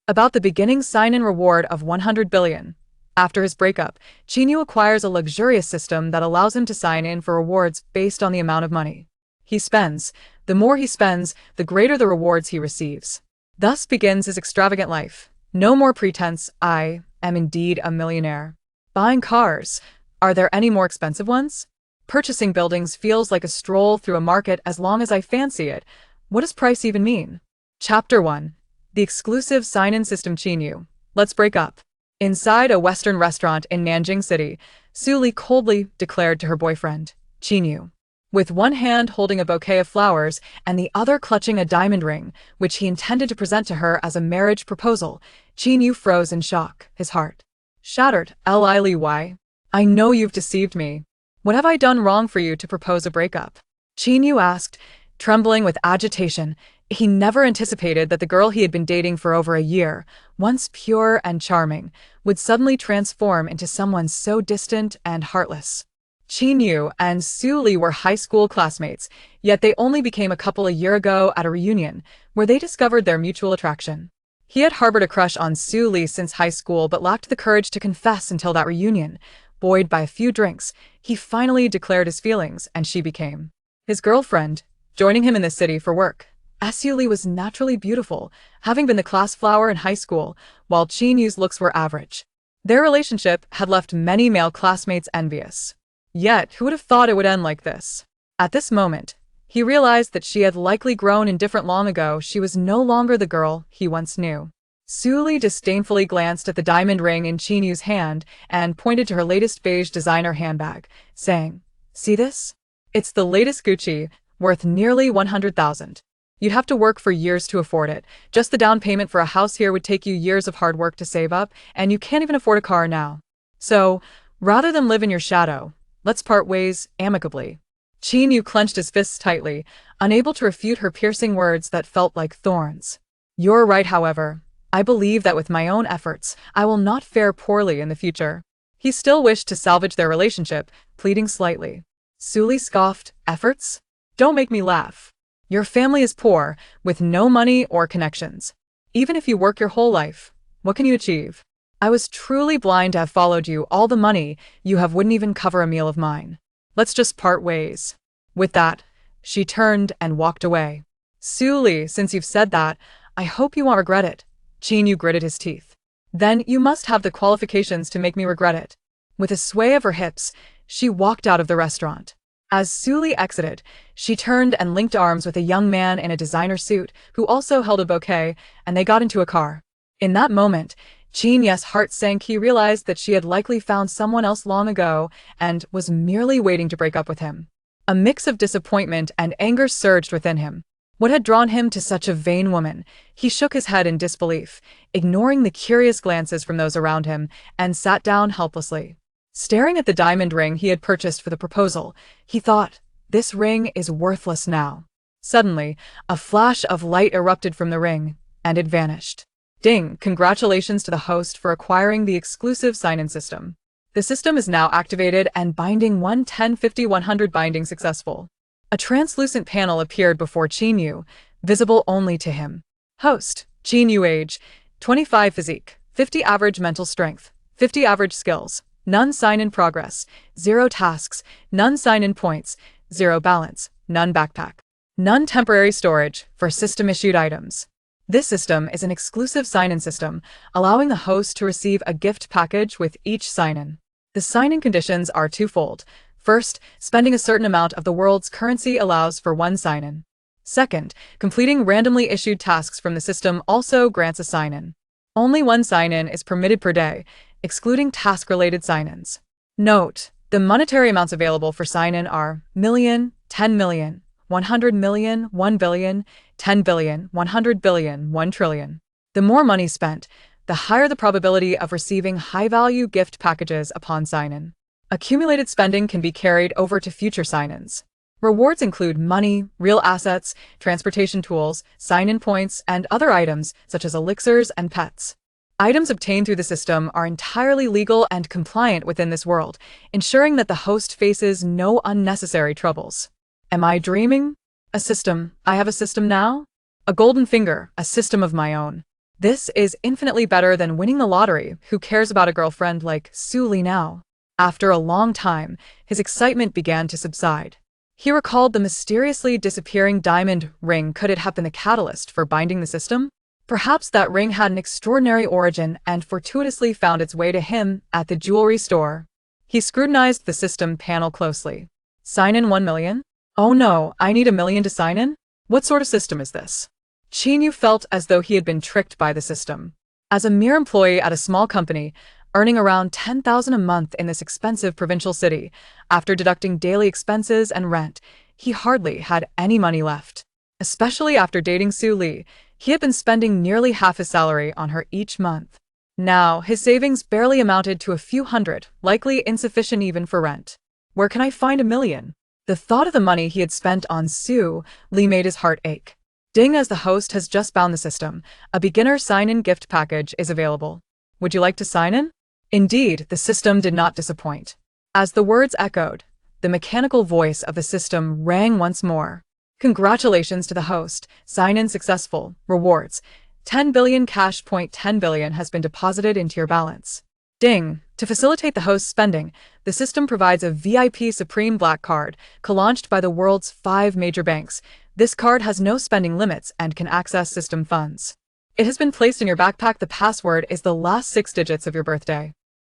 About the beginning sign-in reward of 100 billion. After his breakup, Qin Yu acquires a luxurious system that allows him to sign in for rewards based on the amount of money he spends. The more he spends, the greater the rewards he receives. Thus begins his extravagant life. No more pretense, I am indeed a millionaire. Buying cars. Are there any more expensive ones? Purchasing buildings feels like a stroll through a market as long as I fancy it. What does price even mean? Chapter 1. The exclusive sign-in system Qin Yu. Let's break up. Inside a Western restaurant in Nanjing City, Su Li coldly declared to her boyfriend, Qin Yu. With one hand holding a bouquet of flowers and the other clutching a diamond ring, which he intended to present to her as a marriage proposal, Qin Yu froze in shock, his heart shattered. Li, why? I know you've deceived me. What have I done wrong for you to propose a breakup? Qin Yu asked, trembling with agitation. He never anticipated that the girl he had been dating for over a year, once pure and charming, would suddenly transform into someone so distant and heartless. Qin Yu and Su Li were high school classmates, yet they only became a couple a year ago at a reunion, where they discovered their mutual attraction. He had harbored a crush on Su Li since high school but lacked the courage to confess until that reunion. Buoyed by a few drinks, he finally declared his feelings, and she became his girlfriend, joining him in the city for work. Su Li was naturally beautiful, having been the class flower in high school, while Qin Yu's looks were average. Their relationship had left many male classmates envious. Yet, who would have thought it would end like this? At this moment, he realized that she had likely grown indifferent long ago. She was no longer the girl he once knew. Su Li disdainfully glanced at the diamond ring in Qin Yu's hand and pointed to her latest beige designer handbag, saying, "See this? It's the latest Gucci, worth nearly 100,000. You'd have to work for years to afford it. Just the down payment for a house here would take you years of hard work to save up, and you can't even afford a car now. So, rather than live in your shadow, let's part ways amicably." Qin Yu clenched his fists tightly, unable to refute her piercing words that felt like thorns. "You're right, however. I believe that with my own efforts, I will not fare poorly in the future." He still wished to salvage their relationship, pleading slightly. Su Li scoffed, "Efforts? Don't make me laugh. Your family is poor, with no money or connections. Even if you work your whole life, what can you achieve? I was truly blind to have followed you. All the money you have wouldn't even cover a meal of mine. Let's just part ways." With that, she turned and walked away. "Su Li, since you've said that, I hope you won't regret it." Qin Yu gritted his teeth. "Then you must have the qualifications to make me regret it." With a sway of her hips, she walked out of the restaurant. As Su Li exited, she turned and linked arms with a young man in a designer suit who also held a bouquet, and they got into a car. In that moment, Qin Yu's heart sank. He realized that she had likely found someone else long ago and was merely waiting to break up with him. A mix of disappointment and anger surged within him. What had drawn him to such a vain woman? He shook his head in disbelief, ignoring the curious glances from those around him, and sat down helplessly. Staring at the diamond ring he had purchased for the proposal, he thought, "This ring is worthless now." Suddenly, a flash of light erupted from the ring, and it vanished. Ding! Congratulations to the host for acquiring the exclusive sign-in system. The system is now activated and binding 110-50-100 binding successful. A translucent panel appeared before Qin Yu, visible only to him. Host, Qin Yu, age, 25, physique, 50 average mental strength, 50 average skills, none sign-in progress, 0 tasks, none sign-in points, 0 balance, none backpack, none temporary storage for system-issued items. This system is an exclusive sign-in system, allowing the host to receive a gift package with each sign-in. The sign-in conditions are twofold. First, spending a certain amount of the world's currency allows for 1 sign-in. Second, completing randomly issued tasks from the system also grants a sign-in. Only 1 sign-in is permitted per day, excluding task-related sign-ins. Note, the monetary amounts available for sign-in are million, 10 million, 100 million, 1 billion, 10 billion, 100 billion, 1 trillion. The more money spent, the higher the probability of receiving high-value gift packages upon sign-in. Accumulated spending can be carried over to future sign-ins. Rewards include money, real assets, transportation tools, sign-in points, and other items such as elixirs and pets. Items obtained through the system are entirely legal and compliant within this world, ensuring that the host faces no unnecessary troubles. Am I dreaming? A system. I have a system now? A golden finger, a system of my own. This is infinitely better than winning the lottery. Who cares about a girlfriend like Su Li now? After a long time, his excitement began to subside. He recalled the mysteriously disappearing diamond ring. Could it have been the catalyst for binding the system? Perhaps that ring had an extraordinary origin and fortuitously found its way to him at the jewelry store. He scrutinized the system panel closely. Sign in 1 million? Oh no, I need 1 million to sign in? What sort of system is this? Qin Yu felt as though he had been tricked by the system. As a mere employee at a small company, earning around 10,000 a month in this expensive provincial city, after deducting daily expenses and rent, he hardly had any money left. Especially after dating Su Li, he had been spending nearly half his salary on her each month. Now, his savings barely amounted to a few hundred, likely insufficient even for rent. Where can I find 1 million? The thought of the money he had spent on Su Li made his heart ache. Ding, as the host has just bound the system. A beginner sign-in gift package is available. Would you like to sign in? Indeed, the system did not disappoint. As the words echoed, the mechanical voice of the system rang once more. Congratulations to the host. Sign-in successful. Rewards. 10 billion cash. 10 billion has been deposited into your balance. Ding. To facilitate the host's spending, the system provides a VIP Supreme Black Card, co-launched by the world's 5 major banks. This card has no spending limits and can access system funds. It has been placed in your backpack. The password is the last 6 digits of your birthday.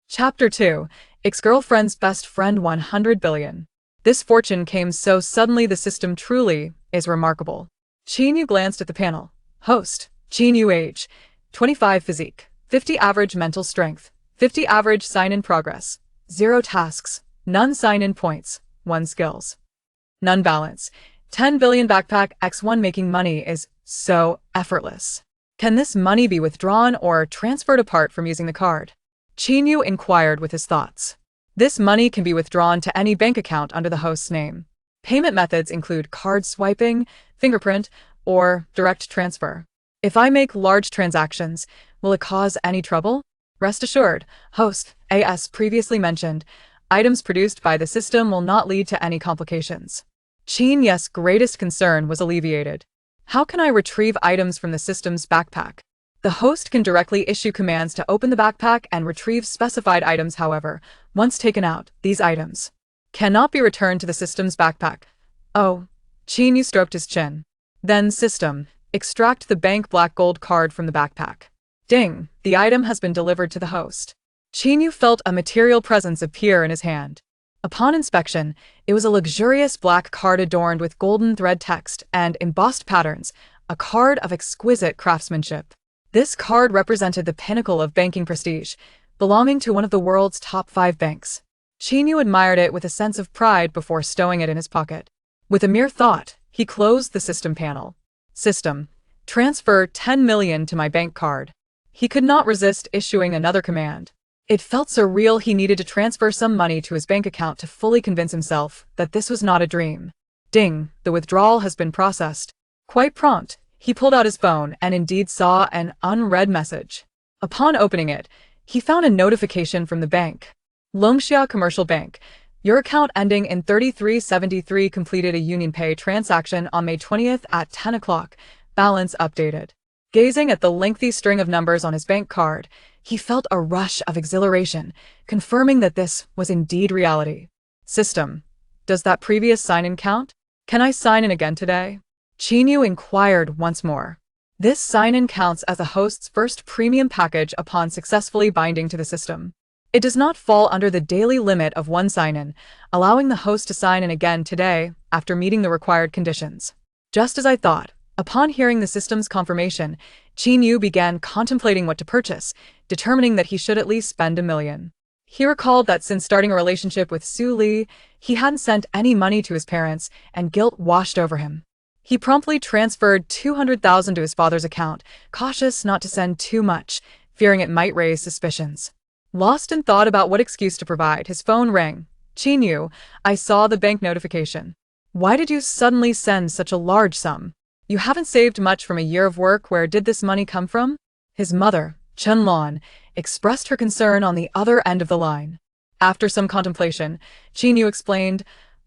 Chapter 2. Ex-girlfriend's best friend. 100 billion. This fortune came so suddenly. The system truly is remarkable. Qin Yu glanced at the panel. Host. Qin Yu, age 25, physique 50, average mental strength 50, average sign-in progress 0 tasks, none sign-in points, 1 skills, none balance. 10 billion backpack. X1. Making money is so effortless. Can this money be withdrawn or transferred apart from using the card? Qin Yu inquired with his thoughts. This money can be withdrawn to any bank account under the host's name. Payment methods include card swiping, fingerprint, or direct transfer. If I make large transactions, will it cause any trouble? Rest assured, host, as previously mentioned, items produced by the system will not lead to any complications. Qin Yu's greatest concern was alleviated. How can I retrieve items from the system's backpack? The host can directly issue commands to open the backpack and retrieve specified items. However, once taken out, these items cannot be returned to the system's backpack. Oh, Qin Yu stroked his chin. Then system, extract the bank black gold card from the backpack. Ding, the item has been delivered to the host. Qin Yu felt a material presence appear in his hand. Upon inspection, it was a luxurious black card adorned with golden thread text and embossed patterns, a card of exquisite craftsmanship. This card represented the pinnacle of banking prestige, belonging to one of the world's top 5 banks. Qin Yu admired it with a sense of pride before stowing it in his pocket. With a mere thought, he closed the system panel. System, transfer 10 million to my bank card. He could not resist issuing another command. It felt so real. He needed to transfer some money to his bank account to fully convince himself that this was not a dream. Ding, the withdrawal has been processed. Quite prompt, he pulled out his phone and indeed saw an unread message. Upon opening it, he found a notification from the bank. Longxia Commercial Bank. Your account ending in 3373 completed a UnionPay transaction on May 20th at 10 o'clock. Balance updated. Gazing at the lengthy string of numbers on his bank card, he felt a rush of exhilaration, confirming that this was indeed reality. System, does that previous sign-in count? Can I sign in again today? Qin Yu inquired once more. This sign-in counts as a host's first premium package upon successfully binding to the system. It does not fall under the daily limit of 1 sign-in, allowing the host to sign in again today after meeting the required conditions. Just as I thought, upon hearing the system's confirmation, Qin Yu began contemplating what to purchase, determining that he should at least spend 1 million. He recalled that since starting a relationship with Su Li, he hadn't sent any money to his parents, and guilt washed over him. He promptly transferred 200,000 to his father's account, cautious not to send too much, fearing it might raise suspicions. Lost in thought about what excuse to provide, his phone rang. Qin Yu, I saw the bank notification. Why did you suddenly send such a large sum? You haven't saved much from a year of work. Where did this money come from? His mother, Chen Lan, expressed her concern on the other end of the line. After some contemplation, Qin Yu explained,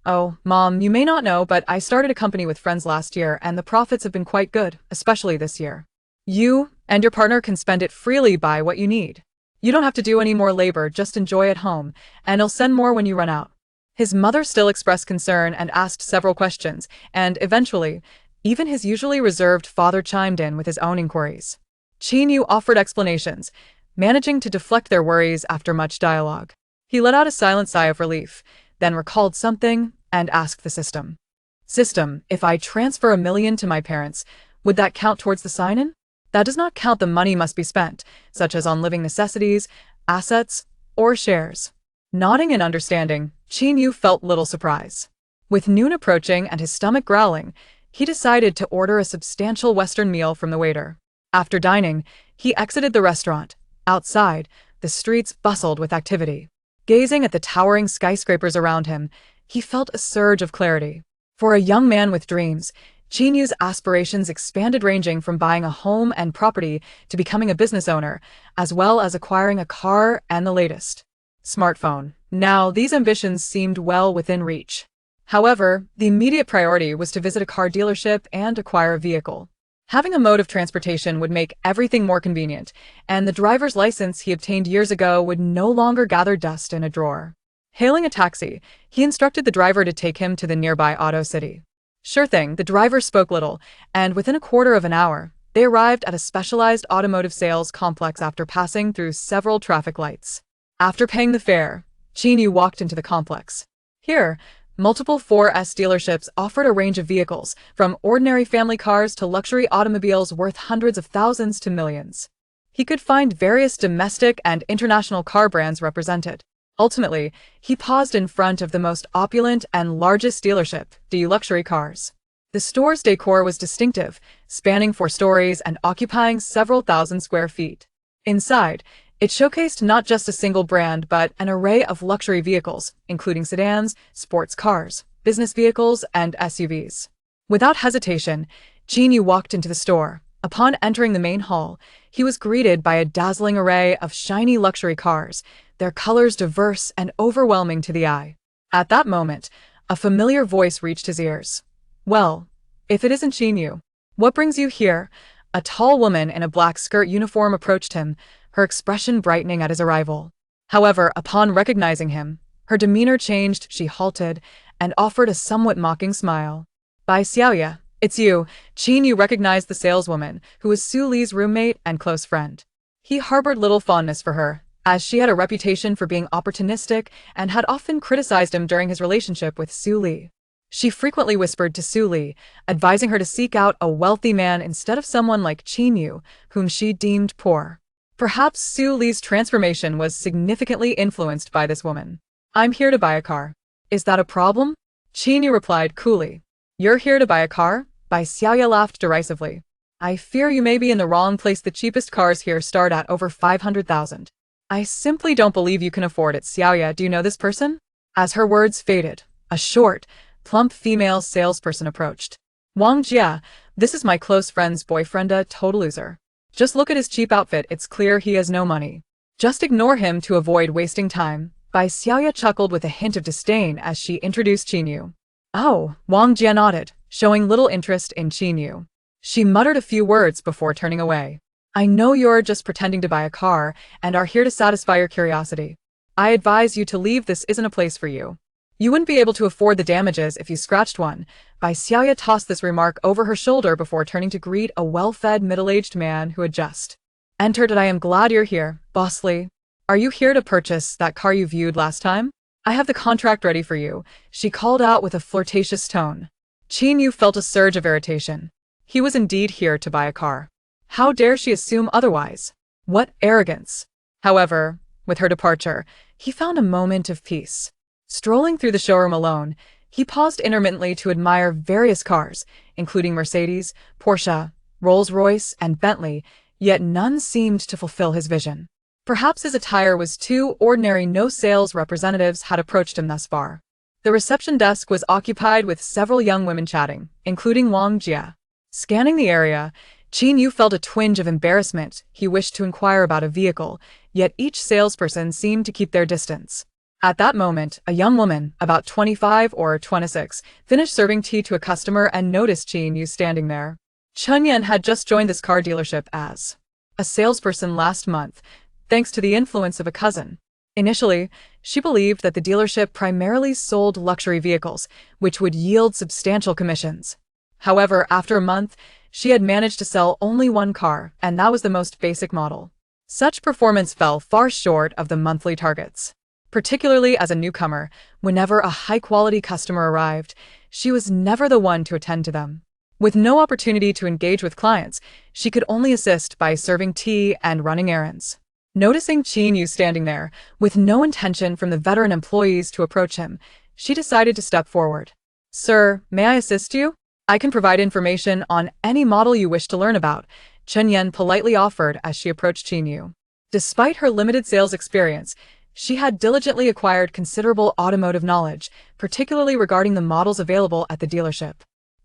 Oh, Mom, you may not know, but I started a company with friends last year and the profits have been quite good, especially this year. You and your partner can spend it freely, buy what you need. You don't have to do any more labor, just enjoy at home, and I'll send more when you run out. His mother still expressed concern and asked several questions, and eventually, even his usually reserved father chimed in with his own inquiries. Qin Yu offered explanations, managing to deflect their worries after much dialogue. He let out a silent sigh of relief, then recalled something and asked the system. System, if I transfer $1 million to my parents, would that count towards the sign-in? That does not count the money must be spent, such as on living necessities, assets, or shares. Nodding in understanding, Qin Yu felt little surprise. With noon approaching and his stomach growling, he decided to order a substantial Western meal from the waiter. After dining, he exited the restaurant. Outside, the streets bustled with activity. Gazing at the towering skyscrapers around him, he felt a surge of clarity. For a young man with dreams, Qin Yu's aspirations expanded, ranging from buying a home and property to becoming a business owner, as well as acquiring a car and the latest smartphone. Now, these ambitions seemed well within reach. However, the immediate priority was to visit a car dealership and acquire a vehicle. Having a mode of transportation would make everything more convenient, and the driver's license he obtained years ago would no longer gather dust in a drawer. Hailing a taxi, he instructed the driver to take him to the nearby auto city. Sure thing, the driver spoke little, and within a quarter of an hour, they arrived at a specialized automotive sales complex after passing through several traffic lights. After paying the fare, Qin Yu walked into the complex. Here, multiple 4S dealerships offered a range of vehicles, from ordinary family cars to luxury automobiles worth hundreds of thousands to millions. He could find various domestic and international car brands represented. Ultimately, he paused in front of the most opulent and largest dealership, the Luxury Cars. The store's decor was distinctive, spanning 4 stories and occupying several thousand square feet. Inside, it showcased not just a single brand but an array of luxury vehicles, including sedans, sports cars, business vehicles, and SUVs. Without hesitation, Qin Yu walked into the store. Upon entering the main hall, he was greeted by a dazzling array of shiny luxury cars, their colors diverse and overwhelming to the eye. At that moment, a familiar voice reached his ears. Well, if it isn't Qin Yu, what brings you here? A tall woman in a black skirt uniform approached him, her expression brightening at his arrival. However, upon recognizing him, her demeanor changed. She halted and offered a somewhat mocking smile. Bai Xiaoya, it's you. Qin Yu recognized the saleswoman, who was Su Li's roommate and close friend. He harbored little fondness for her, as she had a reputation for being opportunistic and had often criticized him during his relationship with Su Li. She frequently whispered to Su Li, advising her to seek out a wealthy man instead of someone like Qin Yu, whom she deemed poor. Perhaps Su Li's transformation was significantly influenced by this woman. I'm here to buy a car. Is that a problem? Qin Yu replied coolly. You're here to buy a car? Bai Xiaoya laughed derisively. I fear you may be in the wrong place. The cheapest cars here start at over 500,000. I simply don't believe you can afford it. Xiaoya, do you know this person? As her words faded, a short, plump female salesperson approached. Wang Jia, this is my close friend's boyfriend, a total loser. Just look at his cheap outfit, it's clear he has no money. Just ignore him to avoid wasting time. Bai Xiaoya chuckled with a hint of disdain as she introduced Qin Yu. Oh, Wang Jia nodded, showing little interest in Qin Yu. She muttered a few words before turning away. I know you're just pretending to buy a car and are here to satisfy your curiosity. I advise you to leave. This isn't a place for you. You wouldn't be able to afford the damages if you scratched one. Bai Xiaoya tossed this remark over her shoulder before turning to greet a well-fed middle-aged man who had just entered. I am glad you're here, Boss Li. Are you here to purchase that car you viewed last time? I have the contract ready for you, she called out with a flirtatious tone. Qin Yu felt a surge of irritation. He was indeed here to buy a car. How dare she assume otherwise? What arrogance! However, with her departure, he found a moment of peace. Strolling through the showroom alone, he paused intermittently to admire various cars, including Mercedes, Porsche, Rolls-Royce, and Bentley, yet none seemed to fulfill his vision. Perhaps his attire was too ordinary. No sales representatives had approached him thus far. The reception desk was occupied with several young women chatting, including Wang Jia. Scanning the area, Qin Yu felt a twinge of embarrassment. He wished to inquire about a vehicle, yet each salesperson seemed to keep their distance. At that moment, a young woman, about 25 or 26, finished serving tea to a customer and noticed Qin Yu standing there. Chun Yen had just joined this car dealership as a salesperson last month, thanks to the influence of a cousin. Initially, she believed that the dealership primarily sold luxury vehicles, which would yield substantial commissions. However, after a month, she had managed to sell only one car, and that was the most basic model. Such performance fell far short of the monthly targets. Particularly as a newcomer, whenever a high-quality customer arrived, she was never the one to attend to them. With no opportunity to engage with clients, she could only assist by serving tea and running errands. Noticing Qin Yu standing there, with no intention from the veteran employees to approach him, she decided to step forward. "Sir, may I assist you? I can provide information on any model you wish to learn about," Chun Yen politely offered as she approached Qin Yu. Despite her limited sales experience, she had diligently acquired considerable automotive knowledge, particularly regarding the models available at the dealership.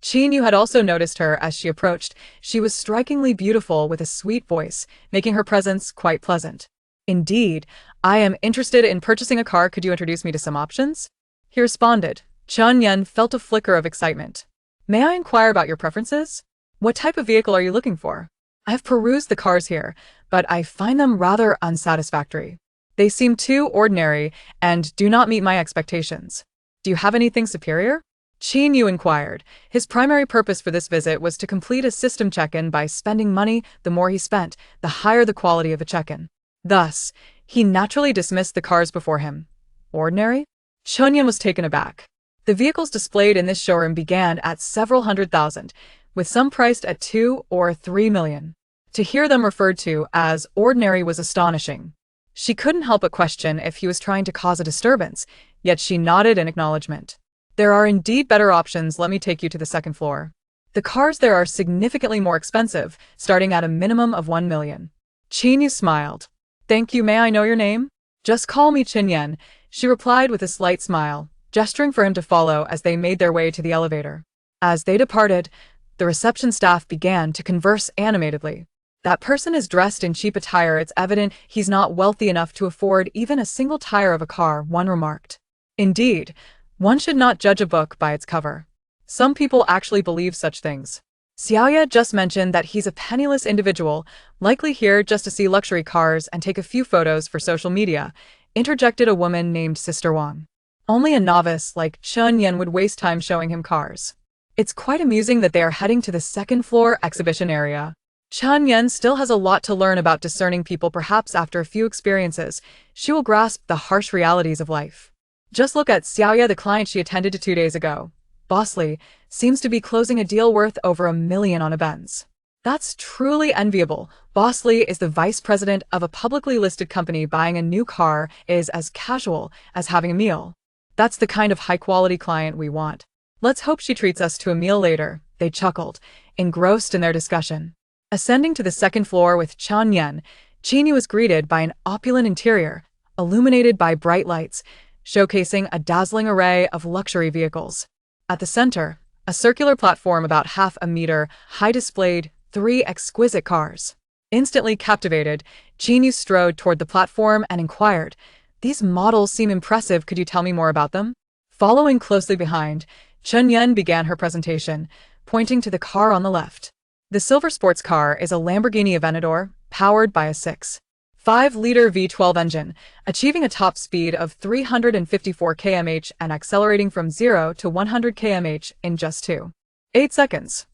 Qin Yu had also noticed her as she approached. She was strikingly beautiful with a sweet voice, making her presence quite pleasant. "Indeed, I am interested in purchasing a car. Could you introduce me to some options?" he responded. Chun Yen felt a flicker of excitement. "May I inquire about your preferences? What type of vehicle are you looking for? I have perused the cars here, but I find them rather unsatisfactory. They seem too ordinary and do not meet my expectations. Do you have anything superior?" Qin Yu inquired. His primary purpose for this visit was to complete a system check-in by spending money. The more he spent, the higher the quality of a check-in. Thus, he naturally dismissed the cars before him. Ordinary? Chun Yen was taken aback. The vehicles displayed in this showroom began at several $100,000, with some priced at $2 or $3 million. To hear them referred to as ordinary was astonishing. She couldn't help but question if he was trying to cause a disturbance, yet she nodded in acknowledgement. "There are indeed better options. Let me take you to the second floor. The cars there are significantly more expensive, starting at a minimum of $1 million. Qin Yu smiled. "Thank you. May I know your name?" "Just call me Qin Yen," she replied with a slight smile, gesturing for him to follow as they made their way to the elevator. As they departed, the reception staff began to converse animatedly. "That person is dressed in cheap attire. It's evident he's not wealthy enough to afford even a single tire of a car," one remarked. Indeed, one should not judge a book by its cover. Some people actually believe such things. "Xiaoya just mentioned that he's a penniless individual, likely here just to see luxury cars and take a few photos for social media," interjected a woman named Sister Wang. "Only a novice like Chun Yen would waste time showing him cars. It's quite amusing that they are heading to the second floor exhibition area." Chun Yen still has a lot to learn about discerning people. Perhaps after a few experiences, she will grasp the harsh realities of life. Just look at Xiaoya, the client she attended to 2 days ago. Bosley seems to be closing a deal worth over $1 million on a Benz. That's truly enviable. Bosley is the vice president of a publicly listed company. Buying a new car is as casual as having a meal. That's the kind of high-quality client we want. Let's hope she treats us to a meal later. They chuckled, engrossed in their discussion. Ascending to the second floor with Chun Yen, Qin Yu was greeted by an opulent interior, illuminated by bright lights, showcasing a dazzling array of luxury vehicles. At the center, a circular platform about half a meter high displayed 3 exquisite cars. Instantly captivated, Qin Yu strode toward the platform and inquired, "These models seem impressive. Could you tell me more about them?" Following closely behind, Chun Yen began her presentation, pointing to the car on the left. The silver sports car is a Lamborghini Aventador, powered by a 6.5-liter V12 engine, achieving a top speed of 354 km/h and accelerating from 0 to 100 km/h in just 2.8 seconds.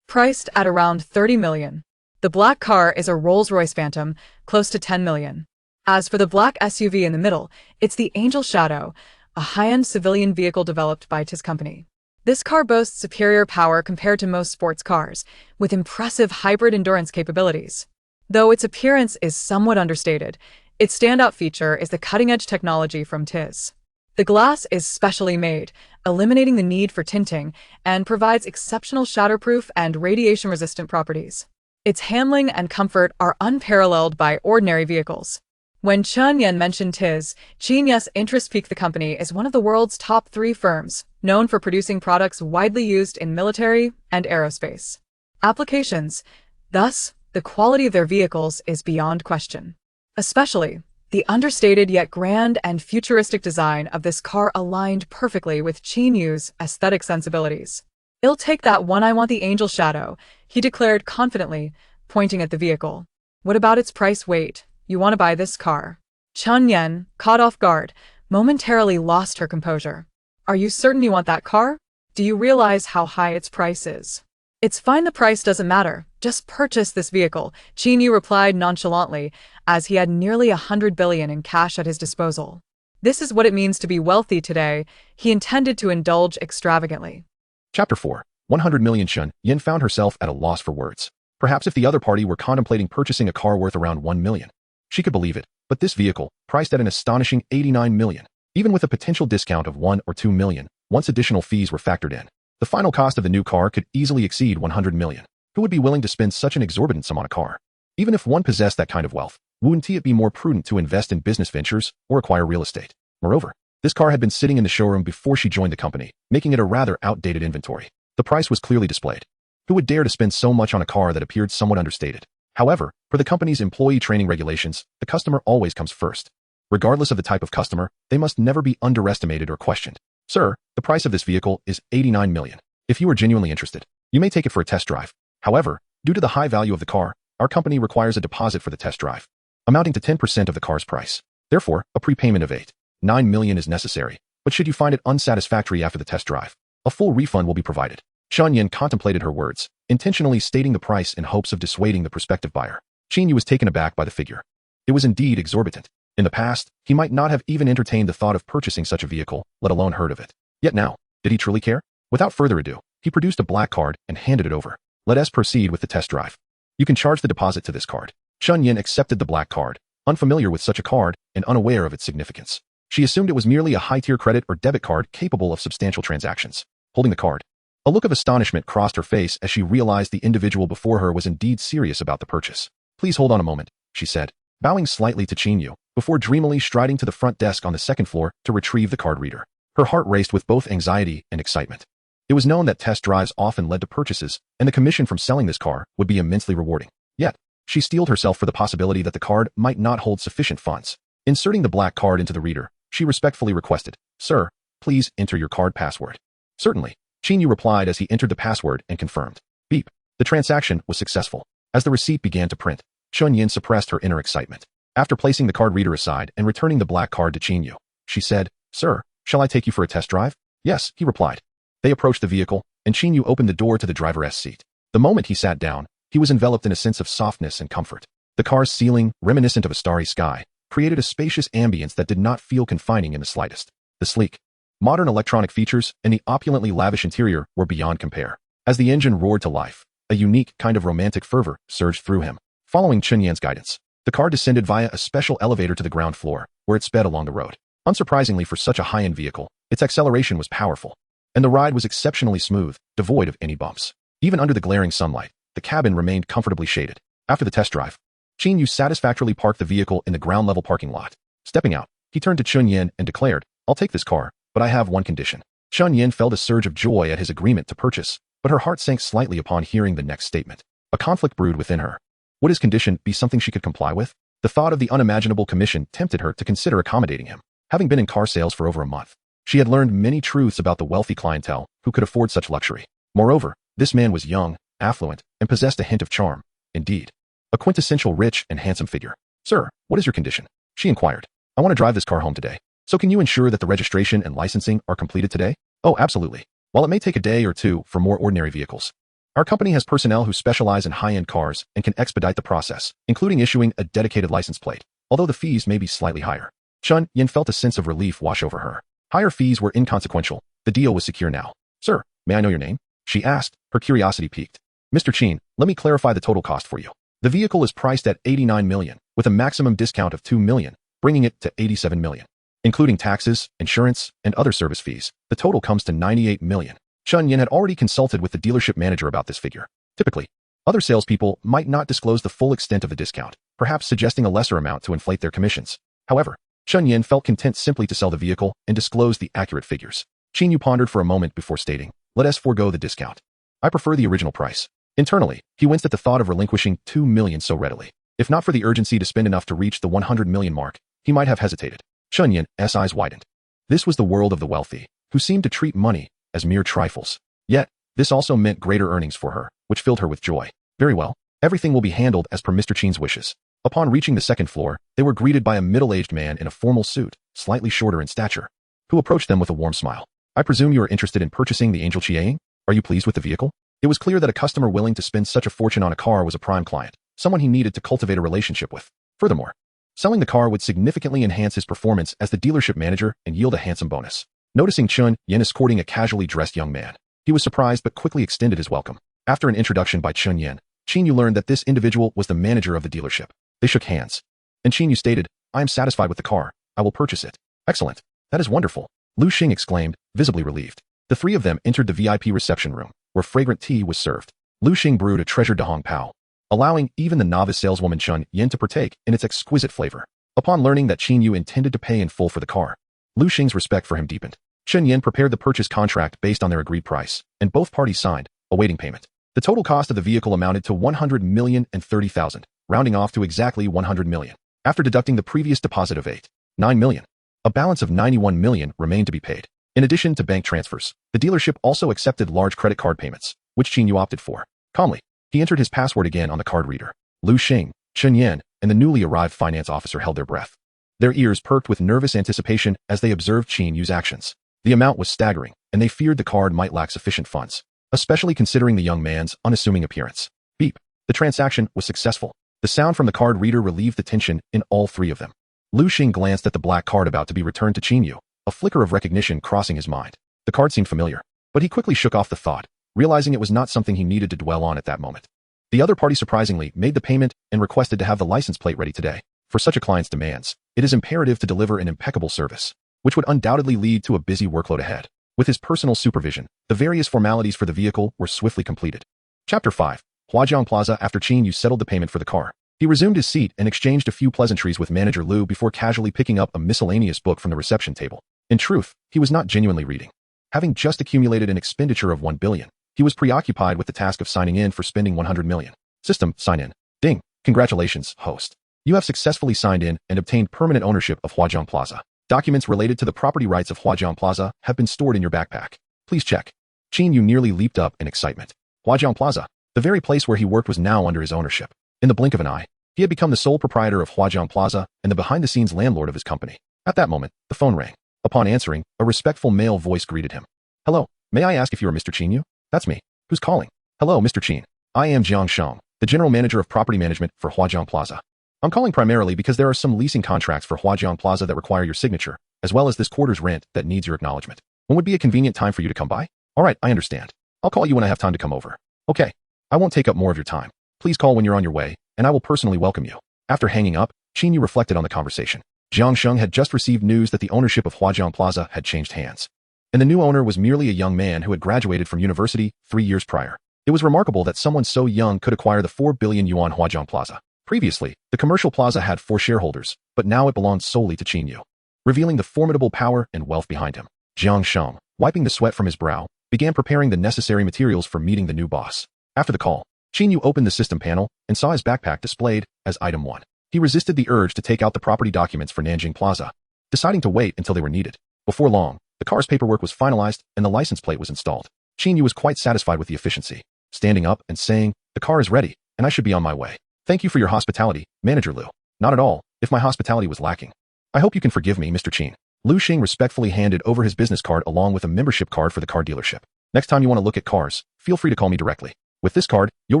Priced at around $30 million. The black car is a Rolls-Royce Phantom, close to $10 million. As for the black SUV in the middle, it's the Angel Shadow, a high-end civilian vehicle developed by His company. This car boasts superior power compared to most sports cars, with impressive hybrid endurance capabilities. Though its appearance is somewhat understated, its standout feature is the cutting-edge technology from His. The glass is specially made, eliminating the need for tinting, and provides exceptional shatterproof and radiation-resistant properties. Its handling and comfort are unparalleled by ordinary vehicles. When Chun Yen mentioned His, Qin Yu's interest piqued. The company is one of the world's top 3 firms, known for producing products widely used in military and aerospace applications. Thus, the quality of their vehicles is beyond question. Especially, the understated yet grand and futuristic design of this car aligned perfectly with Qin Yu's aesthetic sensibilities. "I'll take that one. I want the angel shadow," he declared confidently, pointing at the vehicle. "What about its price? Wait, you want to buy this car?" Chun Yen, caught off guard, momentarily lost her composure. "Are you certain you want that car? Do you realize how high its price is?" "It's fine, the price doesn't matter. Just purchase this vehicle," Qin Yu replied nonchalantly, as he had nearly 100 billion in cash at his disposal. This is what it means to be wealthy today. He intended to indulge extravagantly. Chapter 4. 100 million. Chun Yen found herself at a loss for words. Perhaps if the other party were contemplating purchasing a car worth around 1 million, she could believe it, but this vehicle, priced at an astonishing 89 million, even with a potential discount of 1 or 2 million, once additional fees were factored in, the final cost of the new car could easily exceed 100 million. Who would be willing to spend such an exorbitant sum on a car? Even if one possessed that kind of wealth, wouldn't it be more prudent to invest in business ventures or acquire real estate? Moreover, this car had been sitting in the showroom before she joined the company, making it a rather outdated inventory. The price was clearly displayed. Who would dare to spend so much on a car that appeared somewhat understated? However, per the company's employee training regulations, the customer always comes first. Regardless of the type of customer, they must never be underestimated or questioned. "Sir, the price of this vehicle is 89 million. If you are genuinely interested, you may take it for a test drive. However, due to the high value of the car, our company requires a deposit for the test drive, amounting to 10% of the car's price. Therefore, a prepayment of 8.9 million is necessary, but should you find it unsatisfactory after the test drive, a full refund will be provided." Chun Yen contemplated her words, intentionally stating the price in hopes of dissuading the prospective buyer. Qin Yu was taken aback by the figure. It was indeed exorbitant. In the past, he might not have even entertained the thought of purchasing such a vehicle, let alone heard of it. Yet now, did he truly care? Without further ado, he produced a black card and handed it over. "Let us proceed with the test drive. You can charge the deposit to this card." Chun Yen accepted the black card, unfamiliar with such a card and unaware of its significance. She assumed it was merely a high-tier credit or debit card capable of substantial transactions. Holding the card, a look of astonishment crossed her face as she realized the individual before her was indeed serious about the purchase. "Please hold on a moment," she said, bowing slightly to Qin Yu, before dreamily striding to the front desk on the second floor to retrieve the card reader. Her heart raced with both anxiety and excitement. It was known that test drives often led to purchases, and the commission from selling this car would be immensely rewarding. Yet, she steeled herself for the possibility that the card might not hold sufficient funds. Inserting the black card into the reader, she respectfully requested, "Sir, please enter your card password." "Certainly," Qin Yu replied as he entered the password and confirmed. Beep. The transaction was successful. As the receipt began to print, Chun Yen suppressed her inner excitement. After placing the card reader aside and returning the black card to Qin Yu, she said, "Sir, shall I take you for a test drive?" "Yes," he replied. They approached the vehicle, and Qin Yu opened the door to the driver's seat. The moment he sat down, he was enveloped in a sense of softness and comfort. The car's ceiling, reminiscent of a starry sky, created a spacious ambience that did not feel confining in the slightest. The sleek, modern electronic features and the opulently lavish interior were beyond compare. As the engine roared to life, a unique kind of romantic fervor surged through him. Following Chun Yen's guidance, the car descended via a special elevator to the ground floor, where it sped along the road. Unsurprisingly for such a high-end vehicle, its acceleration was powerful, and the ride was exceptionally smooth, devoid of any bumps. Even under the glaring sunlight, the cabin remained comfortably shaded. After the test drive, Qin Yu satisfactorily parked the vehicle in the ground-level parking lot. Stepping out, he turned to Chun Yen and declared, "I'll take this car, but I have one condition." Chun Yen felt a surge of joy at his agreement to purchase, but her heart sank slightly upon hearing the next statement. A conflict brewed within her. Would his condition be something she could comply with? The thought of the unimaginable commission tempted her to consider accommodating him. Having been in car sales for over a month, she had learned many truths about the wealthy clientele who could afford such luxury. Moreover, this man was young, affluent, and possessed a hint of charm. Indeed, a quintessential rich and handsome figure. "Sir, what is your condition?" she inquired. "I want to drive this car home today. So can you ensure that the registration and licensing are completed today?" "Oh, absolutely. While it may take a day or two for more ordinary vehicles, our company has personnel who specialize in high-end cars and can expedite the process, including issuing a dedicated license plate, although the fees may be slightly higher." Chun Yen felt a sense of relief wash over her. Higher fees were inconsequential. The deal was secure now. "Sir, may I know your name?" she asked, her curiosity piqued. "Mr. Qin, let me clarify the total cost for you. The vehicle is priced at 89 million, with a maximum discount of 2 million, bringing it to 87 million. Including taxes, insurance, and other service fees, the total comes to 98 million. Chun Yen had already consulted with the dealership manager about this figure. Typically, other salespeople might not disclose the full extent of the discount, perhaps suggesting a lesser amount to inflate their commissions. However, Chun Yen felt content simply to sell the vehicle and disclose the accurate figures. Qin Yu pondered for a moment before stating, "Let us forego the discount. I prefer the original price." Internally, he winced at the thought of relinquishing 2 million so readily. If not for the urgency to spend enough to reach the 100 million mark, he might have hesitated. Chun Yen's eyes widened. This was the world of the wealthy, who seemed to treat money as mere trifles. Yet, This also meant greater earnings for her, which filled her with joy. Very well. Everything will be handled as per Mr. Qin's wishes. Upon reaching the second floor, they were greeted by a middle-aged man in a formal suit, slightly shorter in stature, who approached them with a warm smile. I presume you are interested in purchasing the Angel Chiang? Are you pleased with the vehicle? It was clear that a customer willing to spend such a fortune on a car was a prime client, someone he needed to cultivate a relationship with. Furthermore, selling the car would significantly enhance his performance as the dealership manager and yield a handsome bonus. Noticing Qin Yu escorting a casually dressed young man, he was surprised but quickly extended his welcome. After an introduction by Qin Yu learned that this individual was the manager of the dealership. They shook hands, and Qin Yu stated, I am satisfied with the car. I will purchase it. Excellent. That is wonderful. Lu Xing exclaimed, visibly relieved. The three of them entered the VIP reception room, where fragrant tea was served. Lu Xing brewed a treasured Dahong Pao, allowing even the novice saleswoman Qin Yu to partake in its exquisite flavor. Upon learning that Qin Yu intended to pay in full for the car, Lu Xing's respect for him deepened. Qin Yu prepared the purchase contract based on their agreed price, and both parties signed, awaiting payment. The total cost of the vehicle amounted to 100,030,000, rounding off to exactly 100 million. After deducting the previous deposit of 9 million, a balance of 91 million remained to be paid. In addition to bank transfers, the dealership also accepted large credit card payments, which Qin Yu opted for. Calmly, he entered his password again on the card reader. Lu Xing, Qin Yu, and the newly arrived finance officer held their breath. Their ears perked with nervous anticipation as they observed Qin Yu's actions. The amount was staggering, and they feared the card might lack sufficient funds, especially considering the young man's unassuming appearance. Beep. The transaction was successful. The sound from the card reader relieved the tension in all three of them. Lu Xing glanced at the black card about to be returned to Qin Yu, a flicker of recognition crossing his mind. The card seemed familiar, but he quickly shook off the thought, realizing it was not something he needed to dwell on at that moment. The other party surprisingly made the payment and requested to have the license plate ready today. For such a client's demands, it is imperative to deliver an impeccable service, which would undoubtedly lead to a busy workload ahead. With his personal supervision, the various formalities for the vehicle were swiftly completed. Chapter 5. Huajiang Plaza. After Qin Yu settled the payment for the car, he resumed his seat and exchanged a few pleasantries with manager Lu before casually picking up a miscellaneous book from the reception table. In truth, he was not genuinely reading. Having just accumulated an expenditure of 1 billion, he was preoccupied with the task of signing in for spending 100 million. System, sign in. Ding. Congratulations, host. You have successfully signed in and obtained permanent ownership of Huajiang Plaza. Documents related to the property rights of Huajiang Plaza have been stored in your backpack. Please check. Qin Yu nearly leaped up in excitement. Huajiang Plaza, the very place where he worked, was now under his ownership. In the blink of an eye, he had become the sole proprietor of Huajiang Plaza and the behind-the-scenes landlord of his company. At that moment, the phone rang. Upon answering, a respectful male voice greeted him. Hello, may I ask if you are Mr. Qin Yu? That's me. Who's calling? Hello, Mr. Qin. I am Jiang Sheng, the general manager of property management for Huajiang Plaza. I'm calling primarily because there are some leasing contracts for Huajiang Plaza that require your signature, as well as this quarter's rent that needs your acknowledgement. When would be a convenient time for you to come by? All right, I understand. I'll call you when I have time to come over. Okay. I won't take up more of your time. Please call when you're on your way, and I will personally welcome you. After hanging up, Qin Yu reflected on the conversation. Jiang Sheng had just received news that the ownership of Huajiang Plaza had changed hands, and the new owner was merely a young man who had graduated from university 3 years prior. It was remarkable that someone so young could acquire the 4 billion yuan Huajiang Plaza. Previously, the commercial plaza had 4 shareholders, but now it belonged solely to Qin Yu, revealing the formidable power and wealth behind him. Jiang Sheng, wiping the sweat from his brow, began preparing the necessary materials for meeting the new boss. After the call, Qin Yu opened the system panel and saw his backpack displayed as item 1. He resisted the urge to take out the property documents for Nanjing Plaza, deciding to wait until they were needed. Before long, the car's paperwork was finalized and the license plate was installed. Qin Yu was quite satisfied with the efficiency, standing up and saying, the car is ready, and I should be on my way. Thank you for your hospitality, Manager Lu. Not at all, if my hospitality was lacking. I hope you can forgive me, Mr. Qin. Lu Xing respectfully handed over his business card along with a membership card for the car dealership. Next time you want to look at cars, feel free to call me directly. With this card, you'll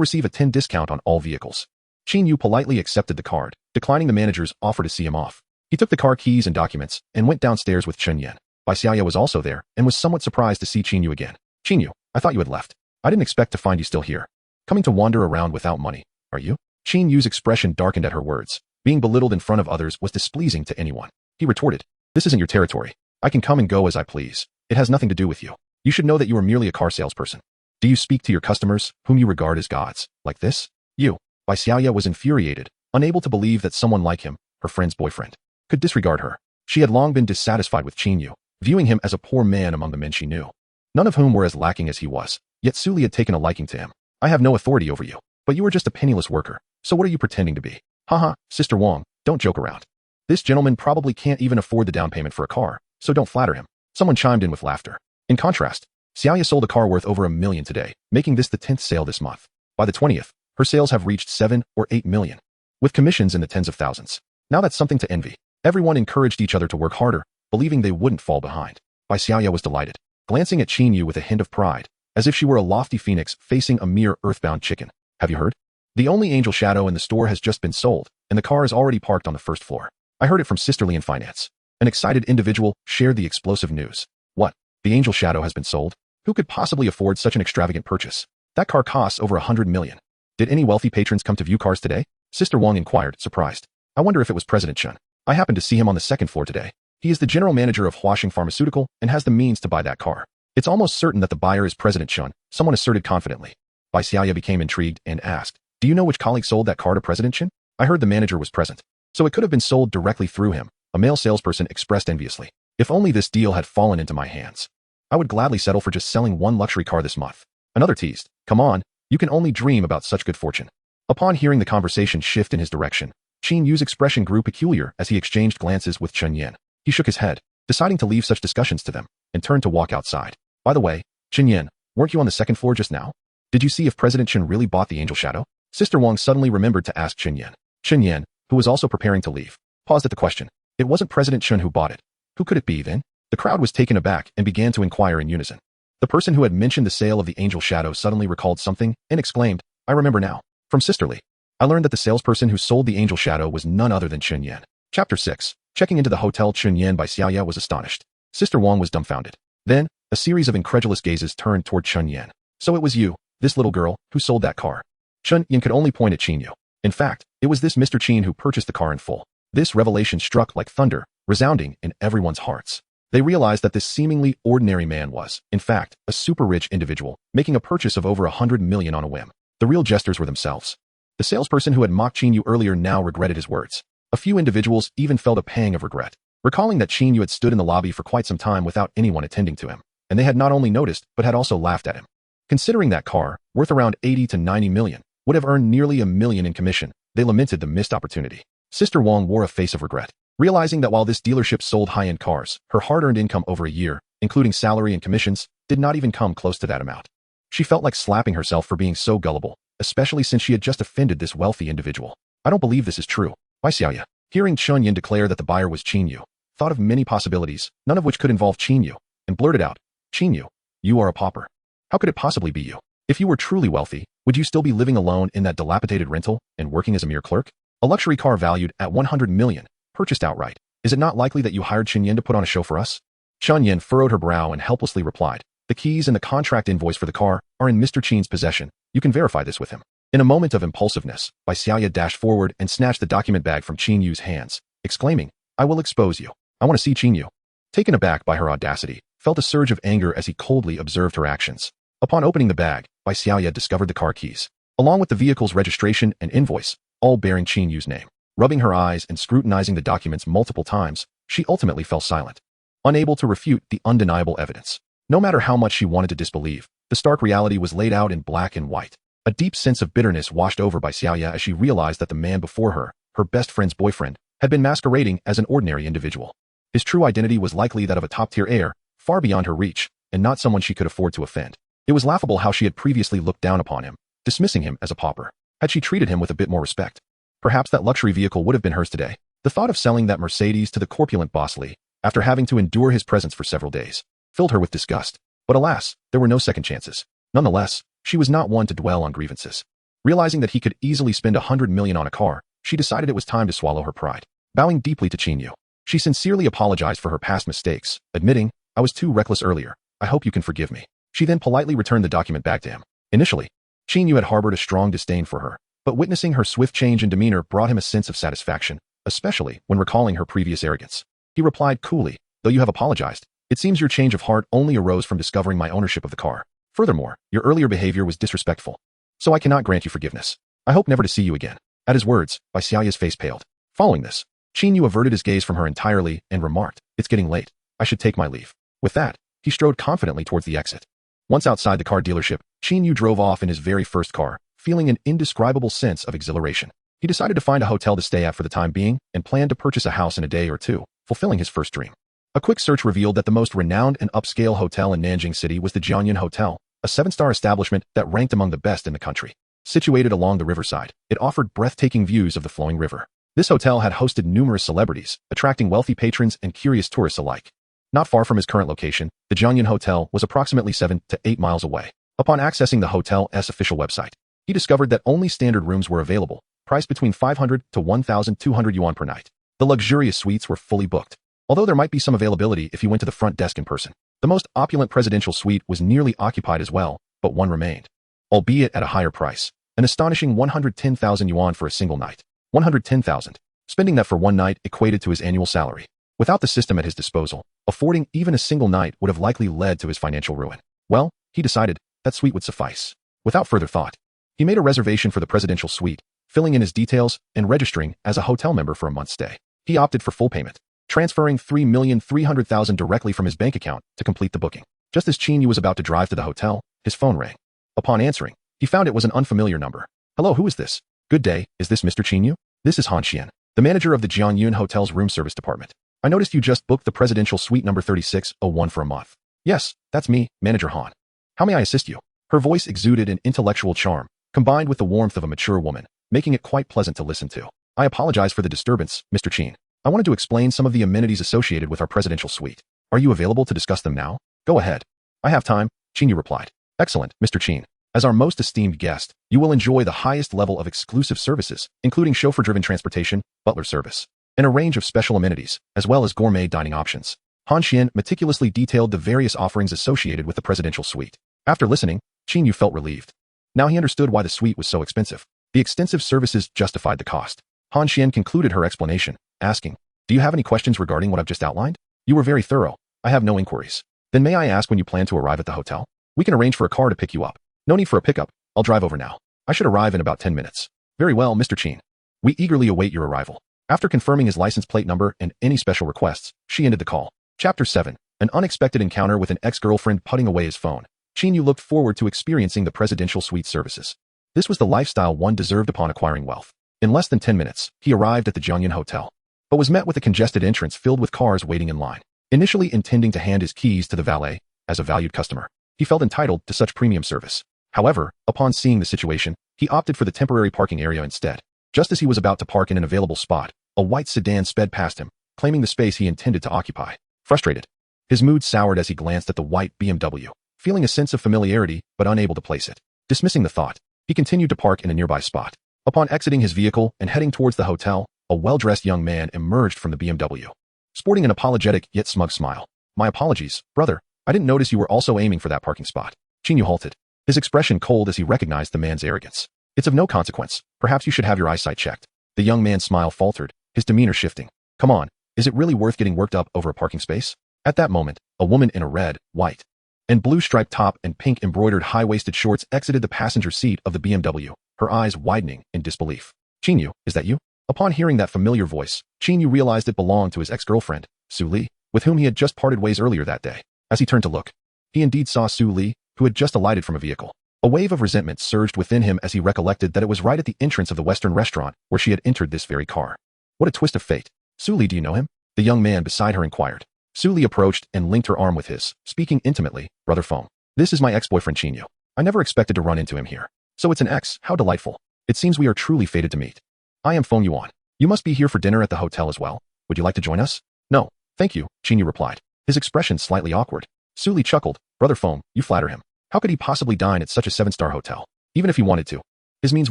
receive a 10% discount on all vehicles. Qin Yu politely accepted the card, declining the manager's offer to see him off. He took the car keys and documents and went downstairs with Chen Yan. Bai Xiaoya was also there and was somewhat surprised to see Qin Yu again. Qin Yu, I thought you had left. I didn't expect to find you still here. Coming to wander around without money, are you? Qin Yu's expression darkened at her words. Being belittled in front of others was displeasing to anyone. He retorted, this isn't your territory. I can come and go as I please. It has nothing to do with you. You should know that you are merely a car salesperson. Do you speak to your customers, whom you regard as gods, like this? You. Bai Xiaoya was infuriated, unable to believe that someone like him, her friend's boyfriend, could disregard her. She had long been dissatisfied with Qin Yu, viewing him as a poor man among the men she knew, none of whom were as lacking as he was. Yet Suli had taken a liking to him. I have no authority over you, but you are just a penniless worker, so what are you pretending to be? Haha, Sister Wang, don't joke around. This gentleman probably can't even afford the down payment for a car, so don't flatter him. Someone chimed in with laughter. In contrast, Xiaoya sold a car worth over $1 million today, making this the 10th sale this month. By the 20th, her sales have reached 7 or 8 million, with commissions in the tens of thousands. Now that's something to envy. Everyone encouraged each other to work harder, believing they wouldn't fall behind. Xiaoya was delighted, glancing at Qin Yu with a hint of pride, as if she were a lofty phoenix facing a mere earthbound chicken. Have you heard? The only angel shadow in the store has just been sold, and the car is already parked on the first floor. I heard it from Sisterly in Finance. An excited individual shared the explosive news. What? The angel shadow has been sold? Who could possibly afford such an extravagant purchase? That car costs over 100 million. Did any wealthy patrons come to view cars today? Sister Wang inquired, surprised. I wonder if it was President Chen. I happened to see him on the second floor today. He is the general manager of Huaxing Pharmaceutical and has the means to buy that car. It's almost certain that the buyer is President Chen, someone asserted confidently. Xiaoya became intrigued and asked, do you know which colleague sold that car to President Chen? I heard the manager was present. So it could have been sold directly through him, a male salesperson expressed enviously. If only this deal had fallen into my hands. I would gladly settle for just selling one luxury car this month. Another teased, come on, you can only dream about such good fortune. Upon hearing the conversation shift in his direction, Qin Yu's expression grew peculiar as he exchanged glances with Chen Yan. He shook his head, deciding to leave such discussions to them, and turned to walk outside. By the way, Chen Yan, weren't you on the second floor just now? Did you see if President Chen really bought the angel shadow? Sister Wang suddenly remembered to ask Chen Yan. Chen Yan, who was also preparing to leave, paused at the question. It wasn't President Chen who bought it. Who could it be then? The crowd was taken aback and began to inquire in unison. The person who had mentioned the sale of the angel shadow suddenly recalled something and exclaimed, I remember now. From Sisterly, I learned that the salesperson who sold the angel shadow was none other than Chen Yan. Chapter 6. Checking into the hotel, Chen Yan Xiaoya was astonished. Sister Wang was dumbfounded. Then, a series of incredulous gazes turned toward Chen Yan. So it was you, this little girl, who sold that car. Chen Yan could only point at Qin Yu. In fact, it was this Mr. Qin who purchased the car in full. This revelation struck like thunder, resounding in everyone's hearts. They realized that this seemingly ordinary man was, in fact, a super-rich individual, making a purchase of over 100 million on a whim. The real jesters were themselves. The salesperson who had mocked Qin Yu earlier now regretted his words. A few individuals even felt a pang of regret, recalling that Qin Yu had stood in the lobby for quite some time without anyone attending to him, and they had not only noticed but had also laughed at him. Considering that car, worth around 80 to 90 million, would have earned nearly $1 million in commission, they lamented the missed opportunity. Sister Wang wore a face of regret, realizing that while this dealership sold high-end cars, her hard-earned income over a year, including salary and commissions, did not even come close to that amount. She felt like slapping herself for being so gullible, especially since she had just offended this wealthy individual. I don't believe this is true. Xiaoya, hearing Chen Yan declare that the buyer was Qin Yu, thought of many possibilities, none of which could involve Qin Yu, and blurted out, Qin Yu, you are a pauper. How could it possibly be you? If you were truly wealthy, would you still be living alone in that dilapidated rental and working as a mere clerk? A luxury car valued at 100 million, purchased outright. Is it not likely that you hired Chen Yan to put on a show for us? Chen Yan furrowed her brow and helplessly replied, the keys and the contract invoice for the car are in Mr. Qin's possession. You can verify this with him. In a moment of impulsiveness, Xiaoya dashed forward and snatched the document bag from Qin Yu's hands, exclaiming, I will expose you. I want to see Qin Yu. Taken aback by her audacity, felt a surge of anger as he coldly observed her actions. Upon opening the bag, Xiaoya discovered the car keys, along with the vehicle's registration and invoice, all bearing Qin Yu's name. Rubbing her eyes and scrutinizing the documents multiple times, she ultimately fell silent, unable to refute the undeniable evidence. No matter how much she wanted to disbelieve, the stark reality was laid out in black and white. A deep sense of bitterness washed over Xiaoya as she realized that the man before her, her best friend's boyfriend, had been masquerading as an ordinary individual. His true identity was likely that of a top-tier heir, far beyond her reach, and not someone she could afford to offend. It was laughable how she had previously looked down upon him, dismissing him as a pauper. Had she treated him with a bit more respect, perhaps that luxury vehicle would have been hers today. The thought of selling that Mercedes to the corpulent Boss Lee, after having to endure his presence for several days, filled her with disgust. But alas, there were no second chances. Nonetheless, she was not one to dwell on grievances. Realizing that he could easily spend 100 million on a car, she decided it was time to swallow her pride. Bowing deeply to Qin Yu, she sincerely apologized for her past mistakes, admitting, I was too reckless earlier. I hope you can forgive me. She then politely returned the document back to him. Initially, Qin Yu had harbored a strong disdain for her, but witnessing her swift change in demeanor brought him a sense of satisfaction, especially when recalling her previous arrogance. He replied coolly, though you have apologized, it seems your change of heart only arose from discovering my ownership of the car. Furthermore, your earlier behavior was disrespectful. So I cannot grant you forgiveness. I hope never to see you again. At his words, Xiaoya's face paled. Following this, Qin Yu averted his gaze from her entirely and remarked, it's getting late. I should take my leave. With that, he strode confidently towards the exit. Once outside the car dealership, Qin Yu drove off in his very first car, feeling an indescribable sense of exhilaration. He decided to find a hotel to stay at for the time being and planned to purchase a house in a day or two, fulfilling his first dream. A quick search revealed that the most renowned and upscale hotel in Nanjing City was the Jiangyun Hotel, a 7-star establishment that ranked among the best in the country. Situated along the riverside, it offered breathtaking views of the flowing river. This hotel had hosted numerous celebrities, attracting wealthy patrons and curious tourists alike. Not far from his current location, the Jiangyun Hotel was approximately 7 to 8 miles away. Upon accessing the hotel's official website, he discovered that only standard rooms were available, priced between 500 to 1,200 yuan per night. The luxurious suites were fully booked, although there might be some availability if you went to the front desk in person. The most opulent presidential suite was nearly occupied as well, but one remained, albeit at a higher price, an astonishing 110,000 yuan for a single night. 110,000. Spending that for one night equated to his annual salary. Without the system at his disposal, affording even a single night would have likely led to his financial ruin. Well, he decided that suite would suffice. Without further thought, he made a reservation for the presidential suite, filling in his details and registering as a hotel member for a month's stay. He opted for full payment, transferring 3,300,000 directly from his bank account to complete the booking. Just as Qin Yu was about to drive to the hotel, his phone rang. Upon answering, he found it was an unfamiliar number. Hello, who is this? Good day, is this Mr. Qin Yu? This is Han Xian, the manager of the Jiangyun Hotel's room service department. I noticed you just booked the presidential suite number 3601 for a month. Yes, that's me, Manager Han. How may I assist you? Her voice exuded an intellectual charm, combined with the warmth of a mature woman, making it quite pleasant to listen to. I apologize for the disturbance, Mr. Qin. I wanted to explain some of the amenities associated with our presidential suite. Are you available to discuss them now? Go ahead. I have time, Qin Yu replied. Excellent, Mr. Qin. As our most esteemed guest, you will enjoy the highest level of exclusive services, including chauffeur-driven transportation, butler service, and a range of special amenities, as well as gourmet dining options. Han Xian meticulously detailed the various offerings associated with the presidential suite. After listening, Qin Yu felt relieved. Now he understood why the suite was so expensive. The extensive services justified the cost. Han Xian concluded her explanation, asking, Do you have any questions regarding what I've just outlined? You were very thorough. I have no inquiries. Then may I ask when you plan to arrive at the hotel? We can arrange for a car to pick you up. No need for a pickup. I'll drive over now. I should arrive in about 10 minutes. Very well, Mr. Qin. We eagerly await your arrival. After confirming his license plate number and any special requests, she ended the call. Chapter 7. An unexpected encounter with an ex-girlfriend putting away his phone. Qin Yu looked forward to experiencing the presidential suite services. This was the lifestyle one deserved upon acquiring wealth. In less than 10 minutes, he arrived at the Jiangyun Hotel, but was met with a congested entrance filled with cars waiting in line. Initially intending to hand his keys to the valet, as a valued customer, he felt entitled to such premium service. However, upon seeing the situation, he opted for the temporary parking area instead. Just as he was about to park in an available spot, a white sedan sped past him, claiming the space he intended to occupy. Frustrated, his mood soured as he glanced at the white BMW, feeling a sense of familiarity but unable to place it. Dismissing the thought, he continued to park in a nearby spot. Upon exiting his vehicle and heading towards the hotel, a well-dressed young man emerged from the BMW, sporting an apologetic yet smug smile. My apologies, brother. I didn't notice you were also aiming for that parking spot. Qin Yu halted, his expression cold as he recognized the man's arrogance. It's of no consequence. Perhaps you should have your eyesight checked. The young man's smile faltered, his demeanor shifting. Come on, is it really worth getting worked up over a parking space? At that moment, a woman in a red, white, and blue striped top and pink embroidered high-waisted shorts exited the passenger seat of the BMW, her eyes widening in disbelief. Qin Yu, is that you? Upon hearing that familiar voice, Qin Yu realized it belonged to his ex-girlfriend, Su Li, with whom he had just parted ways earlier that day. As he turned to look, he indeed saw Su Li, who had just alighted from a vehicle. A wave of resentment surged within him as he recollected that it was right at the entrance of the Western restaurant where she had entered this very car. What a twist of fate. Su Li, do you know him? The young man beside her inquired. Su Li approached and linked her arm with his, speaking intimately, Brother Feng. This is my ex-boyfriend Qin Yu. I never expected to run into him here. So it's an ex, how delightful. It seems we are truly fated to meet. I am Feng Yuan. You must be here for dinner at the hotel as well. Would you like to join us? No, thank you, Qin Yu replied, his expression slightly awkward. Su Li chuckled. Brother Feng, you flatter him. How could he possibly dine at such a 7-star hotel? Even if he wanted to, his means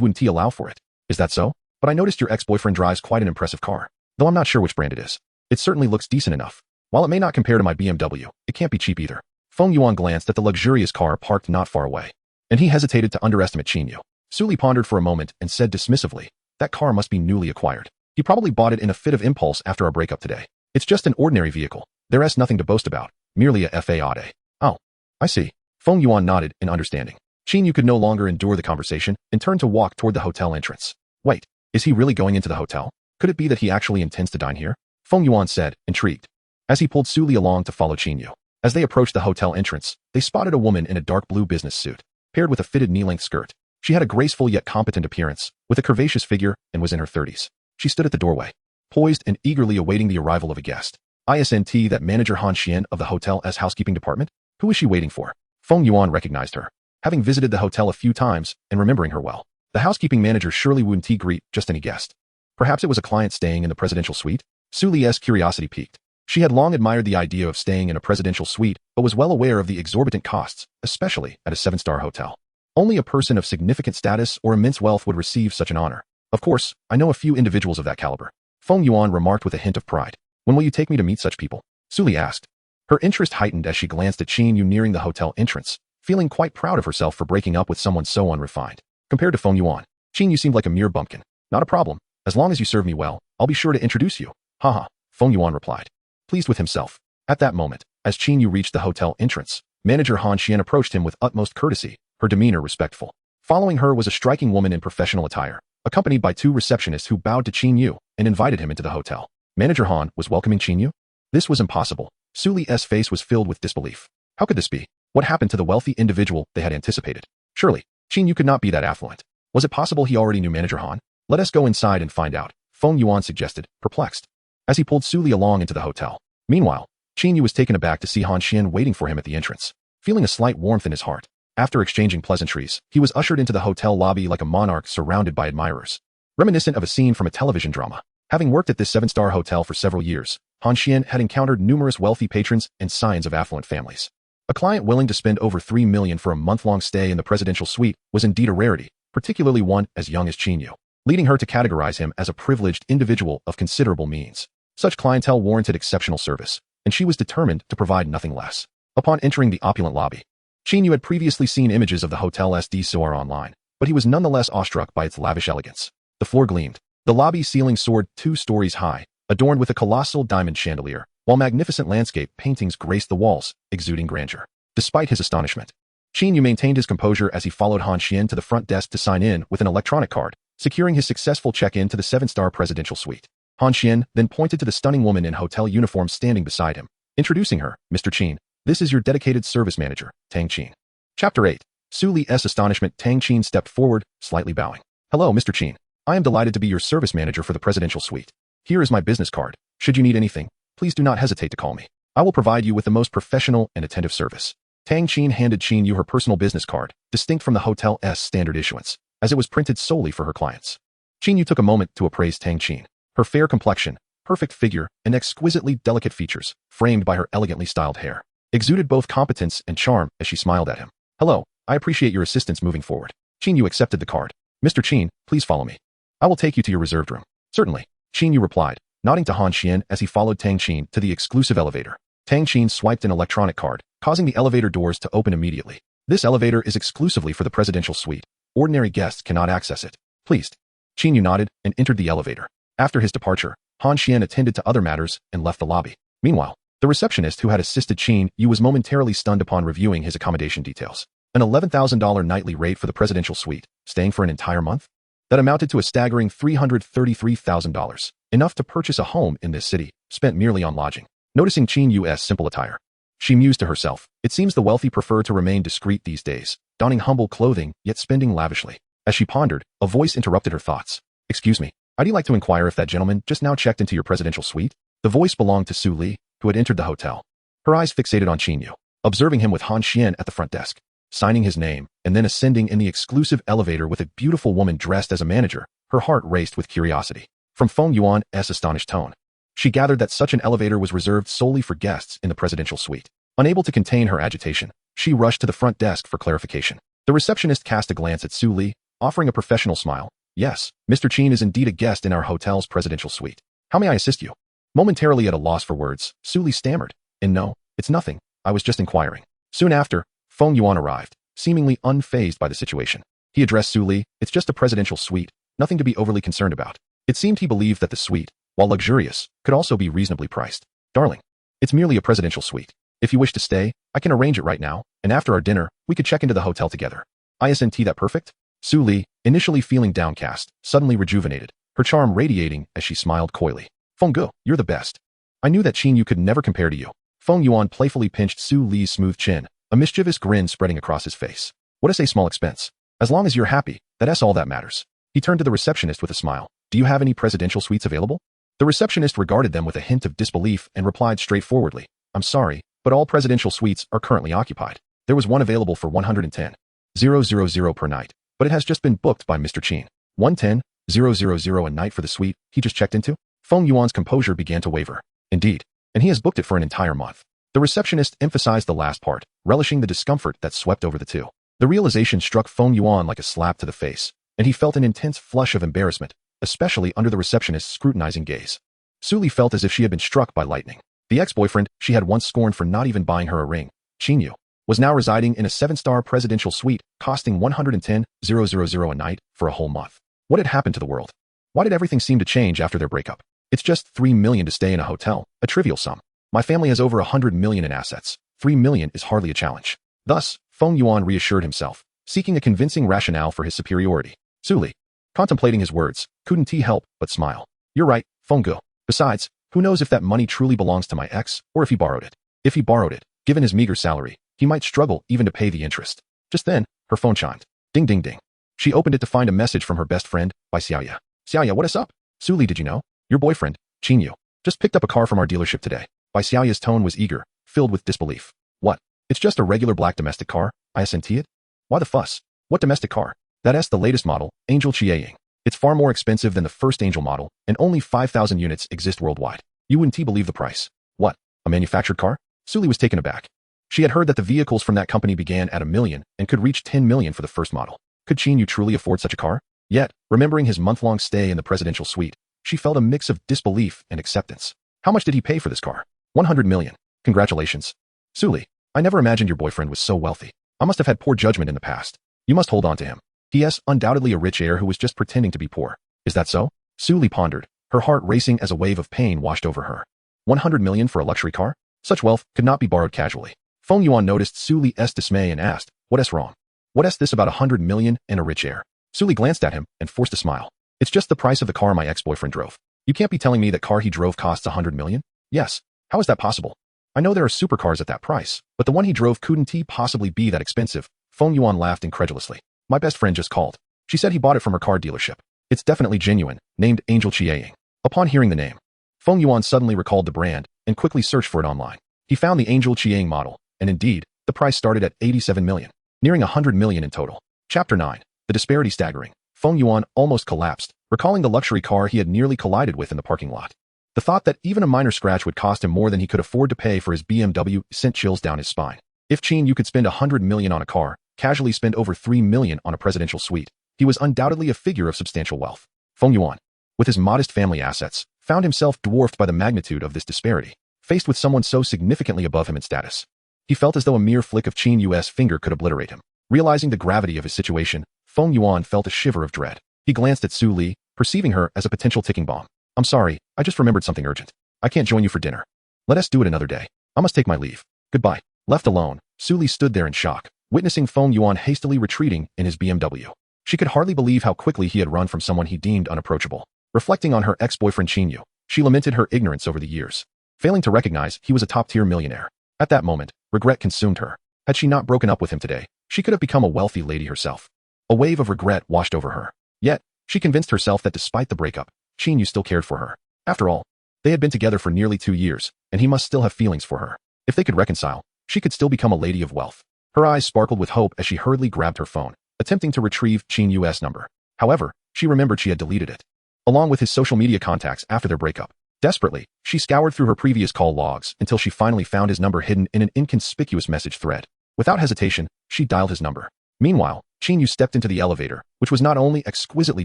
wouldn't allow for it. Is that so? But I noticed your ex-boyfriend drives quite an impressive car. Though I'm not sure which brand it is. It certainly looks decent enough. While it may not compare to my BMW, it can't be cheap either. Feng Yuan glanced at the luxurious car parked not far away, and he hesitated to underestimate Qin Yu. Su Li pondered for a moment and said dismissively, that car must be newly acquired. He probably bought it in a fit of impulse after our breakup today. It's just an ordinary vehicle. There's nothing to boast about. Merely a Fade. Oh, I see. Feng Yuan nodded in understanding. Qin Yu could no longer endure the conversation and turned to walk toward the hotel entrance. Wait, is he really going into the hotel? Could it be that he actually intends to dine here? Feng Yuan said, intrigued, as he pulled Su Li along to follow Qin Yu. As they approached the hotel entrance, they spotted a woman in a dark blue business suit, paired with a fitted knee-length skirt. She had a graceful yet competent appearance, with a curvaceous figure, and was in her 30s. She stood at the doorway, poised and eagerly awaiting the arrival of a guest. ISNT that manager Han Xian of the hotel's housekeeping department? Who is she waiting for? Feng Yuan recognized her. Having visited the hotel a few times and remembering her well, the housekeeping manager surely wouldn't greet just any guest. Perhaps it was a client staying in the presidential suite? Su Li's curiosity piqued. She had long admired the idea of staying in a presidential suite, but was well aware of the exorbitant costs, especially at a 7-star hotel. Only a person of significant status or immense wealth would receive such an honor. Of course, I know a few individuals of that caliber. Feng Yuan remarked with a hint of pride. When will you take me to meet such people? Su Li asked. Her interest heightened as she glanced at Qin Yu nearing the hotel entrance, feeling quite proud of herself for breaking up with someone so unrefined. Compared to Feng Yuan, Qin Yu seemed like a mere bumpkin. Not a problem. As long as you serve me well, I'll be sure to introduce you. Haha, Feng Yuan replied, pleased with himself. At that moment, as Qin Yu reached the hotel entrance, manager Han Xian approached him with utmost courtesy, her demeanor respectful. Following her was a striking woman in professional attire, accompanied by 2 receptionists who bowed to Qin Yu and invited him into the hotel. Manager Han was welcoming Qin Yu? This was impossible. Su Li's face was filled with disbelief. How could this be? What happened to the wealthy individual they had anticipated? Surely, Qin Yu could not be that affluent. Was it possible he already knew Manager Han? Let us go inside and find out, Feng Yuan suggested, perplexed. As he pulled Su Li along into the hotel. Meanwhile, Qin Yu was taken aback to see Han Xian waiting for him at the entrance. Feeling a slight warmth in his heart, after exchanging pleasantries, he was ushered into the hotel lobby like a monarch surrounded by admirers. Reminiscent of a scene from a television drama. Having worked at this 7-star hotel for several years, Han Xian had encountered numerous wealthy patrons and scions of affluent families. A client willing to spend over $3 million for a month-long stay in the presidential suite was indeed a rarity, particularly one as young as Qin Yu, leading her to categorize him as a privileged individual of considerable means. Such clientele warranted exceptional service, and she was determined to provide nothing less. Upon entering the opulent lobby, Qin Yu had previously seen images of the hotel's decor online, but he was nonetheless awestruck by its lavish elegance. The floor gleamed. The lobby ceiling soared 2 stories high, adorned with a colossal diamond chandelier, while magnificent landscape paintings graced the walls, exuding grandeur. Despite his astonishment, Qin Yu maintained his composure as he followed Han Xian to the front desk to sign in with an electronic card, securing his successful check-in to the 7-star presidential suite. Han Xian then pointed to the stunning woman in hotel uniform standing beside him, introducing her, Mr. Qin. This is your dedicated service manager, Tang Qin. Chapter 8. Su Li's astonishment. Tang Qin stepped forward, slightly bowing. Hello, Mr. Qin. I am delighted to be your service manager for the presidential suite. Here is my business card. Should you need anything, please do not hesitate to call me. I will provide you with the most professional and attentive service. Tang Qin handed Qin Yu her personal business card, distinct from the hotel's standard issuance, as it was printed solely for her clients. Qin Yu took a moment to appraise Tang Qin. Her fair complexion, perfect figure, and exquisitely delicate features, framed by her elegantly styled hair, exuded both competence and charm as she smiled at him. Hello, I appreciate your assistance moving forward. Qin Yu accepted the card. Mr. Qin, please follow me. I will take you to your reserved room. Certainly, Qin Yu replied, nodding to Han Xian as he followed Tang Qin to the exclusive elevator. Tang Qin swiped an electronic card, causing the elevator doors to open immediately. This elevator is exclusively for the presidential suite. Ordinary guests cannot access it. Pleased. Qin Yu nodded and entered the elevator. After his departure, Han Xian attended to other matters and left the lobby. Meanwhile, the receptionist who had assisted Qin Yu was momentarily stunned upon reviewing his accommodation details. An $11,000 nightly rate for the presidential suite, staying for an entire month? That amounted to a staggering $333,000, enough to purchase a home in this city, spent merely on lodging. Noticing Qin Yu's simple attire, she mused to herself, it seems the wealthy prefer to remain discreet these days, donning humble clothing, yet spending lavishly. As she pondered, a voice interrupted her thoughts. Excuse me, I'd like to inquire if that gentleman just now checked into your presidential suite? The voice belonged to Su Li, who had entered the hotel. Her eyes fixated on Qin Yu, observing him with Han Xian at the front desk, signing his name, and then ascending in the exclusive elevator with a beautiful woman dressed as a manager. Her heart raced with curiosity. From Feng Yuan's astonished tone, she gathered that such an elevator was reserved solely for guests in the presidential suite. Unable to contain her agitation, she rushed to the front desk for clarification. The receptionist cast a glance at Su Li, offering a professional smile. Yes, Mr. Qin is indeed a guest in our hotel's presidential suite. How may I assist you? Momentarily at a loss for words, Su Li stammered. And no, it's nothing. I was just inquiring. Soon after, Feng Yuan arrived, seemingly unfazed by the situation. He addressed Su Li, it's just a presidential suite, nothing to be overly concerned about. It seemed he believed that the suite, while luxurious, could also be reasonably priced. Darling, it's merely a presidential suite. If you wish to stay, I can arrange it right now, and after our dinner, we could check into the hotel together. Isn't that perfect? Su Li, initially feeling downcast, suddenly rejuvenated, her charm radiating as she smiled coyly. Feng Gu, you're the best. I knew that Qin Yu could never compare to you. Feng Yuan playfully pinched Su Li's smooth chin, a mischievous grin spreading across his face. What a small expense. As long as you're happy, that's all that matters. He turned to the receptionist with a smile. Do you have any presidential suites available? The receptionist regarded them with a hint of disbelief and replied straightforwardly, "I'm sorry, but all presidential suites are currently occupied. There was one available for 110,000 per night, but it has just been booked by Mr. Qin. 110,000 a night for the suite he just checked into?" Feng Yuan's composure began to waver. "Indeed, and he has booked it for an entire month." The receptionist emphasized the last part, relishing the discomfort that swept over the two. The realization struck Feng Yuan like a slap to the face, and he felt an intense flush of embarrassment, especially under the receptionist's scrutinizing gaze. Suli felt as if she had been struck by lightning. The ex-boyfriend she had once scorned for not even buying her a ring, Qin Yu, was now residing in a 7-star presidential suite costing 110,000 a night for a whole month. What had happened to the world? Why did everything seem to change after their breakup? It's just 3 million to stay in a hotel, a trivial sum. My family has over 100 million in assets. 3 million is hardly a challenge. Thus, Feng Yuan reassured himself, seeking a convincing rationale for his superiority. Suli, contemplating his words, couldn't he help but smile. "You're right, Feng Gu. Besides, who knows if that money truly belongs to my ex, or if he borrowed it. If he borrowed it, given his meager salary, he might struggle even to pay the interest." Just then, her phone chimed. Ding ding ding. She opened it to find a message from her best friend, by Xiaoya. "Xiaoya, what is up?" "Suli, did you know? Your boyfriend, Qin Yu, just picked up a car from our dealership today." By Xiaoya's tone was eager, filled with disbelief. "What? It's just a regular black domestic car? I sent it? Why the fuss? What domestic car?" "That's the latest model, Angel Chiaying. It's far more expensive than the first Angel model, and only 5,000 units exist worldwide. You wouldn't believe the price." "What? A manufactured car?" Suli was taken aback. She had heard that the vehicles from that company began at $1 million and could reach 10 million for the first model. Could Qin Yu truly afford such a car? Yet, remembering his month-long stay in the presidential suite, she felt a mix of disbelief and acceptance. How much did he pay for this car? 100 million. Congratulations. Suli, I never imagined your boyfriend was so wealthy. I must have had poor judgment in the past. You must hold on to him. He has undoubtedly a rich heir who was just pretending to be poor. Is that so? Suli pondered, her heart racing as a wave of pain washed over her. 100 million for a luxury car? Such wealth could not be borrowed casually. Feng Yuan noticed Suli's dismay and asked, "What's wrong? What's this about 100 million and a rich heir?" Suli glanced at him and forced a smile. "It's just the price of the car my ex-boyfriend drove. You can't be telling me that car he drove costs 100 million? Yes. How is that possible? I know there are supercars at that price, but the one he drove couldn't possibly be that expensive." Feng Yuan laughed incredulously. "My best friend just called. She said he bought it from her car dealership. It's definitely genuine, named Angel Chiaying." Upon hearing the name, Feng Yuan suddenly recalled the brand and quickly searched for it online. He found the Angel Chiaying model, and indeed, the price started at 87 million, nearing 100 million in total. Chapter 9. The disparity staggering. Feng Yuan almost collapsed, recalling the luxury car he had nearly collided with in the parking lot. The thought that even a minor scratch would cost him more than he could afford to pay for his BMW sent chills down his spine. If Qin Yu could spend 100 million on a car, casually spend over 3 million on a presidential suite, he was undoubtedly a figure of substantial wealth. Feng Yuan, with his modest family assets, found himself dwarfed by the magnitude of this disparity, faced with someone so significantly above him in status. He felt as though a mere flick of Qin Yu's finger could obliterate him. Realizing the gravity of his situation, Feng Yuan felt a shiver of dread. He glanced at Su Li, perceiving her as a potential ticking bomb. "I'm sorry, I just remembered something urgent. I can't join you for dinner. Let us do it another day. I must take my leave. Goodbye." Left alone, Su Li stood there in shock, witnessing Feng Yuan hastily retreating in his BMW. She could hardly believe how quickly he had run from someone he deemed unapproachable. Reflecting on her ex-boyfriend Qin Yu, she lamented her ignorance over the years, failing to recognize he was a top-tier millionaire. At that moment, regret consumed her. Had she not broken up with him today, she could have become a wealthy lady herself. A wave of regret washed over her. Yet, she convinced herself that despite the breakup, Qin Yu still cared for her. After all, they had been together for nearly 2 years, and he must still have feelings for her. If they could reconcile, she could still become a lady of wealth. Her eyes sparkled with hope as she hurriedly grabbed her phone, attempting to retrieve Qin Yu's number. However, she remembered she had deleted it, along with his social media contacts after their breakup. Desperately, she scoured through her previous call logs until she finally found his number hidden in an inconspicuous message thread. Without hesitation, she dialed his number. Meanwhile, Qin Yu stepped into the elevator, which was not only exquisitely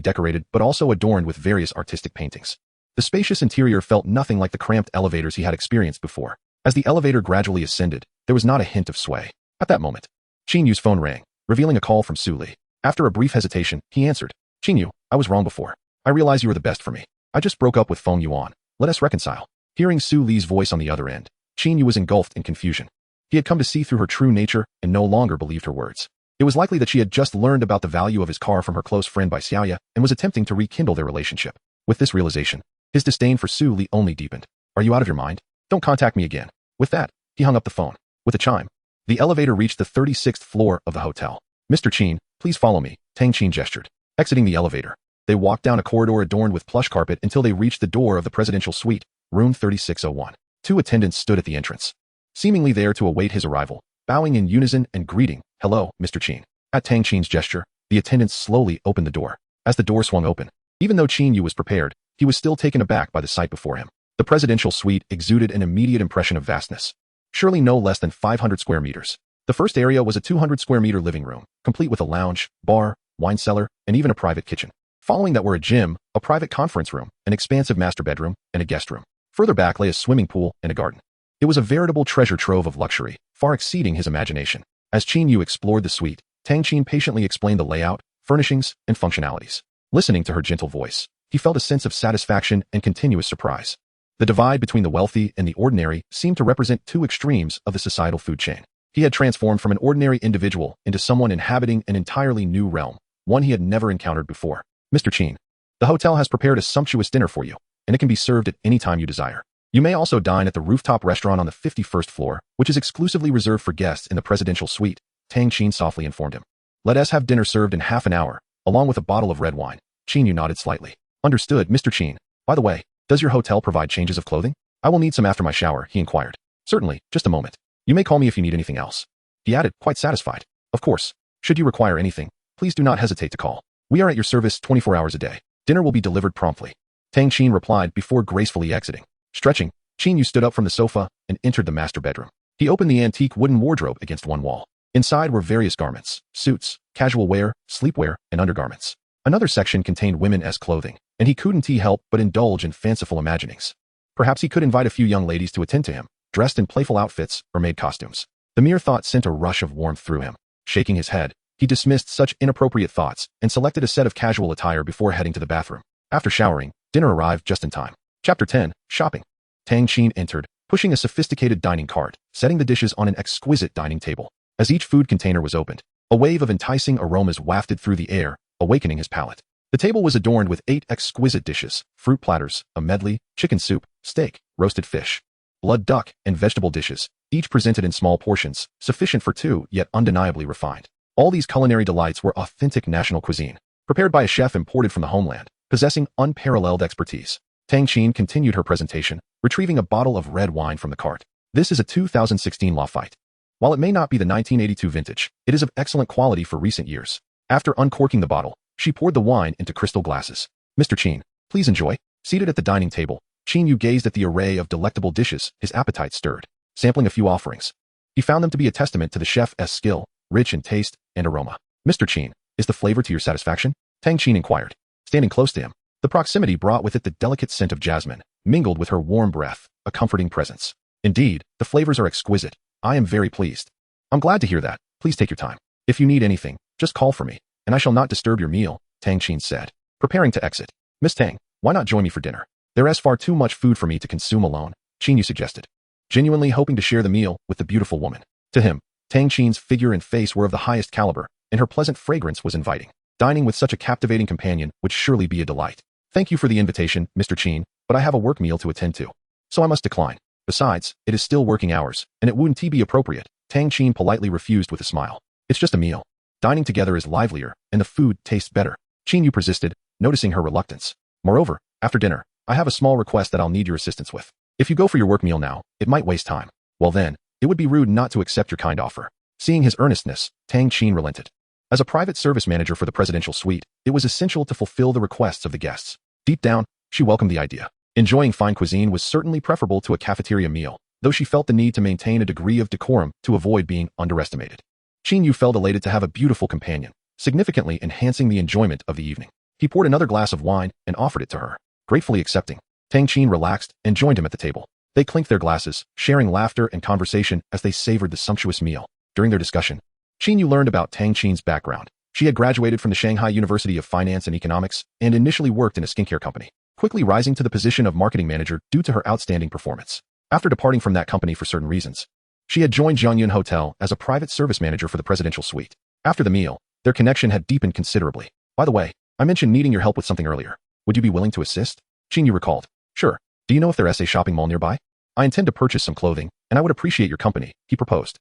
decorated but also adorned with various artistic paintings. The spacious interior felt nothing like the cramped elevators he had experienced before. As the elevator gradually ascended, there was not a hint of sway. At that moment, Qin Yu's phone rang, revealing a call from Su Li. After a brief hesitation, he answered. "Qin Yu, I was wrong before. I realize you are the best for me. I just broke up with Feng Yuan. Let us reconcile." Hearing Su Li's voice on the other end, Qin Yu was engulfed in confusion. He had come to see through her true nature and no longer believed her words. It was likely that she had just learned about the value of his car from her close friend Bai Xiaoya and was attempting to rekindle their relationship. With this realization, his disdain for Su Li only deepened. "Are you out of your mind? Don't contact me again." With that, he hung up the phone. With a chime, the elevator reached the 36th floor of the hotel. "Mr. Qin, please follow me," Tang Qin gestured. Exiting the elevator, They walked down a corridor adorned with plush carpet until they reached the door of the presidential suite, room 3601. Two attendants stood at the entrance, seemingly there to await his arrival, bowing in unison and greeting, "Hello, Mr. Qin." At Tang Qin's gesture, the attendants slowly opened the door. As the door swung open, even though Qin Yu was prepared, he was still taken aback by the sight before him. The presidential suite exuded an immediate impression of vastness. Surely no less than 500 square meters. The first area was a 200 square meter living room, complete with a lounge, bar, wine cellar, and even a private kitchen. Following that were a gym, a private conference room, an expansive master bedroom, and a guest room. Further back lay a swimming pool and a garden. It was a veritable treasure trove of luxury, far exceeding his imagination. As Qin Yu explored the suite, Tang Qin patiently explained the layout, furnishings, and functionalities. Listening to her gentle voice, he felt a sense of satisfaction and continuous surprise. The divide between the wealthy and the ordinary seemed to represent two extremes of the societal food chain. He had transformed from an ordinary individual into someone inhabiting an entirely new realm, one he had never encountered before. "Mr. Qin, the hotel has prepared a sumptuous dinner for you, and it can be served at any time you desire. You may also dine at the rooftop restaurant on the 51st floor, which is exclusively reserved for guests in the presidential suite," Tang Qin softly informed him. "Let us have dinner served in half an hour, along with a bottle of red wine." Qin Yu nodded slightly. "Understood, Mr. Qin. By the way, does your hotel provide changes of clothing?" "I will need some after my shower," he inquired. "Certainly, just a moment. You may call me if you need anything else," he added, quite satisfied. "Of course. Should you require anything, please do not hesitate to call. We are at your service 24 hours a day. Dinner will be delivered promptly," Tang Qin replied before gracefully exiting. Stretching, Qin Yu stood up from the sofa and entered the master bedroom. He opened the antique wooden wardrobe against one wall. Inside were various garments, suits, casual wear, sleepwear, and undergarments. Another section contained women-esque clothing, and he couldn't help but indulge in fanciful imaginings. Perhaps he could invite a few young ladies to attend to him, dressed in playful outfits or maid costumes. The mere thought sent a rush of warmth through him. Shaking his head, he dismissed such inappropriate thoughts and selected a set of casual attire before heading to the bathroom. After showering, dinner arrived just in time. Chapter 10, Shopping. Tang Qin entered, pushing a sophisticated dining cart, setting the dishes on an exquisite dining table. As each food container was opened, a wave of enticing aromas wafted through the air, awakening his palate. The table was adorned with 8 exquisite dishes, fruit platters, a medley, chicken soup, steak, roasted fish, blood duck, and vegetable dishes, each presented in small portions, sufficient for 2, yet undeniably refined. All these culinary delights were authentic national cuisine, prepared by a chef imported from the homeland, possessing unparalleled expertise. Tang Qin continued her presentation, retrieving a bottle of red wine from the cart. This is a 2016 Lafite. While it may not be the 1982 vintage, it is of excellent quality for recent years. After uncorking the bottle, she poured the wine into crystal glasses. "Mr. Qin, please enjoy." Seated at the dining table, Qin Yu gazed at the array of delectable dishes, his appetite stirred. Sampling a few offerings, he found them to be a testament to the chef's skill, rich in taste and aroma. "Mr. Qin, is the flavor to your satisfaction?" Tang Qin inquired. Standing close to him, the proximity brought with it the delicate scent of jasmine, mingled with her warm breath, a comforting presence. "Indeed, the flavors are exquisite. I am very pleased." "I'm glad to hear that. Please take your time. If you need anything, just call for me, and I shall not disturb your meal," Tang Qin said, preparing to exit. "Miss Tang, why not join me for dinner? There is far too much food for me to consume alone," Qin Yu suggested, genuinely hoping to share the meal with the beautiful woman. To him, Tang Qin's figure and face were of the highest caliber, and her pleasant fragrance was inviting. Dining with such a captivating companion would surely be a delight. "Thank you for the invitation, Mr. Qin, but I have a work meal to attend to, so I must decline. Besides, it is still working hours, and it wouldn't be appropriate," Tang Qin politely refused with a smile. "It's just a meal. Dining together is livelier, and the food tastes better," Qin Yu persisted, noticing her reluctance. "Moreover, after dinner, I have a small request that I'll need your assistance with. If you go for your work meal now, it might waste time. Well then, it would be rude not to accept your kind offer." Seeing his earnestness, Tang Qin relented. As a private service manager for the presidential suite, it was essential to fulfill the requests of the guests. Deep down, she welcomed the idea. Enjoying fine cuisine was certainly preferable to a cafeteria meal, though she felt the need to maintain a degree of decorum to avoid being underestimated. Qin Yu felt elated to have a beautiful companion, significantly enhancing the enjoyment of the evening. He poured another glass of wine and offered it to her. Gratefully accepting, Tang Qin relaxed and joined him at the table. They clinked their glasses, sharing laughter and conversation as they savored the sumptuous meal. During their discussion, Qin Yu learned about Tang Qin's background. She had graduated from the Shanghai University of Finance and Economics and initially worked in a skincare company, quickly rising to the position of marketing manager due to her outstanding performance. After departing from that company for certain reasons, she had joined Jiangyun Hotel as a private service manager for the presidential suite. After the meal, their connection had deepened considerably. "By the way, I mentioned needing your help with something earlier. Would you be willing to assist?" Qin Yu recalled. "Sure. Do you know if there is a shopping mall nearby? I intend to purchase some clothing, and I would appreciate your company," he proposed.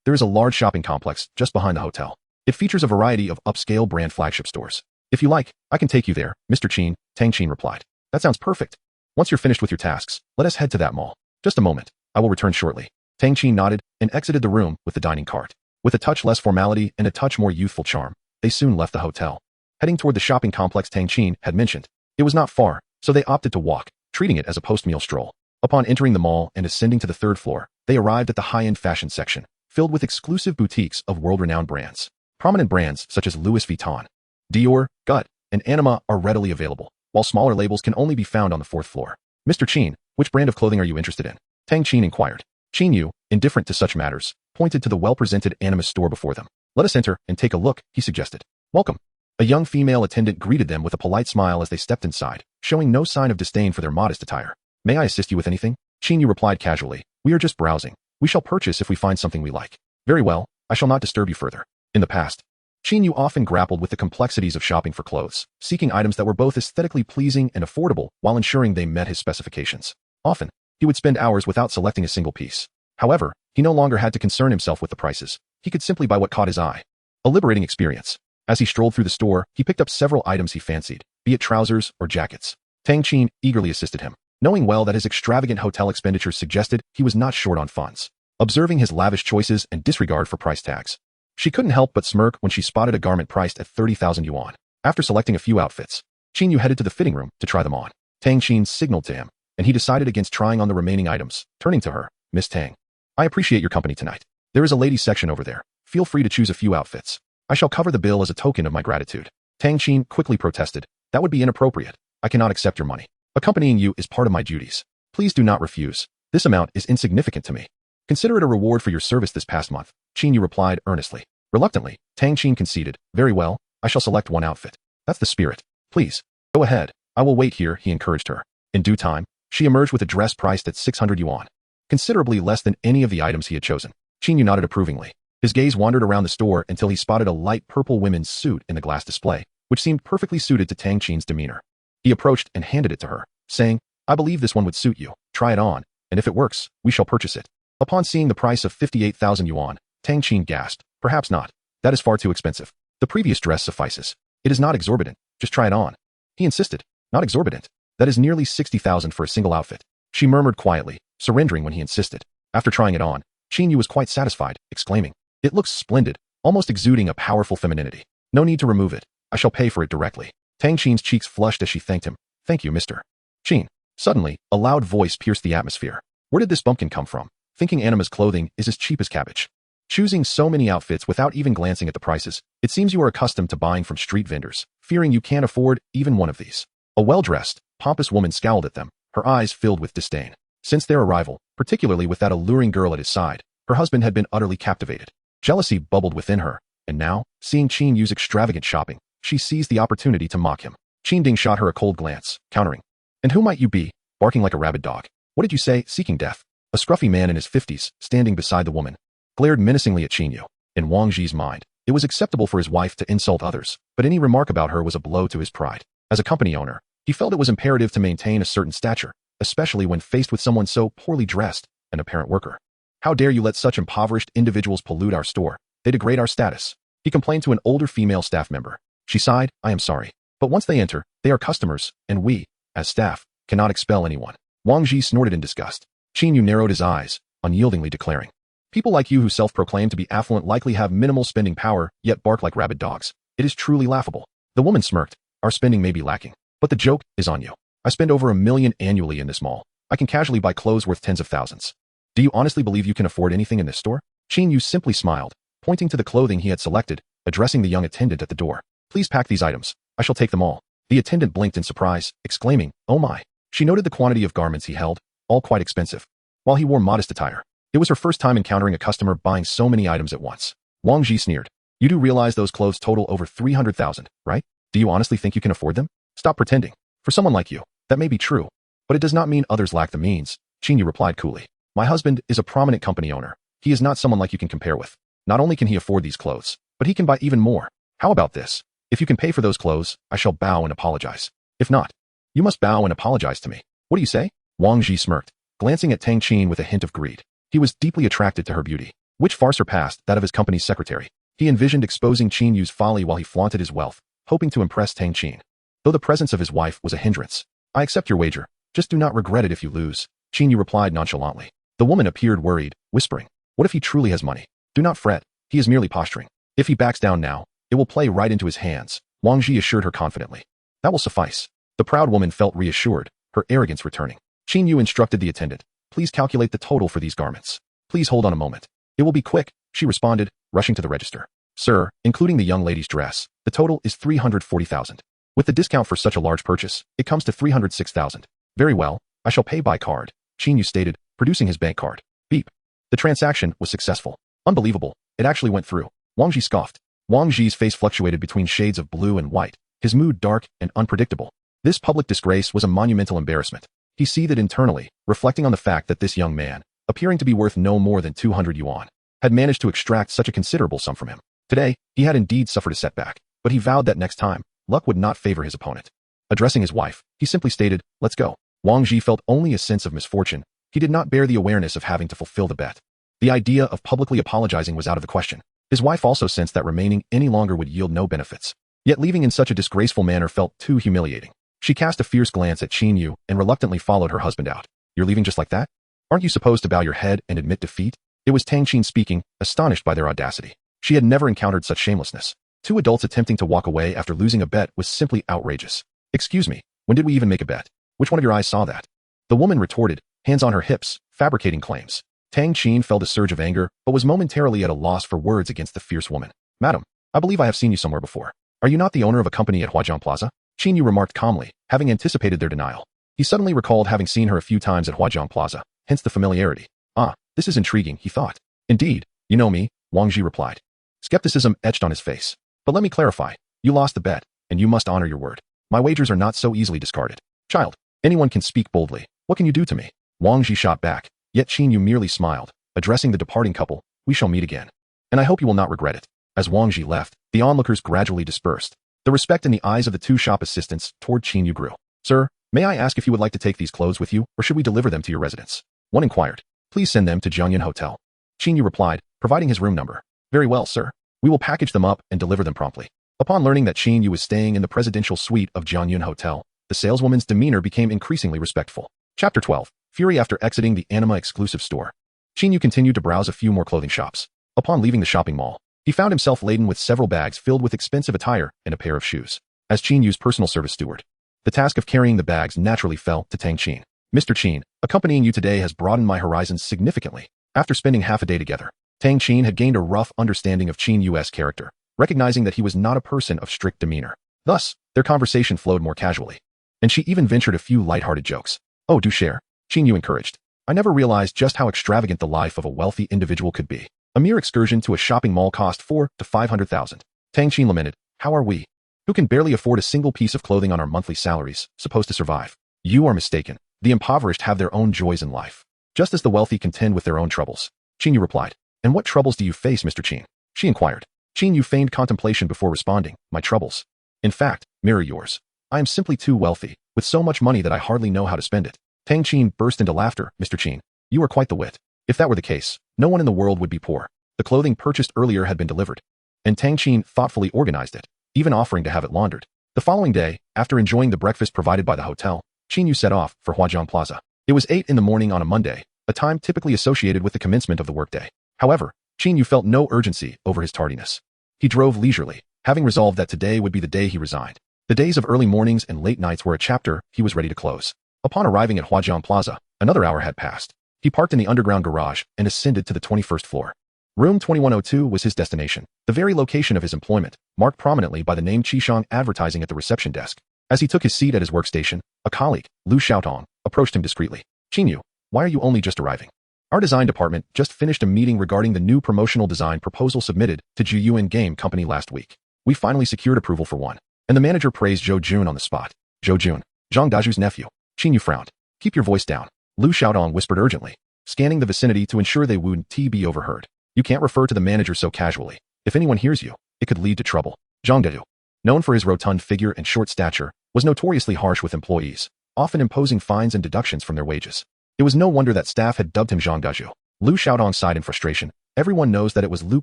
There is a large shopping complex just behind the hotel. It features a variety of upscale brand flagship stores. If you like, I can take you there, Mr. Qin, Tang Qin replied. That sounds perfect. Once you're finished with your tasks, let us head to that mall. Just a moment. I will return shortly. Tang Qin nodded and exited the room with the dining cart. With a touch less formality and a touch more youthful charm, they soon left the hotel. Heading toward the shopping complex Tang Qin had mentioned. It was not far, so they opted to walk, treating it as a post-meal stroll. Upon entering the mall and ascending to the third floor, they arrived at the high-end fashion section, filled with exclusive boutiques of world-renowned brands. Prominent brands such as Louis Vuitton, Dior, Gut, and Anima are readily available, while smaller labels can only be found on the fourth floor. Mr. Qin, which brand of clothing are you interested in? Tang Qin inquired. Qin Yu, indifferent to such matters, pointed to the well-presented Anima store before them. Let us enter and take a look, he suggested. Welcome. A young female attendant greeted them with a polite smile as they stepped inside, showing no sign of disdain for their modest attire. May I assist you with anything? Qin Yu replied casually. We are just browsing. We shall purchase if we find something we like. Very well, I shall not disturb you further. In the past, Qin Yu often grappled with the complexities of shopping for clothes, seeking items that were both aesthetically pleasing and affordable while ensuring they met his specifications. Often, he would spend hours without selecting a single piece. However, he no longer had to concern himself with the prices. He could simply buy what caught his eye. A liberating experience. As he strolled through the store, he picked up several items he fancied, be it trousers or jackets. Tang Qin eagerly assisted him, knowing well that his extravagant hotel expenditures suggested he was not short on funds. Observing his lavish choices and disregard for price tags, she couldn't help but smirk when she spotted a garment priced at 30,000 yuan. After selecting a few outfits, Qin Yu headed to the fitting room to try them on. Tang Qin signaled to him, and he decided against trying on the remaining items, turning to her. Miss Tang, I appreciate your company tonight. There is a ladies section over there. Feel free to choose a few outfits. I shall cover the bill as a token of my gratitude. Tang Qin quickly protested. That would be inappropriate. I cannot accept your money. Accompanying you is part of my duties. Please do not refuse. This amount is insignificant to me. Consider it a reward for your service this past month, Qin Yu replied earnestly. Reluctantly, Tang Qin conceded. Very well, I shall select one outfit. That's the spirit. Please, go ahead. I will wait here, he encouraged her. In due time, she emerged with a dress priced at 600 yuan. Considerably less than any of the items he had chosen. Qin Yu nodded approvingly. His gaze wandered around the store until he spotted a light purple women's suit in the glass display, which seemed perfectly suited to Tang Qin's demeanor. He approached and handed it to her, saying, I believe this one would suit you. Try it on, and if it works, we shall purchase it. Upon seeing the price of 58,000 yuan, Tang Qin gasped. Perhaps not. That is far too expensive. The previous dress suffices. It is not exorbitant. Just try it on. He insisted. Not exorbitant. That is nearly 60,000 for a single outfit. She murmured quietly, surrendering when he insisted. After trying it on, Qin Yu was quite satisfied, exclaiming, It looks splendid, almost exuding a powerful femininity. No need to remove it. I shall pay for it directly. Tang Qin's cheeks flushed as she thanked him. Thank you, Mr. Qin. Suddenly, a loud voice pierced the atmosphere. Where did this bumpkin come from? Thinking Anima's clothing is as cheap as cabbage. Choosing so many outfits without even glancing at the prices, it seems you are accustomed to buying from street vendors, fearing you can't afford even one of these. A well-dressed, pompous woman scowled at them, her eyes filled with disdain. Since their arrival, particularly with that alluring girl at his side, her husband had been utterly captivated. Jealousy bubbled within her, and now, seeing Qin Yu's extravagant shopping, she seized the opportunity to mock him. Qin Ding shot her a cold glance, countering. And who might you be, barking like a rabid dog? What did you say, seeking death? A scruffy man in his 50s, standing beside the woman, glared menacingly at Qin Yu. In Wang Ji's mind, it was acceptable for his wife to insult others, but any remark about her was a blow to his pride. As a company owner, he felt it was imperative to maintain a certain stature, especially when faced with someone so poorly dressed, an apparent worker. How dare you let such impoverished individuals pollute our store? They degrade our status. He complained to an older female staff member. She sighed, I am sorry. But once they enter, they are customers, and we, as staff, cannot expel anyone. Wang Ji snorted in disgust. Qin Yu narrowed his eyes, unyieldingly declaring, People like you who self-proclaim to be affluent likely have minimal spending power, yet bark like rabid dogs. It is truly laughable. The woman smirked. Our spending may be lacking, but the joke is on you. I spend over $1 million annually in this mall. I can casually buy clothes worth tens of thousands. Do you honestly believe you can afford anything in this store? Qin Yu simply smiled, pointing to the clothing he had selected, addressing the young attendant at the door. Please pack these items. I shall take them all. The attendant blinked in surprise, exclaiming, Oh my. She noted the quantity of garments he held, all quite expensive. While he wore modest attire, it was her first time encountering a customer buying so many items at once. Wang Ji sneered. You do realize those clothes total over 300,000, right? Do you honestly think you can afford them? Stop pretending. For someone like you, that may be true, but it does not mean others lack the means, Qin Yu replied coolly. My husband is a prominent company owner. He is not someone like you can compare with. Not only can he afford these clothes, but he can buy even more. How about this? If you can pay for those clothes, I shall bow and apologize. If not, you must bow and apologize to me. What do you say? Wang Ji smirked, glancing at Tang Qin with a hint of greed. He was deeply attracted to her beauty, which far surpassed that of his company's secretary. He envisioned exposing Qin Yu's folly while he flaunted his wealth, hoping to impress Tang Qin. Though the presence of his wife was a hindrance. I accept your wager. Just do not regret it if you lose, Qin Yu replied nonchalantly. The woman appeared worried, whispering, what if he truly has money? Do not fret, he is merely posturing. If he backs down now, it will play right into his hands, Wang Ji assured her confidently. That will suffice. The proud woman felt reassured, her arrogance returning. Qin Yu instructed the attendant, please calculate the total for these garments. Please hold on a moment. It will be quick, she responded, rushing to the register. Sir, including the young lady's dress, the total is 340,000. With the discount for such a large purchase, it comes to 306,000. Very well, I shall pay by card, Qin Yu stated, producing his bank card. Beep. The transaction was successful. Unbelievable, it actually went through. Wang Ji scoffed. Wang Ji's face fluctuated between shades of blue and white, his mood dark and unpredictable. This public disgrace was a monumental embarrassment. He seethed internally, reflecting on the fact that this young man, appearing to be worth no more than 200 yuan, had managed to extract such a considerable sum from him. Today, he had indeed suffered a setback, but he vowed that next time, luck would not favor his opponent. Addressing his wife, he simply stated, let's go. Wang Ji felt only a sense of misfortune. He did not bear the awareness of having to fulfill the bet. The idea of publicly apologizing was out of the question. His wife also sensed that remaining any longer would yield no benefits. Yet leaving in such a disgraceful manner felt too humiliating. She cast a fierce glance at Qin Yu and reluctantly followed her husband out. You're leaving just like that? Aren't you supposed to bow your head and admit defeat? It was Tang Qin speaking, astonished by their audacity. She had never encountered such shamelessness. Two adults attempting to walk away after losing a bet was simply outrageous. Excuse me, when did we even make a bet? Which one of your eyes saw that? The woman retorted, hands on her hips, fabricating claims. Tang Qin felt a surge of anger, but was momentarily at a loss for words against the fierce woman. Madam, I believe I have seen you somewhere before. Are you not the owner of a company at Huajiang Plaza? Qin Yu remarked calmly, having anticipated their denial. He suddenly recalled having seen her a few times at Huajiang Plaza, hence the familiarity. Ah, this is intriguing, he thought. Indeed, you know me, Wang Ji replied. Skepticism etched on his face. But let me clarify, you lost the bet, and you must honor your word. My wagers are not so easily discarded. Child, anyone can speak boldly. What can you do to me? Wang Ji shot back, yet Qin Yu merely smiled, addressing the departing couple, we shall meet again. And I hope you will not regret it. As Wang Ji left, the onlookers gradually dispersed. The respect in the eyes of the two shop assistants toward Qin Yu grew. Sir, may I ask if you would like to take these clothes with you, or should we deliver them to your residence? One inquired. Please send them to Jiangyan Hotel. Qin Yu replied, providing his room number. Very well, sir. We will package them up and deliver them promptly. Upon learning that Qin Yu was staying in the presidential suite of Jiangyan Hotel, the saleswoman's demeanor became increasingly respectful. Chapter 12. Fury after exiting the Anima exclusive store. Qin Yu continued to browse a few more clothing shops. Upon leaving the shopping mall, he found himself laden with several bags filled with expensive attire and a pair of shoes. As Qin Yu's personal service steward, the task of carrying the bags naturally fell to Tang Qin. Mr. Qin, accompanying you today has broadened my horizons significantly. After spending half a day together, Tang Qin had gained a rough understanding of Qin Yu's character, recognizing that he was not a person of strict demeanor. Thus, their conversation flowed more casually. And she even ventured a few light-hearted jokes. Oh, do share, Qin Yu encouraged. I never realized just how extravagant the life of a wealthy individual could be. A mere excursion to a shopping mall cost 400,000 to 500,000. Tang Qin lamented, how are we, who can barely afford a single piece of clothing on our monthly salaries, supposed to survive? You are mistaken. The impoverished have their own joys in life, just as the wealthy contend with their own troubles. Qin Yu replied. And what troubles do you face, Mr. Qin? She inquired. Qin Yu feigned contemplation before responding, my troubles. In fact, mirror yours. I am simply too wealthy, with so much money that I hardly know how to spend it. Tang Qin burst into laughter. Mr. Qin, you are quite the wit. If that were the case, no one in the world would be poor. The clothing purchased earlier had been delivered, and Tang Qin thoughtfully organized it, even offering to have it laundered. The following day, after enjoying the breakfast provided by the hotel, Qin Yu set off for Huajiang Plaza. It was 8 in the morning on a Monday, a time typically associated with the commencement of the workday. However, Qin Yu felt no urgency over his tardiness. He drove leisurely, having resolved that today would be the day he resigned. The days of early mornings and late nights were a chapter he was ready to close. Upon arriving at Huajiang Plaza, another hour had passed. He parked in the underground garage and ascended to the 21st floor. Room 2102 was his destination, the very location of his employment, marked prominently by the name Qishang advertising at the reception desk. As he took his seat at his workstation, a colleague, Lu Xiaotong, approached him discreetly. Qin Yu, why are you only just arriving? Our design department just finished a meeting regarding the new promotional design proposal submitted to Jiyuan Game Company last week. We finally secured approval for one. And the manager praised Zhou Jun on the spot. Zhou Jun, Zhang Daju's nephew. Qin Yu frowned. Keep your voice down. Lu Xiaotong whispered urgently, scanning the vicinity to ensure they wouldn't be overheard. You can't refer to the manager so casually. If anyone hears you, it could lead to trouble. Zhang Daju, known for his rotund figure and short stature, was notoriously harsh with employees, often imposing fines and deductions from their wages. It was no wonder that staff had dubbed him Zhang Daju. Lu Xiaotong sighed in frustration. Everyone knows that it was Lu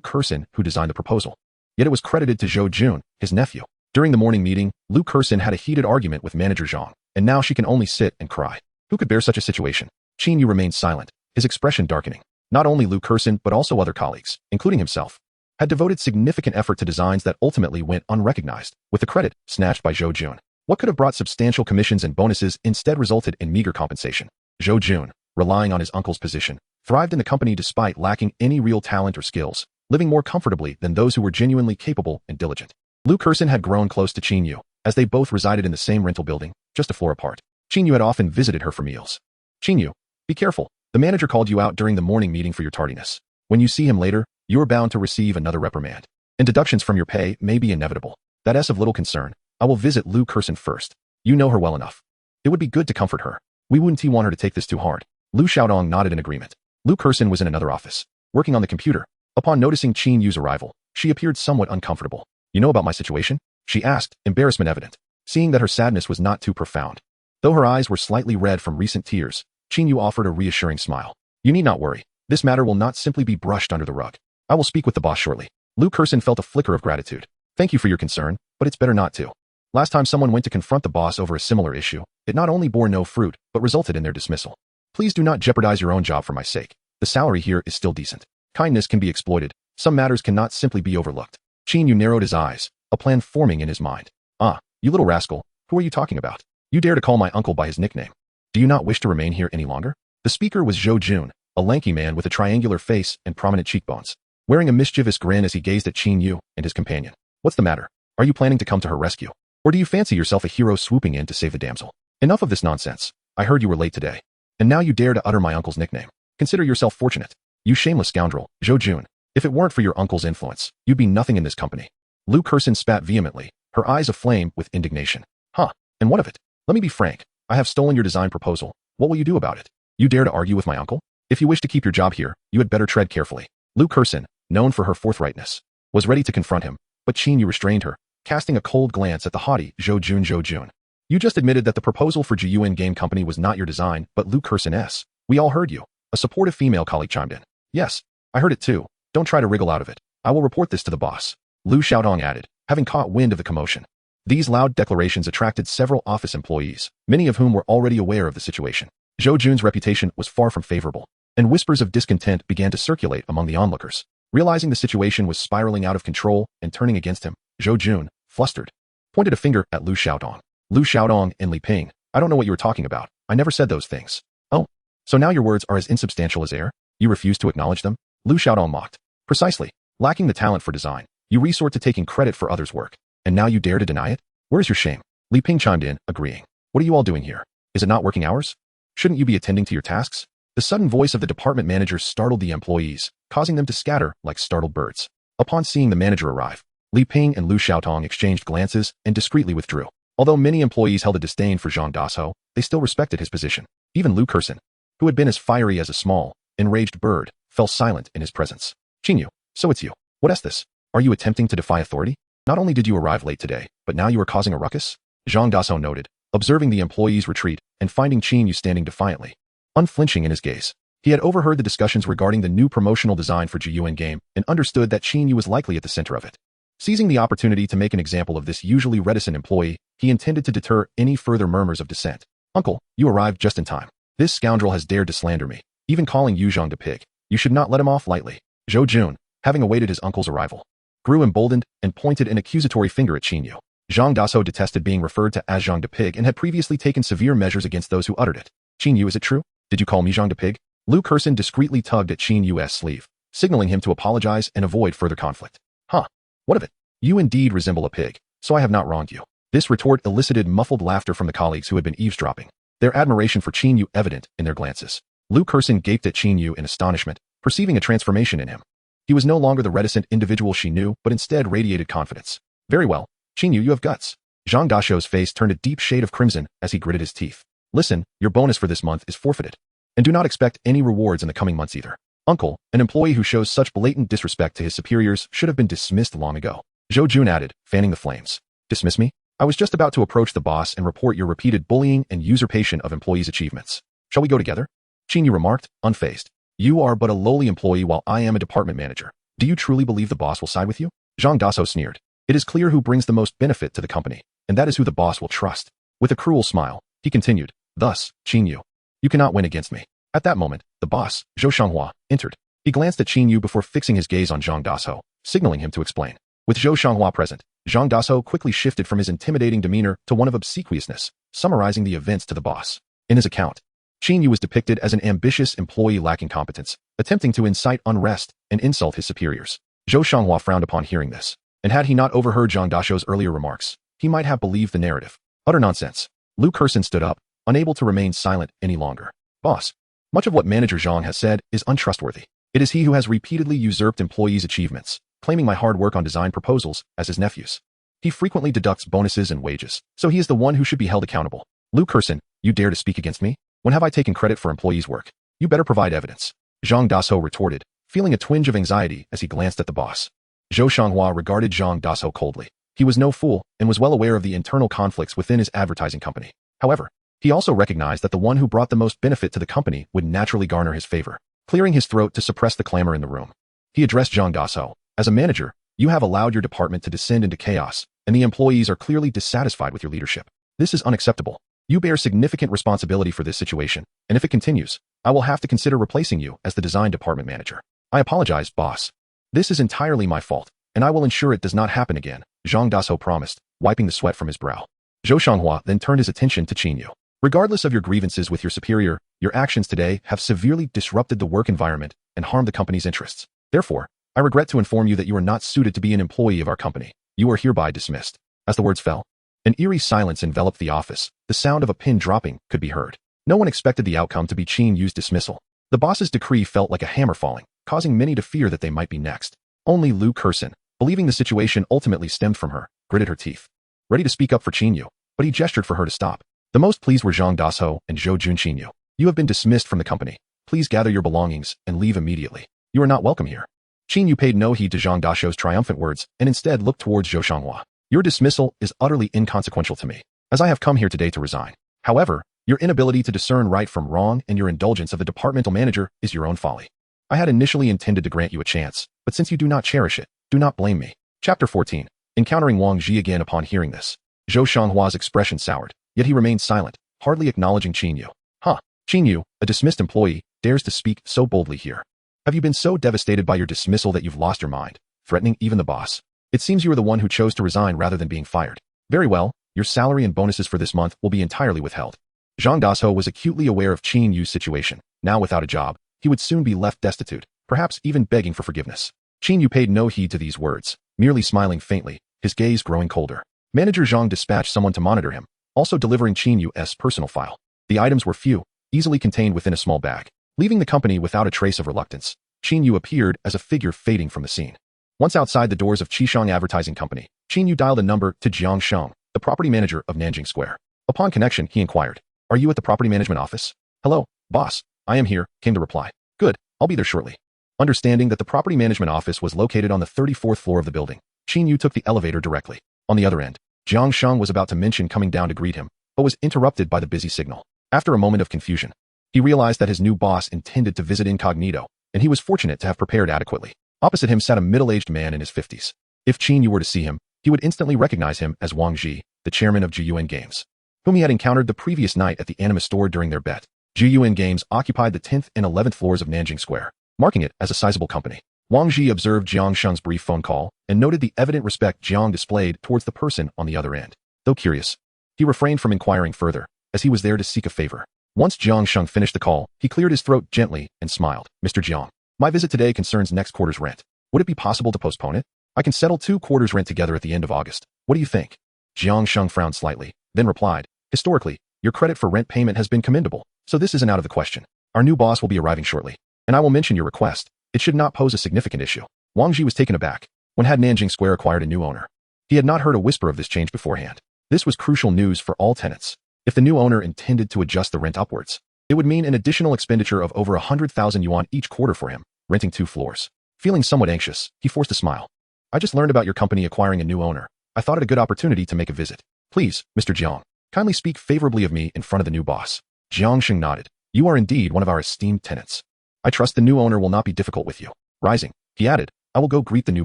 Kersin who designed the proposal. Yet it was credited to Zhou Jun, his nephew. During the morning meeting, Lu Kersin had a heated argument with manager Zhang, and now she can only sit and cry. Who could bear such a situation? Qin Yu remained silent, his expression darkening. Not only Lu Kersin but also other colleagues, including himself, had devoted significant effort to designs that ultimately went unrecognized, with the credit snatched by Zhou Jun. What could have brought substantial commissions and bonuses instead resulted in meager compensation. Zhou Jun, relying on his uncle's position, thrived in the company despite lacking any real talent or skills, living more comfortably than those who were genuinely capable and diligent. Lu Kersin had grown close to Qin Yu, as they both resided in the same rental building, just a floor apart. Qin Yu had often visited her for meals. Qin Yu, be careful. The manager called you out during the morning meeting for your tardiness. When you see him later, you are bound to receive another reprimand. And deductions from your pay may be inevitable. That's of little concern. I will visit Lu Kersin first. You know her well enough. It would be good to comfort her. We wouldn't want her to take this too hard. Lu Xiaodong nodded in agreement. Lu Kersin was in another office, working on the computer. Upon noticing Qin Yu's arrival, she appeared somewhat uncomfortable. You know about my situation? She asked, embarrassment evident, seeing that her sadness was not too profound. Though her eyes were slightly red from recent tears, Qin Yu offered a reassuring smile. You need not worry. This matter will not simply be brushed under the rug. I will speak with the boss shortly. Lu Kersin felt a flicker of gratitude. Thank you for your concern, but it's better not to. Last time someone went to confront the boss over a similar issue, it not only bore no fruit, but resulted in their dismissal. Please do not jeopardize your own job for my sake. The salary here is still decent. Kindness can be exploited. Some matters cannot simply be overlooked. Qin Yu narrowed his eyes, a plan forming in his mind. Ah, you little rascal, who are you talking about? You dare to call my uncle by his nickname. Do you not wish to remain here any longer? The speaker was Zhou Jun, a lanky man with a triangular face and prominent cheekbones, wearing a mischievous grin as he gazed at Qin Yu and his companion. What's the matter? Are you planning to come to her rescue? Or do you fancy yourself a hero swooping in to save the damsel? Enough of this nonsense. I heard you were late today. And now you dare to utter my uncle's nickname. Consider yourself fortunate. You shameless scoundrel, Zhou Jun. If it weren't for your uncle's influence, you'd be nothing in this company. Lu Kersin spat vehemently, her eyes aflame with indignation. Huh, and what of it? Let me be frank. I have stolen your design proposal. What will you do about it? You dare to argue with my uncle? If you wish to keep your job here, you had better tread carefully. Lu Kersin, known for her forthrightness, was ready to confront him, but Qin Yu restrained her, casting a cold glance at the haughty Zhou Jun. You just admitted that the proposal for Jiyuan Game Company was not your design, but Lu Kersin's. We all heard you. A supportive female colleague chimed in. Yes, I heard it too. Don't try to wriggle out of it. I will report this to the boss. Lu Xiaodong added, having caught wind of the commotion. These loud declarations attracted several office employees, many of whom were already aware of the situation. Zhou Jun's reputation was far from favorable, and whispers of discontent began to circulate among the onlookers. Realizing the situation was spiraling out of control and turning against him, Zhou Jun, flustered, pointed a finger at Lu Xiaodong. Lu Xiaodong and Li Ping, I don't know what you were talking about. I never said those things. Oh, so now your words are as insubstantial as air? You refuse to acknowledge them? Lu Xiaodong mocked. Precisely. Lacking the talent for design, you resort to taking credit for others' work. And now you dare to deny it? Where's your shame? Li Ping chimed in, agreeing. What are you all doing here? Is it not working hours? Shouldn't you be attending to your tasks? The sudden voice of the department manager startled the employees, causing them to scatter like startled birds. Upon seeing the manager arrive, Li Ping and Lu Xiaotong exchanged glances and discreetly withdrew. Although many employees held a disdain for Zhang Dasho, they still respected his position. Even Lu Kersin, who had been as fiery as a small, enraged bird, fell silent in his presence. Qin Yu, so it's you. What's this? Are you attempting to defy authority? Not only did you arrive late today, but now you are causing a ruckus? Zhang Dasho noted, observing the employee's retreat and finding Qin Yu standing defiantly, unflinching in his gaze. He had overheard the discussions regarding the new promotional design for Jiyuan Game and understood that Qin Yu was likely at the center of it. Seizing the opportunity to make an example of this usually reticent employee, he intended to deter any further murmurs of dissent. Uncle, you arrived just in time. This scoundrel has dared to slander me, even calling Yu Zhang a pig. You should not let him off lightly. Zhou Jun, having awaited his uncle's arrival, grew emboldened and pointed an accusatory finger at Qin Yu. Zhang Dasho detested being referred to as Zhang de Pig and had previously taken severe measures against those who uttered it. Qin Yu, is it true? Did you call me Zhang de Pig? Lu Kersin discreetly tugged at Qin Yu's sleeve, signaling him to apologize and avoid further conflict. Huh. What of it? You indeed resemble a pig, so I have not wronged you. This retort elicited muffled laughter from the colleagues who had been eavesdropping, their admiration for Qin Yu evident in their glances. Lu Kersin gaped at Qin Yu in astonishment, perceiving a transformation in him. He was no longer the reticent individual she knew, but instead radiated confidence. Very well, Qin Yu, you have guts. Zhang Dasho's face turned a deep shade of crimson as he gritted his teeth. Listen, your bonus for this month is forfeited. And do not expect any rewards in the coming months either. Uncle, an employee who shows such blatant disrespect to his superiors should have been dismissed long ago. Zhou Jun added, fanning the flames. Dismiss me? I was just about to approach the boss and report your repeated bullying and usurpation of employees' achievements. Shall we go together? Qin Yu remarked, unfazed. You are but a lowly employee while I am a department manager. Do you truly believe the boss will side with you? Zhang Dasho sneered. It is clear who brings the most benefit to the company, and that is who the boss will trust. With a cruel smile, he continued, thus, Qin Yu, you cannot win against me. At that moment, the boss, Zhou Shanghua, entered. He glanced at Qin Yu before fixing his gaze on Zhang Dasho, signaling him to explain. With Zhou Shanghua present, Zhang Dasho quickly shifted from his intimidating demeanor to one of obsequiousness, summarizing the events to the boss. In his account, Qin Yu was depicted as an ambitious employee lacking competence, attempting to incite unrest and insult his superiors. Zhou Shanghua frowned upon hearing this, and had he not overheard Zhang Dasho's earlier remarks, he might have believed the narrative. Utter nonsense. Lu Kerson stood up, unable to remain silent any longer. Boss, much of what Manager Zhang has said is untrustworthy. It is he who has repeatedly usurped employees' achievements, claiming my hard work on design proposals as his nephews. He frequently deducts bonuses and wages, so he is the one who should be held accountable. Lu Kerson, you dare to speak against me? When have I taken credit for employees' work? You better provide evidence. Zhang Dasho retorted, feeling a twinge of anxiety as he glanced at the boss. Zhou Shanghua regarded Zhang Dasho coldly. He was no fool and was well aware of the internal conflicts within his advertising company. However, he also recognized that the one who brought the most benefit to the company would naturally garner his favor, clearing his throat to suppress the clamor in the room. He addressed Zhang Dasho. As a manager, you have allowed your department to descend into chaos, and the employees are clearly dissatisfied with your leadership. This is unacceptable. You bear significant responsibility for this situation, and if it continues, I will have to consider replacing you as the design department manager. I apologize, boss. This is entirely my fault, and I will ensure it does not happen again, Zhang Dasho promised, wiping the sweat from his brow. Zhou Shanghua then turned his attention to Qin Yu. Regardless of your grievances with your superior, your actions today have severely disrupted the work environment and harmed the company's interests. Therefore, I regret to inform you that you are not suited to be an employee of our company. You are hereby dismissed. As the words fell, an eerie silence enveloped the office. The sound of a pin dropping could be heard. No one expected the outcome to be Qin Yu's dismissal. The boss's decree felt like a hammer falling, causing many to fear that they might be next. Only Lu Kerson, believing the situation ultimately stemmed from her, gritted her teeth, ready to speak up for Qin Yu, but he gestured for her to stop. The most pleased were Zhang Dasho and Zhou Jun. Qin Yu, you have been dismissed from the company. Please gather your belongings and leave immediately. You are not welcome here. Qin Yu paid no heed to Zhang Dasho's triumphant words and instead looked towards Zhou Shanghua. Your dismissal is utterly inconsequential to me, as I have come here today to resign. However, your inability to discern right from wrong and your indulgence of the departmental manager is your own folly. I had initially intended to grant you a chance, but since you do not cherish it, do not blame me. Chapter 14. Encountering Wang Ji again. Upon hearing this, Zhou Shanghua's expression soured, yet he remained silent, hardly acknowledging Qin Yu. Huh. Qin Yu, a dismissed employee, dares to speak so boldly here. Have you been so devastated by your dismissal that you've lost your mind, threatening even the boss? It seems you are the one who chose to resign rather than being fired. Very well, your salary and bonuses for this month will be entirely withheld. Zhang Dasho was acutely aware of Qin Yu's situation. Now without a job, he would soon be left destitute, perhaps even begging for forgiveness. Qin Yu paid no heed to these words, merely smiling faintly, his gaze growing colder. Manager Zhang dispatched someone to monitor him, also delivering Qin Yu's personal file. The items were few, easily contained within a small bag. Leaving the company without a trace of reluctance, Qin Yu appeared as a figure fading from the scene. Once outside the doors of Qishang Advertising Company, Qin Yu dialed a number to Jiang Sheng, the property manager of Nanjing Square. Upon connection, he inquired, "Are you at the property management office?" "Hello, boss. I am here," came the reply. "Good, I'll be there shortly." Understanding that the property management office was located on the 34th floor of the building, Qin Yu took the elevator directly. On the other end, Jiang Sheng was about to mention coming down to greet him, but was interrupted by the busy signal. After a moment of confusion, he realized that his new boss intended to visit incognito, and he was fortunate to have prepared adequately. Opposite him sat a middle-aged man in his 50s. If Qin Yu were to see him, he would instantly recognize him as Wang Ji, the chairman of Jiyuan Games, whom he had encountered the previous night at the anime store during their bet. Jiyuan Games occupied the 10th and 11th floors of Nanjing Square, marking it as a sizable company. Wang Ji observed Jiang Sheng's brief phone call and noted the evident respect Jiang displayed towards the person on the other end. Though curious, he refrained from inquiring further, as he was there to seek a favor. Once Jiang Sheng finished the call, he cleared his throat gently and smiled. "Mr. Jiang, my visit today concerns next quarter's rent. Would it be possible to postpone it? I can settle 2 quarters' rent together at the end of August. What do you think?" Jiang Sheng frowned slightly, then replied, "Historically, your credit for rent payment has been commendable, so this isn't out of the question. Our new boss will be arriving shortly, and I will mention your request. It should not pose a significant issue." Wang Ji was taken aback. When had Nanjing Square acquired a new owner? He had not heard a whisper of this change beforehand. This was crucial news for all tenants. If the new owner intended to adjust the rent upwards, it would mean an additional expenditure of over 100,000 yuan each quarter for him, renting 2 floors. Feeling somewhat anxious, he forced a smile. "I just learned about your company acquiring a new owner. I thought it a good opportunity to make a visit. Please, Mr. Jiang, kindly speak favorably of me in front of the new boss." Jiang Sheng nodded. "You are indeed one of our esteemed tenants. I trust the new owner will not be difficult with you." Rising, he added, "I will go greet the new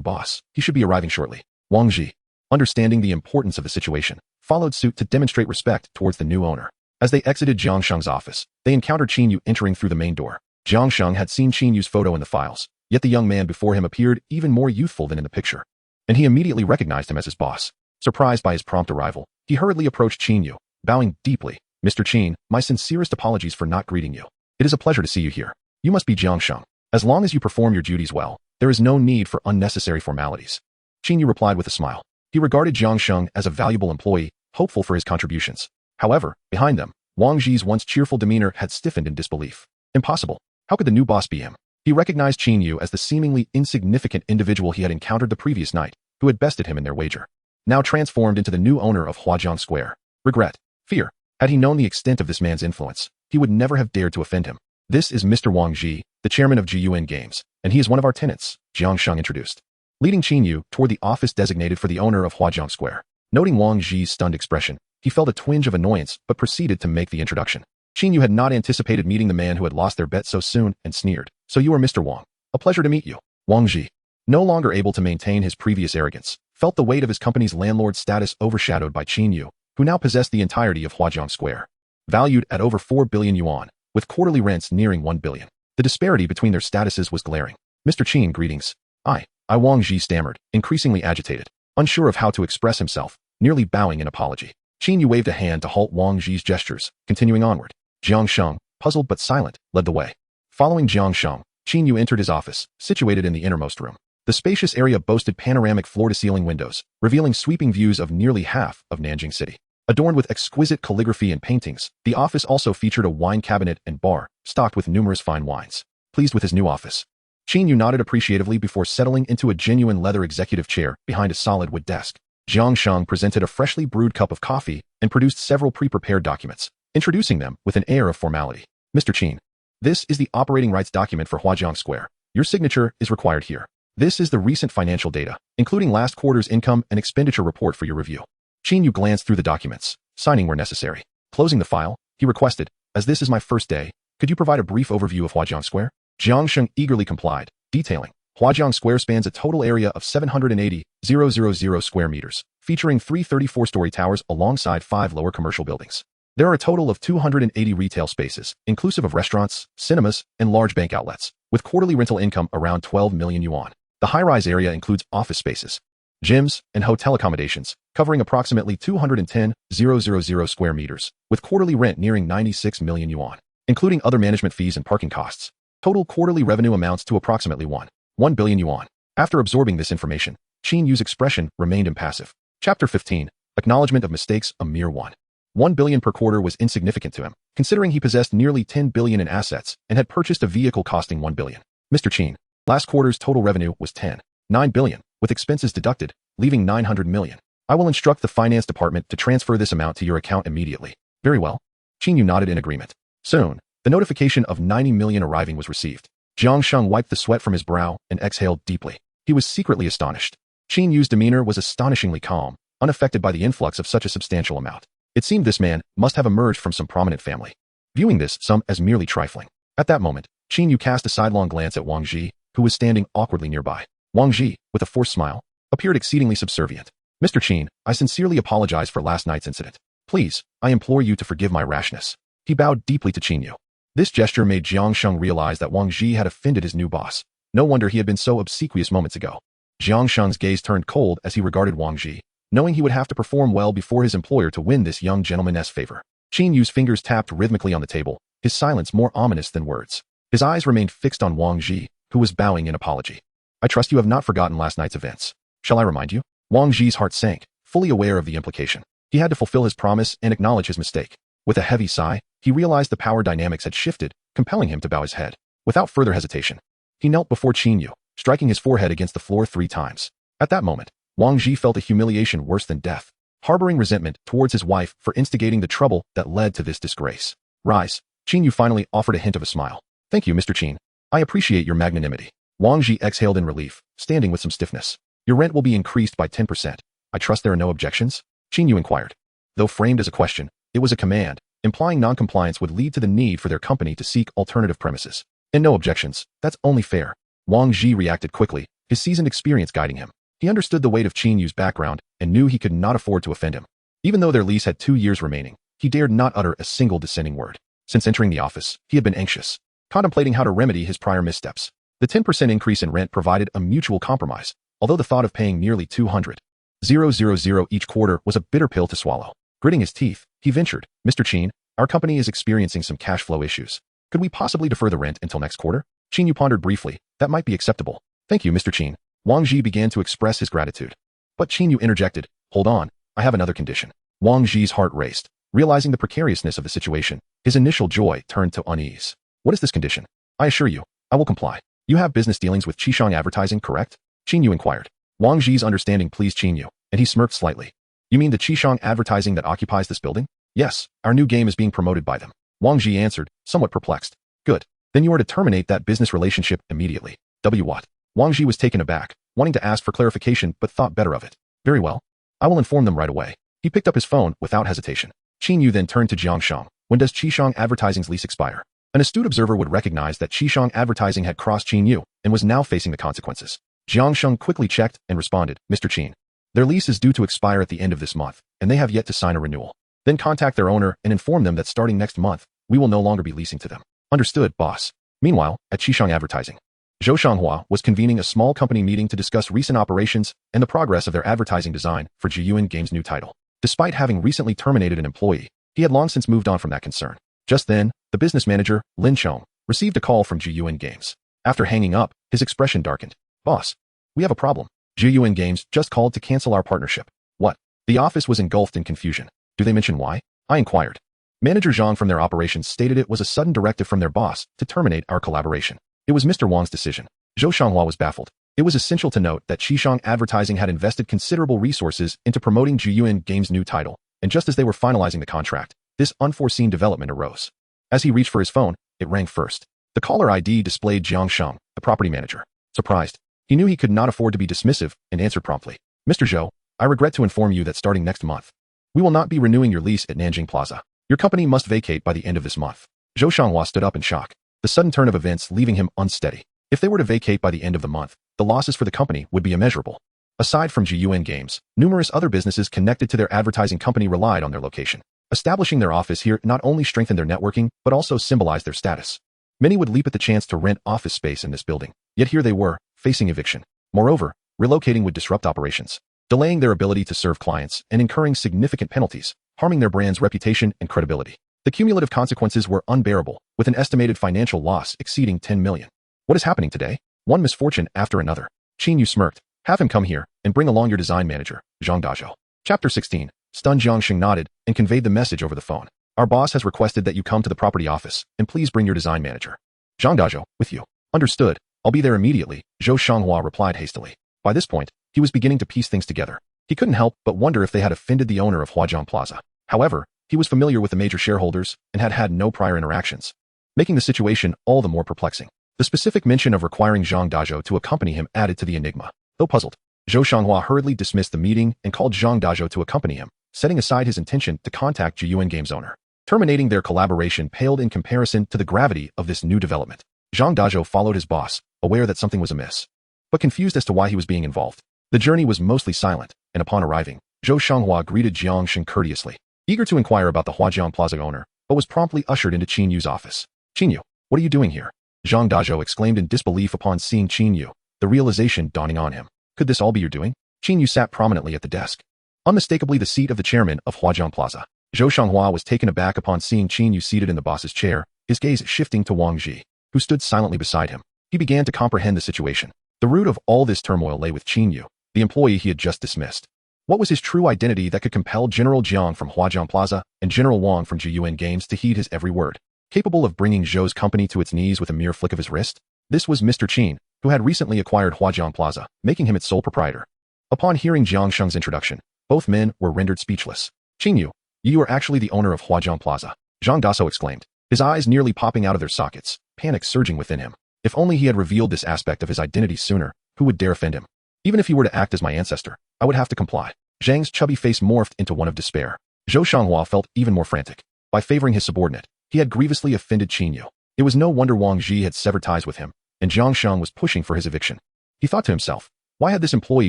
boss. He should be arriving shortly." Wang Ji, understanding the importance of the situation, followed suit to demonstrate respect towards the new owner. As they exited Jiang Sheng's office, they encountered Qin Yu entering through the main door. Jiang Sheng had seen Qin Yu's photo in the files, yet the young man before him appeared even more youthful than in the picture. And he immediately recognized him as his boss. Surprised by his prompt arrival, he hurriedly approached Qin Yu, bowing deeply. "Mr. Qin, my sincerest apologies for not greeting you. It is a pleasure to see you here. You must be Jiang Sheng. As long as you perform your duties well, there is no need for unnecessary formalities." Qin Yu replied with a smile. He regarded Jiang Sheng as a valuable employee, hopeful for his contributions. However, behind them, Wang Ji's once cheerful demeanor had stiffened in disbelief. Impossible. How could the new boss be him? He recognized Qin Yu as the seemingly insignificant individual he had encountered the previous night, who had bested him in their wager. Now transformed into the new owner of Huajiang Square. Regret. Fear. Had he known the extent of this man's influence, he would never have dared to offend him. "This is Mr. Wang Ji, the chairman of Jiyuan Games, and he is one of our tenants," Jiang Sheng introduced, leading Qin Yu toward the office designated for the owner of Huajiang Square. Noting Wang Ji's stunned expression, he felt a twinge of annoyance but proceeded to make the introduction. Qin Yu had not anticipated meeting the man who had lost their bet so soon and sneered. "So you are Mr. Wang. A pleasure to meet you." Wang Ji, no longer able to maintain his previous arrogance, felt the weight of his company's landlord status overshadowed by Qin Yu, who now possessed the entirety of Huajiang Square. Valued at over 4 billion yuan, with quarterly rents nearing 1 billion. The disparity between their statuses was glaring. "Mr. Qin, greetings." I Wang Ji stammered, increasingly agitated, unsure of how to express himself, nearly bowing in apology. Qin Yu waved a hand to halt Wang Ji's gestures, continuing onward. Jiang Sheng, puzzled but silent, led the way. Following Jiang Sheng, Qin Yu entered his office, situated in the innermost room. The spacious area boasted panoramic floor-to-ceiling windows, revealing sweeping views of nearly half of Nanjing City. Adorned with exquisite calligraphy and paintings, the office also featured a wine cabinet and bar, stocked with numerous fine wines. Pleased with his new office, Qin Yu nodded appreciatively before settling into a genuine leather executive chair behind a solid wood desk. Jiang Sheng presented a freshly brewed cup of coffee and produced several pre-prepared documents, introducing them with an air of formality. "Mr. Qin, this is the operating rights document for Huajiang Square. Your signature is required here. This is the recent financial data, including last quarter's income and expenditure report for your review." Qin Yu glanced through the documents, signing where necessary. Closing the file, he requested, "As this is my first day, could you provide a brief overview of Huajiang Square?" Jiang Sheng eagerly complied, detailing. Huajiang Square spans a total area of 780,000 square meters, featuring 3 34-story towers alongside 5 lower commercial buildings. There are a total of 280 retail spaces, inclusive of restaurants, cinemas, and large bank outlets, with quarterly rental income around 12 million yuan. The high-rise area includes office spaces, gyms, and hotel accommodations, covering approximately 210,000 square meters, with quarterly rent nearing 96 million yuan, including other management fees and parking costs. Total quarterly revenue amounts to approximately 1 billion yuan. After absorbing this information, Qin Yu's expression remained impassive. Chapter 15. Acknowledgement of mistakes. A mere 1 billion per quarter was insignificant to him, considering he possessed nearly 10 billion in assets and had purchased a vehicle costing 1 billion. "Mr. Qin, last quarter's total revenue was 10.9 billion, with expenses deducted, leaving 900 million. I will instruct the finance department to transfer this amount to your account immediately." "Very well." Qin Yu nodded in agreement. Soon, the notification of 90 million arriving was received. Jiang Sheng wiped the sweat from his brow and exhaled deeply. He was secretly astonished. Qin Yu's demeanor was astonishingly calm, unaffected by the influx of such a substantial amount. It seemed this man must have emerged from some prominent family. Viewing this sum as merely trifling. At that moment, Qin Yu cast a sidelong glance at Wang Ji, who was standing awkwardly nearby. Wang Ji, with a forced smile, appeared exceedingly subservient. "Mr. Qin, I sincerely apologize for last night's incident. Please, I implore you to forgive my rashness." He bowed deeply to Qin Yu. This gesture made Jiang Sheng realize that Wang Ji had offended his new boss. No wonder he had been so obsequious moments ago. Jiang Sheng's gaze turned cold as he regarded Wang Ji, knowing he would have to perform well before his employer to win this young gentleman's favor. Qin Yu's fingers tapped rhythmically on the table, his silence more ominous than words. His eyes remained fixed on Wang Ji, who was bowing in apology. "I trust you have not forgotten last night's events. Shall I remind you?" Wang Ji's heart sank, fully aware of the implication. He had to fulfill his promise and acknowledge his mistake. With a heavy sigh, he realized the power dynamics had shifted, compelling him to bow his head. Without further hesitation, he knelt before Qin Yu, striking his forehead against the floor 3 times. At that moment, Wang Ji felt a humiliation worse than death, harboring resentment towards his wife for instigating the trouble that led to this disgrace. "Rise." Qin Yu finally offered a hint of a smile. "Thank you, Mr. Qin. I appreciate your magnanimity." Wang Ji exhaled in relief, standing with some stiffness. "Your rent will be increased by 10%. I trust there are no objections?" Qin Yu inquired. Though framed as a question, it was a command, implying non-compliance would lead to the need for their company to seek alternative premises. "And no objections, that's only fair." Wang Ji reacted quickly, his seasoned experience guiding him. He understood the weight of Qin Yu's background and knew he could not afford to offend him. Even though their lease had 2 years remaining, he dared not utter a single dissenting word. Since entering the office, he had been anxious, contemplating how to remedy his prior missteps. The 10% increase in rent provided a mutual compromise, although the thought of paying nearly $200,000 each quarter was a bitter pill to swallow. Gritting his teeth, he ventured, "Mr. Qin, our company is experiencing some cash flow issues. Could we possibly defer the rent until next quarter?" Qin Yu pondered briefly. "That might be acceptable. Thank you, Mr. Qin." Wang Ji began to express his gratitude. But Qin Yu interjected, "Hold on, I have another condition." Wang Ji's heart raced. Realizing the precariousness of the situation, his initial joy turned to unease. "What is this condition?" "I assure you, I will comply. You have business dealings with Qishang Advertising, correct?" Qin Yu inquired. Wang Ji's understanding pleased Qin Yu, and he smirked slightly. "You mean the Qishang Advertising that occupies this building?" "Yes, our new game is being promoted by them." Wang Ji answered, somewhat perplexed. "Good. Then you are to terminate that business relationship immediately." What? Wang Ji was taken aback, wanting to ask for clarification but thought better of it. "Very well. I will inform them right away." He picked up his phone without hesitation. Qin Yu then turned to Jiang Shang. "When does Qishang Advertising's lease expire?" An astute observer would recognize that Qishang Advertising had crossed Qin Yu and was now facing the consequences. Jiang Shang quickly checked and responded, "Mr. Qin, their lease is due to expire at the end of this month, and they have yet to sign a renewal. Then contact their owner and inform them that starting next month, we will no longer be leasing to them." "Understood, boss." Meanwhile, at Qishang Advertising, Zhou Shanghua was convening a small company meeting to discuss recent operations and the progress of their advertising design for Jiyuan Games' new title. Despite having recently terminated an employee, he had long since moved on from that concern. Just then, the business manager, Lin Chong, received a call from Jiyuan Games. After hanging up, his expression darkened. "Boss, we have a problem. Jiyuan Games just called to cancel our partnership." "What?" The office was engulfed in confusion. "Do they mention why?" I inquired. Manager Zhang from their operations stated it was a sudden directive from their boss to terminate our collaboration. It was Mr. Wang's decision. Zhou Shanghua was baffled. It was essential to note that Qishang Advertising had invested considerable resources into promoting Jiyuan Games' new title, and just as they were finalizing the contract, this unforeseen development arose. As he reached for his phone, it rang first. The caller ID displayed Jiang Shang, the property manager. Surprised, he knew he could not afford to be dismissive and answered promptly. "Mr. Zhou, I regret to inform you that starting next month, we will not be renewing your lease at Nanjing Plaza. Your company must vacate by the end of this month." Zhou Shanghua stood up in shock, the sudden turn of events leaving him unsteady. If they were to vacate by the end of the month, the losses for the company would be immeasurable. Aside from Jiyuan Games, numerous other businesses connected to their advertising company relied on their location. Establishing their office here not only strengthened their networking, but also symbolized their status. Many would leap at the chance to rent office space in this building, yet here they were, facing eviction. Moreover, relocating would disrupt operations, delaying their ability to serve clients and incurring significant penalties, harming their brand's reputation and credibility. The cumulative consequences were unbearable, with an estimated financial loss exceeding 10 million. "What is happening today? One misfortune after another." Qin Yu smirked. "Have him come here, and bring along your design manager, Zhang Dazhou." Chapter 16. Stunned Jiang Sheng nodded and conveyed the message over the phone. "Our boss has requested that you come to the property office, and please bring your design manager. Zhang Dazhou, with you." "Understood. I'll be there immediately," Zhou Shanghua replied hastily. By this point, he was beginning to piece things together. He couldn't help but wonder if they had offended the owner of Huajiang Plaza. However, he was familiar with the major shareholders and had had no prior interactions, making the situation all the more perplexing. The specific mention of requiring Zhang Dazhou to accompany him added to the enigma. Though puzzled, Zhou Shanghua hurriedly dismissed the meeting and called Zhang Dazhou to accompany him, setting aside his intention to contact Jiyuan Games owner. Terminating their collaboration paled in comparison to the gravity of this new development. Zhang Dazhou followed his boss, aware that something was amiss, but confused as to why he was being involved. The journey was mostly silent, and upon arriving, Zhou Shanghua greeted Jiang Sheng courteously, eager to inquire about the Huajiang Plaza owner, but was promptly ushered into Qin Yu's office. "Qin Yu, what are you doing here?" Zhang Dazhou exclaimed in disbelief upon seeing Qin Yu, the realization dawning on him. "Could this all be your doing?" Qin Yu sat prominently at the desk, unmistakably the seat of the chairman of Huajiang Plaza. Zhou Shanghua was taken aback upon seeing Qin Yu seated in the boss's chair, his gaze shifting to Wang Ji, who stood silently beside him. He began to comprehend the situation. The root of all this turmoil lay with Qin Yu, the employee he had just dismissed. What was his true identity that could compel General Jiang from Huajiang Plaza and General Wang from Jiyuan Games to heed his every word? Capable of bringing Zhou's company to its knees with a mere flick of his wrist? This was Mr. Qin, who had recently acquired Huajiang Plaza, making him its sole proprietor. Upon hearing Jiang Sheng's introduction, both men were rendered speechless. "Qin Yu, you are actually the owner of Huajiang Plaza," Zhang Dazhou exclaimed, his eyes nearly popping out of their sockets, panic surging within him. If only he had revealed this aspect of his identity sooner, who would dare offend him? "Even if he were to act as my ancestor, I would have to comply." Zhang's chubby face morphed into one of despair. Zhou Shanghua felt even more frantic. By favoring his subordinate, he had grievously offended Qin Yu. It was no wonder Wang Ji had severed ties with him, and Jiang Sheng was pushing for his eviction. He thought to himself, why had this employee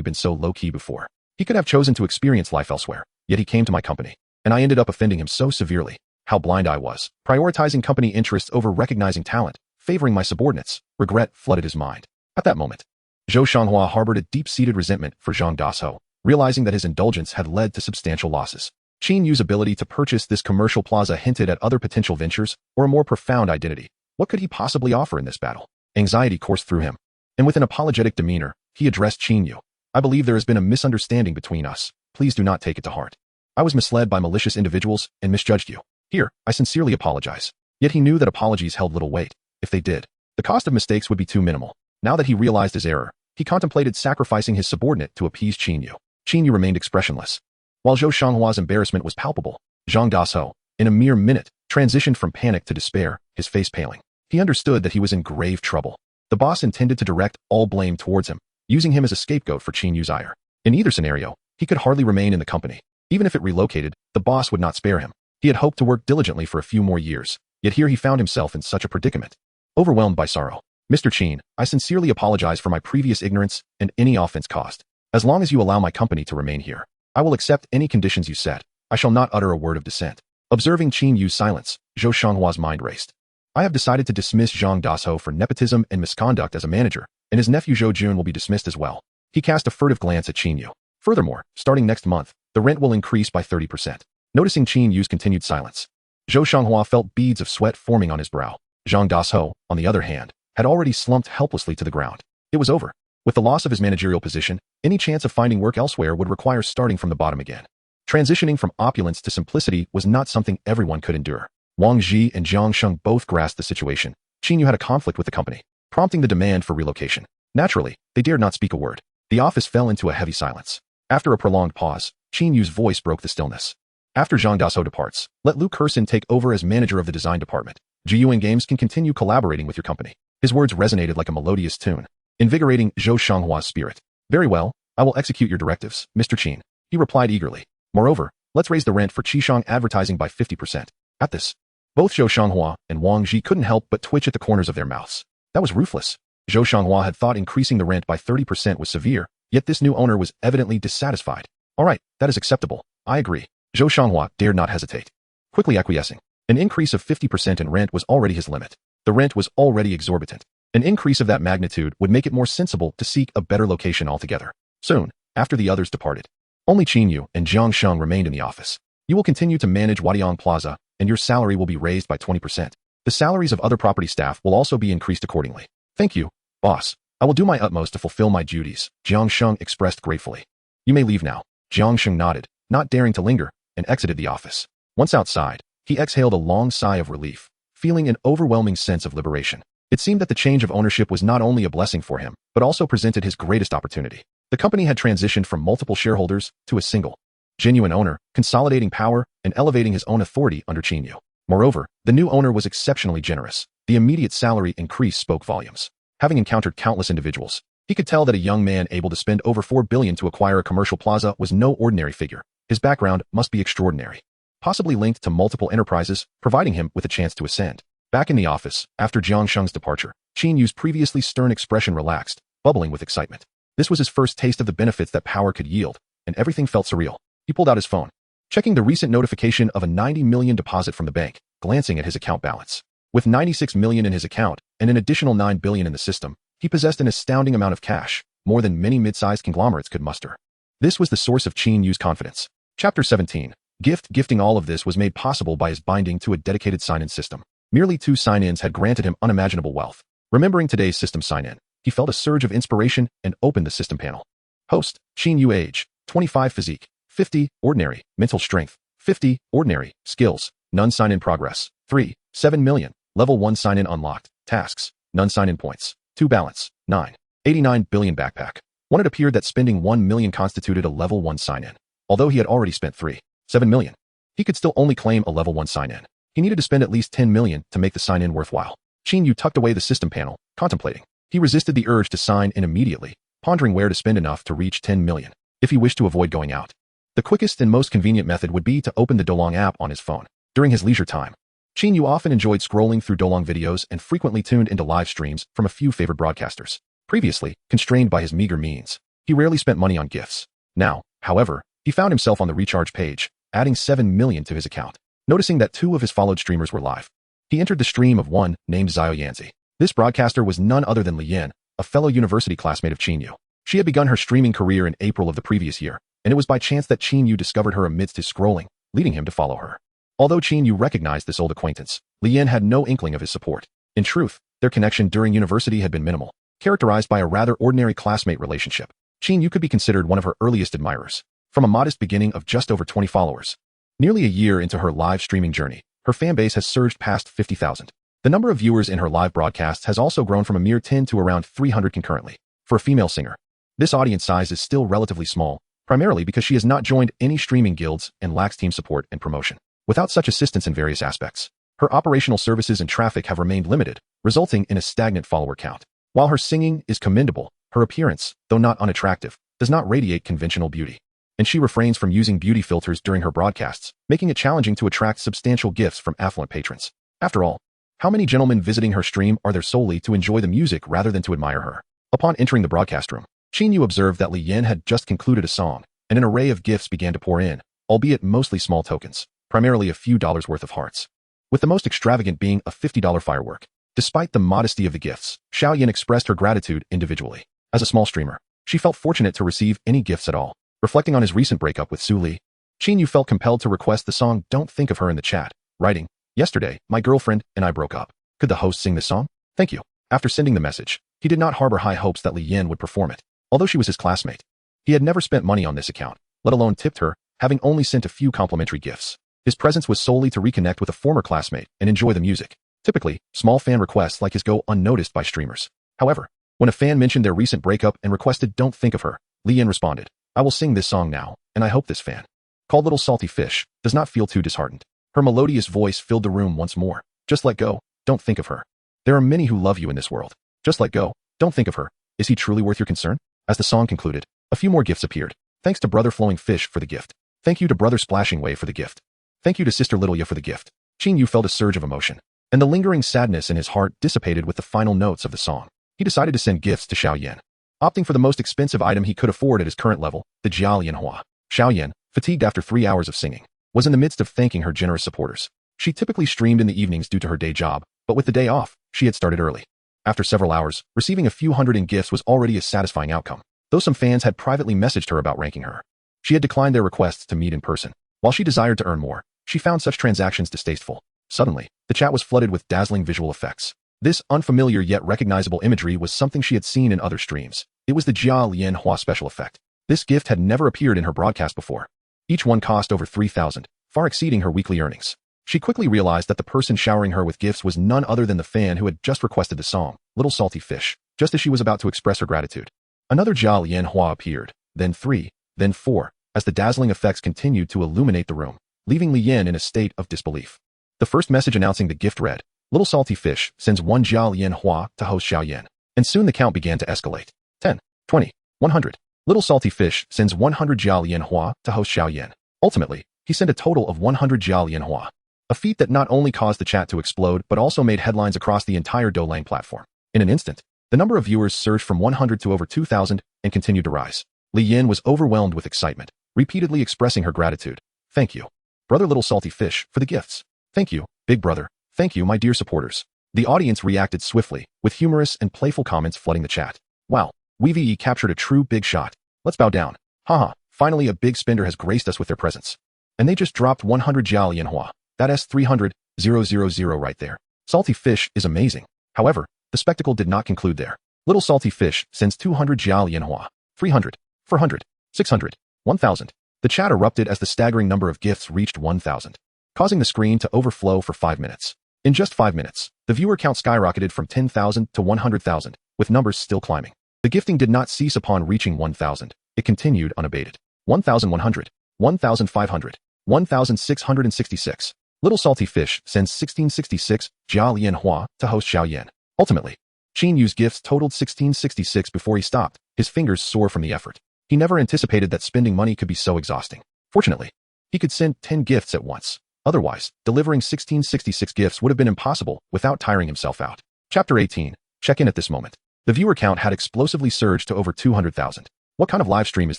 been so low-key before? He could have chosen to experience life elsewhere, yet he came to my company, and I ended up offending him so severely. How blind I was, prioritizing company interests over recognizing talent, favoring my subordinates. Regret flooded his mind. At that moment, Zhou Shanghua harbored a deep-seated resentment for Zhang Dasho, realizing that his indulgence had led to substantial losses. Qin Yu's ability to purchase this commercial plaza hinted at other potential ventures or a more profound identity. What could he possibly offer in this battle? Anxiety coursed through him, and with an apologetic demeanor, he addressed Qin Yu. I believe there has been a misunderstanding between us. Please do not take it to heart. I was misled by malicious individuals and misjudged you. Here, I sincerely apologize. Yet he knew that apologies held little weight. If they did, the cost of mistakes would be too minimal. Now that he realized his error, he contemplated sacrificing his subordinate to appease Qin Yu. Qin Yu remained expressionless. While Zhou Shanghua's embarrassment was palpable, Zhang Dasho, in a mere minute, transitioned from panic to despair, his face paling. He understood that he was in grave trouble. The boss intended to direct all blame towards him, using him as a scapegoat for Qin Yu's ire. In either scenario, he could hardly remain in the company. Even if it relocated, the boss would not spare him. He had hoped to work diligently for a few more years, yet here he found himself in such a predicament. Overwhelmed by sorrow, Mr. Qin, I sincerely apologize for my previous ignorance and any offense caused. As long as you allow my company to remain here, I will accept any conditions you set. I shall not utter a word of dissent. Observing Qin Yu's silence, Zhou Shanghua's mind raced. I have decided to dismiss Zhang Dasho for nepotism and misconduct as a manager, and his nephew Zhou Jun will be dismissed as well. He cast a furtive glance at Qin Yu. Furthermore, starting next month, the rent will increase by 30%. Noticing Qin Yu's continued silence, Zhou Shanghua felt beads of sweat forming on his brow. Zhang Dasho, on the other hand, had already slumped helplessly to the ground. It was over. With the loss of his managerial position, any chance of finding work elsewhere would require starting from the bottom again. Transitioning from opulence to simplicity was not something everyone could endure. Wang Ji and Jiang Sheng both grasped the situation. Qin Yu had a conflict with the company, prompting the demand for relocation. Naturally, they dared not speak a word. The office fell into a heavy silence. After a prolonged pause, Qin Yu's voice broke the stillness. After Zhang Dasho departs, let Lu Kersin take over as manager of the design department. Jiyuan Games can continue collaborating with your company. His words resonated like a melodious tune, invigorating Zhou Shanghua's spirit. Very well, I will execute your directives, Mr. Qin. He replied eagerly. Moreover, let's raise the rent for Qishang advertising by 50%. At this, both Zhou Shanghua and Wang Ji couldn't help but twitch at the corners of their mouths. That was ruthless. Zhou Shanghua had thought increasing the rent by 30% was severe, yet this new owner was evidently dissatisfied. All right, that is acceptable. I agree. Zhou Shanghua dared not hesitate, quickly acquiescing. An increase of 50% in rent was already his limit. The rent was already exorbitant. An increase of that magnitude would make it more sensible to seek a better location altogether. Soon, after the others departed, only Qin Yu and Jiang Sheng remained in the office. You will continue to manage Wadiang Plaza, and your salary will be raised by 20%. The salaries of other property staff will also be increased accordingly. Thank you, boss. I will do my utmost to fulfill my duties, Jiang Sheng expressed gratefully. You may leave now. Jiang Sheng nodded, not daring to linger, and exited the office. Once outside, he exhaled a long sigh of relief, feeling an overwhelming sense of liberation. It seemed that the change of ownership was not only a blessing for him, but also presented his greatest opportunity. The company had transitioned from multiple shareholders to a single, genuine owner, consolidating power and elevating his own authority under Qin Yu. Moreover, the new owner was exceptionally generous. The immediate salary increase spoke volumes. Having encountered countless individuals, he could tell that a young man able to spend over 4 billion to acquire a commercial plaza was no ordinary figure. His background must be extraordinary, possibly linked to multiple enterprises, providing him with a chance to ascend. Back in the office, after Jiang Sheng's departure, Qin Yu's previously stern expression relaxed, bubbling with excitement. This was his first taste of the benefits that power could yield, and everything felt surreal. He pulled out his phone, checking the recent notification of a 90 million deposit from the bank, glancing at his account balance. With 96 million in his account and an additional 9 billion in the system, he possessed an astounding amount of cash, more than many mid-sized conglomerates could muster. This was the source of Qin Yu's confidence. Chapter 17. Gifting all of this was made possible by his binding to a dedicated sign-in system. Merely 2 sign-ins had granted him unimaginable wealth. Remembering today's system sign-in, he felt a surge of inspiration and opened the system panel. Host, Qin Yu age, 25 physique, 50, ordinary, mental strength, 50, ordinary, skills, none sign-in progress, 3, 7 million, level 1 sign-in unlocked, tasks, none sign-in points, 2 balance, 9, 89 billion backpack. When it appeared that spending 1 million constituted a level 1 sign-in, although he had already spent 3, 7 million, he could still only claim a level 1 sign-in. He needed to spend at least 10 million to make the sign-in worthwhile. Qin Yu tucked away the system panel, contemplating. He resisted the urge to sign in immediately, pondering where to spend enough to reach 10 million, if he wished to avoid going out. The quickest and most convenient method would be to open the Dolong app on his phone. During his leisure time, Qin Yu often enjoyed scrolling through Dolong videos and frequently tuned into live streams from a few favored broadcasters. Previously, constrained by his meager means, he rarely spent money on gifts. Now, However, he found himself on the recharge page, adding 7 million to his account. Noticing that 2 of his followed streamers were live, he entered the stream of one named Xiao Yanzi. This broadcaster was none other than Li Yin, a fellow university classmate of Qin Yu. She had begun her streaming career in April of the previous year, and it was by chance that Qin Yu discovered her amidst his scrolling, leading him to follow her. Although Qin Yu recognized this old acquaintance, Li Yin had no inkling of his support. In truth, their connection during university had been minimal, characterized by a rather ordinary classmate relationship. Qin Yu could be considered one of her earliest admirers. From a modest beginning of just over 20 followers, nearly a year into her live streaming journey, her fan base has surged past 50,000. The number of viewers in her live broadcasts has also grown from a mere 10 to around 300 concurrently. For a female singer, this audience size is still relatively small, primarily because she has not joined any streaming guilds and lacks team support and promotion. Without such assistance in various aspects, her operational services and traffic have remained limited, resulting in a stagnant follower count. While her singing is commendable, her appearance, though not unattractive, does not radiate conventional beauty, and she refrains from using beauty filters during her broadcasts, making it challenging to attract substantial gifts from affluent patrons. After all, how many gentlemen visiting her stream are there solely to enjoy the music rather than to admire her? Upon entering the broadcast room, Qin Yu observed that Li Yin had just concluded a song, and an array of gifts began to pour in, albeit mostly small tokens, primarily a few dollars worth of hearts, with the most extravagant being a $50 firework. Despite the modesty of the gifts, Xiao Yin expressed her gratitude individually. As a small streamer, she felt fortunate to receive any gifts at all. Reflecting on his recent breakup with Su Li, Qin Yu felt compelled to request the song Don't Think of Her in the chat, writing, "Yesterday, my girlfriend and I broke up. Could the host sing this song? Thank you." After sending the message, he did not harbor high hopes that Li Yin would perform it. Although she was his classmate, he had never spent money on this account, let alone tipped her, having only sent a few complimentary gifts. His presence was solely to reconnect with a former classmate and enjoy the music. Typically, small fan requests like his go unnoticed by streamers. However, when a fan mentioned their recent breakup and requested Don't Think of Her, Li Yin responded, "I will sing this song now, and I hope this fan, called Little Salty Fish, does not feel too disheartened." Her melodious voice filled the room once more. "Just let go, don't think of her. There are many who love you in this world. Just let go, don't think of her. Is he truly worth your concern?" As the song concluded, a few more gifts appeared. Thanks to Brother Flowing Fish for the gift. Thank you to Brother Splashing Wave for the gift. Thank you to Sister Littleya for the gift. Qin Yu felt a surge of emotion, and the lingering sadness in his heart dissipated with the final notes of the song. He decided to send gifts to Xiao Yan, opting for the most expensive item he could afford at his current level, the Jia Lianhua. Xiao Yan, fatigued after 3 hours of singing, was in the midst of thanking her generous supporters. She typically streamed in the evenings due to her day job, but with the day off, she had started early. After several hours, receiving a few hundred in gifts was already a satisfying outcome, though some fans had privately messaged her about ranking her. She had declined their requests to meet in person. While she desired to earn more, she found such transactions distasteful. Suddenly, the chat was flooded with dazzling visual effects. This unfamiliar yet recognizable imagery was something she had seen in other streams. It was the Jia Lianhua special effect. This gift had never appeared in her broadcast before. Each one cost over 3,000, far exceeding her weekly earnings. She quickly realized that the person showering her with gifts was none other than the fan who had just requested the song, Little Salty Fish, just as she was about to express her gratitude. Another Jia Lianhua appeared, then 3, then 4, as the dazzling effects continued to illuminate the room, leaving Li Yin in a state of disbelief. The first message announcing the gift read, "Little Salty Fish sends 1 Jia Lianhua to host Xiao Yan." And soon the count began to escalate. 10, 20, 100. Little Salty Fish sends 100 Jia Lianhua to host Xiao Yan. Ultimately, he sent a total of 100 Jia Lianhua. A feat that not only caused the chat to explode but also made headlines across the entire Doulang platform. In an instant, the number of viewers surged from 100 to over 2,000 and continued to rise. Li Yin was overwhelmed with excitement, repeatedly expressing her gratitude. "Thank you, Brother Little Salty Fish, for the gifts. Thank you, Big Brother. Thank you, my dear supporters." The audience reacted swiftly, with humorous and playful comments flooding the chat. "Wow, WeVE captured a true big shot. Let's bow down. Haha, finally a big spender has graced us with their presence. And they just dropped 100 Jia Lianhua. That's 300,000 right there. Salty Fish is amazing." However, the spectacle did not conclude there. Little Salty Fish sends 200 Jia Lianhua. 300, 400, 600, 1,000. The chat erupted as the staggering number of gifts reached 1,000, causing the screen to overflow for 5 minutes. In just 5 minutes, the viewer count skyrocketed from 10,000 to 100,000, with numbers still climbing. The gifting did not cease upon reaching 1,000. It continued unabated. 1,100, 1,500, 1,666. Little Salty Fish sends 1666 Jia Lianhua to host Xiao Yan. Ultimately, Qin Yu's gifts totaled 1666 before he stopped, his fingers sore from the effort. He never anticipated that spending money could be so exhausting. Fortunately, he could send 10 gifts at once. Otherwise, delivering 1666 gifts would have been impossible without tiring himself out. Chapter 18. Check in at this moment. The viewer count had explosively surged to over 200,000. What kind of live stream is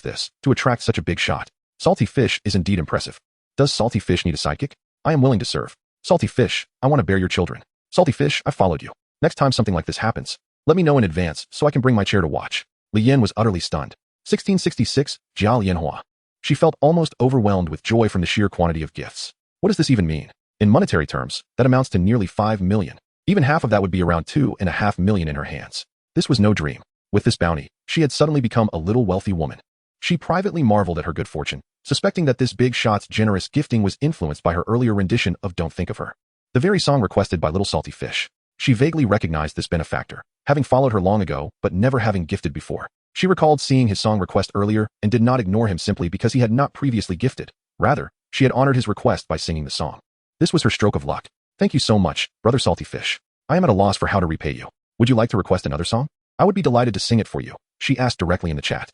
this to attract such a big shot? Salty Fish is indeed impressive. Does Salty Fish need a sidekick? I am willing to serve. Salty Fish, I want to bear your children. Salty Fish, I followed you. Next time something like this happens, let me know in advance so I can bring my chair to watch. Li Yin was utterly stunned. 1666, Jia Lianhua. She felt almost overwhelmed with joy from the sheer quantity of gifts. What does this even mean? In monetary terms, that amounts to nearly 5 million. Even half of that would be around 2.5 million in her hands. This was no dream. With this bounty, she had suddenly become a little wealthy woman. She privately marveled at her good fortune, suspecting that this big shot's generous gifting was influenced by her earlier rendition of Don't Think of Her, the very song requested by Little Salty Fish. She vaguely recognized this benefactor, having followed her long ago but never having gifted before. She recalled seeing his song request earlier and did not ignore him simply because he had not previously gifted. Rather, she had honored his request by singing the song. This was her stroke of luck. Thank you so much, Brother Salty Fish. I am at a loss for how to repay you. Would you like to request another song? I would be delighted to sing it for you, she asked directly in the chat.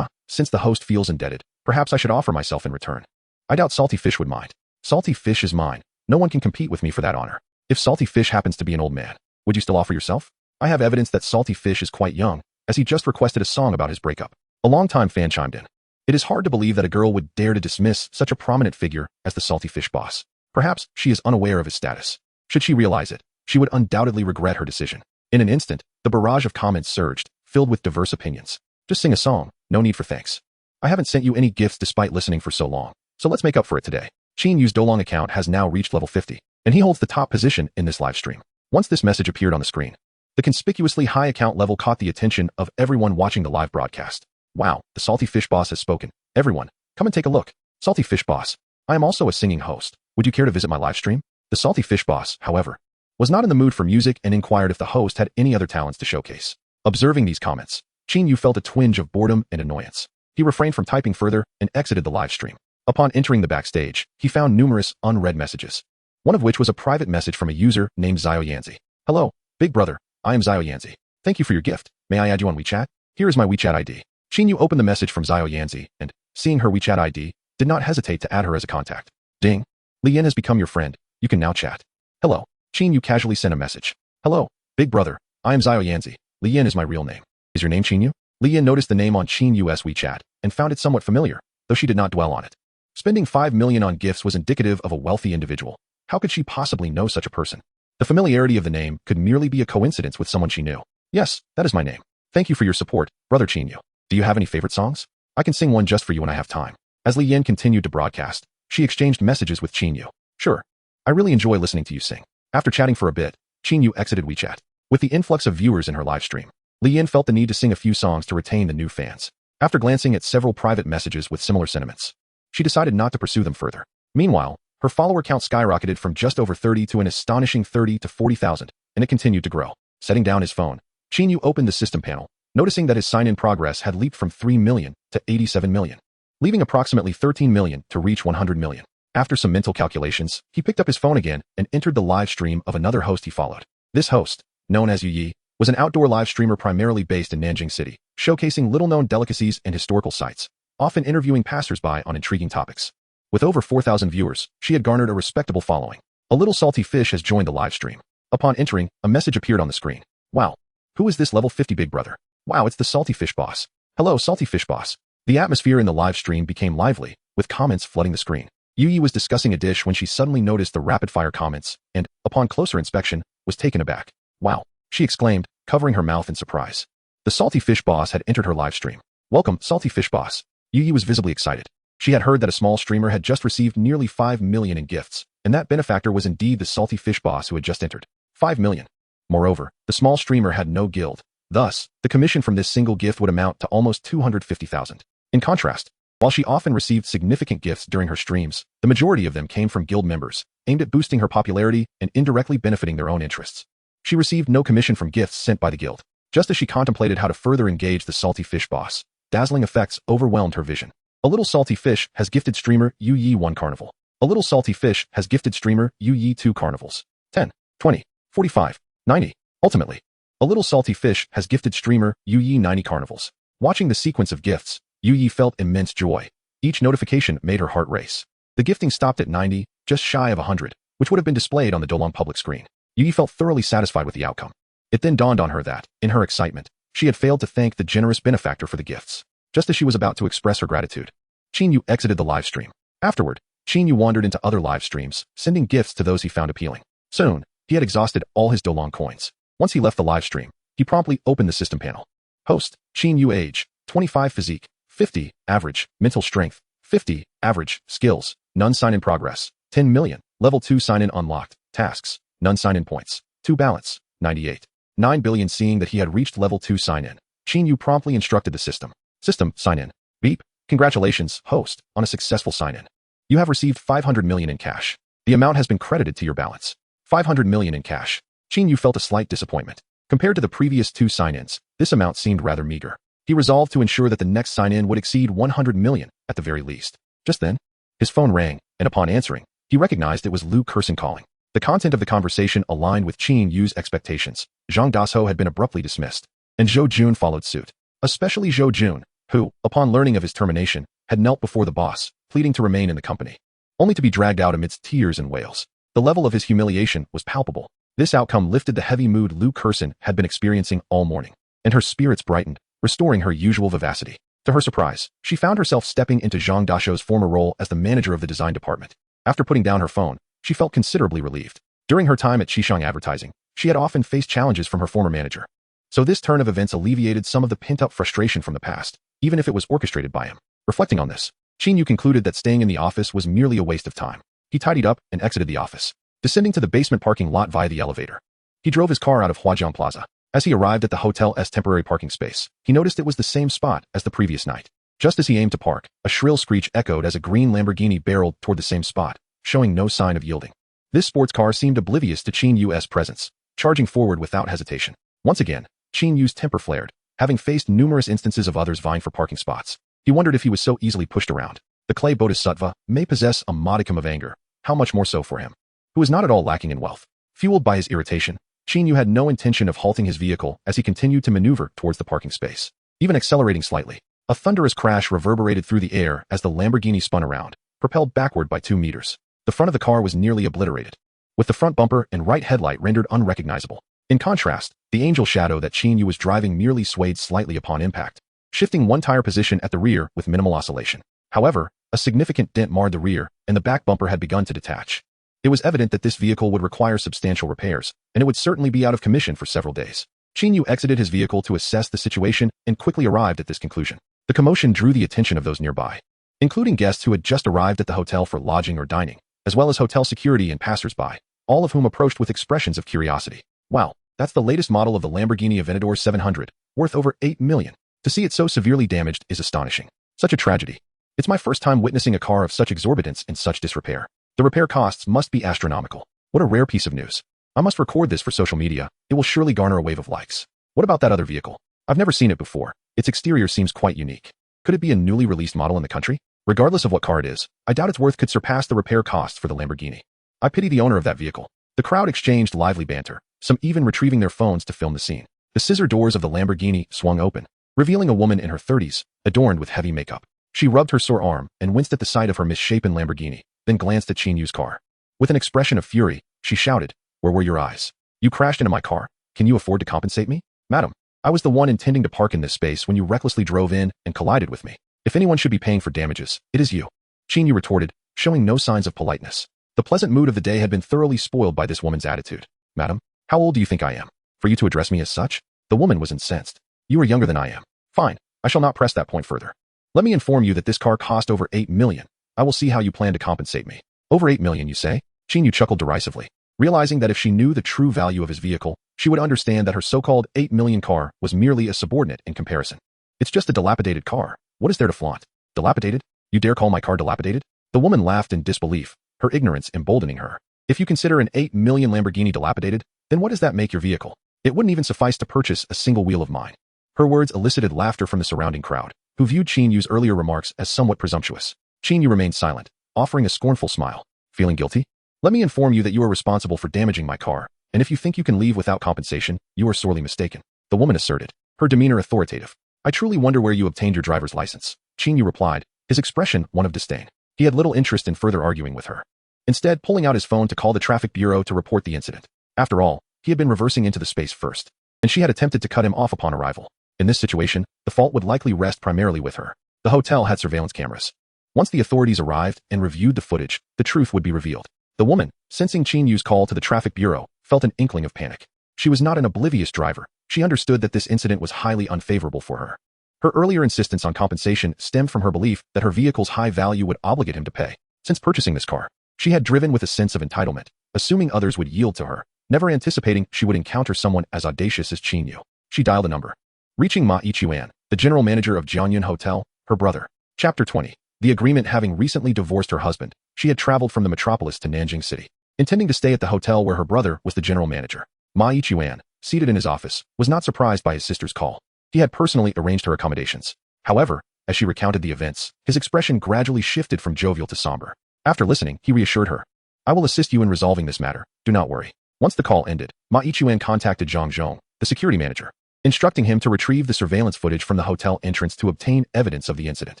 Since the host feels indebted, perhaps I should offer myself in return. I doubt Salty Fish would mind. Salty Fish is mine. No one can compete with me for that honor. If Salty Fish happens to be an old man, would you still offer yourself? I have evidence that Salty Fish is quite young, as he just requested a song about his breakup. A longtime fan chimed in. It is hard to believe that a girl would dare to dismiss such a prominent figure as the Salty Fish boss. Perhaps she is unaware of his status. Should she realize it, she would undoubtedly regret her decision. In an instant, the barrage of comments surged, filled with diverse opinions. Just sing a song, no need for thanks. I haven't sent you any gifts despite listening for so long, so let's make up for it today. Qin Yu's Dolong account has now reached level 50, and he holds the top position in this live stream. Once this message appeared on the screen, the conspicuously high account level caught the attention of everyone watching the live broadcast. Wow, the Salty Fish boss has spoken. Everyone, come and take a look. Salty Fish boss, I am also a singing host. Would you care to visit my live stream? The Salty Fish boss, however, was not in the mood for music and inquired if the host had any other talents to showcase. Observing these comments, Qin Yu felt a twinge of boredom and annoyance. He refrained from typing further and exited the live stream. Upon entering the backstage, he found numerous unread messages, one of which was a private message from a user named Zio Yanzi. Hello, big brother, I am Zio Yanzi. Thank you for your gift. May I add you on WeChat? Here is my WeChat ID. Qin Yu opened the message from Zio Yanzi and, seeing her WeChat ID, did not hesitate to add her as a contact. Ding. Li Yin has become your friend. You can now chat. Hello. Qin Yu casually sent a message. Hello, big brother, I am Zio Yanzi. Li Yin is my real name. Is your name Qin Yu? Li Yin noticed the name on Qin Yu's WeChat and found it somewhat familiar, though she did not dwell on it. Spending 5 million on gifts was indicative of a wealthy individual. How could she possibly know such a person? The familiarity of the name could merely be a coincidence with someone she knew. Yes, that is my name. Thank you for your support, brother Qin Yu. Do you have any favorite songs? I can sing one just for you when I have time. As Li Yin continued to broadcast, she exchanged messages with Qin Yu. Sure. I really enjoy listening to you sing. After chatting for a bit, Qin Yu exited WeChat. With the influx of viewers in her live stream, Li Yin felt the need to sing a few songs to retain the new fans. After glancing at several private messages with similar sentiments, she decided not to pursue them further. Meanwhile, her follower count skyrocketed from just over 30 to an astonishing 30 to 40,000, and it continued to grow. Setting down his phone, Qin Yu opened the system panel, noticing that his sign-in progress had leaped from 3 million to 87 million, leaving approximately 13 million to reach 100 million. After some mental calculations, he picked up his phone again and entered the live stream of another host he followed. This host, known as Yu Yi, was an outdoor live streamer primarily based in Nanjing City, showcasing little-known delicacies and historical sites, often interviewing passers-by on intriguing topics. With over 4,000 viewers, she had garnered a respectable following. A Little Salty Fish has joined the live stream. Upon entering, a message appeared on the screen. Wow. Who is this level 50 big brother? Wow, it's the Salty Fish boss. Hello, Salty Fish boss. The atmosphere in the live stream became lively, with comments flooding the screen. Yu Yi was discussing a dish when she suddenly noticed the rapid-fire comments and, upon closer inspection, was taken aback. Wow, she exclaimed, covering her mouth in surprise. The Salty Fish boss had entered her live stream. Welcome, Salty Fish boss. Yu Yi was visibly excited. She had heard that a small streamer had just received nearly 5 million in gifts, and that benefactor was indeed the Salty Fish boss who had just entered. 5 million. Moreover, the small streamer had no guild. Thus, the commission from this single gift would amount to almost 250,000. In contrast, while she often received significant gifts during her streams, the majority of them came from guild members, aimed at boosting her popularity and indirectly benefiting their own interests. She received no commission from gifts sent by the guild. Just as she contemplated how to further engage the Salty Fish boss, dazzling effects overwhelmed her vision. A Little Salty Fish has gifted streamer Yu Yi 1 carnival. A Little Salty Fish has gifted streamer Yu Yi 2 carnivals. 10, 20, 45, 90. Ultimately, A Little Salty Fish has gifted streamer Yu Yi 90 carnivals. Watching the sequence of gifts, Yu Yi felt immense joy. Each notification made her heart race. The gifting stopped at 90, just shy of 100, which would have been displayed on the Dolong public screen. Yu Yi felt thoroughly satisfied with the outcome. It then dawned on her that, in her excitement, she had failed to thank the generous benefactor for the gifts. just as she was about to express her gratitude. Qin Yu exited the live stream. Afterward, Qin Yu wandered into other live streams, sending gifts to those he found appealing. Soon, he had exhausted all his Dolong coins. Once he left the live stream, he promptly opened the system panel. Host, Qin Yu age, 25 physique, 50, average, mental strength, 50, average, skills, none sign-in progress, 10 million, level 2 sign-in unlocked, tasks, none sign-in points, 2 balance, 98. 9 billion. Seeing that he had reached level 2 sign-in, Qin Yu promptly instructed the system. System, sign-in. Beep. Congratulations, host, on a successful sign-in. You have received 500 million in cash. The amount has been credited to your balance. 500 million in cash. Qin Yu felt a slight disappointment. Compared to the previous 2 sign-ins, this amount seemed rather meager. He resolved to ensure that the next sign-in would exceed 100 million, at the very least. Just then, his phone rang, and upon answering, he recognized it was Lu Kersen calling. The content of the conversation aligned with Qin Yu's expectations. Zhang Dasho had been abruptly dismissed, and Zhou Jun followed suit. Especially Zhou Jun, who, upon learning of his termination, had knelt before the boss, pleading to remain in the company, only to be dragged out amidst tears and wails. The level of his humiliation was palpable. This outcome lifted the heavy mood Lu Kersen had been experiencing all morning, and her spirits brightened, restoring her usual vivacity. To her surprise, she found herself stepping into Zhang Dasho's former role as the manager of the design department. After putting down her phone, she felt considerably relieved. During her time at Qishang Advertising, she had often faced challenges from her former manager. So this turn of events alleviated some of the pent-up frustration from the past, even if it was orchestrated by him. Reflecting on this, Qin Yu concluded that staying in the office was merely a waste of time. He tidied up and exited the office, descending to the basement parking lot via the elevator. He drove his car out of Huajiang Plaza. As he arrived at the hotel's temporary parking space, he noticed it was the same spot as the previous night. Just as he aimed to park, a shrill screech echoed as a green Lamborghini barreled toward the same spot, showing no sign of yielding. This sports car seemed oblivious to Qin Yu's presence, charging forward without hesitation. Once again, Qin Yu's temper flared, having faced numerous instances of others vying for parking spots. He wondered if he was so easily pushed around. The clay bodhisattva may possess a modicum of anger, how much more so for him, who was not at all lacking in wealth. Fueled by his irritation, Qin Yu had no intention of halting his vehicle as he continued to maneuver towards the parking space. Even accelerating slightly, a thunderous crash reverberated through the air as the Lamborghini spun around, propelled backward by 2 meters. The front of the car was nearly obliterated, with the front bumper and right headlight rendered unrecognizable. In contrast, the angel shadow that Qin Yu was driving merely swayed slightly upon impact, shifting one tire position at the rear with minimal oscillation. However, a significant dent marred the rear, and the back bumper had begun to detach. It was evident that this vehicle would require substantial repairs, and it would certainly be out of commission for several days. Qin Yu exited his vehicle to assess the situation and quickly arrived at this conclusion. The commotion drew the attention of those nearby, including guests who had just arrived at the hotel for lodging or dining, as well as hotel security and passers-by, all of whom approached with expressions of curiosity. Wow, that's the latest model of the Lamborghini Aventador 700, worth over 8 million. To see it so severely damaged is astonishing. Such a tragedy. It's my first time witnessing a car of such exorbitance in such disrepair. The repair costs must be astronomical. What a rare piece of news. I must record this for social media. It will surely garner a wave of likes. What about that other vehicle? I've never seen it before. Its exterior seems quite unique. Could it be a newly released model in the country? Regardless of what car it is, I doubt its worth could surpass the repair costs for the Lamborghini. I pity the owner of that vehicle. The crowd exchanged lively banter, some even retrieving their phones to film the scene. The scissor doors of the Lamborghini swung open, revealing a woman in her 30s, adorned with heavy makeup. She rubbed her sore arm and winced at the sight of her misshapen Lamborghini, then glanced at Qin Yu's car. With an expression of fury, she shouted, "Where were your eyes? You crashed into my car. Can you afford to compensate me? Madam, I was the one intending to park in this space when you recklessly drove in and collided with me. If anyone should be paying for damages, it is you." Qin Yu retorted, showing no signs of politeness. The pleasant mood of the day had been thoroughly spoiled by this woman's attitude. "Madam, how old do you think I am, for you to address me as such?" The woman was incensed. "You are younger than I am. Fine, I shall not press that point further. Let me inform you that this car cost over 8 million. I will see how you plan to compensate me." "Over 8 million, you say?" Qin Yu chuckled derisively, realizing that if she knew the true value of his vehicle, she would understand that her so-called 8 million car was merely a subordinate in comparison. "It's just a dilapidated car. What is there to flaunt?" "Dilapidated? You dare call my car dilapidated?" The woman laughed in disbelief, her ignorance emboldening her. "If you consider an 8 million Lamborghini dilapidated, then what does that make your vehicle? It wouldn't even suffice to purchase a single wheel of mine." Her words elicited laughter from the surrounding crowd, who viewed Qin Yu's earlier remarks as somewhat presumptuous. Qin Yu remained silent, offering a scornful smile. "Feeling guilty? Let me inform you that you are responsible for damaging my car, and if you think you can leave without compensation, you are sorely mistaken," the woman asserted, her demeanor authoritative. "I truly wonder where you obtained your driver's license," Qin Yu replied, his expression one of disdain. He had little interest in further arguing with her, instead pulling out his phone to call the traffic bureau to report the incident. After all, he had been reversing into the space first, and she had attempted to cut him off upon arrival. In this situation, the the fault would likely rest primarily with her. The hotel had surveillance cameras. Once the authorities arrived and reviewed the footage, the truth would be revealed. The woman, sensing Qin Yu's call to the traffic bureau, felt an inkling of panic. She was not an oblivious driver. She understood that this incident was highly unfavorable for her. Her earlier insistence on compensation stemmed from her belief that her vehicle's high value would obligate him to pay. Since purchasing this car, she had driven with a sense of entitlement, assuming others would yield to her, never anticipating she would encounter someone as audacious as Qin Yu. She dialed a number. Reaching Ma Yichuan, the general manager of Jianyun Hotel, her brother. Chapter 20. The agreement. Having recently divorced her husband, she had traveled from the metropolis to Nanjing City, intending to stay at the hotel where her brother was the general manager. Ma Yichuan, seated in his office, was not surprised by his sister's call. He had personally arranged her accommodations. However, as she recounted the events, his expression gradually shifted from jovial to somber. After listening, he reassured her. I will assist you in resolving this matter, do not worry. Once the call ended, Ma Yichuan contacted Zhang Zhong, the security manager, instructing him to retrieve the surveillance footage from the hotel entrance to obtain evidence of the incident.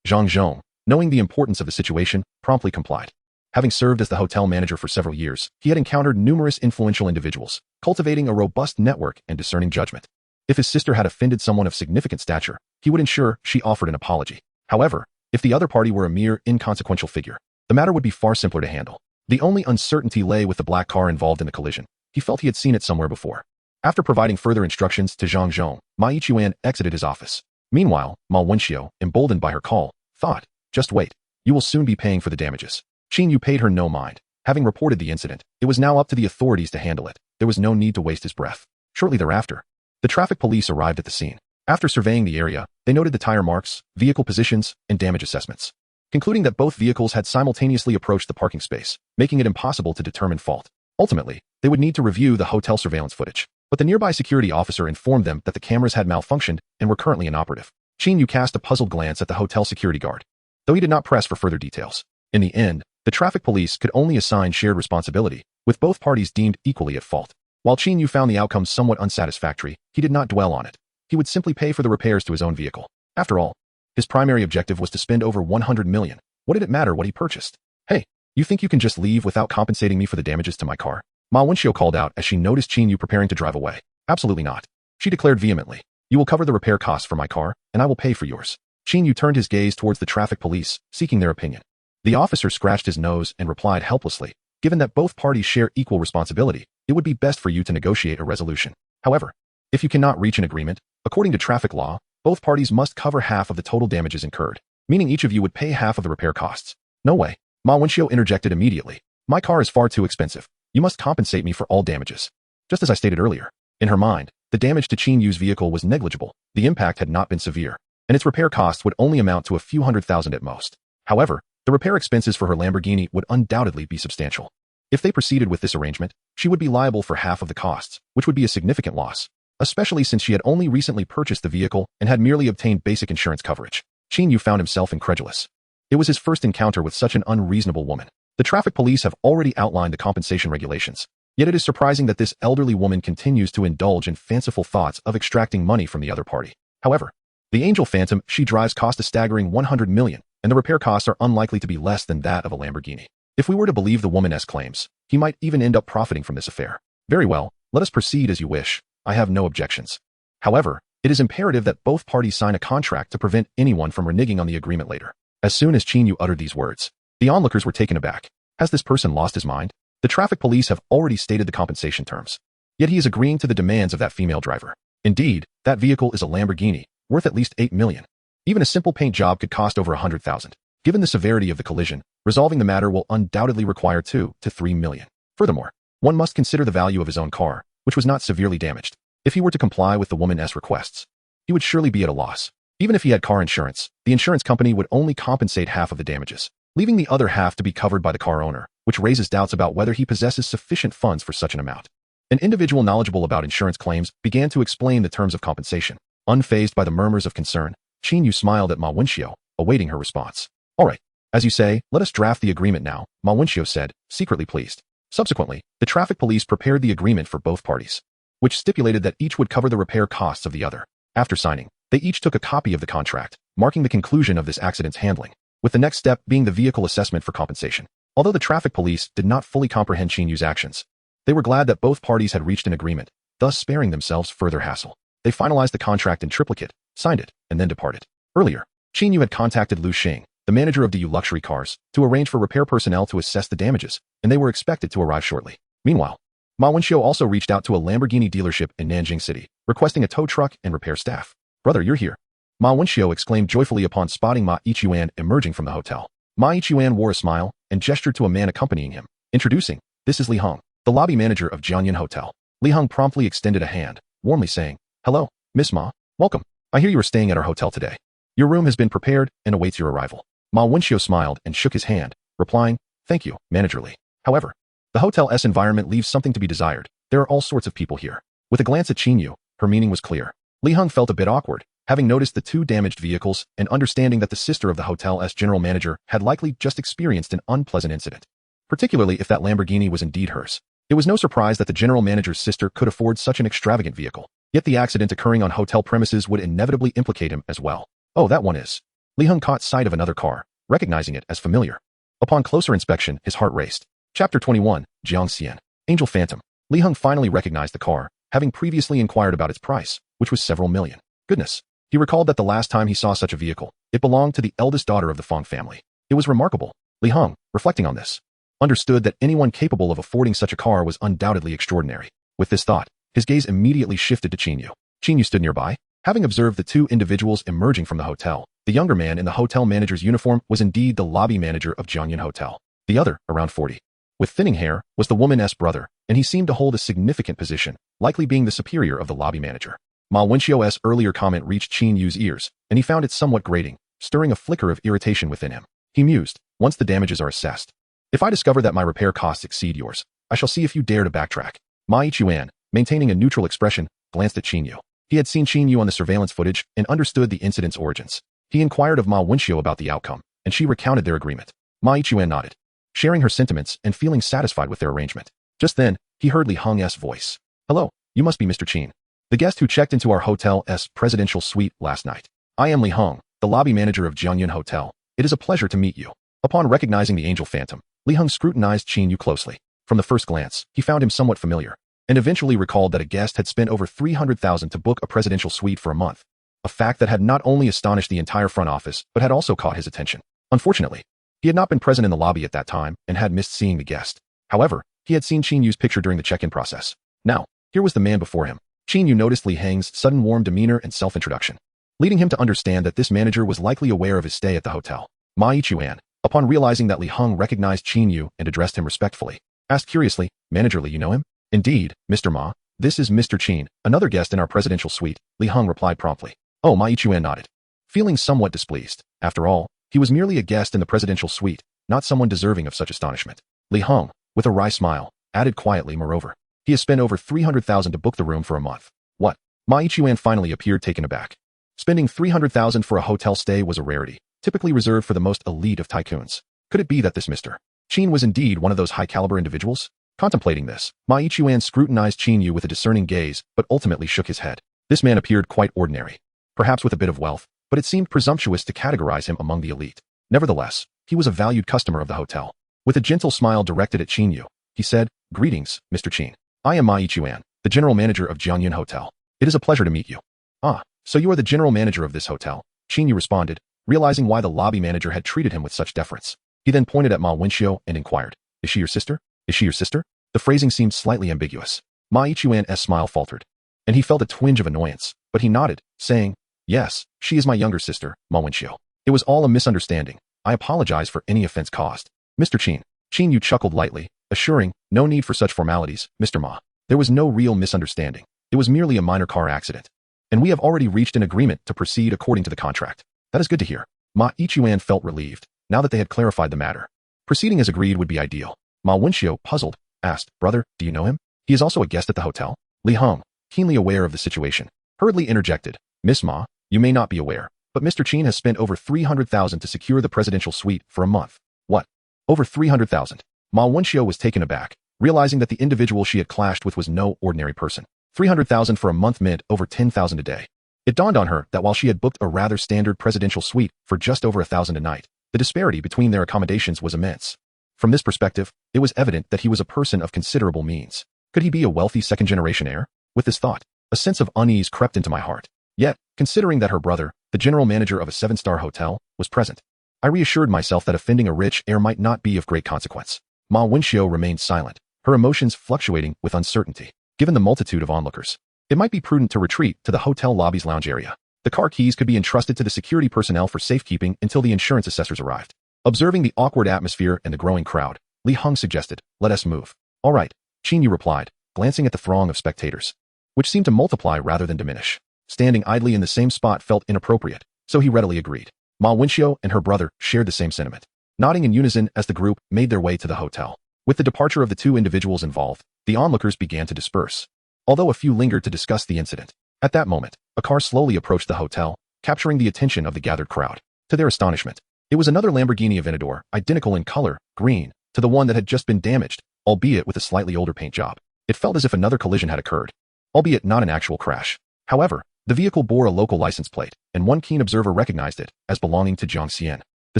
Zhang Zhong, knowing the importance of the situation, promptly complied. Having served as the hotel manager for several years, he had encountered numerous influential individuals, cultivating a robust network and discerning judgment. If his sister had offended someone of significant stature, he would ensure she offered an apology. However, if the other party were a mere inconsequential figure, the matter would be far simpler to handle. The only uncertainty lay with the black car involved in the collision. He felt he had seen it somewhere before. After providing further instructions to Zhang Zhong, Ma Yichuan exited his office. Meanwhile, Ma Wenxiu, emboldened by her call, thought, just wait. You will soon be paying for the damages. Qin Yu paid her no mind. Having reported the incident, it was now up to the authorities to handle it. There was no need to waste his breath. Shortly thereafter, the traffic police arrived at the scene. After surveying the area, they noted the tire marks, vehicle positions, and damage assessments. Concluding that both vehicles had simultaneously approached the parking space, making it impossible to determine fault. Ultimately, they would need to review the hotel surveillance footage. But the nearby security officer informed them that the cameras had malfunctioned and were currently inoperative. Qin Yu cast a puzzled glance at the hotel security guard, though he did not press for further details. In the end, the traffic police could only assign shared responsibility, with both parties deemed equally at fault. While Qin Yu found the outcome somewhat unsatisfactory, he did not dwell on it. He would simply pay for the repairs to his own vehicle. After all, his primary objective was to spend over 100 million. What did it matter what he purchased? Hey, you think you can just leave without compensating me for the damages to my car? Ma Wenxiu called out as she noticed Qin Yu preparing to drive away. Absolutely not. She declared vehemently. You will cover the repair costs for my car, and I will pay for yours. Qin Yu turned his gaze towards the traffic police, seeking their opinion. The officer scratched his nose and replied helplessly, given that both parties share equal responsibility, it would be best for you to negotiate a resolution. However, if you cannot reach an agreement, according to traffic law, both parties must cover half of the total damages incurred, meaning each of you would pay half of the repair costs. No way. Ma Wenxiu interjected immediately. My car is far too expensive. You must compensate me for all damages. Just as I stated earlier, in her mind, the damage to Qin Yu's vehicle was negligible, the impact had not been severe, and its repair costs would only amount to a few $100,000 at most. However, the repair expenses for her Lamborghini would undoubtedly be substantial. If they proceeded with this arrangement, she would be liable for half of the costs, which would be a significant loss, especially since she had only recently purchased the vehicle and had merely obtained basic insurance coverage. Qin Yu found himself incredulous. It was his first encounter with such an unreasonable woman. The traffic police have already outlined the compensation regulations, yet it is surprising that this elderly woman continues to indulge in fanciful thoughts of extracting money from the other party. However, the Angel Phantom she drives cost a staggering 100 million, and the repair costs are unlikely to be less than that of a Lamborghini. If we were to believe the woman's claims, he might even end up profiting from this affair. Very well, let us proceed as you wish. I have no objections. However, it is imperative that both parties sign a contract to prevent anyone from reneging on the agreement later. As soon as Qin Yu uttered these words, the onlookers were taken aback. Has this person lost his mind? The traffic police have already stated the compensation terms. Yet he is agreeing to the demands of that female driver. Indeed, that vehicle is a Lamborghini, worth at least 8 million. Even a simple paint job could cost over 100,000. Given the severity of the collision, resolving the matter will undoubtedly require 2 to 3 million. Furthermore, one must consider the value of his own car, which was not severely damaged. If he were to comply with the woman's requests, he would surely be at a loss. Even if he had car insurance, the insurance company would only compensate half of the damages, leaving the other half to be covered by the car owner, which raises doubts about whether he possesses sufficient funds for such an amount. An individual knowledgeable about insurance claims began to explain the terms of compensation. Unfazed by the murmurs of concern, Qin Yu smiled at Ma Wenxiu, awaiting her response. All right, as you say, let us draft the agreement now, Ma Wenxiu said, secretly pleased. Subsequently, the traffic police prepared the agreement for both parties, which stipulated that each would cover the repair costs of the other. After signing, they each took a copy of the contract, marking the conclusion of this accident's handling, with the next step being the vehicle assessment for compensation. Although the traffic police did not fully comprehend Qin Yu's actions, they were glad that both parties had reached an agreement, thus sparing themselves further hassle. They finalized the contract in triplicate, signed it, and then departed. Earlier, Qin Yu had contacted Lu Xing, the manager of DU Luxury Cars, to arrange for repair personnel to assess the damages, and they were expected to arrive shortly. Meanwhile, Ma Wenxiu also reached out to a Lamborghini dealership in Nanjing City, requesting a tow truck and repair staff. "Brother, you're here," Ma Wenxiu exclaimed joyfully upon spotting Ma Yichuan emerging from the hotel. Ma Yichuan wore a smile and gestured to a man accompanying him, introducing, "This is Li Heng, the lobby manager of Jianyan Hotel." Li Heng promptly extended a hand, warmly saying, "Hello, Miss Ma. Welcome. I hear you are staying at our hotel today. Your room has been prepared and awaits your arrival." Ma Wenxiu smiled and shook his hand, replying, "Thank you," managerly. However, the hotel's environment leaves something to be desired. There are all sorts of people here. With a glance at Qin Yu, her meaning was clear. Li Heng felt a bit awkward, having noticed the two damaged vehicles and understanding that the sister of the hotel's general manager had likely just experienced an unpleasant incident. Particularly if that Lamborghini was indeed hers. It was no surprise that the general manager's sister could afford such an extravagant vehicle. Yet the accident occurring on hotel premises would inevitably implicate him as well. "Oh, that one is." Li Heng caught sight of another car, recognizing it as familiar. Upon closer inspection, his heart raced. Chapter 21, Jiangxian. Angel Phantom. Li Heng finally recognized the car, having previously inquired about its price, which was several million. Goodness. He recalled that the last time he saw such a vehicle, it belonged to the eldest daughter of the Fong family. It was remarkable. Li Heng, reflecting on this, understood that anyone capable of affording such a car was undoubtedly extraordinary. With this thought, his gaze immediately shifted to Qin Yu. Qin Yu stood nearby. Having observed the two individuals emerging from the hotel, the younger man in the hotel manager's uniform was indeed the lobby manager of Jianyan Hotel. The other, around 40, with thinning hair, was the woman's brother, and he seemed to hold a significant position, likely being the superior of the lobby manager. Ma Wenxiu's earlier comment reached Qin Yu's ears, and he found it somewhat grating, stirring a flicker of irritation within him. He mused, "Once the damages are assessed, if I discover that my repair costs exceed yours, I shall see if you dare to backtrack." Ma Yichuan, maintaining a neutral expression, glanced at Qin Yu. He had seen Qin Yu on the surveillance footage and understood the incident's origins. He inquired of Ma Wenxiu about the outcome, and she recounted their agreement. Ma Yichuan nodded, sharing her sentiments and feeling satisfied with their arrangement. Just then, he heard Li Heng's voice. "Hello, you must be Mr. Qin, the guest who checked into our hotel's presidential suite last night. I am Li Heng, the lobby manager of Jianyan Hotel. It is a pleasure to meet you." Upon recognizing the Angel Phantom, Li Heng scrutinized Qin Yu closely. From the first glance, he found him somewhat familiar, and eventually recalled that a guest had spent over 300,000 to book a presidential suite for a month. A fact that had not only astonished the entire front office, but had also caught his attention. Unfortunately, he had not been present in the lobby at that time and had missed seeing the guest. However, he had seen Qin Yu's picture during the check-in process. Now, here was the man before him. Qin Yu noticed Li Heng's sudden warm demeanor and self-introduction, leading him to understand that this manager was likely aware of his stay at the hotel. Ma Yichuan, upon realizing that Li Heng recognized Qin Yu and addressed him respectfully, asked curiously, "Managerly, you know him?" "Indeed, Mr. Ma. This is Mr. Qin, another guest in our presidential suite," Li Heng replied promptly. "Oh," Ma Yichuan nodded, feeling somewhat displeased. After all, he was merely a guest in the presidential suite, not someone deserving of such astonishment. Li Heng, with a wry smile, added quietly, "Moreover, he has spent over 300,000 to book the room for a month." "What?" Ma Yichuan finally appeared taken aback. Spending 300,000 for a hotel stay was a rarity, typically reserved for the most elite of tycoons. Could it be that this Mr. Qin was indeed one of those high-caliber individuals? Contemplating this, Ma Yichuan scrutinized Qin Yu with a discerning gaze, but ultimately shook his head. This man appeared quite ordinary, perhaps with a bit of wealth, but it seemed presumptuous to categorize him among the elite. Nevertheless, he was a valued customer of the hotel. With a gentle smile directed at Qin Yu, he said, "Greetings, Mr. Qin. I am Ma Yichuan, the general manager of Jianyan Hotel. It is a pleasure to meet you." "Ah, so you are the general manager of this hotel," Qin Yu responded, realizing why the lobby manager had treated him with such deference. He then pointed at Ma Wenxiu and inquired, "Is she your sister? Is she your sister?" The phrasing seemed slightly ambiguous. Ma Yichuan's smile faltered, and he felt a twinge of annoyance, but he nodded, saying, "Yes, she is my younger sister, Ma Wenxiu. It was all a misunderstanding. I apologize for any offense caused." "Mr. Qin." Qin Yu chuckled lightly, assuring, "No need for such formalities, Mr. Ma. There was no real misunderstanding. It was merely a minor car accident. And we have already reached an agreement to proceed according to the contract." "That is good to hear." Ma Yichuan felt relieved, now that they had clarified the matter. Proceeding as agreed would be ideal. Ma Wenxiu, puzzled, asked, "Brother, do you know him? He is also a guest at the hotel?" Li Heng, keenly aware of the situation, hurriedly interjected, "Miss Ma, you may not be aware, but Mr. Qin has spent over 300,000 to secure the presidential suite for a month." "What? Over 300,000? Ma Wenxiu was taken aback, realizing that the individual she had clashed with was no ordinary person. 300,000 for a month meant over 10,000 a day. It dawned on her that while she had booked a rather standard presidential suite for just over 1,000 a night, the disparity between their accommodations was immense. From this perspective, it was evident that he was a person of considerable means. Could he be a wealthy second-generation heir? With this thought, a sense of unease crept into my heart. Yet, considering that her brother, the general manager of a 7-star hotel, was present, I reassured myself that offending a rich heir might not be of great consequence. Ma Wenxiu remained silent, her emotions fluctuating with uncertainty. Given the multitude of onlookers, it might be prudent to retreat to the hotel lobby's lounge area. The car keys could be entrusted to the security personnel for safekeeping until the insurance assessors arrived. Observing the awkward atmosphere and the growing crowd, Li Heng suggested, "Let us move." "All right," Qin Yu replied, glancing at the throng of spectators, which seemed to multiply rather than diminish. Standing idly in the same spot felt inappropriate, so he readily agreed. Ma Wenxiu and her brother shared the same sentiment, nodding in unison as the group made their way to the hotel. With the departure of the two individuals involved, the onlookers began to disperse, although a few lingered to discuss the incident. At that moment, a car slowly approached the hotel, capturing the attention of the gathered crowd. To their astonishment, it was another Lamborghini Aventador, identical in color, green, to the one that had just been damaged, albeit with a slightly older paint job. It felt as if another collision had occurred, albeit not an actual crash. However, the vehicle bore a local license plate, and one keen observer recognized it as belonging to Jiang Xian, the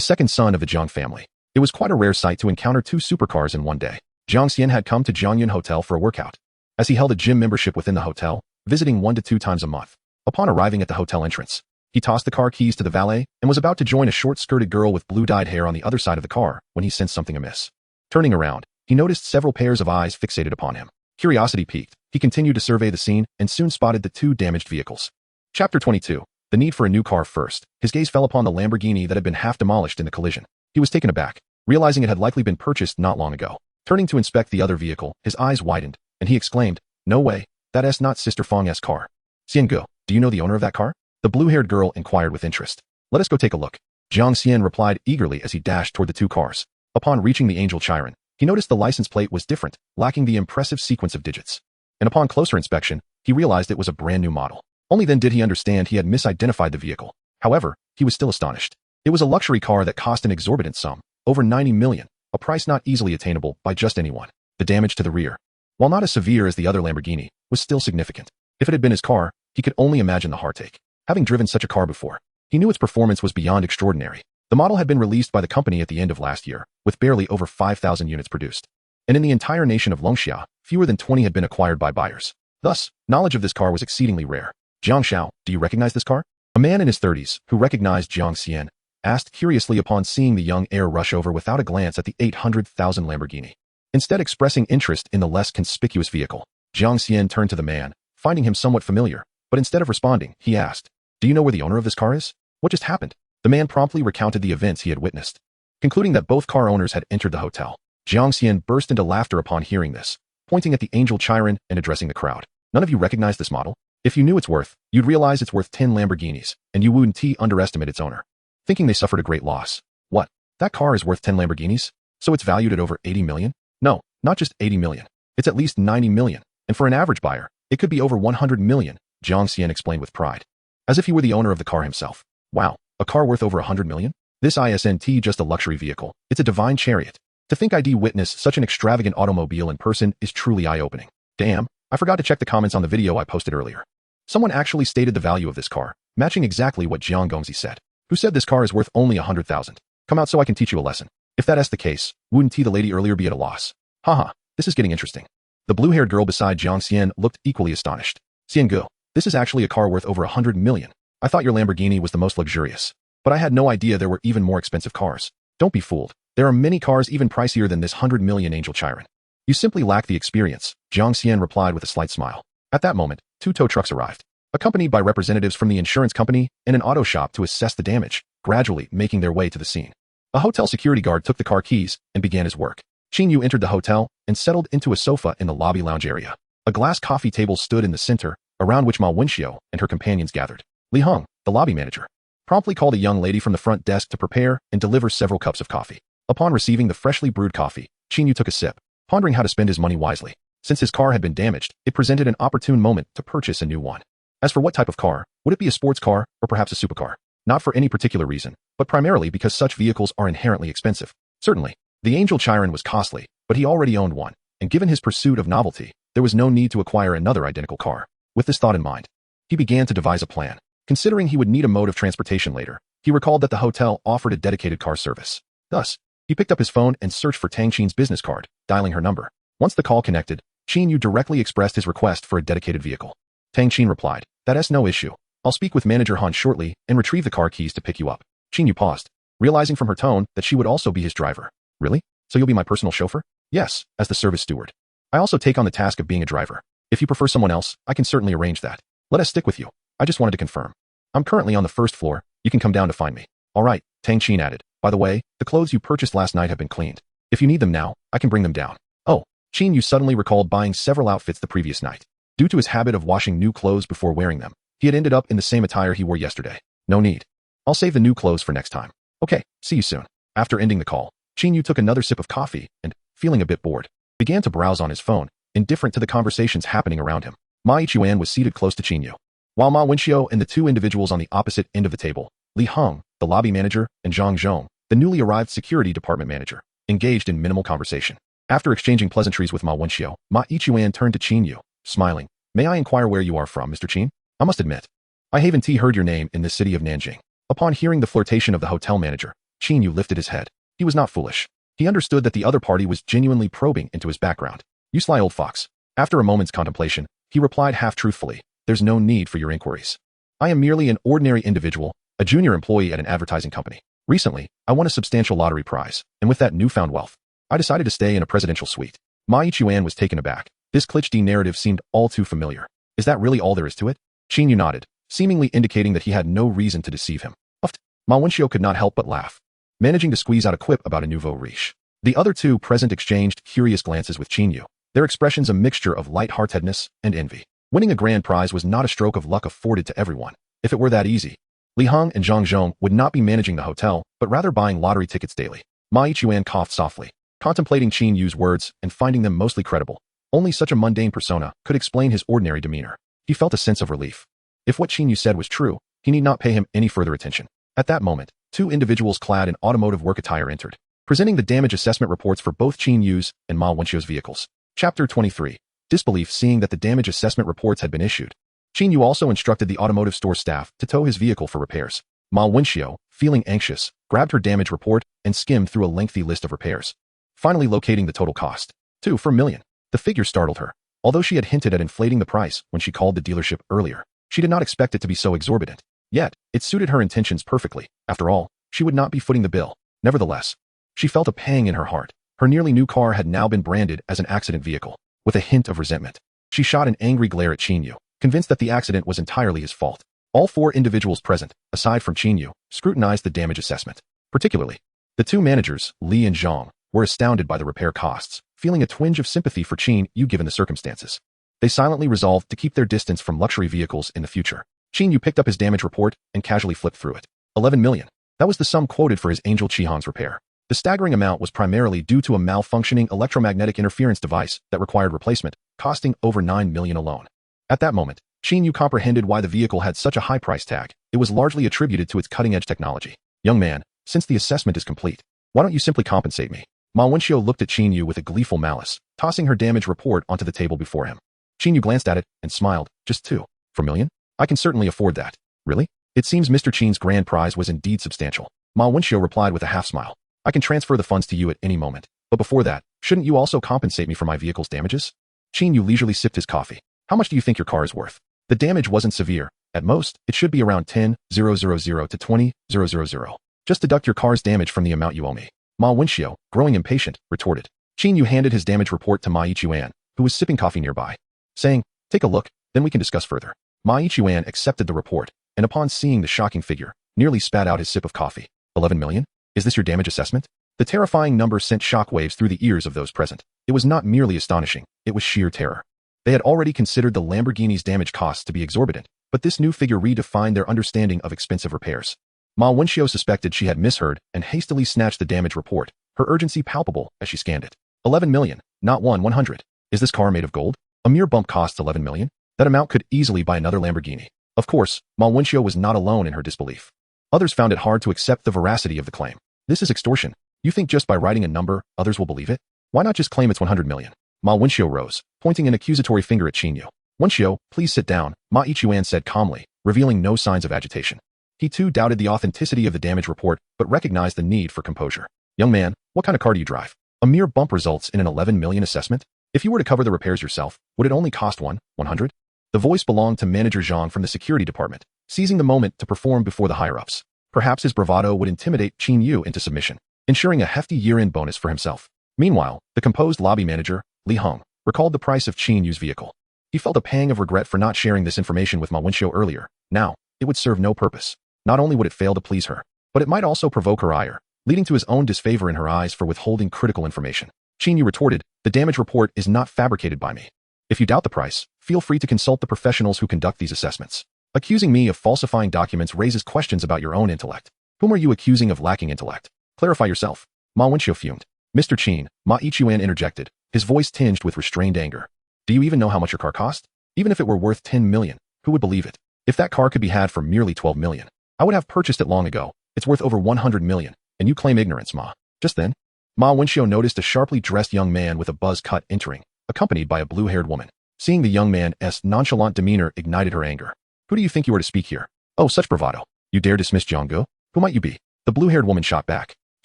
second son of the Jiang family. It was quite a rare sight to encounter two supercars in one day. Jiang Xian had come to Jiangyun Hotel for a workout, as he held a gym membership within the hotel, visiting 1 to 2 times a month. Upon arriving at the hotel entrance, he tossed the car keys to the valet and was about to join a short-skirted girl with blue-dyed hair on the other side of the car when he sensed something amiss. Turning around, he noticed several pairs of eyes fixated upon him. Curiosity piqued, he continued to survey the scene and soon spotted the two damaged vehicles. Chapter 22. The need for a new car first. His gaze fell upon the Lamborghini that had been half demolished in the collision. He was taken aback, realizing it had likely been purchased not long ago. Turning to inspect the other vehicle, his eyes widened, and he exclaimed, "No way, that's not Sister Fang's car." "Xiangu, do you know the owner of that car?" The blue-haired girl inquired with interest. "Let us go take a look." Jiang Xian replied eagerly as he dashed toward the two cars. Upon reaching the Angel Chiron, he noticed the license plate was different, lacking the impressive sequence of digits. And upon closer inspection, he realized it was a brand new model. Only then did he understand he had misidentified the vehicle. However, he was still astonished. It was a luxury car that cost an exorbitant sum, over 90 million, a price not easily attainable by just anyone. The damage to the rear, while not as severe as the other Lamborghini, was still significant. If it had been his car, he could only imagine the heartache. Having driven such a car before, he knew its performance was beyond extraordinary. The model had been released by the company at the end of last year, with barely over 5,000 units produced. And in the entire nation of Longxia, fewer than 20 had been acquired by buyers. Thus, knowledge of this car was exceedingly rare. "Jiang Xiao, do you recognize this car?" A man in his 30s, who recognized Jiang Xian, asked curiously upon seeing the young heir rush over without a glance at the 800,000 Lamborghini. Instead expressing interest in the less conspicuous vehicle, Jiang Xian turned to the man, finding him somewhat familiar, but instead of responding, he asked, "Do you know where the owner of this car is? What just happened?" The man promptly recounted the events he had witnessed. Concluding that both car owners had entered the hotel, Jiang Xian burst into laughter upon hearing this, pointing at the Angel Chiron and addressing the crowd. "None of you recognize this model? If you knew its worth, you'd realize it's worth 10 Lamborghinis, and you wouldn't underestimate its owner, thinking they suffered a great loss. What? That car is worth 10 Lamborghinis? So it's valued at over 80 million? No, not just 80 million. It's at least 90 million, and for an average buyer, it could be over 100 million, Jiang Xian explained with pride, as if he were the owner of the car himself. "Wow, a car worth over 100 million? This isn't just a luxury vehicle, it's a divine chariot. To think I'd witness such an extravagant automobile in person is truly eye-opening. Damn, I forgot to check the comments on the video I posted earlier. Someone actually stated the value of this car, matching exactly what Jiang Gongzi said. Who said this car is worth only 100,000? Come out so I can teach you a lesson. If that's the case, wouldn't the lady earlier be at a loss? Haha, this is getting interesting." The blue-haired girl beside Jiang Xian looked equally astonished. "Xiangu, this is actually a car worth over 100 million. I thought your Lamborghini was the most luxurious, but I had no idea there were even more expensive cars. Don't be fooled. There are many cars even pricier than this 100 million Angel Chiron. You simply lack the experience," Jiang Xian replied with a slight smile. At that moment, 2 tow trucks arrived, accompanied by representatives from the insurance company and an auto shop to assess the damage, gradually making their way to the scene. A hotel security guard took the car keys and began his work. Qin Yu entered the hotel and settled into a sofa in the lobby lounge area. A glass coffee table stood in the center, around which Ma Wenxiu and her companions gathered. Li Heng, the lobby manager, promptly called a young lady from the front desk to prepare and deliver several cups of coffee. Upon receiving the freshly brewed coffee, Qin Yu took a sip, pondering how to spend his money wisely. Since his car had been damaged, it presented an opportune moment to purchase a new one. As for what type of car, would it be a sports car or perhaps a supercar? Not for any particular reason, but primarily because such vehicles are inherently expensive. Certainly, the Angel Chiron was costly, but he already owned one, and given his pursuit of novelty, there was no need to acquire another identical car. With this thought in mind, he began to devise a plan. Considering he would need a mode of transportation later, he recalled that the hotel offered a dedicated car service. Thus, he picked up his phone and searched for Tang Qin's business card, dialing her number. Once the call connected, Qin Yu directly expressed his request for a dedicated vehicle. Tang Qin replied, "That's no issue. I'll speak with Manager Han shortly and retrieve the car keys to pick you up. Qin Yu paused, realizing from her tone that she would also be his driver. Really? So you'll be my personal chauffeur? Yes, as the service steward. I also take on the task of being a driver. If you prefer someone else, I can certainly arrange that. Let us stick with you. I just wanted to confirm. I'm currently on the first floor. You can come down to find me. All right, Tang Qin added. By the way, the clothes you purchased last night have been cleaned. If you need them now, I can bring them down. Oh, Qin Yu suddenly recalled buying several outfits the previous night. Due to his habit of washing new clothes before wearing them, he had ended up in the same attire he wore yesterday. No need. I'll save the new clothes for next time. Okay, see you soon. After ending the call, Qin Yu took another sip of coffee and, feeling a bit bored, began to browse on his phone, indifferent to the conversations happening around him. Ma Yichuan was seated close to Qin Yu, while Ma Wenxiu and the two individuals on the opposite end of the table, Li Heng, the lobby manager, and Zhang Zhong, the newly arrived security department manager, engaged in minimal conversation. After exchanging pleasantries with Ma Wenxiu, Ma Yichuan turned to Qin Yu, smiling. May I inquire where you are from, Mr. Qin? I must admit, I haven't heard your name in the city of Nanjing. Upon hearing the flirtation of the hotel manager, Qin Yu lifted his head. He was not foolish. He understood that the other party was genuinely probing into his background. You sly old fox. After a moment's contemplation, he replied half-truthfully, there's no need for your inquiries. I am merely an ordinary individual, a junior employee at an advertising company. Recently, I won a substantial lottery prize, and with that newfound wealth, I decided to stay in a presidential suite. Ma Yichuan was taken aback. This cliché narrative seemed all too familiar. Is that really all there is to it? Qin Yu nodded, seemingly indicating that he had no reason to deceive him. Uffed. Ma Wenxiu could not help but laugh, managing to squeeze out a quip about a nouveau riche. The other two present exchanged curious glances with Qin Yu, their expressions a mixture of light-heartedness and envy. Winning a grand prize was not a stroke of luck afforded to everyone. If it were that easy, Li Heng and Zhang Zhong would not be managing the hotel, but rather buying lottery tickets daily. Ma Yichuan coughed softly, contemplating Qin Yu's words and finding them mostly credible. Only such a mundane persona could explain his ordinary demeanor. He felt a sense of relief. If what Qin Yu said was true, he need not pay him any further attention. At that moment, two individuals clad in automotive work attire entered, presenting the damage assessment reports for both Qin Yu's and Ma Wenxiu's vehicles. Chapter 23. Disbelief. Seeing that the damage assessment reports had been issued, Qin Yu also instructed the automotive store staff to tow his vehicle for repairs. Ma Wenxiu, feeling anxious, grabbed her damage report and skimmed through a lengthy list of repairs, finally locating the total cost. 2 million. The figure startled her. Although she had hinted at inflating the price when she called the dealership earlier, she did not expect it to be so exorbitant. Yet, it suited her intentions perfectly. After all, she would not be footing the bill. Nevertheless, she felt a pang in her heart. Her nearly new car had now been branded as an accident vehicle, with a hint of resentment. She shot an angry glare at Qin Yu, convinced that the accident was entirely his fault. All four individuals present, aside from Qin Yu, scrutinized the damage assessment. Particularly, the two managers, Li and Zhang, were astounded by the repair costs, feeling a twinge of sympathy for Qin Yu given the circumstances. They silently resolved to keep their distance from luxury vehicles in the future. Qin Yu picked up his damage report and casually flipped through it. 11 million. That was the sum quoted for his Angel Chihan's repair. The staggering amount was primarily due to a malfunctioning electromagnetic interference device that required replacement, costing over 9 million alone. At that moment, Qin Yu comprehended why the vehicle had such a high price tag. It was largely attributed to its cutting-edge technology. Young man, since the assessment is complete, why don't you simply compensate me? Ma Wenxiu looked at Qin Yu with a gleeful malice, tossing her damage report onto the table before him. Qin Yu glanced at it and smiled. Just 2 million? I can certainly afford that. Really? It seems Mr. Qin's grand prize was indeed substantial. Ma Wenxiu replied with a half-smile. I can transfer the funds to you at any moment, but before that, shouldn't you also compensate me for my vehicle's damages? Qin Yu leisurely sipped his coffee. How much do you think your car is worth? The damage wasn't severe. At most, it should be around 10,000 to 20,000. Just deduct your car's damage from the amount you owe me. Ma Wenxiu, growing impatient, retorted. Qin Yu handed his damage report to Ma Yichuan, who was sipping coffee nearby, saying, take a look, then we can discuss further. Ma Yichuan accepted the report, and upon seeing the shocking figure, nearly spat out his sip of coffee. 11 million? Is this your damage assessment? The terrifying number sent shockwaves through the ears of those present. It was not merely astonishing, it was sheer terror. They had already considered the Lamborghini's damage costs to be exorbitant, but this new figure redefined their understanding of expensive repairs. Ma Wenxiu suspected she had misheard and hastily snatched the damage report, her urgency palpable as she scanned it. 11 million, not 100. Is this car made of gold? A mere bump costs 11 million? That amount could easily buy another Lamborghini. Of course, Ma Wenxiu was not alone in her disbelief. Others found it hard to accept the veracity of the claim. This is extortion. You think just by writing a number, others will believe it? Why not just claim it's 100 million? Ma Wenxiu rose, pointing an accusatory finger at Qin Yu. Wenxiu, please sit down, Ma Yichuan said calmly, revealing no signs of agitation. He too doubted the authenticity of the damage report, but recognized the need for composure. Young man, what kind of car do you drive? A mere bump results in an 11 million assessment? If you were to cover the repairs yourself, would it only cost 100? The voice belonged to Manager Zhang from the security department, seizing the moment to perform before the higher-ups. Perhaps his bravado would intimidate Qin Yu into submission, ensuring a hefty year-end bonus for himself. Meanwhile, the composed lobby manager, Li Hong, recalled the price of Qin Yu's vehicle. He felt a pang of regret for not sharing this information with Ma Wenxiu earlier. Now, it would serve no purpose. Not only would it fail to please her, but it might also provoke her ire, leading to his own disfavor in her eyes for withholding critical information. Qin Yu retorted, "The damage report is not fabricated by me. If you doubt the price, feel free to consult the professionals who conduct these assessments. Accusing me of falsifying documents raises questions about your own intellect. Whom are you accusing of lacking intellect? Clarify yourself." Ma Wenxiu fumed. "Mr. Qin," Ma Ichuan interjected, his voice tinged with restrained anger. "Do you even know how much your car cost? Even if it were worth 10 million, who would believe it? If that car could be had for merely 12 million, I would have purchased it long ago. It's worth over 100 million, and you claim ignorance, Ma." Just then, Ma Wenxiu noticed a sharply dressed young man with a buzz cut entering, accompanied by a blue-haired woman. Seeing the young man's nonchalant demeanor ignited her anger. "Who do you think you are to speak here? Oh, such bravado. You dare dismiss Jianggu? Who might you be?" The blue-haired woman shot back.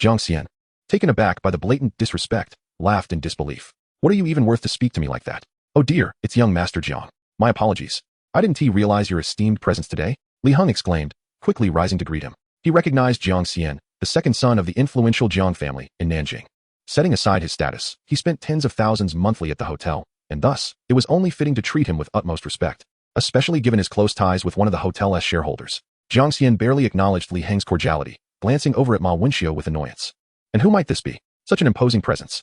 Jiang Xian, taken aback by the blatant disrespect, laughed in disbelief. "What are you even worth to speak to me like that?" "Oh dear, it's young Master Jiang. My apologies. I didn't realize your esteemed presence today," Li Hong exclaimed, quickly rising to greet him. He recognized Jiang Xian, the second son of the influential Jiang family in Nanjing. Setting aside his status, he spent tens of thousands monthly at the hotel, and thus, it was only fitting to treat him with utmost respect, especially given his close ties with one of the hotel's shareholders. Jiang Xian barely acknowledged Li Heng's cordiality, glancing over at Ma Wenxiu with annoyance. "And who might this be? Such an imposing presence."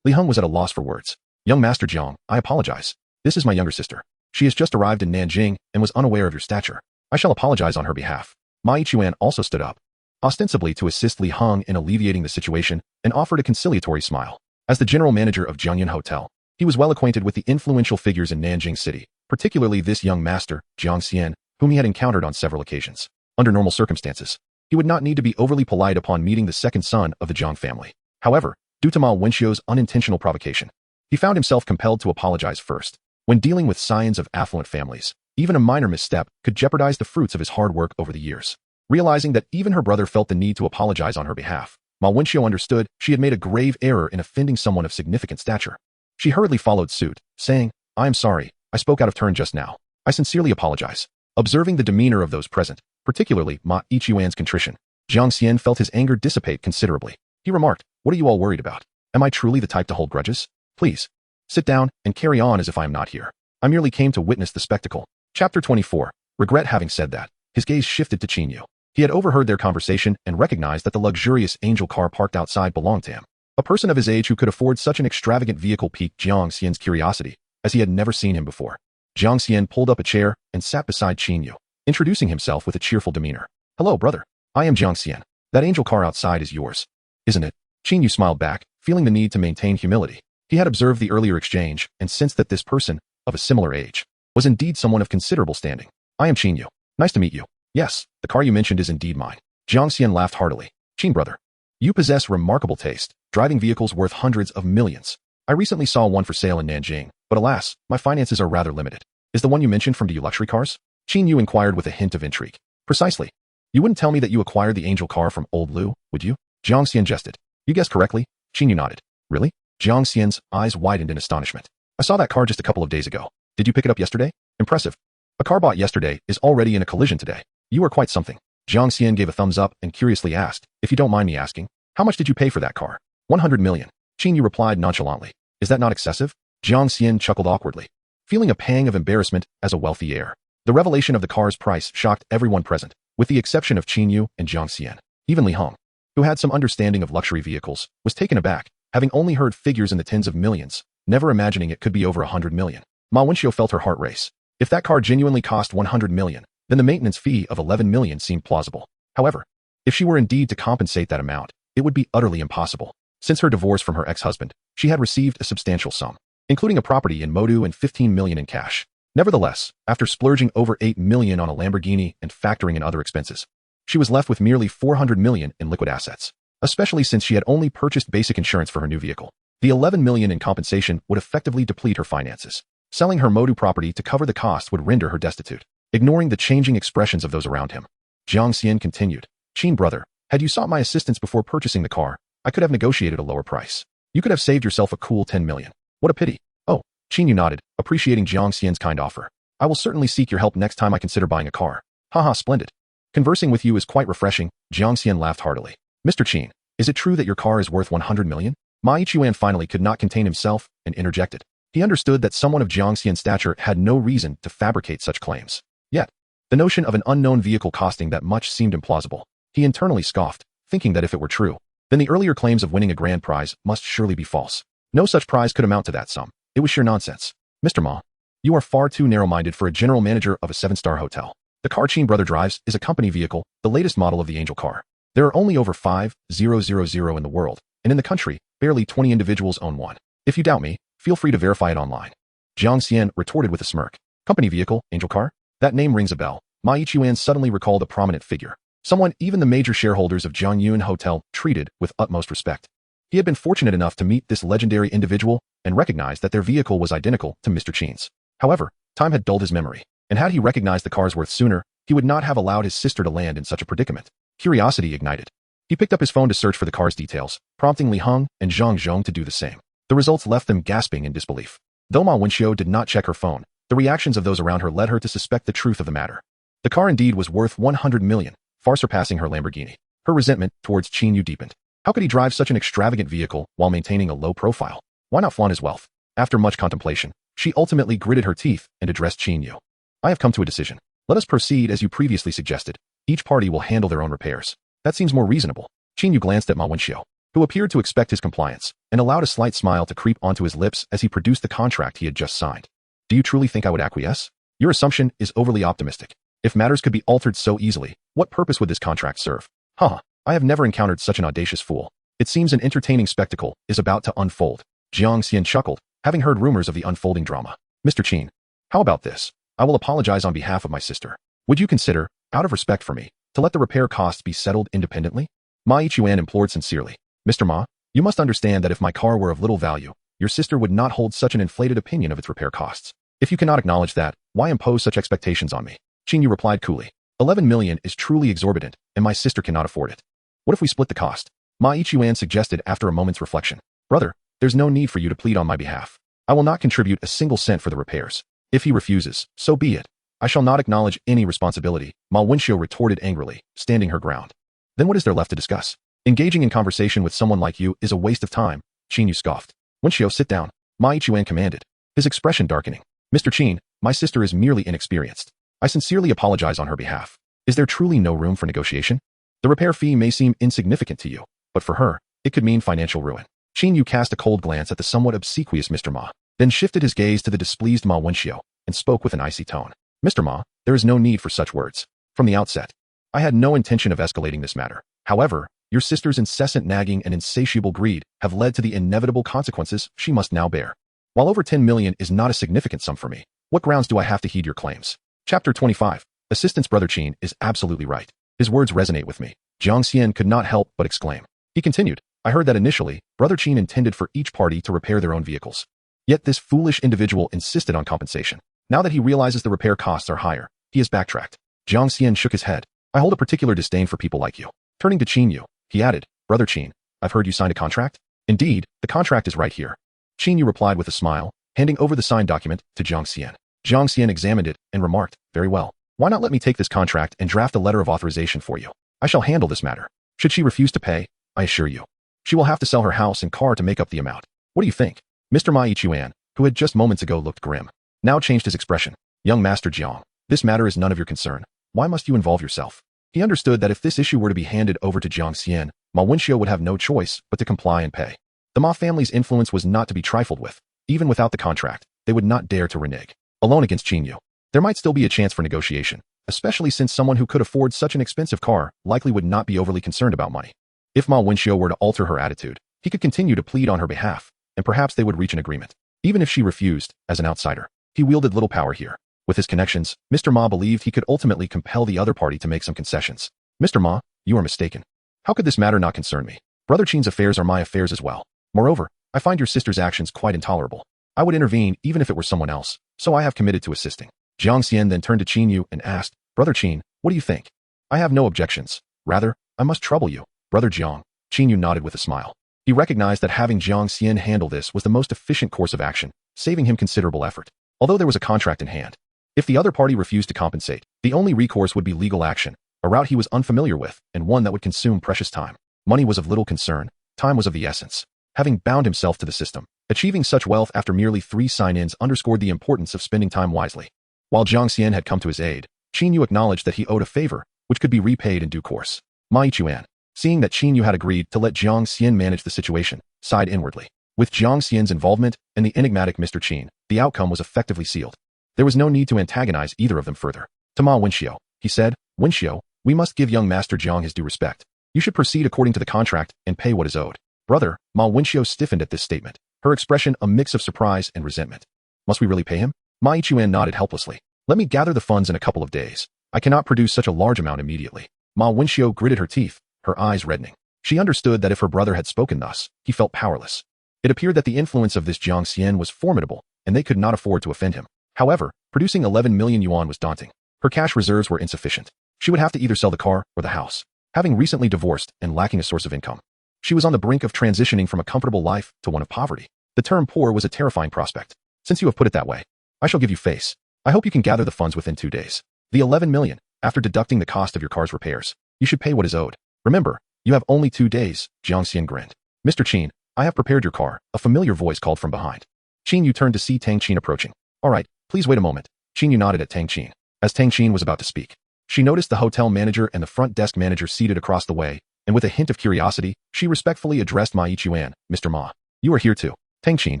Li Heng was at a loss for words. "Young Master Jiang, I apologize. This is my younger sister. She has just arrived in Nanjing and was unaware of your stature. I shall apologize on her behalf." Ma Ichuan also stood up, ostensibly to assist Li Heng in alleviating the situation, and offered a conciliatory smile. As the general manager of Jiangyan Hotel, he was well acquainted with the influential figures in Nanjing City, particularly this young master, Jiang Xian, whom he had encountered on several occasions. Under normal circumstances, he would not need to be overly polite upon meeting the second son of the Jiang family. However, due to Ma Wenxiu's unintentional provocation, he found himself compelled to apologize first. When dealing with scions of affluent families, even a minor misstep could jeopardize the fruits of his hard work over the years. Realizing that even her brother felt the need to apologize on her behalf, Ma Wenxiu understood she had made a grave error in offending someone of significant stature. She hurriedly followed suit, saying, "I am sorry, I spoke out of turn just now. I sincerely apologize." Observing the demeanor of those present, particularly Ma Ichuan's contrition, Jiang Xian felt his anger dissipate considerably. He remarked, "What are you all worried about? Am I truly the type to hold grudges? Please, sit down and carry on as if I am not here. I merely came to witness the spectacle." Chapter 24. Regret. Having said that, his gaze shifted to Qin Yu. He had overheard their conversation and recognized that the luxurious angel car parked outside belonged to him. A person of his age who could afford such an extravagant vehicle piqued Jiang Xian's curiosity, as he had never seen him before. Jiang Xian pulled up a chair and sat beside Qin Yu, introducing himself with a cheerful demeanor. "Hello, brother. I am Jiang Xian. That angel car outside is yours, isn't it?" Qin Yu smiled back, feeling the need to maintain humility. He had observed the earlier exchange and sensed that this person, of a similar age, was indeed someone of considerable standing. "I am Qin Yu. Nice to meet you. Yes, the car you mentioned is indeed mine." Jiang Xian laughed heartily. "Qin brother, you possess remarkable taste, driving vehicles worth hundreds of millions. I recently saw one for sale in Nanjing, but alas, my finances are rather limited. Is the one you mentioned from DU Luxury Cars?" Qin Yu inquired with a hint of intrigue. "Precisely. You wouldn't tell me that you acquired the angel car from Old Lu, would you?" Jiang Xian jested. "You guessed correctly." Qin Yu nodded. "Really?" Jiang Xian's eyes widened in astonishment. "I saw that car just a couple of days ago. Did you pick it up yesterday? Impressive. A car bought yesterday is already in a collision today. You are quite something." Jiang Xian gave a thumbs up and curiously asked, "If you don't mind me asking, how much did you pay for that car?" 100 million. Qin Yu replied nonchalantly. "Is that not excessive?" Jiang Xian chuckled awkwardly, feeling a pang of embarrassment as a wealthy heir. The revelation of the car's price shocked everyone present, with the exception of Qin Yu and Jiang Xian. Even Li Hong, who had some understanding of luxury vehicles, was taken aback, having only heard figures in the tens of millions, never imagining it could be over 100 million. Ma Wenxiu felt her heart race. If that car genuinely cost 100 million, then the maintenance fee of 11 million seemed plausible. However, if she were indeed to compensate that amount, it would be utterly impossible. Since her divorce from her ex-husband, she had received a substantial sum, including a property in Modu and 15 million in cash. Nevertheless, after splurging over 8 million on a Lamborghini and factoring in other expenses, she was left with merely 400 million in liquid assets, especially since she had only purchased basic insurance for her new vehicle. The 11 million in compensation would effectively deplete her finances. Selling her Modu property to cover the cost would render her destitute. Ignoring the changing expressions of those around him, Jiang Xian continued, "Qin brother, had you sought my assistance before purchasing the car, I could have negotiated a lower price. You could have saved yourself a cool 10 million. What a pity." "Oh," Qin Yu nodded, appreciating Jiang Xian's kind offer. "I will certainly seek your help next time I consider buying a car." Haha, splendid. Conversing with you is quite refreshing, Jiang Xian laughed heartily. Mr. Qin, is it true that your car is worth 100 million? Ma Yichuan finally could not contain himself and interjected. He understood that someone of Jiang Xian's stature had no reason to fabricate such claims. Yet, the notion of an unknown vehicle costing that much seemed implausible. He internally scoffed, thinking that if it were true, then the earlier claims of winning a grand prize must surely be false. No such prize could amount to that sum. It was sheer nonsense. Mr. Ma, you are far too narrow-minded for a general manager of a 7-star hotel. The car Qin brother drives is a company vehicle, the latest model of the Angel car. There are only over 5,000 in the world, and in the country, barely 20 individuals own one. If you doubt me, feel free to verify it online. Jiang Xian retorted with a smirk. Company vehicle, Angel car? That name rings a bell. Ma Yichuan suddenly recalled a prominent figure. Someone even the major shareholders of Jiangyun Hotel treated with utmost respect. He had been fortunate enough to meet this legendary individual and recognized that their vehicle was identical to Mr. Qin's. However, time had dulled his memory, and had he recognized the car's worth sooner, he would not have allowed his sister to land in such a predicament. Curiosity ignited. He picked up his phone to search for the car's details, prompting Li Heng and Zhang Zhong to do the same. The results left them gasping in disbelief. Though Ma Wenxiu did not check her phone, the reactions of those around her led her to suspect the truth of the matter. The car indeed was worth 100 million, far surpassing her Lamborghini. Her resentment towards Qin Yu deepened. How could he drive such an extravagant vehicle while maintaining a low profile? Why not flaunt his wealth? After much contemplation, she ultimately gritted her teeth and addressed Qin Yu. I have come to a decision. Let us proceed as you previously suggested. Each party will handle their own repairs. That seems more reasonable. Qin Yu glanced at Ma Wenxiu, who appeared to expect his compliance, and allowed a slight smile to creep onto his lips as he produced the contract he had just signed. Do you truly think I would acquiesce? Your assumption is overly optimistic. If matters could be altered so easily, what purpose would this contract serve? I have never encountered such an audacious fool. It seems an entertaining spectacle is about to unfold. Jiang Xian chuckled, having heard rumors of the unfolding drama. Mr. Qin, how about this? I will apologize on behalf of my sister. Would you consider, out of respect for me, to let the repair costs be settled independently? Ma Yichuan implored sincerely. Mr. Ma, you must understand that if my car were of little value, your sister would not hold such an inflated opinion of its repair costs. If you cannot acknowledge that, why impose such expectations on me? Qin Yu replied coolly. 11 million is truly exorbitant, and my sister cannot afford it. What if we split the cost? Ma Yichuan suggested after a moment's reflection. Brother, there's no need for you to plead on my behalf. I will not contribute a single cent for the repairs. If he refuses, so be it. I shall not acknowledge any responsibility, Ma Wenxiu retorted angrily, standing her ground. Then what is there left to discuss? Engaging in conversation with someone like you is a waste of time, Qin Yu scoffed. Wenxiu, sit down, Ma Yichuan commanded, his expression darkening. Mr. Qin, my sister is merely inexperienced. I sincerely apologize on her behalf. Is there truly no room for negotiation? The repair fee may seem insignificant to you, but for her, it could mean financial ruin. Qin Yu cast a cold glance at the somewhat obsequious Mr. Ma, then shifted his gaze to the displeased Ma Wenxiu, and spoke with an icy tone. Mr. Ma, there is no need for such words. From the outset, I had no intention of escalating this matter. However, your sister's incessant nagging and insatiable greed have led to the inevitable consequences she must now bear. While over 10 million is not a significant sum for me, what grounds do I have to heed your claims? Chapter 25. Assistant's brother Qin is absolutely right. His words resonate with me. Jiang Xian could not help but exclaim. He continued, I heard that initially, brother Qin intended for each party to repair their own vehicles. Yet this foolish individual insisted on compensation. Now that he realizes the repair costs are higher, he has backtracked. Jiang Xian shook his head. I hold a particular disdain for people like you. Turning to Qin Yu, he added, Brother Qin, I've heard you signed a contract? Indeed, the contract is right here. Qin Yu replied with a smile, handing over the signed document to Jiang Xian. Jiang Xian examined it and remarked, very well. Why not let me take this contract and draft a letter of authorization for you? I shall handle this matter. Should she refuse to pay, I assure you, she will have to sell her house and car to make up the amount. What do you think? Mr. Ma Yichuan, who had just moments ago looked grim, now changed his expression. Young Master Jiang, this matter is none of your concern. Why must you involve yourself? He understood that if this issue were to be handed over to Jiang Xian, Ma Wenxiu would have no choice but to comply and pay. The Ma family's influence was not to be trifled with. Even without the contract, they would not dare to renege. Alone against Qin Yu, there might still be a chance for negotiation, especially since someone who could afford such an expensive car likely would not be overly concerned about money. If Ma Wenxiu were to alter her attitude, he could continue to plead on her behalf, and perhaps they would reach an agreement. Even if she refused, as an outsider, he wielded little power here. With his connections, Mr. Ma believed he could ultimately compel the other party to make some concessions. Mr. Ma, you are mistaken. How could this matter not concern me? Brother Qin's affairs are my affairs as well. Moreover, I find your sister's actions quite intolerable. I would intervene even if it were someone else, so I have committed to assisting. Jiang Xian then turned to Qin Yu and asked, Brother Qin, what do you think? I have no objections. Rather, I must trouble you. Brother Jiang. Qin Yu nodded with a smile. He recognized that having Jiang Xian handle this was the most efficient course of action, saving him considerable effort. Although there was a contract in hand, If the other party refused to compensate, the only recourse would be legal action, a route he was unfamiliar with and one that would consume precious time. Money was of little concern, time was of the essence. Having bound himself to the system, achieving such wealth after merely 3 sign-ins underscored the importance of spending time wisely. While Jiang Xian had come to his aid, Qin Yu acknowledged that he owed a favor, which could be repaid in due course. Ma Yichuan, seeing that Qin Yu had agreed to let Jiang Xian manage the situation, sighed inwardly. With Jiang Xian's involvement and the enigmatic Mr. Qin, the outcome was effectively sealed. There was no need to antagonize either of them further. To Ma Wenxiu, he said, Wenxiu, we must give young Master Jiang his due respect. You should proceed according to the contract and pay what is owed. Brother, Ma Wenxiu stiffened at this statement, her expression a mix of surprise and resentment. Must we really pay him? Ma Yichuan nodded helplessly. Let me gather the funds in a couple of days. I cannot produce such a large amount immediately. Ma Wenxiu gritted her teeth, her eyes reddening. She understood that if her brother had spoken thus, he felt powerless. It appeared that the influence of this Jiang Xian was formidable, and they could not afford to offend him. However, producing 11 million yuan was daunting. Her cash reserves were insufficient. She would have to either sell the car or the house. Having recently divorced and lacking a source of income, she was on the brink of transitioning from a comfortable life to one of poverty. The term poor was a terrifying prospect. Since you have put it that way, I shall give you face. I hope you can gather the funds within 2 days. The 11 million, after deducting the cost of your car's repairs, you should pay what is owed. Remember, you have only 2 days, Jiang Xian grinned. Mr. Qin, I have prepared your car, a familiar voice called from behind. Qin Yu turned to see Tang Qin approaching. All right, please wait a moment. Qin Yu nodded at Tang Qin. As Tang Qin was about to speak, she noticed the hotel manager and the front desk manager seated across the way, and with a hint of curiosity, she respectfully addressed Ma Yichuan, Mr. Ma. You are here too. Tang Qin,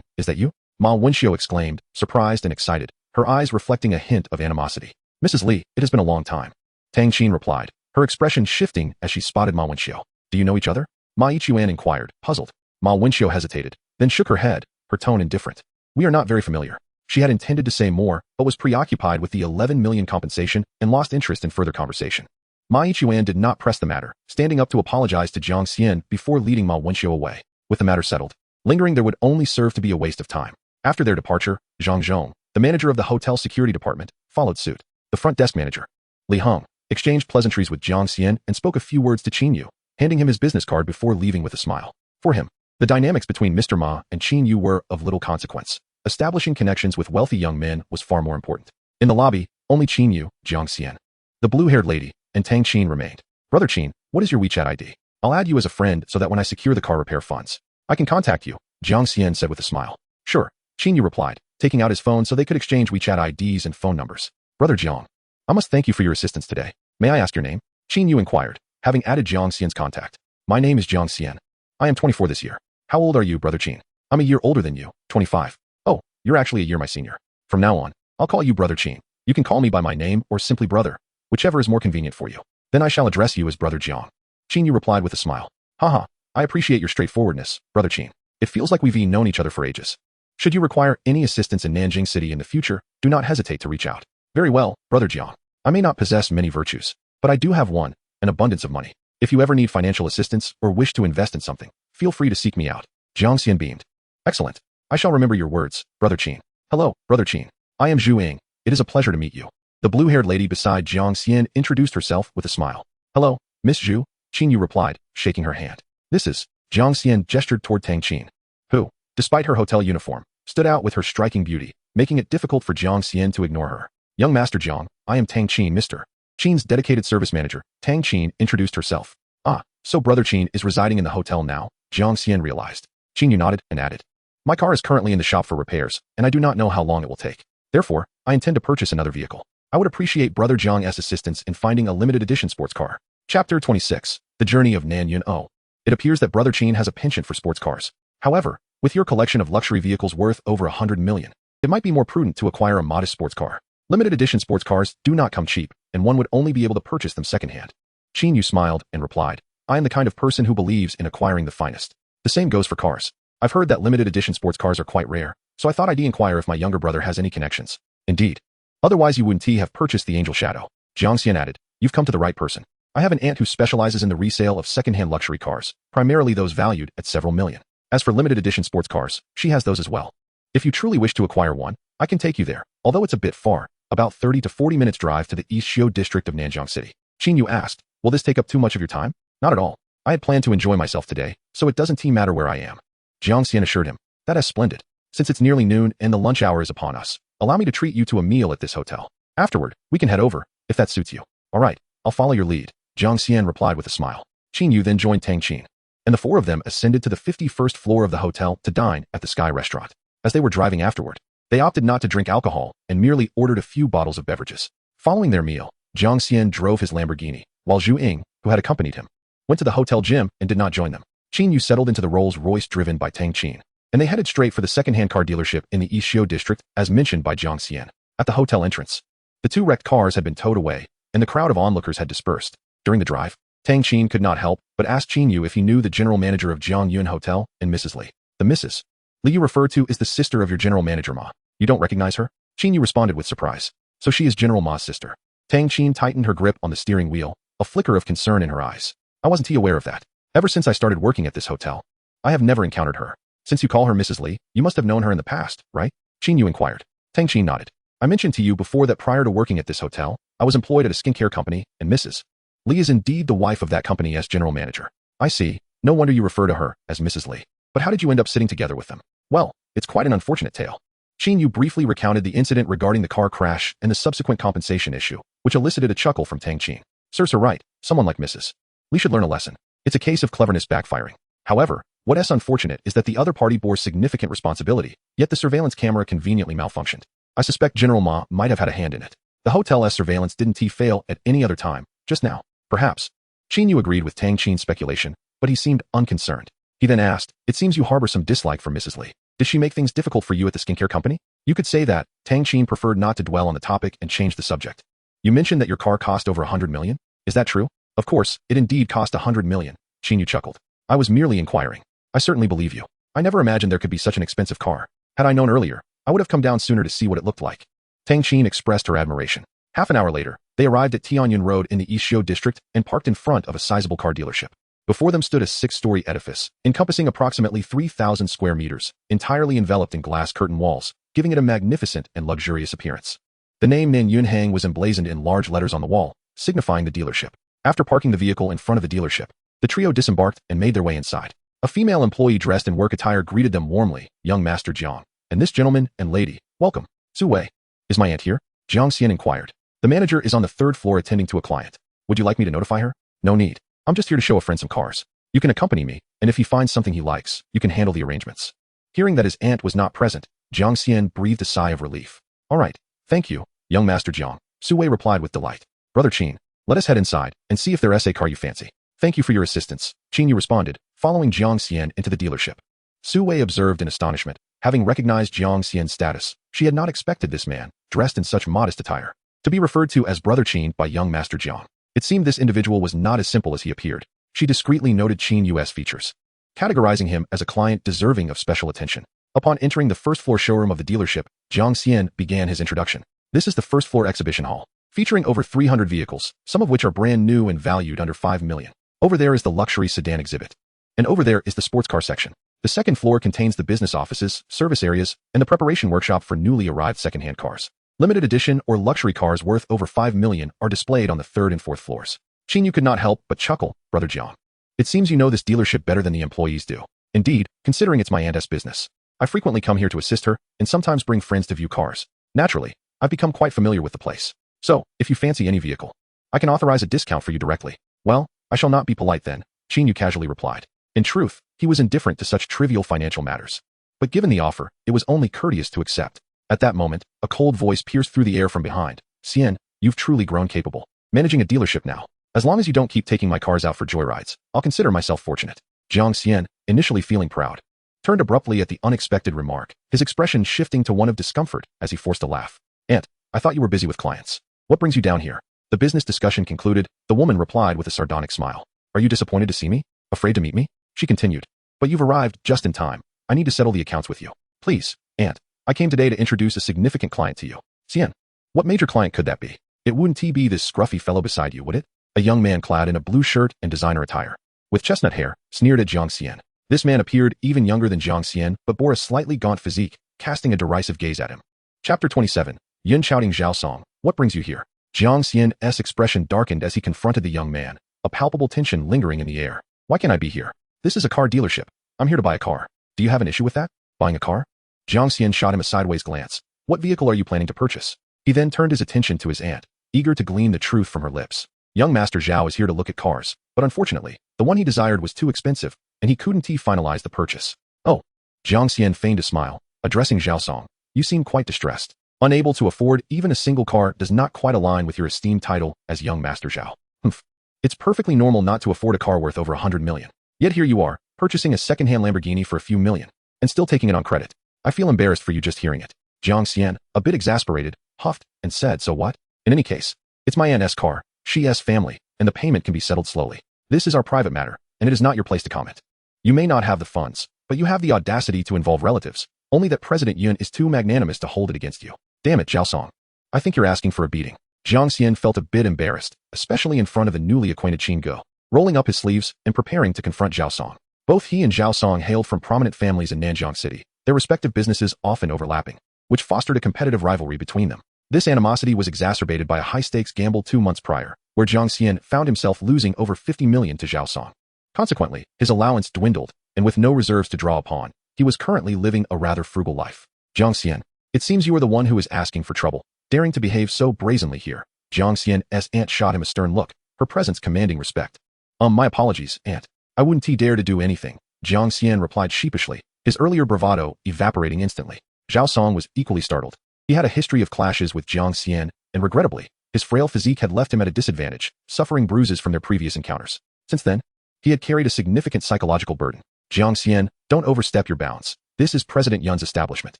is that you? Ma Wenxiu exclaimed, surprised and excited, her eyes reflecting a hint of animosity. Mrs. Li, it has been a long time. Tang Qin replied, her expression shifting as she spotted Ma Wenxiu. Do you know each other? Ma Yichuan inquired, puzzled. Ma Wenxiu hesitated, then shook her head, her tone indifferent. We are not very familiar. She had intended to say more, but was preoccupied with the 11 million compensation and lost interest in further conversation. Ma Yichuan did not press the matter, standing up to apologize to Jiang Xian before leading Ma Wenxiu away. With the matter settled, lingering there would only serve to be a waste of time. After their departure, Zhang Zhong, the manager of the hotel security department, followed suit. The front desk manager, Li Heng, exchanged pleasantries with Jiang Xian and spoke a few words to Qin Yu, handing him his business card before leaving with a smile. For him, the dynamics between Mr. Ma and Qin Yu were of little consequence. Establishing connections with wealthy young men was far more important. In the lobby, only Qin Yu, Jiang Xian, the blue-haired lady, and Tang Qin remained. Brother Qin, what is your WeChat ID? I'll add you as a friend so that when I secure the car repair funds, I can contact you, Jiang Xian said with a smile. Sure, Qin Yu replied, taking out his phone so they could exchange WeChat IDs and phone numbers. Brother Jiang, I must thank you for your assistance today. May I ask your name? Qin Yu inquired, having added Jiang Xian's contact. My name is Jiang Xian. I am 24 this year. How old are you, Brother Qin? I'm a year older than you, 25. Oh, you're actually a year my senior. From now on, I'll call you Brother Qin. You can call me by my name or simply Brother, whichever is more convenient for you. Then I shall address you as Brother Jiang. Qin Yu replied with a smile. Haha, I appreciate your straightforwardness, Brother Qin. It feels like we've known each other for ages. Should you require any assistance in Nanjing City in the future, do not hesitate to reach out. Very well, Brother Jiang. I may not possess many virtues, but I do have one, an abundance of money. If you ever need financial assistance or wish to invest in something, feel free to seek me out. Jiang Xian beamed. Excellent. I shall remember your words, Brother Qin. Hello, Brother Qin. I am Zhu Ying. It is a pleasure to meet you. The blue-haired lady beside Jiang Xian introduced herself with a smile. Hello, Miss Zhu, Qin Yu replied, shaking her hand. This is, Jiang Xian gestured toward Tang Qin, who, despite her hotel uniform, stood out with her striking beauty, making it difficult for Jiang Xian to ignore her. Young Master Jiang, I am Tang Qin, Mr. Qin's dedicated service manager. Tang Qin introduced herself. Ah, so Brother Qin is residing in the hotel now, Jiang Xian realized. Qin Yu nodded and added. My car is currently in the shop for repairs, and I do not know how long it will take. Therefore, I intend to purchase another vehicle. I would appreciate Brother Jiang's assistance in finding a limited edition sports car. Chapter 26, The Journey of Nan Yun O. It appears that Brother Qin has a penchant for sports cars. However, with your collection of luxury vehicles worth over 100 million, it might be more prudent to acquire a modest sports car. Limited edition sports cars do not come cheap, and one would only be able to purchase them secondhand. Qin Yu smiled and replied, I am the kind of person who believes in acquiring the finest. The same goes for cars. I've heard that limited edition sports cars are quite rare, so I thought I'd inquire if my younger brother has any connections. Indeed. Otherwise you wouldn't have purchased the Angel Shadow. Jiang Xian added, you've come to the right person. I have an aunt who specializes in the resale of second-hand luxury cars, primarily those valued at several million. As for limited edition sports cars, she has those as well. If you truly wish to acquire one, I can take you there, although it's a bit far, about 30 to 40 minutes drive to the East Shio district of Nanjing City. Qin Yu asked, will this take up too much of your time? Not at all. I had planned to enjoy myself today, so it doesn't matter where I am. Jiang Xian assured him, that is splendid. Since it's nearly noon and the lunch hour is upon us, allow me to treat you to a meal at this hotel. Afterward, we can head over, if that suits you. All right, I'll follow your lead, Jiang Xian replied with a smile. Qin Yu then joined Tang Qin, and the four of them ascended to the 51st floor of the hotel to dine at the Sky restaurant. As they were driving afterward, they opted not to drink alcohol and merely ordered a few bottles of beverages. Following their meal, Jiang Xian drove his Lamborghini, while Zhu Ying, who had accompanied him, went to the hotel gym and did not join them. Qin Yu settled into the Rolls-Royce driven by Tang Qin, and they headed straight for the second-hand car dealership in the Yixio district, as mentioned by Jiang Xian. At the hotel entrance, the two wrecked cars had been towed away, and the crowd of onlookers had dispersed. During the drive, Tang Qin could not help but ask Qin Yu if he knew the general manager of Jiang Yun Hotel and Mrs. Li. The Mrs. Li you refer to is the sister of your general manager Ma. You don't recognize her? Qin Yu responded with surprise. So she is General Ma's sister. Tang Qin tightened her grip on the steering wheel, a flicker of concern in her eyes. I wasn't aware of that. Ever since I started working at this hotel, I have never encountered her. Since you call her Mrs. Li, you must have known her in the past, right? Qin Yu inquired. Tang Qin nodded. I mentioned to you before that prior to working at this hotel, I was employed at a skincare company, and Mrs. Li is indeed the wife of that company as general manager. I see. No wonder you refer to her as Mrs. Li. But how did you end up sitting together with them? Well, it's quite an unfortunate tale. Qin Yu briefly recounted the incident regarding the car crash and the subsequent compensation issue, which elicited a chuckle from Tang Qin. Sir's right. Someone like Mrs. Li should learn a lesson. It's a case of cleverness backfiring. However, what is unfortunate is that the other party bore significant responsibility, yet the surveillance camera conveniently malfunctioned. I suspect General Ma might have had a hand in it. The hotel's surveillance didn't fail at any other time, just now. Perhaps. Qin Yu agreed with Tang Qin's speculation, but he seemed unconcerned. He then asked, it seems you harbor some dislike for Mrs. Li. Did she make things difficult for you at the skincare company? You could say that. Tang Qin preferred not to dwell on the topic and changed the subject. You mentioned that your car cost over 100 million? Is that true? Of course, it indeed cost 100 million, Qin Yu chuckled. I was merely inquiring. I certainly believe you. I never imagined there could be such an expensive car. Had I known earlier, I would have come down sooner to see what it looked like. Tang Qin expressed her admiration. Half an hour later, they arrived at Tianyun Road in the Yixio district and parked in front of a sizable car dealership. Before them stood a 6-story edifice, encompassing approximately 3,000 square meters, entirely enveloped in glass curtain walls, giving it a magnificent and luxurious appearance. The name Nan Yunhang was emblazoned in large letters on the wall, signifying the dealership. After parking the vehicle in front of the dealership, the trio disembarked and made their way inside. A female employee dressed in work attire greeted them warmly. Young Master Jiang, and this gentleman and lady, welcome. Su Wei. Is my aunt here? Jiang Xian inquired. The manager is on the 3rd floor attending to a client. Would you like me to notify her? No need. I'm just here to show a friend some cars. You can accompany me, and if he finds something he likes, you can handle the arrangements. Hearing that his aunt was not present, Jiang Xian breathed a sigh of relief. All right, thank you, young Master Jiang. Su Wei replied with delight. Brother Qin, let us head inside and see if there's a car you fancy. Thank you for your assistance, Qin Yu responded, following Jiang Xian into the dealership. Su Wei observed in astonishment. Having recognized Jiang Xian's status, she had not expected this man, dressed in such modest attire, to be referred to as Brother Qin by young Master Jiang. It seemed this individual was not as simple as he appeared. She discreetly noted Qin Yu's features, categorizing him as a client deserving of special attention. Upon entering the first-floor showroom of the dealership, Jiang Xian began his introduction. This is the first-floor exhibition hall, featuring over 300 vehicles, some of which are brand new and valued under 5 million. Over there is the luxury sedan exhibit. And over there is the sports car section. The second floor contains the business offices, service areas, and the preparation workshop for newly arrived second-hand cars. Limited edition or luxury cars worth over 5 million are displayed on the 3rd and 4th floors. Qin Yu could not help but chuckle. Brother Jiang. It seems you know this dealership better than the employees do. Indeed, considering it's my aunt's business. I frequently come here to assist her, and sometimes bring friends to view cars. Naturally, I've become quite familiar with the place. So, if you fancy any vehicle, I can authorize a discount for you directly. Well, I shall not be polite then, Qin Yu casually replied. In truth, he was indifferent to such trivial financial matters. But given the offer, it was only courteous to accept. At that moment, a cold voice pierced through the air from behind. Xian, you've truly grown capable. Managing a dealership now. As long as you don't keep taking my cars out for joyrides, I'll consider myself fortunate. Jiang Xian, initially feeling proud, turned abruptly at the unexpected remark, his expression shifting to one of discomfort as he forced a laugh. Aunt, I thought you were busy with clients. What brings you down here? The business discussion concluded, the woman replied with a sardonic smile. Are you disappointed to see me? Afraid to meet me? She continued. But you've arrived just in time. I need to settle the accounts with you. Please, Aunt, I came today to introduce a significant client to you. Xian. What major client could that be? It wouldn't be this scruffy fellow beside you, would it? A young man clad in a blue shirt and designer attire, with chestnut hair, sneered at Jiang Xian. This man appeared even younger than Jiang Xian, but bore a slightly gaunt physique, casting a derisive gaze at him. Chapter 27. Yin shouting Zhao Song. What brings you here? Jiang Xian's expression darkened as he confronted the young man, a palpable tension lingering in the air. Why can't I be here? This is a car dealership. I'm here to buy a car. Do you have an issue with that? Buying a car? Jiang Xian shot him a sideways glance. What vehicle are you planning to purchase? He then turned his attention to his aunt, eager to glean the truth from her lips. Young Master Zhao is here to look at cars, but unfortunately, the one he desired was too expensive, and he couldn't finalize the purchase. Oh. Jiang Xian feigned a smile, addressing Zhao Song. You seem quite distressed. Unable to afford even a single car does not quite align with your esteemed title as Young Master Zhao. Humph. It's perfectly normal not to afford a car worth over 100 million. Yet here you are, purchasing a second-hand Lamborghini for a few million, and still taking it on credit. I feel embarrassed for you just hearing it. Jiang Xian, a bit exasperated, huffed, and said, so what? In any case, it's my aunt's car, she's family, and the payment can be settled slowly. This is our private matter, and it is not your place to comment. You may not have the funds, but you have the audacity to involve relatives, only that President Yun is too magnanimous to hold it against you. Damn it, Zhao Song. I think you're asking for a beating. Jiang Xian felt a bit embarrassed, especially in front of the newly acquainted Qin Yu, rolling up his sleeves and preparing to confront Zhao Song. Both he and Zhao Song hailed from prominent families in Nanjiang City, their respective businesses often overlapping, which fostered a competitive rivalry between them. This animosity was exacerbated by a high-stakes gamble 2 months prior, where Jiang Xian found himself losing over 50 million to Zhao Song. Consequently, his allowance dwindled, and with no reserves to draw upon, he was currently living a rather frugal life. Jiang Xian, it seems you are the one who is asking for trouble, daring to behave so brazenly here. Jiang Xian's aunt shot him a stern look, her presence commanding respect. My apologies, aunt. I wouldn't dare to do anything, Jiang Xian replied sheepishly, his earlier bravado evaporating instantly. Zhao Song was equally startled. He had a history of clashes with Jiang Xian, and regrettably, his frail physique had left him at a disadvantage, suffering bruises from their previous encounters. Since then, he had carried a significant psychological burden. Jiang Xian, don't overstep your bounds. This is President Yun's establishment.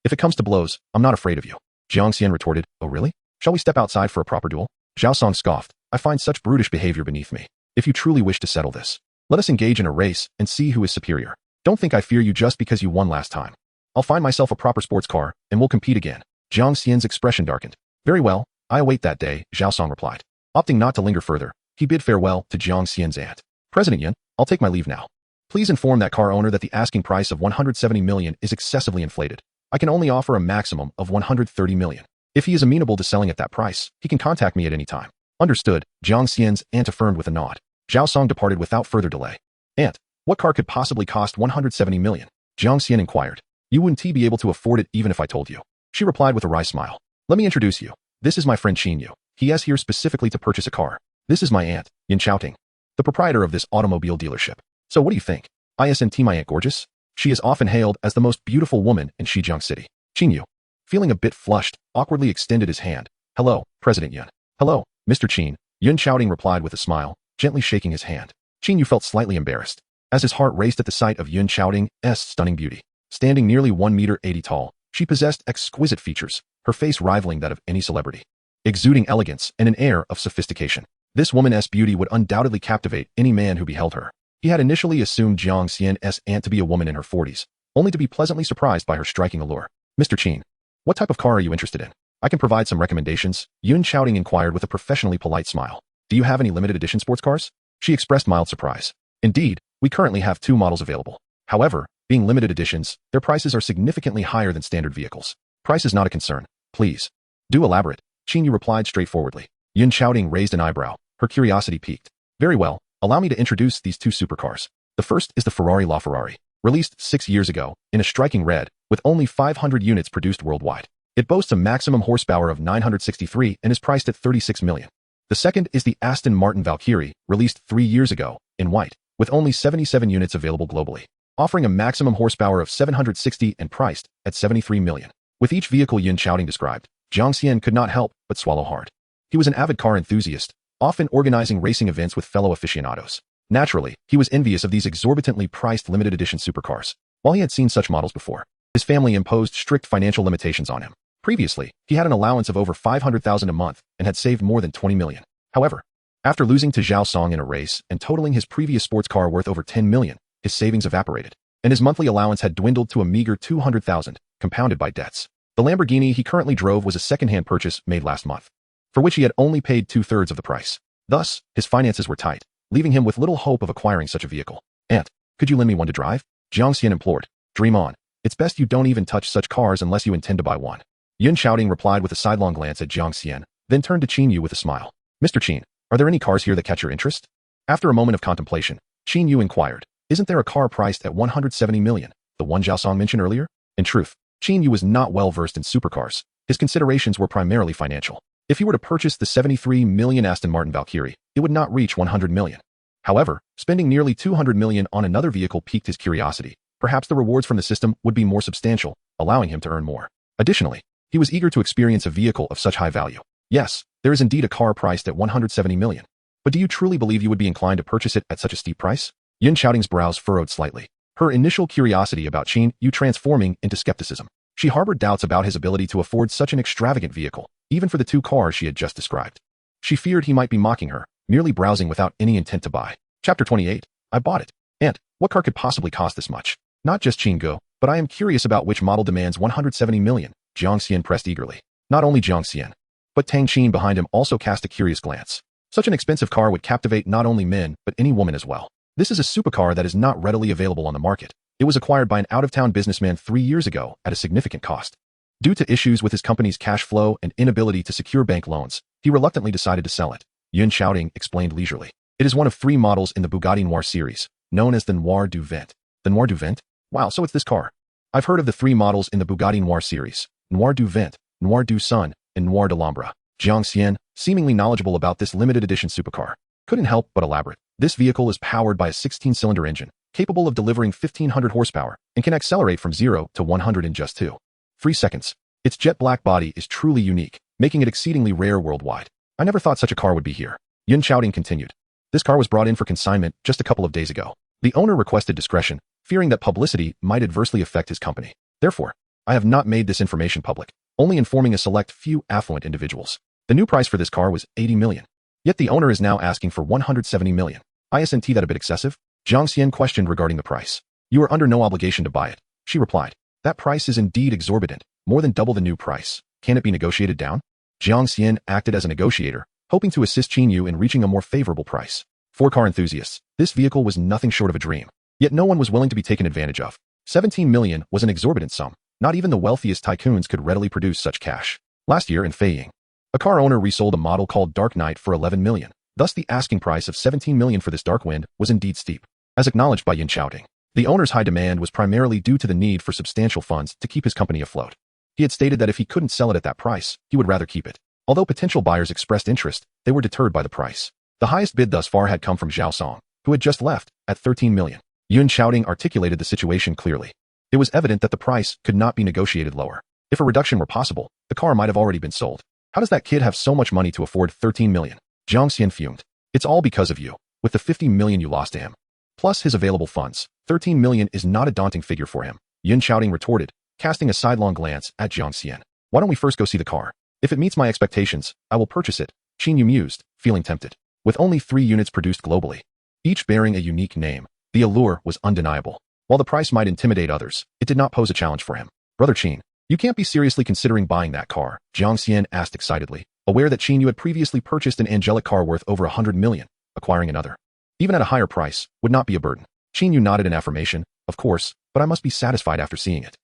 If it comes to blows, I'm not afraid of you. Jiang Xian retorted, oh really? Shall we step outside for a proper duel? Zhao Song scoffed, I find such brutish behavior beneath me. If you truly wish to settle this, let us engage in a race and see who is superior. Don't think I fear you just because you won last time. I'll find myself a proper sports car, and we'll compete again. Jiang Xian's expression darkened. Very well, I await that day, Zhao Song replied. Opting not to linger further, he bid farewell to Jiang Xian's aunt. President Yun, I'll take my leave now. Please inform that car owner that the asking price of 170 million is excessively inflated. I can only offer a maximum of 130 million. If he is amenable to selling at that price, he can contact me at any time. Understood, Jiang Xian's aunt affirmed with a nod. Zhao Song departed without further delay. Aunt, what car could possibly cost 170 million? Jiang Xian inquired. You wouldn't be able to afford it even if I told you. She replied with a wry smile. Let me introduce you. This is my friend Qin Yu. He is here specifically to purchase a car. This is my aunt, Yin Chouting, the proprietor of this automobile dealership. So what do you think? Isn't my aunt gorgeous? She is often hailed as the most beautiful woman in Shijiang City. Qin Yu, feeling a bit flushed, awkwardly extended his hand. Hello, President Yun. Hello, Mr. Qin. Yun Chouting replied with a smile, gently shaking his hand. Qin Yu felt slightly embarrassed, as his heart raced at the sight of Yun Chouting's stunning beauty. Standing nearly 1 meter 80 tall, she possessed exquisite features, her face rivaling that of any celebrity. Exuding elegance and an air of sophistication, this woman's beauty would undoubtedly captivate any man who beheld her. He had initially assumed Jiang Xian's aunt to be a woman in her 40s, only to be pleasantly surprised by her striking allure. Mr. Qin, what type of car are you interested in? I can provide some recommendations, Yun Chouting inquired with a professionally polite smile. Do you have any limited edition sports cars? She expressed mild surprise. Indeed, we currently have 2 models available. However, being limited editions, their prices are significantly higher than standard vehicles. Price is not a concern, please. Do elaborate, Qin Yu replied straightforwardly. Yun Chouting raised an eyebrow, her curiosity piqued. Very well, allow me to introduce these 2 supercars. The first is the Ferrari LaFerrari, released 6 years ago, in a striking red, with only 500 units produced worldwide. It boasts a maximum horsepower of 963 and is priced at 36 million. The second is the Aston Martin Valkyrie, released 3 years ago, in white, with only 77 units available globally, offering a maximum horsepower of 760 and priced at 73 million. With each vehicle Yun Chouting described, Jiang Xian could not help but swallow hard. He was an avid car enthusiast, often organizing racing events with fellow aficionados. Naturally, he was envious of these exorbitantly priced limited edition supercars. While he had seen such models before, his family imposed strict financial limitations on him. Previously, he had an allowance of over 500,000 a month and had saved more than 20 million. However, after losing to Zhao Song in a race and totaling his previous sports car worth over 10 million, his savings evaporated, and his monthly allowance had dwindled to a meager 200,000, compounded by debts. The Lamborghini he currently drove was a second-hand purchase made last month, for which he had only paid 2/3 of the price. Thus, his finances were tight, leaving him with little hope of acquiring such a vehicle. Aunt, could you lend me one to drive? Jiang Xian implored. Dream on. It's best you don't even touch such cars unless you intend to buy one. Yun Chouting replied with a sidelong glance at Jiang Xian, then turned to Qin Yu with a smile. Mr. Qin, are there any cars here that catch your interest? After a moment of contemplation, Qin Yu inquired, isn't there a car priced at 170 million, the one Zhao Song mentioned earlier? In truth, Qin Yu was not well versed in supercars, His considerations were primarily financial. If he were to purchase the $73 million Aston Martin Valkyrie, it would not reach $100 million. However, spending nearly $200 million on another vehicle piqued his curiosity. Perhaps the rewards from the system would be more substantial, allowing him to earn more. Additionally, he was eager to experience a vehicle of such high value. Yes, there is indeed a car priced at $170 million. But do you truly believe you would be inclined to purchase it at such a steep price? Yin Qiaoting's brows furrowed slightly. Her initial curiosity about Qin Yu transforming into skepticism. She harbored doubts about his ability to afford such an extravagant vehicle, even for the two cars she had just described. She feared he might be mocking her, merely browsing without any intent to buy. Chapter 28. I bought it. And, what car could possibly cost this much? Not just Qin Gu, but I am curious about which model demands $170 million, Jiang Xian pressed eagerly. Not only Jiang Xian, but Tang Qin behind him also cast a curious glance. Such an expensive car would captivate not only men, but any woman as well. This is a supercar that is not readily available on the market. It was acquired by an out-of-town businessman 3 years ago at a significant cost. Due to issues with his company's cash flow and inability to secure bank loans, he reluctantly decided to sell it. Yin Qiaoting explained leisurely. It is one of 3 models in the Bugatti Noir series, known as the Noir du Vent. The Noir du Vent? Wow, so it's this car. I've heard of the 3 models in the Bugatti Noir series, Noir du Vent, Noir du Sun, and Noir de l'Ombre. Jiang Xian, seemingly knowledgeable about this limited edition supercar, couldn't help but elaborate. This vehicle is powered by a 16-cylinder engine, capable of delivering 1,500 horsepower, and can accelerate from 0 to 100 in just 2.3 seconds. Its jet black body is truly unique, making it exceedingly rare worldwide. I never thought such a car would be here. Yin Qiaoting continued. This car was brought in for consignment just a couple of days ago. The owner requested discretion, fearing that publicity might adversely affect his company. Therefore, I have not made this information public, only informing a select few affluent individuals. The new price for this car was $80 million. Yet the owner is now asking for $170 million. Isn't that a bit excessive? Jiang Xian questioned regarding the price. You are under no obligation to buy it, she replied. That price is indeed exorbitant, more than double the new price. Can it be negotiated down? Jiang Xian acted as a negotiator, hoping to assist Qin Yu in reaching a more favorable price. For car enthusiasts, this vehicle was nothing short of a dream. Yet no one was willing to be taken advantage of. $17 million was an exorbitant sum. Not even the wealthiest tycoons could readily produce such cash. Last year in Feiying, a car owner resold a model called Dark Knight for $11 million. Thus the asking price of $17 million for this Dark Wind was indeed steep. As acknowledged by Yin Qiaoting, the owner's high demand was primarily due to the need for substantial funds to keep his company afloat. He had stated that if he couldn't sell it at that price, he would rather keep it. Although potential buyers expressed interest, they were deterred by the price. The highest bid thus far had come from Zhao Song, who had just left, at $13 million. Yin Qiaoting articulated the situation clearly. It was evident that the price could not be negotiated lower. If a reduction were possible, the car might have already been sold. How does that kid have so much money to afford $13 million? Jiang Xian fumed. It's all because of you. With the $50 million you lost to him, plus his available funds, $13 million is not a daunting figure for him. Yin Qiaoting retorted, casting a sidelong glance at Jiang Xian. Why don't we first go see the car? If it meets my expectations, I will purchase it. Qin Yu mused, feeling tempted. With only 3 units produced globally, each bearing a unique name, the allure was undeniable. While the price might intimidate others, it did not pose a challenge for him. Brother Qin, you can't be seriously considering buying that car, Jiang Xian asked excitedly, aware that Qin Yu had previously purchased an angelic car worth over $100 million. Acquiring another, even at a higher price, would not be a burden. Qin Yu nodded in affirmation. Of course, but I must be satisfied after seeing it.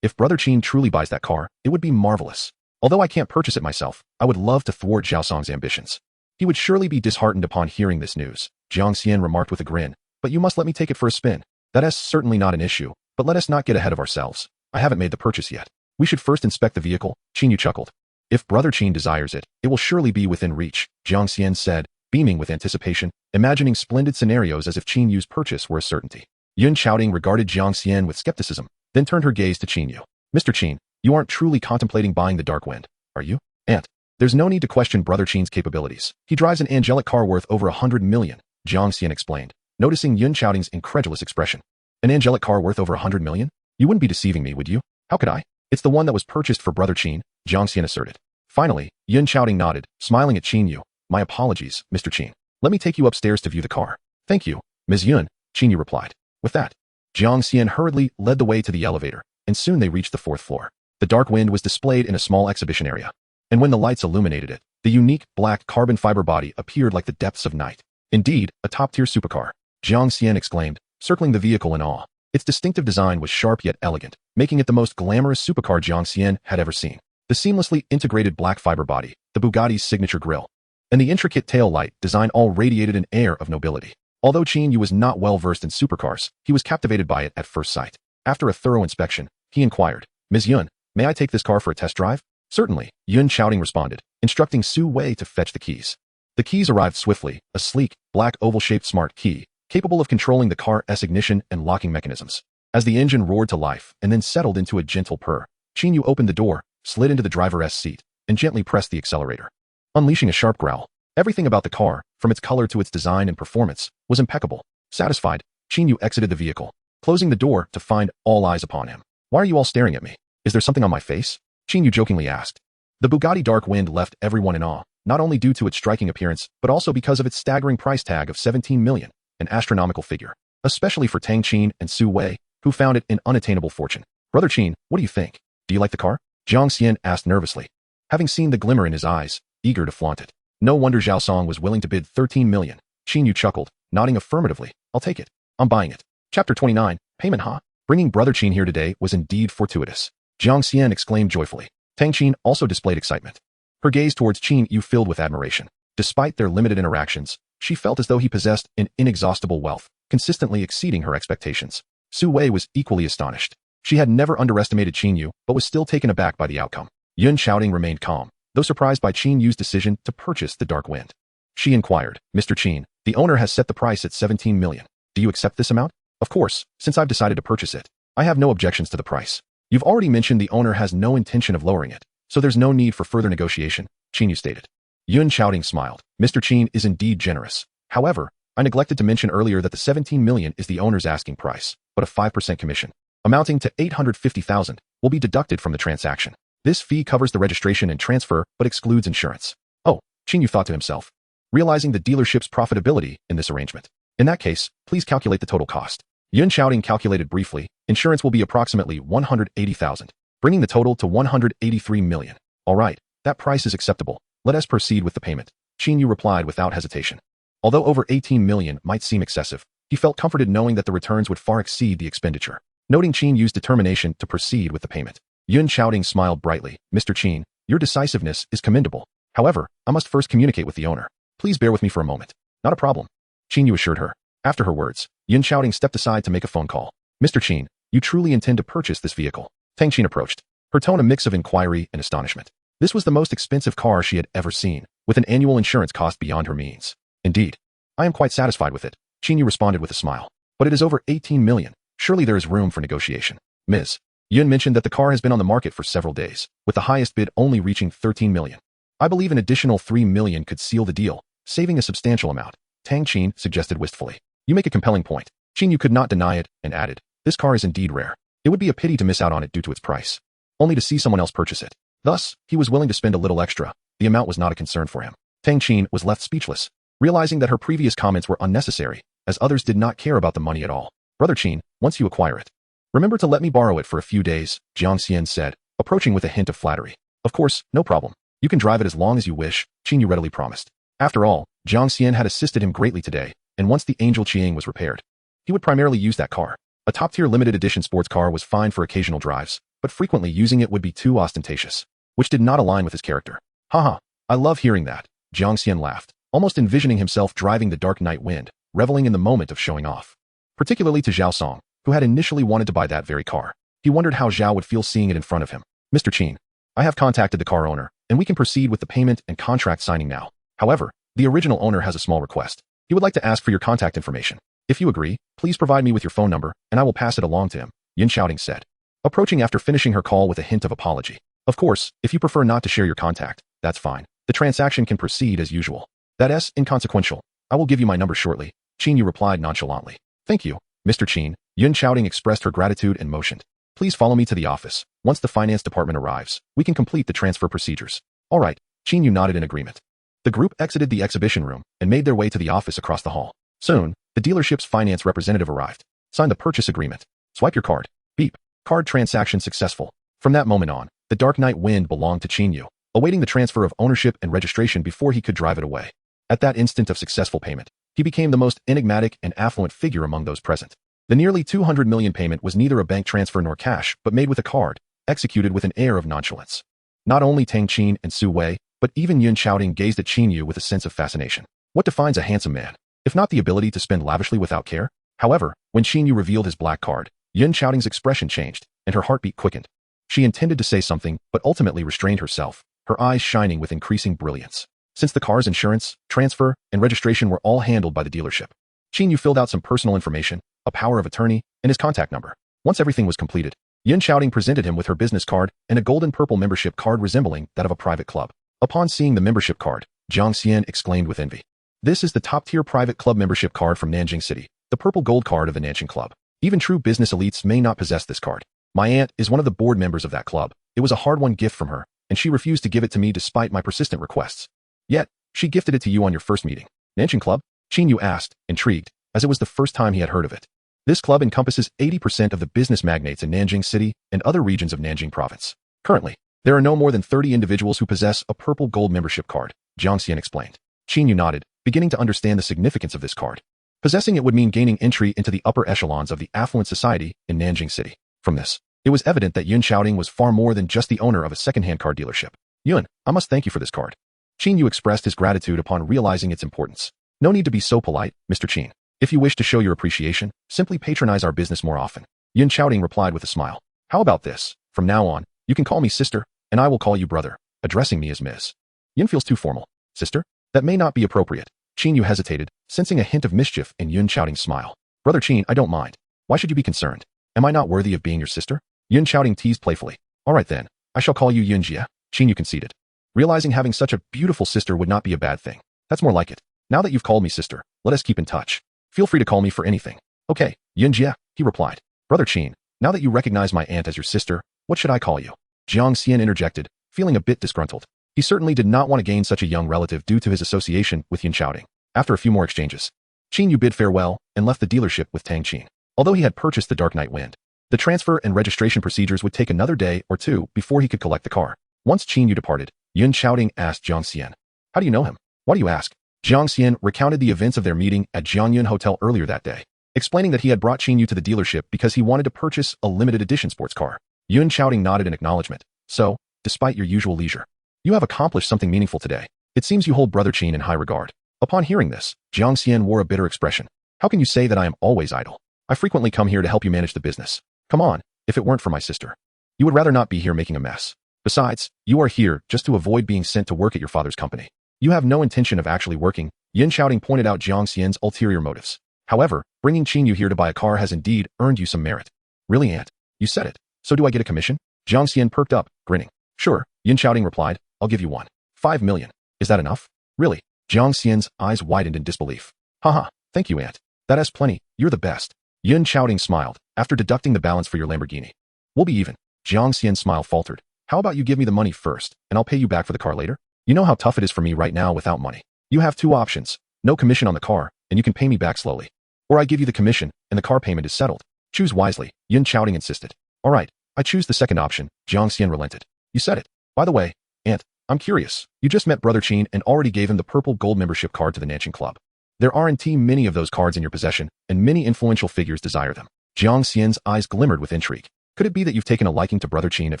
If Brother Qin truly buys that car, it would be marvelous. Although I can't purchase it myself, I would love to thwart Zhao Song's ambitions. He would surely be disheartened upon hearing this news, Jiang Xian remarked with a grin. But you must let me take it for a spin. That is certainly not an issue, but let us not get ahead of ourselves. I haven't made the purchase yet. We should first inspect the vehicle, Qin Yu chuckled. If Brother Qin desires it, it will surely be within reach, Jiang Xian said, beaming with anticipation, imagining splendid scenarios as if Qin Yu's purchase were a certainty. Yin Qiaoting regarded Jiang Xian with skepticism, then turned her gaze to Qin Yu. Mr. Qin, you aren't truly contemplating buying the Dark Wind, are you? Aunt, there's no need to question Brother Qin's capabilities. He drives an angelic car worth over $100 million, Jiang Xian explained, noticing Yin Qiaoting's incredulous expression. An angelic car worth over $100 million? You wouldn't be deceiving me, would you? How could I? It's the one that was purchased for Brother Qin, Jiang Xian asserted. Finally, Yin Qiaoting nodded, smiling at Qin Yu. My apologies, Mr. Qin. Let me take you upstairs to view the car. Thank you, Ms. Yun, Qin Yu replied. With that, Jiang Xian hurriedly led the way to the elevator, and soon they reached the 4th floor. The Dark Wind was displayed in a small exhibition area, and when the lights illuminated it, the unique black carbon fiber body appeared like the depths of night. Indeed, a top-tier supercar, Jiang Xian exclaimed, circling the vehicle in awe. Its distinctive design was sharp yet elegant, making it the most glamorous supercar Jiang Xian had ever seen. The seamlessly integrated black fiber body, the Bugatti's signature grille, and the intricate tail light design all radiated an air of nobility. Although Qin Yu was not well versed in supercars, he was captivated by it at first sight. After a thorough inspection, he inquired, Ms. Yun, may I take this car for a test drive? Certainly, Yun Qiaoting responded, instructing Su Wei to fetch the keys. The keys arrived swiftly, a sleek, black oval-shaped smart key, capable of controlling the car's ignition and locking mechanisms. As the engine roared to life and then settled into a gentle purr, Qin Yu opened the door, slid into the driver's seat, and gently pressed the accelerator. Unleashing a sharp growl, everything about the car, from its color to its design and performance, was impeccable. Satisfied, Qin Yu exited the vehicle, closing the door to find all eyes upon him. "Why are you all staring at me? Is there something on my face?" Qin Yu jokingly asked. The Bugatti Dark Wind left everyone in awe, not only due to its striking appearance, but also because of its staggering price tag of 17 million, an astronomical figure, especially for Tang Qin and Su Wei, who found it an unattainable fortune. "Brother Qin, what do you think? Do you like the car?" Jiang Xian asked nervously, having seen the glimmer in his eyes, eager to flaunt it. No wonder Zhao Song was willing to bid 13 million. Qin Yu chuckled, nodding affirmatively. "I'll take it. I'm buying it." Chapter 29, Payment huh? Bringing Brother Qin here today was indeed fortuitous. Jiang Xian exclaimed joyfully. Tang Qin also displayed excitement. Her gaze towards Qin Yu filled with admiration. Despite their limited interactions, she felt as though he possessed an inexhaustible wealth, consistently exceeding her expectations. Su Wei was equally astonished. She had never underestimated Qin Yu, but was still taken aback by the outcome. Yun Qiaoting remained calm, though surprised by Qin Yu's decision to purchase the Dark Wind. She inquired, "Mr. Qin, the owner has set the price at 17 million. Do you accept this amount?" "Of course, since I've decided to purchase it. I have no objections to the price. You've already mentioned the owner has no intention of lowering it, so there's no need for further negotiation," Qin Yu stated. Yun Qiaoting smiled. Mr. Qin is indeed generous. However, I neglected to mention earlier that the 17 million is the owner's asking price, but a 5% commission, amounting to 850,000, will be deducted from the transaction. This fee covers the registration and transfer, but excludes insurance. Oh, Qin Yu thought to himself, realizing the dealership's profitability in this arrangement. In that case, please calculate the total cost. Yun Qiaoting calculated briefly. Insurance will be approximately 180,000, bringing the total to 183 million. All right, that price is acceptable. Let us proceed with the payment. Qin Yu replied without hesitation. Although over 18 million might seem excessive, he felt comforted knowing that the returns would far exceed the expenditure. Noting Qin Yu's determination to proceed with the payment, Yun Qiaoting smiled brightly. "Mr. Qin, your decisiveness is commendable. However, I must first communicate with the owner. Please bear with me for a moment." "Not a problem," Qin Yu assured her. After her words, Yun Qiaoting stepped aside to make a phone call. "Mr. Qin, you truly intend to purchase this vehicle?" Tang Qin approached, her tone a mix of inquiry and astonishment. This was the most expensive car she had ever seen, with an annual insurance cost beyond her means. "Indeed. I am quite satisfied with it," Qin Yu responded with a smile. "But it is over 18 million. Surely there is room for negotiation." Ms. Yun mentioned that the car has been on the market for several days, with the highest bid only reaching 13 million. "I believe an additional 3 million could seal the deal, saving a substantial amount," Tang Qin suggested wistfully. "You make a compelling point." Qin Yu could not deny it and added, "This car is indeed rare. It would be a pity to miss out on it due to its price, only to see someone else purchase it." Thus, he was willing to spend a little extra. The amount was not a concern for him. Tang Qin was left speechless, realizing that her previous comments were unnecessary, as others did not care about the money at all. "Brother Qin, once you acquire it, remember to let me borrow it for a few days," Jiang Xian said, approaching with a hint of flattery. "Of course, no problem. You can drive it as long as you wish," Qin Yu readily promised. After all, Jiang Xian had assisted him greatly today, and once the Angel Qiang was repaired, he would primarily use that car. A top-tier limited edition sports car was fine for occasional drives, but frequently using it would be too ostentatious, which did not align with his character. "Haha, I love hearing that," Jiang Xian laughed, almost envisioning himself driving the Dark Night Wind, reveling in the moment of showing off. Particularly to Zhao Song, who had initially wanted to buy that very car. He wondered how Zhao would feel seeing it in front of him. "Mr. Qin, I have contacted the car owner, and we can proceed with the payment and contract signing now. However, the original owner has a small request. He would like to ask for your contact information. If you agree, please provide me with your phone number, and I will pass it along to him," Yun Qiaoting said, approaching after finishing her call with a hint of apology. "Of course, if you prefer not to share your contact, that's fine. The transaction can proceed as usual. That's inconsequential. I will give you my number shortly," Qin Yu replied nonchalantly. "Thank you, Mr. Qin," Yun Qiaoting expressed her gratitude and motioned. "Please follow me to the office. Once the finance department arrives, we can complete the transfer procedures." "All right," Qin Yu nodded in agreement. The group exited the exhibition room and made their way to the office across the hall. Soon, the dealership's finance representative arrived. "Sign the purchase agreement. Swipe your card." Beep. Card transaction successful. From that moment on, the Dark Night Wind belonged to Qin Yu, awaiting the transfer of ownership and registration before he could drive it away. At that instant of successful payment, he became the most enigmatic and affluent figure among those present. The nearly 200 million payment was neither a bank transfer nor cash, but made with a card, executed with an air of nonchalance. Not only Tang Qin and Su Wei, but even Yun Qiaoting gazed at Qin Yu with a sense of fascination. What defines a handsome man, if not the ability to spend lavishly without care? However, when Qin Yu revealed his black card, Yun Qiaoting's expression changed, and her heartbeat quickened. She intended to say something, but ultimately restrained herself, her eyes shining with increasing brilliance. Since the car's insurance, transfer, and registration were all handled by the dealership, Qin Yu filled out some personal information, a power of attorney, and his contact number. Once everything was completed, Yun Shouting presented him with her business card and a golden-purple membership card resembling that of a private club. Upon seeing the membership card, Jiang Xian exclaimed with envy. This is the top-tier private club membership card from Nanjing City, the purple gold card of the Nanjing Club. Even true business elites may not possess this card. My aunt is one of the board members of that club. It was a hard-won gift from her, and she refused to give it to me despite my persistent requests. Yet, she gifted it to you on your first meeting. Nanjing Club? Qin Yu asked, intrigued, as it was the first time he had heard of it. This club encompasses 80% of the business magnates in Nanjing City and other regions of Nanjing Province. Currently, there are no more than 30 individuals who possess a purple gold membership card, Jiang Xian explained. Qin Yu nodded, beginning to understand the significance of this card. Possessing it would mean gaining entry into the upper echelons of the affluent society in Nanjing City. From this, it was evident that Yun Shouting was far more than just the owner of a second-hand card dealership. Yun, I must thank you for this card. Qin Yu expressed his gratitude upon realizing its importance. No need to be so polite, Mr. Qin. If you wish to show your appreciation, simply patronize our business more often. Yun Shouting replied with a smile. How about this? From now on, you can call me sister, and I will call you brother, addressing me as Ms. Yun feels too formal. Sister? That may not be appropriate. Qin Yu hesitated, sensing a hint of mischief in Yun Shouting's smile. Brother Qin, I don't mind. Why should you be concerned? Am I not worthy of being your sister? Yun Shouting teased playfully. All right then, I shall call you Yun Jia. Qin Yu conceded, realizing having such a beautiful sister would not be a bad thing. That's more like it. Now that you've called me sister, let us keep in touch. Feel free to call me for anything. Okay, Yun Jia, he replied. Brother Qin, now that you recognize my aunt as your sister, what should I call you? Jiang Xian interjected, feeling a bit disgruntled. He certainly did not want to gain such a young relative due to his association with Yun Shouting. After a few more exchanges, Qin Yu bid farewell and left the dealership with Tang Qin. Although he had purchased the Dark Night Wind, the transfer and registration procedures would take another day or two before he could collect the car. Once Qin Yu departed, Yun Shouting asked Jiang Xian, how do you know him? Why do you ask? Jiang Xian recounted the events of their meeting at Jiangyun Hotel earlier that day, explaining that he had brought Qin Yu to the dealership because he wanted to purchase a limited edition sports car. Yun Shouting nodded in acknowledgement. So, despite your usual leisure, you have accomplished something meaningful today. It seems you hold Brother Qin in high regard. Upon hearing this, Jiang Xian wore a bitter expression. How can you say that I am always idle? I frequently come here to help you manage the business. Come on, if it weren't for my sister, you would rather not be here making a mess. Besides, you are here just to avoid being sent to work at your father's company. You have no intention of actually working. Yun Shouting pointed out Jiang Xian's ulterior motives. However, bringing Qin Yu here to buy a car has indeed earned you some merit. Really, aunt? You said it. So do I get a commission? Jiang Xian perked up, grinning. Sure, Yun Shouting replied. I'll give you 5 million. Is that enough? Really? Jiang Xian's eyes widened in disbelief. Haha, thank you, aunt. That is plenty. You're the best. Yun Shouting smiled, after deducting the balance for your Lamborghini. We'll be even. Jiang Xian's smile faltered. How about you give me the money first, and I'll pay you back for the car later? You know how tough it is for me right now without money. You have two options. No commission on the car, and you can pay me back slowly. Or I give you the commission, and the car payment is settled. Choose wisely, Yun Shouting insisted. All right, I choose the second option, Jiang Xian relented. You said it. By the way, aunt, I'm curious. You just met Brother Qin and already gave him the purple gold membership card to the Nanjing Club. There aren't many of those cards in your possession, and many influential figures desire them. Jiang Xian's eyes glimmered with intrigue. Could it be that you've taken a liking to Brother Qin at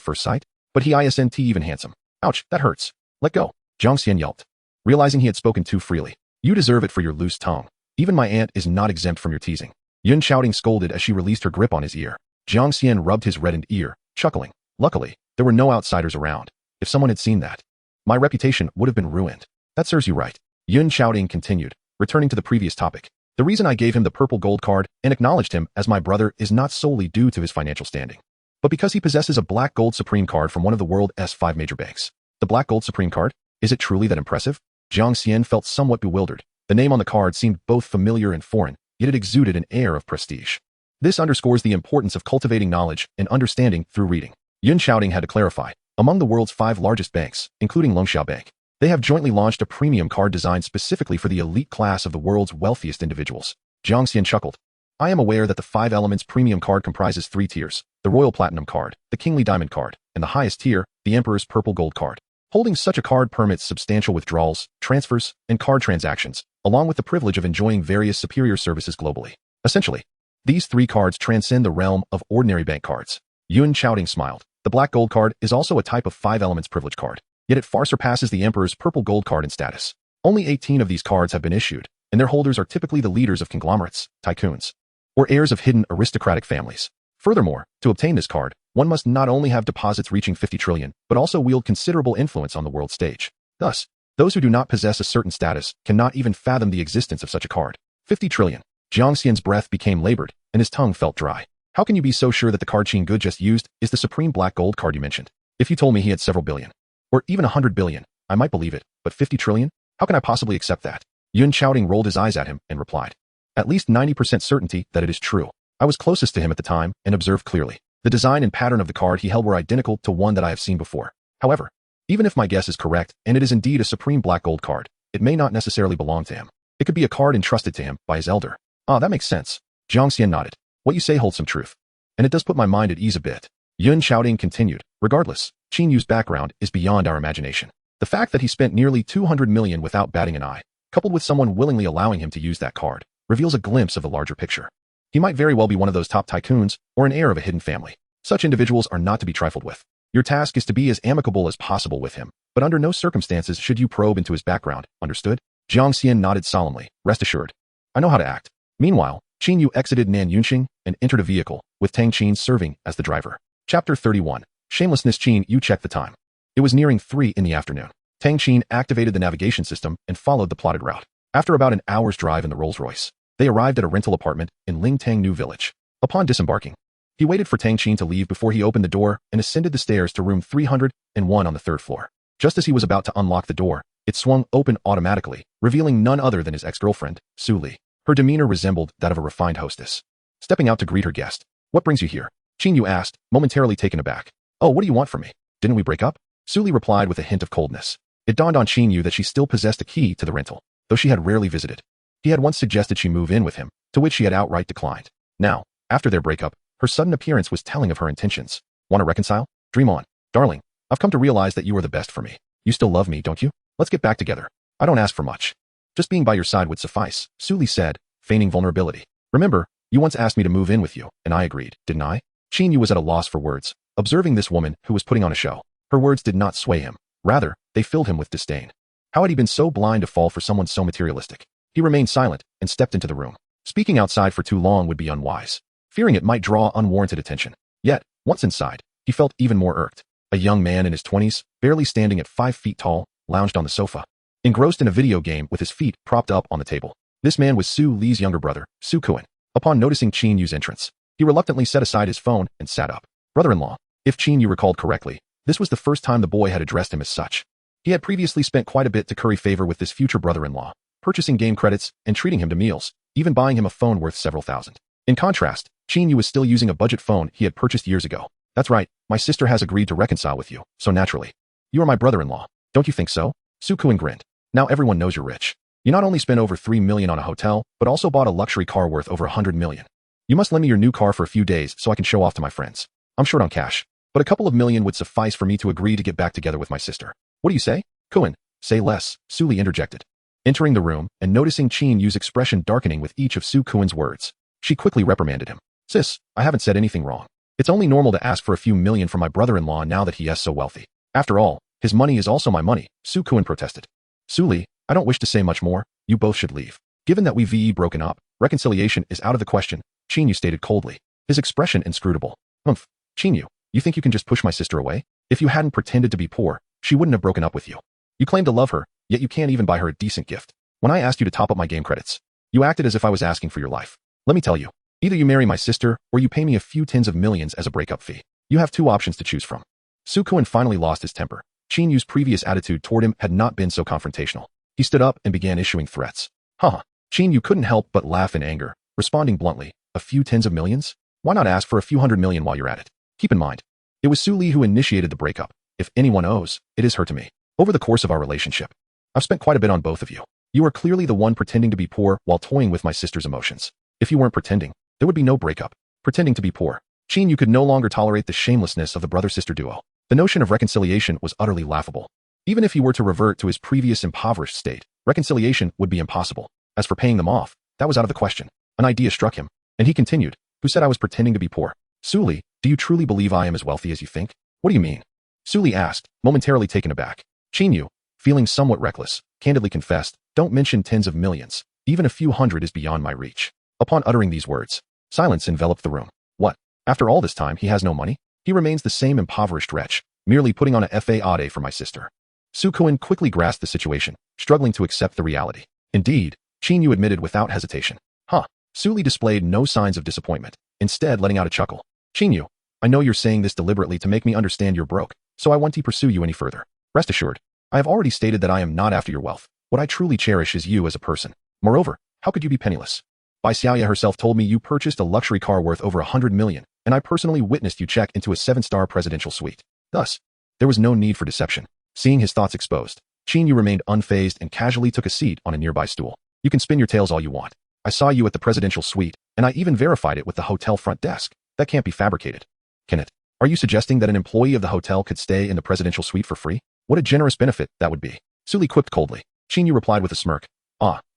first sight? But he isn't even handsome. Ouch, that hurts. Let go. Jiang Xian yelped, realizing he had spoken too freely. You deserve it for your loose tongue. Even my aunt is not exempt from your teasing. Yun Shouting scolded as she released her grip on his ear. Jiang Xian rubbed his reddened ear, chuckling. Luckily, there were no outsiders around. If someone had seen that, my reputation would have been ruined. That serves you right. Yun Shouting continued, returning to the previous topic. The reason I gave him the purple gold card and acknowledged him as my brother is not solely due to his financial standing, but because he possesses a black gold supreme card from one of the world's 5 major banks. The black gold supreme card? Is it truly that impressive? Jiang Xian felt somewhat bewildered. The name on the card seemed both familiar and foreign, yet it exuded an air of prestige. This underscores the importance of cultivating knowledge and understanding through reading. Yun Shouting had to clarify. Among the world's 5 largest banks, including Longxiao Bank, they have jointly launched a premium card designed specifically for the elite class of the world's wealthiest individuals. Jiang Xian chuckled. I am aware that the 5 Elements premium card comprises 3 tiers, the Royal Platinum card, the Kingly Diamond card, and the highest tier, the Emperor's Purple Gold card. Holding such a card permits substantial withdrawals, transfers, and card transactions, along with the privilege of enjoying various superior services globally. Essentially, these 3 cards transcend the realm of ordinary bank cards. Yun Shouting smiled. The Black Gold card is also a type of 5 Elements privilege card, yet it far surpasses the Emperor's Purple Gold card in status. Only 18 of these cards have been issued, and their holders are typically the leaders of conglomerates, tycoons, or heirs of hidden aristocratic families. Furthermore, to obtain this card, one must not only have deposits reaching 50 trillion, but also wield considerable influence on the world stage. Thus, those who do not possess a certain status cannot even fathom the existence of such a card. 50 trillion. Jiang Xian's breath became labored, and his tongue felt dry. How can you be so sure that the card Qin Yu just used is the supreme black gold card you mentioned? If you told me he had several billion, or even 100 billion, I might believe it, but 50 trillion? How can I possibly accept that? Yun Chaoting rolled his eyes at him and replied. At least 90% certainty that it is true. I was closest to him at the time and observed clearly. The design and pattern of the card he held were identical to one that I have seen before. However, even if my guess is correct and it is indeed a supreme black gold card, it may not necessarily belong to him. It could be a card entrusted to him by his elder. Ah, that makes sense. Jiang Xian nodded. What you say holds some truth. And it does put my mind at ease a bit. Yun Chaoting continued. Regardless, Qin Yu's background is beyond our imagination. The fact that he spent nearly 200 million without batting an eye, coupled with someone willingly allowing him to use that card, reveals a glimpse of the larger picture. He might very well be one of those top tycoons or an heir of a hidden family. Such individuals are not to be trifled with. Your task is to be as amicable as possible with him, but under no circumstances should you probe into his background, understood? Jiang Xian nodded solemnly. Rest assured. I know how to act. Meanwhile, Qin Yu exited Nan Yunxing and entered a vehicle, with Tang Qin serving as the driver. Chapter 31. Shamelessness. Qin Yu checked the time. It was nearing 3 in the afternoon. Tang Qin activated the navigation system and followed the plotted route. After about an hour's drive in the Rolls-Royce, they arrived at a rental apartment in Lingtang New Village. Upon disembarking, he waited for Tang Qin to leave before he opened the door and ascended the stairs to room 301 on the 3rd floor. Just as he was about to unlock the door, it swung open automatically, revealing none other than his ex-girlfriend, Su Li. Her demeanor resembled that of a refined hostess. Stepping out to greet her guest. What brings you here? Qin Yu asked, momentarily taken aback. Oh, what do you want from me? Didn't we break up? Su Li replied with a hint of coldness. It dawned on Qin Yu that she still possessed a key to the rental, though she had rarely visited. He had once suggested she move in with him, to which she had outright declined. Now, after their breakup, her sudden appearance was telling of her intentions. Want to reconcile? Dream on. Darling, I've come to realize that you are the best for me. You still love me, don't you? Let's get back together. I don't ask for much. Just being by your side would suffice, Su Li said, feigning vulnerability. Remember, you once asked me to move in with you, and I agreed, didn't I? Qin Yu was at a loss for words, observing this woman who was putting on a show. Her words did not sway him. Rather, they filled him with disdain. How had he been so blind to fall for someone so materialistic? He remained silent and stepped into the room. Speaking outside for too long would be unwise, fearing it might draw unwarranted attention. Yet, once inside, he felt even more irked. A young man in his 20s, barely standing at 5 feet tall, lounged on the sofa, engrossed in a video game with his feet propped up on the table. This man was Su Li's younger brother, Su Kuan. Upon noticing Qin Yu's entrance, he reluctantly set aside his phone and sat up. Brother-in-law. If Qin Yu recalled correctly, this was the first time the boy had addressed him as such. He had previously spent quite a bit to curry favor with this future brother-in-law, purchasing game credits and treating him to meals, even buying him a phone worth several thousand. In contrast, Qin Yu was still using a budget phone he had purchased years ago. That's right, my sister has agreed to reconcile with you, so naturally. You are my brother-in-law, don't you think so? Su Kuan grinned. Now everyone knows you're rich. You not only spent over 3 million on a hotel, but also bought a luxury car worth over 100 million. You must lend me your new car for a few days so I can show off to my friends. I'm short on cash, but a couple of million would suffice for me to agree to get back together with my sister. What do you say? Kuan, say less, Su Li interjected. Entering the room and noticing Qin Yu's expression darkening with each of Su Kuan's words, she quickly reprimanded him. Sis, I haven't said anything wrong. It's only normal to ask for a few million from my brother-in-law now that he is so wealthy. After all, his money is also my money, Su Kuan protested. Su Li, I don't wish to say much more, you both should leave. Given that we've broken up, reconciliation is out of the question, Qin Yu stated coldly, his expression inscrutable. Qin Yu, you think you can just push my sister away? If you hadn't pretended to be poor, she wouldn't have broken up with you. You claim to love her, yet you can't even buy her a decent gift. When I asked you to top up my game credits, you acted as if I was asking for your life. Let me tell you, either you marry my sister or you pay me a few tens of millions as a breakup fee. You have 2 options to choose from. Su Kuan finally lost his temper. Qin Yu's previous attitude toward him had not been so confrontational. He stood up and began issuing threats. Qin Yu couldn't help but laugh in anger, responding bluntly, a few tens of millions? Why not ask for a few 100 million while you're at it? Keep in mind, it was Su Li who initiated the breakup. If anyone owes, it is her to me. Over the course of our relationship, I've spent quite a bit on both of you. You are clearly the one pretending to be poor while toying with my sister's emotions. If you weren't pretending, there would be no breakup. Pretending to be poor. Qin Yu could no longer tolerate the shamelessness of the brother-sister duo. The notion of reconciliation was utterly laughable. Even if he were to revert to his previous impoverished state, reconciliation would be impossible. As for paying them off, that was out of the question. An idea struck him, and he continued, who said I was pretending to be poor? Su Li, do you truly believe I am as wealthy as you think? What do you mean? Su Li asked, momentarily taken aback. Qin Yu, feeling somewhat reckless, candidly confessed, don't mention tens of millions. Even a few hundred is beyond my reach. Upon uttering these words, silence enveloped the room. What? After all this time he has no money? He remains the same impoverished wretch, merely putting on a fade for my sister. Su Kuan quickly grasped the situation, struggling to accept the reality. Indeed, Qin Yu admitted without hesitation. Huh. Su Li displayed no signs of disappointment, instead letting out a chuckle. Qin Yu, I know you're saying this deliberately to make me understand you're broke, so I won't pursue you any further. Rest assured, I have already stated that I am not after your wealth. What I truly cherish is you as a person. Moreover, how could you be penniless? Bai Xiaoya herself told me you purchased a luxury car worth over 100 million, and I personally witnessed you check into a 7-star presidential suite. Thus, there was no need for deception. Seeing his thoughts exposed, Qin Yu remained unfazed and casually took a seat on a nearby stool. You can spin your tales all you want. I saw you at the presidential suite, and I even verified it with the hotel front desk. That can't be fabricated. Can it? Are you suggesting that an employee of the hotel could stay in the presidential suite for free? What a generous benefit that would be. Su Li quipped coldly. Qin Yu replied with a smirk.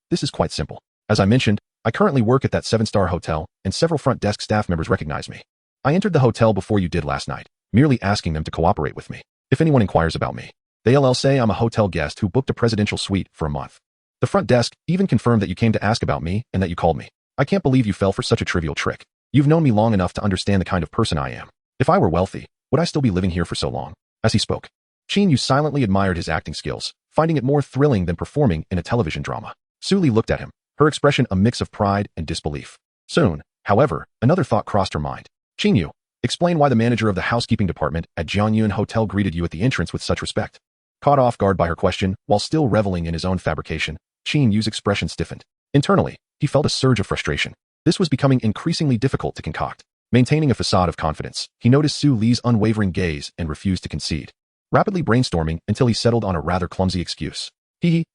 This is quite simple. As I mentioned, I currently work at that 7-star hotel, and several front desk staff members recognize me. I entered the hotel before you did last night, merely asking them to cooperate with me. If anyone inquires about me, they'll say I'm a hotel guest who booked a presidential suite for a month. The front desk even confirmed that you came to ask about me and that you called me. I can't believe you fell for such a trivial trick. You've known me long enough to understand the kind of person I am. If I were wealthy, would I still be living here for so long? As he spoke, Qin Yu silently admired his acting skills, finding it more thrilling than performing in a television drama. Su Li looked at him, her expression a mix of pride and disbelief. Soon, however, another thought crossed her mind. Qin Yu, explain why the manager of the housekeeping department at Jianyun Hotel greeted you at the entrance with such respect. Caught off guard by her question, while still reveling in his own fabrication, Qin Yu's expression stiffened. Internally, he felt a surge of frustration. This was becoming increasingly difficult to concoct. Maintaining a facade of confidence, he noticed Su Li's unwavering gaze and refused to concede. Rapidly brainstorming until he settled on a rather clumsy excuse.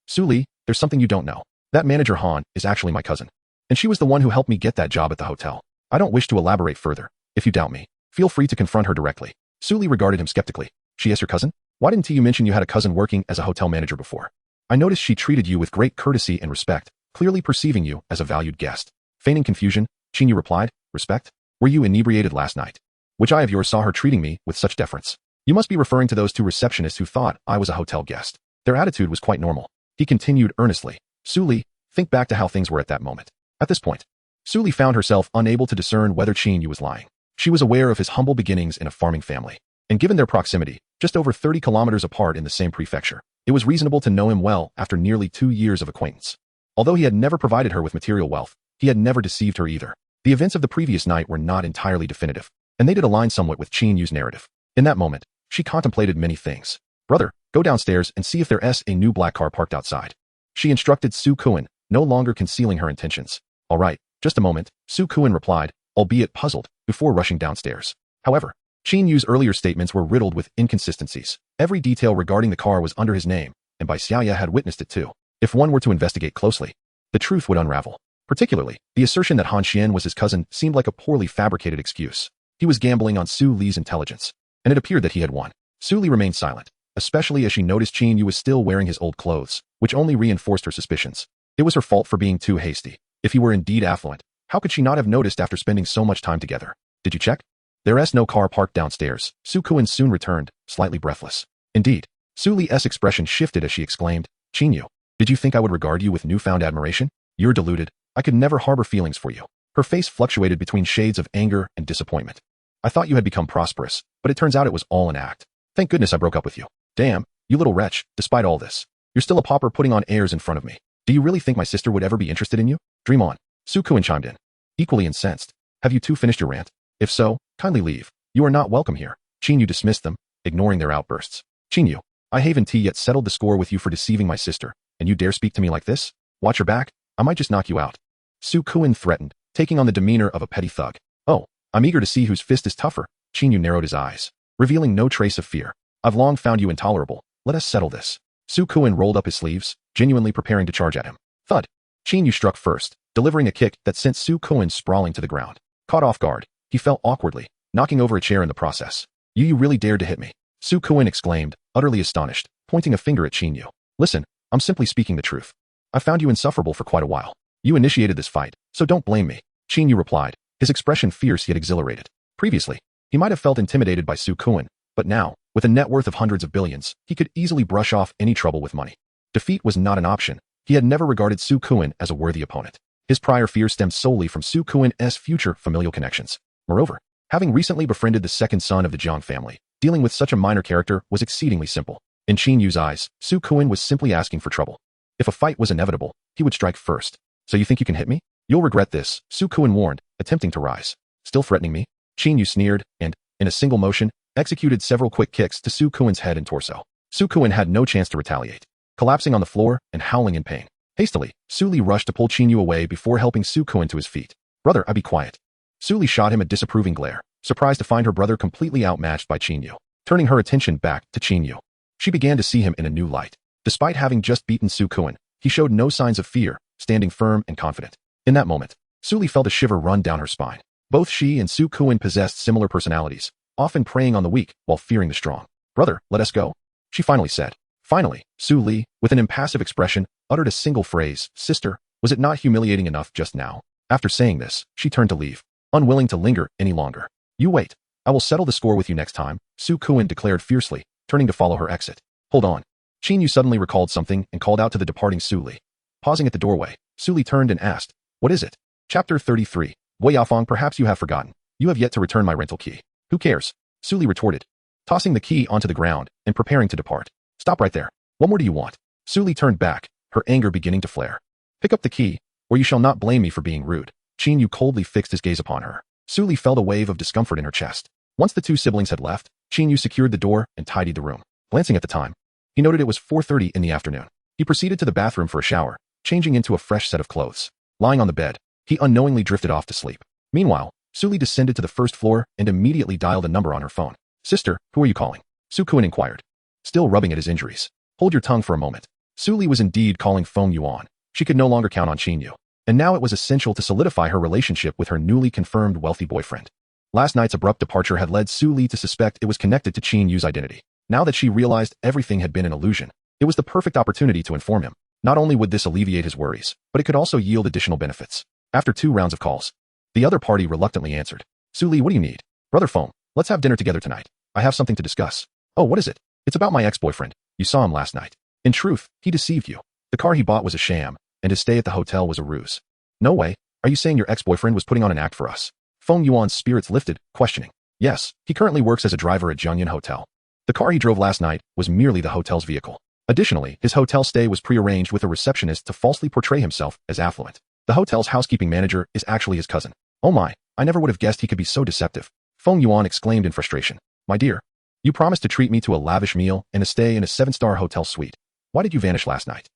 Su Li, there's something you don't know. That manager Han is actually my cousin. And she was the one who helped me get that job at the hotel. I don't wish to elaborate further. If you doubt me, feel free to confront her directly. Su Li regarded him skeptically. She is your cousin? Why didn't you mention you had a cousin working as a hotel manager before? I noticed she treated you with great courtesy and respect, clearly perceiving you as a valued guest. Feigning confusion, Qin Yu replied, respect? Were you inebriated last night? Which eye of yours saw her treating me with such deference? You must be referring to those 2 receptionists who thought I was a hotel guest. Their attitude was quite normal. He continued earnestly. Su Li, think back to how things were at that moment. At this point, Su Li found herself unable to discern whether Qin Yu was lying. She was aware of his humble beginnings in a farming family, and given their proximity, just over 30 kilometers apart in the same prefecture, it was reasonable to know him well after nearly 2 years of acquaintance. Although he had never provided her with material wealth, he had never deceived her either. The events of the previous night were not entirely definitive, and they did align somewhat with Qin Yu's narrative. In that moment, she contemplated many things. Brother, go downstairs and see if there's a new black car parked outside. She instructed Su Kuan, no longer concealing her intentions. All right, just a moment, Su Kuan replied, albeit puzzled, before rushing downstairs. However, Qin Yu's earlier statements were riddled with inconsistencies. Every detail regarding the car was under his name, and Bai Xiaoya had witnessed it too. If one were to investigate closely, the truth would unravel. Particularly, the assertion that Han Xian was his cousin seemed like a poorly fabricated excuse. He was gambling on Su Li's intelligence, and it appeared that he had won. Su Li remained silent, especially as she noticed Qin Yu was still wearing his old clothes, which only reinforced her suspicions. It was her fault for being too hasty. If he were indeed affluent, how could she not have noticed after spending so much time together? Did you check? There's no car parked downstairs. Su Kuan soon returned, slightly breathless. Indeed, Su Li's expression shifted as she exclaimed, Qin Yu, did you think I would regard you with newfound admiration? You're deluded. I could never harbor feelings for you. Her face fluctuated between shades of anger and disappointment. I thought you had become prosperous, but it turns out it was all an act. Thank goodness I broke up with you. Damn, you little wretch, despite all this, you're still a pauper putting on airs in front of me. Do you really think my sister would ever be interested in you? Dream on. Su Kuan chimed in, equally incensed. Have you two finished your rant? If so, kindly leave. You are not welcome here. Qin Yu dismissed them, ignoring their outbursts. Qin Yu, I haven't yet settled the score with you for deceiving my sister, and you dare speak to me like this? Watch your back, I might just knock you out. Su Kuan threatened, taking on the demeanor of a petty thug. Oh, I'm eager to see whose fist is tougher. Qin Yu narrowed his eyes, revealing no trace of fear. I've long found you intolerable. Let us settle this. Su Kuan rolled up his sleeves, genuinely preparing to charge at him. Thud. Qin Yu struck first, delivering a kick that sent Su Kuan sprawling to the ground. Caught off guard, he fell awkwardly, knocking over a chair in the process. You really dared to hit me. Su Kuan exclaimed, utterly astonished, pointing a finger at Qin Yu. Listen, I'm simply speaking the truth. I found you insufferable for quite a while. You initiated this fight, so don't blame me. Qin Yu replied, his expression fierce yet exhilarated. Previously, he might have felt intimidated by Su Kuan, but now, with a net worth of hundreds of billions, he could easily brush off any trouble with money. Defeat was not an option. He had never regarded Su Kuan as a worthy opponent. His prior fear stemmed solely from Su Kuan's future familial connections. Moreover, Having recently befriended the second son of the Jiang family, dealing with such a minor character was exceedingly simple. In Qin Yu's eyes, Su Kuan was simply asking for trouble. If a fight was inevitable, he would strike first. So you think you can hit me? You'll regret this, Su Kuan warned, attempting to rise. Still threatening me? Qin Yu sneered, and, in a single motion, executed several quick kicks to Su Kuan's head and torso. Su Kuan had no chance to retaliate, collapsing on the floor and howling in pain. Hastily, Su Li rushed to pull Qin Yu away before helping Su Kuan to his feet. Brother, be quiet. Su Li shot him a disapproving glare, surprised to find her brother completely outmatched by Qin Yu. Turning her attention back to Qin Yu, she began to see him in a new light. Despite having just beaten Su Kuan, he showed no signs of fear, standing firm and confident. In that moment, Su Li felt a shiver run down her spine. Both she and Su Kuan possessed similar personalities, often preying on the weak while fearing the strong. Brother, let us go, she finally said. Finally, Su Li, with an impassive expression, uttered a single phrase, sister, was it not humiliating enough just now? After saying this, she turned to leave, unwilling to linger any longer. You wait. I will settle the score with you next time, Su Kuan declared fiercely, turning to follow her exit. Hold on. Qin Yu suddenly recalled something and called out to the departing Su Li. Pausing at the doorway, Su Li turned and asked, what is it? Chapter 33. Wei Yafeng, perhaps you have forgotten. You have yet to return my rental key. Who cares? Su Li retorted, tossing the key onto the ground and preparing to depart. Stop right there. What more do you want? Su Li turned back, her anger beginning to flare. Pick up the key, or you shall not blame me for being rude. Qin Yu coldly fixed his gaze upon her. Su Li felt a wave of discomfort in her chest. Once the two siblings had left, Qin Yu secured the door and tidied the room. Glancing at the time, he noted it was 4:30 in the afternoon. He proceeded to the bathroom for a shower, changing into a fresh set of clothes. Lying on the bed, he unknowingly drifted off to sleep. Meanwhile, Su Li descended to the first floor and immediately dialed a number on her phone. Sister, who are you calling? Su Kuan inquired, still rubbing at his injuries. Hold your tongue for a moment. Su Li was indeed calling Feng Yuan. She could no longer count on Qin Yu, and now it was essential to solidify her relationship with her newly confirmed wealthy boyfriend. Last night's abrupt departure had led Su Li to suspect it was connected to Qin Yu's identity. Now that she realized everything had been an illusion, it was the perfect opportunity to inform him. Not only would this alleviate his worries, but it could also yield additional benefits. After 2 rounds of calls, the other party reluctantly answered. Su Li, what do you need? Brother Feng, let's have dinner together tonight. I have something to discuss. Oh, what is it? It's about my ex-boyfriend. You saw him last night. In truth, he deceived you. The car he bought was a sham, and his stay at the hotel was a ruse. No way. Are you saying your ex-boyfriend was putting on an act for us? Feng Yuan's spirits lifted, questioning. Yes, he currently works as a driver at Zhengyan Hotel. The car he drove last night was merely the hotel's vehicle. Additionally, his hotel stay was prearranged with a receptionist to falsely portray himself as affluent. The hotel's housekeeping manager is actually his cousin. Oh my, I never would have guessed he could be so deceptive. Feng Yuan exclaimed in frustration. My dear, you promised to treat me to a lavish meal and a stay in a 7-star hotel suite. Why did you vanish last night?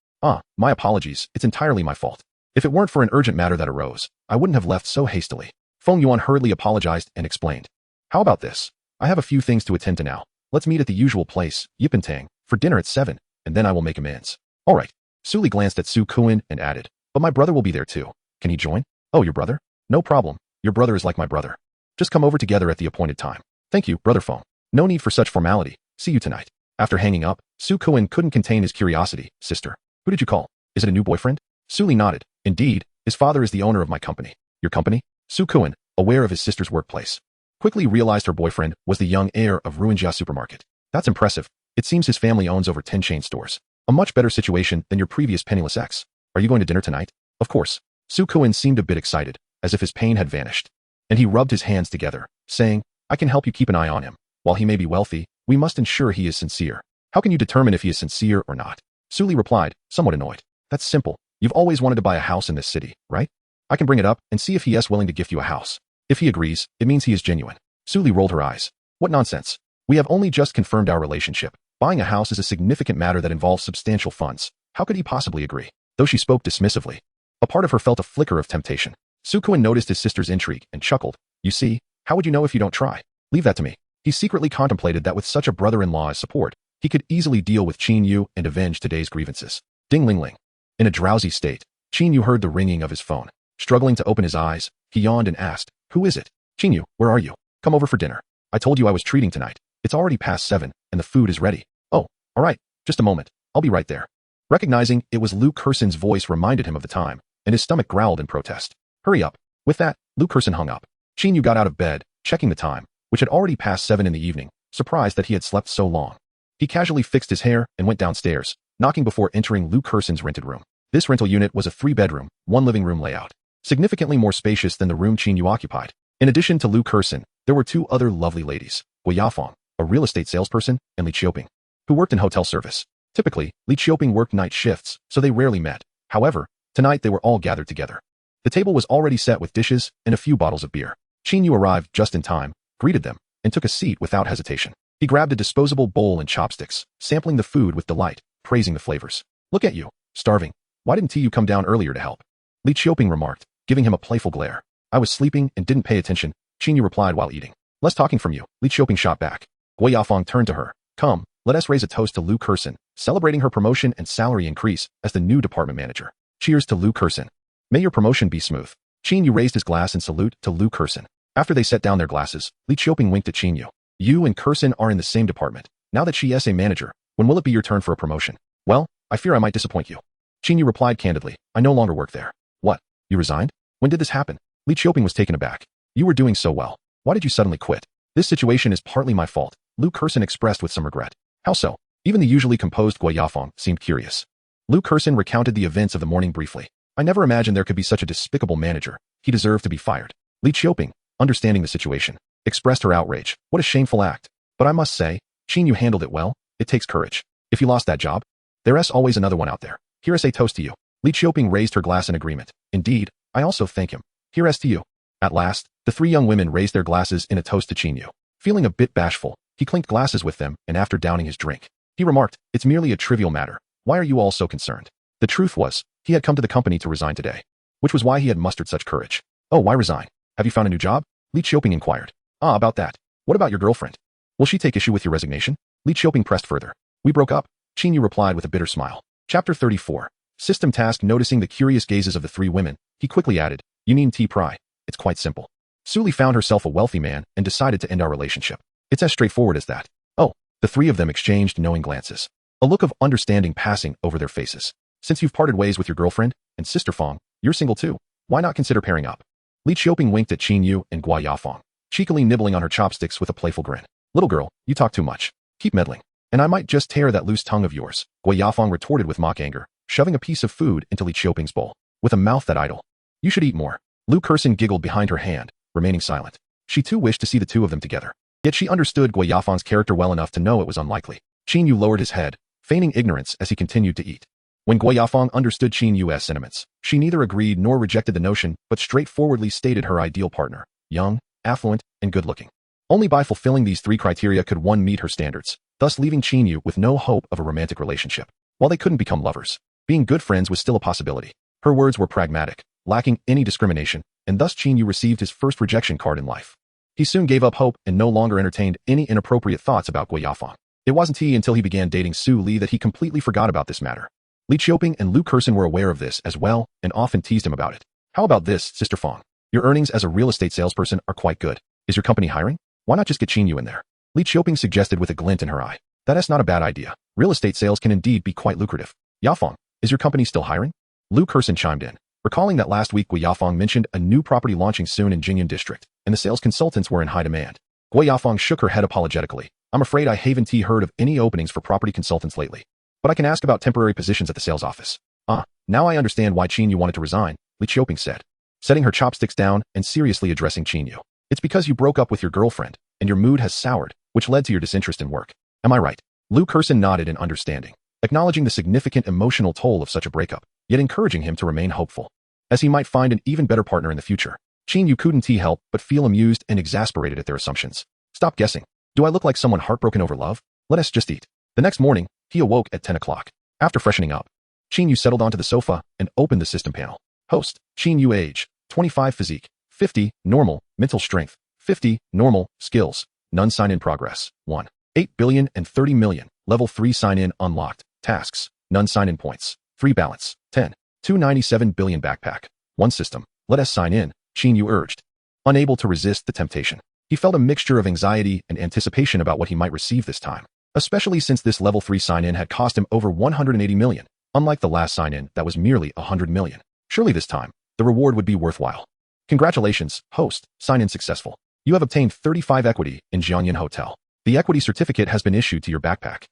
My apologies, it's entirely my fault. If it weren't for an urgent matter that arose, I wouldn't have left so hastily. Feng Yuan hurriedly apologized and explained. How about this? I have a few things to attend to now. Let's meet at the usual place, Yipentang, for dinner at 7, and then I will make amends. All right. Su Li glanced at Su Kuan and added, but my brother will be there too. Can he join? Oh, your brother? No problem. Your brother is like my brother. Just come over together at the appointed time. Thank you, Brother Feng. No need for such formality. See you tonight. After hanging up, Su Kuan couldn't contain his curiosity. Sister, who did you call? Is it a new boyfriend? Su Li nodded. Indeed, his father is the owner of my company. Your company? Su Kuan, aware of his sister's workplace, quickly realized her boyfriend was the young heir of Ruinjia Supermarket. That's impressive. It seems his family owns over 10 chain stores. A much better situation than your previous penniless ex. Are you going to dinner tonight? Of course. Su Kuan seemed a bit excited, as if his pain had vanished. And he rubbed his hands together, saying, I can help you keep an eye on him. While he may be wealthy, we must ensure he is sincere. How can you determine if he is sincere or not? Su Li replied, somewhat annoyed. That's simple. You've always wanted to buy a house in this city, right? I can bring it up and see if he is willing to gift you a house. If he agrees, it means he is genuine. Su Li rolled her eyes. What nonsense. We have only just confirmed our relationship. Buying a house is a significant matter that involves substantial funds. How could he possibly agree? Though she spoke dismissively, a part of her felt a flicker of temptation. Su Kuan noticed his sister's intrigue and chuckled. You see, how would you know if you don't try? Leave that to me. He secretly contemplated that with such a brother-in-law as support, he could easily deal with Qin Yu and avenge today's grievances. Ding ling ling. In a drowsy state, Qin Yu heard the ringing of his phone. Struggling to open his eyes, he yawned and asked, who is it? Qin Yu, where are you? Come over for dinner. I told you I was treating tonight. It's already past 7, and the food is ready. Oh, all right, just a moment. I'll be right there. Recognizing it was Lu Kerson's voice reminded him of the time, and his stomach growled in protest. Hurry up. With that, Lu Kerson hung up. Qin Yu got out of bed, checking the time, which had already passed 7 in the evening, surprised that he had slept so long. He casually fixed his hair and went downstairs, knocking before entering Lu Kerson's rented room. This rental unit was a 3-bedroom, 1 living room layout, significantly more spacious than the room Qin Yu occupied. In addition to Lu Kerson, There were two other lovely ladies, Gui Yafeng, a real estate salesperson, and Li Qiuping, who worked in hotel service. Typically, Li Qiuping worked night shifts, so they rarely met. However, tonight they were all gathered together. The table was already set with dishes and a few bottles of beer. Qin Yu arrived just in time, greeted them, and took a seat without hesitation. He grabbed a disposable bowl and chopsticks, sampling the food with delight, praising the flavors. "Look at you, starving. Why didn't you come down earlier to help?" Li Qiuping remarked, giving him a playful glare. "I was sleeping and didn't pay attention," Qin Yu replied while eating. "Less talking from you," Li Qiuping shot back. Gui Yafeng turned to her. "Come, let us raise a toast to Lu Kersen, celebrating her promotion and salary increase as the new department manager. Cheers to Lu Kersen. May your promotion be smooth." Qin Yu raised his glass in salute to Lu Kersen. After they set down their glasses, Li Qiuping winked at Qin Yu. "You and Kersen are in the same department. Now that she is a manager, when will it be your turn for a promotion?" "Well, I fear I might disappoint you." Qin Yu replied candidly. "I no longer work there." "What? You resigned? When did this happen?" Li Qiuping was taken aback. "You were doing so well. Why did you suddenly quit?" "This situation is partly my fault," Lu Kersen expressed with some regret. "How so?" Even the usually composed Gui Yafeng seemed curious. Lu Kersen recounted the events of the morning briefly. "I never imagined there could be such a despicable manager. He deserved to be fired." Li Qiuping, understanding the situation, expressed her outrage. "What a shameful act. But I must say, Qin Yu handled it well. It takes courage. If you lost that job, there's always another one out there. Here is a toast to you." Li Qiuping raised her glass in agreement. "Indeed, I also thank him. Here is to you." At last, the three young women raised their glasses in a toast to Qin Yu. Feeling a bit bashful, he clinked glasses with them, and after downing his drink, he remarked, "It's merely a trivial matter. Why are you all so concerned?" The truth was, he had come to the company to resign today, which was why he had mustered such courage. "Oh, why resign? Have you found a new job?" Li Qiuping inquired. "Ah, about that. What about your girlfriend? Will she take issue with your resignation?" Li Qiuping pressed further. "We broke up," Qin Yu replied with a bitter smile. Chapter 34. System task. Noticing the curious gazes of the three women, he quickly added, "You need tea pry. It's quite simple. Suli found herself a wealthy man and decided to end our relationship. It's as straightforward as that." "Oh." The three of them exchanged knowing glances, a look of understanding passing over their faces. "Since you've parted ways with your girlfriend and sister Fong, you're single too. Why not consider pairing up?" Li Qiuping winked at Qin Yu and Gui Yafeng, cheekily nibbling on her chopsticks with a playful grin. "Little girl, you talk too much. Keep meddling, and I might just tear that loose tongue of yours," Gui Yafeng retorted with mock anger, shoving a piece of food into Li Qiuping's bowl. "With a mouth that idle, you should eat more." Lu Kersen giggled behind her hand, remaining silent. She too wished to see the two of them together. Yet she understood Gui Yafeng's character well enough to know it was unlikely. Qin Yu lowered his head, feigning ignorance as he continued to eat. When Gui Yafeng understood Qin Yu's sentiments, she neither agreed nor rejected the notion, but straightforwardly stated her ideal partner: young, affluent, and good-looking. Only by fulfilling these three criteria could one meet her standards, thus leaving Qin Yu with no hope of a romantic relationship. While they couldn't become lovers, being good friends was still a possibility. Her words were pragmatic, lacking any discrimination, and thus Qin Yu received his first rejection card in life. He soon gave up hope and no longer entertained any inappropriate thoughts about Gui Yafeng. It wasn't until he began dating Su Li that he completely forgot about this matter. Li Qiuping and Lu Kersen were aware of this as well and often teased him about it. "How about this, Sister Fong? Your earnings as a real estate salesperson are quite good. Is your company hiring? Why not just get Qin Yu in there?" Li Qiuping suggested with a glint in her eye. "That's not a bad idea. Real estate sales can indeed be quite lucrative." "Yafeng, is your company still hiring?" Lu Kersen chimed in, recalling that last week Gui Yafeng mentioned a new property launching soon in Jingyun District, and the sales consultants were in high demand. Gui Yafeng shook her head apologetically. "I'm afraid I haven't heard of any openings for property consultants lately, but I can ask about temporary positions at the sales office." "Ah, now I understand why Qin Yu wanted to resign," Li Qiuping said, setting her chopsticks down and seriously addressing Qin Yu. "It's because you broke up with your girlfriend, and your mood has soured, which led to your disinterest in work. Am I right?" Lu Kersen nodded in understanding, acknowledging the significant emotional toll of such a breakup, yet encouraging him to remain hopeful, as he might find an even better partner in the future. Qin Yu couldn't help but feel amused and exasperated at their assumptions. "Stop guessing. Do I look like someone heartbroken over love? Let us just eat." The next morning, he awoke at 10 o'clock. After freshening up, Qin Yu settled onto the sofa and opened the system panel. Host, Qin Yu. Age, 25. Physique, 50. Normal. Mental strength, 50. Normal. Skills, none. Sign-in progress, 1. 8,030,000,000. Level 3 sign-in unlocked. Tasks, none. Sign-in points, 3. Balance, 10. 297 billion. Backpack, 1. System, let us sign in, Qin Yu urged. Unable to resist the temptation, he felt a mixture of anxiety and anticipation about what he might receive this time, especially since this level 3 sign-in had cost him over 180 million, unlike the last sign-in that was merely 100 million. Surely this time, the reward would be worthwhile. "Congratulations, host, sign-in successful. You have obtained 35 equity in Jiangyan Hotel. The equity certificate has been issued to your backpack."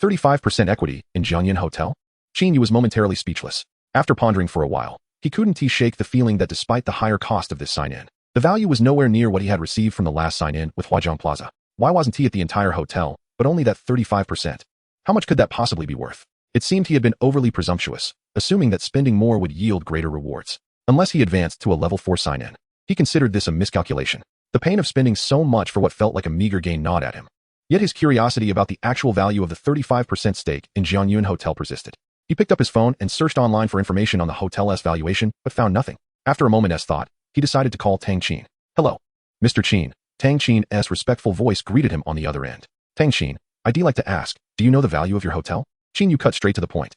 35% equity in Jiangyan Hotel? Qin Yu was momentarily speechless. After pondering for a while, he couldn't shake the feeling that despite the higher cost of this sign-in, The value was nowhere near what he had received from the last sign-in with Huazhong Plaza. Why wasn't he at the entire hotel, but only that 35%? How much could that possibly be worth? It seemed he had been overly presumptuous, assuming that spending more would yield greater rewards. Unless he advanced to a level 4 sign-in. He considered this a miscalculation. The pain of spending so much for what felt like a meager gain gnawed at him. Yet his curiosity about the actual value of the 35% stake in Jiangyun Hotel persisted. He picked up his phone and searched online for information on the hotel's valuation, but found nothing. After a moment's thought, he decided to call Tang Qin. Hello. Mr. Qin. Tang Qin's respectful voice greeted him on the other end. Tang Qin, I'd like to ask, do you know the value of your hotel? Qin Yu cut straight to the point.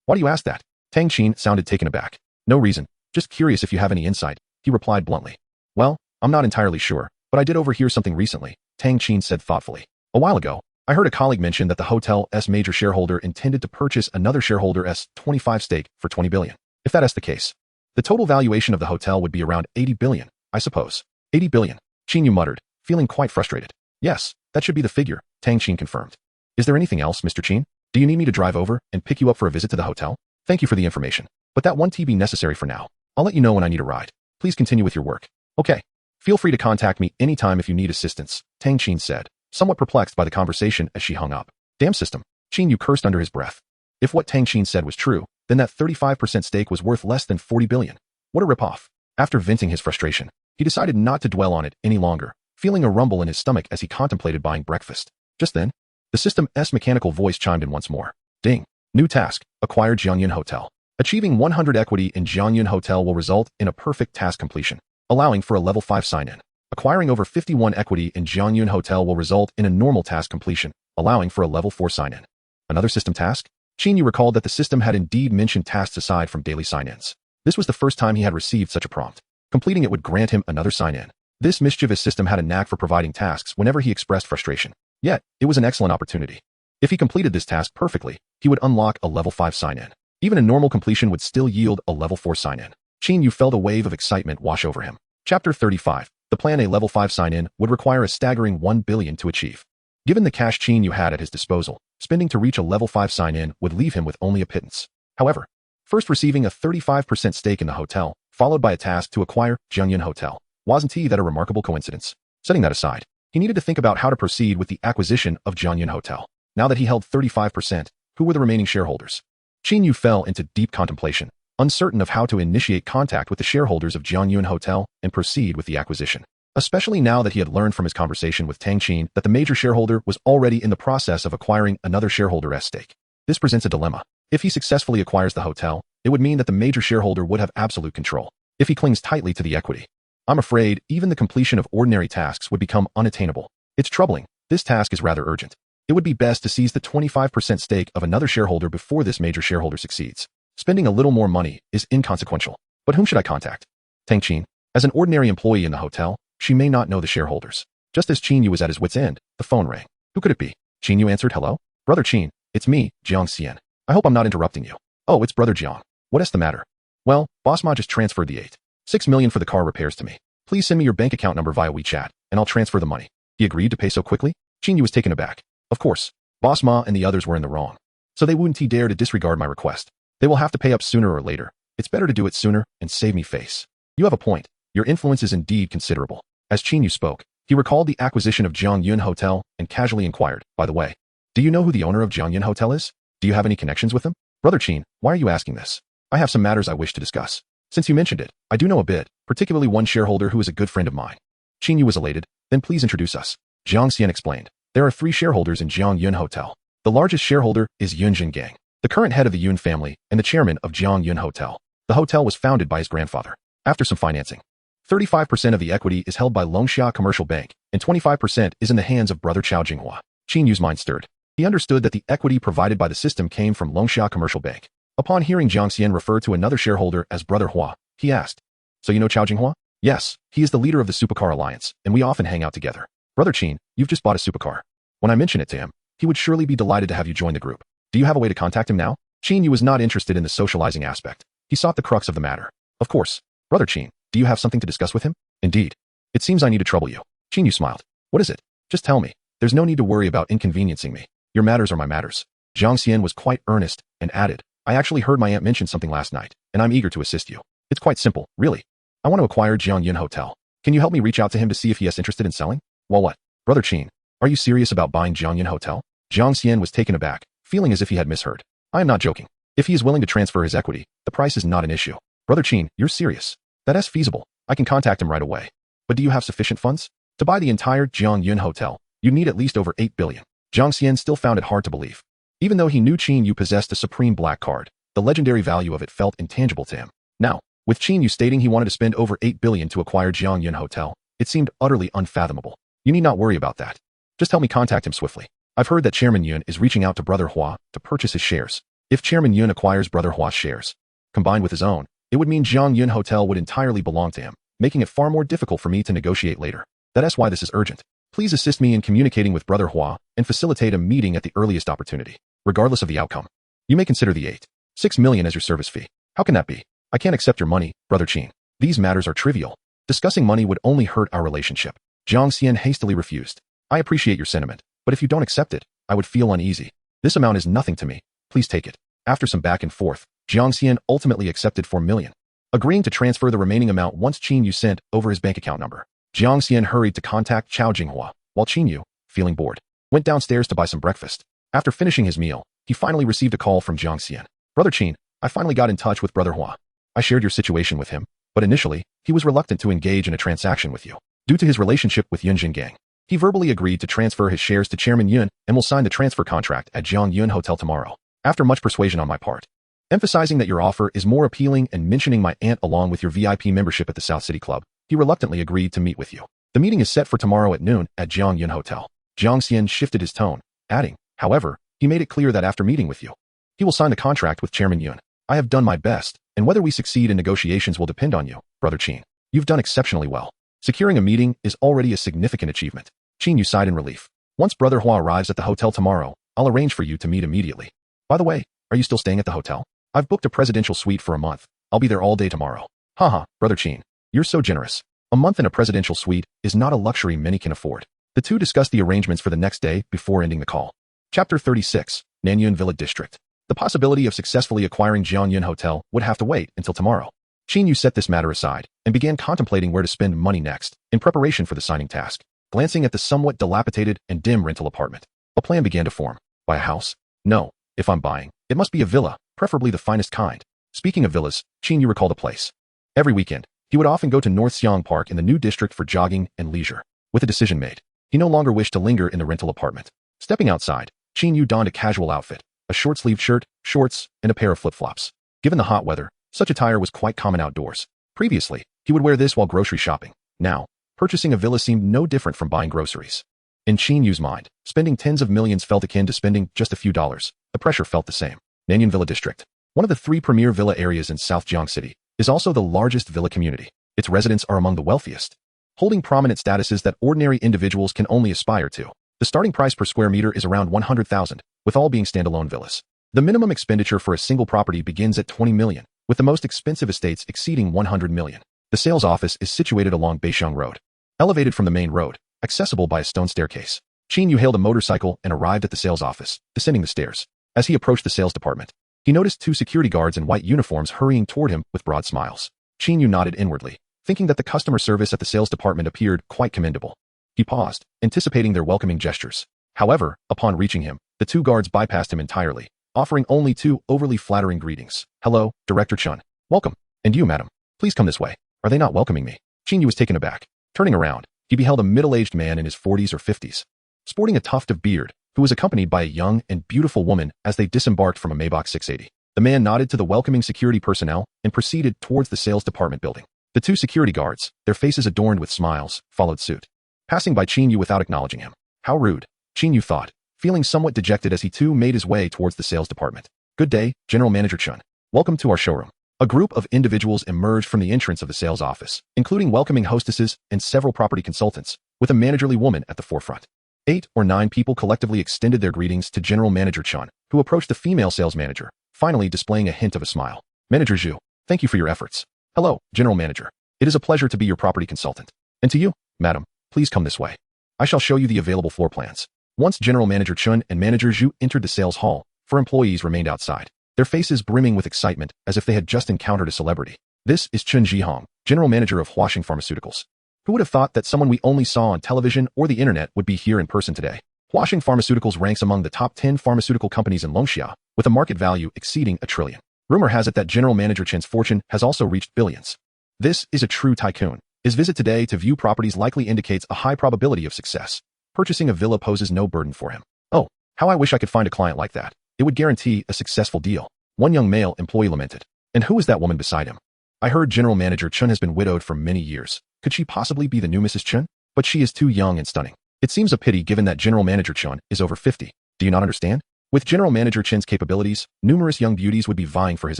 Why do you ask that? Tang Qin sounded taken aback. No reason. Just curious if you have any insight, he replied bluntly. Well, I'm not entirely sure, but I did overhear something recently, Tang Qin said thoughtfully. A while ago, I heard a colleague mention that the hotel's major shareholder intended to purchase another shareholder's 25 stake for 20 billion. If that is the case, the total valuation of the hotel would be around 80 billion, I suppose. 80 billion, Qin Yu muttered, feeling quite frustrated. Yes, that should be the figure, Tang Qin confirmed. Is there anything else, Mr. Qin? Do you need me to drive over and pick you up for a visit to the hotel? Thank you for the information, but that won't be necessary for now. I'll let you know when I need a ride. Please continue with your work. Okay. Feel free to contact me anytime if you need assistance, Tang Qin said, somewhat perplexed by the conversation as she hung up. Damn system, Qin Yu cursed under his breath. If what Tang Qin said was true, then that 35% stake was worth less than 40 billion. What a ripoff. After venting his frustration, he decided not to dwell on it any longer, feeling a rumble in his stomach as he contemplated buying breakfast. Just then, the system's mechanical voice chimed in once more. Ding. New task, acquire Jiangyun Hotel. Achieving 100 equity in Jiangyun Hotel will result in a perfect task completion, allowing for a level 5 sign-in. Acquiring over 51 equity in Jiangyun Hotel will result in a normal task completion, allowing for a level 4 sign-in. Another system task? Qin Yu recalled that the system had indeed mentioned tasks aside from daily sign-ins. This was the first time he had received such a prompt. Completing it would grant him another sign-in. This mischievous system had a knack for providing tasks whenever he expressed frustration. Yet, it was an excellent opportunity. If he completed this task perfectly, he would unlock a level 5 sign-in. Even a normal completion would still yield a level 4 sign-in. Qin Yu felt a wave of excitement wash over him. Chapter 35. The plan A level 5 sign-in would require a staggering 1 billion to achieve. Given the cash Qin Yu had at his disposal, spending to reach a level 5 sign-in would leave him with only a pittance. However, first receiving a 35% stake in the hotel, followed by a task to acquire Jiangyun Hotel, wasn't that a remarkable coincidence? Setting that aside, he needed to think about how to proceed with the acquisition of Jiangyun Hotel. Now that he held 35%, who were the remaining shareholders? Qin Yu fell into deep contemplation, uncertain of how to initiate contact with the shareholders of Jiangyun Hotel and proceed with the acquisition. Especially now that he had learned from his conversation with Tang Qin that the major shareholder was already in the process of acquiring another shareholder's stake. This presents a dilemma. If he successfully acquires the hotel, it would mean that the major shareholder would have absolute control. If he clings tightly to the equity, I'm afraid even the completion of ordinary tasks would become unattainable. It's troubling. This task is rather urgent. It would be best to seize the 25% stake of another shareholder before this major shareholder succeeds. Spending a little more money is inconsequential. But whom should I contact? Tang Qin. As an ordinary employee in the hotel, she may not know the shareholders. Just as Qin Yu was at his wit's end, the phone rang. Who could it be? Qin Yu answered. Hello? Brother Qin, it's me, Jiang Xian. I hope I'm not interrupting you. Oh, it's Brother Jiang. What is the matter? Well, Boss Ma just transferred the 6 million for the car repairs to me. Please send me your bank account number via WeChat, and I'll transfer the money. He agreed to pay so quickly? Qin Yu was taken aback. Of course, Boss Ma and the others were in the wrong. So they wouldn't dare to disregard my request. They will have to pay up sooner or later. It's better to do it sooner and save me face. You have a point. Your influence is indeed considerable. As Qin Yu spoke, he recalled the acquisition of Jiangyun Hotel and casually inquired, by the way, do you know who the owner of Jiangyun Hotel is? Do you have any connections with him? Brother Qin, why are you asking this? I have some matters I wish to discuss. Since you mentioned it, I do know a bit, particularly one shareholder who is a good friend of mine. Qin Yu was elated. Then please introduce us. Jiang Xian explained. There are 3 shareholders in Jiangyun Hotel. The largest shareholder is Yun Jinggang, the current head of the Yun family and the chairman of Jiangyun Hotel. The hotel was founded by his grandfather. After some financing, 35% of the equity is held by Longxia Commercial Bank, and 25% is in the hands of brother Chao Jinghua. Qin Yu's mind stirred. He understood that the equity provided by the system came from Longxia Commercial Bank. Upon hearing Jiang Xian refer to another shareholder as Brother Hua, he asked, so you know Chao Jinghua? Yes, he is the leader of the Supercar Alliance, and we often hang out together. Brother Qin, you've just bought a supercar. When I mention it to him, he would surely be delighted to have you join the group. Do you have a way to contact him now? Qin Yu was not interested in the socializing aspect. He sought the crux of the matter. Of course. Brother Qin, do you have something to discuss with him? Indeed. It seems I need to trouble you. Qin Yu smiled. What is it? Just tell me. There's no need to worry about inconveniencing me. Your matters are my matters. Jiang Xian was quite earnest and added, I actually heard my aunt mention something last night, and I'm eager to assist you. It's quite simple, really. I want to acquire Jiangyun Hotel. Can you help me reach out to him to see if he is interested in selling? Well, what? Brother Qin, are you serious about buying Jiangyan Hotel? Jiang Xian was taken aback, feeling as if he had misheard. I am not joking. If he is willing to transfer his equity, the price is not an issue. Brother Qin, you're serious. That is feasible. I can contact him right away. But do you have sufficient funds? To buy the entire Jiangyan Hotel, you need at least over 8 billion. Jiang Xian still found it hard to believe. Even though he knew Qin Yu possessed a supreme black card, the legendary value of it felt intangible to him. Now, with Qin Yu stating he wanted to spend over 8 billion to acquire Jiangyan Hotel, it seemed utterly unfathomable. You need not worry about that. Just help me contact him swiftly. I've heard that Chairman Yun is reaching out to Brother Hua to purchase his shares. If Chairman Yun acquires Brother Hua's shares, combined with his own, it would mean Jiangyan Hotel would entirely belong to him, making it far more difficult for me to negotiate later. That's why this is urgent. Please assist me in communicating with Brother Hua and facilitate a meeting at the earliest opportunity, regardless of the outcome. You may consider the 8.6 million as your service fee. How can that be? I can't accept your money, Brother Qin. These matters are trivial. Discussing money would only hurt our relationship. Jiang Xian hastily refused. I appreciate your sentiment, but if you don't accept it, I would feel uneasy. This amount is nothing to me. Please take it. After some back and forth, Jiang Xian ultimately accepted 4 million, agreeing to transfer the remaining amount once Qin Yu sent over his bank account number. Jiang Xian hurried to contact Chao Jinghua, while Qin Yu, feeling bored, went downstairs to buy some breakfast. After finishing his meal, he finally received a call from Jiang Xian. Brother Qin, I finally got in touch with Brother Hua. I shared your situation with him, but initially, he was reluctant to engage in a transaction with you. Due to his relationship with Yun Jinggang, he verbally agreed to transfer his shares to Chairman Yun and will sign the transfer contract at Jiangyan Hotel tomorrow. After much persuasion on my part, emphasizing that your offer is more appealing and mentioning my aunt along with your VIP membership at the South City Club, he reluctantly agreed to meet with you. The meeting is set for tomorrow at noon at Jiangyan Hotel. Jiang Xian shifted his tone, adding, however, he made it clear that after meeting with you, he will sign the contract with Chairman Yun. I have done my best, and whether we succeed in negotiations will depend on you, Brother Qin. You've done exceptionally well. Securing a meeting is already a significant achievement. Qin Yu sighed in relief. Once Brother Hua arrives at the hotel tomorrow, I'll arrange for you to meet immediately. By the way, are you still staying at the hotel? I've booked a presidential suite for a month. I'll be there all day tomorrow. Haha, Brother Qin. You're so generous. A month in a presidential suite is not a luxury many can afford. The two discussed the arrangements for the next day before ending the call. Chapter 36, Nanyun Villa District. The possibility of successfully acquiring Jiangyan Hotel would have to wait until tomorrow. Qin Yu set this matter aside and began contemplating where to spend money next in preparation for the signing task. Glancing at the somewhat dilapidated and dim rental apartment, a plan began to form. Buy a house? No. If I'm buying, it must be a villa, preferably the finest kind. Speaking of villas, Qin Yu recalled a place. Every weekend, he would often go to North Siang Park in the new district for jogging and leisure. With a decision made, he no longer wished to linger in the rental apartment. Stepping outside, Qin Yu donned a casual outfit, a short-sleeved shirt, shorts, and a pair of flip-flops. Given the hot weather, such attire was quite common outdoors. Previously, he would wear this while grocery shopping. Now, purchasing a villa seemed no different from buying groceries. In Qin Yu's mind, spending tens of millions felt akin to spending just a few dollars. The pressure felt the same. Nanyun Villa District, one of the 3 premier villa areas in South Jiang City, is also the largest villa community. Its residents are among the wealthiest, holding prominent statuses that ordinary individuals can only aspire to. The starting price per square meter is around 100,000, with all being standalone villas. The minimum expenditure for a single property begins at 20 million, with the most expensive estates exceeding 100 million. The sales office is situated along Beixiong Road, elevated from the main road, accessible by a stone staircase. Qin Yu hailed a motorcycle and arrived at the sales office, descending the stairs. As he approached the sales department, he noticed 2 security guards in white uniforms hurrying toward him with broad smiles. Qin Yu nodded inwardly, thinking that the customer service at the sales department appeared quite commendable. He paused, anticipating their welcoming gestures. However, upon reaching him, the 2 guards bypassed him entirely, offering only 2 overly flattering greetings. Hello, Director Chun. Welcome. And you, madam. Please come this way. Are they not welcoming me? Qin Yu was taken aback. Turning around, he beheld a middle-aged man in his 40s or 50s, sporting a tuft of beard, who was accompanied by a young and beautiful woman as they disembarked from a Maybach 680. The man nodded to the welcoming security personnel and proceeded towards the sales department building. The 2 security guards, their faces adorned with smiles, followed suit, passing by Qin Yu without acknowledging him. How rude, Qin Yu thought, feeling somewhat dejected as he too made his way towards the sales department. Good day, General Manager Chun. Welcome to our showroom. A group of individuals emerged from the entrance of the sales office, including welcoming hostesses and several property consultants, with a managerly woman at the forefront. 8 or 9 people collectively extended their greetings to General Manager Chun, who approached the female sales manager, finally displaying a hint of a smile. Manager Zhu, thank you for your efforts. Hello, General Manager. It is a pleasure to be your property consultant. And to you, madam, please come this way. I shall show you the available floor plans. Once General Manager Chun and Manager Zhu entered the sales hall, 4 employees remained outside, their faces brimming with excitement as if they had just encountered a celebrity. This is Chun Jihong, General Manager of Huaxing Pharmaceuticals. Who would have thought that someone we only saw on television or the internet would be here in person today? Huaxing Pharmaceuticals ranks among the top 10 pharmaceutical companies in Longxia, with a market value exceeding $1 trillion. Rumor has it that General Manager Qin's fortune has also reached billions. This is a true tycoon. His visit today to view properties likely indicates a high probability of success. Purchasing a villa poses no burden for him. Oh, how I wish I could find a client like that. It would guarantee a successful deal. One young male employee lamented. And who is that woman beside him? I heard General Manager Qin has been widowed for many years. Could she possibly be the new Mrs. Qin? But she is too young and stunning. It seems a pity given that General Manager Qin is over 50. Do you not understand? With General Manager Qin's capabilities, numerous young beauties would be vying for his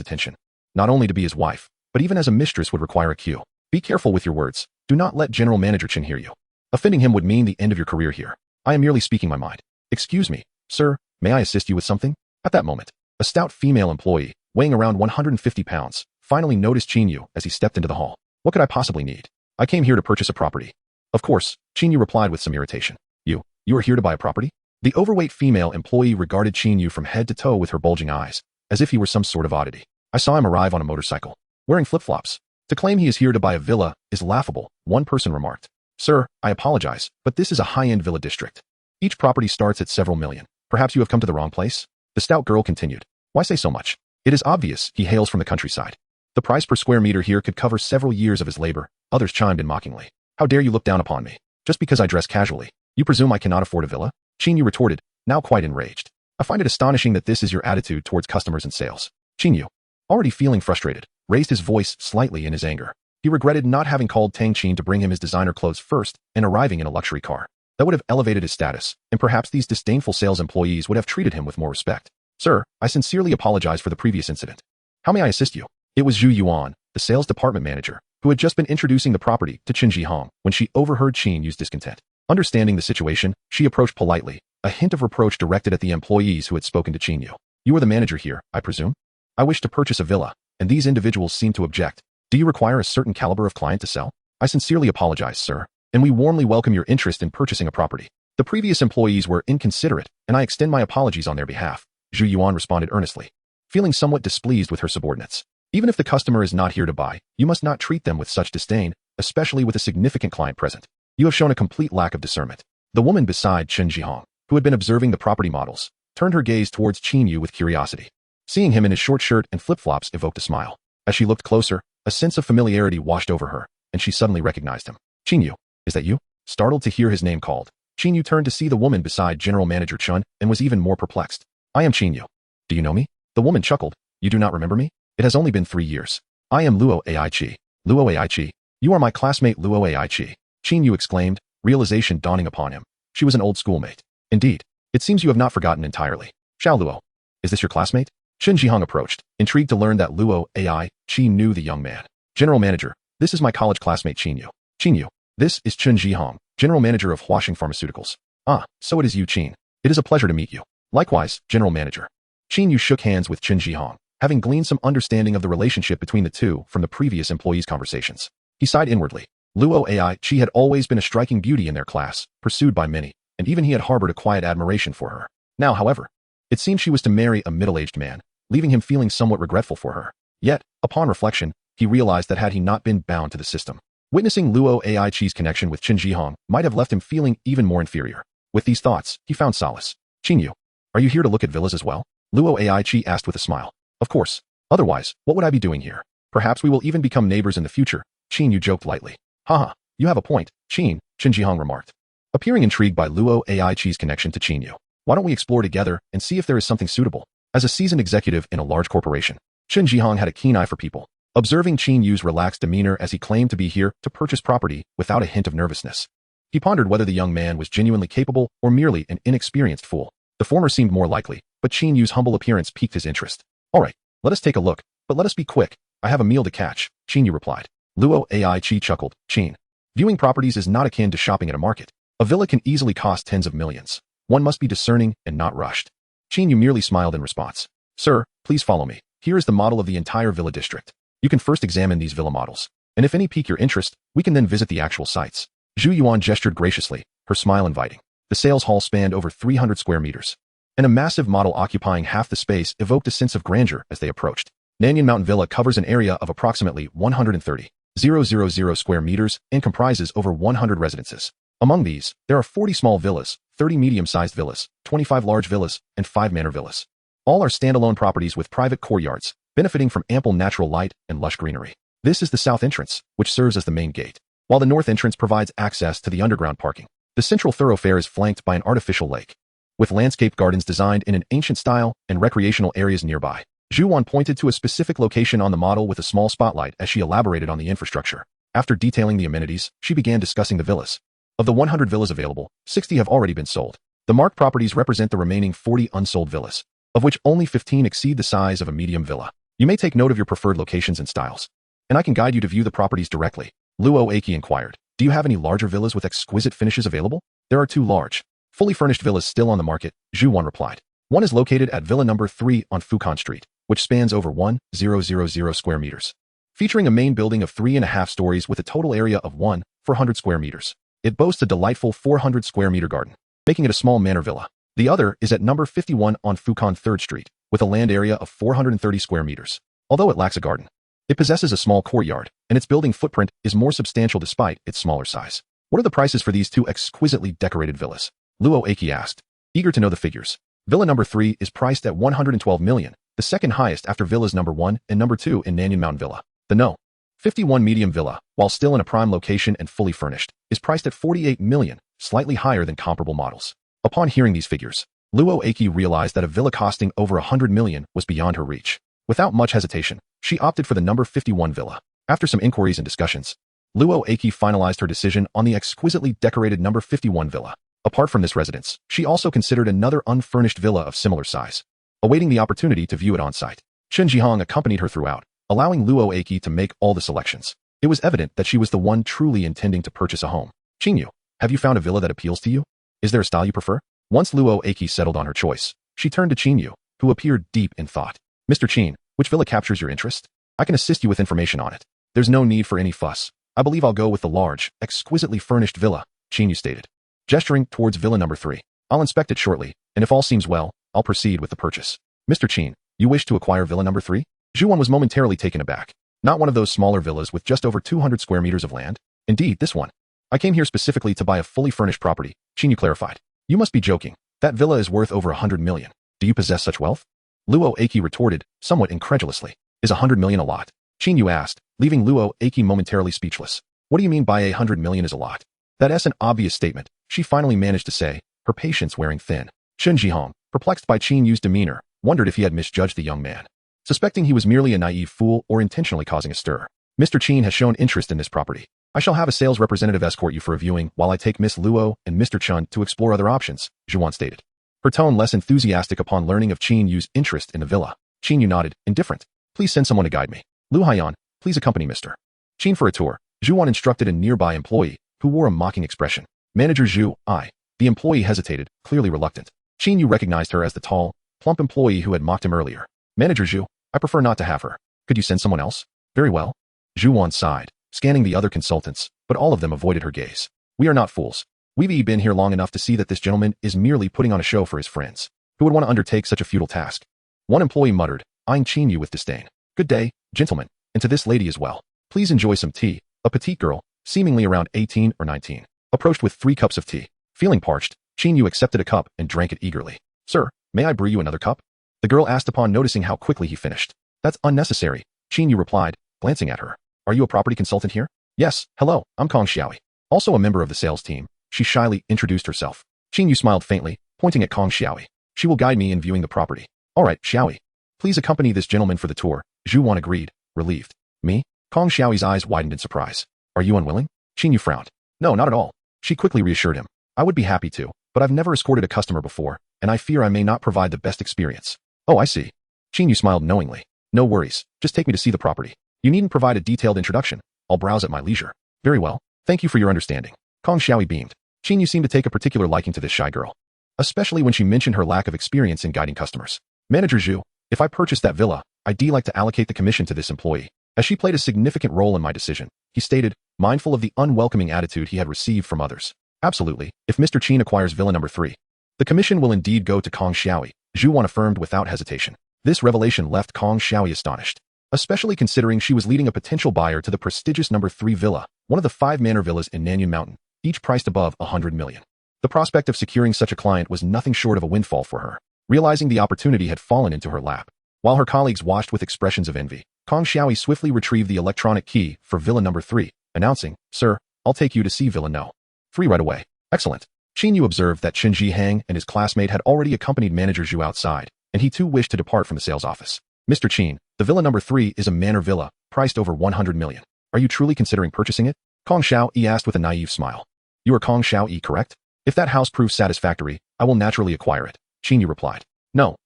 attention. Not only to be his wife, but even as a mistress would require a queue. Be careful with your words. Do not let General Manager Qin hear you. Offending him would mean the end of your career here. I am merely speaking my mind. Excuse me, sir, may I assist you with something? At that moment, a stout female employee, weighing around 150 pounds, finally noticed Qin Yu as he stepped into the hall. What could I possibly need? I came here to purchase a property. Of course, Qin Yu replied with some irritation. You are here to buy a property? The overweight female employee regarded Qin Yu from head to toe with her bulging eyes, as if he were some sort of oddity. I saw him arrive on a motorcycle, wearing flip-flops. To claim he is here to buy a villa is laughable, one person remarked. Sir, I apologize, but this is a high-end villa district. Each property starts at several million. Perhaps you have come to the wrong place? The stout girl continued. Why say so much? It is obvious he hails from the countryside. The price per square meter here could cover several years of his labor. Others chimed in mockingly. How dare you look down upon me? Just because I dress casually. You presume I cannot afford a villa? Qin Yu retorted, now quite enraged. I find it astonishing that this is your attitude towards customers and sales. Qin Yu, already feeling frustrated, raised his voice slightly in his anger. He regretted not having called Tang Qin to bring him his designer clothes first and arriving in a luxury car. That would have elevated his status, and perhaps these disdainful sales employees would have treated him with more respect. Sir, I sincerely apologize for the previous incident. How may I assist you? It was Zhu Yuan, the sales department manager, who had just been introducing the property to Qin Jihong when she overheard Qin Yu's discontent. Understanding the situation, she approached politely, a hint of reproach directed at the employees who had spoken to Qin Yu. You are the manager here, I presume? I wish to purchase a villa, and these individuals seem to object. Do you require a certain caliber of client to sell? I sincerely apologize, sir, and we warmly welcome your interest in purchasing a property. The previous employees were inconsiderate, and I extend my apologies on their behalf, Zhu Yuan responded earnestly, feeling somewhat displeased with her subordinates. Even if the customer is not here to buy, you must not treat them with such disdain, especially with a significant client present. You have shown a complete lack of discernment. The woman beside Qin Jihong, who had been observing the property models, turned her gaze towards Qin Yu with curiosity. Seeing him in his short shirt and flip-flops evoked a smile. As she looked closer, a sense of familiarity washed over her, and she suddenly recognized him. Qin Yu, is that you? Startled to hear his name called, Qin Yu turned to see the woman beside General Manager Qin and was even more perplexed. I am Qin Yu. Do you know me? The woman chuckled. You do not remember me? It has only been 3 years. I am Luo Aichi. Luo Aichi. You are my classmate Luo Aichi. Qin Yu exclaimed, realization dawning upon him. She was an old schoolmate. Indeed. It seems you have not forgotten entirely. Xiao Luo. Is this your classmate? Qin Jihong approached, intrigued to learn that Luo Aichi knew the young man. General Manager, this is my college classmate Qin Yu. Qin Yu. This is Qin Jihong, General Manager of Huaxing Pharmaceuticals. Ah, so it is you, Qin. It is a pleasure to meet you. Likewise, General Manager. Qin Yu shook hands with Qin Jihong, having gleaned some understanding of the relationship between the two from the previous employees' conversations. He sighed inwardly. Luo Aichi had always been a striking beauty in their class, pursued by many, and even he had harbored a quiet admiration for her. Now, however, it seemed she was to marry a middle-aged man, leaving him feeling somewhat regretful for her. Yet, upon reflection, he realized that had he not been bound to the system, witnessing Luo Aichi's connection with Qin Jihong might have left him feeling even more inferior. With these thoughts, he found solace. Qin Yu, are you here to look at villas as well? Luo Aichi asked with a smile. Of course. Otherwise, what would I be doing here? Perhaps we will even become neighbors in the future, Qin Yu joked lightly. Haha, you have a point, Qin Jihong remarked, appearing intrigued by Luo Aichi's connection to Qin Yu. Why don't we explore together and see if there is something suitable? As a seasoned executive in a large corporation, Qin Jihong had a keen eye for people, observing Qin Yu's relaxed demeanor as he claimed to be here to purchase property without a hint of nervousness. He pondered whether the young man was genuinely capable or merely an inexperienced fool. The former seemed more likely, but Qin Yu's humble appearance piqued his interest. All right, let us take a look, but let us be quick. I have a meal to catch, Qin Yu replied. Luo Aichi chuckled. Qin, viewing properties is not akin to shopping at a market. A villa can easily cost tens of millions. One must be discerning and not rushed. Qin Yu merely smiled in response. Sir, please follow me. Here is the model of the entire villa district. You can first examine these villa models, and if any pique your interest, we can then visit the actual sites. Zhu Yuan gestured graciously, her smile inviting. The sales hall spanned over 300 square meters, and a massive model occupying half the space evoked a sense of grandeur as they approached. Nanyan Mountain Villa covers an area of approximately 130 000 square meters and comprises over 100 residences. Among these, there are 40 small villas, 30 medium-sized villas, 25 large villas, and 5 manor villas. All are standalone properties with private courtyards, benefiting from ample natural light and lush greenery. This is the south entrance, which serves as the main gate, while the north entrance provides access to the underground parking. The central thoroughfare is flanked by an artificial lake, with landscape gardens designed in an ancient style and recreational areas nearby. Zhu pointed to a specific location on the model with a small spotlight as she elaborated on the infrastructure. After detailing the amenities, she began discussing the villas. Of the 100 villas available, 60 have already been sold. The marked properties represent the remaining 40 unsold villas, of which only 15 exceed the size of a medium villa. You may take note of your preferred locations and styles, and I can guide you to view the properties directly. Luo Aki inquired, do you have any larger villas with exquisite finishes available? There are 2 large, fully furnished villas still on the market, Zhu replied. One is located at Villa number 3 on Fukan Street, which spans over 1,000 square meters, featuring a main building of 3.5 stories with a total area of 1,400 square meters. It boasts a delightful 400 square meter garden, making it a small manor villa. The other is at number 51 on Fukan 3rd Street, with a land area of 430 square meters. Although it lacks a garden, it possesses a small courtyard, and its building footprint is more substantial despite its smaller size. What are the prices for these 2 exquisitely decorated villas? Luo Aki asked, eager to know the figures. Villa number 3 is priced at 112 million, the second highest after villas number 1 and number 2 in Nanyang Mountain Villa. The No. 51 medium villa, while still in a prime location and fully furnished, is priced at 48 million, slightly higher than comparable models. Upon hearing these figures, Luo Aki realized that a villa costing over 100 million was beyond her reach. Without much hesitation, she opted for the number 51 villa. After some inquiries and discussions, Luo Aki finalized her decision on the exquisitely decorated number 51 villa. Apart from this residence, she also considered another unfurnished villa of similar size, awaiting the opportunity to view it on site. Chen Jihong accompanied her throughout, allowing Luo Aki to make all the selections. It was evident that she was the one truly intending to purchase a home. Qin Yu, have you found a villa that appeals to you? Is there a style you prefer? Once Luo Aki settled on her choice, she turned to Qin Yu, who appeared deep in thought. Mr. Qin, which villa captures your interest? I can assist you with information on it. There's no need for any fuss. I believe I'll go with the large, exquisitely furnished villa, Qin Yu stated, gesturing towards villa number 3. I'll inspect it shortly, and if all seems well, I'll proceed with the purchase. Mr. Qin, you wish to acquire villa number 3? Zhu was momentarily taken aback. Not one of those smaller villas with just over 200 square meters of land? Indeed, this one. I came here specifically to buy a fully furnished property, Qin Yu clarified. You must be joking. That villa is worth over 100 million. Do you possess such wealth? Luo Aki retorted, somewhat incredulously. Is 100 million a lot? Qin Yu asked, leaving Luo Aki momentarily speechless. What do you mean by 100 million is a lot? That's an obvious statement, she finally managed to say, her patience wearing thin. Chen Jihong, perplexed by Qin Yu's demeanor, wondered if he had misjudged the young man, suspecting he was merely a naive fool or intentionally causing a stir. Mr. Qin has shown interest in this property. I shall have a sales representative escort you for a viewing while I take Miss Luo and Mr. Chun to explore other options, Zhu stated, her tone less enthusiastic upon learning of Qin Yu's interest in the villa. Qin Yu nodded, indifferent. Please send someone to guide me. Lu Haiyan, please accompany Mr. Qin for a tour. Zhu instructed a nearby employee, who wore a mocking expression. Manager Zhu, the employee hesitated, clearly reluctant. Qin Yu recognized her as the tall, plump employee who had mocked him earlier. Manager Zhu, I prefer not to have her. Could you send someone else? Very well. Zhu sighed, scanning the other consultants, but all of them avoided her gaze. We are not fools. We've been here long enough to see that this gentleman is merely putting on a show for his friends. Who would want to undertake such a futile task? One employee muttered, eyeing Qin Yu with disdain. Good day, gentlemen, and to this lady as well. Please enjoy some tea. A petite girl, seemingly around 18 or 19, approached with 3 cups of tea. Feeling parched, Qin Yu accepted a cup and drank it eagerly. Sir, may I brew you another cup? The girl asked upon noticing how quickly he finished. That's unnecessary, Qin Yu replied, glancing at her. Are you a property consultant here? Yes, hello, I'm Kong Xiaoyi. Also a member of the sales team, she shyly introduced herself. Qin Yu smiled faintly, pointing at Kong Xiaoyi. She will guide me in viewing the property. All right, Xiaoyi. Please accompany this gentleman for the tour. Zhu agreed, relieved. Me? Kong Xiaoyi's eyes widened in surprise. Are you unwilling? Qin Yu frowned. No, not at all. She quickly reassured him. I would be happy to, but I've never escorted a customer before, and I fear I may not provide the best experience. Oh, I see. Qin Yu smiled knowingly. No worries, just take me to see the property. You needn't provide a detailed introduction. I'll browse at my leisure. Very well. Thank you for your understanding. Kong Xiaoyi beamed. Qin Yu seemed to take a particular liking to this shy girl, especially when she mentioned her lack of experience in guiding customers. Manager Zhu, if I purchase that villa, I'd like to allocate the commission to this employee, as she played a significant role in my decision, he stated, mindful of the unwelcoming attitude he had received from others. Absolutely, if Mr. Qin acquires villa number 3, the commission will indeed go to Kong Xiaoyi, Zhu affirmed without hesitation. This revelation left Kong Xiaoyi astonished. especially considering she was leading a potential buyer to the prestigious number 3 villa, one of the 5 manor villas in Nanyun Mountain, each priced above 100 million. The prospect of securing such a client was nothing short of a windfall for her. Realizing the opportunity had fallen into her lap, while her colleagues watched with expressions of envy, Kong Xiaoyi swiftly retrieved the electronic key for villa number 3, announcing, "Sir, I'll take you to see villa no. 3 right away." Excellent. Qin Yu observed that Chen Zhihang and his classmate had already accompanied manager Zhu outside, and he too wished to depart from the sales office. "Mr. Qin, the villa number 3 is a manor villa, priced over 100 million. Are you truly considering purchasing it?" Kong Xiaoyi asked with a naive smile. "You are Kong Xiaoyi, correct? If that house proves satisfactory, I will naturally acquire it," Qin Yu replied. No,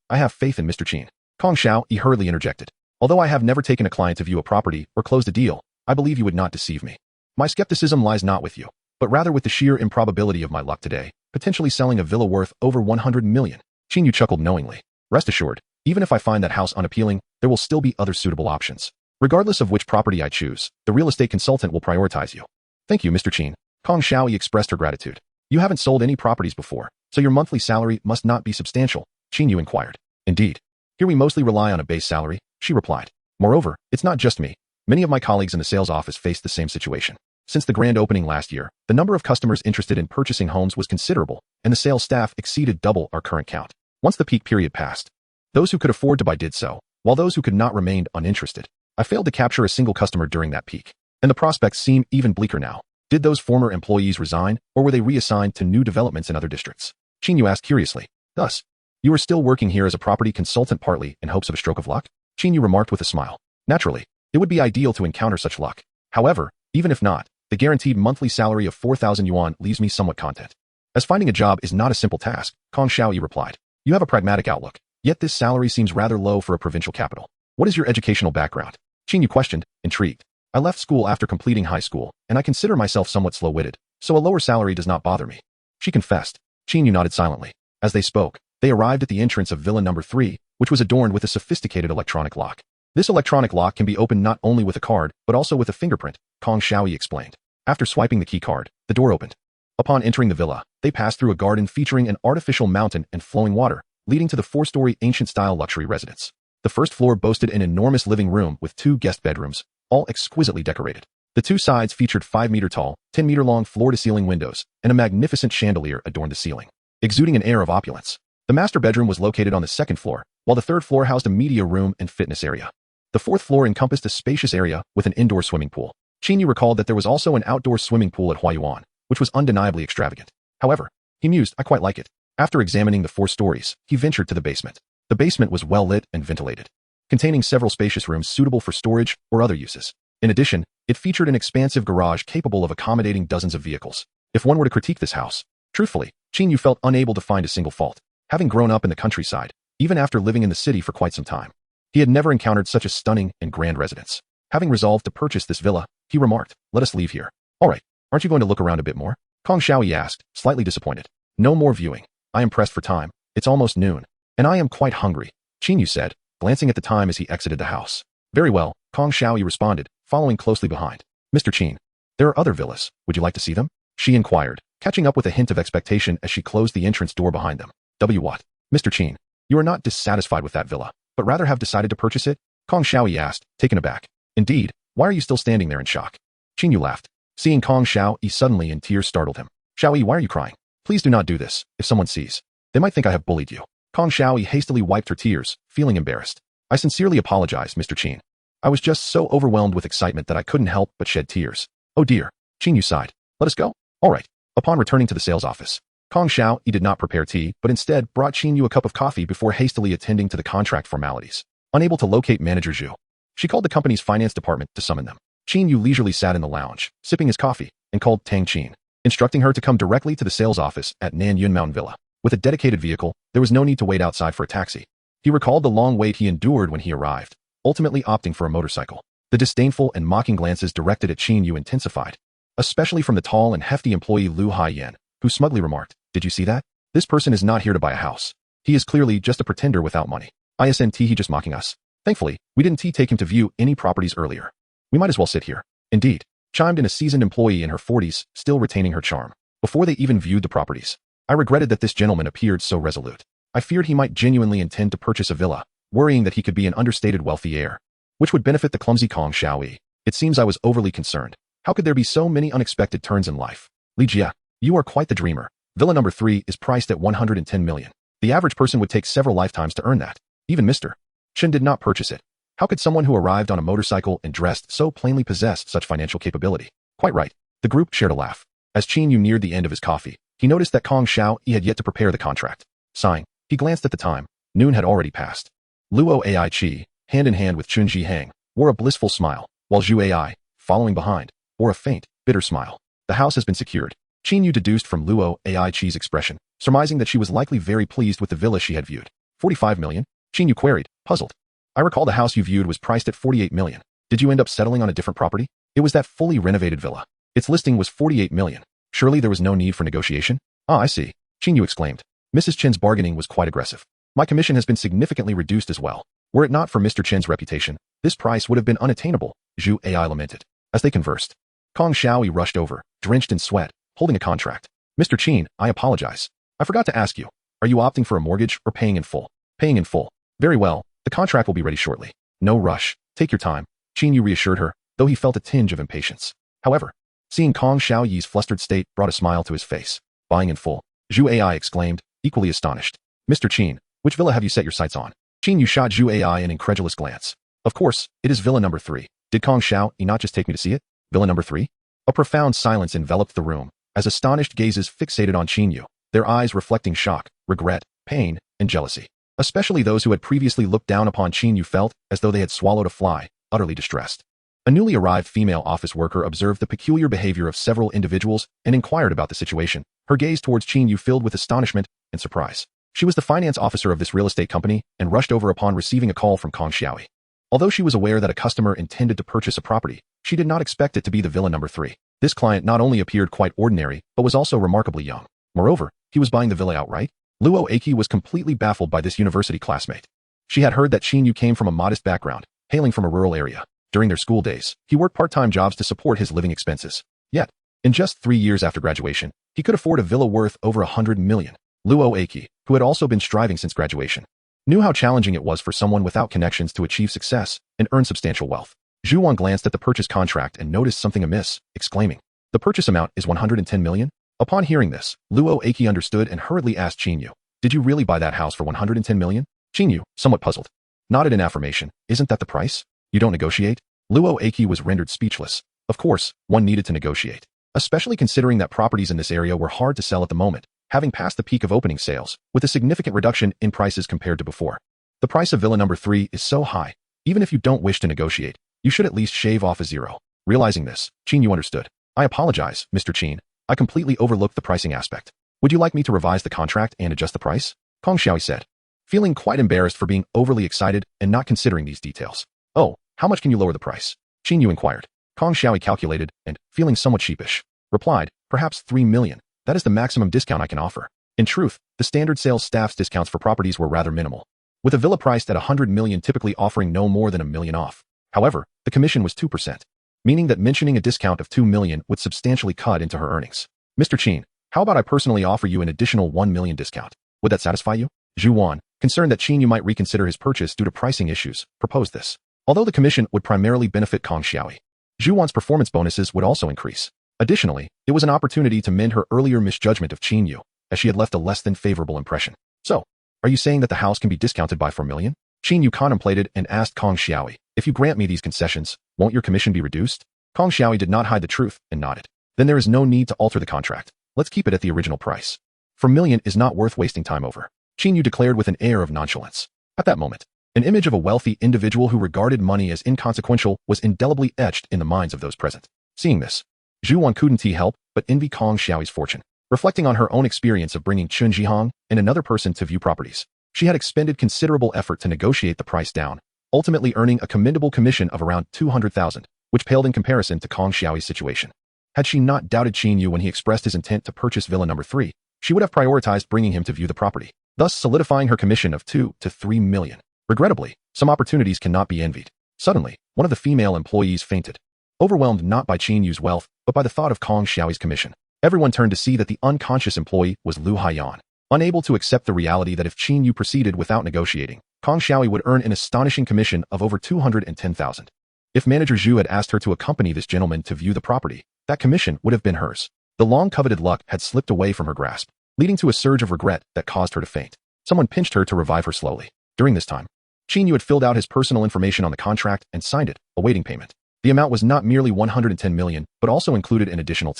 I have faith in Mr. Qin." Kong Xiaoyi hurriedly interjected. "Although I have never taken a client to view a property or closed a deal, I believe you would not deceive me. My skepticism lies not with you, but rather with the sheer improbability of my luck today, potentially selling a villa worth over 100 million. Qin Yu chuckled knowingly. "Rest assured, even if I find that house unappealing, there will still be other suitable options. Regardless of which property I choose, the real estate consultant will prioritize you." "Thank you, Mr. Qin." Kong Xiaoyi expressed her gratitude. "You haven't sold any properties before, so your monthly salary must not be substantial," Qin Yu inquired. "Indeed. Here we mostly rely on a base salary," she replied. "Moreover, it's not just me. Many of my colleagues in the sales office faced the same situation. Since the grand opening last year, the number of customers interested in purchasing homes was considerable, and the sales staff exceeded double our current count. Once the peak period passed, those who could afford to buy did so, while those who could not remained uninterested. I failed to capture a single customer during that peak, and the prospects seem even bleaker now. Did those former employees resign, or were they reassigned to new developments in other districts?" Qin Yu asked curiously. "Thus, you are still working here as a property consultant partly in hopes of a stroke of luck?" Qin Yu remarked with a smile. "Naturally, it would be ideal to encounter such luck. However, even if not, the guaranteed monthly salary of 4,000 yuan leaves me somewhat content." "As finding a job is not a simple task," Kong Xiaoyi replied. "You have a pragmatic outlook, yet this salary seems rather low for a provincial capital. What is your educational background?" Qin Yu questioned, intrigued. "I left school after completing high school, and I consider myself somewhat slow-witted, so a lower salary does not bother me," she confessed. Qin Yu nodded silently. As they spoke, they arrived at the entrance of villa number 3, which was adorned with a sophisticated electronic lock. "This electronic lock can be opened not only with a card, but also with a fingerprint," Kong Xiaoyi explained. After swiping the key card, the door opened. Upon entering the villa, they passed through a garden featuring an artificial mountain and flowing water, leading to the 4-story ancient-style luxury residence. The first floor boasted an enormous living room with 2 guest bedrooms, all exquisitely decorated. The 2 sides featured 5-meter-tall, 10-meter-long floor-to-ceiling windows, and a magnificent chandelier adorned the ceiling, exuding an air of opulence. The master bedroom was located on the 2nd floor, while the 3rd floor housed a media room and fitness area. The 4th floor encompassed a spacious area with an indoor swimming pool. Qin Yu recalled that there was also an outdoor swimming pool at Huayuan, which was undeniably extravagant. However, he mused, "I quite like it." After examining the 4 stories, he ventured to the basement. The basement was well lit and ventilated, containing several spacious rooms suitable for storage or other uses. In addition, it featured an expansive garage capable of accommodating dozens of vehicles. If one were to critique this house, truthfully, Qin Yu felt unable to find a single fault. Having grown up in the countryside, even after living in the city for quite some time, he had never encountered such a stunning and grand residence. Having resolved to purchase this villa, he remarked, "Let us leave here." "All right, aren't you going to look around a bit more?" Kong Xiaoyi asked, slightly disappointed. "No more viewing. I am pressed for time. It's almost noon, and I am quite hungry," Qin Yu said, glancing at the time as he exited the house. "Very well," Kong Xiaoyi responded, following closely behind. "Mr. Qin, there are other villas. Would you like to see them?" she inquired, catching up with a hint of expectation as she closed the entrance door behind them. What? "Mr. Qin, you are not dissatisfied with that villa, but rather have decided to purchase it?" Kong Xiaoyi asked, taken aback. "Indeed, why are you still standing there in shock?" Qin Yu laughed. Seeing Kong Xiaoyi suddenly in tears startled him. "Xiaoyi, why are you crying? Please do not do this. If someone sees, they might think I have bullied you." Kong Xiaoyi hastily wiped her tears, feeling embarrassed. "I sincerely apologize, Mr. Qin. I was just so overwhelmed with excitement that I couldn't help but shed tears." "Oh dear," Qin Yu sighed. "Let us go." "All right." Upon returning to the sales office, Kong Xiaoyi did not prepare tea, but instead brought Qin Yu a cup of coffee before hastily attending to the contract formalities. Unable to locate manager Zhu, she called the company's finance department to summon them. Qin Yu leisurely sat in the lounge, sipping his coffee, and called Tang Qin, instructing her to come directly to the sales office at Nanyun Mountain Villa. With a dedicated vehicle, there was no need to wait outside for a taxi. He recalled the long wait he endured when he arrived, ultimately opting for a motorcycle. The disdainful and mocking glances directed at Qin Yu intensified, especially from the tall and hefty employee Lu Haiyan, who smugly remarked, "Did you see that? This person is not here to buy a house. He is clearly just a pretender without money. Isn't he just mocking us?" Thankfully, we didn't take him to view any properties earlier. We might as well sit here. Indeed, chimed in a seasoned employee in her 40s, still retaining her charm. Before they even viewed the properties, I regretted that this gentleman appeared so resolute. I feared he might genuinely intend to purchase a villa, worrying that he could be an understated wealthy heir. which would benefit the clumsy Kong Xiaoyi. It seems I was overly concerned. How could there be so many unexpected turns in life? Li Jia, you are quite the dreamer. Villa number 3 is priced at 110 million. The average person would take several lifetimes to earn that. Even Mr. Qin did not purchase it. How could someone who arrived on a motorcycle and dressed so plainly possess such financial capability? Quite right. The group shared a laugh. As Qin Yu neared the end of his coffee, he noticed that Kong Xiaoyi had yet to prepare the contract. Sighing, he glanced at the time. Noon had already passed. Luo Ai Qi, hand in hand with Chun Ji Hang, wore a blissful smile, while Zhu Ai, following behind, wore a faint, bitter smile. The house has been secured. Qin Yu deduced from Luo Ai Qi's expression, surmising that she was likely very pleased with the villa she had viewed. 45 million? Qin Yu queried, puzzled. I recall the house you viewed was priced at 48 million. Did you end up settling on a different property? It was that fully renovated villa. Its listing was 48 million. Surely there was no need for negotiation? Ah, I see. Qin Yu exclaimed. Mrs. Qin's bargaining was quite aggressive. My commission has been significantly reduced as well. Were it not for Mr. Qin's reputation, this price would have been unattainable, Zhu Ai lamented. As they conversed, Kong Xiaoyi rushed over, drenched in sweat, holding a contract. Mr. Qin, I apologize. I forgot to ask you. Are you opting for a mortgage or paying in full? Paying in full. Very well. The contract will be ready shortly. No rush. Take your time. Qin Yu reassured her, though he felt a tinge of impatience. However, seeing Kong Xiaoyi's flustered state brought a smile to his face. Buying in full. Zhu Ai exclaimed, equally astonished. Mr. Qin, which villa have you set your sights on? Qin Yu shot Zhu Ai an incredulous glance. Of course, it is villa number 3. Did Kong Xiaoyi not just take me to see it? Villa number 3? A profound silence enveloped the room, as astonished gazes fixated on Qin Yu, their eyes reflecting shock, regret, pain, and jealousy. Especially those who had previously looked down upon Qin Yu felt as though they had swallowed a fly, utterly distressed. A newly arrived female office worker observed the peculiar behavior of several individuals and inquired about the situation, her gaze towards Qin Yu filled with astonishment and surprise. She was the finance officer of this real estate company and rushed over upon receiving a call from Kong Xiaoyi. Although she was aware that a customer intended to purchase a property, she did not expect it to be the villa number 3. This client not only appeared quite ordinary, but was also remarkably young. Moreover, he was buying the villa outright. Luo Aki was completely baffled by this university classmate. She had heard that Qin Yu came from a modest background, hailing from a rural area. During their school days, he worked part-time jobs to support his living expenses. Yet, in just 3 years after graduation, he could afford a villa worth over 100 million. Luo Aki, who had also been striving since graduation, knew how challenging it was for someone without connections to achieve success and earn substantial wealth. Zhu Wan glanced at the purchase contract and noticed something amiss, exclaiming, "The purchase amount is 110 million? Upon hearing this, Luo Aki understood and hurriedly asked Qin Yu, "Did you really buy that house for 110 million? Qin Yu, somewhat puzzled, nodded in affirmation. "Isn't that the price? You don't negotiate?" Luo Aki was rendered speechless. Of course, one needed to negotiate, especially considering that properties in this area were hard to sell at the moment, having passed the peak of opening sales, with a significant reduction in prices compared to before. The price of villa number 3 is so high, even if you don't wish to negotiate, you should at least shave off a zero. Realizing this, Qin Yu understood. "I apologize, Mr. Qin. I completely overlooked the pricing aspect. Would you like me to revise the contract and adjust the price?" Kong Xiaoyi said, feeling quite embarrassed for being overly excited and not considering these details. "Oh, how much can you lower the price?" Qin Yu inquired. Kong Xiaoyi calculated and, feeling somewhat sheepish, replied, "Perhaps 3 million. That is the maximum discount I can offer." In truth, the standard sales staff's discounts for properties were rather minimal, with a villa priced at 100 million typically offering no more than $1 million off. However, the commission was 2%, meaning that mentioning a discount of 2 million would substantially cut into her earnings. "Mr. Qin, how about I personally offer you an additional 1 million discount? Would that satisfy you?" Zhu Wan, concerned that Qin Yu might reconsider his purchase due to pricing issues, proposed this. Although the commission would primarily benefit Kong Xiaoyi, Zhu Wan's performance bonuses would also increase. Additionally, it was an opportunity to mend her earlier misjudgment of Qin Yu, as she had left a less than favorable impression. "So, are you saying that the house can be discounted by 4 million? Qin Yu contemplated and asked Kong Xiaoyi, "If you grant me these concessions, won't your commission be reduced?" Kong Xiaoyi did not hide the truth and nodded. "Then there is no need to alter the contract. Let's keep it at the original price. 4 million is not worth wasting time over," Qin Yu declared with an air of nonchalance. At that moment, an image of a wealthy individual who regarded money as inconsequential was indelibly etched in the minds of those present. Seeing this, Zhu Wan couldn't help but envy Kong Xiaoyi's fortune. Reflecting on her own experience of bringing Chun Jihang and another person to view properties, she had expended considerable effort to negotiate the price down, ultimately earning a commendable commission of around 200,000, which paled in comparison to Kong Xiaoyi's situation. Had she not doubted Qin Yu when he expressed his intent to purchase villa number 3, she would have prioritized bringing him to view the property, thus solidifying her commission of 2 to 3 million. Regrettably, some opportunities cannot be envied. Suddenly, one of the female employees fainted, overwhelmed not by Qin Yu's wealth, but by the thought of Kong Xiaoyi's commission. Everyone turned to see that the unconscious employee was Lu Haiyan, unable to accept the reality that if Qin Yu proceeded without negotiating, Kong Xiaoyi would earn an astonishing commission of over 210,000. If manager Zhu had asked her to accompany this gentleman to view the property, that commission would have been hers. The long-coveted luck had slipped away from her grasp, leading to a surge of regret that caused her to faint. Someone pinched her to revive her slowly. During this time, Qin Yu had filled out his personal information on the contract and signed it, awaiting payment. The amount was not merely 110 million, but also included an additional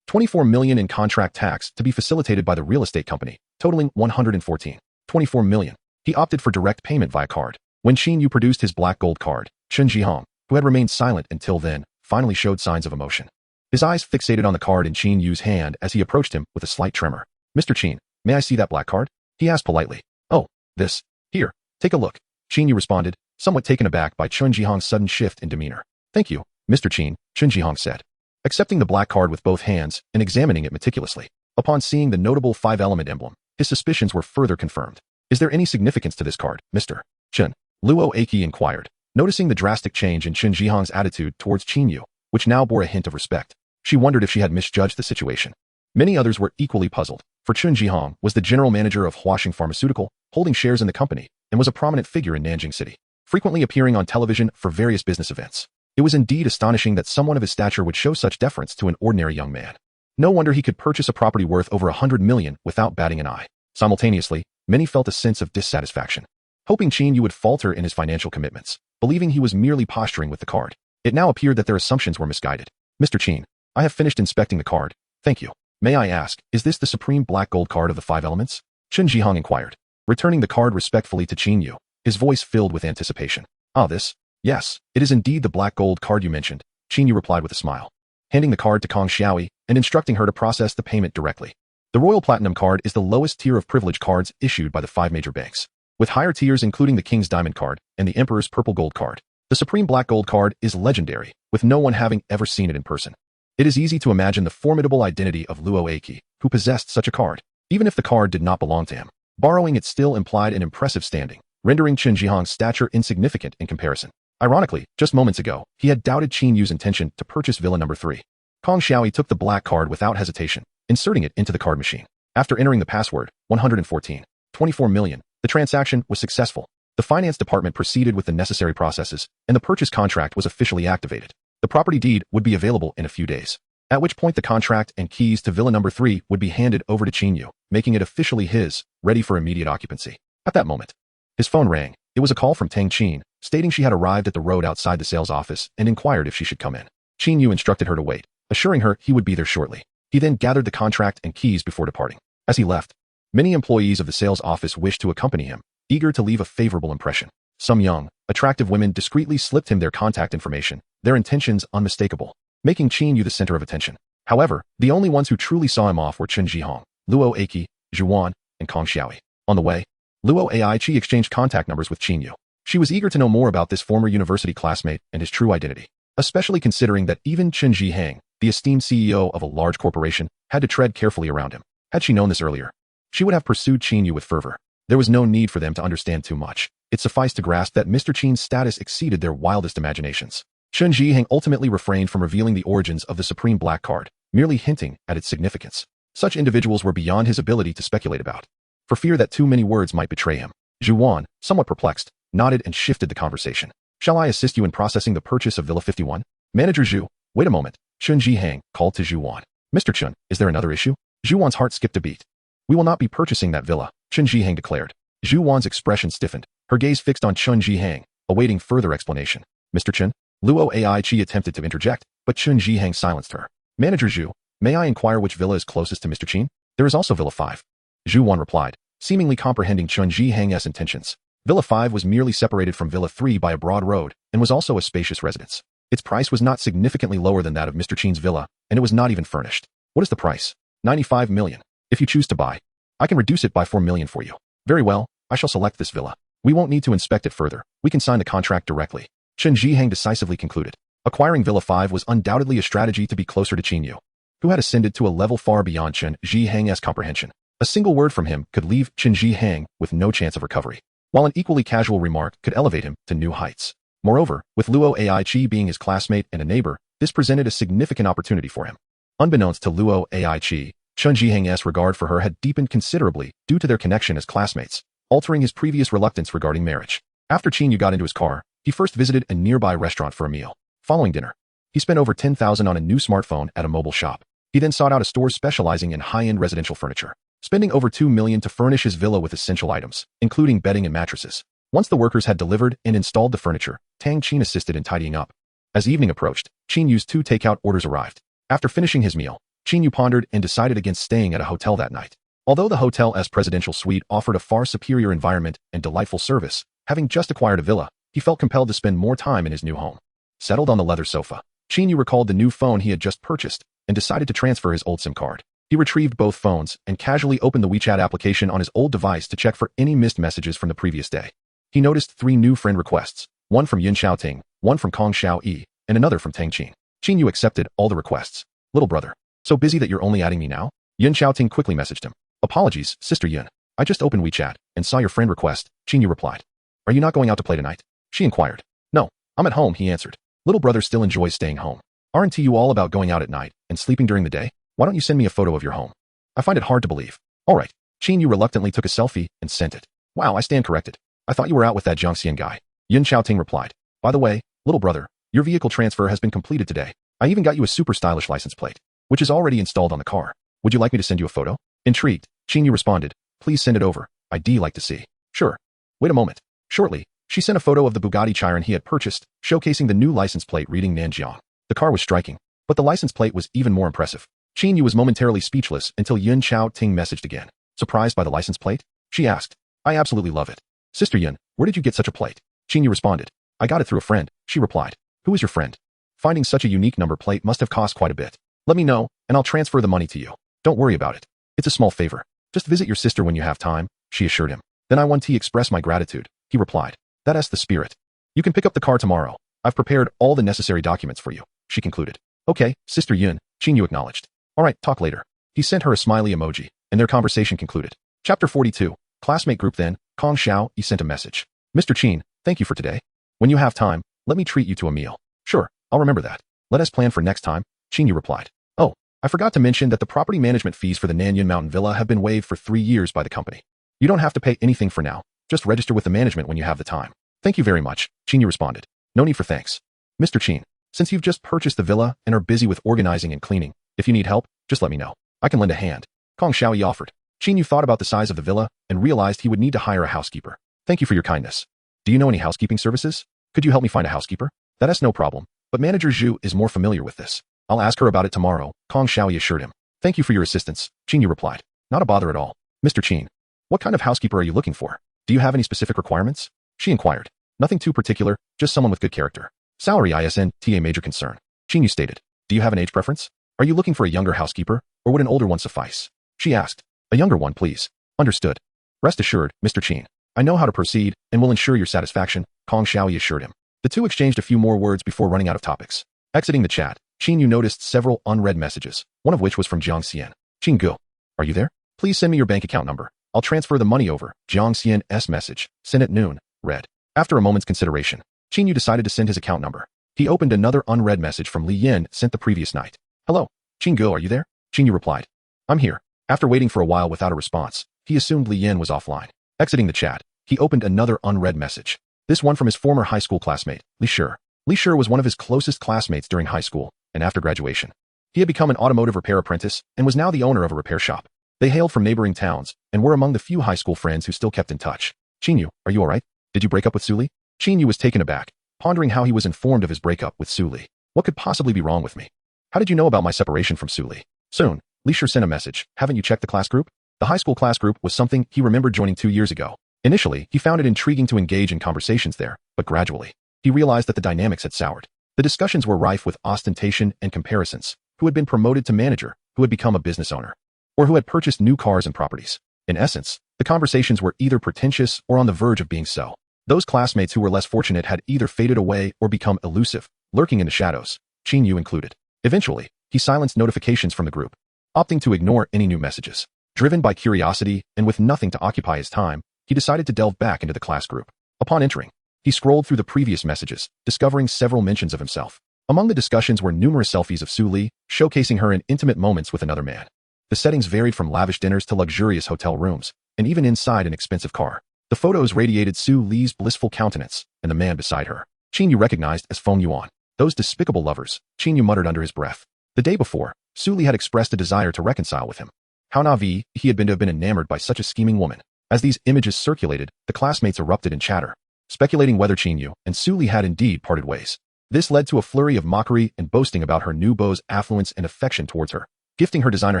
24 million in contract tax to be facilitated by the real estate company, totaling 24 million. He opted for direct payment via card. When Qin Yu produced his black gold card, Chen Jihong, who had remained silent until then, finally showed signs of emotion. His eyes fixated on the card in Qin Yu's hand as he approached him with a slight tremor. "Mr. Qin, may I see that black card?" he asked politely. "Oh, this. Here, take a look." Qin Yu responded, somewhat taken aback by Chen Jihong's sudden shift in demeanor. "Thank you, Mr. Qin," Chen Jihong said, accepting the black card with both hands and examining it meticulously. Upon seeing the notable 5-element emblem, his suspicions were further confirmed. "Is there any significance to this card, Mr. Chen?" Luo Aki inquired, noticing the drastic change in Chen Jihong's attitude towards Qin Yu, which now bore a hint of respect. She wondered if she had misjudged the situation. Many others were equally puzzled, for Chen Jihong was the general manager of Huaxing Pharmaceutical, holding shares in the company, and was a prominent figure in Nanjing City, frequently appearing on television for various business events. It was indeed astonishing that someone of his stature would show such deference to an ordinary young man. No wonder he could purchase a property worth over 100 million without batting an eye. Simultaneously, many felt a sense of dissatisfaction, hoping Qin Yu would falter in his financial commitments, believing he was merely posturing with the card. It now appeared that their assumptions were misguided. "Mr. Qin, I have finished inspecting the card, thank you. May I ask, is this the supreme black gold card of the 5 elements?" Chen Jihong inquired, returning the card respectfully to Qin Yu, his voice filled with anticipation. "Ah, this? Yes, it is indeed the black gold card you mentioned," Qin Yu replied with a smile, handing the card to Kong Xiaoyi and instructing her to process the payment directly. The Royal Platinum card is the lowest tier of privilege cards issued by the 5 major banks, with higher tiers including the King's Diamond card and the Emperor's Purple Gold card. The Supreme Black Gold card is legendary, with no one having ever seen it in person. It is easy to imagine the formidable identity of Luo Aki, who possessed such a card, even if the card did not belong to him. Borrowing it still implied an impressive standing, rendering Chen Jihong's stature insignificant in comparison. Ironically, just moments ago, he had doubted Qin Yu's intention to purchase Villa Number 3. Kong Xiaoyi took the black card without hesitation, inserting it into the card machine. After entering the password, 24 million, the transaction was successful. The finance department proceeded with the necessary processes, and the purchase contract was officially activated. The property deed would be available in a few days, at which point the contract and keys to Villa Number 3 would be handed over to Qin Yu, making it officially his, ready for immediate occupancy. At that moment, his phone rang. It was a call from Tang Qin, stating she had arrived at the road outside the sales office and inquired if she should come in. Qin Yu instructed her to wait, assuring her he would be there shortly. He then gathered the contract and keys before departing. As he left, many employees of the sales office wished to accompany him, eager to leave a favorable impression. Some young, attractive women discreetly slipped him their contact information, their intentions unmistakable, making Qin Yu the center of attention. However, the only ones who truly saw him off were Chen Jihong, Luo Aki, Zhu Wan, and Kong Xiaoyi. On the way, Luo Ai-chi exchanged contact numbers with Qin Yu. She was eager to know more about this former university classmate and his true identity, especially considering that even Chen Jihang, the esteemed CEO of a large corporation, had to tread carefully around him. Had she known this earlier, she would have pursued Qin Yu with fervor. There was no need for them to understand too much. It sufficed to grasp that Mr. Qin's status exceeded their wildest imaginations. Chen Jihang ultimately refrained from revealing the origins of the Supreme Black Card, merely hinting at its significance. Such individuals were beyond his ability to speculate about, for fear that too many words might betray him. Zhu Wan, somewhat perplexed, nodded and shifted the conversation. "Shall I assist you in processing the purchase of Villa 51? Manager Zhu, wait a moment," Chen Jihang called to Zhu Wan. "Mr. Chen, is there another issue?" Zhu Wan's heart skipped a beat. "We will not be purchasing that villa," Chen Jihang declared. Zhu Wan's expression stiffened, her gaze fixed on Chen Jihang, awaiting further explanation. "Mr. Chen?" Luo Ai-chi attempted to interject, but Chen Jihang silenced her. "Manager Zhu, may I inquire which villa is closest to Mr. Qin?" "There is also Villa 5. Zhu Wan replied, seemingly comprehending Chen Jihang's intentions. Villa 5 was merely separated from Villa 3 by a broad road and was also a spacious residence. Its price was not significantly lower than that of Mr. Qin's villa, and it was not even furnished. "What is the price?" 95 million. If you choose to buy, I can reduce it by 4 million for you." "Very well, I shall select this villa. We won't need to inspect it further. We can sign the contract directly," Chen Jihang decisively concluded. Acquiring Villa 5 was undoubtedly a strategy to be closer to Qin Yu, who had ascended to a level far beyond Chen Jihang's comprehension. A single word from him could leave Chen Jihang with no chance of recovery, while an equally casual remark could elevate him to new heights. Moreover, with Luo Ai-chi being his classmate and a neighbor, this presented a significant opportunity for him. Unbeknownst to Luo Ai-chi, Chen Jihang's regard for her had deepened considerably due to their connection as classmates. altering his previous reluctance regarding marriage. After Qin Yu got into his car, he first visited a nearby restaurant for a meal. Following dinner, he spent over $10,000 on a new smartphone at a mobile shop. He then sought out a store specializing in high-end residential furniture, spending over $2 million to furnish his villa with essential items, including bedding and mattresses. Once the workers had delivered and installed the furniture, Tang Qin assisted in tidying up. As evening approached, Qin Yu's 2 takeout orders arrived. After finishing his meal, Qin Yu pondered and decided against staying at a hotel that night. Although the hotel's presidential suite offered a far superior environment and delightful service, having just acquired a villa, he felt compelled to spend more time in his new home. Settled on the leather sofa, Qin Yu recalled the new phone he had just purchased and decided to transfer his old SIM card. He retrieved both phones and casually opened the WeChat application on his old device to check for any missed messages from the previous day. He noticed 3 new friend requests, one from Yin Xiaoting, one from Kong Xiaoyi, and another from Tang Qin. Qin Yu accepted all the requests. Little brother, so busy that you're only adding me now? Yin Xiaoting quickly messaged him. Apologies, Sister Yin. I just opened WeChat and saw your friend request, Qin Yu replied. Are you not going out to play tonight? She inquired. No, I'm at home, he answered. Little brother still enjoys staying home. Aren't you all about going out at night and sleeping during the day? Why don't you send me a photo of your home? I find it hard to believe. All right. Qin Yu reluctantly took a selfie and sent it. Wow, I stand corrected. I thought you were out with that Jiangxian guy. Yin Xiaoting replied. By the way, little brother, your vehicle transfer has been completed today. I even got you a super stylish license plate, which is already installed on the car. Would you like me to send you a photo? Intrigued, Qin Yu responded. Please send it over. I'd like to see. Sure. Wait a moment. Shortly, she sent a photo of the Bugatti Chiron he had purchased, showcasing the new license plate reading Nanjiang. The car was striking, but the license plate was even more impressive. Qin Yu was momentarily speechless until Yin Xiaoting messaged again. Surprised by the license plate? She asked. I absolutely love it. Sister Yin, where did you get such a plate? Qin Yu responded. I got it through a friend, she replied. Who is your friend? Finding such a unique number plate must have cost quite a bit. Let me know, and I'll transfer the money to you. Don't worry about it. It's a small favor. Just visit your sister when you have time, she assured him. Then I want to express my gratitude, he replied. That's the spirit. You can pick up the car tomorrow. I've prepared all the necessary documents for you, she concluded. Okay, Sister Yin, Qin Yu acknowledged. All right, talk later. He sent her a smiley emoji, and their conversation concluded. Chapter 42. Classmate group then, Kong Xiao, he sent a message. Mr. Qin, thank you for today. When you have time, let me treat you to a meal. Sure, I'll remember that. Let us plan for next time, Qin Yu replied. Oh, I forgot to mention that the property management fees for the Nanyun Mountain Villa have been waived for 3 years by the company. You don't have to pay anything for now. Just register with the management when you have the time. Thank you very much, Qin Yu responded. No need for thanks. Mr. Qin, since you've just purchased the villa and are busy with organizing and cleaning, if you need help, just let me know. I can lend a hand. Kong Xiaoyi offered. Qin Yu thought about the size of the villa and realized he would need to hire a housekeeper. Thank you for your kindness. Do you know any housekeeping services? Could you help me find a housekeeper? That's no problem, but Manager Zhu is more familiar with this. I'll ask her about it tomorrow, Kong Xiaoyi assured him. Thank you for your assistance, Qin Yu replied. Not a bother at all. Mr. Qin, what kind of housekeeper are you looking for? Do you have any specific requirements? She inquired. Nothing too particular, just someone with good character. Salary isn't a major concern, Qin Yu stated. Do you have an age preference? Are you looking for a younger housekeeper, or would an older one suffice? She asked. A younger one, please. Understood. Rest assured, Mr. Qin. I know how to proceed and will ensure your satisfaction, Kong Xiaoyi assured him. The two exchanged a few more words before running out of topics. Exiting the chat, Qin Yu noticed several unread messages, one of which was from Jiang Xian. Qin Gu, are you there? Please send me your bank account number. I'll transfer the money over. Jiang Xian's message, sent at noon, read. After a moment's consideration, Qin Yu decided to send his account number. He opened another unread message from Li Yin sent the previous night. Hello, Qin Gu, are you there? Qin Yu replied. I'm here. After waiting for a while without a response, he assumed Li Yin was offline. Exiting the chat, he opened another unread message. This one from his former high school classmate, Li Shi. Li Shi was one of his closest classmates during high school and after graduation. He had become an automotive repair apprentice and was now the owner of a repair shop. They hailed from neighboring towns and were among the few high school friends who still kept in touch. Qin Yu, are you alright? Did you break up with Su Li? Qin Yu was taken aback, pondering how he was informed of his breakup with Su Li. What could possibly be wrong with me? How did you know about my separation from Su Li? Soon, Li Shi sent a message. Haven't you checked the class group? The high school class group was something he remembered joining 2 years ago. Initially, he found it intriguing to engage in conversations there, but gradually, he realized that the dynamics had soured. The discussions were rife with ostentation and comparisons. Who had been promoted to manager, who had become a business owner, or who had purchased new cars and properties. In essence, the conversations were either pretentious or on the verge of being so. Those classmates who were less fortunate had either faded away or become elusive, lurking in the shadows, Qin Yu included. Eventually, he silenced notifications from the group, opting to ignore any new messages. Driven by curiosity and with nothing to occupy his time, he decided to delve back into the class group. Upon entering, he scrolled through the previous messages, discovering several mentions of himself. Among the discussions were numerous selfies of Su Li, showcasing her in intimate moments with another man. The settings varied from lavish dinners to luxurious hotel rooms, and even inside an expensive car. The photos radiated Su Li's blissful countenance and the man beside her. Qin Yu recognized as Feng Yuan. Those despicable lovers, Qin Yu muttered under his breath. The day before, Su Li had expressed a desire to reconcile with him. How naive he had been to have been enamored by such a scheming woman. As these images circulated, the classmates erupted in chatter, speculating whether Qin Yu and Su Li had indeed parted ways. This led to a flurry of mockery and boasting about her new beau's affluence and affection towards her, gifting her designer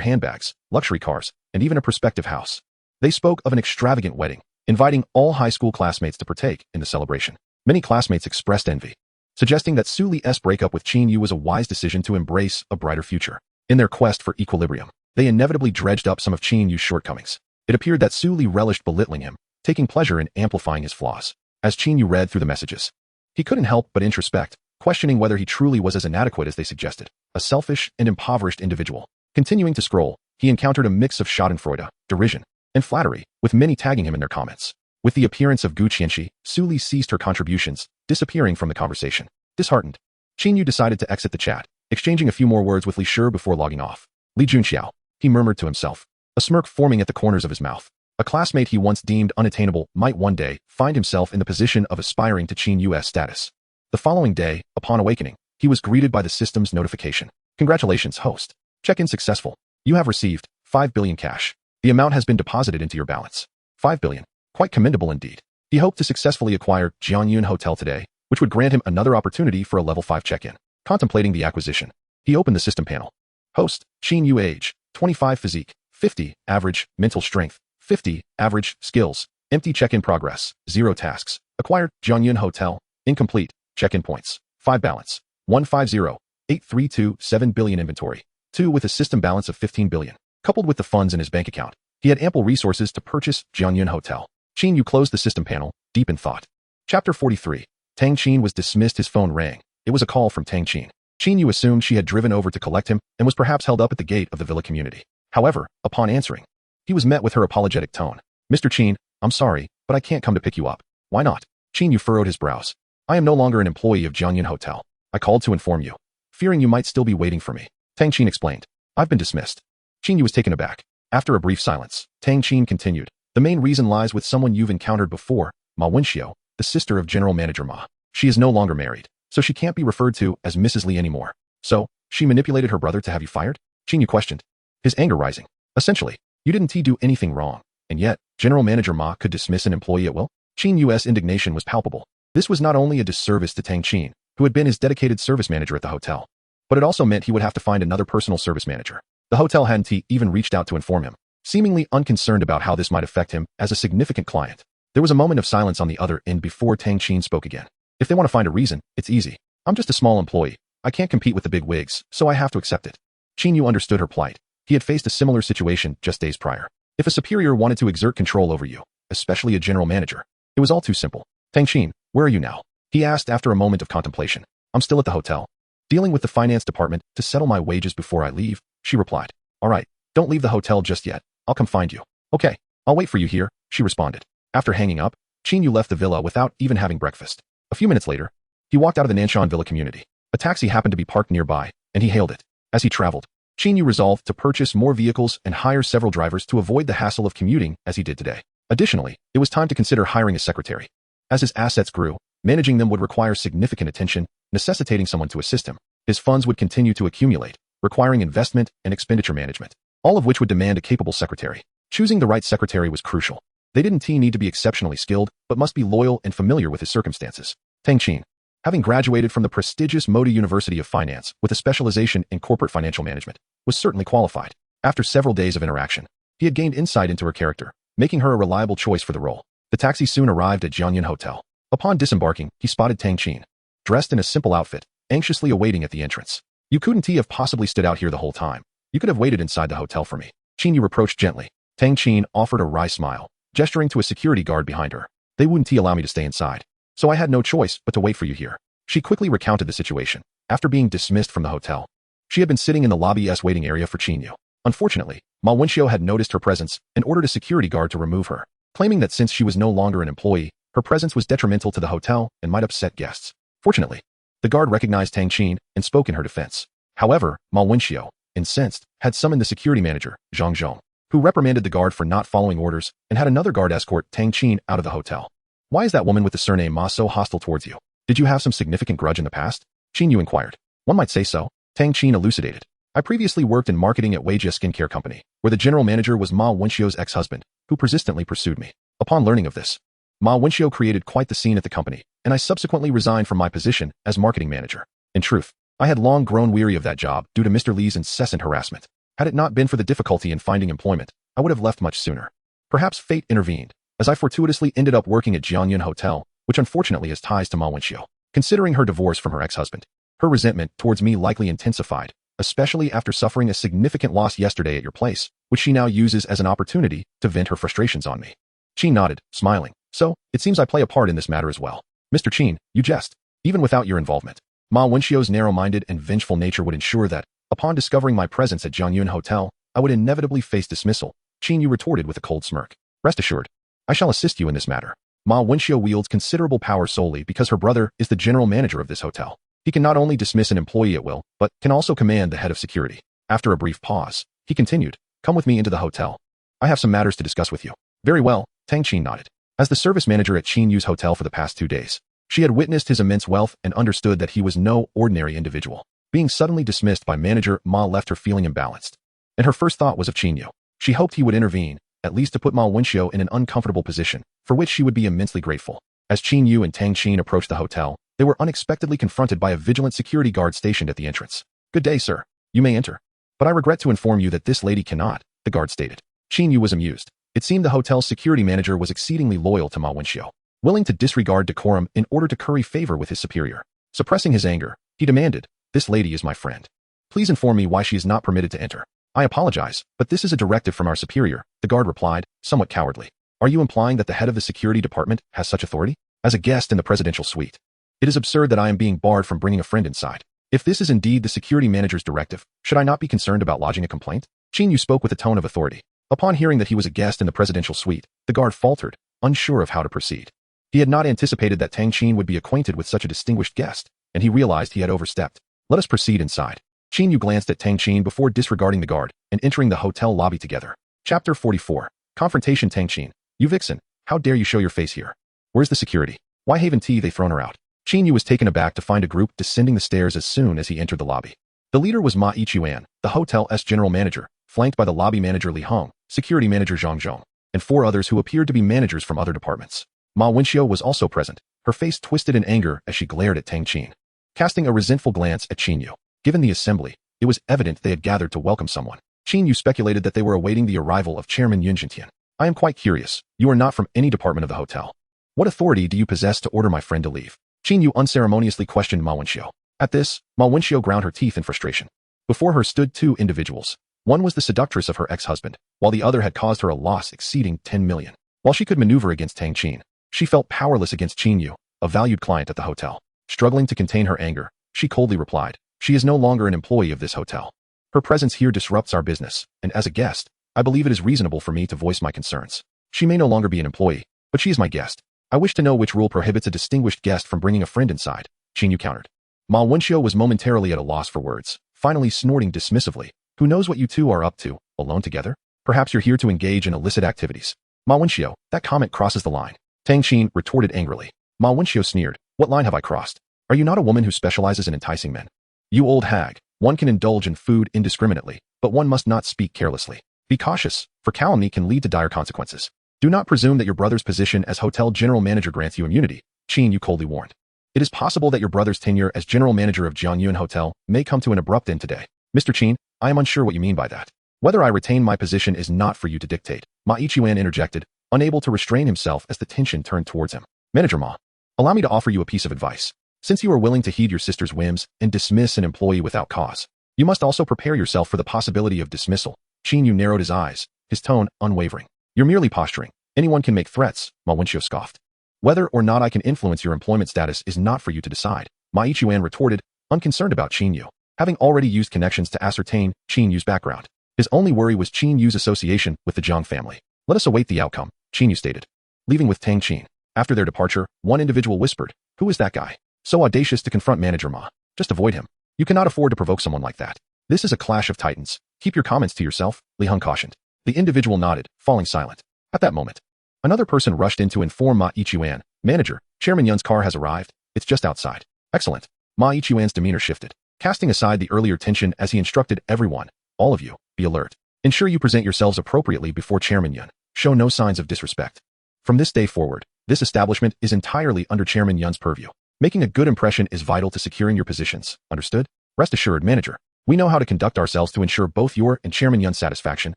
handbags, luxury cars, and even a prospective house. They spoke of an extravagant wedding, inviting all high school classmates to partake in the celebration. Many classmates expressed envy, suggesting that Su Li's breakup with Qin Yu was a wise decision to embrace a brighter future. In their quest for equilibrium, they inevitably dredged up some of Qin Yu's shortcomings. It appeared that Su Li relished belittling him, taking pleasure in amplifying his flaws. As Qin Yu read through the messages, he couldn't help but introspect, questioning whether he truly was as inadequate as they suggested, a selfish and impoverished individual. Continuing to scroll, he encountered a mix of schadenfreude, derision, and flattery, with many tagging him in their comments. With the appearance of Gu Qianxi, Su Li ceased her contributions, disappearing from the conversation. Disheartened, Qin Yu decided to exit the chat, exchanging a few more words with Li Shi before logging off. Li Junxiao, he murmured to himself, a smirk forming at the corners of his mouth. A classmate he once deemed unattainable might one day find himself in the position of aspiring to Qin Yu's status. The following day, upon awakening, he was greeted by the system's notification. Congratulations, host. Check-in successful. You have received 5 billion cash. The amount has been deposited into your balance. 5 billion. Quite commendable indeed. He hoped to successfully acquire Jianyun Hotel today, which would grant him another opportunity for a level 5 check-in. Contemplating the acquisition, he opened the system panel. Host, Qin Yu age, 25 physique, 50, average, mental strength, 50, average, skills, empty check-in progress, 0 tasks, acquired, Jianyun Hotel, incomplete, check-in points, 5 balance, 150,832.7 billion inventory, 2 with a system balance of 15 billion. Coupled with the funds in his bank account, he had ample resources to purchase Jianyun Hotel. Qin Yu closed the system panel, deep in thought. Chapter 43. Tang Qin was dismissed. His phone rang. It was a call from Tang Qin. Qin Yu assumed she had driven over to collect him and was perhaps held up at the gate of the villa community. However, upon answering, he was met with her apologetic tone. Mr. Qin, I'm sorry, but I can't come to pick you up. Why not? Qin Yu furrowed his brows. I am no longer an employee of Jianyun Hotel. I called to inform you, fearing you might still be waiting for me. Tang Qin explained. I've been dismissed. Qin Yu was taken aback. After a brief silence, Tang Qin continued. The main reason lies with someone you've encountered before, Ma Wenxiu, the sister of General Manager Ma. She is no longer married, so she can't be referred to as Mrs. Li anymore. So, she manipulated her brother to have you fired? Qin Yu questioned, his anger rising. Essentially, you didn't do anything wrong, and yet, General Manager Ma could dismiss an employee at will? Qin Yu's indignation was palpable. This was not only a disservice to Tang Qin, who had been his dedicated service manager at the hotel, but it also meant he would have to find another personal service manager. The hotel hadn't even reached out to inform him, seemingly unconcerned about how this might affect him as a significant client. There was a moment of silence on the other end before Tang Qin spoke again. If they want to find a reason, it's easy. I'm just a small employee. I can't compete with the big wigs, so I have to accept it. Qin Yu understood her plight. He had faced a similar situation just days prior. If a superior wanted to exert control over you, especially a general manager, it was all too simple. Tang Qin, where are you now? He asked after a moment of contemplation. I'm still at the hotel, dealing with the finance department to settle my wages before I leave, she replied. All right, don't leave the hotel just yet. I'll come find you. Okay, I'll wait for you here, she responded. After hanging up, Qin Yu left the villa without even having breakfast. A few minutes later, he walked out of the Nanshan Villa community. A taxi happened to be parked nearby, and he hailed it. As he traveled, Qin Yu resolved to purchase more vehicles and hire several drivers to avoid the hassle of commuting as he did today. Additionally, it was time to consider hiring a secretary. As his assets grew, managing them would require significant attention, necessitating someone to assist him. His funds would continue to accumulate, requiring investment and expenditure management, all of which would demand a capable secretary. Choosing the right secretary was crucial. They didn't need to be exceptionally skilled, but must be loyal and familiar with his circumstances. Tang Qin, having graduated from the prestigious Modi University of Finance with a specialization in corporate financial management, was certainly qualified. After several days of interaction, he had gained insight into her character, making her a reliable choice for the role. The taxi soon arrived at Jianyun Hotel. Upon disembarking, he spotted Tang Qin, dressed in a simple outfit, anxiously awaiting at the entrance. You couldn't have possibly stood out here the whole time. You could have waited inside the hotel for me. Qin Yu reproached gently. Tang Qin offered a wry smile, gesturing to a security guard behind her. They wouldn't allow me to stay inside, so I had no choice but to wait for you here. She quickly recounted the situation. After being dismissed from the hotel, she had been sitting in the lobby's waiting area for Qin Yu. Unfortunately, Ma Wenxiu had noticed her presence and ordered a security guard to remove her, claiming that since she was no longer an employee, her presence was detrimental to the hotel and might upset guests. Fortunately, the guard recognized Tang Qin and spoke in her defense. However, Ma Wenxiu, incensed, had summoned the security manager, Zhang Zhong. who reprimanded the guard for not following orders and had another guard escort Tang Qin out of the hotel. Why is that woman with the surname Ma so hostile towards you? Did you have some significant grudge in the past? Qin Yu inquired. One might say so, Tang Qin elucidated. I previously worked in marketing at Weijia Skincare Company, where the general manager was Ma Wenxiu's ex-husband, who persistently pursued me. Upon learning of this, Ma Wenxiu created quite the scene at the company, and I subsequently resigned from my position as marketing manager. In truth, I had long grown weary of that job due to Mr. Li's incessant harassment. Had it not been for the difficulty in finding employment, I would have left much sooner. Perhaps fate intervened, as I fortuitously ended up working at Jianyun Hotel, which unfortunately has ties to Ma Wenxiu. Considering her divorce from her ex-husband, her resentment towards me likely intensified, especially after suffering a significant loss yesterday at your place, which she now uses as an opportunity to vent her frustrations on me. Qin nodded, smiling. So, it seems I play a part in this matter as well. Mr. Qin, you jest. Even without your involvement, Ma Wenxiu's narrow-minded and vengeful nature would ensure that, upon discovering my presence at Jianyun Hotel, I would inevitably face dismissal. Qin Yu retorted with a cold smirk. Rest assured, I shall assist you in this matter. Ma Wenxiu wields considerable power solely because her brother is the general manager of this hotel. He can not only dismiss an employee at will, but can also command the head of security. After a brief pause, he continued, come with me into the hotel. I have some matters to discuss with you. Very well, Tang Qin nodded. As the service manager at Qin Yu's hotel for the past 2 days, she had witnessed his immense wealth and understood that he was no ordinary individual. Being suddenly dismissed by manager Ma left her feeling imbalanced. And her first thought was of Qin Yu. She hoped he would intervene, at least to put Ma Wenxiu in an uncomfortable position, for which she would be immensely grateful. As Qin Yu and Tang Qin approached the hotel, they were unexpectedly confronted by a vigilant security guard stationed at the entrance. Good day, sir. You may enter. But I regret to inform you that this lady cannot, the guard stated. Qin Yu was amused. It seemed the hotel's security manager was exceedingly loyal to Ma Wenxiu, willing to disregard decorum in order to curry favor with his superior. Suppressing his anger, he demanded, this lady is my friend. Please inform me why she is not permitted to enter. I apologize, but this is a directive from our superior, the guard replied, somewhat cowardly. Are you implying that the head of the security department has such authority? As a guest in the presidential suite, it is absurd that I am being barred from bringing a friend inside. If this is indeed the security manager's directive, should I not be concerned about lodging a complaint? Qin Yu spoke with a tone of authority. Upon hearing that he was a guest in the presidential suite, the guard faltered, unsure of how to proceed. He had not anticipated that Tang Qin would be acquainted with such a distinguished guest, and he realized he had overstepped. Let us proceed inside. Qin Yu glanced at Tang Qin before disregarding the guard and entering the hotel lobby together. Chapter 44. Confrontation. Tang Qin. You vixen, how dare you show your face here? Where's the security? Why haven't they thrown her out? Qin Yu was taken aback to find a group descending the stairs as soon as he entered the lobby. The leader was Ma Ichuan, the hotel's general manager, flanked by the lobby manager Li Hong, security manager Zhang Zhong, and 4 others who appeared to be managers from other departments. Ma Wenxiu was also present, her face twisted in anger as she glared at Tang Qin, casting a resentful glance at Qin Yu. Given the assembly, it was evident they had gathered to welcome someone. Qin Yu speculated that they were awaiting the arrival of Chairman Yun Jintian. I am quite curious. You are not from any department of the hotel. What authority do you possess to order my friend to leave? Qin Yu unceremoniously questioned Ma Wenxiu. At this, Ma Wenxiu ground her teeth in frustration. Before her stood 2 individuals. One was the seductress of her ex-husband, while the other had caused her a loss exceeding 10 million. While she could maneuver against Tang Qin, she felt powerless against Qin Yu, a valued client at the hotel. Struggling to contain her anger, she coldly replied, she is no longer an employee of this hotel. Her presence here disrupts our business, and as a guest, I believe it is reasonable for me to voice my concerns. She may no longer be an employee, but she is my guest. I wish to know which rule prohibits a distinguished guest from bringing a friend inside, Qin Yu countered. Ma Wenxiu was momentarily at a loss for words, finally snorting dismissively. Who knows what you two are up to, alone together? Perhaps you're here to engage in illicit activities. Ma Wenxiu, that comment crosses the line. Tang Qin retorted angrily. Ma Wenxiu sneered. What line have I crossed? Are you not a woman who specializes in enticing men? You old hag, one can indulge in food indiscriminately, but one must not speak carelessly. Be cautious, for calumny can lead to dire consequences. Do not presume that your brother's position as hotel general manager grants you immunity, Qin Yu coldly warned. It is possible that your brother's tenure as general manager of Jianyun Hotel may come to an abrupt end today. Mr. Qin, I am unsure what you mean by that. Whether I retain my position is not for you to dictate, Ma Ichuan interjected, unable to restrain himself as the tension turned towards him. Manager Ma, allow me to offer you a piece of advice. Since you are willing to heed your sister's whims and dismiss an employee without cause, you must also prepare yourself for the possibility of dismissal. Qin Yu narrowed his eyes, his tone unwavering. You're merely posturing. Anyone can make threats, Ma Wenxiu scoffed. Whether or not I can influence your employment status is not for you to decide, Ma Ichuan retorted, unconcerned about Qin Yu, having already used connections to ascertain Qin Yu's background. His only worry was Qin Yu's association with the Zhang family. Let us await the outcome, Qin Yu stated. Leaving with Tang Qin. After their departure, one individual whispered, who is that guy? So audacious to confront manager Ma. Just avoid him. You cannot afford to provoke someone like that. This is a clash of titans. Keep your comments to yourself, Li Hong cautioned. The individual nodded, falling silent. At that moment, another person rushed in to inform Ma Ichuan, "Manager, Chairman Yun's car has arrived. It's just outside." "Excellent." Ma Ichuan's demeanor shifted, casting aside the earlier tension as he instructed everyone, "All of you, be alert. Ensure you present yourselves appropriately before Chairman Yun. Show no signs of disrespect. From this day forward, this establishment is entirely under Chairman Yun's purview. Making a good impression is vital to securing your positions. Understood? Rest assured, Manager. We know how to conduct ourselves to ensure both your and Chairman Yun's satisfaction,"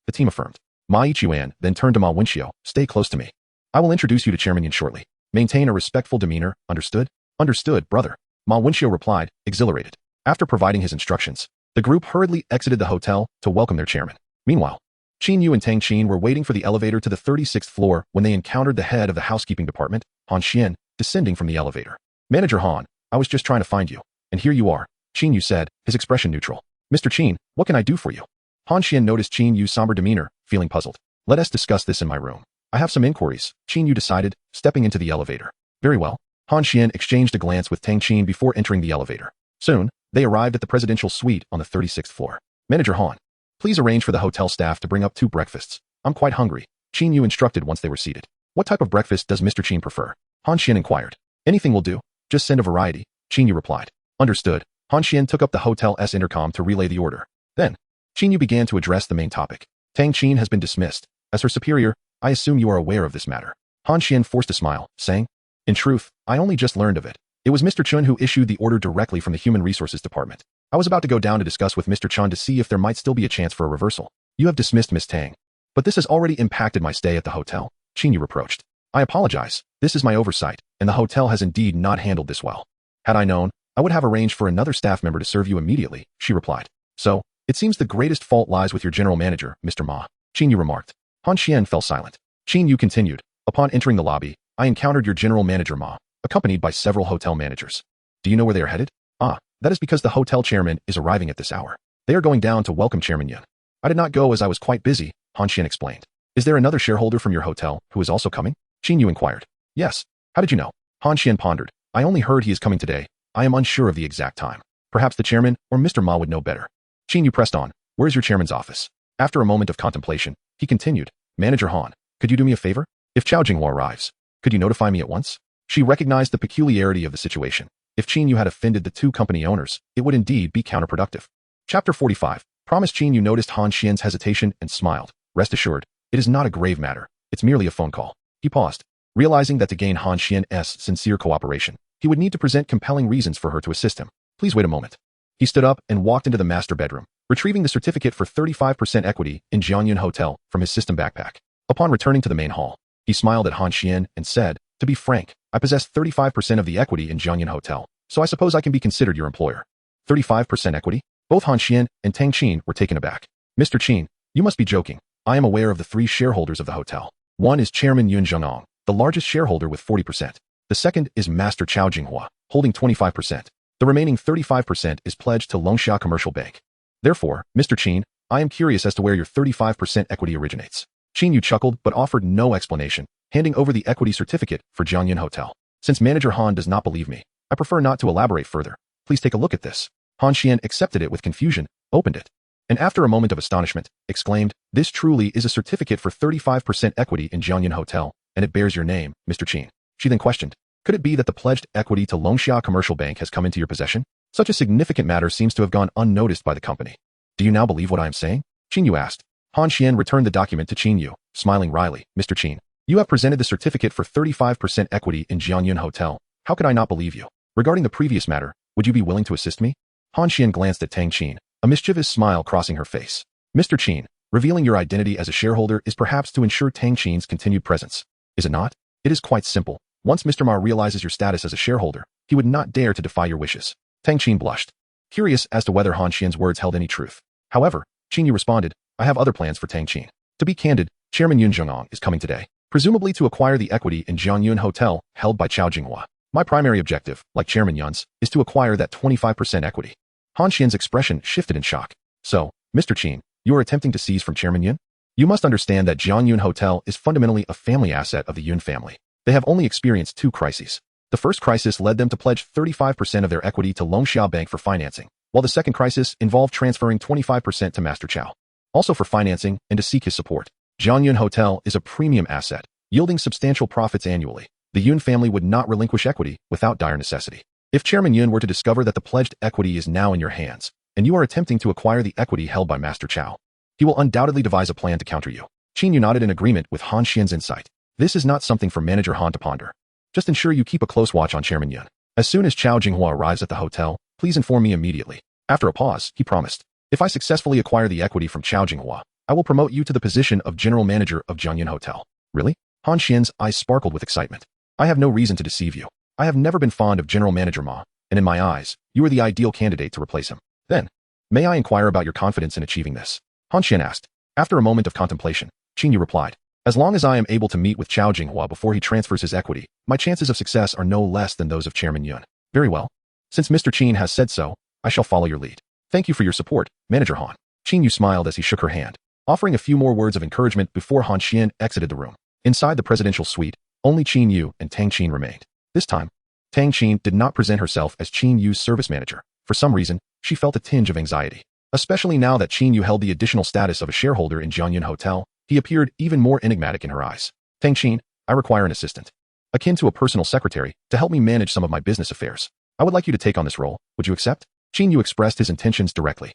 the team affirmed. Ma Ichuan then turned to Ma Wenxiu, "Stay close to me. I will introduce you to Chairman Yun shortly. Maintain a respectful demeanor, understood?" "Understood, brother," Ma Wenxiu replied, exhilarated. After providing his instructions, the group hurriedly exited the hotel to welcome their chairman. Meanwhile, Qin Yu and Tang Qin were waiting for the elevator to the 36th floor when they encountered the head of the housekeeping department, Han Xian, descending from the elevator. "Manager Han, I was just trying to find you. And here you are," Qin Yu said, his expression neutral. "Mr. Qin, what can I do for you?" Han Xian noticed Qin Yu's somber demeanor, feeling puzzled. "Let us discuss this in my room. I have some inquiries," Qin Yu decided, stepping into the elevator. "Very well." Han Xian exchanged a glance with Tang Qin before entering the elevator. Soon, they arrived at the presidential suite on the 36th floor. "Manager Han, please arrange for the hotel staff to bring up 2 breakfasts. I'm quite hungry," Qin Yu instructed once they were seated. "What type of breakfast does Mr. Qin prefer?" Han Xian inquired. "Anything will do. Just send a variety," Qin Yu replied. "Understood." Han Xian took up the hotel's intercom to relay the order. Then, Qin Yu began to address the main topic. "Tang Qin has been dismissed. As her superior, I assume you are aware of this matter." Han Xian forced a smile, saying, "In truth, I only just learned of it. It was Mr. Chun who issued the order directly from the Human Resources Department. I was about to go down to discuss with Mr. Chun to see if there might still be a chance for a reversal. You have dismissed Miss Tang. But this has already impacted my stay at the hotel," Qin Yu reproached. "I apologize. This is my oversight, and the hotel has indeed not handled this well. Had I known, I would have arranged for another staff member to serve you immediately," she replied. "So, it seems the greatest fault lies with your general manager, Mr. Ma," Qin Yu remarked. Han Xian fell silent. Qin Yu continued, "Upon entering the lobby, I encountered your general manager Ma, accompanied by several hotel managers. Do you know where they are headed? Ah, that is because the hotel chairman is arriving at this hour. They are going down to welcome Chairman Yun. I did not go as I was quite busy," Han Xian explained. "Is there another shareholder from your hotel who is also coming?" Qin Yu inquired. "Yes. How did you know?" Han Xian pondered. "I only heard he is coming today. I am unsure of the exact time. Perhaps the chairman or Mr. Ma would know better." Qin Yu pressed on. "Where's your chairman's office?" After a moment of contemplation, he continued, "Manager Han, could you do me a favor? If Chao Jinghua arrives, could you notify me at once?" She recognized the peculiarity of the situation. If Qin Yu had offended the 2 company owners, it would indeed be counterproductive. Chapter 45. Promise. Qin Yu noticed Han Xian's hesitation and smiled. "Rest assured, it is not a grave matter. It's merely a phone call." He paused, realizing that to gain Han Xian's sincere cooperation, he would need to present compelling reasons for her to assist him. "Please wait a moment." He stood up and walked into the master bedroom, retrieving the certificate for 35% equity in Jianyun Hotel from his system backpack. Upon returning to the main hall, he smiled at Han Xian and said, "To be frank, I possess 35% of the equity in Jianyun Hotel, so I suppose I can be considered your employer." 35% equity? Both Han Xian and Tang Qin were taken aback. "Mr. Qin, you must be joking. I am aware of the 3 shareholders of the hotel. One is Chairman Yun Zhengong, the largest shareholder with 40%. The second is Master Chao Jinghua, holding 25%. The remaining 35% is pledged to Longsha Commercial Bank. Therefore, Mr. Qin, I am curious as to where your 35% equity originates." Qin Yu chuckled but offered no explanation, handing over the equity certificate for Jianyun Hotel. "Since Manager Han does not believe me, I prefer not to elaborate further. Please take a look at this." Han Xian accepted it with confusion, opened it, and after a moment of astonishment, exclaimed, "This truly is a certificate for 35% equity in Jianyun Hotel, and it bears your name, Mr. Qin." She then questioned, "Could it be that the pledged equity to Longsha Commercial Bank has come into your possession? Such a significant matter seems to have gone unnoticed by the company. Do you now believe what I am saying?" Qin Yu asked. Han Xian returned the document to Qin Yu, smiling wryly. "Mr. Qin, you have presented the certificate for 35% equity in Jianyun Hotel. How could I not believe you? Regarding the previous matter, would you be willing to assist me?" Han Xian glanced at Tang Qin, a mischievous smile crossing her face. "Mr. Qin, revealing your identity as a shareholder is perhaps to ensure Tang Qin's continued presence. Is it not? It is quite simple. Once Mr. Ma realizes your status as a shareholder, he would not dare to defy your wishes." Tang Qin blushed, curious as to whether Han Xian's words held any truth. However, Qin Yu responded, "I have other plans for Tang Qin. To be candid, Chairman Yun Zhengong is coming today, presumably to acquire the equity in Jianyun Hotel held by Chao Jinghua. My primary objective, like Chairman Yun's, is to acquire that 25% equity." Han Xian's expression shifted in shock. "So, Mr. Qin, you are attempting to seize from Chairman Yun? You must understand that Jianyun Hotel is fundamentally a family asset of the Yun family. They have only experienced 2 crises. The first crisis led them to pledge 35% of their equity to Longsha Bank for financing, while the second crisis involved transferring 25% to Master Chao. also for financing and to seek his support. Jianyun Hotel is a premium asset, yielding substantial profits annually. The Yun family would not relinquish equity without dire necessity. If Chairman Yun were to discover that the pledged equity is now in your hands, and you are attempting to acquire the equity held by Master Chow, he will undoubtedly devise a plan to counter you. Qin Yu nodded in agreement with Han Xian's insight. This is not something for Manager Han to ponder. Just ensure you keep a close watch on Chairman Yun. As soon as Chao Jinghua arrives at the hotel, please inform me immediately. After a pause, he promised. If I successfully acquire the equity from Chao Jinghua, I will promote you to the position of General Manager of Jianyun Hotel. Really? Han Xian's eyes sparkled with excitement. I have no reason to deceive you. I have never been fond of General Manager Ma, and in my eyes, you are the ideal candidate to replace him. Then, may I inquire about your confidence in achieving this? Han Xian asked. After a moment of contemplation, Qin Yu replied. As long as I am able to meet with Chao Jinghua before he transfers his equity, my chances of success are no less than those of Chairman Yun. Very well. Since Mr. Qin has said so, I shall follow your lead. Thank you for your support, Manager Han. Qin Yu smiled as he shook her hand, offering a few more words of encouragement before Han Xian exited the room. Inside the presidential suite, only Qin Yu and Tang Qin remained. This time, Tang Qin did not present herself as Qin Yu's service manager. For some reason, she felt a tinge of anxiety. Especially now that Qin Yu held the additional status of a shareholder in Jianyun Hotel, he appeared even more enigmatic in her eyes. Tang Qin, I require an assistant, akin to a personal secretary, to help me manage some of my business affairs. I would like you to take on this role. Would you accept? Qin Yu expressed his intentions directly.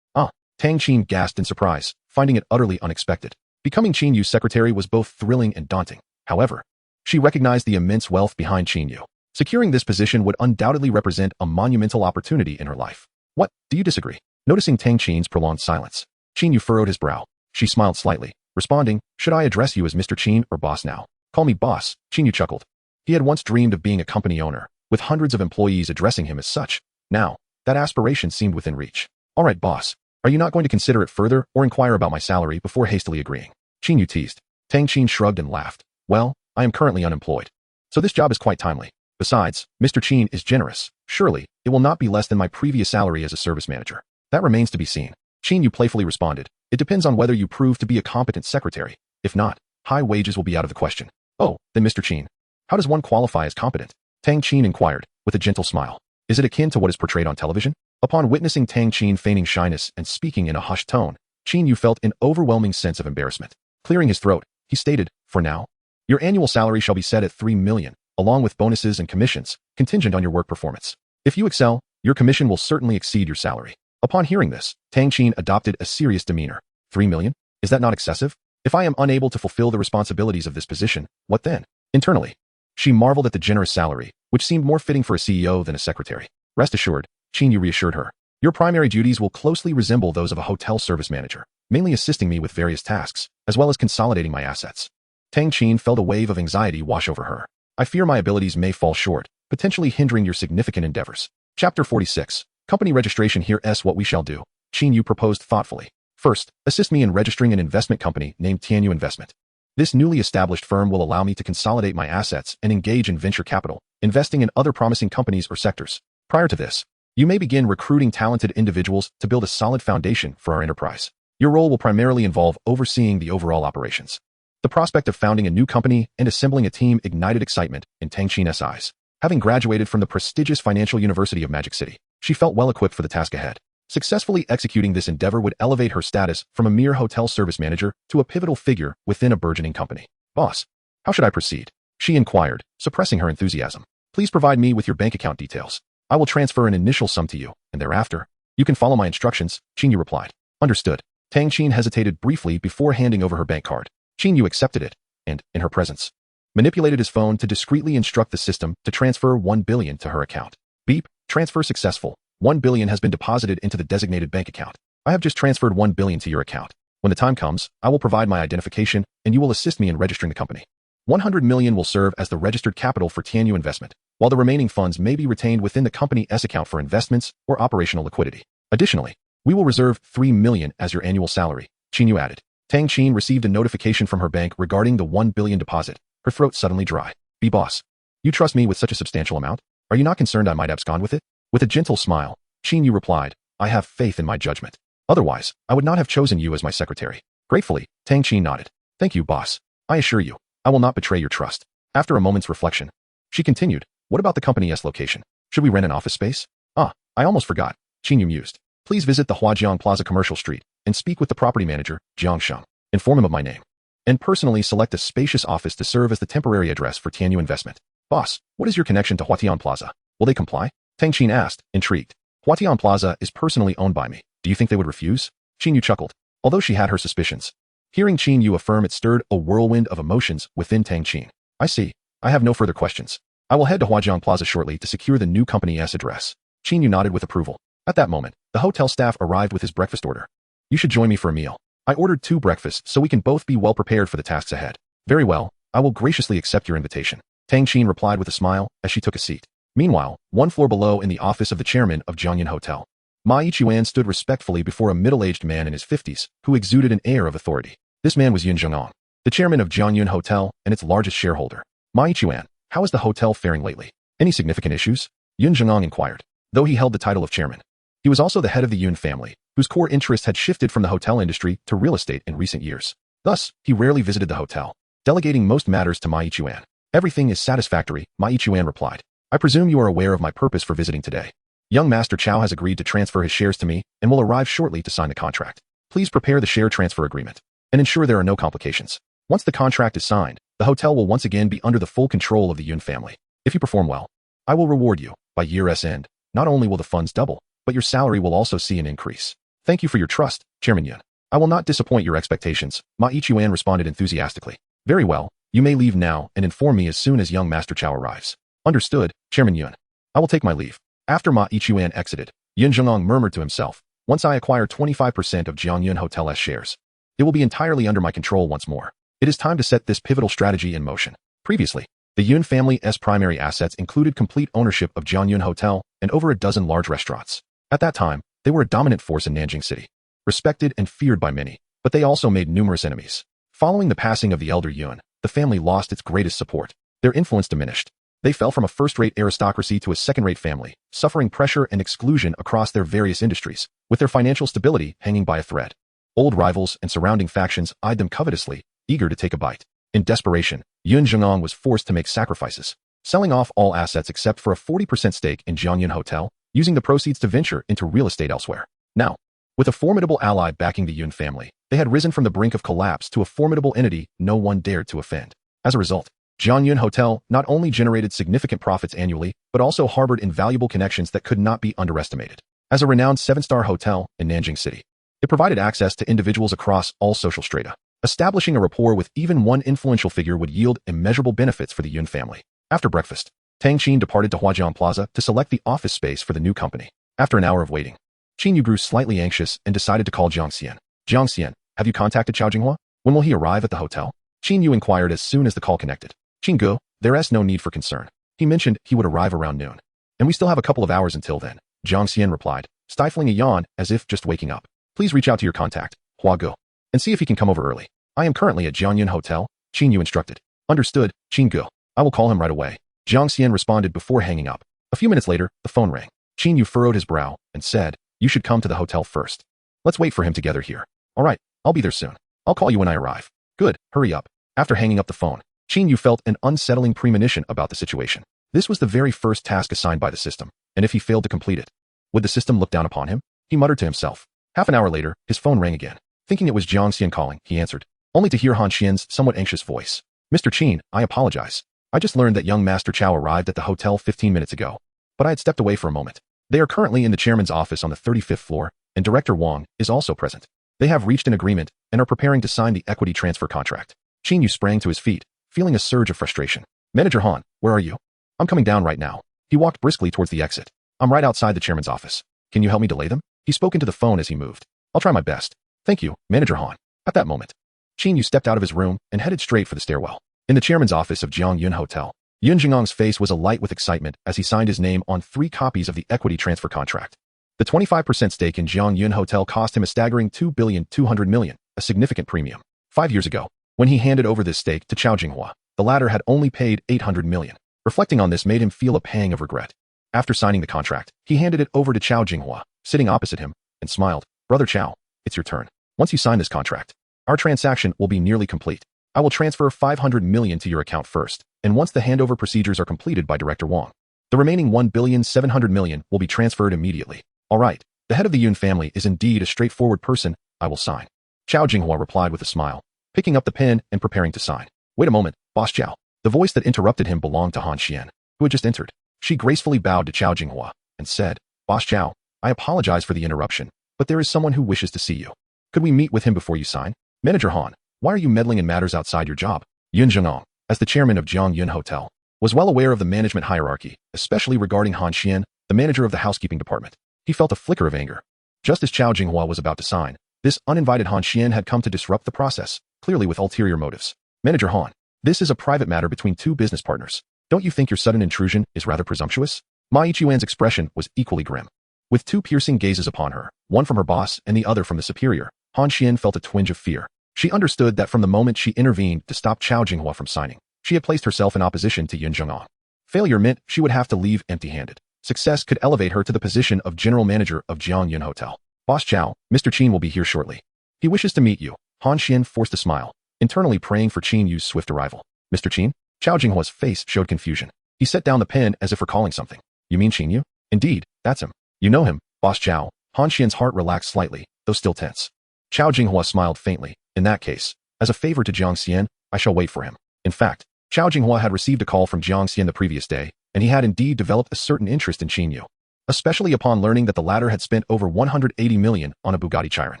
Tang Qin gasped in surprise, finding it utterly unexpected. Becoming Qin Yu's secretary was both thrilling and daunting. However, she recognized the immense wealth behind Qin Yu. Securing this position would undoubtedly represent a monumental opportunity in her life. What, do you disagree? Noticing Tang Qin's prolonged silence, Qin Yu furrowed his brow. She smiled slightly, responding, should I address you as Mr. Qin or boss now? Call me boss, Qin Yu chuckled. He had once dreamed of being a company owner, with hundreds of employees addressing him as such. Now, that aspiration seemed within reach. All right, boss. Are you not going to consider it further or inquire about my salary before hastily agreeing? Qin Yu teased. Tang Qin shrugged and laughed. Well, I am currently unemployed, so this job is quite timely. Besides, Mr. Qin is generous. Surely, it will not be less than my previous salary as a service manager. That remains to be seen. Qin Yu playfully responded. It depends on whether you prove to be a competent secretary. If not, high wages will be out of the question. Oh, then Mr. Qin, how does one qualify as competent? Tang Qin inquired, with a gentle smile. Is it akin to what is portrayed on television? Upon witnessing Tang Qin feigning shyness and speaking in a hushed tone, Qin Yu felt an overwhelming sense of embarrassment. Clearing his throat, he stated, for now, your annual salary shall be set at 3 million, along with bonuses and commissions, contingent on your work performance. If you excel, your commission will certainly exceed your salary. Upon hearing this, Tang Qin adopted a serious demeanor. 3 million? Is that not excessive? If I am unable to fulfill the responsibilities of this position, what then? Internally, she marveled at the generous salary, which seemed more fitting for a CEO than a secretary. Rest assured, Qin Yu reassured her. Your primary duties will closely resemble those of a hotel service manager, mainly assisting me with various tasks, as well as consolidating my assets. Tang Qin felt a wave of anxiety wash over her. I fear my abilities may fall short, potentially hindering your significant endeavors. Chapter 46. Company registration. Here's what we shall do. Qin Yu proposed thoughtfully. First, assist me in registering an investment company named Tianyu Investment. This newly established firm will allow me to consolidate my assets and engage in venture capital, investing in other promising companies or sectors. Prior to this, you may begin recruiting talented individuals to build a solid foundation for our enterprise. Your role will primarily involve overseeing the overall operations. The prospect of founding a new company and assembling a team ignited excitement in Tang Qin's eyes. Having graduated from the prestigious Financial University of Magic City, she felt well equipped for the task ahead. Successfully executing this endeavor would elevate her status from a mere hotel service manager to a pivotal figure within a burgeoning company. Boss, how should I proceed? She inquired, suppressing her enthusiasm. Please provide me with your bank account details. I will transfer an initial sum to you, and thereafter, you can follow my instructions, Qin Yu replied. Understood. Tang Qin hesitated briefly before handing over her bank card. Qin Yu accepted it, and, in her presence, manipulated his phone to discreetly instruct the system to transfer 1 billion to her account. Beep, transfer successful. 1 billion has been deposited into the designated bank account. I have just transferred 1 billion to your account. When the time comes, I will provide my identification, and you will assist me in registering the company. 100 million will serve as the registered capital for Tianyu Investment, while the remaining funds may be retained within the company's account for investments or operational liquidity. Additionally, we will reserve 3 million as your annual salary, Qin Yu added. Tang Qin received a notification from her bank regarding the 1 billion deposit. Her throat suddenly dry. Boss, you trust me with such a substantial amount? Are you not concerned I might abscond with it? With a gentle smile, Qin Yu replied, I have faith in my judgment. Otherwise, I would not have chosen you as my secretary. Gratefully, Tang Qin nodded. Thank you, boss. I assure you, I will not betray your trust. After a moment's reflection, she continued, what about the company's location? Should we rent an office space? I almost forgot, Qin Yu mused. Please visit the Huajiang Plaza Commercial Street, and speak with the property manager, Jiang Sheng. Inform him of my name. And personally select a spacious office to serve as the temporary address for Tianyu investment. Boss, what is your connection to Huatian Plaza? Will they comply? Tang Qin asked, intrigued. Huatian Plaza is personally owned by me. Do you think they would refuse? Qin Yu chuckled, although she had her suspicions. Hearing Qin Yu affirm it stirred a whirlwind of emotions within Tang Qin. I see. I have no further questions. I will head to Huajiang Plaza shortly to secure the new company's address. Qin Yu nodded with approval. At that moment, the hotel staff arrived with his breakfast order. You should join me for a meal. I ordered 2 breakfasts so we can both be well prepared for the tasks ahead. Very well, I will graciously accept your invitation. Tang Qin replied with a smile as she took a seat. Meanwhile, 1 floor below in the office of the chairman of Jiangyan Hotel, Ma Yichuan stood respectfully before a middle-aged man in his 50s who exuded an air of authority. This man was Yun Zhengong, the chairman of Jiangyun Hotel and its largest shareholder. Ma Yichuan, how is the hotel faring lately? Any significant issues? Yun Zhengong inquired. Though he held the title of chairman, he was also the head of the Yun family, whose core interest had shifted from the hotel industry to real estate in recent years. Thus, he rarely visited the hotel, delegating most matters to Ma Yichuan. Everything is satisfactory, Ma Yichuan replied. I presume you are aware of my purpose for visiting today. Young Master Chow has agreed to transfer his shares to me and will arrive shortly to sign the contract. Please prepare the share transfer agreement and ensure there are no complications. Once the contract is signed, the hotel will once again be under the full control of the Yun family. If you perform well, I will reward you. By year's end, not only will the funds double, but your salary will also see an increase. Thank you for your trust, Chairman Yun. I will not disappoint your expectations, Ma Yichuan responded enthusiastically. Very well, you may leave now and inform me as soon as young Master Chow arrives. Understood, Chairman Yun. I will take my leave. After Ma Yichuan exited, Yun Zhengong murmured to himself, once I acquire 25% of Jiangyun Hotel's shares, it will be entirely under my control once more. It is time to set this pivotal strategy in motion. Previously, the Yun family's primary assets included complete ownership of Jiangyun Hotel and over a dozen large restaurants. At that time, they were a dominant force in Nanjing City, respected and feared by many, but they also made numerous enemies. Following the passing of the elder Yun, the family lost its greatest support. Their influence diminished. They fell from a first-rate aristocracy to a second-rate family, suffering pressure and exclusion across their various industries, with their financial stability hanging by a thread. Old rivals and surrounding factions eyed them covetously, eager to take a bite. In desperation, Yun Zhengong was forced to make sacrifices, selling off all assets except for a 40% stake in Jiangyun Hotel, using the proceeds to venture into real estate elsewhere. Now, with a formidable ally backing the Yun family, they had risen from the brink of collapse to a formidable entity no one dared to offend. As a result, Jiangyun Hotel not only generated significant profits annually, but also harbored invaluable connections that could not be underestimated. As a renowned 7-star hotel in Nanjing City, it provided access to individuals across all social strata. Establishing a rapport with even one influential figure would yield immeasurable benefits for the Yun family. After breakfast, Tang Qin departed to Huajiang Plaza to select the office space for the new company. After an hour of waiting, Qin Yu grew slightly anxious and decided to call Jiang Xian. Jiang Xian, have you contacted Chao Jinghua? When will he arrive at the hotel? Qin Yu inquired as soon as the call connected. Qin Gu, there's no need for concern. He mentioned he would arrive around noon. And we still have a couple of hours until then, Jiang Xian replied, stifling a yawn as if just waking up. Please reach out to your contact, Hua Gu, and see if he can come over early. I am currently at Jiangyun Hotel, Qin Yu instructed. Understood, Qin Gu. I will call him right away. Jiang Xian responded before hanging up. A few minutes later, the phone rang. Qin Yu furrowed his brow and said, you should come to the hotel first. Let's wait for him together here. All right, I'll be there soon. I'll call you when I arrive. Good, hurry up. After hanging up the phone, Qin Yu felt an unsettling premonition about the situation. This was the very first task assigned by the system, and if he failed to complete it, would the system look down upon him? He muttered to himself. Half an hour later, his phone rang again. Thinking it was Jiang Xian calling, he answered, only to hear Han Xian's somewhat anxious voice. Mr. Qin, I apologize. I just learned that young Master Chow arrived at the hotel 15 minutes ago, but I had stepped away for a moment. They are currently in the chairman's office on the 35th floor, and Director Wang is also present. They have reached an agreement and are preparing to sign the equity transfer contract. Qin Yu sprang to his feet, feeling a surge of frustration. Manager Han, where are you? I'm coming down right now. He walked briskly towards the exit. I'm right outside the chairman's office. Can you help me delay them? He spoke into the phone as he moved. I'll try my best. Thank you, Manager Han. At that moment, Qin Yu stepped out of his room and headed straight for the stairwell. In the chairman's office of Jiangyun Hotel, Yun Zhengong's face was alight with excitement as he signed his name on 3 copies of the equity transfer contract. The 25% stake in Jiangyun Hotel cost him a staggering 2,200 million, a significant premium. 5 years ago, when he handed over this stake to Chao Jinghua, the latter had only paid 800 million. Reflecting on this made him feel a pang of regret. After signing the contract, he handed it over to Chao Jinghua, sitting opposite him, and smiled. Brother Chao, it's your turn. Once you sign this contract, our transaction will be nearly complete. I will transfer 500 million to your account first, and once the handover procedures are completed by Director Wang, the remaining 1,700 million will be transferred immediately. All right, the head of the Yun family is indeed a straightforward person. I will sign. Chao Jinghua replied with a smile, picking up the pen and preparing to sign. Wait a moment, Boss Chao. The voice that interrupted him belonged to Han Xian, who had just entered. She gracefully bowed to Chao Jinghua and said, Boss Chao, I apologize for the interruption, but there is someone who wishes to see you. Could we meet with him before you sign? Manager Han, why are you meddling in matters outside your job? Yun Zhengong, as the chairman of Jiang Yun Hotel, was well aware of the management hierarchy, especially regarding Han Xian, the manager of the housekeeping department. He felt a flicker of anger. Just as Chao Jinghua was about to sign, this uninvited Han Xian had come to disrupt the process, clearly with ulterior motives. Manager Han, this is a private matter between two business partners. Don't you think your sudden intrusion is rather presumptuous? Ma Yichuan's expression was equally grim. With two piercing gazes upon her, one from her boss and the other from the superior, Han Xian felt a twinge of fear. She understood that from the moment she intervened to stop Chao Jinghua from signing, she had placed herself in opposition to Yun Zhengong. Failure meant she would have to leave empty-handed. Success could elevate her to the position of general manager of Jiang Yun Hotel. Boss Chao, Mr. Qin will be here shortly. He wishes to meet you. Han Xian forced a smile, internally praying for Qin Yu's swift arrival. Mr. Qin? Chao Jinghua's face showed confusion. He set down the pen as if recalling something. You mean Qin Yu? Indeed, that's him. You know him, Boss Chao. Han Xian's heart relaxed slightly, though still tense. Chao Jinghua smiled faintly. In that case, as a favor to Jiang Xian, I shall wait for him. In fact, Chao Jinghua had received a call from Jiang Xian the previous day, and he had indeed developed a certain interest in Qin Yu, especially upon learning that the latter had spent over 180 million on a Bugatti Chiron.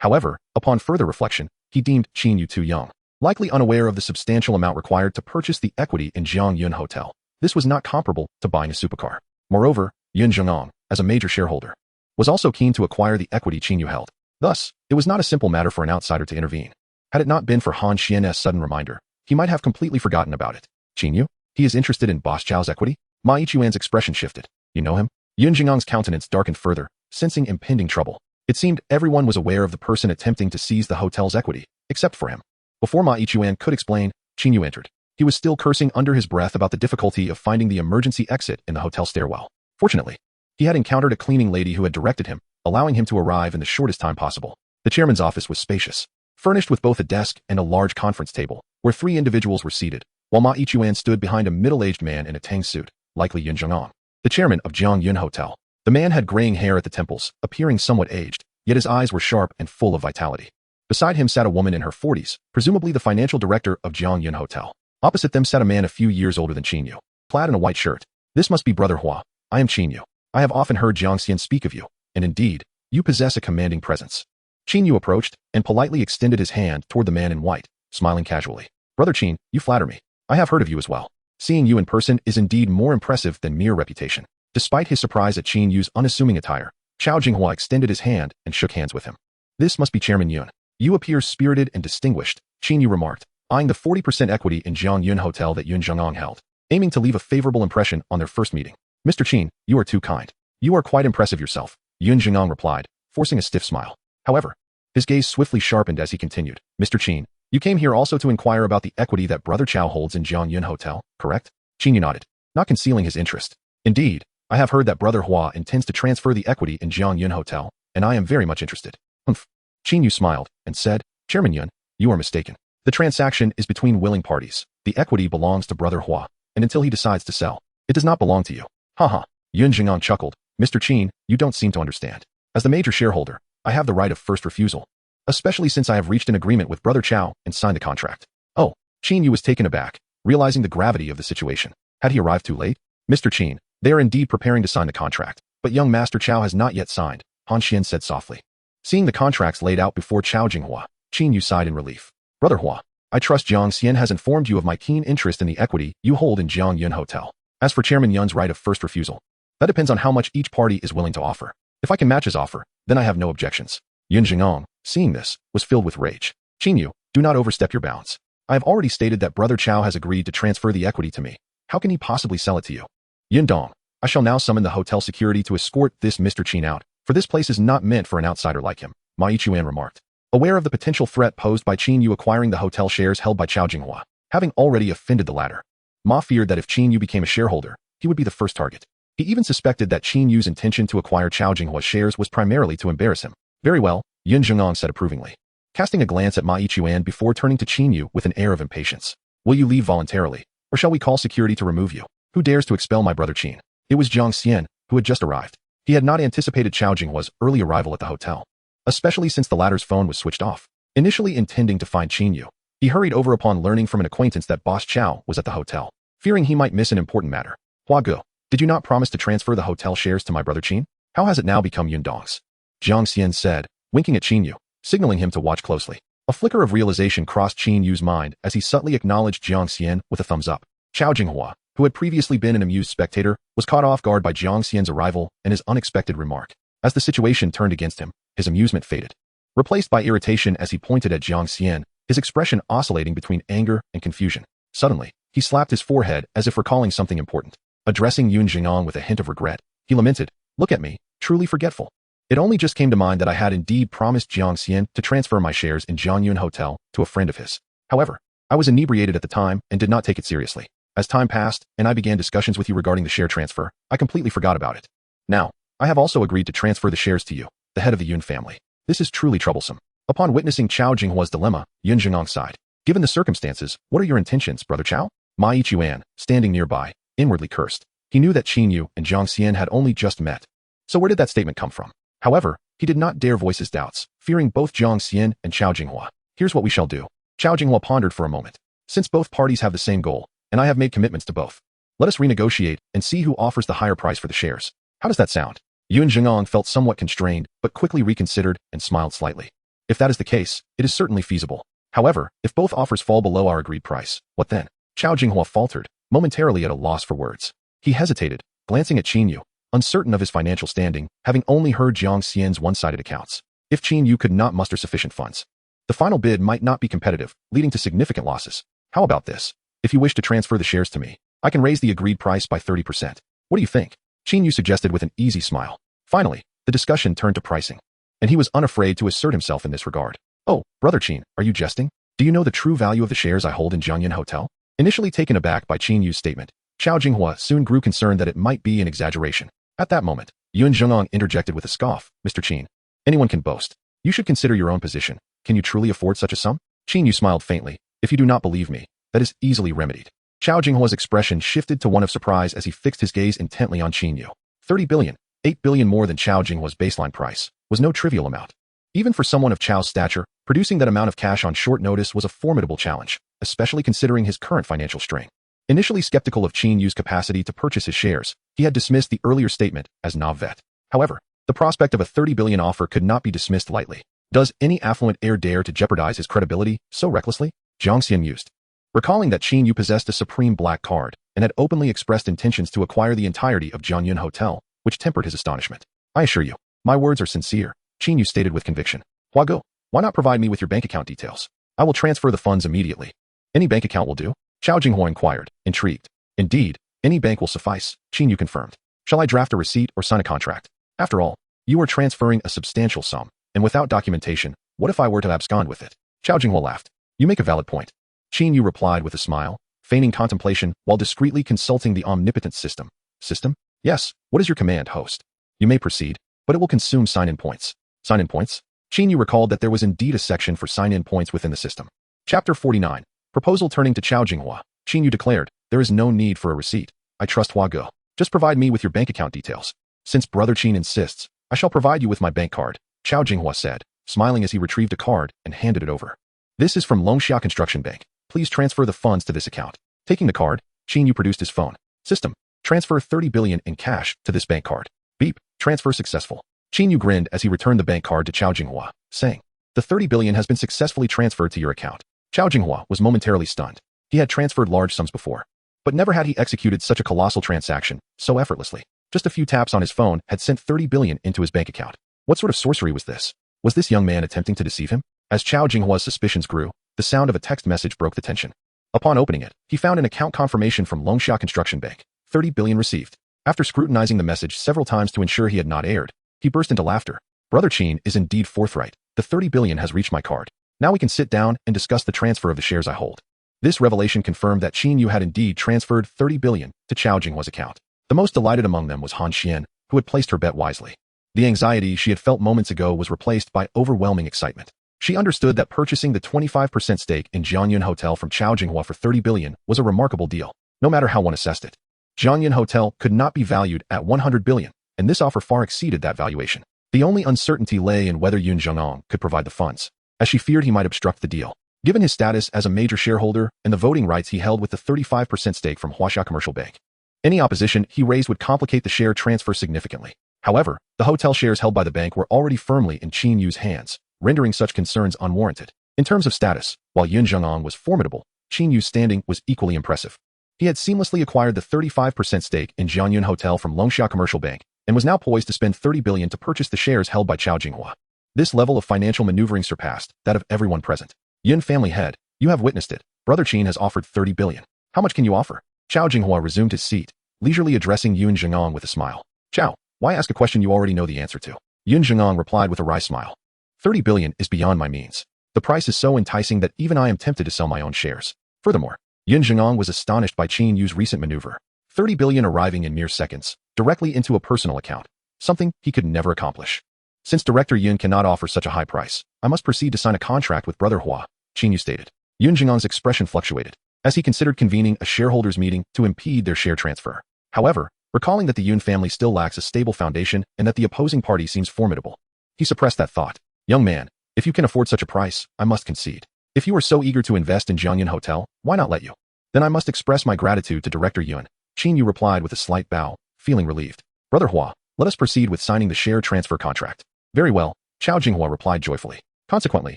However, upon further reflection, he deemed Qin Yu too young, likely unaware of the substantial amount required to purchase the equity in Jiang Yun Hotel. This was not comparable to buying a supercar. Moreover, Yun Zhengong, as a major shareholder, was also keen to acquire the equity Qin Yu held. Thus, it was not a simple matter for an outsider to intervene. Had it not been for Han Xian's sudden reminder, he might have completely forgotten about it. Qin Yu? He is interested in Boss Chao's equity? Ma Yichuan's expression shifted. You know him? Yun Zhengong's countenance darkened further, sensing impending trouble. It seemed everyone was aware of the person attempting to seize the hotel's equity, except for him. Before Ma Yichuan could explain, Qin Yu entered. He was still cursing under his breath about the difficulty of finding the emergency exit in the hotel stairwell. Fortunately, he had encountered a cleaning lady who had directed him, allowing him to arrive in the shortest time possible. The chairman's office was spacious, furnished with both a desk and a large conference table, where 3 individuals were seated, while Ma Yichuan stood behind a middle-aged man in a tang suit, likely Yun Zhengong, the chairman of Jiang Yun Hotel. The man had graying hair at the temples, appearing somewhat aged, yet his eyes were sharp and full of vitality. Beside him sat a woman in her 40s, presumably the financial director of Jiang Yun Hotel. Opposite them sat a man a few years older than Qin Yu, clad in a white shirt. This must be Brother Hua. I am Qin Yu. I have often heard Jiang Xian speak of you, and indeed, you possess a commanding presence. Qin Yu approached and politely extended his hand toward the man in white, smiling casually. Brother Qin, you flatter me. I have heard of you as well. Seeing you in person is indeed more impressive than mere reputation. Despite his surprise at Qin Yu's unassuming attire, Chao Jinghua extended his hand and shook hands with him. This must be Chairman Yun. You appear spirited and distinguished, Qin Yu remarked, eyeing the 40% equity in Jiang Yun Hotel that Yun Zhengong held, aiming to leave a favorable impression on their first meeting. Mr. Qin, you are too kind. You are quite impressive yourself, Yun Zhengong replied, forcing a stiff smile. However, his gaze swiftly sharpened as he continued. Mr. Qin, you came here also to inquire about the equity that Brother Chao holds in Jiang Yun Hotel, correct? Qin Yu nodded, not concealing his interest. Indeed, I have heard that Brother Hua intends to transfer the equity in Jiang Yun Hotel, and I am very much interested. Humph. Qin Yu smiled and said, Chairman Yun, you are mistaken. The transaction is between willing parties. The equity belongs to Brother Hua, and until he decides to sell, it does not belong to you. Haha. Yun Zhengong chuckled. Mr. Qin, you don't seem to understand. As the major shareholder, I have the right of first refusal, especially since I have reached an agreement with Brother Chao and signed the contract. Oh, Qin Yu was taken aback, realizing the gravity of the situation. Had he arrived too late? Mr. Qin, they are indeed preparing to sign the contract, but young Master Chao has not yet signed, Han Xian said softly. Seeing the contracts laid out before Chao Jinghua, Qin Yu sighed in relief. Brother Hua, I trust Jiang Xian has informed you of my keen interest in the equity you hold in Jiang Yun Hotel. As for Chairman Yun's right of first refusal, that depends on how much each party is willing to offer. If I can match his offer, then I have no objections. Yun Zhengong, seeing this, was filled with rage. Qin Yu, do not overstep your bounds. I have already stated that Brother Chao has agreed to transfer the equity to me. How can he possibly sell it to you? Yin Dong, I shall now summon the hotel security to escort this Mr. Qin out, for this place is not meant for an outsider like him, Ma Yichuan remarked. Aware of the potential threat posed by Qin Yu acquiring the hotel shares held by Chao Jinghua, having already offended the latter, Ma feared that if Qin Yu became a shareholder, he would be the first target. He even suspected that Qin Yu's intention to acquire Chao Jinghua's shares was primarily to embarrass him. Very well, Yun Zhengong said approvingly, casting a glance at Ma Yichuan before turning to Qin Yu with an air of impatience. Will you leave voluntarily, or shall we call security to remove you? Who dares to expel my brother Qin? It was Jiang Xian, who had just arrived. He had not anticipated Chao Jinghua's early arrival at the hotel. especially since the latter's phone was switched off. Initially intending to find Qin Yu, he hurried over upon learning from an acquaintance that Boss Chow was at the hotel, fearing he might miss an important matter. Hua Ge, did you not promise to transfer the hotel shares to my brother Qin? How has it now become Yun Dong's? Jiang Xian said, winking at Qin Yu, signaling him to watch closely. A flicker of realization crossed Qin Yu's mind as he subtly acknowledged Jiang Xian with a thumbs up. Chao Jinghua, who had previously been an amused spectator, was caught off guard by Jiang Xian's arrival and his unexpected remark. As the situation turned against him, his amusement faded, replaced by irritation as he pointed at Jiang Xian, his expression oscillating between anger and confusion. Suddenly, he slapped his forehead as if recalling something important. Addressing Yun Jing'an with a hint of regret, he lamented, "Look at me, truly forgetful. It only just came to mind that I had indeed promised Jiang Xian to transfer my shares in Jiangyun Hotel to a friend of his. However, I was inebriated at the time and did not take it seriously. As time passed and I began discussions with you regarding the share transfer, I completely forgot about it. Now, I have also agreed to transfer the shares to you, the head of the Yun family. This is truly troublesome." Upon witnessing Chao Jinghua's dilemma, Yun Jing'an sighed. "Given the circumstances, what are your intentions, Brother Chao?" Ma Yichuan, standing nearby, inwardly cursed. He knew that Qin Yu and Jiang Xian had only just met. So where did that statement come from? However, he did not dare voice his doubts, fearing both Jiang Xian and Chao Jinghua. "Here's what we shall do." Chao Jinghua pondered for a moment. "Since both parties have the same goal, and I have made commitments to both, let us renegotiate and see who offers the higher price for the shares. How does that sound?" Yun Jing'an felt somewhat constrained, but quickly reconsidered and smiled slightly. "If that is the case, it is certainly feasible. However, if both offers fall below our agreed price, what then?" Chao Jinghua faltered, momentarily at a loss for words. He hesitated, glancing at Qin Yu, uncertain of his financial standing, having only heard Jiang Xian's one-sided accounts. If Qin Yu could not muster sufficient funds, the final bid might not be competitive, leading to significant losses. "How about this? If you wish to transfer the shares to me, I can raise the agreed price by 30%. What do you think?" Qin Yu suggested with an easy smile. Finally, the discussion turned to pricing, and he was unafraid to assert himself in this regard. "Oh, Brother Qin, are you jesting? Do you know the true value of the shares I hold in Jiangyun Hotel?" Initially taken aback by Qin Yu's statement, Chao Jinghua soon grew concerned that it might be an exaggeration. At that moment, Yun Jing'an interjected with a scoff, "Mr. Qin, anyone can boast. You should consider your own position. Can you truly afford such a sum?" Qin Yu smiled faintly. "If you do not believe me, that is easily remedied." Chao Jinghua's expression shifted to one of surprise as he fixed his gaze intently on Qin Yu. 30 billion, 8 billion more than Chao Jinghua's baseline price, was no trivial amount. Even for someone of Chao's stature, producing that amount of cash on short notice was a formidable challenge, especially considering his current financial strain. Initially skeptical of Qin Yu's capacity to purchase his shares, he had dismissed the earlier statement as navet. However, the prospect of a 30 billion offer could not be dismissed lightly. Does any affluent heir dare to jeopardize his credibility so recklessly? Jiang Xian mused. Recalling that Qin Yu possessed a supreme black card and had openly expressed intentions to acquire the entirety of Jiangyun Hotel, which tempered his astonishment. "I assure you, my words are sincere," Qin Yu stated with conviction. "Hua Ge, why not provide me with your bank account details? I will transfer the funds immediately." "Any bank account will do?" Chao Jinghua inquired, intrigued. "Indeed, any bank will suffice," Qin Yu confirmed. "Shall I draft a receipt or sign a contract? After all, you are transferring a substantial sum, and without documentation, what if I were to abscond with it?" Chao Jinghua laughed. "You make a valid point." Qin Yu replied with a smile, feigning contemplation while discreetly consulting the omnipotent system. "System? Yes, what is your command, host?" "You may proceed, but it will consume sign-in points." "Sign-in points?" Qin Yu recalled that there was indeed a section for sign-in points within the system. Chapter 49. Proposal. Turning to Chao Jinghua, Qin Yu declared, "There is no need for a receipt. I trust Hua Ge. Just provide me with your bank account details." "Since Brother Qin insists, I shall provide you with my bank card," Chao Jinghua said, smiling as he retrieved a card and handed it over. "This is from Longxia Construction Bank. Please transfer the funds to this account." Taking the card, Qin Yu produced his phone. "System, transfer 30 billion in cash to this bank card." Beep, transfer successful. Qin Yu grinned as he returned the bank card to Chao Jinghua, saying, "The 30 billion has been successfully transferred to your account." Chao Jinghua was momentarily stunned. He had transferred large sums before, but never had he executed such a colossal transaction so effortlessly. Just a few taps on his phone had sent 30 billion into his bank account. What sort of sorcery was this? Was this young man attempting to deceive him? As Chao Jinghua's suspicions grew, the sound of a text message broke the tension. Upon opening it, he found an account confirmation from Longxia Construction Bank. 30 billion received. After scrutinizing the message several times to ensure he had not erred, he burst into laughter. "Brother Qin is indeed forthright. The 30 billion has reached my card. Now we can sit down and discuss the transfer of the shares I hold." This revelation confirmed that Qin Yu had indeed transferred 30 billion to Chao Jinghua's account. The most delighted among them was Han Xian, who had placed her bet wisely. The anxiety she had felt moments ago was replaced by overwhelming excitement. She understood that purchasing the 25% stake in Jiangyun Hotel from Chao Jinghua for 30 billion was a remarkable deal, no matter how one assessed it. Jiangyun Hotel could not be valued at 100 billion, and this offer far exceeded that valuation. The only uncertainty lay in whether Yun Zhengong could provide the funds, as she feared he might obstruct the deal. Given his status as a major shareholder and the voting rights he held with the 35% stake from Huaxia Commercial Bank, any opposition he raised would complicate the share transfer significantly. However, the hotel shares held by the bank were already firmly in Qin Yu's hands, rendering such concerns unwarranted. In terms of status, while Yun Zhengong was formidable, Qin Yu's standing was equally impressive. He had seamlessly acquired the 35% stake in Jianyun Hotel from Longxia Commercial Bank and was now poised to spend 30 billion to purchase the shares held by Chao Jinghua. This level of financial maneuvering surpassed that of everyone present. Yun family head, you have witnessed it. Brother Qin has offered 30 billion. How much can you offer? Chao Jinghua resumed his seat, leisurely addressing Yun Zhengong with a smile. Chao, why ask a question you already know the answer to? Yun Zhengong replied with a wry smile. 30 billion is beyond my means. The price is so enticing that even I am tempted to sell my own shares. Furthermore, Yun Zhengong was astonished by Qin Yu's recent maneuver. 30 billion arriving in mere seconds, directly into a personal account, something he could never accomplish. Since Director Yun cannot offer such a high price, I must proceed to sign a contract with Brother Hua, Qin Yu stated. Yun Zhengong's expression fluctuated, as he considered convening a shareholders' meeting to impede their share transfer. However, recalling that the Yun family still lacks a stable foundation and that the opposing party seems formidable, he suppressed that thought. Young man, if you can afford such a price, I must concede. If you are so eager to invest in Jianyun Hotel, why not let you? Then I must express my gratitude to Director Yun. Qin Yu replied with a slight bow, feeling relieved. Brother Hua, let us proceed with signing the share transfer contract. Very well, Chao Jinghua replied joyfully. Consequently,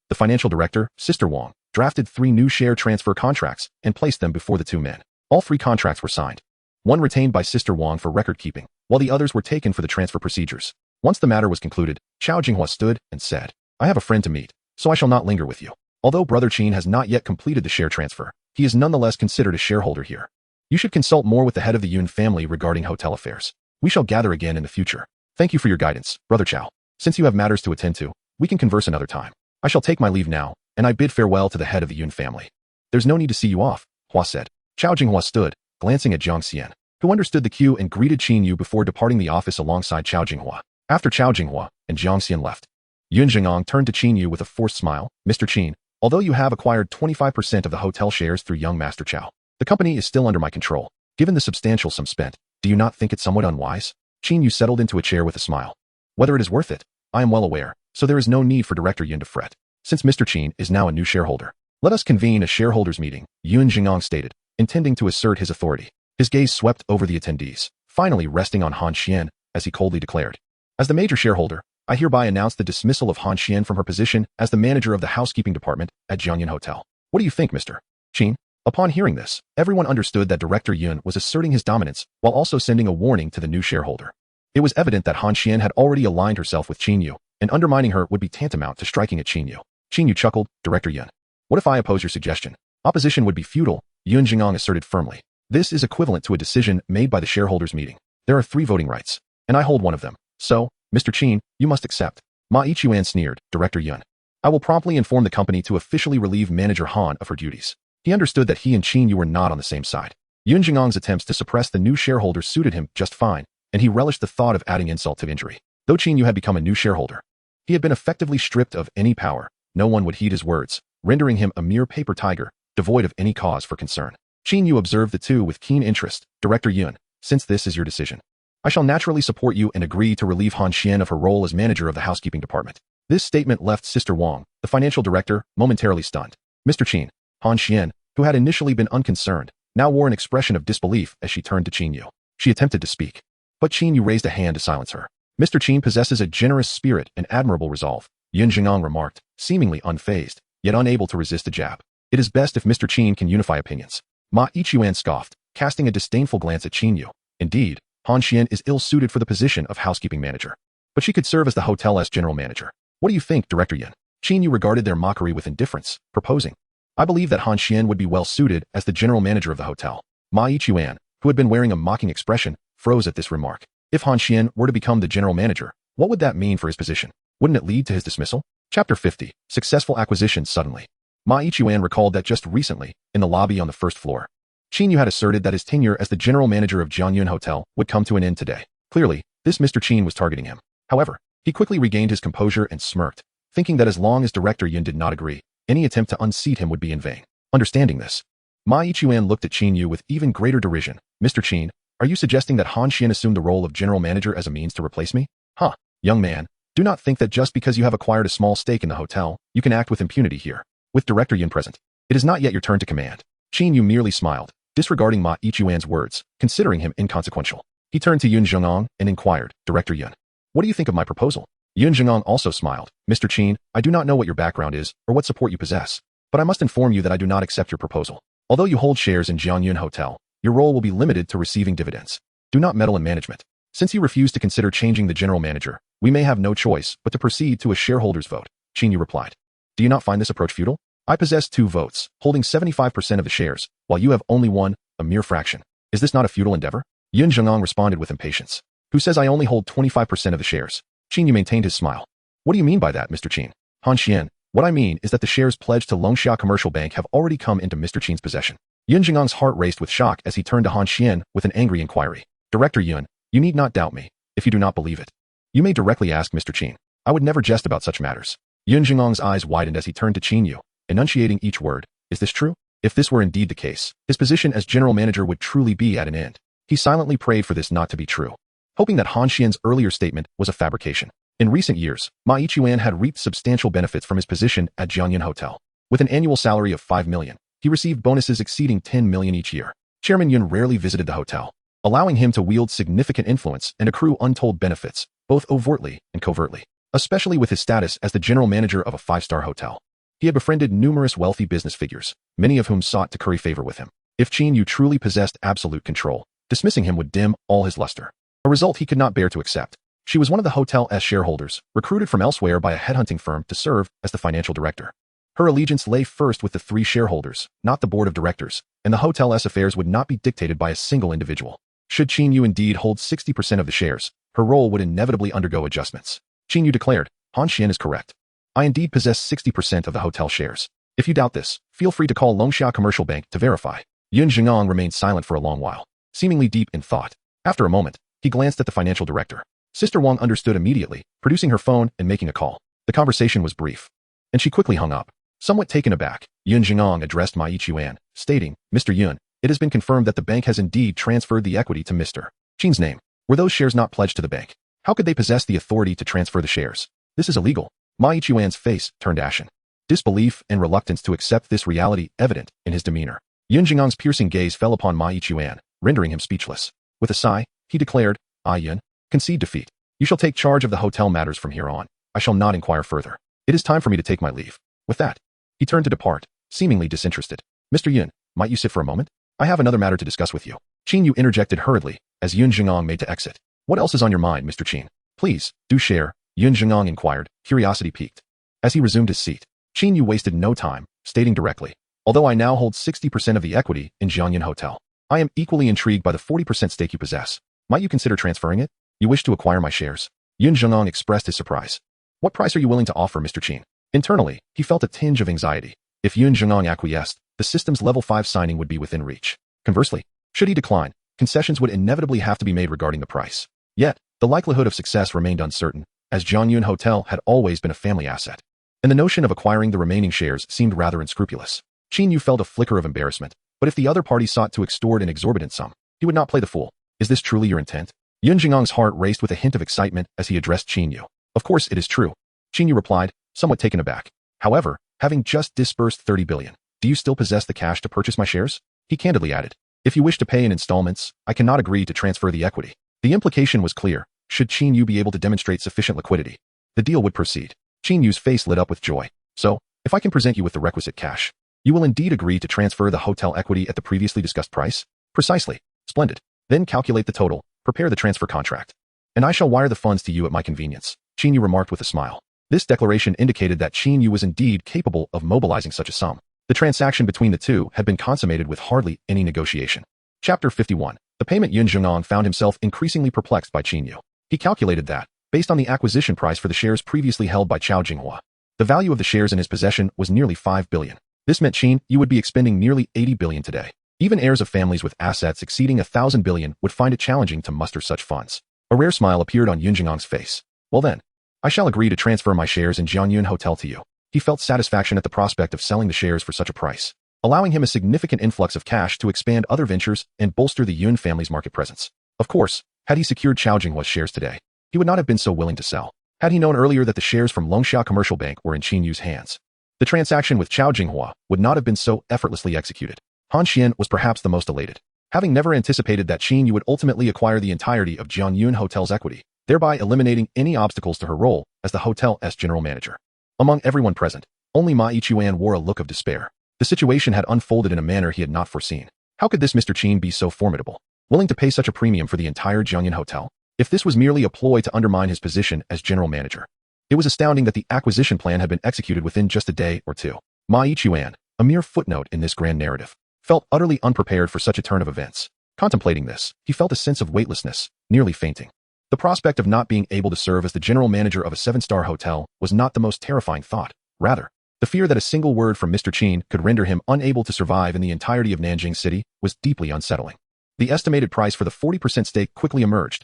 the financial director, Sister Wang, drafted 3 new share transfer contracts and placed them before the 2 men. All 3 contracts were signed. One retained by Sister Wang for record keeping, while the others were taken for the transfer procedures. Once the matter was concluded, Chao Jinghua stood and said, I have a friend to meet, so I shall not linger with you. Although Brother Qin has not yet completed the share transfer, he is nonetheless considered a shareholder here. You should consult more with the head of the Yun family regarding hotel affairs. We shall gather again in the future. Thank you for your guidance, Brother Chao. Since you have matters to attend to, we can converse another time. I shall take my leave now, and I bid farewell to the head of the Yun family. There's no need to see you off, Hua said. Chao Jinghua stood, glancing at Jiang Xian, who understood the cue and greeted Qin Yu before departing the office alongside Chao Jinghua. After Chao Jinghua and Jiang Xian left, Yun Zhengong turned to Qin Yu with a forced smile. Mr. Qin, although you have acquired 25% of the hotel shares through young Master Chao, the company is still under my control. Given the substantial sum spent, do you not think it somewhat unwise? Qin Yu settled into a chair with a smile. Whether it is worth it, I am well aware, so there is no need for Director Yun to fret. Since Mr. Qin is now a new shareholder, let us convene a shareholders' meeting, Yun Zhengong stated, intending to assert his authority. His gaze swept over the attendees, finally resting on Han Xian, as he coldly declared. As the major shareholder, I hereby announce the dismissal of Han Xian from her position as the manager of the housekeeping department at Jianyun Hotel. What do you think, Mr. Qin? Upon hearing this, everyone understood that Director Yun was asserting his dominance while also sending a warning to the new shareholder. It was evident that Han Xian had already aligned herself with Qin Yu, and undermining her would be tantamount to striking at Qin Yu. Qin Yu chuckled. Director Yun, what if I oppose your suggestion? Opposition would be futile, Yun Zhengong asserted firmly. This is equivalent to a decision made by the shareholders' meeting. There are 3 voting rights, and I hold one of them. So, Mr. Qin, you must accept. Ma Ichuan sneered. Director Yun, I will promptly inform the company to officially relieve Manager Han of her duties. He understood that he and Qin Yu were not on the same side. Yun Zhengong's attempts to suppress the new shareholder suited him just fine, and he relished the thought of adding insult to injury. Though Qin Yu had become a new shareholder, he had been effectively stripped of any power. No one would heed his words, rendering him a mere paper tiger, devoid of any cause for concern. Qin Yu observed the two with keen interest. Director Yun, since this is your decision, I shall naturally support you and agree to relieve Han Xian of her role as manager of the housekeeping department. This statement left Sister Wang, the financial director, momentarily stunned. Mr. Qin, Han Xian, who had initially been unconcerned, now wore an expression of disbelief as she turned to Qin Yu. She attempted to speak, but Qin Yu raised a hand to silence her. Mr. Qin possesses a generous spirit and admirable resolve, Yun Zhengong remarked, seemingly unfazed, yet unable to resist a jab. It is best if Mr. Qin can unify opinions. Ma Ichuan scoffed, casting a disdainful glance at Qin Yu. Indeed, Han Xian is ill-suited for the position of housekeeping manager, but she could serve as the hotel's general manager. What do you think, Director Yun? Qin Yu regarded their mockery with indifference, proposing, I believe that Han Xian would be well suited as the general manager of the hotel. Ma Ichuan, who had been wearing a mocking expression, froze at this remark. If Han Xian were to become the general manager, what would that mean for his position? Wouldn't it lead to his dismissal? Chapter 50, Successful Acquisition. Suddenly, Ma Ichuan recalled that just recently, in the lobby on the first floor, Qin Yu had asserted that his tenure as the general manager of Jianyun Hotel would come to an end today. Clearly, this Mr. Qin was targeting him. However, he quickly regained his composure and smirked, thinking that as long as Director Yun did not agree, any attempt to unseat him would be in vain. Understanding this, Ma Ichuan looked at Qin Yu with even greater derision. Mr. Qin, are you suggesting that Han Xian assumed the role of general manager as a means to replace me? Huh, young man, Do not think that just because you have acquired a small stake in the hotel, you can act with impunity here. With Director Yun present, it is not yet your turn to command. Qin Yu merely smiled, disregarding Ma Yichuan's words, considering him inconsequential. He turned to Yun Zhengong and inquired, Director Yun, what do you think of my proposal? Yun Zhengong also smiled. Mr. Qin, I do not know what your background is or what support you possess, but I must inform you that I do not accept your proposal. Although you hold shares in Jianyun Hotel, your role will be limited to receiving dividends. Do not meddle in management. Since you refuse to consider changing the general manager, we may have no choice but to proceed to a shareholders' vote, Qin Yu replied. Do you not find this approach futile? I possess 2 votes, holding 75% of the shares, while you have only 1, a mere fraction. Is this not a futile endeavor? Yun Zhengong responded with impatience. Who says I only hold 25% of the shares? Qin Yu maintained his smile. What do you mean by that, Mr. Qin? Han Xian, what I mean is that the shares pledged to Longxia Commercial Bank have already come into Mr. Qin's possession. Yun Zhengong's heart raced with shock as he turned to Han Xian with an angry inquiry. Director Yun, you need not doubt me, if you do not believe it. You may directly ask Mr. Qin. I would never jest about such matters. Yun Zhengong's eyes widened as he turned to Qin Yu, enunciating each word. Is this true? If this were indeed the case, his position as general manager would truly be at an end. He silently prayed for this not to be true, hoping that Han Xian's earlier statement was a fabrication. In recent years, Ma Yichuan had reaped substantial benefits from his position at Jianyun Hotel. With an annual salary of 5 million, he received bonuses exceeding 10 million each year. Chairman Yun rarely visited the hotel, allowing him to wield significant influence and accrue untold benefits, both overtly and covertly, especially with his status as the general manager of a 5-star hotel. He had befriended numerous wealthy business figures, many of whom sought to curry favor with him. If Qin Yu truly possessed absolute control, dismissing him would dim all his luster, a result he could not bear to accept. She was one of the hotel's shareholders, recruited from elsewhere by a headhunting firm to serve as the financial director. Her allegiance lay first with the 3 shareholders, not the board of directors, and the hotel's affairs would not be dictated by a single individual. Should Qin Yu indeed hold 60% of the shares, her role would inevitably undergo adjustments. Qin Yu declared, Han Xian is correct. I indeed possess 60% of the hotel shares. If you doubt this, feel free to call Longxia Commercial Bank to verify. Yun Zhengong remained silent for a long while, seemingly deep in thought. After a moment, he glanced at the financial director. Sister Wang understood immediately, producing her phone and making a call. The conversation was brief, and she quickly hung up. Somewhat taken aback, Yun Zhengong addressed Ma Yichuan, stating, Mr. Yun, it has been confirmed that the bank has indeed transferred the equity to Mr. Qin's name. Were those shares not pledged to the bank? How could they possess the authority to transfer the shares? This is illegal. Ma Yichuan's face turned ashen. Disbelief and reluctance to accept this reality evident in his demeanor. Yun Zhengong's piercing gaze fell upon Ma Yichuan, rendering him speechless. With a sigh, he declared, Yun, concede defeat. You shall take charge of the hotel matters from here on. I shall not inquire further. It is time for me to take my leave. With that, he turned to depart, seemingly disinterested. Mr. Yun, might you sit for a moment? I have another matter to discuss with you. Qin Yu interjected hurriedly, as Yun Zhengong made to exit. What else is on your mind, Mr. Qin? Please, do share, Yun Zhengong inquired, curiosity piqued. As he resumed his seat, Qin Yu wasted no time, stating directly, although I now hold 60% of the equity in Jianyun Hotel, I am equally intrigued by the 40% stake you possess. Might you consider transferring it? You wish to acquire my shares? Yun Zhengong expressed his surprise. What price are you willing to offer, Mr. Qin? Internally, he felt a tinge of anxiety. If Yun Zhengong acquiesced, the system's level 5 signing would be within reach. Conversely, should he decline, concessions would inevitably have to be made regarding the price. Yet, the likelihood of success remained uncertain, as Jianyun Hotel had always been a family asset, and the notion of acquiring the remaining shares seemed rather unscrupulous. Qin Yu felt a flicker of embarrassment, but if the other party sought to extort an exorbitant sum, he would not play the fool. Is this truly your intent? Yun Zhengong's heart raced with a hint of excitement as he addressed Qin Yu. Of course it is true. Qin Yu replied, somewhat taken aback. However, having just disbursed 30 billion, do you still possess the cash to purchase my shares? He candidly added, if you wish to pay in installments, I cannot agree to transfer the equity. The implication was clear. Should Qin Yu be able to demonstrate sufficient liquidity, the deal would proceed. Qin Yu's face lit up with joy. So, if I can present you with the requisite cash, you will indeed agree to transfer the hotel equity at the previously discussed price? Precisely. Splendid. Then calculate the total, prepare the transfer contract, and I shall wire the funds to you at my convenience, Qin Yu remarked with a smile. This declaration indicated that Qin Yu was indeed capable of mobilizing such a sum. The transaction between the two had been consummated with hardly any negotiation. Chapter 51. The payment. Yun Zhengong found himself increasingly perplexed by Qin Yu. He calculated that, based on the acquisition price for the shares previously held by Chao Jinghua, the value of the shares in his possession was nearly 5 billion. This meant Qin Yu would be expending nearly 80 billion today. Even heirs of families with assets exceeding 1,000 billion would find it challenging to muster such funds. A rare smile appeared on Yun Zhengong's face. Well then, I shall agree to transfer my shares in Jianyun Hotel to you. He felt satisfaction at the prospect of selling the shares for such a price, allowing him a significant influx of cash to expand other ventures and bolster the Yun family's market presence. Of course, had he secured Chao Jinghua's shares today, he would not have been so willing to sell. Had he known earlier that the shares from Longxia Commercial Bank were in Qin Yu's hands, the transaction with Chao Jinghua would not have been so effortlessly executed. Han Xian was perhaps the most elated, having never anticipated that Qin Yu would ultimately acquire the entirety of Jianyun Hotel's equity, thereby eliminating any obstacles to her role as the hotel's general manager. Among everyone present, only Ma Yichuan wore a look of despair. The situation had unfolded in a manner he had not foreseen. How could this Mr. Qin be so formidable, willing to pay such a premium for the entire Jianyun Hotel? If this was merely a ploy to undermine his position as general manager, it was astounding that the acquisition plan had been executed within just a day or two. Ma Yichuan, a mere footnote in this grand narrative, felt utterly unprepared for such a turn of events. Contemplating this, he felt a sense of weightlessness, nearly fainting. The prospect of not being able to serve as the general manager of a 7-star hotel was not the most terrifying thought. Rather, the fear that a single word from Mr. Qin could render him unable to survive in the entirety of Nanjing City was deeply unsettling. The estimated price for the 40% stake quickly emerged,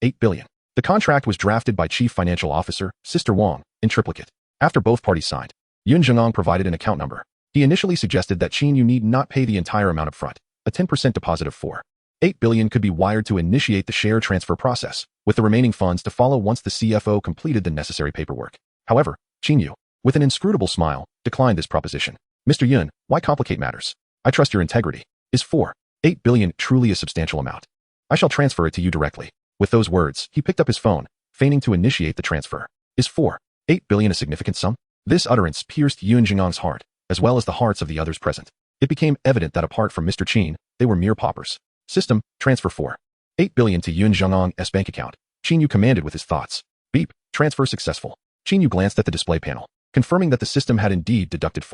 8 billion. The contract was drafted by Chief Financial Officer, Sister Wang, in triplicate. After both parties signed, Yun Zhengong provided an account number. He initially suggested that Qin Yu need not pay the entire amount up front. A 10% deposit of 8 billion could be wired to initiate the share transfer process, with the remaining funds to follow once the CFO completed the necessary paperwork. However, Qin Yu, with an inscrutable smile, declined this proposition. Mr. Yun, why complicate matters? I trust your integrity. Is 8 billion truly a substantial amount? I shall transfer it to you directly. With those words, he picked up his phone, feigning to initiate the transfer. Is 8 billion a significant sum? This utterance pierced Yun Zhengong's heart, as well as the hearts of the others present. It became evident that apart from Mr. Qin, they were mere paupers. System, transfer 8 billion to Yun Zhengong's bank account. Qin Yu commanded with his thoughts. Beep, transfer successful. Qin Yu glanced at the display panel, confirming that the system had indeed deducted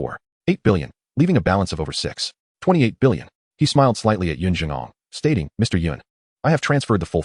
8 billion, leaving a balance of over 28 billion. He smiled slightly at Yun Zhengong, stating, Mr. Yun, I have transferred the full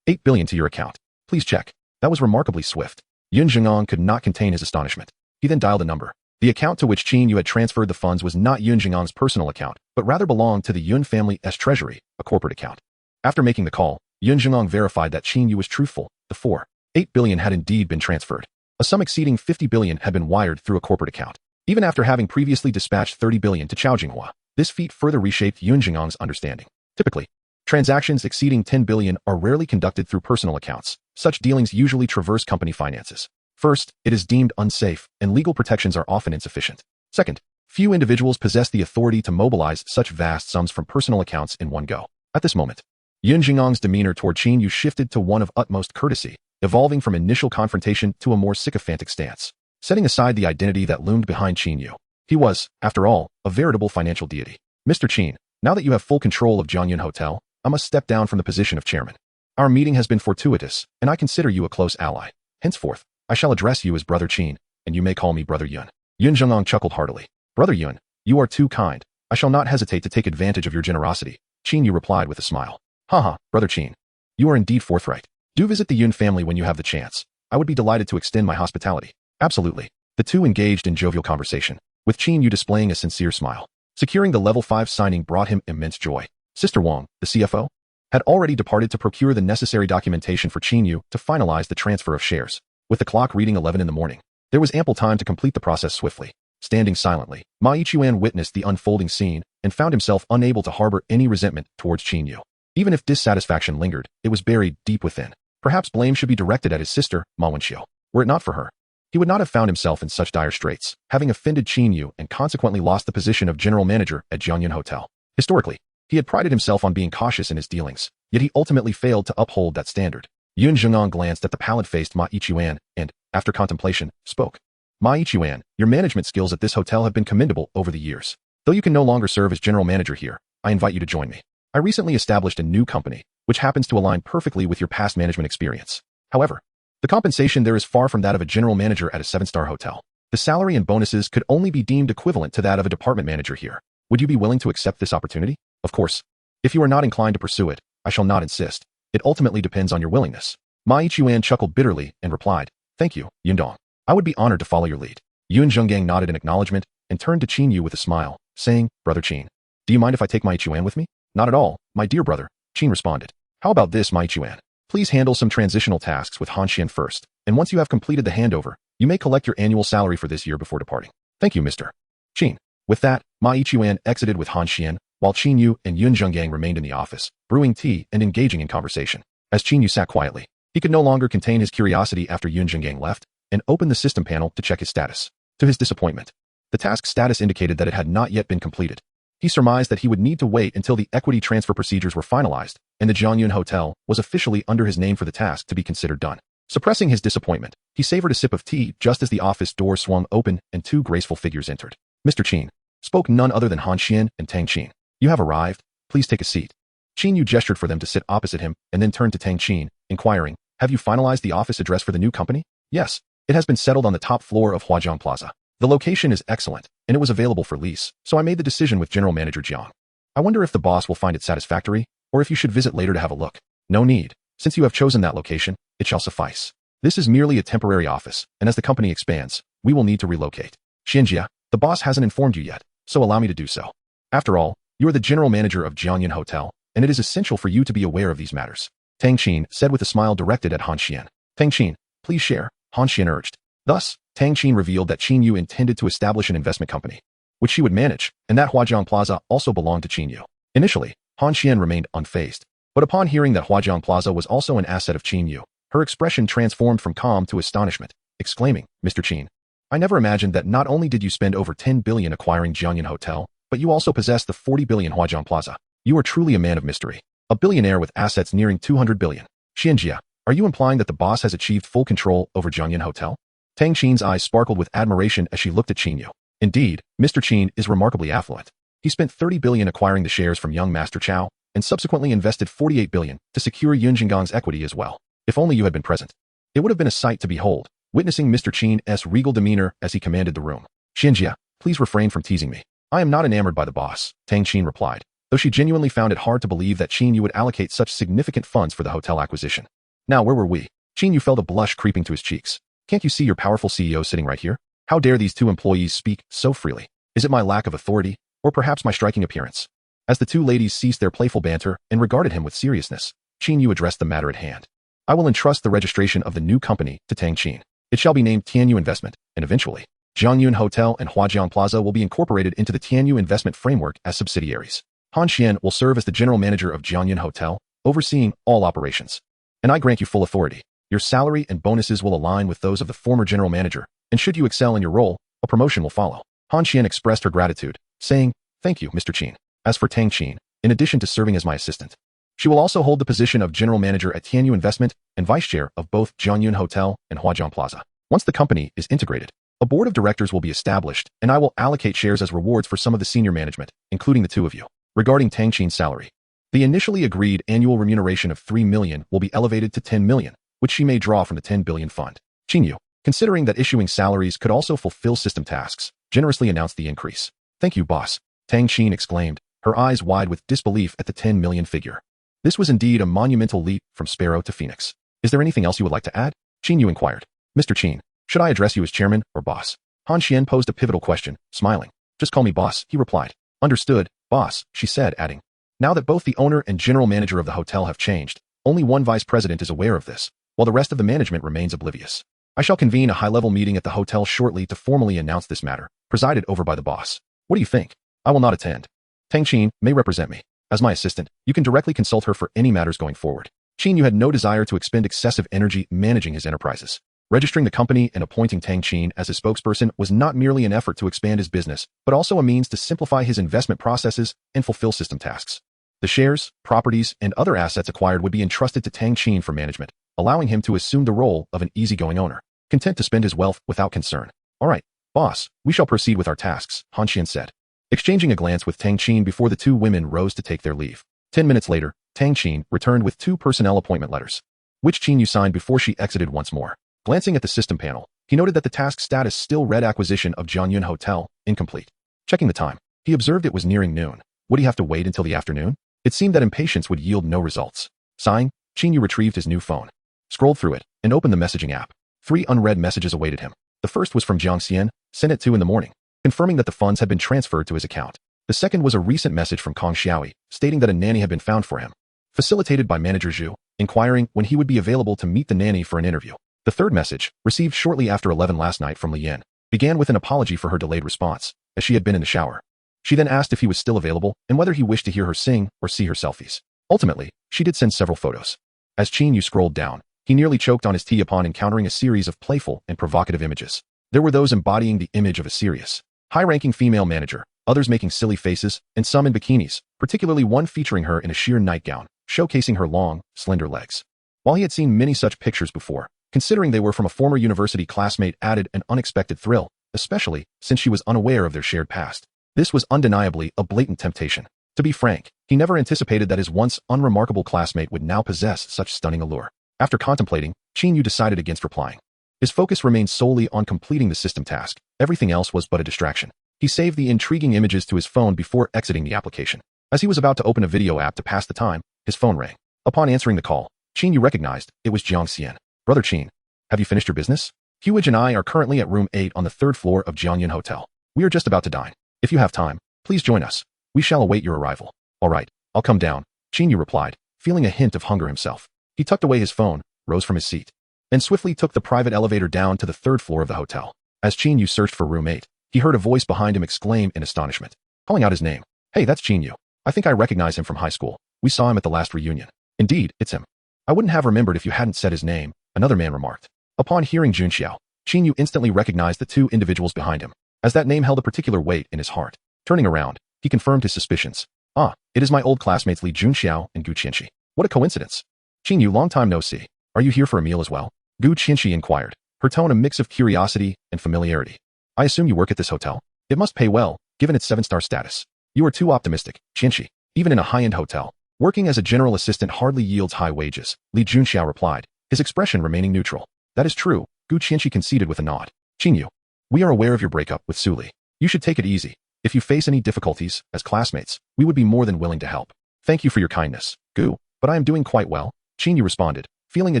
8 billion to your account. Please check. That was remarkably swift. Yun Zhengong could not contain his astonishment. He then dialed a number. The account to which Qin Yu had transferred the funds was not Yun Zhengong's personal account, but rather belonged to the Yun family's treasury, a corporate account. After making the call, Yun Zhengong verified that Qin Yu was truthful. The 8 billion had indeed been transferred. A sum exceeding 50 billion had been wired through a corporate account. Even after having previously dispatched 30 billion to Chao Jinghua, this feat further reshaped Yun Zhengong's understanding. Typically, transactions exceeding 10 billion are rarely conducted through personal accounts. Such dealings usually traverse company finances. First, it is deemed unsafe, and legal protections are often insufficient. Second, few individuals possess the authority to mobilize such vast sums from personal accounts in one go. At this moment, Yun Zhengong's demeanor toward Qin Yu shifted to one of utmost courtesy, evolving from initial confrontation to a more sycophantic stance. Setting aside the identity that loomed behind Qin Yu, he was, after all, a veritable financial deity. Mr. Qin, now that you have full control of Jianyun Hotel, I must step down from the position of chairman. Our meeting has been fortuitous, and I consider you a close ally. Henceforth, I shall address you as Brother Qin, and you may call me Brother Yun. Yun Zhengong chuckled heartily. Brother Yun, you are too kind. I shall not hesitate to take advantage of your generosity. Qin Yu replied with a smile. Haha, Brother Qin. You are indeed forthright. Do visit the Yun family when you have the chance. I would be delighted to extend my hospitality. Absolutely. The two engaged in jovial conversation, with Qin Yu displaying a sincere smile. Securing the level 5 signing brought him immense joy. Sister Wang, the CFO, had already departed to procure the necessary documentation for Qin Yu to finalize the transfer of shares. With the clock reading 11 in the morning, there was ample time to complete the process swiftly. Standing silently, Ma Yichuan witnessed the unfolding scene and found himself unable to harbor any resentment towards Qin Yu. Even if dissatisfaction lingered, it was buried deep within. Perhaps blame should be directed at his sister, Ma Wenxiu. Were it not for her, he would not have found himself in such dire straits, having offended Qin Yu and consequently lost the position of general manager at Jianyun Hotel. Historically, he had prided himself on being cautious in his dealings, yet he ultimately failed to uphold that standard. Yun Zhengong glanced at the pallid-faced Ma Yichuan and, after contemplation, spoke. Ma Yichuan, your management skills at this hotel have been commendable over the years. Though you can no longer serve as general manager here, I invite you to join me. I recently established a new company, which happens to align perfectly with your past management experience. However, the compensation there is far from that of a general manager at a 7-star hotel. The salary and bonuses could only be deemed equivalent to that of a department manager here. Would you be willing to accept this opportunity? Of course. If you are not inclined to pursue it, I shall not insist. It ultimately depends on your willingness. Ma Yichuan chuckled bitterly and replied, Thank you, Yundong. I would be honored to follow your lead. Yun Zhenggang nodded in acknowledgement and turned to Qin Yu with a smile, saying, Brother Qin, do you mind if I take Ma Yichuan with me? Not at all, my dear brother, Qin responded. How about this, Ma Yichuan? Please handle some transitional tasks with Han Xian first, and once you have completed the handover, you may collect your annual salary for this year before departing. Thank you, Mr. Qin. With that, Ma Yichuan exited with Han Xian, while Qin Yu and Yun Zhenggang remained in the office, brewing tea and engaging in conversation. As Qin Yu sat quietly, He could no longer contain his curiosity after Yun Jinggang left, and opened the system panel to check his status. To his disappointment, the task status indicated that it had not yet been completed. He surmised that he would need to wait until the equity transfer procedures were finalized, and the Jiangyun Hotel was officially under his name for the task to be considered done. Suppressing his disappointment, he savored a sip of tea just as the office door swung open and two graceful figures entered. Mr. Qin, spoke none other than Han Xian and Tang Qin. You have arrived. Please take a seat. Qin Yu gestured for them to sit opposite him and then turned to Tang Qin, inquiring, have you finalized the office address for the new company? Yes. It has been settled on the top floor of Huajiang Plaza. The location is excellent, and it was available for lease, so I made the decision with General Manager Jiang. I wonder if the boss will find it satisfactory, or if you should visit later to have a look. No need. Since you have chosen that location, it shall suffice. This is merely a temporary office, and as the company expands, we will need to relocate. Xianjia, the boss hasn't informed you yet, so allow me to do so. After all, you are the general manager of Jiangyun Hotel, and it is essential for you to be aware of these matters. Tang Qin said with a smile directed at Han Xian. Tang Qin, please share, Han Xian urged. Thus, Tang Qin revealed that Qin Yu intended to establish an investment company, which she would manage, and that Huajiang Plaza also belonged to Qin Yu. Initially, Han Xian remained unfazed, but upon hearing that Huajiang Plaza was also an asset of Qin Yu, her expression transformed from calm to astonishment, exclaiming, Mr. Qin, I never imagined that not only did you spend over 10 billion acquiring Jiangyun Hotel, but you also possess the 40 billion Huajiang Plaza. You are truly a man of mystery. A billionaire with assets nearing 200 billion. Xianjia, are you implying that the boss has achieved full control over Jiangyun Hotel? Tang Qin's eyes sparkled with admiration as she looked at Qin Yu. Indeed, Mr. Qin is remarkably affluent. He spent 30 billion acquiring the shares from young Master Chow, and subsequently invested 48 billion to secure Yun Jinggang's equity as well. If only you had been present. It would have been a sight to behold, witnessing Mr. Qin's regal demeanor as he commanded the room. Xianjia, please refrain from teasing me. I am not enamored by the boss, Tang Qin replied, though she genuinely found it hard to believe that Qin Yu would allocate such significant funds for the hotel acquisition. Now, where were we? Qin Yu felt a blush creeping to his cheeks. Can't you see your powerful CEO sitting right here? How dare these two employees speak so freely? Is it my lack of authority, or perhaps my striking appearance? As the two ladies ceased their playful banter and regarded him with seriousness, Qin Yu addressed the matter at hand. I will entrust the registration of the new company to Tang Qin. It shall be named Tianyu Investment, and eventually, Jiangyun Hotel and Huajiang Plaza will be incorporated into the Tianyu Investment framework as subsidiaries. Han Xian will serve as the general manager of Jiangyun Hotel, overseeing all operations. And I grant you full authority. Your salary and bonuses will align with those of the former general manager, and should you excel in your role, a promotion will follow. Han Xian expressed her gratitude, saying, Thank you, Mr. Qin. As for Tang Qin, in addition to serving as my assistant, she will also hold the position of general manager at Tianyu Investment and vice chair of both Jiangyun Hotel and Huajiang Plaza. Once the company is integrated, a board of directors will be established, and I will allocate shares as rewards for some of the senior management, including the two of you. Regarding Tang Qin's salary, the initially agreed annual remuneration of 3 million will be elevated to 10 million, which she may draw from the 10 billion fund. Qin Yu, considering that issuing salaries could also fulfill system tasks, generously announced the increase. Thank you, boss, Tang Qin exclaimed, her eyes wide with disbelief at the 10 million figure. This was indeed a monumental leap from sparrow to phoenix. Is there anything else you would like to add? Qin Yu inquired. Mr. Qin, should I address you as chairman or boss? Han Xian posed a pivotal question, smiling. Just call me boss, he replied. Understood, boss, she said, adding. Now that both the owner and general manager of the hotel have changed, only one vice president is aware of this, while the rest of the management remains oblivious. I shall convene a high-level meeting at the hotel shortly to formally announce this matter, presided over by the boss. What do you think? I will not attend. Tang Qin may represent me. As my assistant, you can directly consult her for any matters going forward. Qin Yu had no desire to expend excessive energy managing his enterprises. Registering the company and appointing Tang Qin as his spokesperson was not merely an effort to expand his business, but also a means to simplify his investment processes and fulfill system tasks. The shares, properties, and other assets acquired would be entrusted to Tang Qin for management, allowing him to assume the role of an easygoing owner, content to spend his wealth without concern. All right, boss, we shall proceed with our tasks, Han Xian said, exchanging a glance with Tang Qin before the two women rose to take their leave. 10 minutes later, Tang Qin returned with 2 personnel appointment letters, which Qin Yu signed before she exited once more. Glancing at the system panel, he noted that the task status still read acquisition of Jiangyun Hotel, incomplete. Checking the time, he observed it was nearing noon. Would he have to wait until the afternoon? It seemed that impatience would yield no results. Sighing, Qin Yu retrieved his new phone, scrolled through it, and opened the messaging app. 3 unread messages awaited him. The first was from Jiang Xian, sent at 2 in the morning, confirming that the funds had been transferred to his account. The second was a recent message from Kong Xiaoyi, stating that a nanny had been found for him, facilitated by manager Zhu, inquiring when he would be available to meet the nanny for an interview. The third message, received shortly after 11 last night from Li Yan, began with an apology for her delayed response, as she had been in the shower. She then asked if he was still available and whether he wished to hear her sing or see her selfies. Ultimately, she did send several photos. As Qin Yu scrolled down, He nearly choked on his tea upon encountering a series of playful and provocative images. There were those embodying the image of a serious, high-ranking female manager, others making silly faces, and some in bikinis, particularly one featuring her in a sheer nightgown, showcasing her long, slender legs. While he had seen many such pictures before, considering they were from a former university classmate added an unexpected thrill, especially since she was unaware of their shared past. This was undeniably a blatant temptation. To be frank, he never anticipated that his once unremarkable classmate would now possess such stunning allure. After contemplating, Qin Yu decided against replying. His focus remained solely on completing the system task. Everything else was but a distraction. He saved the intriguing images to his phone before exiting the application. As he was about to open a video app to pass the time, his phone rang. Upon answering the call, Qin Yu recognized it was Jiang Xian. Brother Qin, have you finished your business? Huij and I are currently at room 8 on the 3rd floor of Jiangyan Hotel. We are just about to dine. If you have time, please join us. We shall await your arrival. All right, I'll come down, Qin Yu replied, feeling a hint of hunger himself. He tucked away his phone, rose from his seat, and swiftly took the private elevator down to the 3rd floor of the hotel. As Qin Yu searched for room 8, he heard a voice behind him exclaim in astonishment, calling out his name. Hey, that's Qin Yu. I think I recognize him from high school. We saw him at the last reunion. Indeed, it's him. I wouldn't have remembered if you hadn't said his name, another man remarked. Upon hearing Jun Xiao, Qin Yu instantly recognized the two individuals behind him, as that name held a particular weight in his heart. Turning around, he confirmed his suspicions. Ah, it is my old classmates Li Junxiao and Gu Qianxi. What a coincidence. Qin Yu, long time no see. Are you here for a meal as well? Gu Qianxi inquired, her tone a mix of curiosity and familiarity. I assume you work at this hotel. It must pay well, given its 7-star status. You are too optimistic, Qianxi. Even in a high-end hotel, working as a general assistant hardly yields high wages, Li Junxiao replied, his expression remaining neutral. That is true, Gu Qianxi conceded with a nod. Qin Yu, we are aware of your breakup with Su Li. You should take it easy. If you face any difficulties, as classmates, we would be more than willing to help. Thank you for your kindness, Gu, but I am doing quite well, Qin Yu responded, feeling a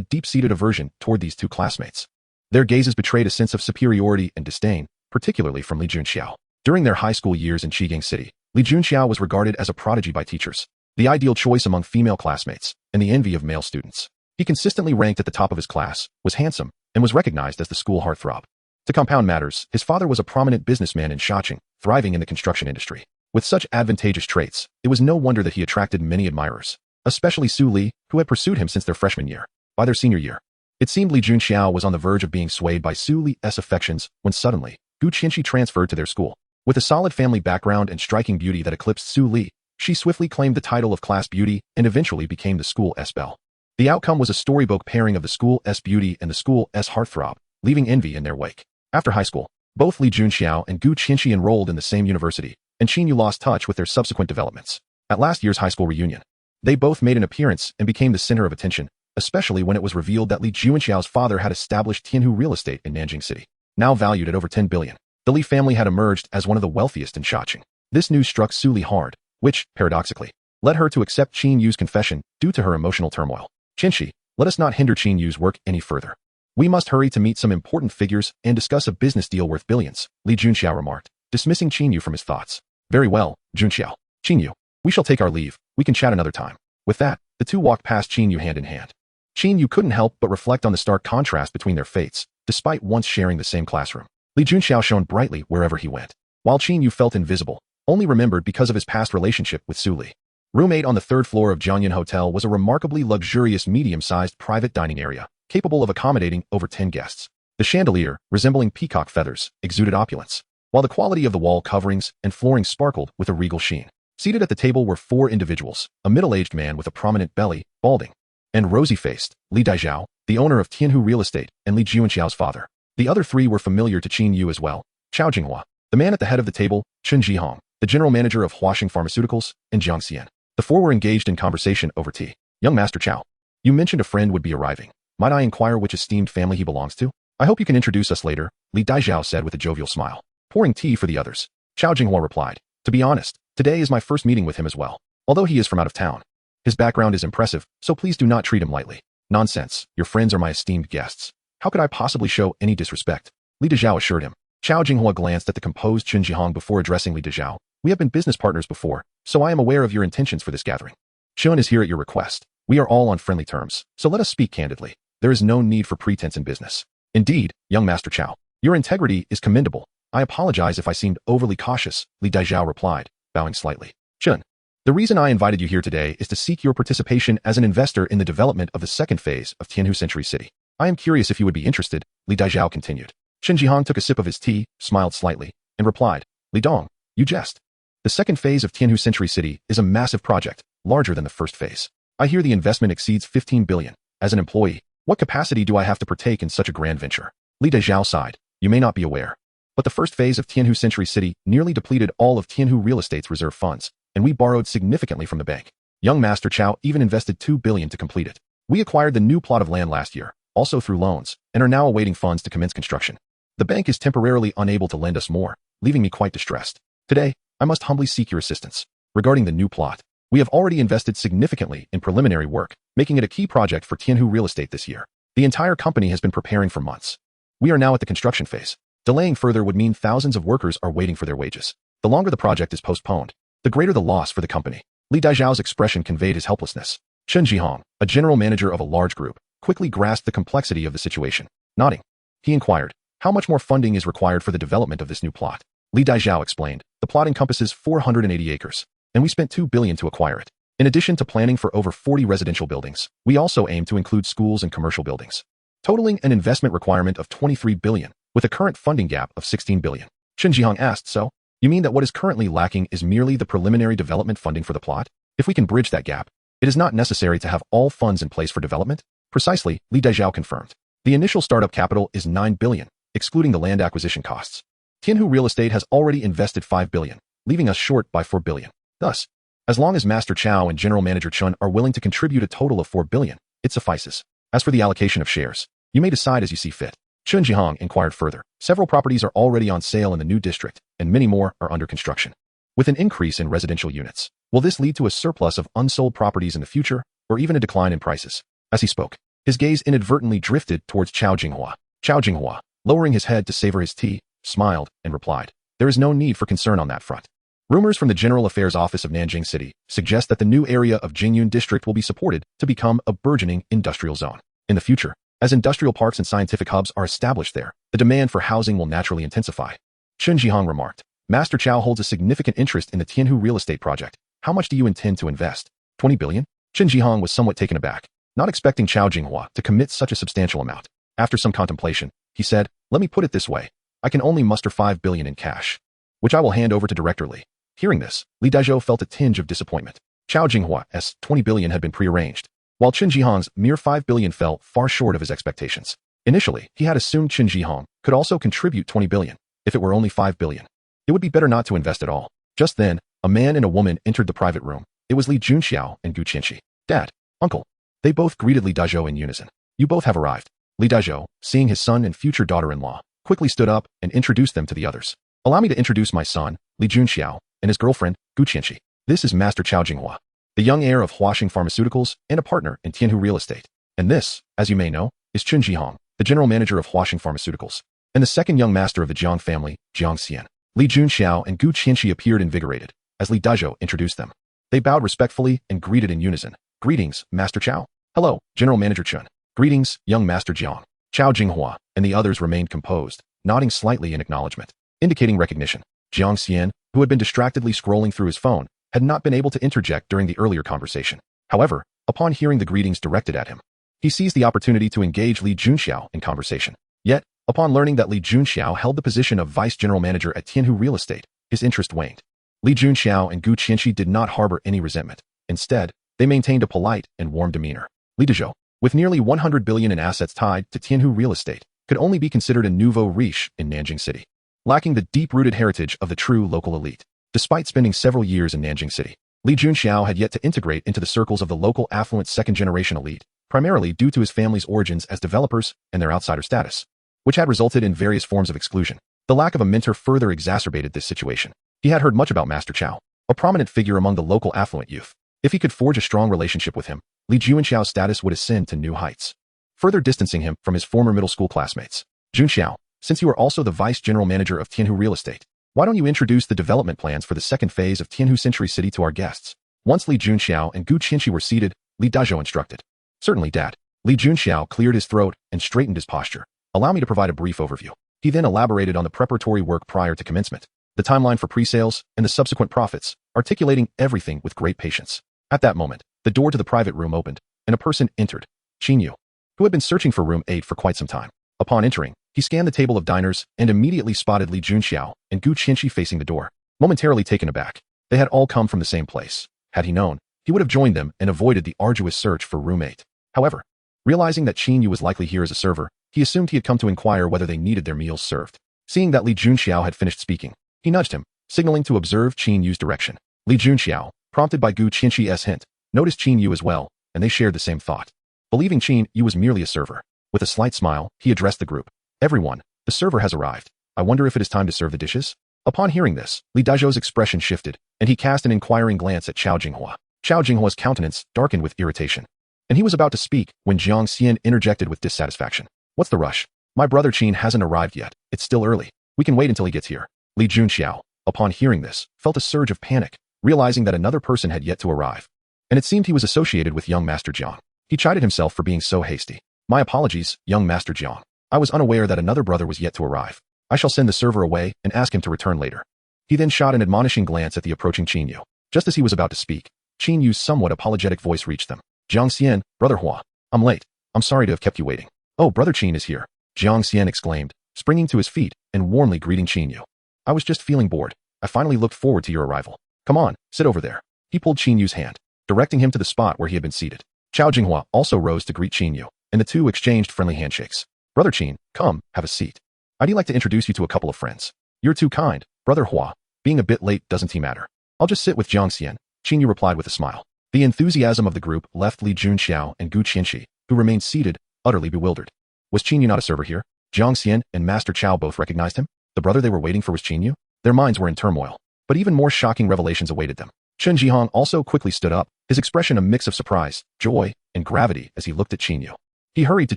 deep-seated aversion toward these two classmates. Their gazes betrayed a sense of superiority and disdain, particularly from Li Junxiao. During their high school years in Qigang City, Li Junxiao was regarded as a prodigy by teachers, the ideal choice among female classmates, and the envy of male students. He consistently ranked at the top of his class, was handsome, and was recognized as the school heartthrob. To compound matters, his father was a prominent businessman in Shacheng, thriving in the construction industry. With such advantageous traits, it was no wonder that he attracted many admirers, especially Su Li, who had pursued him since their freshman year. By their senior year, it seemed Li Junxiao was on the verge of being swayed by Su Li's affections when suddenly, Gu Qianxi transferred to their school. With a solid family background and striking beauty that eclipsed Su Li, she swiftly claimed the title of class beauty and eventually became the school's belle. The outcome was a storybook pairing of the school's beauty and the school's heartthrob, leaving envy in their wake. After high school, both Li Junxiao and Gu Qianxi enrolled in the same university, and Qin Yu lost touch with their subsequent developments. At last year's high school reunion, they both made an appearance and became the center of attention, especially when it was revealed that Li Junxiao's father had established Tianhu Real Estate in Nanjing City, now valued at over 10 billion. The Li family had emerged as one of the wealthiest in Shacheng. This news struck Su Li hard, which, paradoxically, led her to accept Qin Yu's confession due to her emotional turmoil. Qianxi, let us not hinder Qin Yu's work any further. We must hurry to meet some important figures and discuss a business deal worth billions, Li Junxiao remarked, dismissing Qin Yu from his thoughts. Very well, Junxiao. Qin Yu, we shall take our leave. We can chat another time. With that, the two walked past Qin Yu hand in hand. Qin Yu couldn't help but reflect on the stark contrast between their fates, despite once sharing the same classroom. Li Junxiao shone brightly wherever he went, while Qin Yu felt invisible, only remembered because of his past relationship with Su Li. Room 8 on the 3rd floor of Jiangyan Hotel was a remarkably luxurious medium-sized private dining area, capable of accommodating over 10 guests. The chandelier, resembling peacock feathers, exuded opulence, while the quality of the wall coverings and flooring sparkled with a regal sheen. Seated at the table were 4 individuals, a middle-aged man with a prominent belly, balding, and rosy-faced, Li Daizhao, the owner of Tianhu Real Estate, and Li Junxiao's father. The other 3 were familiar to Qin Yu as well, Chao Jinghua, the man at the head of the table, Chen Zhihong, the general manager of Huaxing Pharmaceuticals, and Jiang Xian. The 4 were engaged in conversation over tea. Young Master Chao, you mentioned a friend would be arriving. Might I inquire which esteemed family he belongs to? I hope you can introduce us later, Li Daizhao said with a jovial smile. Pouring tea for the others, Chao Jinghua replied. To be honest, today is my first meeting with him as well, although he is from out of town. His background is impressive, so please do not treat him lightly. Nonsense, your friends are my esteemed guests. How could I possibly show any disrespect? Li Daizhao assured him. Chao Jinghua glanced at the composed Chen Zhihong before addressing Li Daizhao. We have been business partners before, so I am aware of your intentions for this gathering. Chen is here at your request. We are all on friendly terms, so let us speak candidly. There is no need for pretense in business. Indeed, young Master Chao, your integrity is commendable. I apologize if I seemed overly cautious, Li Daizhao replied, bowing slightly. Chen, The reason I invited you here today is to seek your participation as an investor in the development of the second phase of Qin Yu Century City. I am curious if you would be interested, Li Daizhao continued. Qin Jihong took a sip of his tea, smiled slightly, and replied, Li Dong, you jest. The second phase of Qin Yu Century City is a massive project, larger than the first phase. I hear the investment exceeds 15 billion. As an employee, what capacity do I have to partake in such a grand venture? Li Daizhao sighed. You may not be aware, but the first phase of Qin Yu Century City nearly depleted all of Qin Yu Real Estate's reserve funds, and we borrowed significantly from the bank. Young Master Chow even invested 2 billion to complete it. We acquired the new plot of land last year, also through loans, and are now awaiting funds to commence construction. The bank is temporarily unable to lend us more, leaving me quite distressed. Today, I must humbly seek your assistance. Regarding the new plot, we have already invested significantly in preliminary work, making it a key project for Qin Yu Real Estate this year. The entire company has been preparing for months. We are now at the construction phase. Delaying further would mean thousands of workers are waiting for their wages. The longer the project is postponed, the greater the loss for the company. Li Daizhao's expression conveyed his helplessness. Chen Jihong, a general manager of a large group, quickly grasped the complexity of the situation. Nodding, he inquired, how much more funding is required for the development of this new plot? Li Daizhao explained, the plot encompasses 480 acres, and we spent 2 billion to acquire it. In addition to planning for over 40 residential buildings, we also aim to include schools and commercial buildings, totaling an investment requirement of 23 billion, with a current funding gap of 16 billion. Chen Jihong asked, so, you mean that what is currently lacking is merely the preliminary development funding for the plot? If we can bridge that gap, it is not necessary to have all funds in place for development? Precisely, Li Daizhao confirmed. The initial startup capital is 9 billion, excluding the land acquisition costs. Qin Yu Real Estate has already invested 5 billion, leaving us short by 4 billion. Thus, as long as Master Chow and General Manager Chun are willing to contribute a total of 4 billion, it suffices. As for the allocation of shares, you may decide as you see fit. Chen Jihong inquired further. Several properties are already on sale in the new district, and many more are under construction. With an increase in residential units, will this lead to a surplus of unsold properties in the future, or even a decline in prices? As he spoke, his gaze inadvertently drifted towards Chao Jinghua. Chao Jinghua, lowering his head to savor his tea, smiled and replied, there is no need for concern on that front. Rumors from the General Affairs Office of Nanjing City suggest that the new area of Jingyun District will be supported to become a burgeoning industrial zone. In the future, as industrial parks and scientific hubs are established there, the demand for housing will naturally intensify. Chen Jihong remarked, Master Chow holds a significant interest in the Qin Yu Real Estate project. How much do you intend to invest? 20 billion? Chen Jihong was somewhat taken aback, not expecting Chao Jinghua to commit such a substantial amount. After some contemplation, he said, let me put it this way. I can only muster 5 billion in cash, which I will hand over to Director Li. Hearing this, Li Daizhao felt a tinge of disappointment. Chao Jinghua's 20 billion had been prearranged, while Chen Jihong's mere 5 billion fell far short of his expectations. Initially, he had assumed Chen Jihong could also contribute 20 billion, if it were only 5 billion. It would be better not to invest at all. Just then, a man and a woman entered the private room. It was Li Junxiao and Gu Qianxi. Dad, uncle. They both greeted Li Daizhao in unison. You both have arrived. Li Daizhao, seeing his son and future daughter-in-law, quickly stood up and introduced them to the others. Allow me to introduce my son, Li Junxiao, and his girlfriend, Gu Qianxi. This is Master Chao Jinghua, the young heir of Huaxing Pharmaceuticals and a partner in Qin Yu Real Estate. And this, as you may know, is Chen Jihong, the general manager of Huaxing Pharmaceuticals, and the second young master of the Jiang family, Jiang Xian. Li Junxiao and Gu Qianxi appeared invigorated as Li Daizhao introduced them. They bowed respectfully and greeted in unison. Greetings, Master Chao. Hello, General Manager Chun. Greetings, young Master Jiang. Chao Jinghua and the others remained composed, nodding slightly in acknowledgement, indicating recognition. Jiang Xian, who had been distractedly scrolling through his phone, had not been able to interject during the earlier conversation. However, upon hearing the greetings directed at him, he seized the opportunity to engage Li Junxiao in conversation. Yet, upon learning that Li Junxiao held the position of Vice General Manager at Qin Yu Real Estate, his interest waned. Li Junxiao and Gu Qianxi did not harbor any resentment. Instead, they maintained a polite and warm demeanor. Li Daizhao, with nearly 100 billion in assets tied to Qin Yu Real Estate, could only be considered a nouveau riche in Nanjing City, lacking the deep-rooted heritage of the true local elite. Despite spending several years in Nanjing City, Li Junxiao had yet to integrate into the circles of the local affluent second-generation elite, primarily due to his family's origins as developers and their outsider status, which had resulted in various forms of exclusion. The lack of a mentor further exacerbated this situation. He had heard much about Master Chow, a prominent figure among the local affluent youth. If he could forge a strong relationship with him, Li Junxiao's status would ascend to new heights, further distancing him from his former middle school classmates. Junxiao, since you are also the Vice General Manager of Qin Yu Real Estate, why don't you introduce the development plans for the second phase of Qin Yu Century City to our guests? Once Li Junxiao and Gu Qianxi were seated, Li Daizhao instructed. Certainly, Dad. Li Junxiao cleared his throat and straightened his posture. Allow me to provide a brief overview. He then elaborated on the preparatory work prior to commencement. the timeline for pre-sales, and the subsequent profits, articulating everything with great patience. At that moment, the door to the private room opened, and a person entered, Qin Yu, who had been searching for room 8 for quite some time. Upon entering, he scanned the table of diners and immediately spotted Li Junxiao and Gu Qianqi facing the door. Momentarily taken aback, they had all come from the same place. Had he known, he would have joined them and avoided the arduous search for room 8. However, realizing that Qin Yu was likely here as a server, he assumed he had come to inquire whether they needed their meals served. Seeing that Li Junxiao had finished speaking, he nudged him, signaling to observe Qin Yu's direction. Li Junxiao, prompted by Gu Qianqi's hint, noticed Qin Yu as well, and they shared the same thought. Believing Qin Yu was merely a server, with a slight smile, he addressed the group. Everyone, the server has arrived. I wonder if it is time to serve the dishes? Upon hearing this, Li Daizhou's expression shifted, and he cast an inquiring glance at Chao Jinghua. Chao Jinghua's countenance darkened with irritation, and he was about to speak when Jiang Xian interjected with dissatisfaction. What's the rush? My brother Qin hasn't arrived yet. It's still early. We can wait until he gets here. Li Junxiao, upon hearing this, felt a surge of panic, realizing that another person had yet to arrive. And it seemed he was associated with young Master Jiang. He chided himself for being so hasty. My apologies, young Master Jiang. I was unaware that another brother was yet to arrive. I shall send the server away and ask him to return later. He then shot an admonishing glance at the approaching Qin Yu. Just as he was about to speak, Qin Yu's somewhat apologetic voice reached them. Jiang Xian, Brother Hua. I'm late. I'm sorry to have kept you waiting. Oh, Brother Qin is here. Jiang Xian exclaimed, springing to his feet and warmly greeting Qin Yu. I was just feeling bored. I finally looked forward to your arrival. Come on, sit over there. He pulled Qin Yu's hand, directing him to the spot where he had been seated. Chao Jinghua also rose to greet Qin Yu, and the two exchanged friendly handshakes. Brother Qin, come, have a seat. I'd like to introduce you to a couple of friends. You're too kind, Brother Hua. Being a bit late doesn't he matter? I'll just sit with Jiang Xian, Qin Yu replied with a smile. The enthusiasm of the group left Li Junxiao and Gu Qianqi, who remained seated, utterly bewildered. Was Qin Yu not a server here? Jiang Xian and Master Chao both recognized him. The brother they were waiting for was Qin Yu? Their minds were in turmoil, but even more shocking revelations awaited them. Chen Jihong also quickly stood up, his expression a mix of surprise, joy, and gravity as he looked at Qin Yu. He hurried to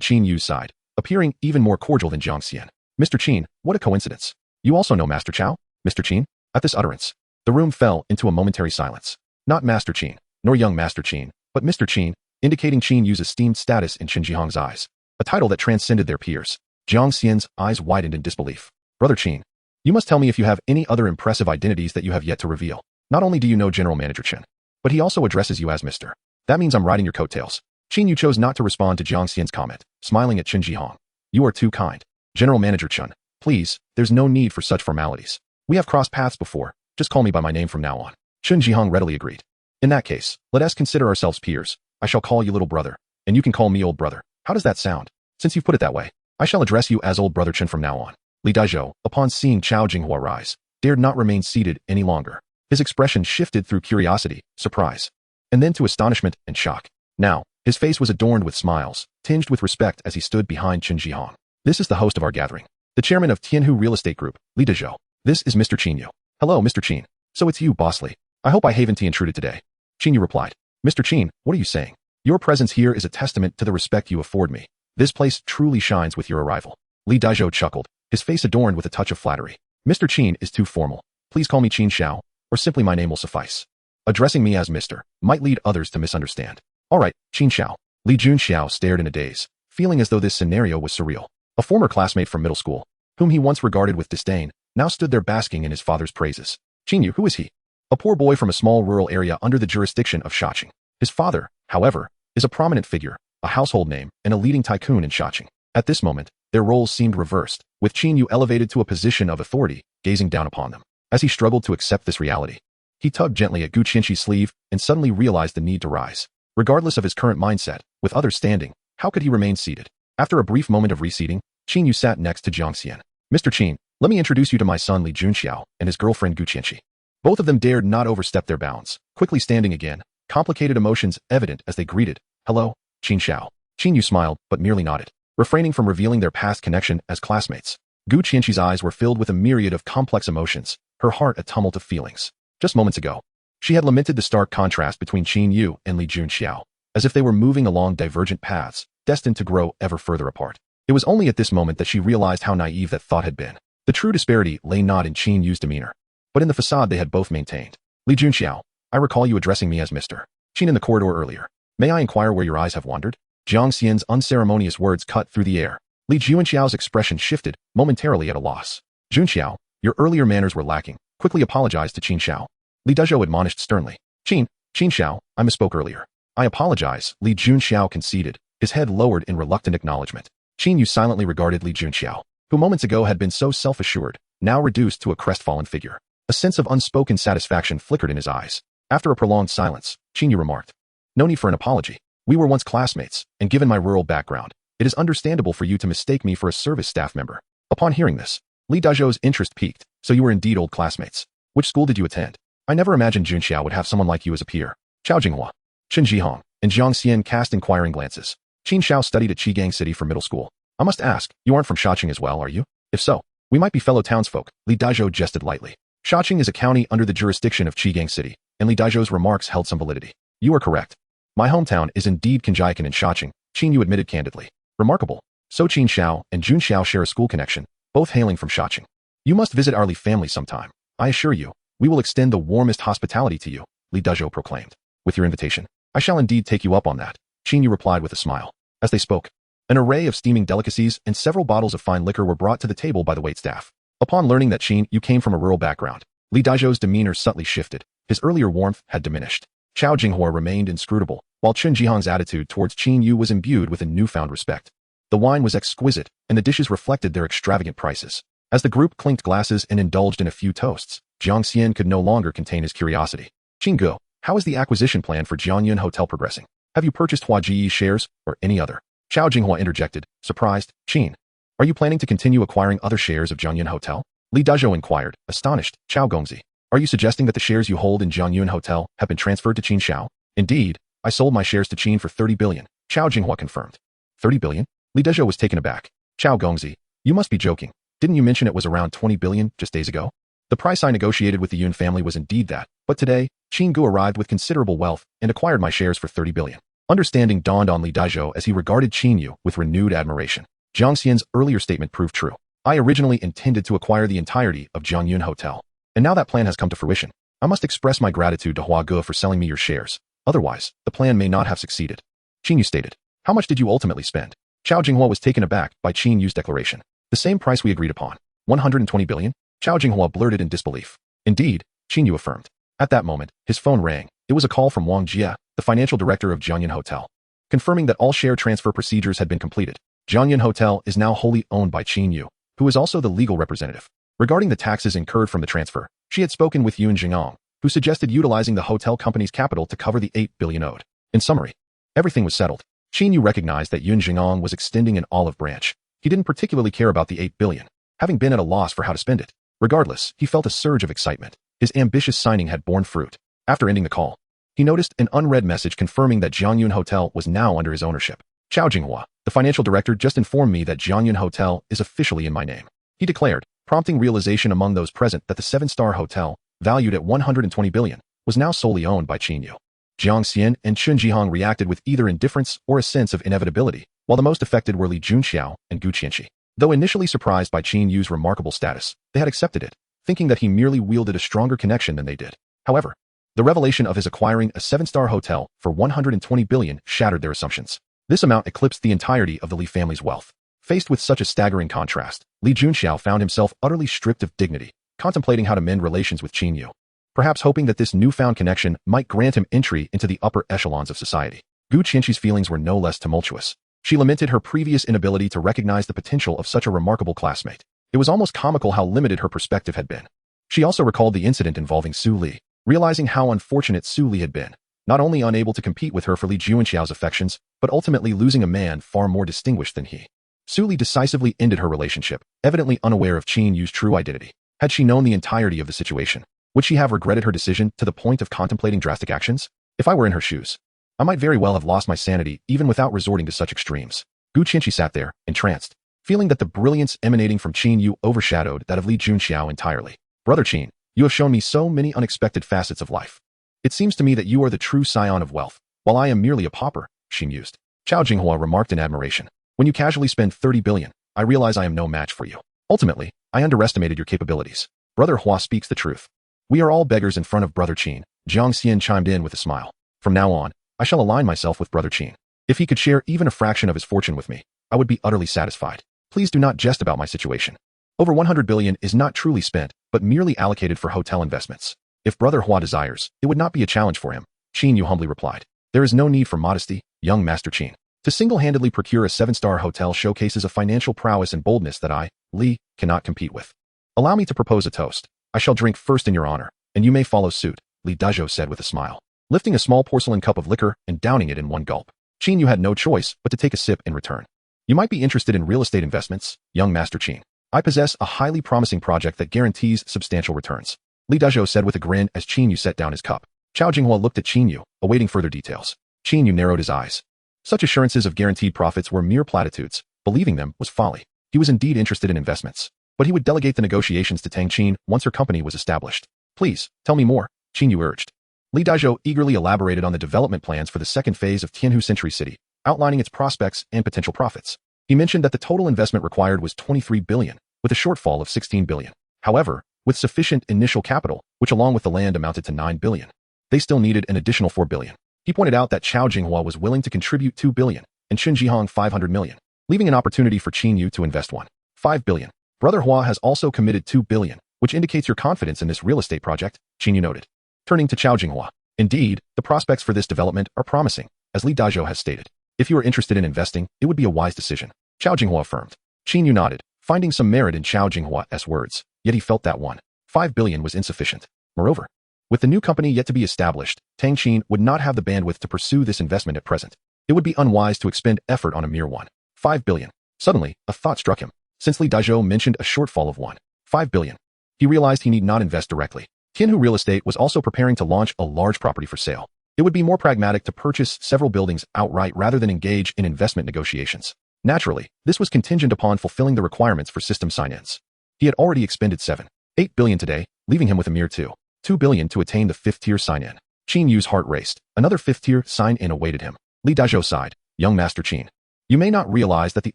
Qin Yu's side, appearing even more cordial than Jiang Xian. Mr. Qin, what a coincidence. You also know Master Chao? Mr. Qin? At this utterance, the room fell into a momentary silence. Not Master Qin, nor young Master Qin, but Mr. Qin, indicating Qin Yu's esteemed status in Chen Jihong's eyes, a title that transcended their peers. Jiang Xian's eyes widened in disbelief. Brother Qin, you must tell me if you have any other impressive identities that you have yet to reveal. Not only do you know General Manager Chen, but he also addresses you as Mr. That means I'm riding your coattails. Qin Yu chose not to respond to Jiang Xian's comment, smiling at Chen Jihong. You are too kind. General Manager Chen, please, there's no need for such formalities. We have crossed paths before, just call me by my name from now on. Chen Jihong readily agreed. In that case, let us consider ourselves peers. I shall call you little brother, and you can call me old brother. How does that sound? Since you've put it that way, I shall address you as old brother Chen from now on. Li Daizhou, upon seeing Chao Jinghua rise, dared not remain seated any longer. His expression shifted through curiosity, surprise, and then to astonishment and shock. Now, his face was adorned with smiles, tinged with respect as he stood behind Chen Jihong. This is the host of our gathering, the chairman of Tianhu Real Estate Group, Li Daizhou. This is Mr. Qin Yu. Hello, Mr. Qin. So it's you, Boss Li. I hope I haven't intruded today. Qin Yu replied. Mr. Qin, what are you saying? Your presence here is a testament to the respect you afford me. This place truly shines with your arrival. Li Daizhou chuckled, his face adorned with a touch of flattery. Mr. Qin is too formal. Please call me Qin Xiao, or simply my name will suffice. Addressing me as Mr. might lead others to misunderstand. All right, Qin Xiao. Li Junxiao stared in a daze, feeling as though this scenario was surreal. A former classmate from middle school, whom he once regarded with disdain, now stood there basking in his father's praises. Qin Yu, who is he? A poor boy from a small rural area under the jurisdiction of Shaqing. His father, however, is a prominent figure, a household name, and a leading tycoon in Shaqing. At this moment, their roles seemed reversed, with Qin Yu elevated to a position of authority, gazing down upon them. As he struggled to accept this reality, he tugged gently at Gu Qianqi's sleeve and suddenly realized the need to rise. Regardless of his current mindset, with others standing, how could he remain seated? After a brief moment of reseating, Qin Yu sat next to Jiang Xian. Mr. Qin, let me introduce you to my son Li Junxiao and his girlfriend Gu Qianqi. Both of them dared not overstep their bounds, quickly standing again, complicated emotions evident as they greeted. Hello, Qin Xiao. Qin Yu smiled, but merely nodded, refraining from revealing their past connection as classmates. Gu Qianqi's eyes were filled with a myriad of complex emotions, her heart a tumult of feelings. Just moments ago, she had lamented the stark contrast between Qin Yu and Li Junxiao, as if they were moving along divergent paths, destined to grow ever further apart. It was only at this moment that she realized how naive that thought had been. The true disparity lay not in Qin Yu's demeanor, but in the facade they had both maintained. Li Junxiao, I recall you addressing me as Mr. Qin in the corridor earlier. May I inquire where your eyes have wandered? Jiang Xian's unceremonious words cut through the air. Li Junxiao's expression shifted, momentarily at a loss. Junxiao, your earlier manners were lacking. quickly apologized to Qin Xiao. Li Dezhou admonished sternly. Qin Xiao, I misspoke earlier. I apologize, Li Junxiao conceded, his head lowered in reluctant acknowledgement. Qin Yu silently regarded Li Junxiao, who moments ago had been so self-assured, now reduced to a crestfallen figure. A sense of unspoken satisfaction flickered in his eyes. After a prolonged silence, Qin Yu remarked, "No need for an apology. We were once classmates, and given my rural background, it is understandable for you to mistake me for a service staff member." Upon hearing this, Li Dezhou's interest peaked. "So you were indeed old classmates. Which school did you attend? I never imagined Junxiao would have someone like you as a peer." Chao Jinghua, Chen Jihong, and Jiang Xian cast inquiring glances. Qin Xiao studied at Chigang City for middle school. "I must ask, you aren't from Shaqing as well, are you? If so, we might be fellow townsfolk." Li Dezhou jested lightly. Shaqing is a county under the jurisdiction of Chigang City, and Li Dezhou's remarks held some validity. "You are correct. My hometown is indeed Kanjiakan in Shaqing," Qin Yu admitted candidly. "Remarkable. So Qin Xiao and Jun Xiao share a school connection, both hailing from Shaqing. You must visit our Li family sometime. I assure you, we will extend the warmest hospitality to you," Li Dezhou proclaimed. "With your invitation, I shall indeed take you up on that," Qin Yu replied with a smile. As they spoke, an array of steaming delicacies and several bottles of fine liquor were brought to the table by the waitstaff. Upon learning that Qin Yu came from a rural background, Li Dezhou's demeanor subtly shifted. His earlier warmth had diminished. Chao Jinghua remained inscrutable, while Chen Jihong's attitude towards Qin Yu was imbued with a newfound respect. The wine was exquisite, and the dishes reflected their extravagant prices. As the group clinked glasses and indulged in a few toasts, Jiang Xian could no longer contain his curiosity. "Qinggu, how is the acquisition plan for Jianyun Hotel progressing? Have you purchased Huaji shares, or any other?" Chao Jinghua interjected, surprised. "Qin, are you planning to continue acquiring other shares of Jianyun Hotel?" Li Dezhou inquired, astonished. "Chao Gongzi, are you suggesting that the shares you hold in Jianyun Hotel have been transferred to Qin Xiao?" "Indeed, I sold my shares to Qin for 30 billion, Chao Jinghua confirmed. 30 billion? Li Dezhou was taken aback. "Chao Gongzi, you must be joking. Didn't you mention it was around 20 billion just days ago?" "The price I negotiated with the Yun family was indeed that, but today, Qin Gu arrived with considerable wealth and acquired my shares for 30 billion. Understanding dawned on Li Dezhou as he regarded Qin Yu with renewed admiration. Jiang Xian's earlier statement proved true. "I originally intended to acquire the entirety of Jianyun Hotel, and now that plan has come to fruition. I must express my gratitude to Hua Ge for selling me your shares. Otherwise, the plan may not have succeeded," Qin Yu stated. "How much did you ultimately spend?" Chao Jinghua was taken aback by Qin Yu's declaration. "The same price we agreed upon. 120 billion? Chao Jinghua blurted in disbelief. "Indeed," Qin Yu affirmed. At that moment, his phone rang. It was a call from Wang Jie, the financial director of Jianyun Hotel, confirming that all share transfer procedures had been completed. Jianyun Hotel is now wholly owned by Qin Yu, who is also the legal representative. Regarding the taxes incurred from the transfer, she had spoken with Yun Jingong, who suggested utilizing the hotel company's capital to cover the 8 billion owed. In summary, everything was settled. Qin Yu recognized that Yun Jingong was extending an olive branch. He didn't particularly care about the 8 billion, having been at a loss for how to spend it. Regardless, he felt a surge of excitement. His ambitious signing had borne fruit. After ending the call, he noticed an unread message confirming that Jianyun Hotel was now under his ownership. "Chao Jinghua, the financial director just informed me that Jianyun Hotel is officially in my name," he declared, prompting realization among those present that the 7-star hotel, valued at 120 billion, was now solely owned by Qin Yu. Jiang Xian and Chen Jihong reacted with either indifference or a sense of inevitability, while the most affected were Li Junxiao and Gu Qianxi. Though initially surprised by Qin Yu's remarkable status, they had accepted it, thinking that he merely wielded a stronger connection than they did. However, the revelation of his acquiring a 7-star hotel for 120 billion shattered their assumptions. This amount eclipsed the entirety of the Li family's wealth. Faced with such a staggering contrast, Li Junxiao found himself utterly stripped of dignity, contemplating how to mend relations with Qin Yu, perhaps hoping that this newfound connection might grant him entry into the upper echelons of society. Gu Qianxi's feelings were no less tumultuous. She lamented her previous inability to recognize the potential of such a remarkable classmate. It was almost comical how limited her perspective had been. She also recalled the incident involving Su Li, realizing how unfortunate Su Li had been, not only unable to compete with her for Li Junxiao's affections, but ultimately losing a man far more distinguished than he. Su Li decisively ended her relationship, evidently unaware of Qin Yu's true identity. Had she known the entirety of the situation, would she have regretted her decision to the point of contemplating drastic actions? If I were in her shoes, I might very well have lost my sanity even without resorting to such extremes. Gu Qianxi sat there, entranced, feeling that the brilliance emanating from Qin Yu overshadowed that of Li Junxiao entirely. "Brother Qin, you have shown me so many unexpected facets of life. It seems to me that you are the true scion of wealth, while I am merely a pauper," she mused. Chao Jinghua remarked in admiration. "When you casually spend 30 billion, I realize I am no match for you. Ultimately, I underestimated your capabilities. Brother Hua speaks the truth. We are all beggars in front of Brother Qin," Jiang Xian chimed in with a smile. "From now on, I shall align myself with Brother Qin. If he could share even a fraction of his fortune with me, I would be utterly satisfied. Please do not jest about my situation. Over 100 billion is not truly spent, but merely allocated for hotel investments. If Brother Hua desires, it would not be a challenge for him, Qin Yu humbly replied. There is no need for modesty, young Master Qin. To single-handedly procure a 7-star hotel showcases a financial prowess and boldness that I, Li, cannot compete with. Allow me to propose a toast. I shall drink first in your honor, and you may follow suit, Li Dazhou said with a smile, lifting a small porcelain cup of liquor and downing it in one gulp. Qin Yu had no choice but to take a sip in return. You might be interested in real estate investments, young Master Qin. I possess a highly promising project that guarantees substantial returns, Li Dazhou said with a grin as Qin Yu set down his cup. Chao Jinghua looked at Qin Yu, awaiting further details. Qin Yu narrowed his eyes. Such assurances of guaranteed profits were mere platitudes. Believing them was folly. He was indeed interested in investments, but he would delegate the negotiations to Tang Qin once her company was established. Please, tell me more, Qin Yu urged. Li Dazhou eagerly elaborated on the development plans for the second phase of Tianhu Century City, outlining its prospects and potential profits. He mentioned that the total investment required was 23 billion, with a shortfall of 16 billion. However, with sufficient initial capital, which along with the land amounted to 9 billion, they still needed an additional 4 billion. He pointed out that Chao Jinghua was willing to contribute 2 billion and Chen Jihong 500 million, leaving an opportunity for Qin Yu to invest 1.5 billion. Brother Hua has also committed 2 billion, which indicates your confidence in this real estate project, Qin Yu noted. Turning to Chao Jinghua. Indeed, the prospects for this development are promising, as Li Dazhou has stated. If you are interested in investing, it would be a wise decision, Chao Jinghua affirmed. Qin Yu nodded, finding some merit in Chao Jinghua's words, yet he felt that 1.5 billion was insufficient. Moreover, with the new company yet to be established, Tang Qin would not have the bandwidth to pursue this investment at present. It would be unwise to expend effort on a mere 1.5 billion. Suddenly, a thought struck him. Since Li Dazhou mentioned a shortfall of 1.5 billion, he realized he need not invest directly. Tianhu Real Estate was also preparing to launch a large property for sale. It would be more pragmatic to purchase several buildings outright rather than engage in investment negotiations. Naturally, this was contingent upon fulfilling the requirements for system sign-ins. He had already expended 7.8 billion today, leaving him with a mere 2 billion to attain the 5th-tier sign-in. Qin Yu's heart raced. Another 5th-tier sign-in awaited him. Li Dazhou sighed. Young Master Qin, you may not realize that the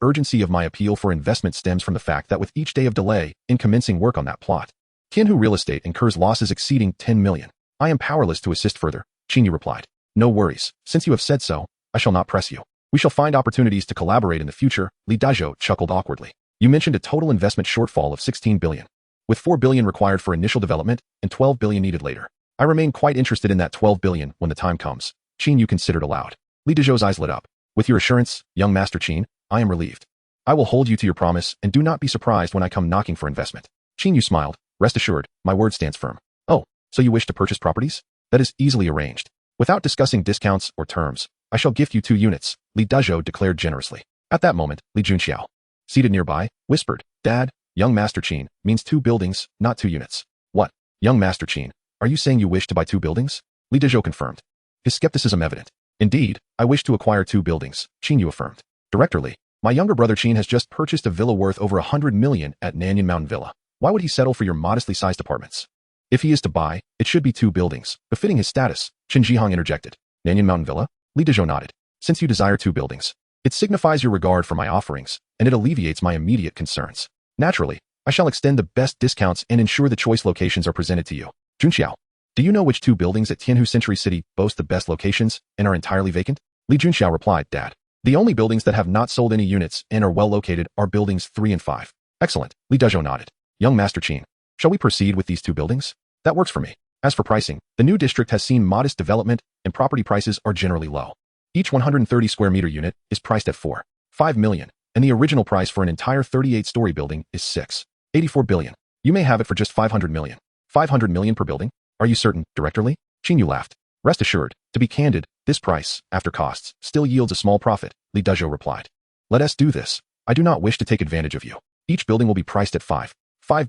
urgency of my appeal for investment stems from the fact that with each day of delay in commencing work on that plot, Tianhu Real Estate incurs losses exceeding 10 million. I am powerless to assist further, Qin Yu replied. No worries. Since you have said so, I shall not press you. We shall find opportunities to collaborate in the future, Li Dazhou chuckled awkwardly. You mentioned a total investment shortfall of 16 billion. With 4 billion required for initial development and 12 billion needed later. I remain quite interested in that 12 billion when the time comes, Qin Yu considered aloud. Li Dazhou's eyes lit up. With your assurance, young Master Qin, I am relieved. I will hold you to your promise and do not be surprised when I come knocking for investment. Qin Yu smiled. Rest assured, my word stands firm. Oh, so you wish to purchase properties? That is easily arranged. Without discussing discounts or terms, I shall gift you 2 units, Li Dazhou declared generously. At that moment, Li Junxiao, seated nearby, whispered, Dad, young Master Qin means 2 buildings, not 2 units. What? Young Master Qin, are you saying you wish to buy 2 buildings? Li Dazhou confirmed. His skepticism evident. Indeed, I wish to acquire 2 buildings, Qin Yu affirmed. Director Li, my younger brother Qin has just purchased a villa worth over 100 million at Nanyan Mountain Villa. Why would he settle for your modestly sized apartments? If he is to buy, it should be 2 buildings, befitting his status, Chen Jihong interjected. Nanyan Mountain Villa? Li Dazhou nodded. Since you desire 2 buildings, it signifies your regard for my offerings, and it alleviates my immediate concerns. Naturally, I shall extend the best discounts and ensure the choice locations are presented to you. Junxiao, do you know which 2 buildings at Tianhu Century City boast the best locations and are entirely vacant? Li Junxiao replied, Dad. The only buildings that have not sold any units and are well located are buildings 3 and 5. Excellent, Li Dazhou nodded. Young Master Qin, shall we proceed with these 2 buildings? That works for me. As for pricing, the new district has seen modest development and property prices are generally low. Each 130 square meter unit is priced at 4.5 million, and the original price for an entire 38-story building is 6.84 billion. You may have it for just 500 million. 500 million per building? Are you certain, Director Li? Qin Yu laughed. Rest assured, to be candid, this price, after costs, still yields a small profit, Li Dazhou replied. Let us do this. I do not wish to take advantage of you. Each building will be priced at 5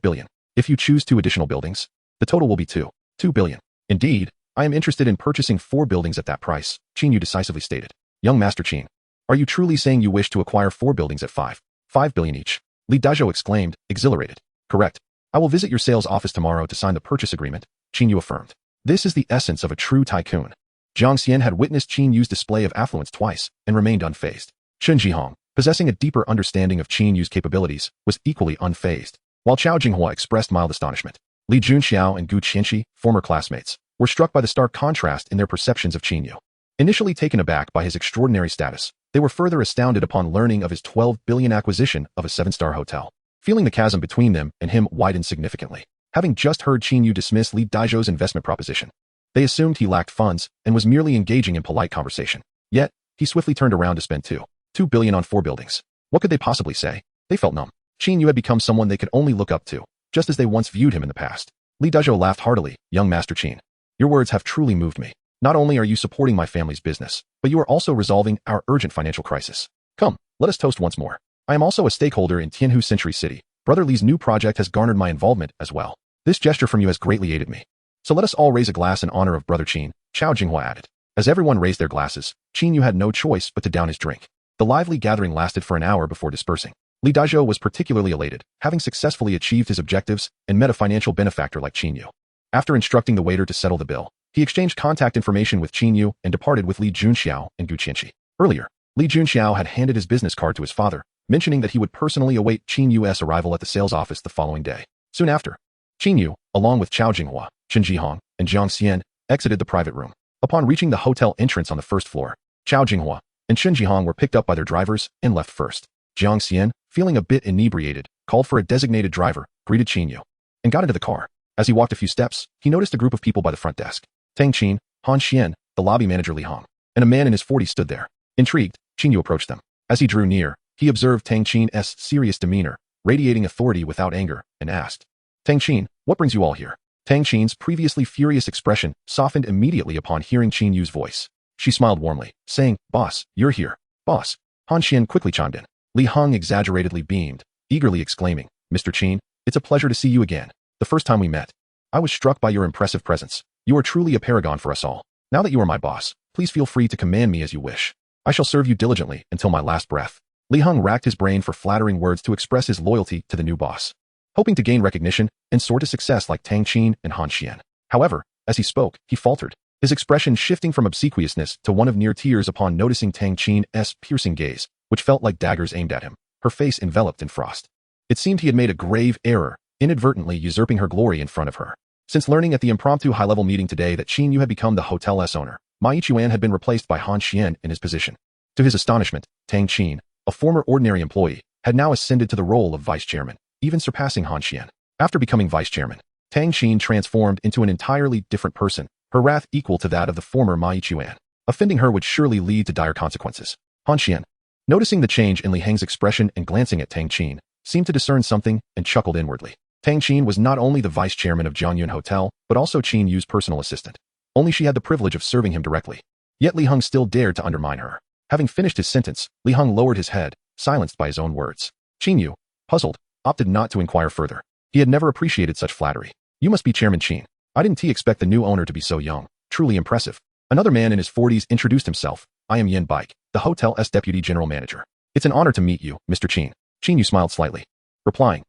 billion. If you choose 2 additional buildings, the total will be 2 billion. Indeed, I am interested in purchasing 4 buildings at that price, Qin Yu decisively stated. Young Master Qin, are you truly saying you wish to acquire 4 buildings at 5 billion each? Li Dazhou exclaimed, exhilarated. Correct. I will visit your sales office tomorrow to sign the purchase agreement, Qin Yu affirmed. This is the essence of a true tycoon. Jiang Xian had witnessed Qin Yu's display of affluence twice and remained unfazed. Chen Jihong, possessing a deeper understanding of Qin Yu's capabilities, was equally unfazed. While Chao Jinghua expressed mild astonishment, Li Junxiao and Gu Qianqi, former classmates, were struck by the stark contrast in their perceptions of Qin Yu. Initially taken aback by his extraordinary status, they were further astounded upon learning of his 12 billion acquisition of a 7-star hotel. Feeling the chasm between them and him widened significantly, having just heard Qin Yu dismiss Li Daizhou's investment proposition. They assumed he lacked funds and was merely engaging in polite conversation. Yet, he swiftly turned around to spend $2 billion on 4 buildings. What could they possibly say? They felt numb. Qin Yu had become someone they could only look up to, just as they once viewed him in the past. Li Daizhou laughed heartily. Young Master Qin, your words have truly moved me. Not only are you supporting my family's business, but you are also resolving our urgent financial crisis. Come, let us toast once more. I am also a stakeholder in Tianhu Century City. Brother Li's new project has garnered my involvement as well. This gesture from you has greatly aided me. So let us all raise a glass in honor of Brother Qin, Chao Jinghua added. As everyone raised their glasses, Qin Yu had no choice but to down his drink. The lively gathering lasted for an hour before dispersing. Li Daizhou was particularly elated, having successfully achieved his objectives and met a financial benefactor like Qin Yu. After instructing the waiter to settle the bill, he exchanged contact information with Qin Yu and departed with Li Junxiao and Gu Qianqi. Earlier, Li Junxiao had handed his business card to his father, mentioning that he would personally await Qin Yu's arrival at the sales office the following day. Soon after, Qin Yu, along with Chao Jinghua, Chen Jihong, and Jiang Xian, exited the private room. Upon reaching the hotel entrance on the first floor, Chao Jinghua and Chen Jihong were picked up by their drivers and left first. Jiang Xian, feeling a bit inebriated, called for a designated driver, greeted Qin Yu, and got into the car. As he walked a few steps, he noticed a group of people by the front desk. Tang Qin, Han Xian, the lobby manager Li Hong, and a man in his 40s stood there. Intrigued, Qin Yu approached them. As he drew near, he observed Tang Qin's serious demeanor, radiating authority without anger, and asked, Tang Qin, what brings you all here? Tang Qin's previously furious expression softened immediately upon hearing Qin Yu's voice. She smiled warmly, saying, Boss, you're here. Boss. Han Xian quickly chimed in. Li Hong exaggeratedly beamed, eagerly exclaiming, Mr. Qin, it's a pleasure to see you again. The first time we met, I was struck by your impressive presence. You are truly a paragon for us all. Now that you are my boss, please feel free to command me as you wish. I shall serve you diligently until my last breath. Li Hong racked his brain for flattering words to express his loyalty to the new boss, hoping to gain recognition and soar to success like Tang Qin and Han Xian. However, as he spoke, he faltered, his expression shifting from obsequiousness to one of near tears upon noticing Tang Qin's piercing gaze, which felt like daggers aimed at him, her face enveloped in frost. It seemed he had made a grave error, inadvertently usurping her glory in front of her. Since learning at the impromptu high-level meeting today that Qin Yu had become the hotel's owner, Ma Yichuan had been replaced by Han Xian in his position. To his astonishment, Tang Qin, a former ordinary employee, had now ascended to the role of vice chairman, even surpassing Han Xian. After becoming vice chairman, Tang Qin transformed into an entirely different person, her wrath equal to that of the former Ma Yichuan. Offending her would surely lead to dire consequences. Han Xian, noticing the change in Li Heng's expression and glancing at Tang Qin, seemed to discern something and chuckled inwardly. Tang Qin was not only the vice chairman of Jiangyun Hotel, but also Qin Yu's personal assistant. Only she had the privilege of serving him directly. Yet Li Heng still dared to undermine her. Having finished his sentence, Li Heng lowered his head, silenced by his own words. Qin Yu, puzzled, opted not to inquire further. He had never appreciated such flattery. You must be Chairman Qin. I didn't expect the new owner to be so young. Truly impressive. Another man in his 40s introduced himself. I am Yen Baik, the hotel's deputy general manager. It's an honor to meet you, Mr. Qin. Qin Yu smiled slightly, replying,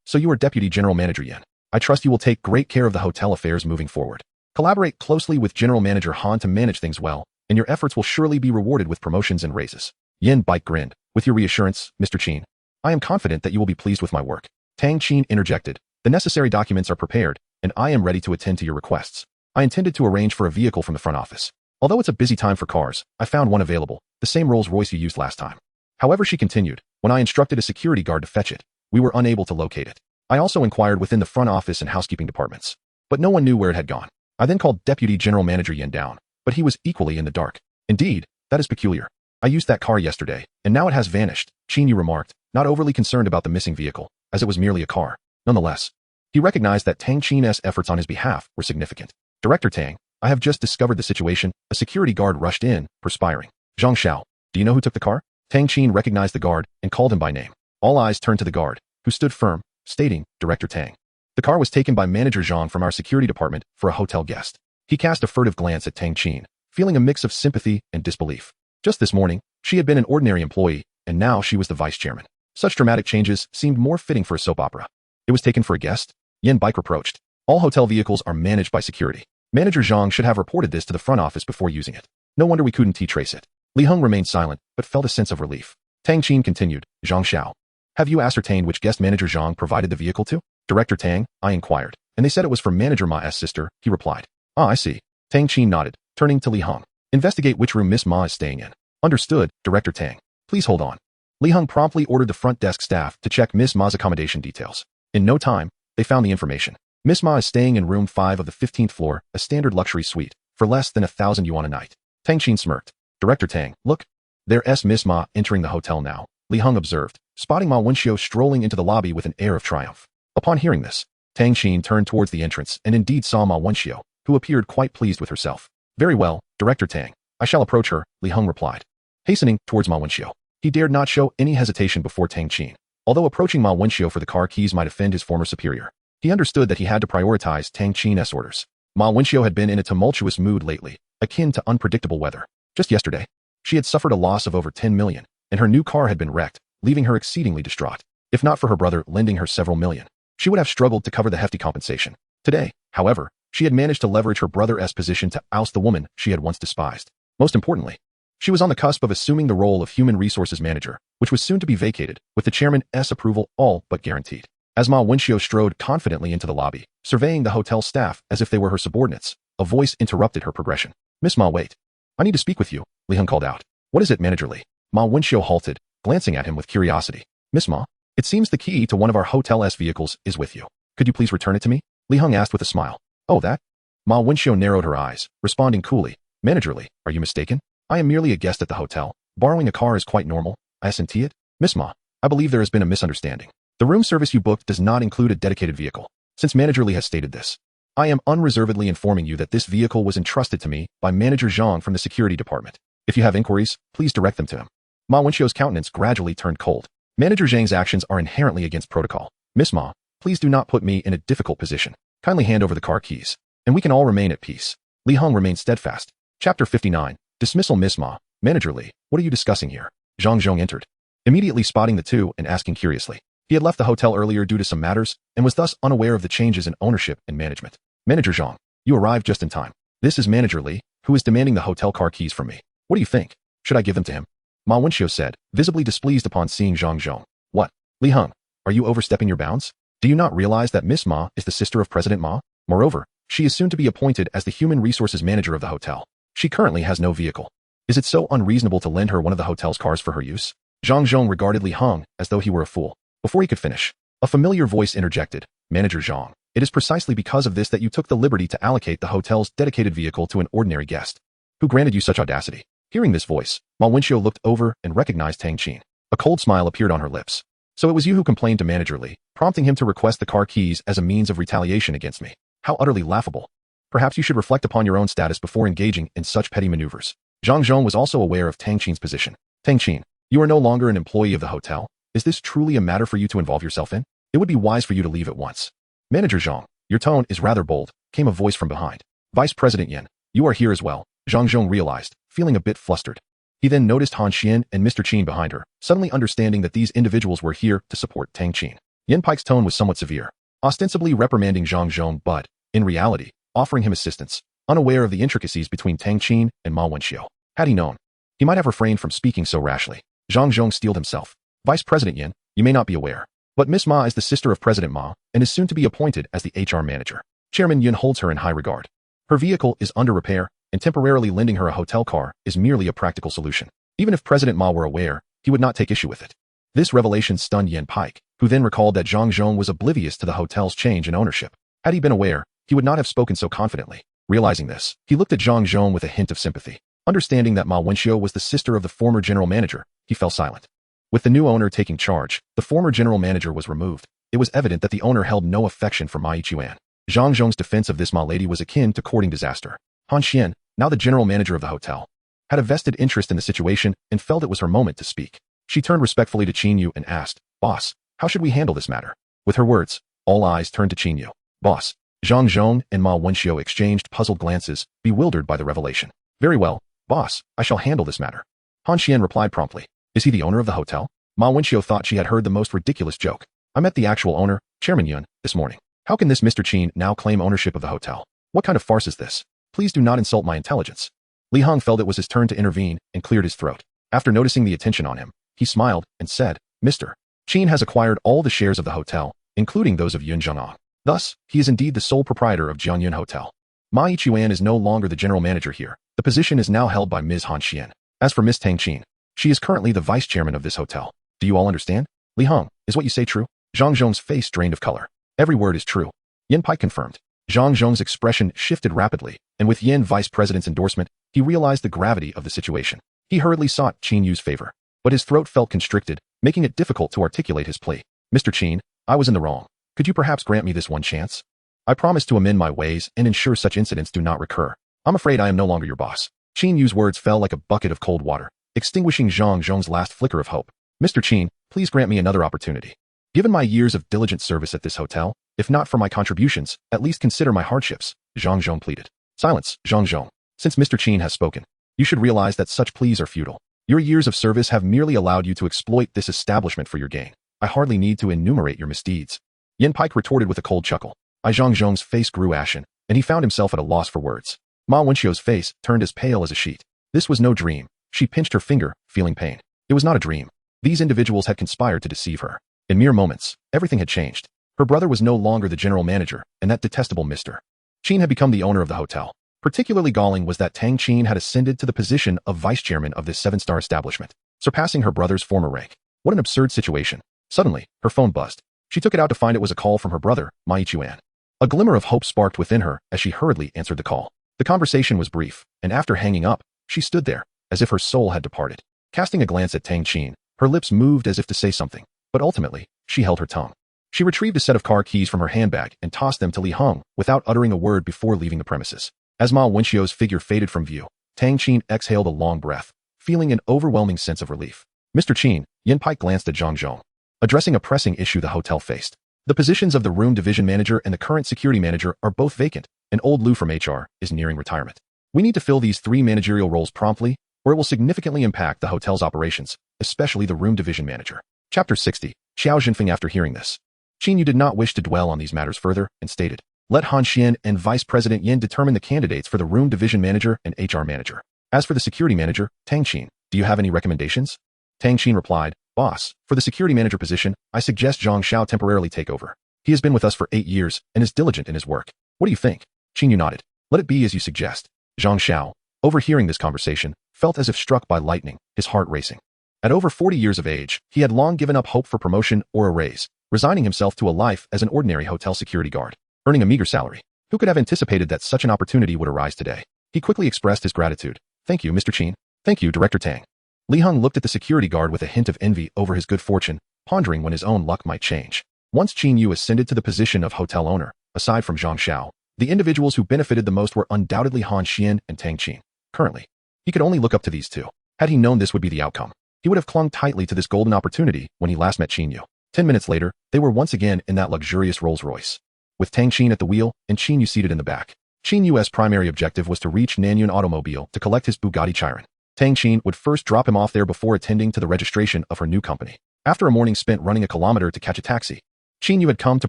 so you are deputy general manager Yen. I trust you will take great care of the hotel affairs moving forward. Collaborate closely with general manager Han to manage things well, and your efforts will surely be rewarded with promotions and raises. Yen Baik grinned. With your reassurance, Mr. Qin, I am confident that you will be pleased with my work. Tang Qin interjected. The necessary documents are prepared, and I am ready to attend to your requests. I intended to arrange for a vehicle from the front office. Although it's a busy time for cars, I found one available, the same Rolls-Royce you used last time. However, she continued, when I instructed a security guard to fetch it, we were unable to locate it. I also inquired within the front office and housekeeping departments, but no one knew where it had gone. I then called Deputy General Manager Yen down, but he was equally in the dark. Indeed, that is peculiar. I used that car yesterday, and now it has vanished, Qin Yu remarked, not overly concerned about the missing vehicle, as it was merely a car. Nonetheless, he recognized that Tang Qin's efforts on his behalf were significant. Director Tang, I have just discovered the situation. A security guard rushed in, perspiring. Zhang Xiao, do you know who took the car? Tang Qin recognized the guard and called him by name. All eyes turned to the guard, who stood firm, stating, Director Tang. The car was taken by Manager Zhang from our security department for a hotel guest. He cast a furtive glance at Tang Qin, feeling a mix of sympathy and disbelief. Just this morning, she had been an ordinary employee, and now she was the vice chairman. Such dramatic changes seemed more fitting for a soap opera. It was taken for a guest? Yen Baik reproached. All hotel vehicles are managed by security. Manager Zhang should have reported this to the front office before using it. No wonder we couldn't trace it. Li Heng remained silent, but felt a sense of relief. Tang Qin continued, Zhang Xiao, have you ascertained which guest Manager Zhang provided the vehicle to? Director Tang, I inquired, and they said it was for Manager Ma's sister, he replied. I see. Tang Qin nodded, turning to Li Heng. Investigate which room Miss Ma is staying in. Understood, Director Tang. Please hold on. Li Heng promptly ordered the front desk staff to check Miss Ma's accommodation details. In no time, they found the information. Miss Ma is staying in room 5 of the 15th floor, a standard luxury suite, for less than 1,000 yuan a night. Tang Qin smirked. Director Tang, look. There's Miss Ma entering the hotel now, Li Heng observed, spotting Ma Wenxiu strolling into the lobby with an air of triumph. Upon hearing this, Tang Qin turned towards the entrance and indeed saw Ma Wenxiu, who appeared quite pleased with herself. Very well, Director Tang. I shall approach her, Li Heng replied. Hastening towards Ma Wenxiu, he dared not show any hesitation before Tang Qin. Although approaching Ma Wenxiu for the car keys might offend his former superior, he understood that he had to prioritize Tang Qin's orders. Ma Wenxiu had been in a tumultuous mood lately, akin to unpredictable weather. Just yesterday, she had suffered a loss of over 10 million, and her new car had been wrecked, leaving her exceedingly distraught. If not for her brother lending her several million, she would have struggled to cover the hefty compensation. Today, however, she had managed to leverage her brother's position to oust the woman she had once despised. Most importantly, she was on the cusp of assuming the role of human resources manager, which was soon to be vacated, with the chairman's approval all but guaranteed. As Ma Wenxiu strode confidently into the lobby, surveying the hotel staff as if they were her subordinates, a voice interrupted her progression. Miss Ma, wait. I need to speak with you, Li Heng called out. What is it, Manager Li? Ma Wenxiu halted, glancing at him with curiosity. Miss Ma, it seems the key to one of our hotel's vehicles is with you. Could you please return it to me? Li Heng asked with a smile. Oh, that? Ma Wenxiu narrowed her eyes, responding coolly. Manager Li, are you mistaken? I am merely a guest at the hotel. Borrowing a car is quite normal. Isn't it? Miss Ma, I believe there has been a misunderstanding. The room service you booked does not include a dedicated vehicle. Since Manager Li has stated this, I am unreservedly informing you that this vehicle was entrusted to me by Manager Zhang from the security department. If you have inquiries, please direct them to him. Ma Wenxiu's countenance gradually turned cold. Manager Zhang's actions are inherently against protocol. Miss Ma, please do not put me in a difficult position. Kindly hand over the car keys, and we can all remain at peace. Li Heng remained steadfast. Chapter 59. Dismissal. Miss Ma, Manager Li, what are you discussing here? Zhang Zhong entered, immediately spotting the two and asking curiously. He had left the hotel earlier due to some matters, and was thus unaware of the changes in ownership and management. Manager Zhang, you arrived just in time. This is Manager Li, who is demanding the hotel car keys from me. What do you think? Should I give them to him? Ma Wenxiu said, visibly displeased upon seeing Zhang Zhong. What? Li Heng, are you overstepping your bounds? Do you not realize that Miss Ma is the sister of President Ma? Moreover, she is soon to be appointed as the human resources manager of the hotel. She currently has no vehicle. Is it so unreasonable to lend her one of the hotel's cars for her use? Zhang Zhong regarded Li Heng as though he were a fool. Before he could finish, a familiar voice interjected. Manager Zhang, it is precisely because of this that you took the liberty to allocate the hotel's dedicated vehicle to an ordinary guest. Who granted you such audacity? Hearing this voice, Ma Wenxiu looked over and recognized Tang Qin. A cold smile appeared on her lips. So it was you who complained to Manager Li, prompting him to request the car keys as a means of retaliation against me. How utterly laughable. Perhaps you should reflect upon your own status before engaging in such petty maneuvers. Zhang Zhong was also aware of Tang Qin's position. Tang Qin, you are no longer an employee of the hotel. Is this truly a matter for you to involve yourself in? It would be wise for you to leave at once. Manager Zhang, your tone is rather bold, came a voice from behind. Vice President Yin, you are here as well, Zhang Zhong realized, feeling a bit flustered. He then noticed Han Xian and Mr. Qin behind her, suddenly understanding that these individuals were here to support Tang Qin. Yin Pike's tone was somewhat severe, ostensibly reprimanding Zhang Zhong but, in reality, offering him assistance, unaware of the intricacies between Tang Qin and Ma Wenxiu. Had he known, he might have refrained from speaking so rashly. Zhang Zhong steeled himself. Vice President Yin, you may not be aware, but Miss Ma is the sister of President Ma and is soon to be appointed as the HR manager. Chairman Yin holds her in high regard. Her vehicle is under repair, and temporarily lending her a hotel car is merely a practical solution. Even if President Ma were aware, he would not take issue with it. This revelation stunned Yin Pike, who then recalled that Zhang Zhong was oblivious to the hotel's change in ownership. Had he been aware, he would not have spoken so confidently. Realizing this, he looked at Zhang Zhong with a hint of sympathy. Understanding that Ma Wenxiu was the sister of the former general manager, he fell silent. With the new owner taking charge, the former general manager was removed. It was evident that the owner held no affection for Ma Yichuan. Zhang Zhong's defense of this Ma lady was akin to courting disaster. Han Xian, now the general manager of the hotel, had a vested interest in the situation and felt it was her moment to speak. She turned respectfully to Qin Yu and asked, Boss, how should we handle this matter? With her words, all eyes turned to Qin Yu. Boss. Zhang Zhong and Ma Wenxiu exchanged puzzled glances, bewildered by the revelation. Very well, boss, I shall handle this matter. Han Xian replied promptly. Is he the owner of the hotel? Ma Wenxiu thought she had heard the most ridiculous joke. I met the actual owner, Chairman Yun, this morning. How can this Mr. Qin now claim ownership of the hotel? What kind of farce is this? Please do not insult my intelligence. Li Heng felt it was his turn to intervene and cleared his throat. After noticing the attention on him, he smiled and said, Mr. Qin has acquired all the shares of the hotel, including those of Yun Zhang'an. Thus, he is indeed the sole proprietor of Jianyun Hotel. Ma Yichuan is no longer the general manager here. The position is now held by Ms. Han Xian. As for Ms. Tang Qin, she is currently the vice chairman of this hotel. Do you all understand? Li Heng, is what you say true? Zhang Zhong's face drained of color. Every word is true. Yin Pike confirmed. Zhang Zhong's expression shifted rapidly, and with Yin vice president's endorsement, he realized the gravity of the situation. He hurriedly sought Qin Yu's favor, but his throat felt constricted, making it difficult to articulate his plea. Mr. Qin, I was in the wrong. Could you perhaps grant me this one chance? I promise to amend my ways and ensure such incidents do not recur. I'm afraid I am no longer your boss. Qin Yu's words fell like a bucket of cold water, extinguishing Zhang Zhong's last flicker of hope. Mr. Qin, please grant me another opportunity. Given my years of diligent service at this hotel, if not for my contributions, at least consider my hardships, Zhang Zhong pleaded. Silence, Zhang Zhong. Since Mr. Qin has spoken, you should realize that such pleas are futile. Your years of service have merely allowed you to exploit this establishment for your gain. I hardly need to enumerate your misdeeds. Yin Pike retorted with a cold chuckle. Zhang Zhong's face grew ashen, and he found himself at a loss for words. Ma Wenqiu's face turned as pale as a sheet. This was no dream. She pinched her finger, feeling pain. It was not a dream. These individuals had conspired to deceive her. In mere moments, everything had changed. Her brother was no longer the general manager, and that detestable Mr. Qin had become the owner of the hotel. Particularly galling was that Tang Qin had ascended to the position of vice chairman of this 7-star establishment, surpassing her brother's former rank. What an absurd situation. Suddenly, her phone buzzed. She took it out to find it was a call from her brother, Ma Chuan. A glimmer of hope sparked within her as she hurriedly answered the call. The conversation was brief, and after hanging up, she stood there, as if her soul had departed. Casting a glance at Tang Qin, her lips moved as if to say something, but ultimately, she held her tongue. She retrieved a set of car keys from her handbag and tossed them to Li Heng without uttering a word before leaving the premises. As Ma Wenqiu's figure faded from view, Tang Qin exhaled a long breath, feeling an overwhelming sense of relief. Mr. Qin, Yin Pike glanced at Zhang Zhong, addressing a pressing issue the hotel faced. The positions of the room division manager and the current security manager are both vacant, and old Lu from HR is nearing retirement. We need to fill these 3 managerial roles promptly, or it will significantly impact the hotel's operations, especially the room division manager. Chapter 60. Xiao Jinfeng. After hearing this, Qin Yu did not wish to dwell on these matters further and stated, let Han Xian and Vice President Yin determine the candidates for the room division manager and HR manager. As for the security manager, Tang Qin, do you have any recommendations? Tang Qin replied, Boss, for the security manager position, I suggest Zhang Xiao temporarily take over. He has been with us for 8 years and is diligent in his work. What do you think? Qin Yu nodded. Let it be as you suggest. Zhang Xiao, overhearing this conversation, felt as if struck by lightning, his heart racing. At over 40 years of age, he had long given up hope for promotion or a raise, resigning himself to a life as an ordinary hotel security guard, earning a meager salary. Who could have anticipated that such an opportunity would arise today? He quickly expressed his gratitude. Thank you, Mr. Qin. Thank you, Director Tang. Li Heng looked at the security guard with a hint of envy over his good fortune, pondering when his own luck might change. Once Qin Yu ascended to the position of hotel owner, aside from Zhang Xiao, the individuals who benefited the most were undoubtedly Han Xian and Tang Qin. Currently, he could only look up to these two. Had he known this would be the outcome, he would have clung tightly to this golden opportunity when he last met Qin Yu. 10 minutes later, they were once again in that luxurious Rolls-Royce, with Tang Qin at the wheel and Qin Yu seated in the back. Qin Yu's primary objective was to reach Nanyun Automobile to collect his Bugatti Chiron. Tang Qin would first drop him off there before attending to the registration of her new company. After a morning spent running a kilometer to catch a taxi, Qin Yu had come to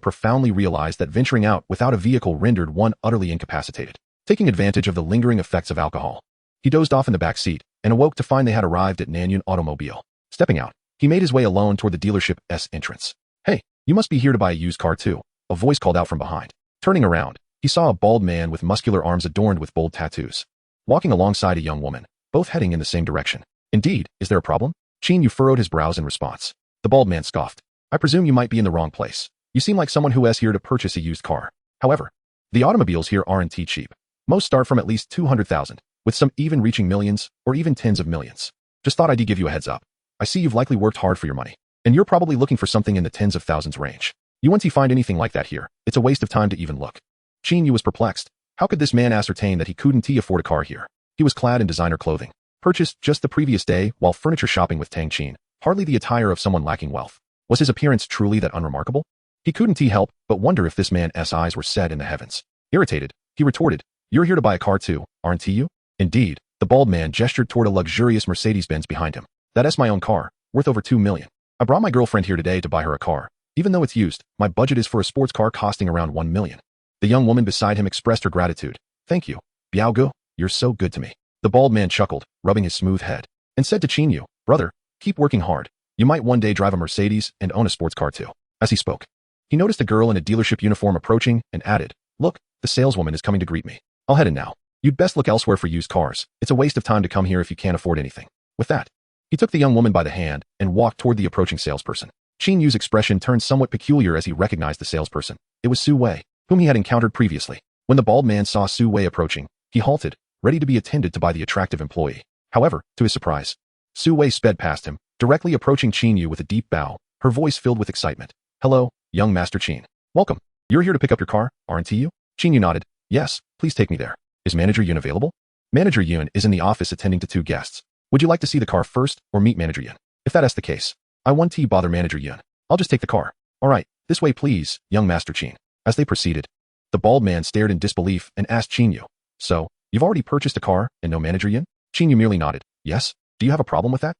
profoundly realize that venturing out without a vehicle rendered one utterly incapacitated. Taking advantage of the lingering effects of alcohol, he dozed off in the back seat and awoke to find they had arrived at Nanyun Automobile. Stepping out, he made his way alone toward the dealership's entrance. Hey, you must be here to buy a used car too, a voice called out from behind. Turning around, he saw a bald man with muscular arms adorned with bold tattoos, walking alongside a young woman, both heading in the same direction. Indeed, is there a problem? Qin Yu furrowed his brows in response. The bald man scoffed. I presume you might be in the wrong place. You seem like someone who is here to purchase a used car. However, the automobiles here aren't cheap. Most start from at least 200,000, with some even reaching millions, or even tens of millions. Just thought I'd give you a heads up. I see you've likely worked hard for your money, and you're probably looking for something in the tens of thousands range. You won't find anything like that here. It's a waste of time to even look. Qin Yu was perplexed. How could this man ascertain that he couldn't afford a car here? He was clad in designer clothing, purchased just the previous day while furniture shopping with Tang Qin, hardly the attire of someone lacking wealth. Was his appearance truly that unremarkable? He couldn't help but wonder if this man's eyes were set in the heavens. Irritated, he retorted, You're here to buy a car too, aren't you? Indeed, the bald man gestured toward a luxurious Mercedes-Benz behind him. That's my own car, worth over 2 million. I brought my girlfriend here today to buy her a car. Even though it's used, my budget is for a sports car costing around 1 million. The young woman beside him expressed her gratitude. Thank you, Biaogu, you're so good to me. The bald man chuckled, rubbing his smooth head, and said to Qin Yu, Brother, keep working hard. You might one day drive a Mercedes and own a sports car too. As he spoke, he noticed a girl in a dealership uniform approaching and added, Look, the saleswoman is coming to greet me. I'll head in now. You'd best look elsewhere for used cars. It's a waste of time to come here if you can't afford anything. With that, he took the young woman by the hand and walked toward the approaching salesperson. Qin Yu's expression turned somewhat peculiar as he recognized the salesperson. It was Su Wei. whom he had encountered previously. When the bald man saw Su Wei approaching, he halted, ready to be attended to by the attractive employee. However, to his surprise, Su Wei sped past him, directly approaching Qin Yu with a deep bow, her voice filled with excitement. "Hello, young Master Qin. Welcome. You're here to pick up your car, aren't you?" Qin Yu nodded. "Yes, please take me there. Is Manager Yun available?" Manager Yun is in the office attending to 2 guests. Would you like to see the car first or meet Manager Yun? If that is the case, I won't bother Manager Yun. I'll just take the car. All right, this way please, young Master Qin. As they proceeded, the bald man stared in disbelief and asked Qin Yu, "So, you've already purchased a car and no Manager Yun?" Qin Yu merely nodded. "Yes. Do you have a problem with that?"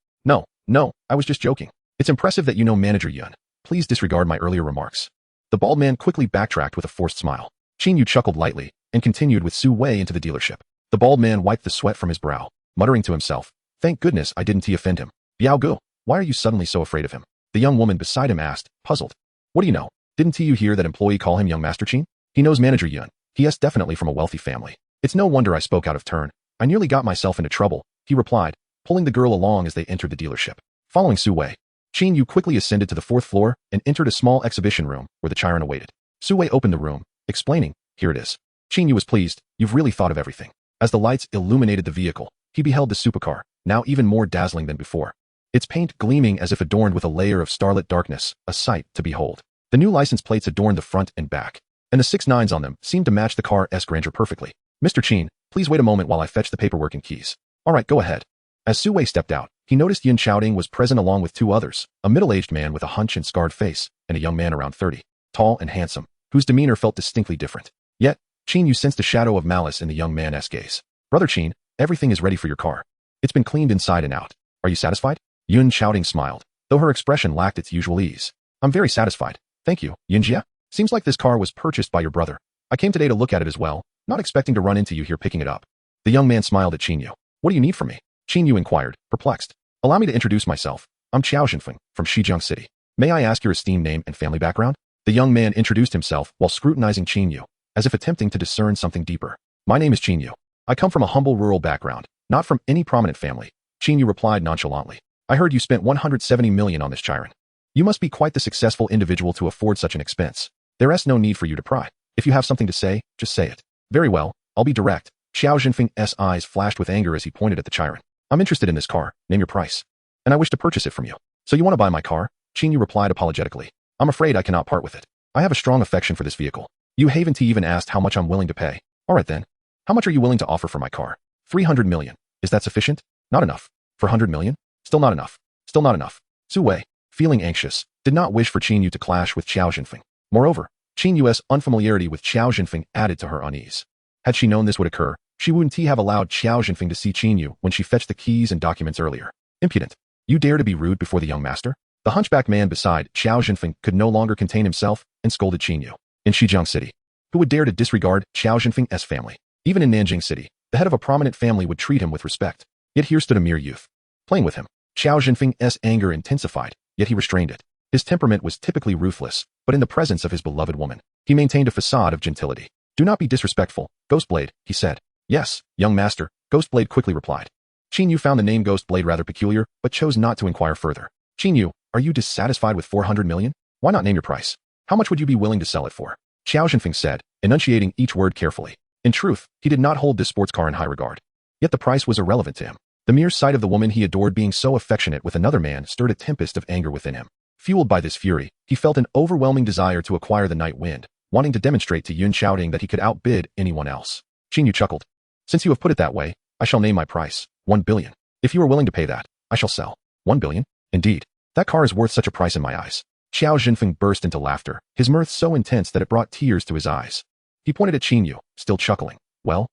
No, I was just joking. It's impressive that you know Manager Yun. Please disregard my earlier remarks." The bald man quickly backtracked with a forced smile. Qin Yu chuckled lightly and continued with Su Wei into the dealership. The bald man wiped the sweat from his brow, muttering to himself, "Thank goodness I didn't offend him. Biao Gu, why are you suddenly so afraid of him?" The young woman beside him asked, puzzled. "What do you know? Didn't you hear that employee call him young Master Qin? He knows Manager Yun. He is definitely from a wealthy family. It's no wonder I spoke out of turn. I nearly got myself into trouble," he replied, pulling the girl along as they entered the dealership. Following Su Wei, Qin Yu quickly ascended to the 4th floor and entered a small exhibition room where the Chiron awaited. Su Wei opened the room, explaining, "Here it is." Qin Yu was pleased. "You've really thought of everything." As the lights illuminated the vehicle, he beheld the supercar, now even more dazzling than before. Its paint gleaming as if adorned with a layer of starlit darkness, a sight to behold. The new license plates adorned the front and back, and the 6 nines on them seemed to match the car's grandeur perfectly. "Mr. Qin, please wait a moment while I fetch the paperwork and keys." "All right, go ahead." As Su Wei stepped out, he noticed Yin Xiaoding was present along with 2 others, a middle-aged man with a hunch and scarred face, and a young man around 30, tall and handsome, whose demeanor felt distinctly different. Yet, Qin Yu sensed a shadow of malice in the young man's gaze. "Brother Qin, everything is ready for your car. It's been cleaned inside and out. Are you satisfied?" Yun Xiaoding smiled, though her expression lacked its usual ease. "I'm very satisfied. Thank you, Yunjia. Seems like this car was purchased by your brother. I came today to look at it as well, not expecting to run into you here picking it up." The young man smiled at Qin Yu. "What do you need from me?" Qin Yu inquired, perplexed. "Allow me to introduce myself. I'm Qiao Jinfeng, from Shijiang City. May I ask your esteemed name and family background?" The young man introduced himself while scrutinizing Qin Yu, as if attempting to discern something deeper. "My name is Qin Yu. I come from a humble rural background, not from any prominent family," Qin Yu replied nonchalantly. "I heard you spent 170 million on this Chiron. You must be quite the successful individual to afford such an expense. There is no need for you to pry. If you have something to say, just say it." "Very well, I'll be direct." Qiao Jinfeng's eyes flashed with anger as he pointed at the Chiron. "I'm interested in this car, name your price. And I wish to purchase it from you." "So you want to buy my car?" Qin Yu replied apologetically. "I'm afraid I cannot part with it. I have a strong affection for this vehicle. You haven't even asked how much I'm willing to pay. All right then. How much are you willing to offer for my car?" 300 million. Is that sufficient?" "Not enough." "For 100 million? Still not enough. Still not enough." Su Wei, feeling anxious, did not wish for Qin Yu to clash with Qiao Jinfeng. Moreover, Qin Yu's unfamiliarity with Qiao Jinfeng added to her unease. Had she known this would occur, she wouldn't have allowed Qiao Jinfeng to see Qin Yu when she fetched the keys and documents earlier. "Impudent. You dare to be rude before the young master?" The hunchback man beside Qiao Jinfeng could no longer contain himself and scolded Qin Yu. In Shijiang City, who would dare to disregard Qiao Jinfeng's family? Even in Nanjing City, the head of a prominent family would treat him with respect. Yet here stood a mere youth, playing with him. Qiao Jinfeng's anger intensified, yet he restrained it. His temperament was typically ruthless, but in the presence of his beloved woman, he maintained a facade of gentility. "Do not be disrespectful, Ghostblade," he said. "Yes, young master," Ghostblade quickly replied. Qin Yu found the name Ghostblade rather peculiar, but chose not to inquire further. "Qin Yu, are you dissatisfied with 400 million? Why not name your price? How much would you be willing to sell it for?" Qiao Jinfeng said, enunciating each word carefully. In truth, he did not hold this sports car in high regard. Yet the price was irrelevant to him. The mere sight of the woman he adored being so affectionate with another man stirred a tempest of anger within him. Fueled by this fury, he felt an overwhelming desire to acquire the night wind, wanting to demonstrate to Yun Xiaoding that he could outbid anyone else. Qin Yu chuckled. "Since you have put it that way, I shall name my price, 1 billion. If you are willing to pay that, I shall sell." 1 billion? Indeed. That car is worth such a price in my eyes. Qiao Jinfeng burst into laughter, his mirth so intense that it brought tears to his eyes. He pointed at Qin Yu, still chuckling. Well,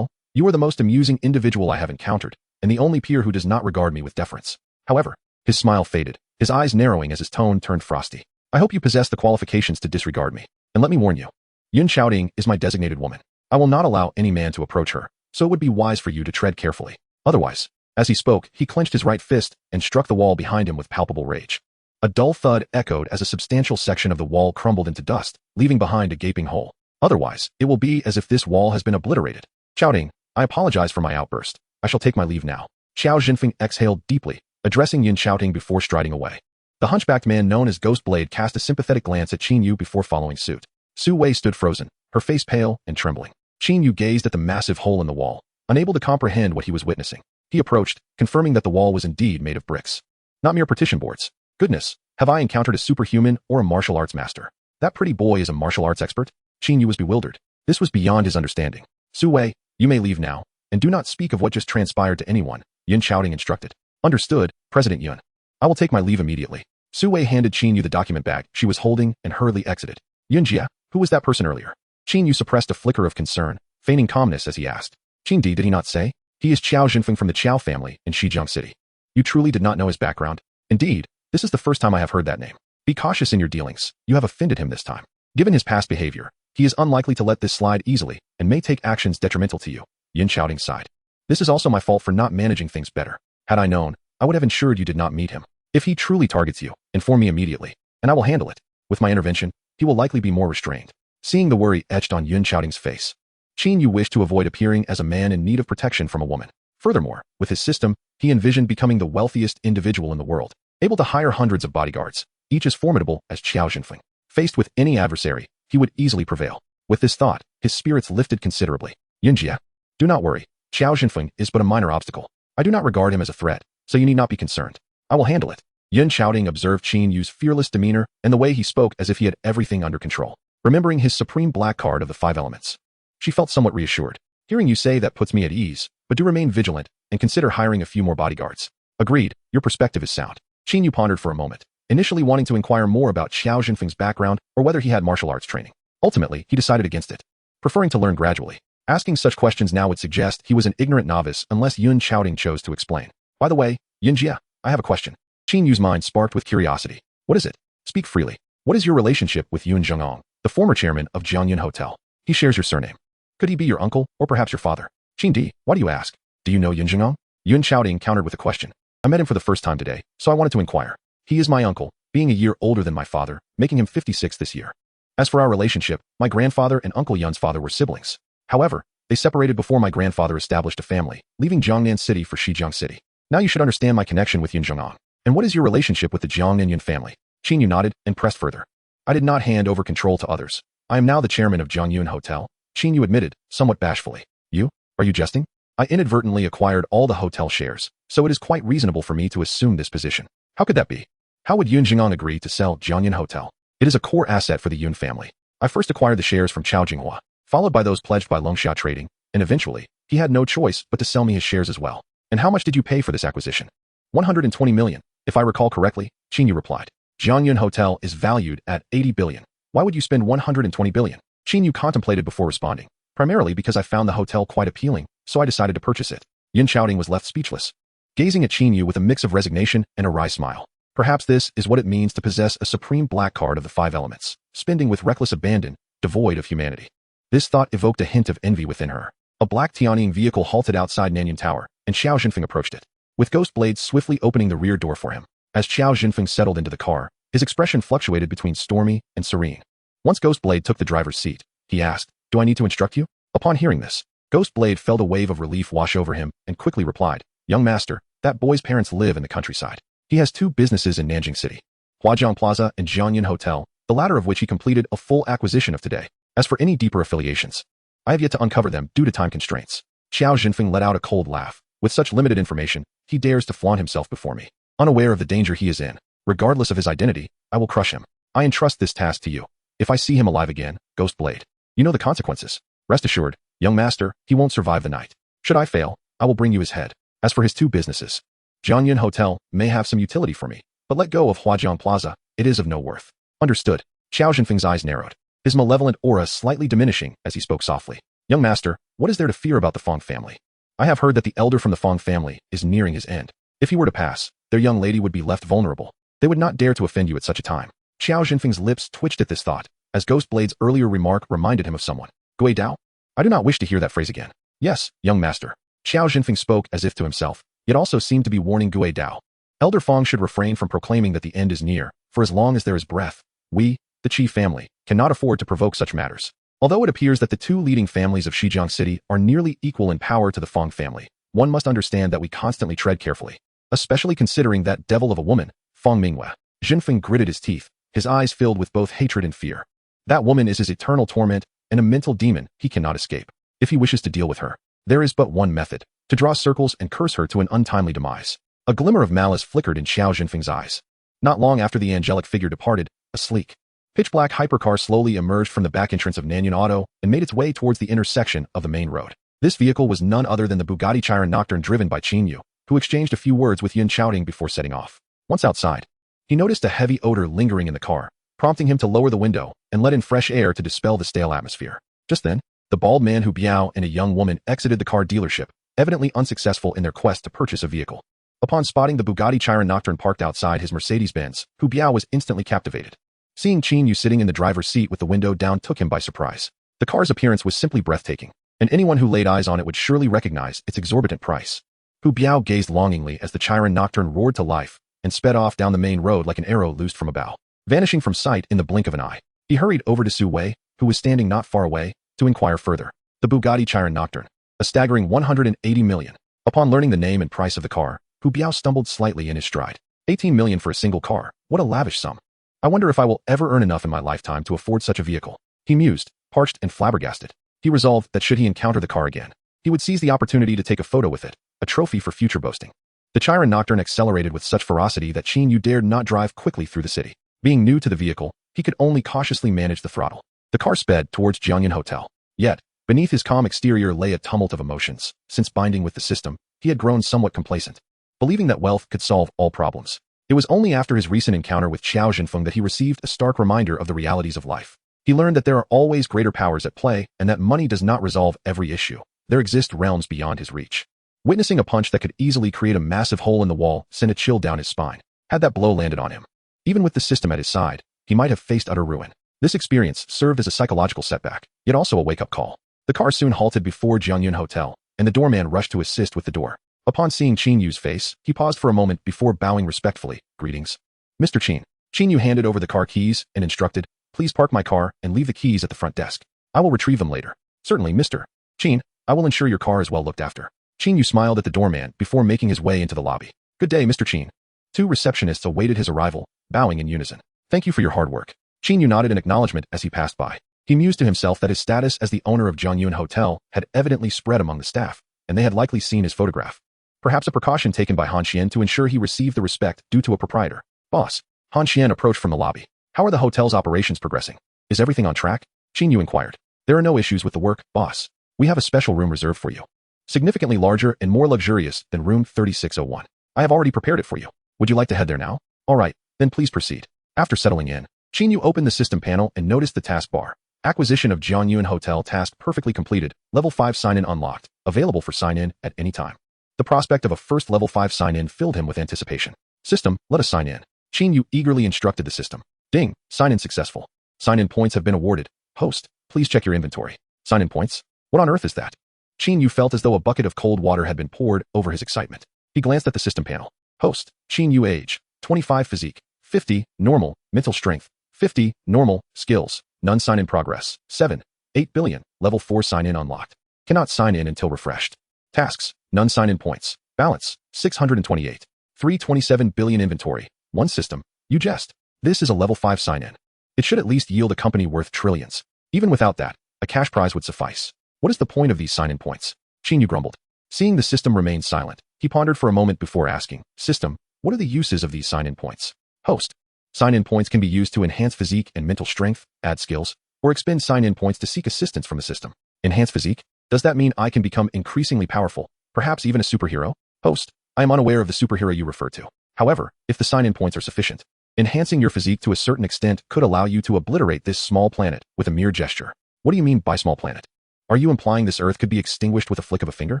you are the most amusing individual I have encountered, and the only peer who does not regard me with deference." However, his smile faded, his eyes narrowing as his tone turned frosty. "I hope you possess the qualifications to disregard me. And let me warn you, Yun Xiaoding is my designated woman. I will not allow any man to approach her, so it would be wise for you to tread carefully. Otherwise," as he spoke, he clenched his right fist and struck the wall behind him with palpable rage. A dull thud echoed as a substantial section of the wall crumbled into dust, leaving behind a gaping hole. "Otherwise, it will be as if this wall has been obliterated. Xiaoding, I apologize for my outburst. I shall take my leave now." Qiao Jinfeng exhaled deeply, addressing Yin Xiaoding before striding away. The hunchbacked man known as Ghostblade cast a sympathetic glance at Qin Yu before following suit. Su Wei stood frozen, her face pale and trembling. Qin Yu gazed at the massive hole in the wall, unable to comprehend what he was witnessing. He approached, confirming that the wall was indeed made of bricks. Not mere partition boards. Goodness, have I encountered a superhuman or a martial arts master? That pretty boy is a martial arts expert? Qin Yu was bewildered. This was beyond his understanding. Su Wei, you may leave now, and do not speak of what just transpired to anyone, Yun Chaoting instructed. Understood, President Yun. I will take my leave immediately. Su Wei handed Qin Yu the document bag she was holding and hurriedly exited. Yun Jia, who was that person earlier? Qin Yu suppressed a flicker of concern, feigning calmness as he asked. Qin Di, did he not say? He is Qiao Jinfeng from the Qiao family in Shijiang City. You truly did not know his background? Indeed, this is the first time I have heard that name. Be cautious in your dealings, you have offended him this time. Given his past behavior, he is unlikely to let this slide easily and may take actions detrimental to you, Yun Chaoting sighed. This is also my fault for not managing things better. Had I known, I would have ensured you did not meet him. If he truly targets you, inform me immediately, and I will handle it. With my intervention, he will likely be more restrained. Seeing the worry etched on Yun Chaoting's face, Qin Yu wished to avoid appearing as a man in need of protection from a woman. Furthermore, with his system, he envisioned becoming the wealthiest individual in the world, able to hire hundreds of bodyguards, each as formidable as Qiao Jinfeng. Faced with any adversary, he would easily prevail. With this thought, his spirits lifted considerably. Yun Jia, do not worry. Qiao Jinfeng is but a minor obstacle. I do not regard him as a threat, so you need not be concerned. I will handle it. Yun Chaoting observed Qin Yu's fearless demeanor and the way he spoke as if he had everything under control. Remembering his supreme black card of the 5 elements, she felt somewhat reassured. Hearing you say that puts me at ease, but do remain vigilant and consider hiring a few more bodyguards. Agreed, your perspective is sound. Qin Yu pondered for a moment, initially wanting to inquire more about Qiao Jinfeng's background or whether he had martial arts training. Ultimately, he decided against it, preferring to learn gradually. Asking such questions now would suggest he was an ignorant novice unless Yun Chaoting chose to explain. By the way, Yun Jia, I have a question. Qin Yu's mind sparked with curiosity. What is it? Speak freely. What is your relationship with Yun Zhengong, the former chairman of Jiangyun Hotel? He shares your surname. Could he be your uncle or perhaps your father? Qin Di, why do you ask? Do you know Yun Zhengong? Yun Chaoting countered with a question. I met him for the first time today, so I wanted to inquire. He is my uncle, being a year older than my father, making him 56 this year. As for our relationship, my grandfather and Uncle Yun's father were siblings. However, they separated before my grandfather established a family, leaving Jiangnan City for Shijiang City. Now you should understand my connection with Yun Zhengong. And what is your relationship with the Jiangnan Yun family? Qin Yu nodded and pressed further. I did not hand over control to others. I am now the chairman of Jiangyun Hotel, Qin Yu admitted, somewhat bashfully. You? Are you jesting? I inadvertently acquired all the hotel shares, so it is quite reasonable for me to assume this position. How could that be? How would Yun Zhengong agree to sell Jiangyun Hotel? It is a core asset for the Yun family. I first acquired the shares from Chao Jinghua, followed by those pledged by Longxia Trading, and eventually, he had no choice but to sell me his shares as well. And how much did you pay for this acquisition? 120 million, if I recall correctly, Qin Yu replied. Jiangyun Hotel is valued at 80 billion. Why would you spend 120 billion? Qin Yu contemplated before responding. Primarily because I found the hotel quite appealing, so I decided to purchase it. Yun Chaoting was left speechless, gazing at Qin Yu with a mix of resignation and a wry smile. Perhaps this is what it means to possess a supreme black card of the 5 elements, spending with reckless abandon, devoid of humanity. This thought evoked a hint of envy within her. A black Tianying vehicle halted outside Nanyang Tower, and Xiao Jinfeng approached it, with ghost blades swiftly opening the rear door for him. As Xiao Jinfeng settled into the car, his expression fluctuated between stormy and serene. Once Ghost Blade took the driver's seat, he asked, "Do I need to instruct you?" Upon hearing this, Ghost Blade felt a wave of relief wash over him and quickly replied, "Young master, that boy's parents live in the countryside. He has 2 businesses in Nanjing City, Huajiang Plaza and Jiangyun Hotel, the latter of which he completed a full acquisition of today. As for any deeper affiliations, I have yet to uncover them due to time constraints." Xiao Jinfeng let out a cold laugh. With such limited information, he dares to flaunt himself before me. Unaware of the danger he is in, regardless of his identity, I will crush him. I entrust this task to you. If I see him alive again, Ghost Blade, you know the consequences. Rest assured, young master, he won't survive the night. Should I fail, I will bring you his head. As for his 2 businesses, Jiangyun Hotel may have some utility for me, but let go of Huajiang Plaza, it is of no worth. Understood. Xiao Jinfeng's eyes narrowed, his malevolent aura slightly diminishing as he spoke softly. Young master, what is there to fear about the Fong family? I have heard that the elder from the Fong family is nearing his end. If he were to pass, their young lady would be left vulnerable. They would not dare to offend you at such a time. Xiao Jinfeng's lips twitched at this thought, as Ghost Blade's earlier remark reminded him of someone. Gui Dao? I do not wish to hear that phrase again. Yes, young master. Xiao Jinfeng spoke as if to himself, yet also seemed to be warning Gui Dao. Elder Fong should refrain from proclaiming that the end is near, for as long as there is breath, we, the Qi family, cannot afford to provoke such matters. Although it appears that the 2 leading families of Shijiang City are nearly equal in power to the Fong family, one must understand that we constantly tread carefully, especially considering that devil of a woman, Fong Minghua. Jinfeng gritted his teeth, his eyes filled with both hatred and fear. That woman is his eternal torment, and a mental demon he cannot escape. If he wishes to deal with her, there is but one method: to draw circles and curse her to an untimely demise. A glimmer of malice flickered in Xiao Jinfeng's eyes. Not long after the angelic figure departed, a sleek, pitch-black hypercar slowly emerged from the back entrance of Nanyun Auto and made its way towards the intersection of the main road. This vehicle was none other than the Bugatti Chiron Nocturne driven by Qin Yu, who exchanged a few words with Yin Chaoting before setting off. Once outside, he noticed a heavy odor lingering in the car, prompting him to lower the window and let in fresh air to dispel the stale atmosphere. Just then, the bald man Hu Biao and a young woman exited the car dealership, evidently unsuccessful in their quest to purchase a vehicle. Upon spotting the Bugatti Chiron Nocturne parked outside his Mercedes-Benz, Hu Biao was instantly captivated. Seeing Qin Yu sitting in the driver's seat with the window down took him by surprise. The car's appearance was simply breathtaking, and anyone who laid eyes on it would surely recognize its exorbitant price. Hu Biao gazed longingly as the Chiron Nocturne roared to life and sped off down the main road like an arrow loosed from a bow, vanishing from sight in the blink of an eye. He hurried over to Su Wei, who was standing not far away, to inquire further. The Bugatti Chiron Nocturne, a staggering 180 million. Upon learning the name and price of the car, Hu Biao stumbled slightly in his stride. 18 million for a single car, what a lavish sum. I wonder if I will ever earn enough in my lifetime to afford such a vehicle. He mused, parched and flabbergasted. He resolved that should he encounter the car again, he would seize the opportunity to take a photo with it, a trophy for future boasting. The Chiron Nocturne accelerated with such ferocity that Qin Yu dared not drive quickly through the city. Being new to the vehicle, he could only cautiously manage the throttle. The car sped towards Jiangyan Hotel. Yet, beneath his calm exterior lay a tumult of emotions. Since binding with the system, he had grown somewhat complacent, believing that wealth could solve all problems. It was only after his recent encounter with Xiao Jinfeng that he received a stark reminder of the realities of life. He learned that there are always greater powers at play and that money does not resolve every issue. There exist realms beyond his reach. Witnessing a punch that could easily create a massive hole in the wall sent a chill down his spine. Had that blow landed on him, even with the system at his side, he might have faced utter ruin. This experience served as a psychological setback, yet also a wake-up call. The car soon halted before Jiangyun Hotel, and the doorman rushed to assist with the door. Upon seeing Qin Yu's face, he paused for a moment before bowing respectfully. Greetings, Mr. Qin. Qin Yu handed over the car keys and instructed, please park my car and leave the keys at the front desk. I will retrieve them later. Certainly, Mr. Qin. I will ensure your car is well looked after. Qin Yu smiled at the doorman before making his way into the lobby. Good day, Mr. Qin. Two receptionists awaited his arrival, bowing in unison. Thank you for your hard work. Qin Yu nodded in acknowledgement as he passed by. He mused to himself that his status as the owner of Jiangyun Hotel had evidently spread among the staff, and they had likely seen his photograph. Perhaps a precaution taken by Han Xian to ensure he received the respect due to a proprietor. Boss. Han Xian approached from the lobby. How are the hotel's operations progressing? Is everything on track? Qin Yu inquired. There are no issues with the work, boss. We have a special room reserved for you. Significantly larger and more luxurious than room 3601. I have already prepared it for you. Would you like to head there now? All right, then please proceed. After settling in, Qin Yu opened the system panel and noticed the taskbar. Acquisition of Jiangyun Hotel task perfectly completed. Level 5 sign-in unlocked. Available for sign-in at any time. The prospect of a first level 5 sign-in filled him with anticipation. System, let us sign in. Qin Yu eagerly instructed the system. Ding, sign-in successful. Sign-in points have been awarded. Host, please check your inventory. Sign-in points? What on earth is that? Qin Yu felt as though a bucket of cold water had been poured over his excitement. He glanced at the system panel. Host, Qin Yu age, 25 physique, 50, normal, mental strength, 50, normal, skills, none sign-in progress, 7, 8 billion, level 4 sign-in unlocked. Cannot sign in until refreshed. Tasks, none sign-in points. Balance, 628. 327 billion inventory. One system. You jest. This is a level 5 sign-in. It should at least yield a company worth trillions. Even without that, a cash prize would suffice. What is the point of these sign-in points? Qin Yu grumbled. Seeing the system remain silent, he pondered for a moment before asking, System, what are the uses of these sign-in points? Host. Sign-in points can be used to enhance physique and mental strength, add skills, or expend sign-in points to seek assistance from the system. Enhance physique? Does that mean I can become increasingly powerful, perhaps even a superhero? Host, I am unaware of the superhero you refer to. However, if the sign-in points are sufficient, enhancing your physique to a certain extent could allow you to obliterate this small planet with a mere gesture. What do you mean by small planet? Are you implying this Earth could be extinguished with a flick of a finger?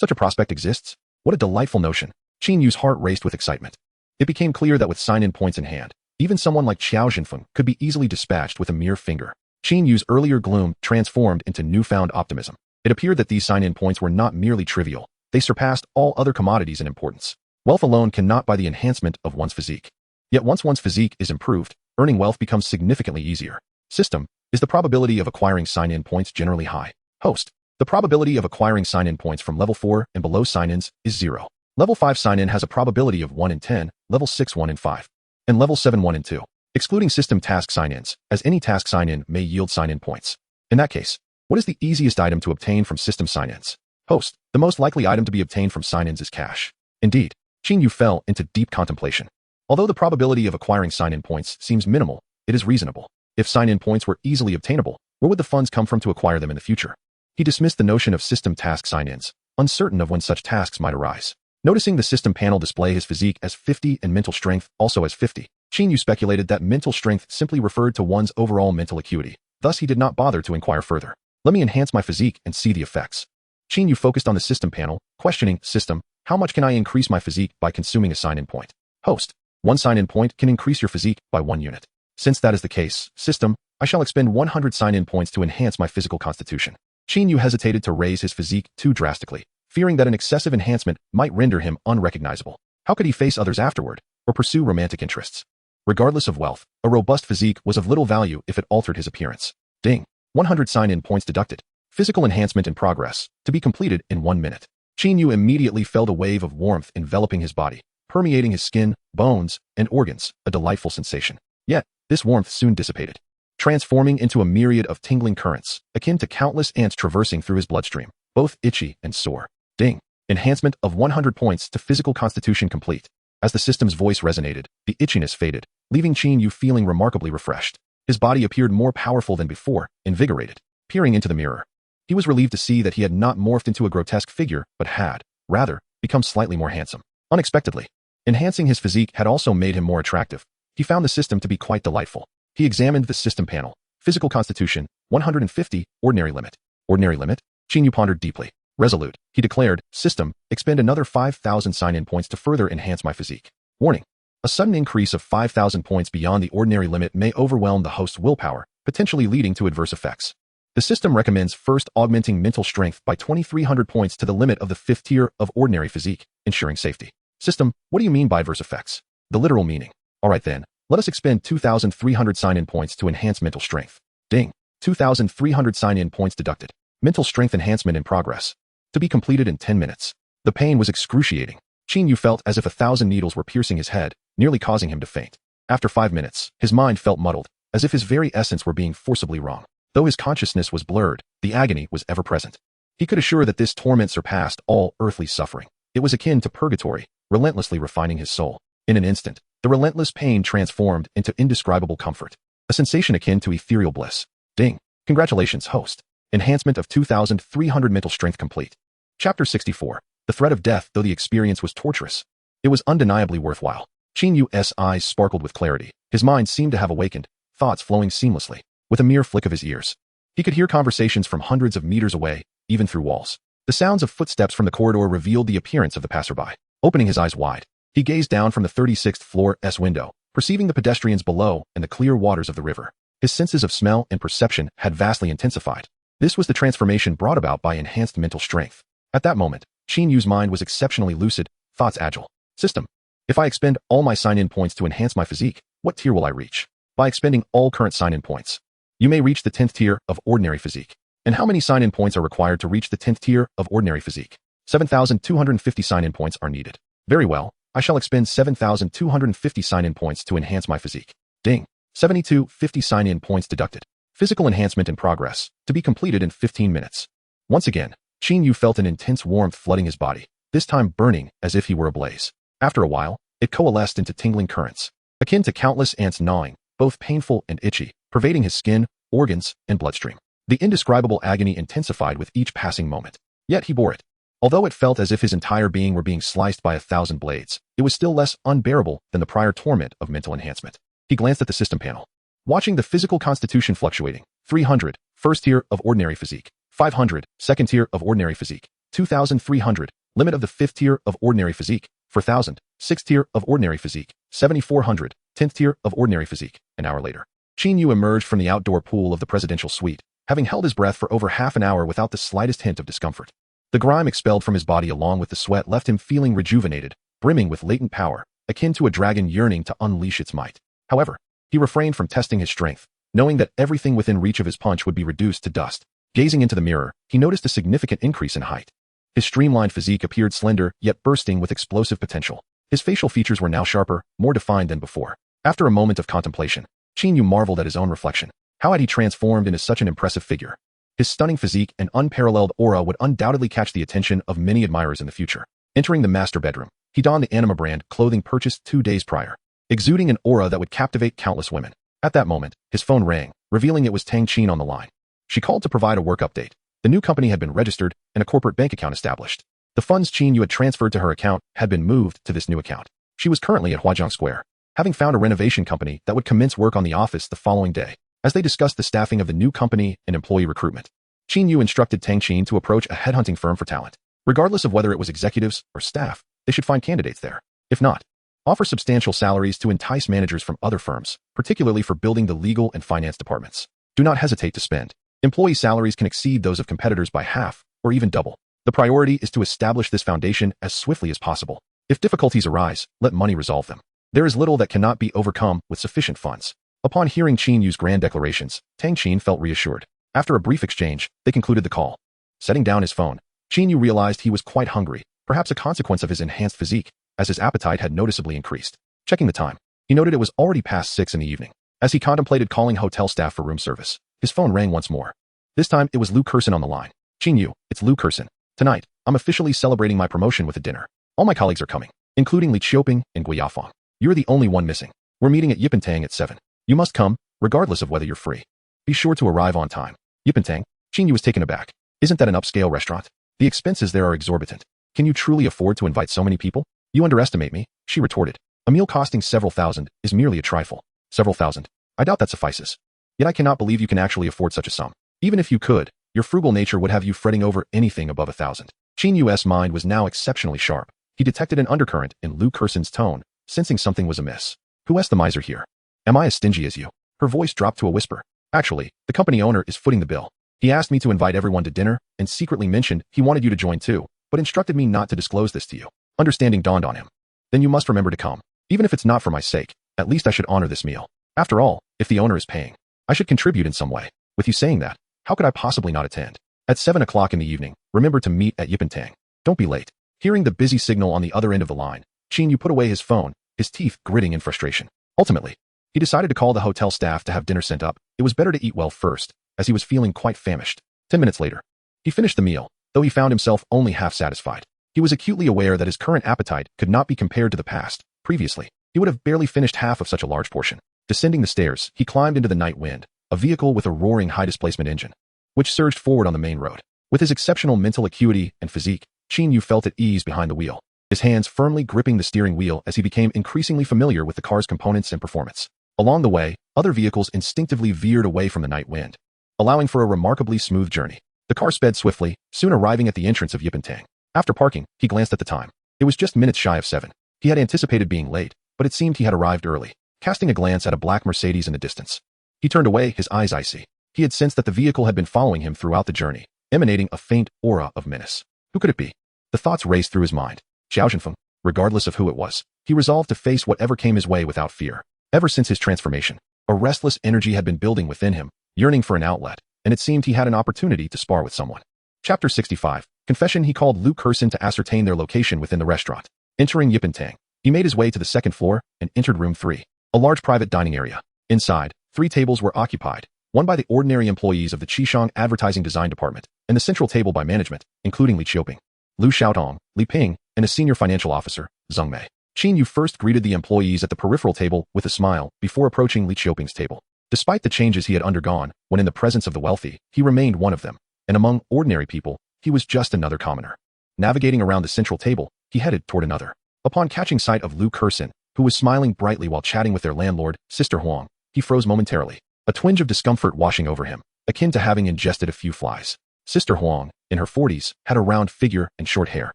Such a prospect exists? What a delightful notion. Qin Yu's heart raced with excitement. It became clear that with sign-in points in hand, even someone like Xiao Jinfeng could be easily dispatched with a mere finger. Qin Yu's earlier gloom transformed into newfound optimism. It appeared that these sign-in points were not merely trivial. They surpassed all other commodities in importance. Wealth alone cannot buy the enhancement of one's physique. Yet once one's physique is improved, earning wealth becomes significantly easier. System, is the probability of acquiring sign-in points generally high? Host, the probability of acquiring sign-in points from level 4 and below sign-ins is 0. Level 5 sign-in has a probability of 1 in 10, level 6 1 in 5, and level 7 1 in 2, excluding system task sign-ins, as any task sign-in may yield sign-in points. In that case, What is the easiest item to obtain from system sign-ins? Host. The most likely item to be obtained from sign-ins is cash. Indeed, Qin Yu fell into deep contemplation. Although the probability of acquiring sign-in points seems minimal, it is reasonable. If sign-in points were easily obtainable, where would the funds come from to acquire them in the future? He dismissed the notion of system task sign-ins, uncertain of when such tasks might arise. Noticing the system panel display his physique as 50 and mental strength also as 50, Qin Yu speculated that mental strength simply referred to one's overall mental acuity. Thus, he did not bother to inquire further. Let me enhance my physique and see the effects. Qin Yu focused on the system panel, questioning, System, how much can I increase my physique by consuming a sign-in point? Host. One sign-in point can increase your physique by 1 unit. Since that is the case, System, I shall expend 100 sign-in points to enhance my physical constitution. Qin Yu hesitated to raise his physique too drastically, fearing that an excessive enhancement might render him unrecognizable. How could he face others afterward, or pursue romantic interests? Regardless of wealth, a robust physique was of little value if it altered his appearance. Ding. 100 sign-in points deducted. Physical enhancement in progress, to be completed in 1 minute. Qin Yu immediately felt a wave of warmth enveloping his body, permeating his skin, bones, and organs, a delightful sensation. Yet, this warmth soon dissipated, transforming into a myriad of tingling currents, akin to countless ants traversing through his bloodstream, both itchy and sore. Ding. Enhancement of 100 points to physical constitution complete. As the system's voice resonated, the itchiness faded, leaving Qin Yu feeling remarkably refreshed. His body appeared more powerful than before, invigorated. Peering into the mirror, he was relieved to see that he had not morphed into a grotesque figure, but had, rather, become slightly more handsome. Unexpectedly, enhancing his physique had also made him more attractive. He found the system to be quite delightful. He examined the system panel. Physical constitution, 150, ordinary limit. Ordinary limit? Qin Yu pondered deeply. Resolute, he declared, System, expend another 5,000 sign-in points to further enhance my physique. Warning. A sudden increase of 5,000 points beyond the ordinary limit may overwhelm the host's willpower, potentially leading to adverse effects. The system recommends first augmenting mental strength by 2,300 points to the limit of the 5th tier of ordinary physique, ensuring safety. System, what do you mean by adverse effects? The literal meaning. Alright then, let us expend 2,300 sign-in points to enhance mental strength. Ding. 2,300 sign-in points deducted. Mental strength enhancement in progress. To be completed in 10 minutes. The pain was excruciating. Qin Yu felt as if 1,000 needles were piercing his head, nearly causing him to faint. After 5 minutes, his mind felt muddled, as if his very essence were being forcibly wrong. Though his consciousness was blurred, the agony was ever present. He could assure that this torment surpassed all earthly suffering. It was akin to purgatory, relentlessly refining his soul. In an instant, the relentless pain transformed into indescribable comfort, a sensation akin to ethereal bliss. Ding. Congratulations, host. Enhancement of 2,300 mental strength complete. Chapter 64. The threat of death, though the experience was torturous. It was undeniably worthwhile. Qin Yu's eyes sparkled with clarity. His mind seemed to have awakened, thoughts flowing seamlessly. With a mere flick of his ears, he could hear conversations from hundreds of meters away, even through walls. The sounds of footsteps from the corridor revealed the appearance of the passerby. Opening his eyes wide, he gazed down from the 36th floor's window, perceiving the pedestrians below and the clear waters of the river. His senses of smell and perception had vastly intensified. This was the transformation brought about by enhanced mental strength. At that moment, Qin Yu's mind was exceptionally lucid, thoughts agile. System. If I expend all my sign-in points to enhance my physique, what tier will I reach? By expending all current sign-in points, you may reach the 10th tier of ordinary physique. And how many sign-in points are required to reach the 10th tier of ordinary physique? 7,250 sign-in points are needed. Very well, I shall expend 7,250 sign-in points to enhance my physique. Ding. 7,250 sign-in points deducted. Physical enhancement in progress, to be completed in 15 minutes. Once again, Qin Yu felt an intense warmth flooding his body, this time burning as if he were ablaze. After a while, it coalesced into tingling currents, akin to countless ants gnawing, both painful and itchy, pervading his skin, organs, and bloodstream. The indescribable agony intensified with each passing moment. Yet he bore it. Although it felt as if his entire being were being sliced by 1,000 blades, it was still less unbearable than the prior torment of mental enhancement. He glanced at the system panel, watching the physical constitution fluctuating. 300, first tier of ordinary physique. 500, second tier of ordinary physique. 2,300, limit of the 5th tier of ordinary physique. 4,000, 6th tier of ordinary physique. 7,400, 10th tier of ordinary physique. An hour later, Qin Yu emerged from the outdoor pool of the presidential suite, having held his breath for over half an hour without the slightest hint of discomfort. The grime expelled from his body along with the sweat left him feeling rejuvenated, brimming with latent power, akin to a dragon yearning to unleash its might. However, he refrained from testing his strength, knowing that everything within reach of his punch would be reduced to dust. Gazing into the mirror, he noticed a significant increase in height. His streamlined physique appeared slender, yet bursting with explosive potential. His facial features were now sharper, more defined than before. After a moment of contemplation, Qin Yu marveled at his own reflection. How had he transformed into such an impressive figure? His stunning physique and unparalleled aura would undoubtedly catch the attention of many admirers in the future. Entering the master bedroom, he donned the Anima brand clothing purchased 2 days prior, exuding an aura that would captivate countless women. At that moment, his phone rang, revealing it was Tang Qin on the line. She called to provide a work update. The new company had been registered and a corporate bank account established. The funds Qin Yu had transferred to her account had been moved to this new account. She was currently at Huajiang Square, having found a renovation company that would commence work on the office the following day. As they discussed the staffing of the new company and employee recruitment, Qin Yu instructed Tang Qin to approach a headhunting firm for talent. Regardless of whether it was executives or staff, they should find candidates there. If not, offer substantial salaries to entice managers from other firms, particularly for building the legal and finance departments. Do not hesitate to spend. Employee salaries can exceed those of competitors by half or even double. The priority is to establish this foundation as swiftly as possible. If difficulties arise, let money resolve them. There is little that cannot be overcome with sufficient funds. Upon hearing Qin Yu's grand declarations, Tang Qin felt reassured. After a brief exchange, they concluded the call. Setting down his phone, Qin Yu realized he was quite hungry, perhaps a consequence of his enhanced physique, as his appetite had noticeably increased. Checking the time, he noted it was already past 6 in the evening. As he contemplated calling hotel staff for room service, his phone rang once more. This time, it was Lu Kersen on the line. Qin Yu, it's Lu Kersen. Tonight, I'm officially celebrating my promotion with a dinner. All my colleagues are coming, including Li Qiuping and Gui Yafang. You're the only one missing. We're meeting at Yipentang at 7. You must come, regardless of whether you're free. Be sure to arrive on time. Yipentang? Qin Yu was taken aback. Isn't that an upscale restaurant? The expenses there are exorbitant. Can you truly afford to invite so many people? You underestimate me, she retorted. A meal costing several thousand is merely a trifle. Several thousand? I doubt that suffices. Yet I cannot believe you can actually afford such a sum. Even if you could, your frugal nature would have you fretting over anything above 1,000. Qin Yu's mind was now exceptionally sharp. He detected an undercurrent in Lu Kersen's tone, sensing something was amiss. Who asked the miser here? Am I as stingy as you? Her voice dropped to a whisper. Actually, the company owner is footing the bill. He asked me to invite everyone to dinner and secretly mentioned he wanted you to join too, but instructed me not to disclose this to you. Understanding dawned on him. Then you must remember to come. Even if it's not for my sake, at least I should honor this meal. After all, if the owner is paying, I should contribute in some way. With you saying that, how could I possibly not attend? At 7 o'clock in the evening, remember to meet at Yipentang. Don't be late. Hearing the busy signal on the other end of the line, Qin Yu put away his phone, his teeth gritting in frustration. Ultimately, he decided to call the hotel staff to have dinner sent up. It was better to eat well first, as he was feeling quite famished. 10 minutes later, he finished the meal, though he found himself only half satisfied. He was acutely aware that his current appetite could not be compared to the past. Previously, he would have barely finished half of such a large portion. Descending the stairs, he climbed into the night wind, a vehicle with a roaring high-displacement engine, which surged forward on the main road. With his exceptional mental acuity and physique, Qin Yu felt at ease behind the wheel, his hands firmly gripping the steering wheel as he became increasingly familiar with the car's components and performance. Along the way, other vehicles instinctively veered away from the night wind, allowing for a remarkably smooth journey. The car sped swiftly, soon arriving at the entrance of Yipentang. After parking, he glanced at the time. It was just minutes shy of 7. He had anticipated being late, but it seemed he had arrived early. Casting a glance at a black Mercedes in the distance, he turned away, his eyes icy. He had sensed that the vehicle had been following him throughout the journey, emanating a faint aura of menace. Who could it be? The thoughts raced through his mind. Zhao Zhenfeng. Regardless of who it was, he resolved to face whatever came his way without fear. Ever since his transformation, a restless energy had been building within him, yearning for an outlet, and it seemed he had an opportunity to spar with someone. Chapter 65. Confession. He called Lu Kersen to ascertain their location within the restaurant. Entering Yipentang, he made his way to the second floor and entered room 3, a large private dining area. Inside, 3 tables were occupied, one by the ordinary employees of the Qishang Advertising Design Department, and the central table by management, including Li Qiuping, Lu Xiaotong, Li Ping, and a senior financial officer, Zheng Mei. Qin Yu first greeted the employees at the peripheral table with a smile before approaching Li Qiuping's table. Despite the changes he had undergone when in the presence of the wealthy, he remained one of them, and among ordinary people, he was just another commoner. Navigating around the central table, he headed toward another. Upon catching sight of Lu Kersen, who was smiling brightly while chatting with their landlord, Sister Huang, he froze momentarily, a twinge of discomfort washing over him, akin to having ingested a few flies. Sister Huang, in her 40s, had a round figure and short hair,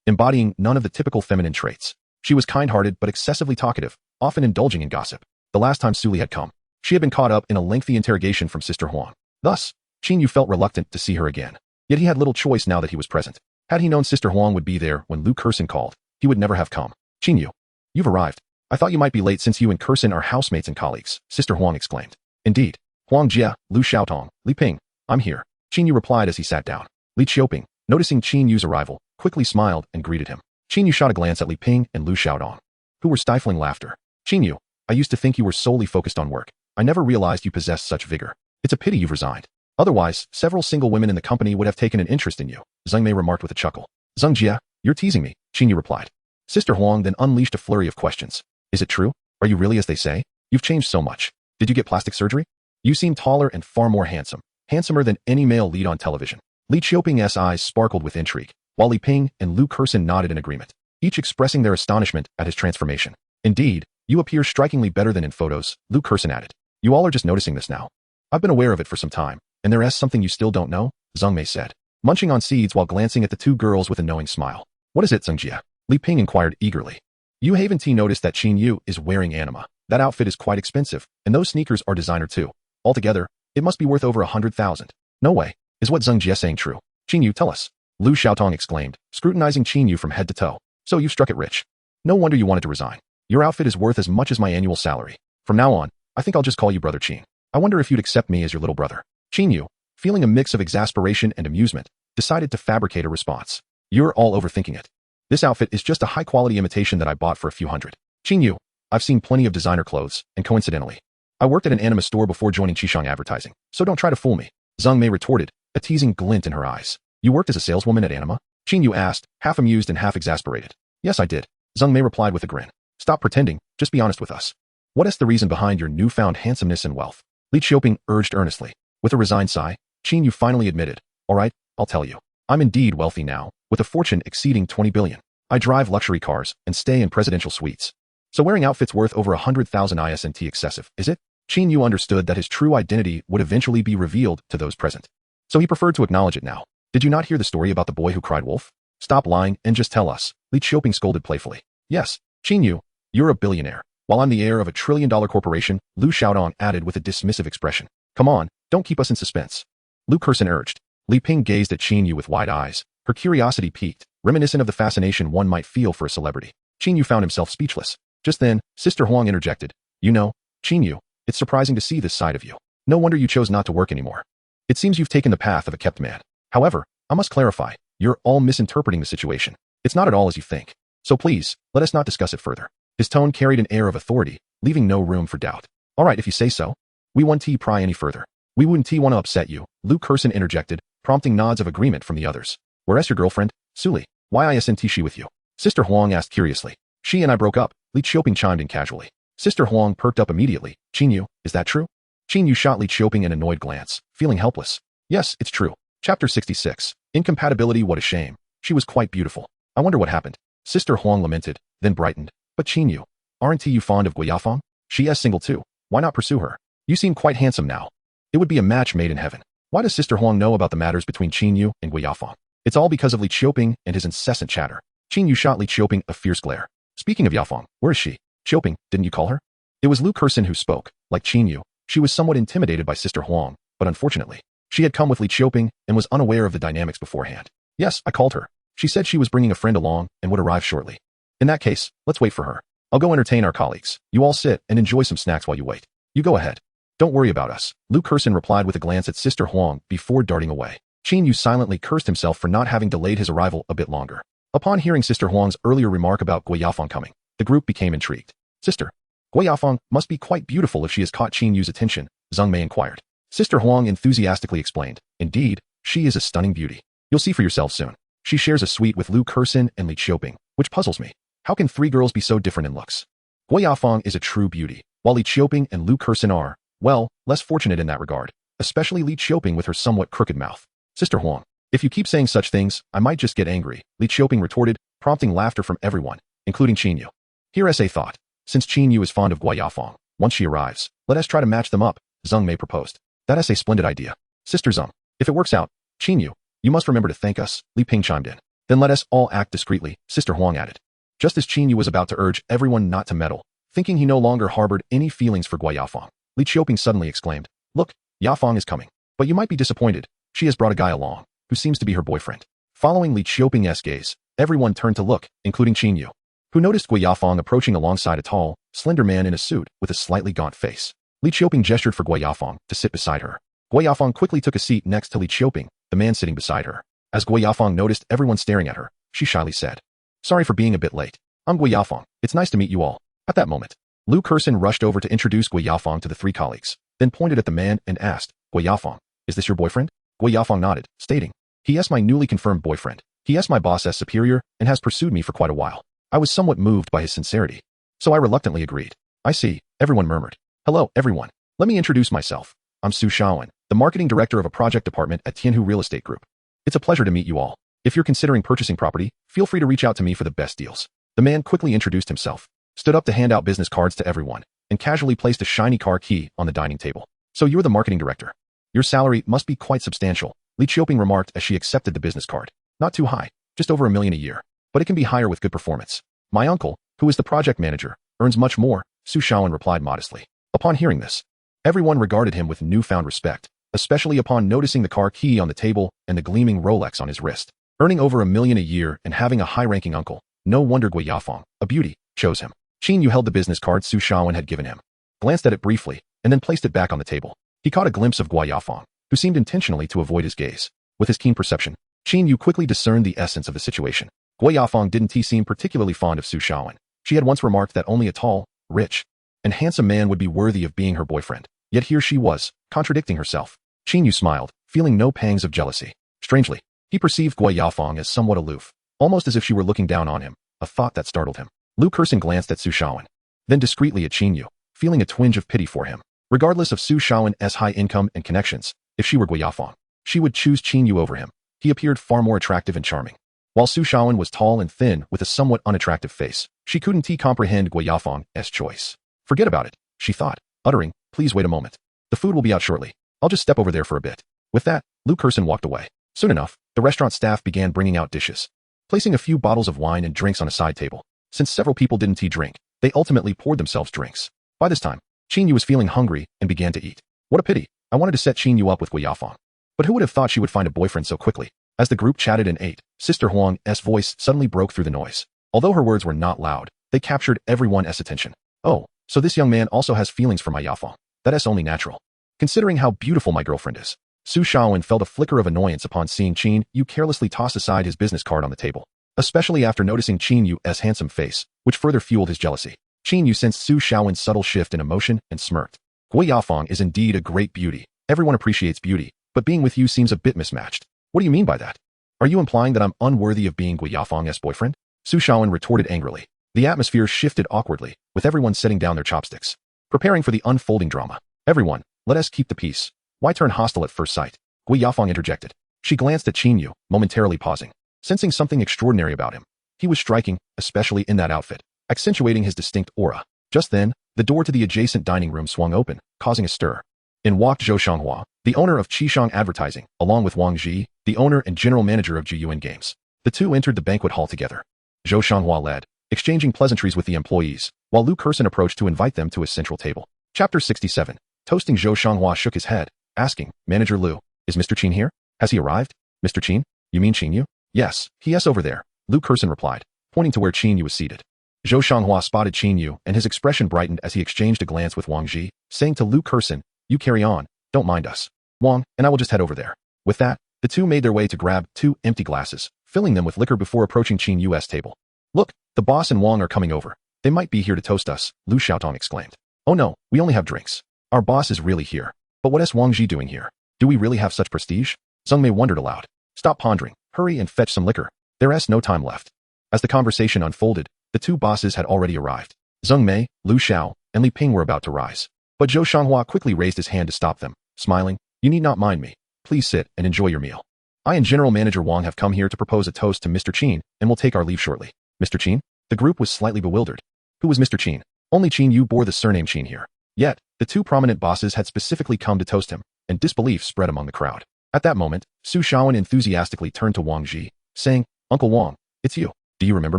embodying none of the typical feminine traits. She was kind-hearted but excessively talkative, often indulging in gossip. The last time Suli had come, she had been caught up in a lengthy interrogation from Sister Huang. Thus, Qin Yu felt reluctant to see her again. Yet he had little choice now that he was present. Had he known Sister Huang would be there when Lu Kersen called, he would never have come. Qin Yu, you've arrived. I thought you might be late since you and Kersen are housemates and colleagues, Sister Huang exclaimed. Indeed. Huang Jie, Lu Xiaotong, Li Ping, I'm here. Qin Yu replied as he sat down. Li Qiuping, noticing Qin Yu's arrival, quickly smiled and greeted him. Qin Yu shot a glance at Li Ping and Lu Xiaotong, who were stifling laughter. Qin Yu, I used to think you were solely focused on work. I never realized you possessed such vigor. It's a pity you've resigned. Otherwise, several single women in the company would have taken an interest in you, Zhang Mei remarked with a chuckle. Zhang Jia, you're teasing me, Qin Yu replied. Sister Huang then unleashed a flurry of questions. Is it true? Are you really as they say? You've changed so much. Did you get plastic surgery? You seem taller and far more handsome, handsomer than any male lead on television. Li Qiuping's eyes sparkled with intrigue, while Li Ping and Lu Kersin nodded in agreement, each expressing their astonishment at his transformation. Indeed, you appear strikingly better than in photos, Lu Kersin added. You all are just noticing this now. I've been aware of it for some time, and there's something you still don't know, Zhang Mei said, munching on seeds while glancing at the two girls with a knowing smile. What is it, Zhang Jia? Li Ping inquired eagerly. Yu Haven T noticed that Qin Yu is wearing anima. That outfit is quite expensive, and those sneakers are designer too. Altogether, it must be worth over 100,000. No way. Is what Zhang Jia saying true? Qin Yu, tell us. Lu Xiaotong exclaimed, scrutinizing Qin Yu from head to toe. So you've struck it rich. No wonder you wanted to resign. Your outfit is worth as much as my annual salary. From now on, I think I'll just call you Brother Qin. I wonder if you'd accept me as your little brother. Qin Yu, feeling a mix of exasperation and amusement, decided to fabricate a response. You're all overthinking it. This outfit is just a high-quality imitation that I bought for a few hundred. Qin Yu, I've seen plenty of designer clothes, and coincidentally, I worked at an anima store before joining Qishang Advertising, so don't try to fool me. Zhang Mei retorted, a teasing glint in her eyes. You worked as a saleswoman at anima? Qin Yu asked, half amused and half exasperated. Yes, I did. Zhang Mei replied with a grin. Stop pretending, just be honest with us. What is the reason behind your newfound handsomeness and wealth? Li Qiuping urged earnestly. With a resigned sigh, Qin Yu finally admitted, all right, I'll tell you. I'm indeed wealthy now, with a fortune exceeding 20 billion. I drive luxury cars and stay in presidential suites. So wearing outfits worth over 100,000 isn't excessive, is it? Qin Yu understood that his true identity would eventually be revealed to those present. So he preferred to acknowledge it now. Did you not hear the story about the boy who cried wolf? Stop lying and just tell us, Li Qiuping scolded playfully. Yes, Qin Yu, you're a billionaire. While I'm the heir of a trillion-dollar corporation, Lu Xiaodong added with a dismissive expression. Come on, don't keep us in suspense. Lu Kersin urged. Li Ping gazed at Qin Yu with wide eyes, her curiosity piqued, reminiscent of the fascination one might feel for a celebrity. Qin Yu found himself speechless. Just then, Sister Huang interjected. You know, Qin Yu, it's surprising to see this side of you. No wonder you chose not to work anymore. It seems you've taken the path of a kept man. However, I must clarify, you're all misinterpreting the situation. It's not at all as you think. So please, let us not discuss it further. His tone carried an air of authority, leaving no room for doubt. All right, if you say so. We won't pry any further. We wouldn't want to upset you, Lu Kersin interjected, prompting nods of agreement from the others. Where's your girlfriend, Suli? Why isn't she with you? Sister Huang asked curiously. She and I broke up, Li Qiuping chimed in casually. Sister Huang perked up immediately. Qin Yu, is that true? Qin Yu shot Li Qiuping an annoyed glance, feeling helpless. Yes, it's true. Chapter 66. Incompatibility, what a shame. She was quite beautiful. I wonder what happened. Sister Huang lamented, then brightened. But Qin Yu, aren't you fond of Gui Yafeng? She is single too. Why not pursue her? You seem quite handsome now. It would be a match made in heaven. Why does Sister Huang know about the matters between Qin Yu and Gui Yafeng? It's all because of Li Qiuping and his incessant chatter. Qin Yu shot Li Qiuping a fierce glare. Speaking of Yafeng, where is she? Qiuping, didn't you call her? It was Lu Kersin who spoke. Like Qin Yu, she was somewhat intimidated by Sister Huang, but unfortunately, she had come with Li Qiuping and was unaware of the dynamics beforehand. Yes, I called her. She said she was bringing a friend along and would arrive shortly. In that case, let's wait for her. I'll go entertain our colleagues. You all sit and enjoy some snacks while you wait. You go ahead. Don't worry about us, Lu Kersin replied with a glance at Sister Huang before darting away. Qin Yu silently cursed himself for not having delayed his arrival a bit longer. Upon hearing Sister Huang's earlier remark about Gui Yafeng coming, the group became intrigued. Sister, Gui Yafeng must be quite beautiful if she has caught Qin Yu's attention, Zhang Mei inquired. Sister Huang enthusiastically explained. Indeed, she is a stunning beauty. You'll see for yourself soon. She shares a suite with Lu Kersin and Li Qiuping, which puzzles me. How can three girls be so different in looks? Gui Yafeng is a true beauty, while Li Qiuping and Lu Kersin are, well, less fortunate in that regard, especially Li Qiuping with her somewhat crooked mouth. Sister Huang, if you keep saying such things, I might just get angry, Li Qiuping retorted, prompting laughter from everyone, including Qin Yu. Here SA thought, since Qin Yu is fond of Gui Yafeng, once she arrives, let us try to match them up, Zhang Mei proposed. That's a splendid idea. Sister Zhang, if it works out, Qin Yu, you must remember to thank us, Li Ping chimed in. Then let us all act discreetly, Sister Huang added. Just as Qin Yu was about to urge everyone not to meddle, thinking he no longer harbored any feelings for Gui Yafeng, Li Qiuping suddenly exclaimed, Look, Yafeng is coming. But you might be disappointed. She has brought a guy along, who seems to be her boyfriend. Following Li Qiuping's gaze, everyone turned to look, including Qin Yu, who noticed Gui Yafeng approaching alongside a tall, slender man in a suit with a slightly gaunt face. Li Qiuping gestured for Gui Yafeng to sit beside her. Gui Yafeng quickly took a seat next to Li Qiuping, the man sitting beside her. As Gui Yafeng noticed everyone staring at her, she shyly said, Sorry for being a bit late. I'm Gui Yafeng. It's nice to meet you all. At that moment, Lu Kersin rushed over to introduce Gui Yafeng to the three colleagues, then pointed at the man and asked, Gui Yafeng, Is this your boyfriend? Gui Yafeng nodded, stating, He is my newly confirmed boyfriend. He is my boss's superior and has pursued me for quite a while. I was somewhat moved by his sincerity, so I reluctantly agreed. I see, everyone murmured. Hello, everyone. Let me introduce myself. I'm Su Shaowen, the marketing director of a project department at Tianhu Real Estate Group. It's a pleasure to meet you all. If you're considering purchasing property, feel free to reach out to me for the best deals. The man quickly introduced himself, stood up to hand out business cards to everyone, and casually placed a shiny car key on the dining table. So you're the marketing director. Your salary must be quite substantial, Li Qiuping remarked as she accepted the business card. Not too high, just over $1 million a year, but it can be higher with good performance. My uncle, who is the project manager, earns much more, Su Shaowen replied modestly. Upon hearing this, everyone regarded him with newfound respect, especially upon noticing the car key on the table and the gleaming Rolex on his wrist. Earning over $1 million a year and having a high-ranking uncle, no wonder Gui Yafeng, a beauty, chose him. Qin Yu held the business card Su Shaowen had given him, glanced at it briefly, and then placed it back on the table. He caught a glimpse of Gui Yafeng, who seemed intentionally to avoid his gaze. With his keen perception, Qin Yu quickly discerned the essence of the situation. Gui Yafeng didn't seem particularly fond of Su Shaowen. She had once remarked that only a tall, rich, and handsome man would be worthy of being her boyfriend. Yet here she was, contradicting herself. Qin Yu smiled, feeling no pangs of jealousy. Strangely, he perceived Gui Yafeng as somewhat aloof, almost as if she were looking down on him, a thought that startled him. Lu Kersen glanced at Su Shaowen, then discreetly at Qin Yu, feeling a twinge of pity for him. Regardless of Su Shaowen's high income and connections, if she were Gui Yafeng, she would choose Qin Yu over him. He appeared far more attractive and charming. While Su Shaowen was tall and thin with a somewhat unattractive face, she couldn't comprehend Gui Yafeng's choice. Forget about it, she thought, uttering, Please wait a moment. The food will be out shortly. I'll just step over there for a bit. With that, Lu Kersen walked away. Soon enough, the restaurant staff began bringing out dishes, placing a few bottles of wine and drinks on a side table. Since several people didn't drink, they ultimately poured themselves drinks. By this time, Qin Yu was feeling hungry and began to eat. What a pity. I wanted to set Qin Yu up with Gui Yafeng. But who would have thought she would find a boyfriend so quickly? As the group chatted and ate, Sister Huang's voice suddenly broke through the noise. Although her words were not loud, they captured everyone's attention. Oh, so this young man also has feelings for my Yafeng. That is only natural, considering how beautiful my girlfriend is. Su Shaowen felt a flicker of annoyance upon seeing Qin Yu carelessly toss aside his business card on the table, especially after noticing Qin Yu's handsome face, which further fueled his jealousy. Qin Yu sensed Su Shaowen's subtle shift in emotion and smirked. Gui Yafeng is indeed a great beauty. Everyone appreciates beauty, but being with you seems a bit mismatched. What do you mean by that? Are you implying that I'm unworthy of being Gui Yafeng's boyfriend? Su Shaowen retorted angrily. The atmosphere shifted awkwardly, with everyone setting down their chopsticks, preparing for the unfolding drama. Everyone, let us keep the peace. Why turn hostile at first sight? Gui Yafeng interjected. She glanced at Qin Yu, momentarily pausing, sensing something extraordinary about him. He was striking, especially in that outfit, accentuating his distinct aura. Just then, the door to the adjacent dining room swung open, causing a stir. In walked Zhou Shanghua, the owner of Qishang Advertising, along with Wang Ji, the owner and general manager of Jiyuan Games. The two entered the banquet hall together. Zhou Shanghua led, exchanging pleasantries with the employees, while Lu Kersen approached to invite them to his central table. Chapter 67. Toasting Zhou Shanghua shook his head, asking, Manager Lu, is Mr. Qin here? Has he arrived? Mr. Qin? You mean Qin Yu? Yes, he is over there, Lu Kersen replied, pointing to where Qin Yu was seated. Zhou Shanghua spotted Qin Yu, and his expression brightened as he exchanged a glance with Wang Ji, saying to Lu Kersen, You carry on, don't mind us. Wang, and I will just head over there. With that, the two made their way to grab 2 empty glasses, filling them with liquor before approaching Qin Yu's table. Look, the boss and Wang are coming over. They might be here to toast us, Lu Xiaotong exclaimed. Oh no, we only have drinks. Our boss is really here. But what is Wang Ji doing here? Do we really have such prestige? Zheng Mei wondered aloud. Stop pondering, hurry and fetch some liquor. There is no time left. As the conversation unfolded, the 2 bosses had already arrived. Zheng Mei, Lu Xiao, and Li Ping were about to rise. But Zhou Shanghua quickly raised his hand to stop them, smiling, You need not mind me. Please sit and enjoy your meal. I and General Manager Wang have come here to propose a toast to Mr. Qin, and will take our leave shortly. Mr. Qin? The group was slightly bewildered. Who was Mr. Qin? Only Qin Yu bore the surname Qin here. Yet, the 2 prominent bosses had specifically come to toast him, and disbelief spread among the crowd. At that moment, Su Shaowen enthusiastically turned to Wang Ji, saying, Uncle Wang, it's you. Do you remember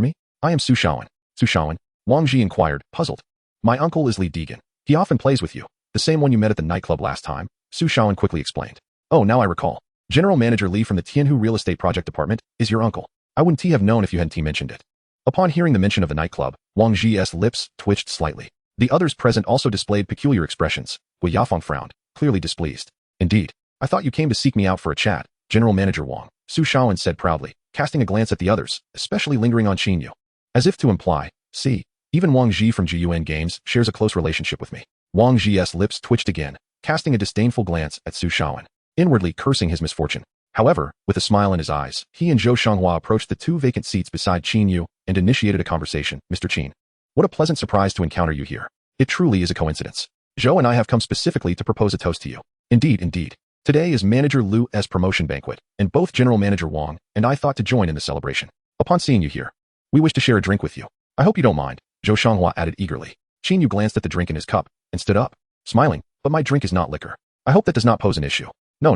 me? I am Su Shaowen. Su Shaowen? Wang Ji inquired, puzzled. My uncle is Li Degan. He often plays with you. The same one you met at the nightclub last time, Su Shaowen quickly explained. Oh, now I recall. General Manager Li from the Tianhu Real Estate Project Department is your uncle. I wouldn't have known if you hadn't mentioned it. Upon hearing the mention of the nightclub, Wang Ji's lips twitched slightly. The others present also displayed peculiar expressions. Gui Yafeng frowned, clearly displeased. Indeed, I thought you came to seek me out for a chat, General Manager Wang, Su Shaowen said proudly, casting a glance at the others, especially lingering on Qin Yu. As if to imply, see, even Wang Ji from Jiyuan Games shares a close relationship with me. Wang Ji's lips twitched again, casting a disdainful glance at Su Shaowen. inwardly cursing his misfortune. However, with a smile in his eyes, he and Zhou Xianghua approached the two vacant seats beside Qin Yu and initiated a conversation. Mr. Qin, what a pleasant surprise to encounter you here. It truly is a coincidence. Zhou and I have come specifically to propose a toast to you. Indeed, indeed. Today is Manager Lu's promotion banquet, and both General Manager Wang and I thought to join in the celebration. Upon seeing you here, we wish to share a drink with you. I hope you don't mind, Zhou Xianghua added eagerly. Qin Yu glanced at the drink in his cup and stood up, smiling, but my drink is not liquor. I hope that does not pose an issue. No,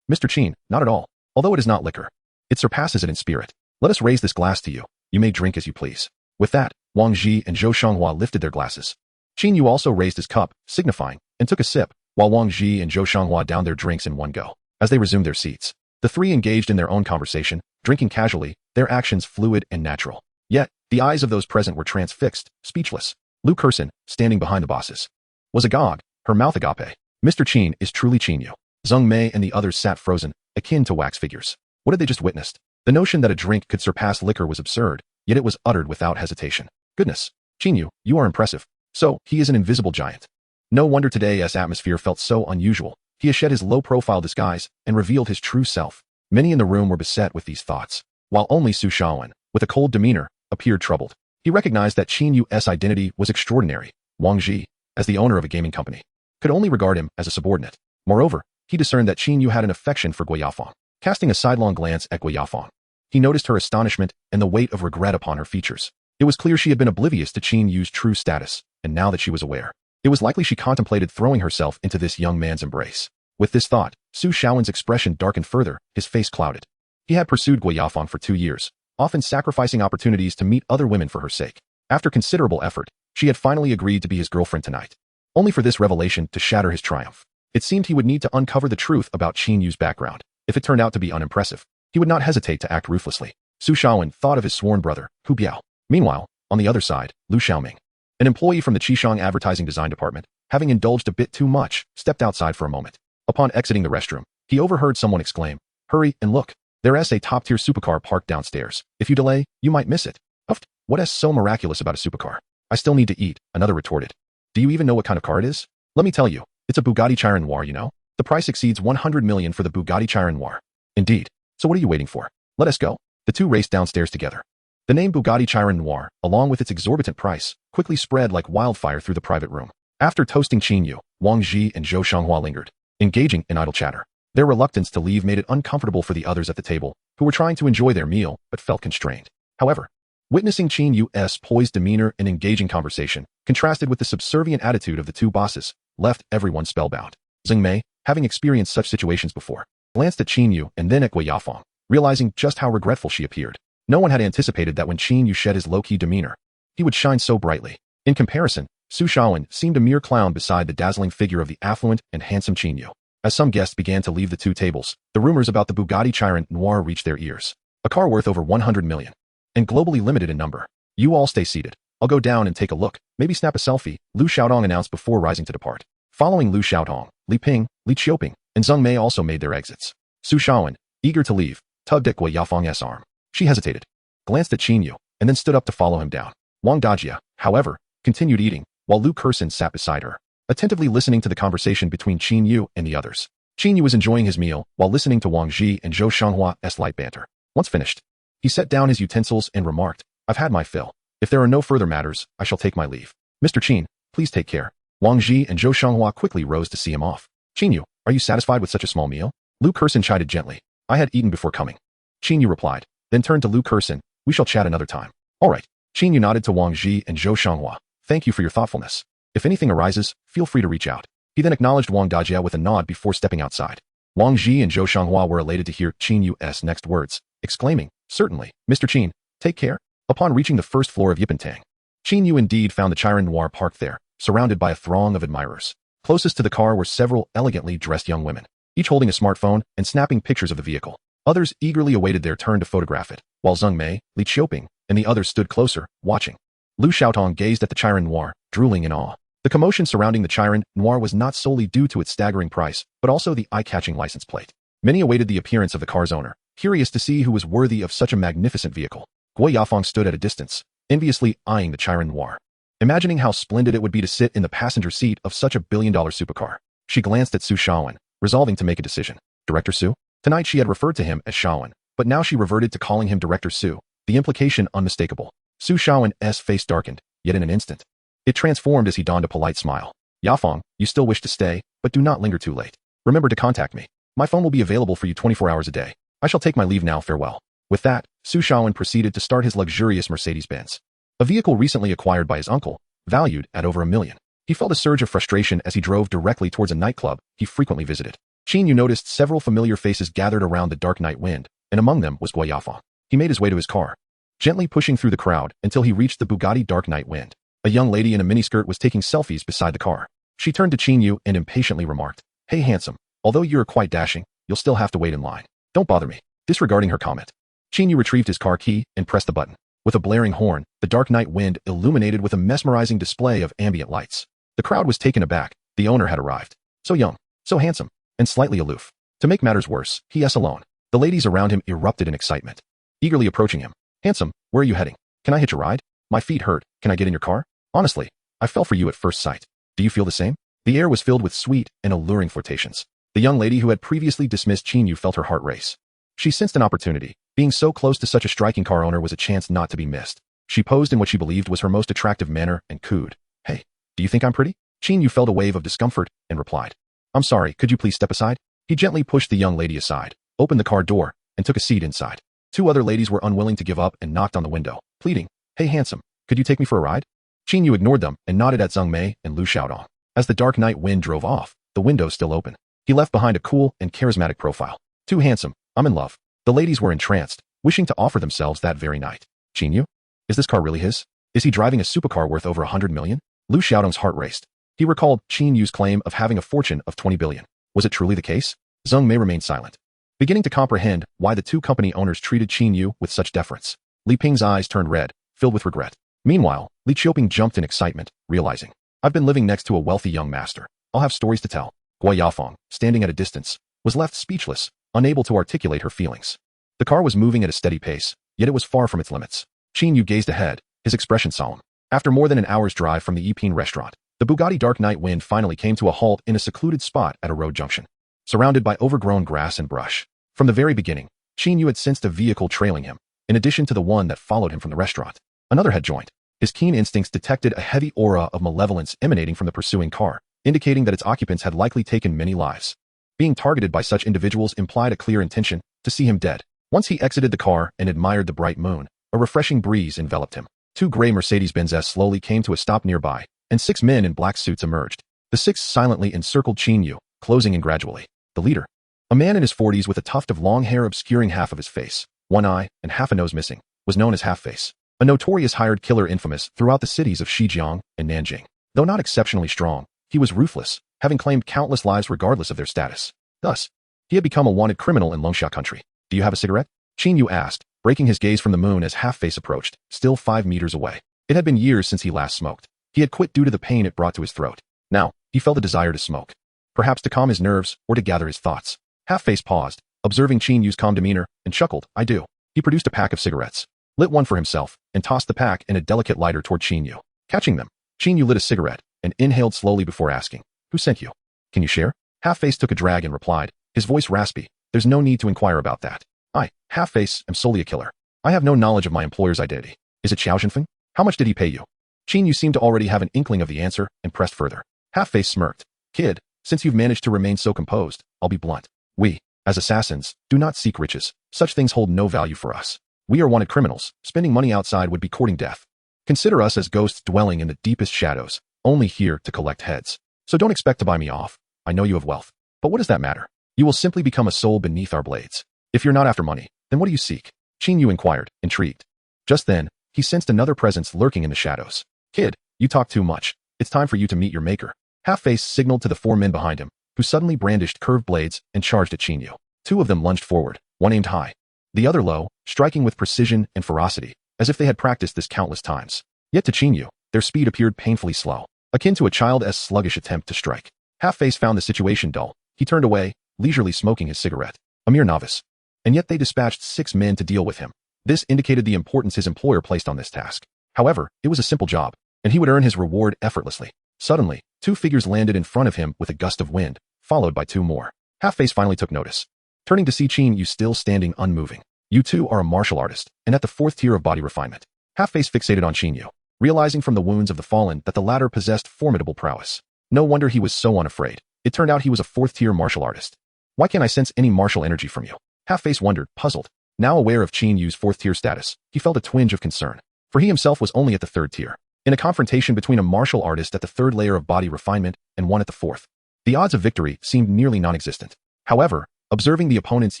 Mr. Qin, not at all. Although it is not liquor, it surpasses it in spirit. Let us raise this glass to you. You may drink as you please. With that, Wang Ji and Zhou Xianghua lifted their glasses. Qin Yu also raised his cup, signifying, and took a sip, while Wang Ji and Zhou Xianghua downed their drinks in one go. As they resumed their seats, the three engaged in their own conversation, drinking casually, their actions fluid and natural. Yet, the eyes of those present were transfixed, speechless. Lu Kersin, standing behind the bosses, was agog, her mouth agape. Mr. Qin is truly Qin Yu. Zheng Mei and the others sat frozen, akin to wax figures. What had they just witnessed? The notion that a drink could surpass liquor was absurd, yet it was uttered without hesitation. Goodness, Qin Yu, you are impressive. So, he is an invisible giant. No wonder today's atmosphere felt so unusual. He has shed his low-profile disguise and revealed his true self. Many in the room were beset with these thoughts, while only Su Shaowen, with a cold demeanor, appeared troubled. He recognized that Qin Yu's identity was extraordinary. Wang Ji, as the owner of a gaming company, could only regard him as a subordinate. Moreover, he discerned that Qin Yu had an affection for Gui Yafeng. Casting a sidelong glance at Gui Yafeng, he noticed her astonishment and the weight of regret upon her features. It was clear she had been oblivious to Qin Yu's true status, and now that she was aware, it was likely she contemplated throwing herself into this young man's embrace. With this thought, Su Shaowen's expression darkened further, his face clouded. He had pursued Gui Yafeng for 2 years, often sacrificing opportunities to meet other women for her sake. After considerable effort, she had finally agreed to be his girlfriend tonight, only for this revelation to shatter his triumph. It seemed he would need to uncover the truth about Qin Yu's background. If it turned out to be unimpressive, he would not hesitate to act ruthlessly. Su Shaowen thought of his sworn brother, Hu Biao. Meanwhile, on the other side, Lu Xiaoming, an employee from the Qishang Advertising Design Department, having indulged a bit too much, stepped outside for a moment. Upon exiting the restroom, he overheard someone exclaim, "Hurry and look. There's a top-tier supercar parked downstairs. If you delay, you might miss it." Uft, what is so miraculous about a supercar? I still need to eat, another retorted. Do you even know what kind of car it is? Let me tell you, it's a Bugatti Chiron Noir, you know? The price exceeds 100 million for the Bugatti Chiron Noir. Indeed. So what are you waiting for? Let us go. The two raced downstairs together. The name Bugatti Chiron Noir, along with its exorbitant price, quickly spread like wildfire through the private room. After toasting Qin Yu, Wang Ji and Zhou Xianghua lingered, engaging in idle chatter. Their reluctance to leave made it uncomfortable for the others at the table, who were trying to enjoy their meal but felt constrained. However, witnessing Qin Yu's poised demeanor and engaging conversation, contrasted with the subservient attitude of the two bosses, left everyone spellbound. Zheng Mei, having experienced such situations before, glanced at Qin Yu and then at Gui Yafeng, realizing just how regretful she appeared. No one had anticipated that when Qin Yu shed his low-key demeanor, he would shine so brightly. In comparison, Su Shaowen seemed a mere clown beside the dazzling figure of the affluent and handsome Qin Yu. As some guests began to leave the two tables, the rumors about the Bugatti Chiron Noir reached their ears. A car worth over 100 million. And globally limited in number. You all stay seated. I'll go down and take a look, maybe snap a selfie, Lu Xiaodong announced before rising to depart. Following Lu Xiaodong, Li Ping, Li Qiuping, and Zheng Mei also made their exits. Su Shaowen, eager to leave, tugged at Gui Yafeng's arm. She hesitated, glanced at Qin Yu, and then stood up to follow him down. Wang Dajia, however, continued eating, while Lu Kersin sat beside her, attentively listening to the conversation between Qin Yu and the others. Qin Yu was enjoying his meal while listening to Wang Ji and Zhou Xianghua's light banter. Once finished, he set down his utensils and remarked, "I've had my fill. If there are no further matters, I shall take my leave. Mr. Qin, please take care." Wang Ji and Zhou Xianghua quickly rose to see him off. "Qin Yu, are you satisfied with such a small meal?" Lu Kersin chided gently. "I had eaten before coming." Qin Yu replied, then turned to Lu Kersin, "We shall chat another time." "All right." Qin Yu nodded to Wang Ji and Zhou Xianghua. "Thank you for your thoughtfulness. If anything arises, feel free to reach out." He then acknowledged Wang Dajia with a nod before stepping outside. Wang Ji and Zhou Xianghua were elated to hear Qin Yu's next words, exclaiming, "Certainly, Mr. Qin, take care." Upon reaching the first floor of Yipentang, Qin Yu indeed found the Chiron Noir parked there, surrounded by a throng of admirers. Closest to the car were several elegantly dressed young women, each holding a smartphone and snapping pictures of the vehicle. Others eagerly awaited their turn to photograph it, while Zheng Mei, Li Qiuping, and the others stood closer, watching. Lu Xiaotong gazed at the Chiron Noir, drooling in awe. The commotion surrounding the Chiron Noir was not solely due to its staggering price, but also the eye-catching license plate. Many awaited the appearance of the car's owner, curious to see who was worthy of such a magnificent vehicle. Gui Yafeng stood at a distance, enviously eyeing the Chiron Noir, imagining how splendid it would be to sit in the passenger seat of such a billion-dollar supercar. She glanced at Su Shaowen, resolving to make a decision. Director Su? Tonight she had referred to him as Shaowen, but now she reverted to calling him Director Su, the implication unmistakable. Su Shaowen's face darkened, yet in an instant. It transformed as he donned a polite smile. Yafeng, you still wish to stay, but do not linger too late. Remember to contact me. My phone will be available for you 24 hours a day. I shall take my leave now, farewell. With that, Su Shaowen proceeded to start his luxurious Mercedes-Benz. A vehicle recently acquired by his uncle, valued at over $1 million. He felt a surge of frustration as he drove directly towards a nightclub he frequently visited. Qin Yu noticed several familiar faces gathered around the dark night wind, and among them was Guo Yafeng. He made his way to his car, gently pushing through the crowd until he reached the Bugatti Dark Night Wind. A young lady in a miniskirt was taking selfies beside the car. She turned to Qin Yu and impatiently remarked, "Hey handsome, although you're quite dashing, you'll still have to wait in line. Don't bother me." Disregarding her comment, Qin Yu retrieved his car key and pressed the button. With a blaring horn, the Dark Night Wind illuminated with a mesmerizing display of ambient lights. The crowd was taken aback. The owner had arrived. So young, so handsome, and slightly aloof. To make matters worse, he.s. alone. The ladies around him erupted in excitement, eagerly approaching him. "Handsome, where are you heading? Can I hitch a ride? My feet hurt. Can I get in your car? Honestly, I fell for you at first sight. Do you feel the same?" The air was filled with sweet and alluring flirtations. The young lady who had previously dismissed Qin Yu felt her heart race. She sensed an opportunity. Being so close to such a striking car owner was a chance not to be missed. She posed in what she believed was her most attractive manner and cooed. "Hey, do you think I'm pretty?" Qin Yu felt a wave of discomfort and replied, "I'm sorry, could you please step aside?" He gently pushed the young lady aside, opened the car door, and took a seat inside. Two other ladies were unwilling to give up and knocked on the window, pleading, "Hey handsome, could you take me for a ride?" Qin Yu ignored them and nodded at Zheng Mei and Lu Xiaodong. As the Dark Night Wind drove off, the window still open. He left behind a cool and charismatic profile. "Too handsome, I'm in love." The ladies were entranced, wishing to offer themselves that very night. "Qin Yu? Is this car really his? Is he driving a supercar worth over 100 million? Lu Xiaodong's heart raced. He recalled Qin Yu's claim of having a fortune of 20 billion. Was it truly the case? Zheng Mei remained silent, beginning to comprehend why the two company owners treated Qin Yu with such deference. Li Ping's eyes turned red, filled with regret. Meanwhile, Li Qiuping jumped in excitement, realizing, "I've been living next to a wealthy young master. I'll have stories to tell." Guo Yafeng, standing at a distance, was left speechless, unable to articulate her feelings. The car was moving at a steady pace, yet it was far from its limits. Qin Yu gazed ahead, his expression solemn. After more than an hour's drive from the Yiping restaurant, the Bugatti Dark Night Wind finally came to a halt in a secluded spot at a road junction, surrounded by overgrown grass and brush. From the very beginning, Qin Yu had sensed a vehicle trailing him, in addition to the one that followed him from the restaurant. Another had joined. His keen instincts detected a heavy aura of malevolence emanating from the pursuing car, indicating that its occupants had likely taken many lives. Being targeted by such individuals implied a clear intention to see him dead. Once he exited the car and admired the bright moon, a refreshing breeze enveloped him. Two gray Mercedes-Benzes slowly came to a stop nearby, and 6 men in black suits emerged. The 6 silently encircled Qin Yu, closing in gradually. The leader, a man in his 40s with a tuft of long hair obscuring half of his face, one eye and half a nose missing, was known as Half-Face, a notorious hired killer infamous throughout the cities of Xizjiang and Nanjing. Though not exceptionally strong, he was ruthless, having claimed countless lives regardless of their status. Thus, he had become a wanted criminal in Longsha country. "Do you have a cigarette?" Qin Yu asked, breaking his gaze from the moon as Half-Face approached, still 5 meters away. It had been years since he last smoked. He had quit due to the pain it brought to his throat. Now, he felt a desire to smoke. Perhaps to calm his nerves or to gather his thoughts. Half-Face paused, observing Qin Yu's calm demeanor, and chuckled, "I do." He produced a pack of cigarettes, lit one for himself, and tossed the pack in a delicate lighter toward Qin Yu. Catching them, Qin Yu lit a cigarette and inhaled slowly before asking, "Who sent you? Can you share?" Half-Face took a drag and replied, his voice raspy, "There's no need to inquire about that. I, Half-Face, am solely a killer. I have no knowledge of my employer's identity. Is it Xiao Zhenfeng? How much did he pay you?" Qin Yu seemed to already have an inkling of the answer and pressed further. Half-Face smirked. "Kid, since you've managed to remain so composed, I'll be blunt. We, as assassins, do not seek riches. Such things hold no value for us. We are wanted criminals. Spending money outside would be courting death. Consider us as ghosts dwelling in the deepest shadows, only here to collect heads. So don't expect to buy me off. I know you have wealth. But what does that matter? You will simply become a soul beneath our blades. If you're not after money, then what do you seek?" Qin Yu inquired, intrigued. Just then, he sensed another presence lurking in the shadows. "Kid, you talk too much. It's time for you to meet your maker." Half-Face signaled to the 4 men behind him, who suddenly brandished curved blades and charged at Qin Yu. 2 of them lunged forward, one aimed high, the other low, striking with precision and ferocity, as if they had practiced this countless times. Yet to Qin Yu, their speed appeared painfully slow, akin to a child's sluggish attempt to strike. Half-Face found the situation dull. He turned away, leisurely smoking his cigarette. A mere novice. And yet they dispatched 6 men to deal with him. This indicated the importance his employer placed on this task. However, it was a simple job, and he would earn his reward effortlessly. Suddenly, 2 figures landed in front of him with a gust of wind, followed by 2 more. Half-Face finally took notice. turning to see Qin Yu still standing unmoving. You too are a martial artist, and at the 4th tier of body refinement. Half-face fixated on Qin Yu, realizing from the wounds of the fallen that the latter possessed formidable prowess. No wonder he was so unafraid. It turned out he was a 4th tier martial artist. Why can't I sense any martial energy from you? Half-face wondered, puzzled. Now aware of Qin Yu's 4th tier status, he felt a twinge of concern. For he himself was only at the 3rd tier. In a confrontation between a martial artist at the 3rd layer of body refinement and one at the 4th, the odds of victory seemed nearly non-existent. However, observing the opponent's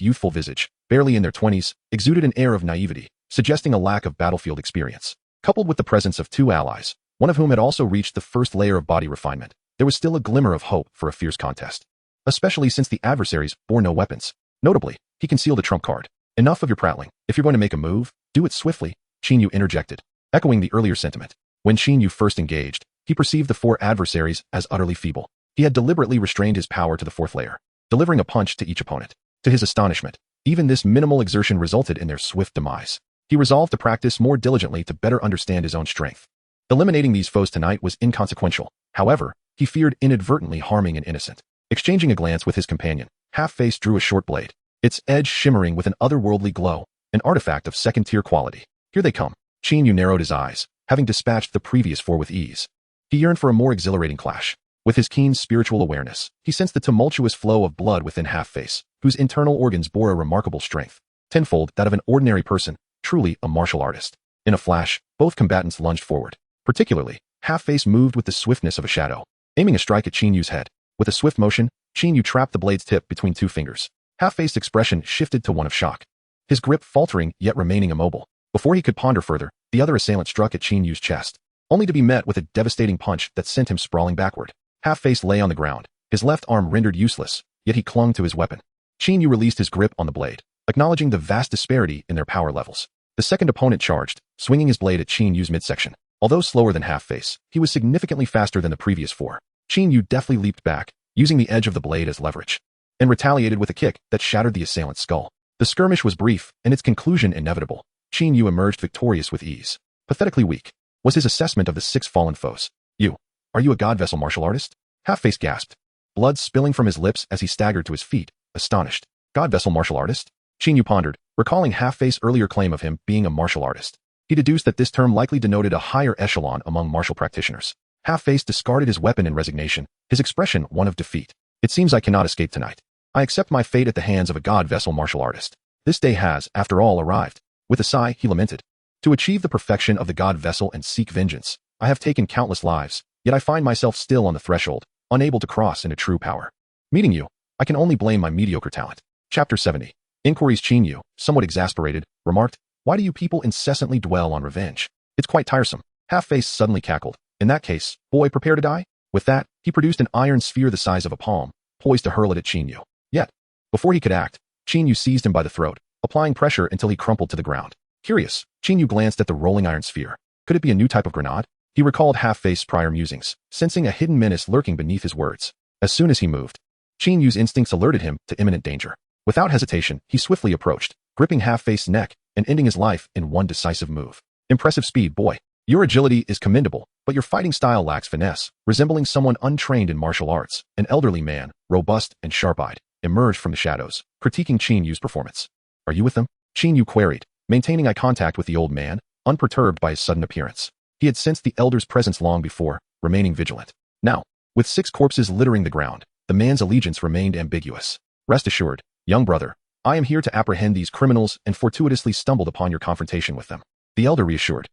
youthful visage, barely in their 20s, exuded an air of naivety, suggesting a lack of battlefield experience. Coupled with the presence of 2 allies, one of whom had also reached the 1st layer of body refinement, there was still a glimmer of hope for a fierce contest. Especially since the adversaries bore no weapons. Notably, he concealed a trump card. Enough of your prattling. If you're going to make a move, do it swiftly, Qin Yu interjected, echoing the earlier sentiment. When Qin Yu first engaged, he perceived the 4 adversaries as utterly feeble. He had deliberately restrained his power to the 4th layer, delivering a punch to each opponent. To his astonishment, even this minimal exertion resulted in their swift demise. He resolved to practice more diligently to better understand his own strength. Eliminating these foes tonight was inconsequential. However, he feared inadvertently harming an innocent. Exchanging a glance with his companion, Half-face drew a short blade, its edge shimmering with an otherworldly glow, an artifact of 2nd-tier quality. Here they come. Qin Yu narrowed his eyes, having dispatched the previous 4 with ease. He yearned for a more exhilarating clash. With his keen spiritual awareness, he sensed the tumultuous flow of blood within Half-face, whose internal organs bore a remarkable strength, tenfold that of an ordinary person, truly a martial artist. In a flash, both combatants lunged forward. Particularly, Half-face moved with the swiftness of a shadow, aiming a strike at Qin Yu's head. With a swift motion, Qin Yu trapped the blade's tip between 2 fingers. Half-face's expression shifted to one of shock, his grip faltering yet remaining immobile. Before he could ponder further, the other assailant struck at Qin Yu's chest, only to be met with a devastating punch that sent him sprawling backward. Half-face lay on the ground, his left arm rendered useless, yet he clung to his weapon. Qin Yu released his grip on the blade, acknowledging the vast disparity in their power levels. The second opponent charged, swinging his blade at Qin Yu's midsection. Although slower than Half-face, he was significantly faster than the previous 4. Qin Yu deftly leaped back, using the edge of the blade as leverage, and retaliated with a kick that shattered the assailant's skull. The skirmish was brief, and its conclusion inevitable. Qin Yu emerged victorious with ease. Pathetically weak was his assessment of the 6 fallen foes. Are you a god vessel martial artist? Half-face gasped, blood spilling from his lips as he staggered to his feet, astonished. God vessel martial artist? Qin Yu pondered, recalling Half-face's earlier claim of him being a martial artist. He deduced that this term likely denoted a higher echelon among martial practitioners. Half-face discarded his weapon in resignation, his expression one of defeat. It seems I cannot escape tonight. I accept my fate at the hands of a god vessel martial artist. This day has, after all, arrived. With a sigh, he lamented. To achieve the perfection of the god vessel and seek vengeance, I have taken countless lives, yet I find myself still on the threshold, unable to cross into true power. Meeting you, I can only blame my mediocre talent. Chapter 70. Inquiries. Qin Yu, somewhat exasperated, remarked, why do you people incessantly dwell on revenge? It's quite tiresome. Half-face suddenly cackled. In that case, boy, prepare to die? With that, he produced an iron sphere the size of a palm, poised to hurl it at Qin Yu. Yet, before he could act, Qin Yu seized him by the throat, applying pressure until he crumpled to the ground. Curious, Qin Yu glanced at the rolling iron sphere. Could it be a new type of grenade? He recalled Half-face's prior musings, sensing a hidden menace lurking beneath his words. As soon as he moved, Qin Yu's instincts alerted him to imminent danger. Without hesitation, he swiftly approached, gripping Half-face's neck and ending his life in one decisive move. Impressive speed, boy. Your agility is commendable, but your fighting style lacks finesse, resembling someone untrained in martial arts. An elderly man, robust and sharp-eyed, emerged from the shadows, critiquing Qin Yu's performance. Are you with them? Qin Yu queried, maintaining eye contact with the old man, unperturbed by his sudden appearance. He had sensed the elder's presence long before, remaining vigilant. Now, with 6 corpses littering the ground, the man's allegiance remained ambiguous. Rest assured, young brother, I am here to apprehend these criminals and fortuitously stumbled upon your confrontation with them. The elder reassured.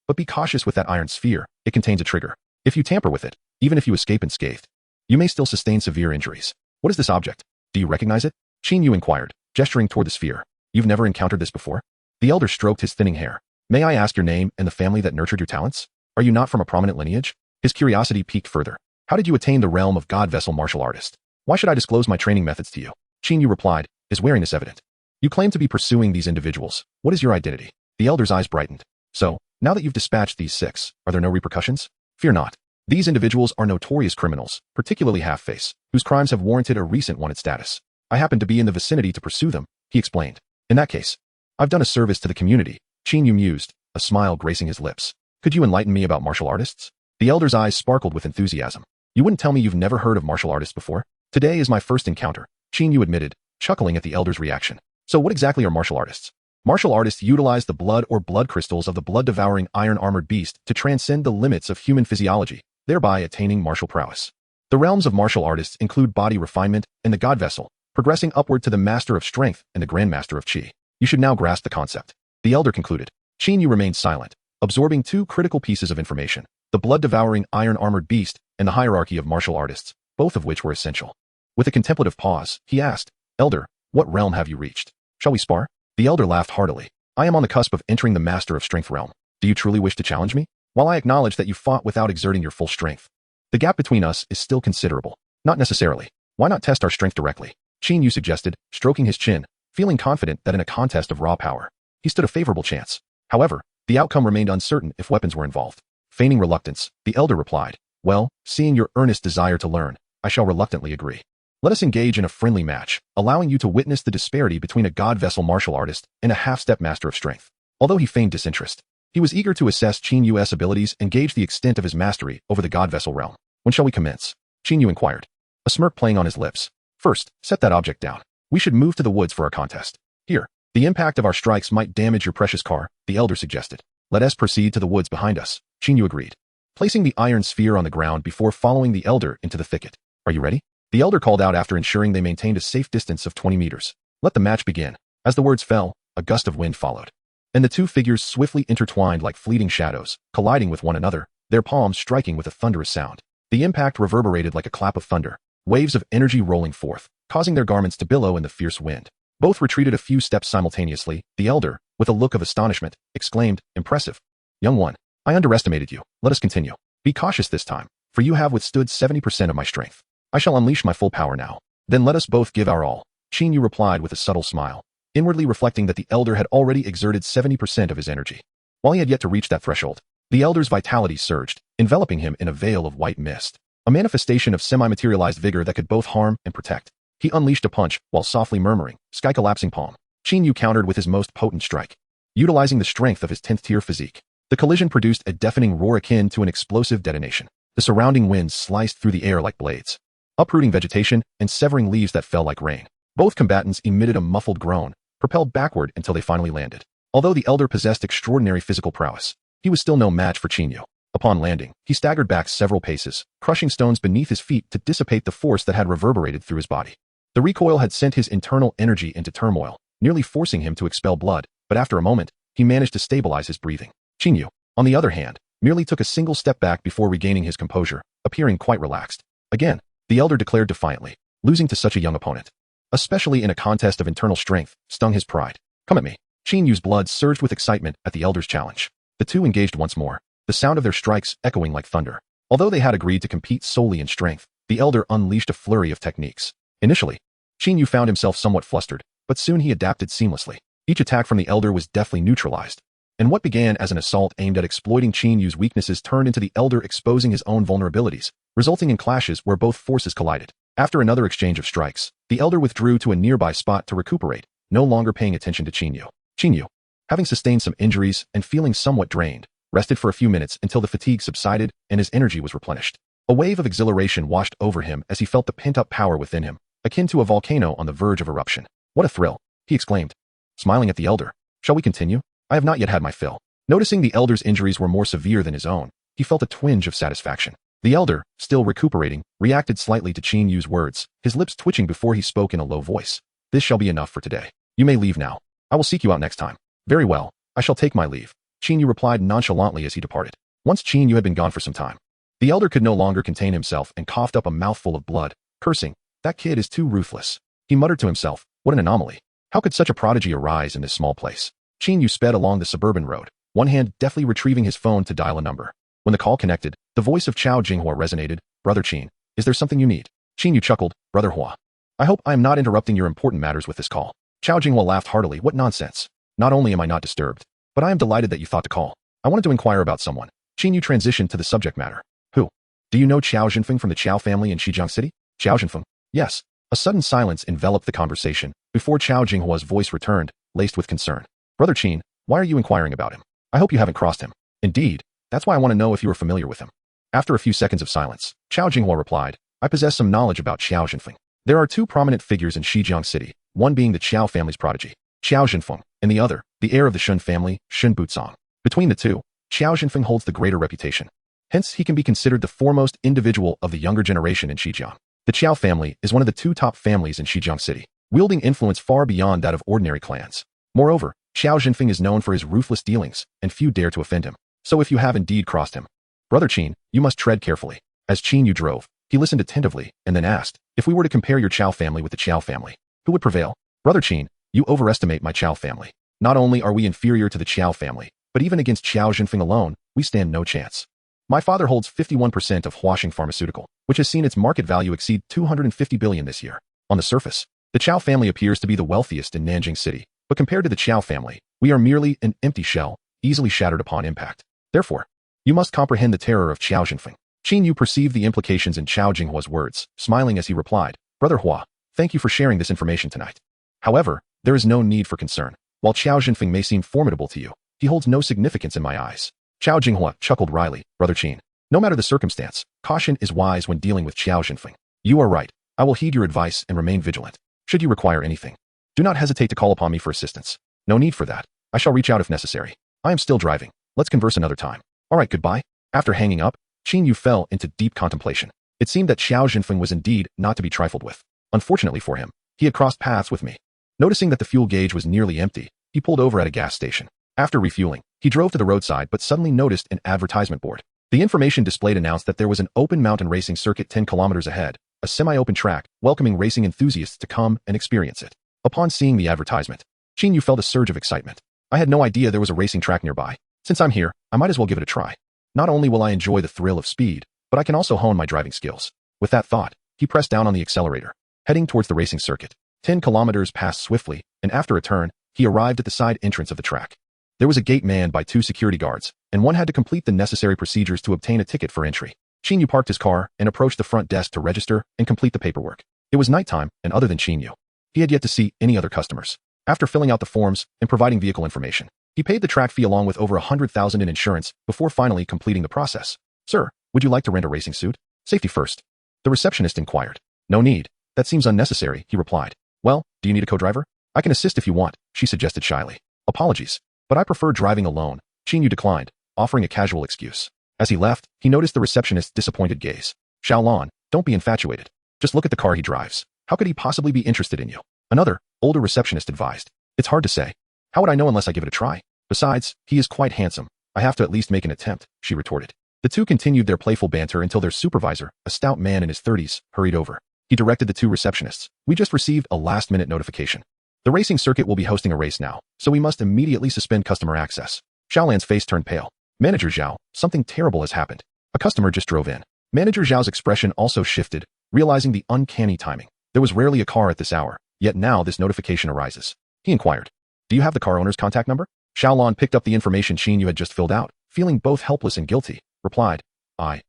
But be cautious with that iron sphere, it contains a trigger. If you tamper with it, even if you escape unscathed, you may still sustain severe injuries. What is this object? Do you recognize it? Qin Yu inquired, gesturing toward the sphere. You've never encountered this before? The elder stroked his thinning hair. May I ask your name and the family that nurtured your talents? Are you not from a prominent lineage? His curiosity piqued further. How did you attain the realm of god vessel martial artist? Why should I disclose my training methods to you? Qin Yu replied, his wariness evident. You claim to be pursuing these individuals. What is your identity? The elder's eyes brightened. So, now that you've dispatched these 6, are there no repercussions? Fear not. These individuals are notorious criminals, particularly Half-face, whose crimes have warranted a recent wanted status. I happen to be in the vicinity to pursue them, he explained. In that case, I've done a service to the community, Qin Yu mused, a smile gracing his lips. Could you enlighten me about martial artists? The elder's eyes sparkled with enthusiasm. You wouldn't tell me you've never heard of martial artists before? Today is my first encounter, Qin Yu admitted, chuckling at the elder's reaction. So what exactly are martial artists? Martial artists utilize the blood or blood crystals of the blood-devouring iron-armored beast to transcend the limits of human physiology, thereby attaining martial prowess. The realms of martial artists include body refinement and the god vessel, progressing upward to the master of strength and the grandmaster of qi. You should now grasp the concept. The elder concluded. Qin Yu remained silent, absorbing two critical pieces of information, the blood-devouring iron-armored beast and the hierarchy of martial artists, both of which were essential. With a contemplative pause, he asked, Elder, what realm have you reached? Shall we spar? The elder laughed heartily. I am on the cusp of entering the master of strength realm. Do you truly wish to challenge me? While I acknowledge that you fought without exerting your full strength, the gap between us is still considerable. Not necessarily. Why not test our strength directly? Qin Yu suggested, stroking his chin, feeling confident that in a contest of raw power, he stood a favorable chance. However, the outcome remained uncertain if weapons were involved. Feigning reluctance, the elder replied, Well, seeing your earnest desire to learn, I shall reluctantly agree. Let us engage in a friendly match, allowing you to witness the disparity between a god vessel martial artist and a half-step master of strength. Although he feigned disinterest, he was eager to assess Qin Yu's abilities and gauge the extent of his mastery over the god vessel realm. When shall we commence? Qin Yu inquired, a smirk playing on his lips. First, set that object down. We should move to the woods for our contest. Here, the impact of our strikes might damage your precious car, the elder suggested. Let us proceed to the woods behind us, Qin Yu agreed, placing the iron sphere on the ground before following the elder into the thicket. Are you ready? The elder called out after ensuring they maintained a safe distance of 20 meters. Let the match begin. As the words fell, a gust of wind followed, and the two figures swiftly intertwined like fleeting shadows, colliding with one another, their palms striking with a thunderous sound. The impact reverberated like a clap of thunder, waves of energy rolling forth, causing their garments to billow in the fierce wind. Both retreated a few steps simultaneously. The elder, with a look of astonishment, exclaimed, Impressive. Young one, I underestimated you. Let us continue. Be cautious this time, for you have withstood 70% of my strength. I shall unleash my full power now. Then let us both give our all. Qin Yu replied with a subtle smile, inwardly reflecting that the elder had already exerted 70% of his energy. While he had yet to reach that threshold, the elder's vitality surged, enveloping him in a veil of white mist, a manifestation of semi-materialized vigor that could both harm and protect. He unleashed a punch while softly murmuring, Sky collapsing palm. Qin Yu countered with his most potent strike, utilizing the strength of his 10th-tier physique. The collision produced a deafening roar akin to an explosive detonation. The surrounding winds sliced through the air like blades, uprooting vegetation and severing leaves that fell like rain. Both combatants emitted a muffled groan, propelled backward until they finally landed. Although the elder possessed extraordinary physical prowess, he was still no match for Qin Yu. Upon landing, he staggered back several paces, crushing stones beneath his feet to dissipate the force that had reverberated through his body. The recoil had sent his internal energy into turmoil, nearly forcing him to expel blood, but after a moment, he managed to stabilize his breathing. Qin Yu, on the other hand, merely took a single step back before regaining his composure, appearing quite relaxed. Again, the elder declared defiantly, losing to such a young opponent, especially in a contest of internal strength, stung his pride. Come at me. Qin Yu's blood surged with excitement at the elder's challenge. The two engaged once more, the sound of their strikes echoing like thunder. Although they had agreed to compete solely in strength, the elder unleashed a flurry of techniques. Initially, Qin Yu found himself somewhat flustered, but soon he adapted seamlessly. Each attack from the elder was deftly neutralized, and what began as an assault aimed at exploiting Qin Yu's weaknesses turned into the elder exposing his own vulnerabilities, resulting in clashes where both forces collided. After another exchange of strikes, the elder withdrew to a nearby spot to recuperate, no longer paying attention to Qin Yu. Qin Yu, having sustained some injuries and feeling somewhat drained, rested for a few minutes until the fatigue subsided and his energy was replenished. A wave of exhilaration washed over him as he felt the pent-up power within him, akin to a volcano on the verge of eruption. What a thrill, he exclaimed, smiling at the elder. Shall we continue? I have not yet had my fill. Noticing the elder's injuries were more severe than his own, he felt a twinge of satisfaction. The elder, still recuperating, reacted slightly to Qin Yu's words, his lips twitching before he spoke in a low voice. This shall be enough for today. You may leave now. I will seek you out next time. Very well, I shall take my leave, Qin Yu replied nonchalantly as he departed. Once Qin Yu had been gone for some time, the elder could no longer contain himself and coughed up a mouthful of blood, cursing, that kid is too ruthless. He muttered to himself, what an anomaly. How could such a prodigy arise in this small place? Qin Yu sped along the suburban road, one hand deftly retrieving his phone to dial a number. When the call connected, the voice of Chao Jinghua resonated. Brother Qin, is there something you need? Qin Yu chuckled, Brother Hua. I hope I am not interrupting your important matters with this call. Chao Jinghua laughed heartily. What nonsense. Not only am I not disturbed, but I am delighted that you thought to call. I wanted to inquire about someone. Qin Yu transitioned to the subject matter. Who? Do you know Qiao Jinfeng from the Qiao family in Shijiang City? Qiao Jinfeng? Yes. A sudden silence enveloped the conversation, before Chao Jinghua's voice returned, laced with concern. Brother Qin, why are you inquiring about him? I hope you haven't crossed him. Indeed, that's why I want to know if you are familiar with him. After a few seconds of silence, Chao Jinghua replied, I possess some knowledge about Qiao Jinfeng. There are two prominent figures in Shijiang City, one being the Qiao family's prodigy, Qiao Zhenfeng, and the other, the heir of the Shun family, Shun Buzong. Between the two, Qiao Zhenfeng holds the greater reputation. Hence, he can be considered the foremost individual of the younger generation in Shijiang. The Qiao family is one of the two top families in Shijiang City, wielding influence far beyond that of ordinary clans. Moreover, Qiao Zhenfeng is known for his ruthless dealings, and few dare to offend him. So if you have indeed crossed him, Brother Qin, you must tread carefully. As Qin Yu drove, he listened attentively and then asked, if we were to compare your Qiao family with the Qiao family, who would prevail? Brother Qin, you overestimate my Qiao family. Not only are we inferior to the Qiao family, but even against Qiao Zhenfeng alone, we stand no chance. My father holds 51% of Huaxing Pharmaceutical, which has seen its market value exceed 250 billion this year. On the surface, the Qiao family appears to be the wealthiest in Nanjing City, but compared to the Qiao family, we are merely an empty shell, easily shattered upon impact. Therefore, you must comprehend the terror of Qiao Zhenfeng. Qin Yu perceived the implications in Qiao Jinghua's words, smiling as he replied, Brother Hua, thank you for sharing this information tonight. However, there is no need for concern. While Qiao Zhenfeng may seem formidable to you, he holds no significance in my eyes. Qiao Jinghua chuckled wryly, Brother Qin. No matter the circumstance, caution is wise when dealing with Qiao Zhenfeng. You are right. I will heed your advice and remain vigilant. Should you require anything, do not hesitate to call upon me for assistance. No need for that. I shall reach out if necessary. I am still driving. Let's converse another time. All right, goodbye. After hanging up, Qin Yu fell into deep contemplation. It seemed that Qiao Zhenfeng was indeed not to be trifled with. Unfortunately for him, he had crossed paths with me. Noticing that the fuel gauge was nearly empty, he pulled over at a gas station. After refueling, he drove to the roadside but suddenly noticed an advertisement board. The information displayed announced that there was an open mountain racing circuit 10 kilometers ahead, a semi-open track, welcoming racing enthusiasts to come and experience it. Upon seeing the advertisement, Qin Yu felt a surge of excitement. I had no idea there was a racing track nearby. Since I'm here, I might as well give it a try. Not only will I enjoy the thrill of speed, but I can also hone my driving skills. With that thought, he pressed down on the accelerator, heading towards the racing circuit. 10 kilometers passed swiftly, and after a turn, he arrived at the side entrance of the track. There was a gate manned by 2 security guards, and one had to complete the necessary procedures to obtain a ticket for entry. Qin Yu parked his car and approached the front desk to register and complete the paperwork. It was nighttime, and other than Qin Yu, he had yet to see any other customers. After filling out the forms and providing vehicle information, he paid the track fee along with over 100,000 in insurance before finally completing the process. Sir, would you like to rent a racing suit? Safety first. The receptionist inquired. No need. That seems unnecessary, he replied. Well, do you need a co-driver? I can assist if you want, she suggested shyly. Apologies, but I prefer driving alone. Qin Yu declined, offering a casual excuse. As he left, he noticed the receptionist's disappointed gaze. Xiaolan, don't be infatuated. Just look at the car he drives. How could he possibly be interested in you? Another, older receptionist advised. It's hard to say. How would I know unless I give it a try? Besides, he is quite handsome. I have to at least make an attempt, she retorted. The two continued their playful banter until their supervisor, a stout man in his 30s, hurried over. He directed the two receptionists. We just received a last-minute notification. The racing circuit will be hosting a race now, so we must immediately suspend customer access. Xiaolan's face turned pale. Manager Zhao, something terrible has happened. A customer just drove in. Manager Zhao's expression also shifted, realizing the uncanny timing. There was rarely a car at this hour, yet now this notification arises. He inquired, do you have the car owner's contact number? Xiaolan picked up the information Qin Yu had just filled out, feeling both helpless and guilty, replied, I,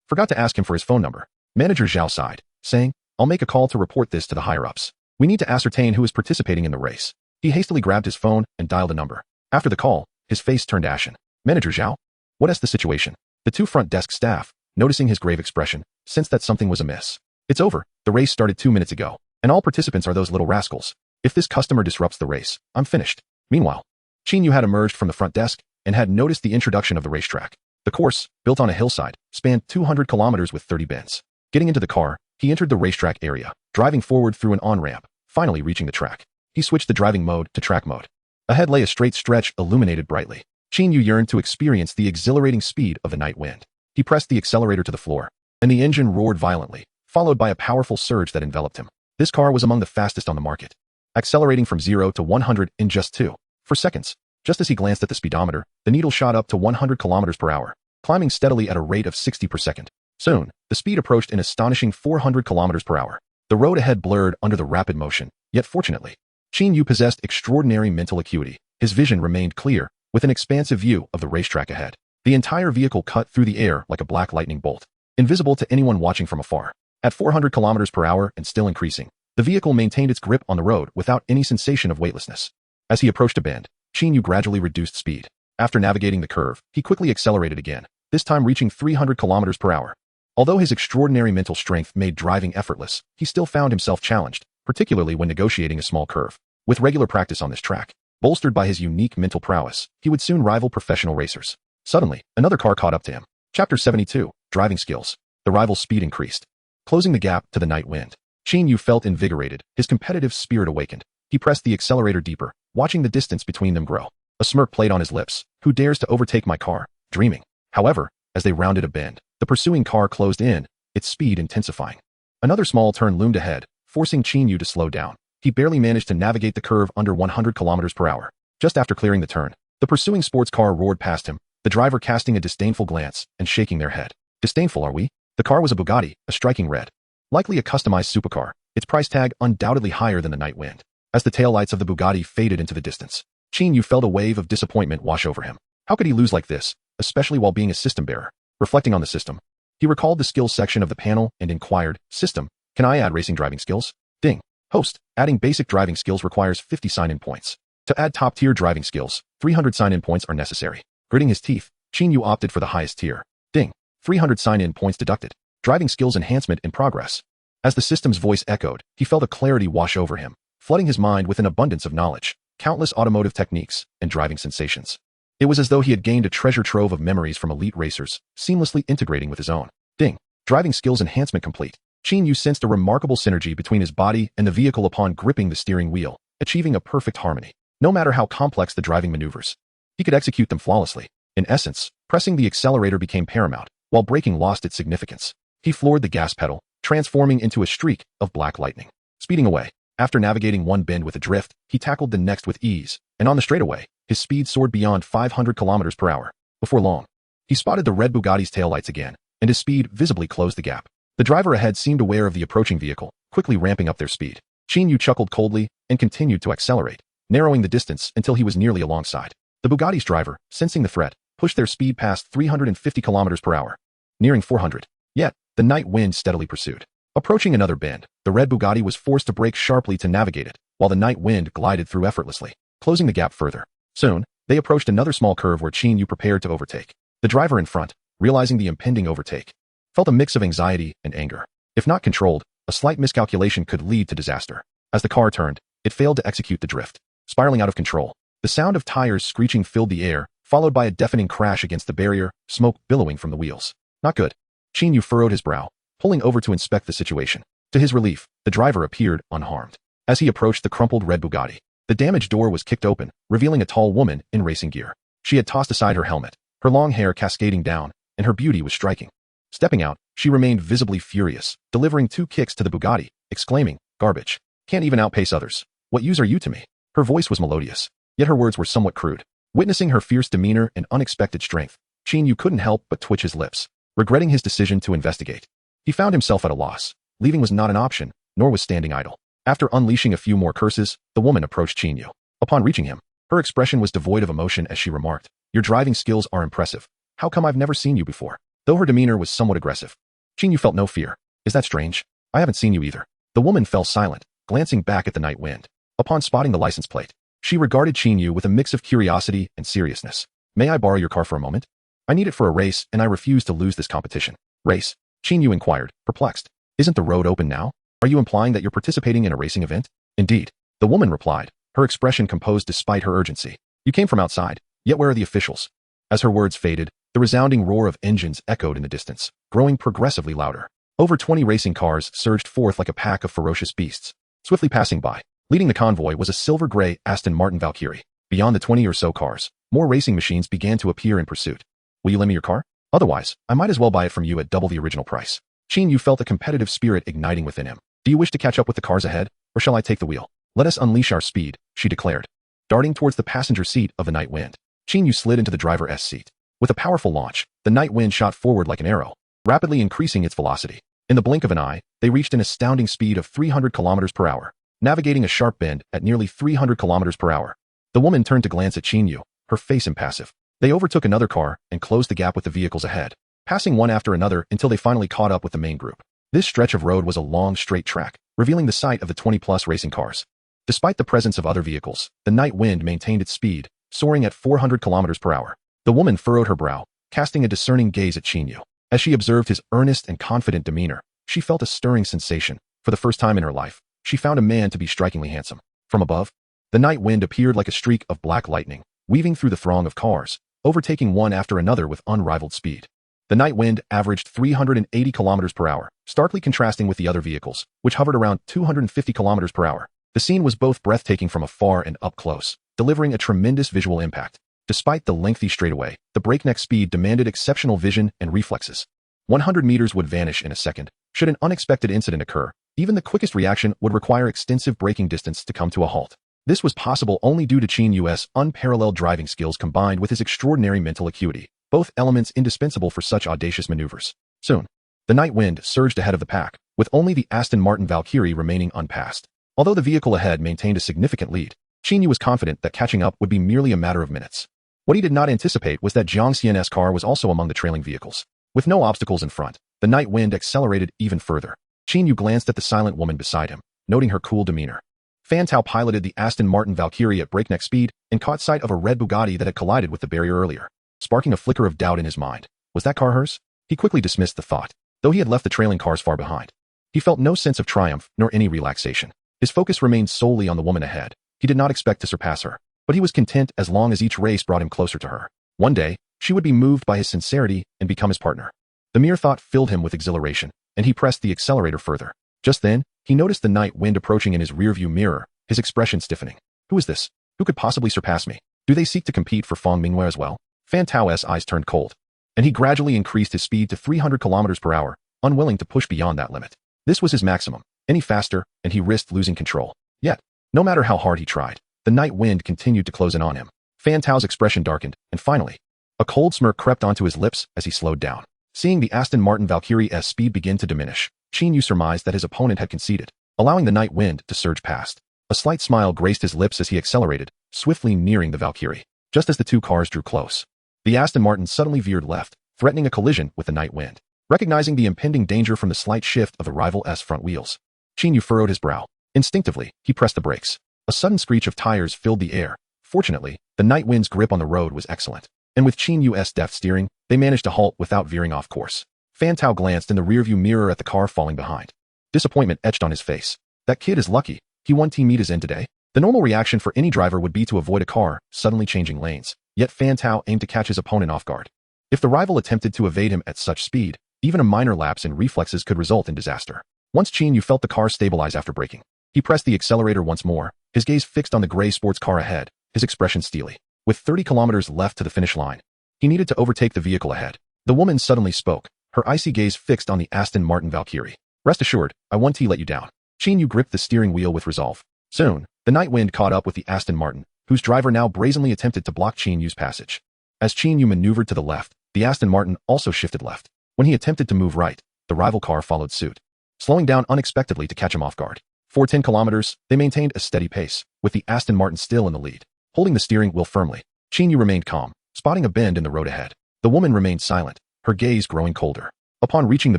forgot to ask him for his phone number. Manager Zhao sighed, saying, I'll make a call to report this to the higher-ups. We need to ascertain who is participating in the race. He hastily grabbed his phone and dialed a number. After the call, his face turned ashen. Manager Zhao? What is the situation? The two front desk staff, noticing his grave expression, sensed that something was amiss. It's over. The race started 2 minutes ago, and all participants are those little rascals. If this customer disrupts the race, I'm finished. Meanwhile, Qin Yu had emerged from the front desk and had noticed the introduction of the racetrack. The course, built on a hillside, spanned 200 kilometers with 30 bends. Getting into the car, he entered the racetrack area, driving forward through an on-ramp, finally reaching the track. He switched the driving mode to track mode. Ahead lay a straight stretch illuminated brightly. Qin Yu yearned to experience the exhilarating speed of the night wind. He pressed the accelerator to the floor, and the engine roared violently, followed by a powerful surge that enveloped him. This car was among the fastest on the market, accelerating from 0 to 100 in just 2 seconds. Just as he glanced at the speedometer, the needle shot up to 100 kilometers per hour, climbing steadily at a rate of 60 per second. Soon, the speed approached an astonishing 400 kilometers per hour. The road ahead blurred under the rapid motion, yet fortunately, Qin Yu possessed extraordinary mental acuity. His vision remained clear, with an expansive view of the racetrack ahead. The entire vehicle cut through the air like a black lightning bolt, invisible to anyone watching from afar. At 400 kilometers per hour and still increasing, the vehicle maintained its grip on the road without any sensation of weightlessness. As he approached a bend, Qin Yu gradually reduced speed. After navigating the curve, he quickly accelerated again, this time reaching 300 kilometers per hour. Although his extraordinary mental strength made driving effortless, he still found himself challenged. particularly when negotiating a small curve. With regular practice on this track, bolstered by his unique mental prowess, he would soon rival professional racers. Suddenly, another car caught up to him. Chapter 72, Driving Skills. The rival's speed increased, closing the gap to the night wind. Qin Yu felt invigorated, his competitive spirit awakened. He pressed the accelerator deeper, watching the distance between them grow. A smirk played on his lips. Who dares to overtake my car? Dreaming. However, as they rounded a bend, the pursuing car closed in, its speed intensifying. Another small turn loomed ahead, forcing Qin Yu to slow down. He barely managed to navigate the curve under 100 kilometers per hour. Just after clearing the turn, the pursuing sports car roared past him, the driver casting a disdainful glance and shaking their head. Disdainful, are we? The car was a Bugatti, a striking red. Likely a customized supercar, its price tag undoubtedly higher than the night wind. As the taillights of the Bugatti faded into the distance, Qin Yu felt a wave of disappointment wash over him. How could he lose like this, especially while being a system bearer? Reflecting on the system, he recalled the skills section of the panel and inquired, "System, can I add racing driving skills?" Ding. Host, adding basic driving skills requires 50 sign-in points. To add top-tier driving skills, 300 sign-in points are necessary. Gritting his teeth, Qin Yu opted for the highest tier. Ding. 300 sign-in points deducted. Driving skills enhancement in progress. As the system's voice echoed, he felt a clarity wash over him, flooding his mind with an abundance of knowledge, countless automotive techniques, and driving sensations. It was as though he had gained a treasure trove of memories from elite racers, seamlessly integrating with his own. Ding. Driving skills enhancement complete. Qin Yu sensed a remarkable synergy between his body and the vehicle upon gripping the steering wheel, achieving a perfect harmony. No matter how complex the driving maneuvers, he could execute them flawlessly. In essence, pressing the accelerator became paramount, while braking lost its significance. He floored the gas pedal, transforming into a streak of black lightning. Speeding away, after navigating one bend with a drift, he tackled the next with ease, and on the straightaway, his speed soared beyond 500 kilometers per hour. Before long, he spotted the red Bugatti's taillights again, and his speed visibly closed the gap. The driver ahead seemed aware of the approaching vehicle, quickly ramping up their speed. Qin Yu chuckled coldly and continued to accelerate, narrowing the distance until he was nearly alongside. The Bugatti's driver, sensing the threat, pushed their speed past 350 kilometers per hour, nearing 400. Yet, the night wind steadily pursued. Approaching another bend, the red Bugatti was forced to brake sharply to navigate it, while the night wind glided through effortlessly, closing the gap further. Soon, they approached another small curve where Qin Yu prepared to overtake. The driver in front, realizing the impending overtake, felt a mix of anxiety and anger. If not controlled, a slight miscalculation could lead to disaster. As the car turned, it failed to execute the drift, spiraling out of control. The sound of tires screeching filled the air, followed by a deafening crash against the barrier, smoke billowing from the wheels. Not good. Qin Yu furrowed his brow, pulling over to inspect the situation. To his relief, the driver appeared unharmed. As he approached the crumpled red Bugatti, the damaged door was kicked open, revealing a tall woman in racing gear. She had tossed aside her helmet, her long hair cascading down, and her beauty was striking. Stepping out, she remained visibly furious, delivering 2 kicks to the Bugatti, exclaiming, "Garbage. Can't even outpace others. What use are you to me?" Her voice was melodious, yet her words were somewhat crude. Witnessing her fierce demeanor and unexpected strength, Qin Yu couldn't help but twitch his lips, regretting his decision to investigate. He found himself at a loss. Leaving was not an option, nor was standing idle. After unleashing a few more curses, the woman approached Qin Yu. Upon reaching him, her expression was devoid of emotion as she remarked, "Your driving skills are impressive. How come I've never seen you before?" Though her demeanor was somewhat aggressive, Qin Yu felt no fear. "Is that strange? I haven't seen you either." The woman fell silent, glancing back at the night wind. Upon spotting the license plate, she regarded Qin Yu with a mix of curiosity and seriousness. "May I borrow your car for a moment? I need it for a race and I refuse to lose this competition." "Race?" Qin Yu inquired, perplexed. "Isn't the road open now? Are you implying that you're participating in a racing event?" "Indeed," the woman replied, her expression composed despite her urgency. "You came from outside, yet where are the officials?" As her words faded, the resounding roar of engines echoed in the distance, growing progressively louder. Over 20 racing cars surged forth like a pack of ferocious beasts, swiftly passing by. Leading the convoy was a silver-gray Aston Martin Valkyrie. Beyond the 20 or so cars, more racing machines began to appear in pursuit. "Will you lend me your car? Otherwise, I might as well buy it from you at double the original price." Qin Yu felt a competitive spirit igniting within him. "Do you wish to catch up with the cars ahead, or shall I take the wheel? Let us unleash our speed," she declared. Darting towards the passenger seat of the night wind, Qin Yu slid into the driver's seat. With a powerful launch, the night wind shot forward like an arrow, rapidly increasing its velocity. In the blink of an eye, they reached an astounding speed of 300 kilometers per hour, navigating a sharp bend at nearly 300 kilometers per hour. The woman turned to glance at Qin Yu, her face impassive. They overtook another car and closed the gap with the vehicles ahead, passing one after another until they finally caught up with the main group. This stretch of road was a long, straight track, revealing the site of the 20-plus racing cars. Despite the presence of other vehicles, the night wind maintained its speed, soaring at 400 kilometers per hour. The woman furrowed her brow, casting a discerning gaze at Qin Yu. As she observed his earnest and confident demeanor, she felt a stirring sensation. For the first time in her life, she found a man to be strikingly handsome. From above, the night wind appeared like a streak of black lightning, weaving through the throng of cars, overtaking one after another with unrivaled speed. The night wind averaged 380 kilometers per hour, starkly contrasting with the other vehicles, which hovered around 250 kilometers per hour. The scene was both breathtaking from afar and up close, delivering a tremendous visual impact. Despite the lengthy straightaway, the breakneck speed demanded exceptional vision and reflexes. 100 meters would vanish in a second. Should an unexpected incident occur, even the quickest reaction would require extensive braking distance to come to a halt. This was possible only due to Qin Yu's unparalleled driving skills combined with his extraordinary mental acuity, both elements indispensable for such audacious maneuvers. Soon, the night wind surged ahead of the pack, with only the Aston Martin Valkyrie remaining unpassed. Although the vehicle ahead maintained a significant lead, Qin Yu was confident that catching up would be merely a matter of minutes. What he did not anticipate was that Jiang Xian's car was also among the trailing vehicles. With no obstacles in front, the night wind accelerated even further. Qin Yu glanced at the silent woman beside him, noting her cool demeanor. Fan Tao piloted the Aston Martin Valkyrie at breakneck speed and caught sight of a red Bugatti that had collided with the barrier earlier, sparking a flicker of doubt in his mind. Was that car hers? He quickly dismissed the thought, though he had left the trailing cars far behind. He felt no sense of triumph nor any relaxation. His focus remained solely on the woman ahead. He did not expect to surpass her, but he was content as long as each race brought him closer to her. One day, she would be moved by his sincerity and become his partner. The mere thought filled him with exhilaration, and he pressed the accelerator further. Just then, he noticed the night wind approaching in his rearview mirror, his expression stiffening. Who is this? Who could possibly surpass me? Do they seek to compete for Fang Mingwei as well? Fan Tao's eyes turned cold, and he gradually increased his speed to 300 kilometers per hour, unwilling to push beyond that limit. This was his maximum. Any faster, and he risked losing control. Yet, no matter how hard he tried, the night wind continued to close in on him. Fan Tao's expression darkened, and finally, a cold smirk crept onto his lips as he slowed down. Seeing the Aston Martin Valkyrie's speed begin to diminish, Qin Yu surmised that his opponent had conceded, allowing the night wind to surge past. A slight smile graced his lips as he accelerated, swiftly nearing the Valkyrie. Just as the two cars drew close, the Aston Martin suddenly veered left, threatening a collision with the night wind. Recognizing the impending danger from the slight shift of the rival's front wheels, Qin Yu furrowed his brow. Instinctively, he pressed the brakes. A sudden screech of tires filled the air. Fortunately, the night wind's grip on the road was excellent, and with Qin Yu's deft steering, they managed to halt without veering off course. Fan Tao glanced in the rearview mirror at the car falling behind. Disappointment etched on his face. That kid is lucky. He won Team Meta's in today. The normal reaction for any driver would be to avoid a car suddenly changing lanes, yet Fan Tao aimed to catch his opponent off guard. If the rival attempted to evade him at such speed, even a minor lapse in reflexes could result in disaster. Once Qin Yu felt the car stabilize after braking, he pressed the accelerator once more, his gaze fixed on the gray sports car ahead, his expression steely. With 30 kilometers left to the finish line, he needed to overtake the vehicle ahead. The woman suddenly spoke, her icy gaze fixed on the Aston Martin Valkyrie. Rest assured, I won't let you down. Qin Yu gripped the steering wheel with resolve. Soon, the night wind caught up with the Aston Martin, whose driver now brazenly attempted to block Qin Yu's passage. As Qin Yu maneuvered to the left, the Aston Martin also shifted left. When he attempted to move right, the rival car followed suit, slowing down unexpectedly to catch him off guard. For 10 kilometers, they maintained a steady pace, with the Aston Martin still in the lead. Holding the steering wheel firmly, Qin Yu remained calm, spotting a bend in the road ahead. The woman remained silent, her gaze growing colder. Upon reaching the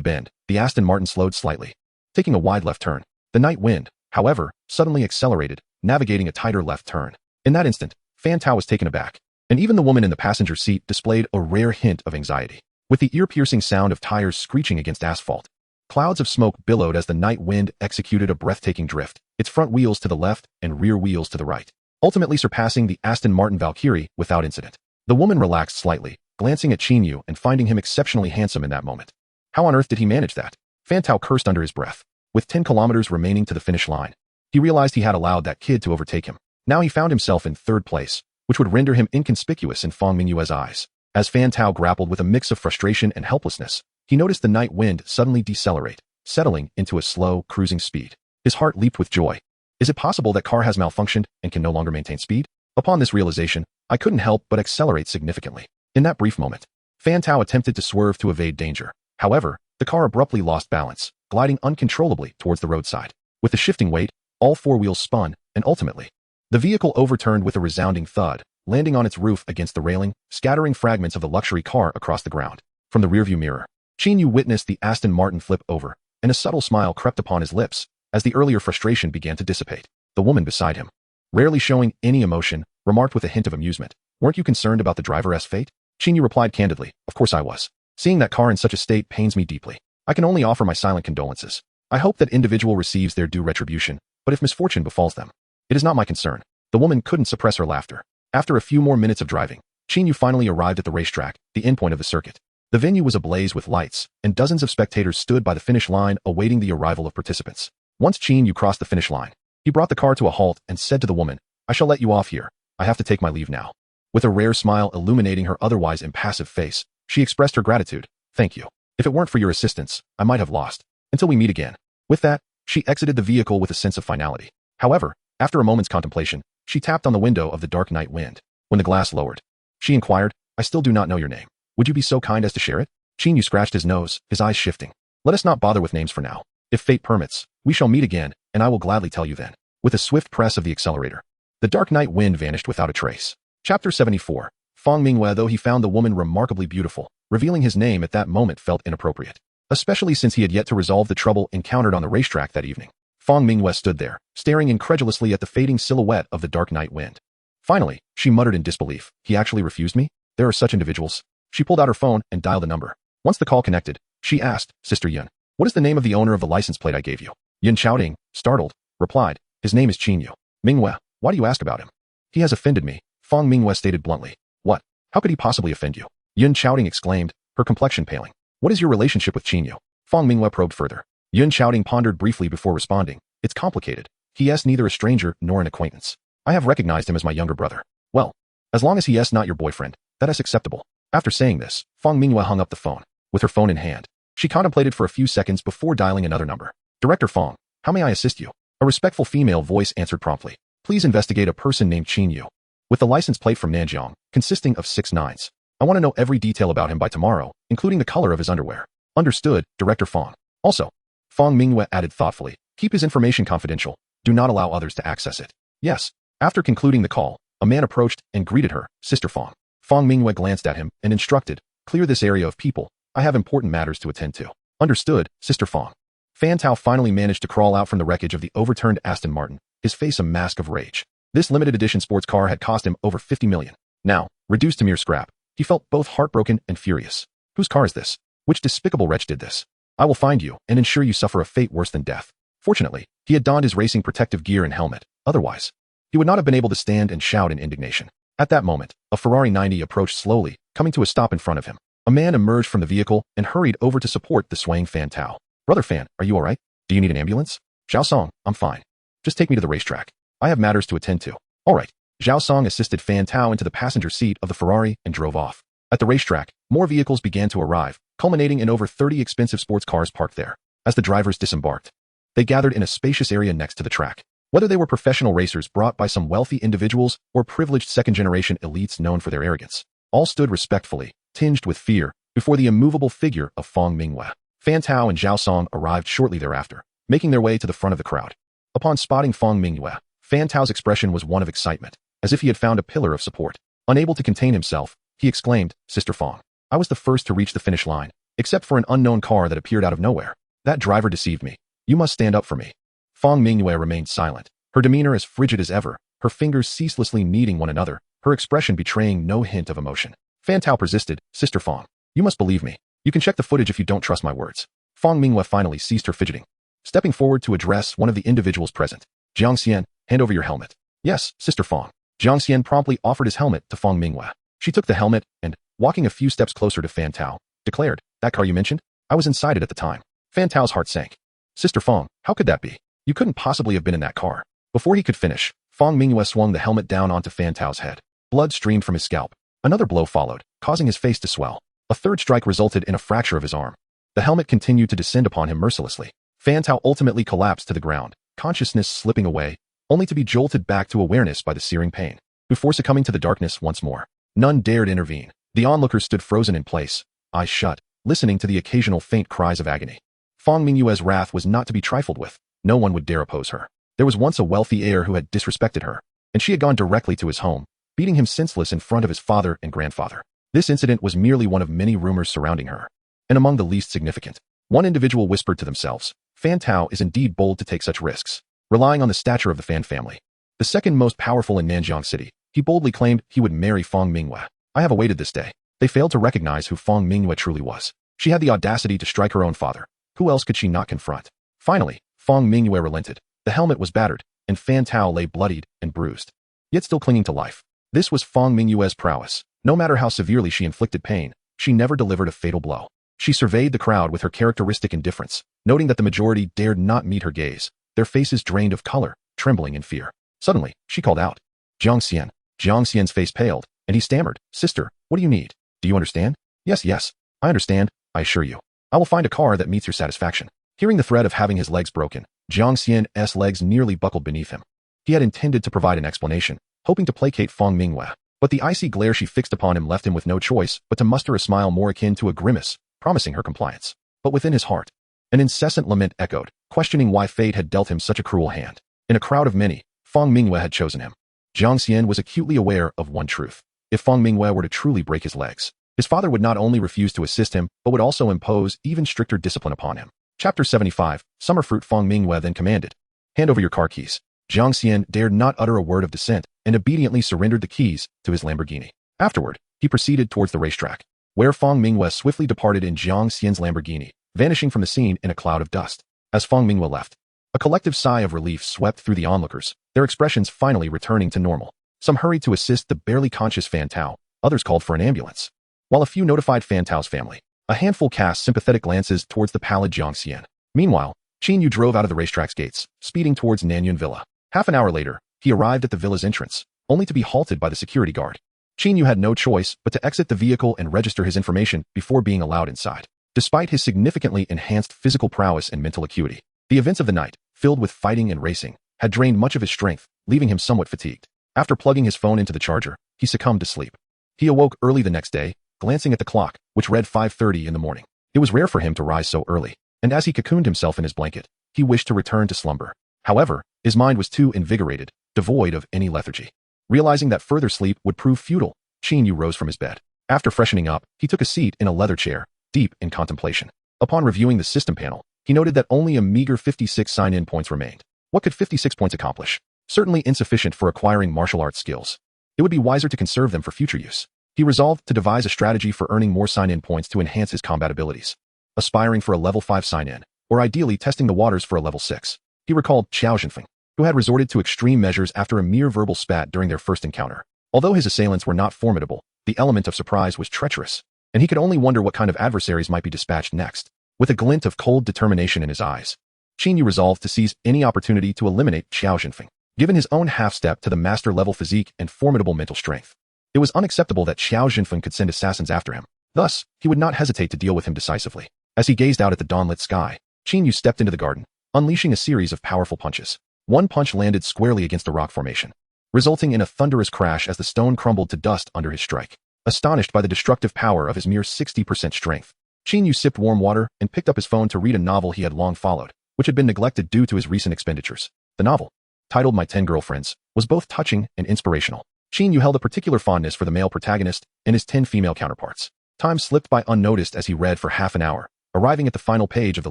bend, the Aston Martin slowed slightly, taking a wide left turn. The night wind, however, suddenly accelerated, navigating a tighter left turn. In that instant, Fan Tao was taken aback, and even the woman in the passenger seat displayed a rare hint of anxiety. With the ear-piercing sound of tires screeching against asphalt, clouds of smoke billowed as the night wind executed a breathtaking drift, its front wheels to the left and rear wheels to the right, ultimately surpassing the Aston Martin Valkyrie without incident. The woman relaxed slightly, glancing at Qin Yu and finding him exceptionally handsome in that moment. How on earth did he manage that? Fan Tao cursed under his breath. With 10 kilometers remaining to the finish line, he realized he had allowed that kid to overtake him. Now he found himself in third place, which would render him inconspicuous in Fang Mingyue's eyes. As Fan Tao grappled with a mix of frustration and helplessness, he noticed the night wind suddenly decelerate, settling into a slow, cruising speed. His heart leaped with joy. Is it possible that car has malfunctioned and can no longer maintain speed? Upon this realization, I couldn't help but accelerate significantly. In that brief moment, Fan Tao attempted to swerve to evade danger. However, the car abruptly lost balance, gliding uncontrollably towards the roadside. With the shifting weight, all four wheels spun, and ultimately, the vehicle overturned with a resounding thud, landing on its roof against the railing, scattering fragments of the luxury car across the ground. From the rearview mirror, Qin Yu witnessed the Aston Martin flip over, and a subtle smile crept upon his lips as the earlier frustration began to dissipate. The woman beside him, rarely showing any emotion, remarked with a hint of amusement, "Weren't you concerned about the driver's fate?" Qin Yu replied candidly, "Of course I was. Seeing that car in such a state pains me deeply. I can only offer my silent condolences. I hope that individual receives their due retribution, but if misfortune befalls them, it is not my concern. The woman couldn't suppress her laughter. After a few more minutes of driving, Qin Yu finally arrived at the racetrack, the endpoint of the circuit. The venue was ablaze with lights, and dozens of spectators stood by the finish line awaiting the arrival of participants. Once Qin Yu crossed the finish line, he brought the car to a halt and said to the woman, "I shall let you off here. I have to take my leave now." With a rare smile illuminating her otherwise impassive face, she expressed her gratitude. "Thank you. If it weren't for your assistance, I might have lost. Until we meet again." With that, she exited the vehicle with a sense of finality. However, after a moment's contemplation, she tapped on the window of the dark night wind. When the glass lowered, she inquired, "I still do not know your name. Would you be so kind as to share it?" Qin Yu scratched his nose, his eyes shifting. "Let us not bother with names for now. If fate permits, we shall meet again, and I will gladly tell you then." With a swift press of the accelerator, the dark night wind vanished without a trace. Chapter 74. Fang Mingwei, though he found the woman remarkably beautiful, revealing his name at that moment felt inappropriate, especially since he had yet to resolve the trouble encountered on the racetrack that evening. Fang Mingwei stood there, staring incredulously at the fading silhouette of the dark night wind. Finally, she muttered in disbelief, "He actually refused me? There are such individuals." She pulled out her phone and dialed a number. Once the call connected, she asked, "Sister Yun, what is the name of the owner of the license plate I gave you?" Yun Chaoding, startled, replied, "His name is Qin Yu." "Mingwei, why do you ask about him?" "He has offended me," Fang Mingwei stated bluntly. "What? How could he possibly offend you?" Yun Chaoding exclaimed, her complexion paling. "What is your relationship with Qin Yu?" Fang Mingwei probed further. Yun Chaoding pondered briefly before responding. "It's complicated. He is neither a stranger nor an acquaintance. I have recognized him as my younger brother. Well, as long as he is not your boyfriend, that is acceptable." After saying this, Fang Mingwei hung up the phone. With her phone in hand, she contemplated for a few seconds before dialing another number. "Director Fang, how may I assist you?" A respectful female voice answered promptly. "Please investigate a person named Qin Yu, with the license plate from Nanjiang, consisting of 6 nines. I want to know every detail about him by tomorrow, including the color of his underwear." "Understood, Director Fang." "Also," Fang Mingwei added thoughtfully, "keep his information confidential. Do not allow others to access it." "Yes." After concluding the call, a man approached and greeted her, "Sister Fang." Fang Mingwei glanced at him and instructed, "Clear this area of people. I have important matters to attend to." "Understood, Sister Fang." Fan Tao finally managed to crawl out from the wreckage of the overturned Aston Martin, his face a mask of rage. This limited edition sports car had cost him over 50 million. Now, reduced to mere scrap, he felt both heartbroken and furious. Whose car is this? Which despicable wretch did this? I will find you and ensure you suffer a fate worse than death. Fortunately, he had donned his racing protective gear and helmet. Otherwise, he would not have been able to stand and shout in indignation. At that moment, a Ferrari 90 approached slowly, coming to a stop in front of him. A man emerged from the vehicle and hurried over to support the swaying Fan Tao. "Brother Fan, are you alright? Do you need an ambulance?" "Zhao Song, I'm fine. Just take me to the racetrack. I have matters to attend to." "Alright." Zhao Song assisted Fan Tao into the passenger seat of the Ferrari and drove off. At the racetrack, more vehicles began to arrive, culminating in over 30 expensive sports cars parked there. As the drivers disembarked, they gathered in a spacious area next to the track. Whether they were professional racers brought by some wealthy individuals or privileged second-generation elites known for their arrogance, all stood respectfully, tinged with fear, before the immovable figure of Fang Mingwei. Fan Tao and Zhao Song arrived shortly thereafter, making their way to the front of the crowd. Upon spotting Fang Mingwei, Fan Tao's expression was one of excitement, as if he had found a pillar of support. Unable to contain himself, he exclaimed, "Sister Fang, I was the first to reach the finish line, except for an unknown car that appeared out of nowhere. That driver deceived me. You must stand up for me." Fang Mingwei remained silent, her demeanor as frigid as ever, her fingers ceaselessly kneading one another, her expression betraying no hint of emotion. Fan Tao persisted, "Sister Fang, you must believe me. You can check the footage if you don't trust my words." Fang Mingwei finally ceased her fidgeting, stepping forward to address one of the individuals present. "Jiang Xian, hand over your helmet." "Yes, Sister Fang." Jiang Xian promptly offered his helmet to Fang Mingwei. She took the helmet and, walking a few steps closer to Fan Tao, declared, "That car you mentioned? I was inside it at the time." Fan Tao's heart sank. "Sister Fang, how could that be? You couldn't possibly have been in that car." Before he could finish, Fang Mingwei swung the helmet down onto Fan Tao's head. Blood streamed from his scalp. Another blow followed, causing his face to swell. A third strike resulted in a fracture of his arm. The helmet continued to descend upon him mercilessly. Fan Tao ultimately collapsed to the ground, consciousness slipping away, only to be jolted back to awareness by the searing pain. Before succumbing to the darkness once more, none dared intervene. The onlookers stood frozen in place, eyes shut, listening to the occasional faint cries of agony. Fang Mingwei's wrath was not to be trifled with. No one would dare oppose her. There was once a wealthy heir who had disrespected her, and she had gone directly to his home, beating him senseless in front of his father and grandfather. This incident was merely one of many rumors surrounding her, and among the least significant. One individual whispered to themselves, "Fan Tao is indeed bold to take such risks, relying on the stature of the Fan family." The second most powerful in Nanjiang City, he boldly claimed he would marry Fang Mingwei. I have awaited this day. They failed to recognize who Fang Mingwei truly was. She had the audacity to strike her own father. Who else could she not confront? Finally, Fang Mingwei relented. The helmet was battered, and Fan Tao lay bloodied and bruised, yet still clinging to life. This was Fang Mingyue's prowess. No matter how severely she inflicted pain, she never delivered a fatal blow. She surveyed the crowd with her characteristic indifference, noting that the majority dared not meet her gaze, their faces drained of color, trembling in fear. Suddenly, she called out, "Jiang Xian." Jiang Xian's face paled, and he stammered, "Sister, what do you need? Do you understand?" Yes, I understand, I assure you. I will find a car that meets your satisfaction." Hearing the threat of having his legs broken, Jiang Xian's legs nearly buckled beneath him. He had intended to provide an explanation, hoping to placate Fang Mingyue, but the icy glare she fixed upon him left him with no choice but to muster a smile more akin to a grimace, promising her compliance. But within his heart, an incessant lament echoed, questioning why fate had dealt him such a cruel hand. In a crowd of many, Fang Mingyue had chosen him. Jiang Xian was acutely aware of one truth. If Fang Mingyue were to truly break his legs, his father would not only refuse to assist him, but would also impose even stricter discipline upon him. Chapter 75, Summerfruit. Fang Mingyue then commanded, "Hand over your car keys." Jiang Xian dared not utter a word of dissent and obediently surrendered the keys to his Lamborghini. Afterward, he proceeded towards the racetrack, where Fang Mingyue swiftly departed in Jiang Xian's Lamborghini, vanishing from the scene in a cloud of dust. As Fang Mingyue left, a collective sigh of relief swept through the onlookers, their expressions finally returning to normal. Some hurried to assist the barely conscious Fan Tao, others called for an ambulance, while a few notified Fan Tao's family. A handful cast sympathetic glances towards the pallid Jiang Xian. Meanwhile, Qin Yu drove out of the racetrack's gates, speeding towards Nanyun Villa. Half an hour later, he arrived at the villa's entrance, only to be halted by the security guard. Qin Yu had no choice but to exit the vehicle and register his information before being allowed inside. Despite his significantly enhanced physical prowess and mental acuity, the events of the night, filled with fighting and racing, had drained much of his strength, leaving him somewhat fatigued. After plugging his phone into the charger, he succumbed to sleep. He awoke early the next day, glancing at the clock, which read 5:30 in the morning. It was rare for him to rise so early, and as he cocooned himself in his blanket, he wished to return to slumber. However, his mind was too invigorated, devoid of any lethargy. Realizing that further sleep would prove futile, Qin Yu rose from his bed. After freshening up, he took a seat in a leather chair, deep in contemplation. Upon reviewing the system panel, he noted that only a meager 56 sign-in points remained. What could 56 points accomplish? Certainly insufficient for acquiring martial arts skills. It would be wiser to conserve them for future use. He resolved to devise a strategy for earning more sign-in points to enhance his combat abilities. Aspiring for a level 5 sign-in, or ideally testing the waters for a level 6. He recalled Xiao Zhenfeng, who had resorted to extreme measures after a mere verbal spat during their first encounter. Although his assailants were not formidable, the element of surprise was treacherous, and he could only wonder what kind of adversaries might be dispatched next. With a glint of cold determination in his eyes, Qin Yu resolved to seize any opportunity to eliminate Xiao Zhenfeng. Given his own half-step to the master-level physique and formidable mental strength, it was unacceptable that Xiao Zhenfeng could send assassins after him. Thus, he would not hesitate to deal with him decisively. As he gazed out at the dawn-lit sky, Qin Yu stepped into the garden, unleashing a series of powerful punches. One punch landed squarely against a rock formation, resulting in a thunderous crash as the stone crumbled to dust under his strike. Astonished by the destructive power of his mere 60% strength, Qin Yu sipped warm water and picked up his phone to read a novel he had long followed, which had been neglected due to his recent expenditures. The novel, titled My 10 Girlfriends, was both touching and inspirational. Qin Yu held a particular fondness for the male protagonist and his 10 female counterparts. Time slipped by unnoticed as he read for half an hour, arriving at the final page of the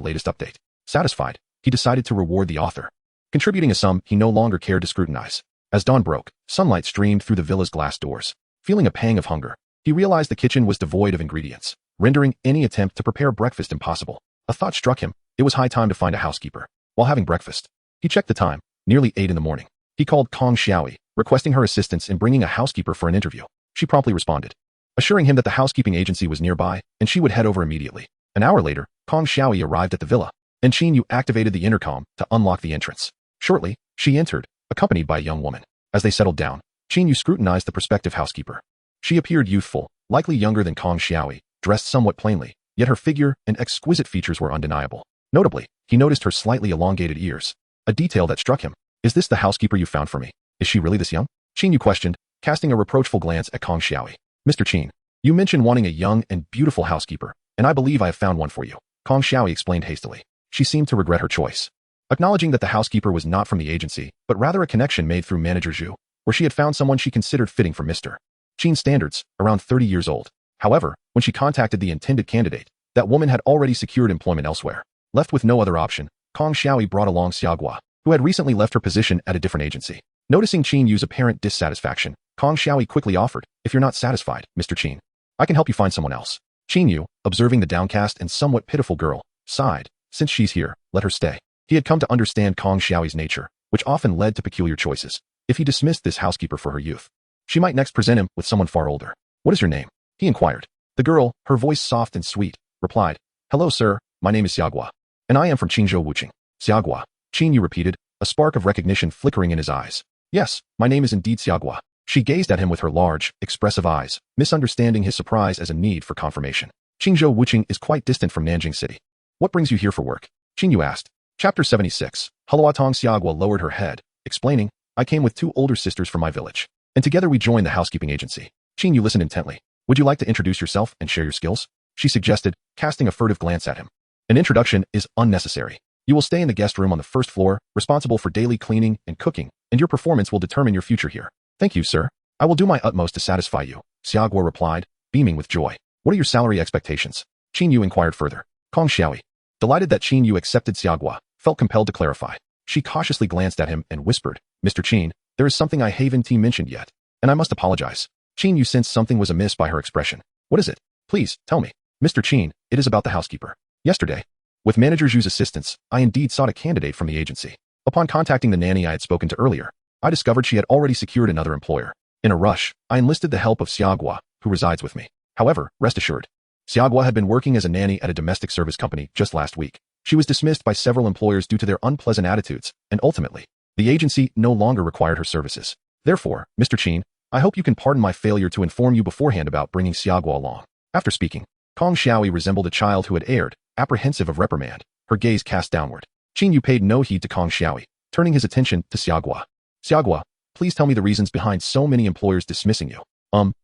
latest update. Satisfied, he decided to reward the author, contributing a sum he no longer cared to scrutinize. As dawn broke, sunlight streamed through the villa's glass doors. Feeling a pang of hunger, he realized the kitchen was devoid of ingredients, rendering any attempt to prepare breakfast impossible. A thought struck him. It was high time to find a housekeeper. While having breakfast, he checked the time, nearly 8 in the morning. He called Kong Xiaoyi, requesting her assistance in bringing a housekeeper for an interview. She promptly responded, assuring him that the housekeeping agency was nearby and she would head over immediately. An hour later, Kong Xiaoyi arrived at the villa, and Qin Yu activated the intercom to unlock the entrance. Shortly, she entered, accompanied by a young woman. As they settled down, Qin Yu scrutinized the prospective housekeeper. She appeared youthful, likely younger than Kong Xiaoyi, dressed somewhat plainly, yet her figure and exquisite features were undeniable. Notably, he noticed her slightly elongated ears, a detail that struck him. Is this the housekeeper you found for me? Is she really this young? Qin Yu questioned, casting a reproachful glance at Kong Xiaoyi. Mr. Qin, you mentioned wanting a young and beautiful housekeeper, and I believe I have found one for you. Kong Xiaoyi explained hastily. She seemed to regret her choice, acknowledging that the housekeeper was not from the agency, but rather a connection made through manager Zhu, where she had found someone she considered fitting for Mr. Qin's standards, around 30 years old. However, when she contacted the intended candidate, that woman had already secured employment elsewhere. Left with no other option, Kong Xiaoyi brought along Xiaogua, who had recently left her position at a different agency. Noticing Qin Yu's apparent dissatisfaction, Kong Xiaoyi quickly offered, if you're not satisfied, Mr. Qin, I can help you find someone else. Qin Yu, observing the downcast and somewhat pitiful girl, sighed, since she's here, let her stay. He had come to understand Kong Xiaoyi's nature, which often led to peculiar choices. If he dismissed this housekeeper for her youth, she might next present him with someone far older. What is your name? He inquired. The girl, her voice soft and sweet, replied, Hello, sir, my name is Xiaogua, and I am from Qinzhou Wuqing. Xiaogua, Qin Yu repeated, a spark of recognition flickering in his eyes. Yes, my name is indeed Xiaogua. She gazed at him with her large, expressive eyes, misunderstanding his surprise as a need for confirmation. Qinzhou Wuqing is quite distant from Nanjing City. What brings you here for work? Qin Yu asked. Chapter 76. Huluatong Xiaogua lowered her head, explaining, I came with 2 older sisters from my village, and together we joined the housekeeping agency. Qin Yu listened intently. Would you like to introduce yourself and share your skills? She suggested, casting a furtive glance at him. An introduction is unnecessary. You will stay in the guest room on the first floor, responsible for daily cleaning and cooking, and your performance will determine your future here. Thank you, sir. I will do my utmost to satisfy you, Xiaogua replied, beaming with joy. What are your salary expectations? Qin Yu inquired further. Kong Xiaoyi, delighted that Qin Yu accepted Xiaogua, felt compelled to clarify. She cautiously glanced at him and whispered, Mr. Qin, there is something I haven't mentioned yet, and I must apologize. Qin Yu sensed something was amiss by her expression. What is it? Please, tell me. Mr. Qin, it is about the housekeeper. Yesterday, with Manager Zhu's assistance, I indeed sought a candidate from the agency. Upon contacting the nanny I had spoken to earlier, I discovered she had already secured another employer. In a rush, I enlisted the help of Xiaogua, who resides with me. However, rest assured, Xiaogua had been working as a nanny at a domestic service company just last week. She was dismissed by several employers due to their unpleasant attitudes, and ultimately, the agency no longer required her services. Therefore, Mr. Qin, I hope you can pardon my failure to inform you beforehand about bringing Xiaogua along. After speaking, Kong Xiaoyi resembled a child who had erred, apprehensive of reprimand, her gaze cast downward. Qin Yu paid no heed to Kong Xiaoyi, turning his attention to Xiaogua. Xiaogua, please tell me the reasons behind so many employers dismissing you.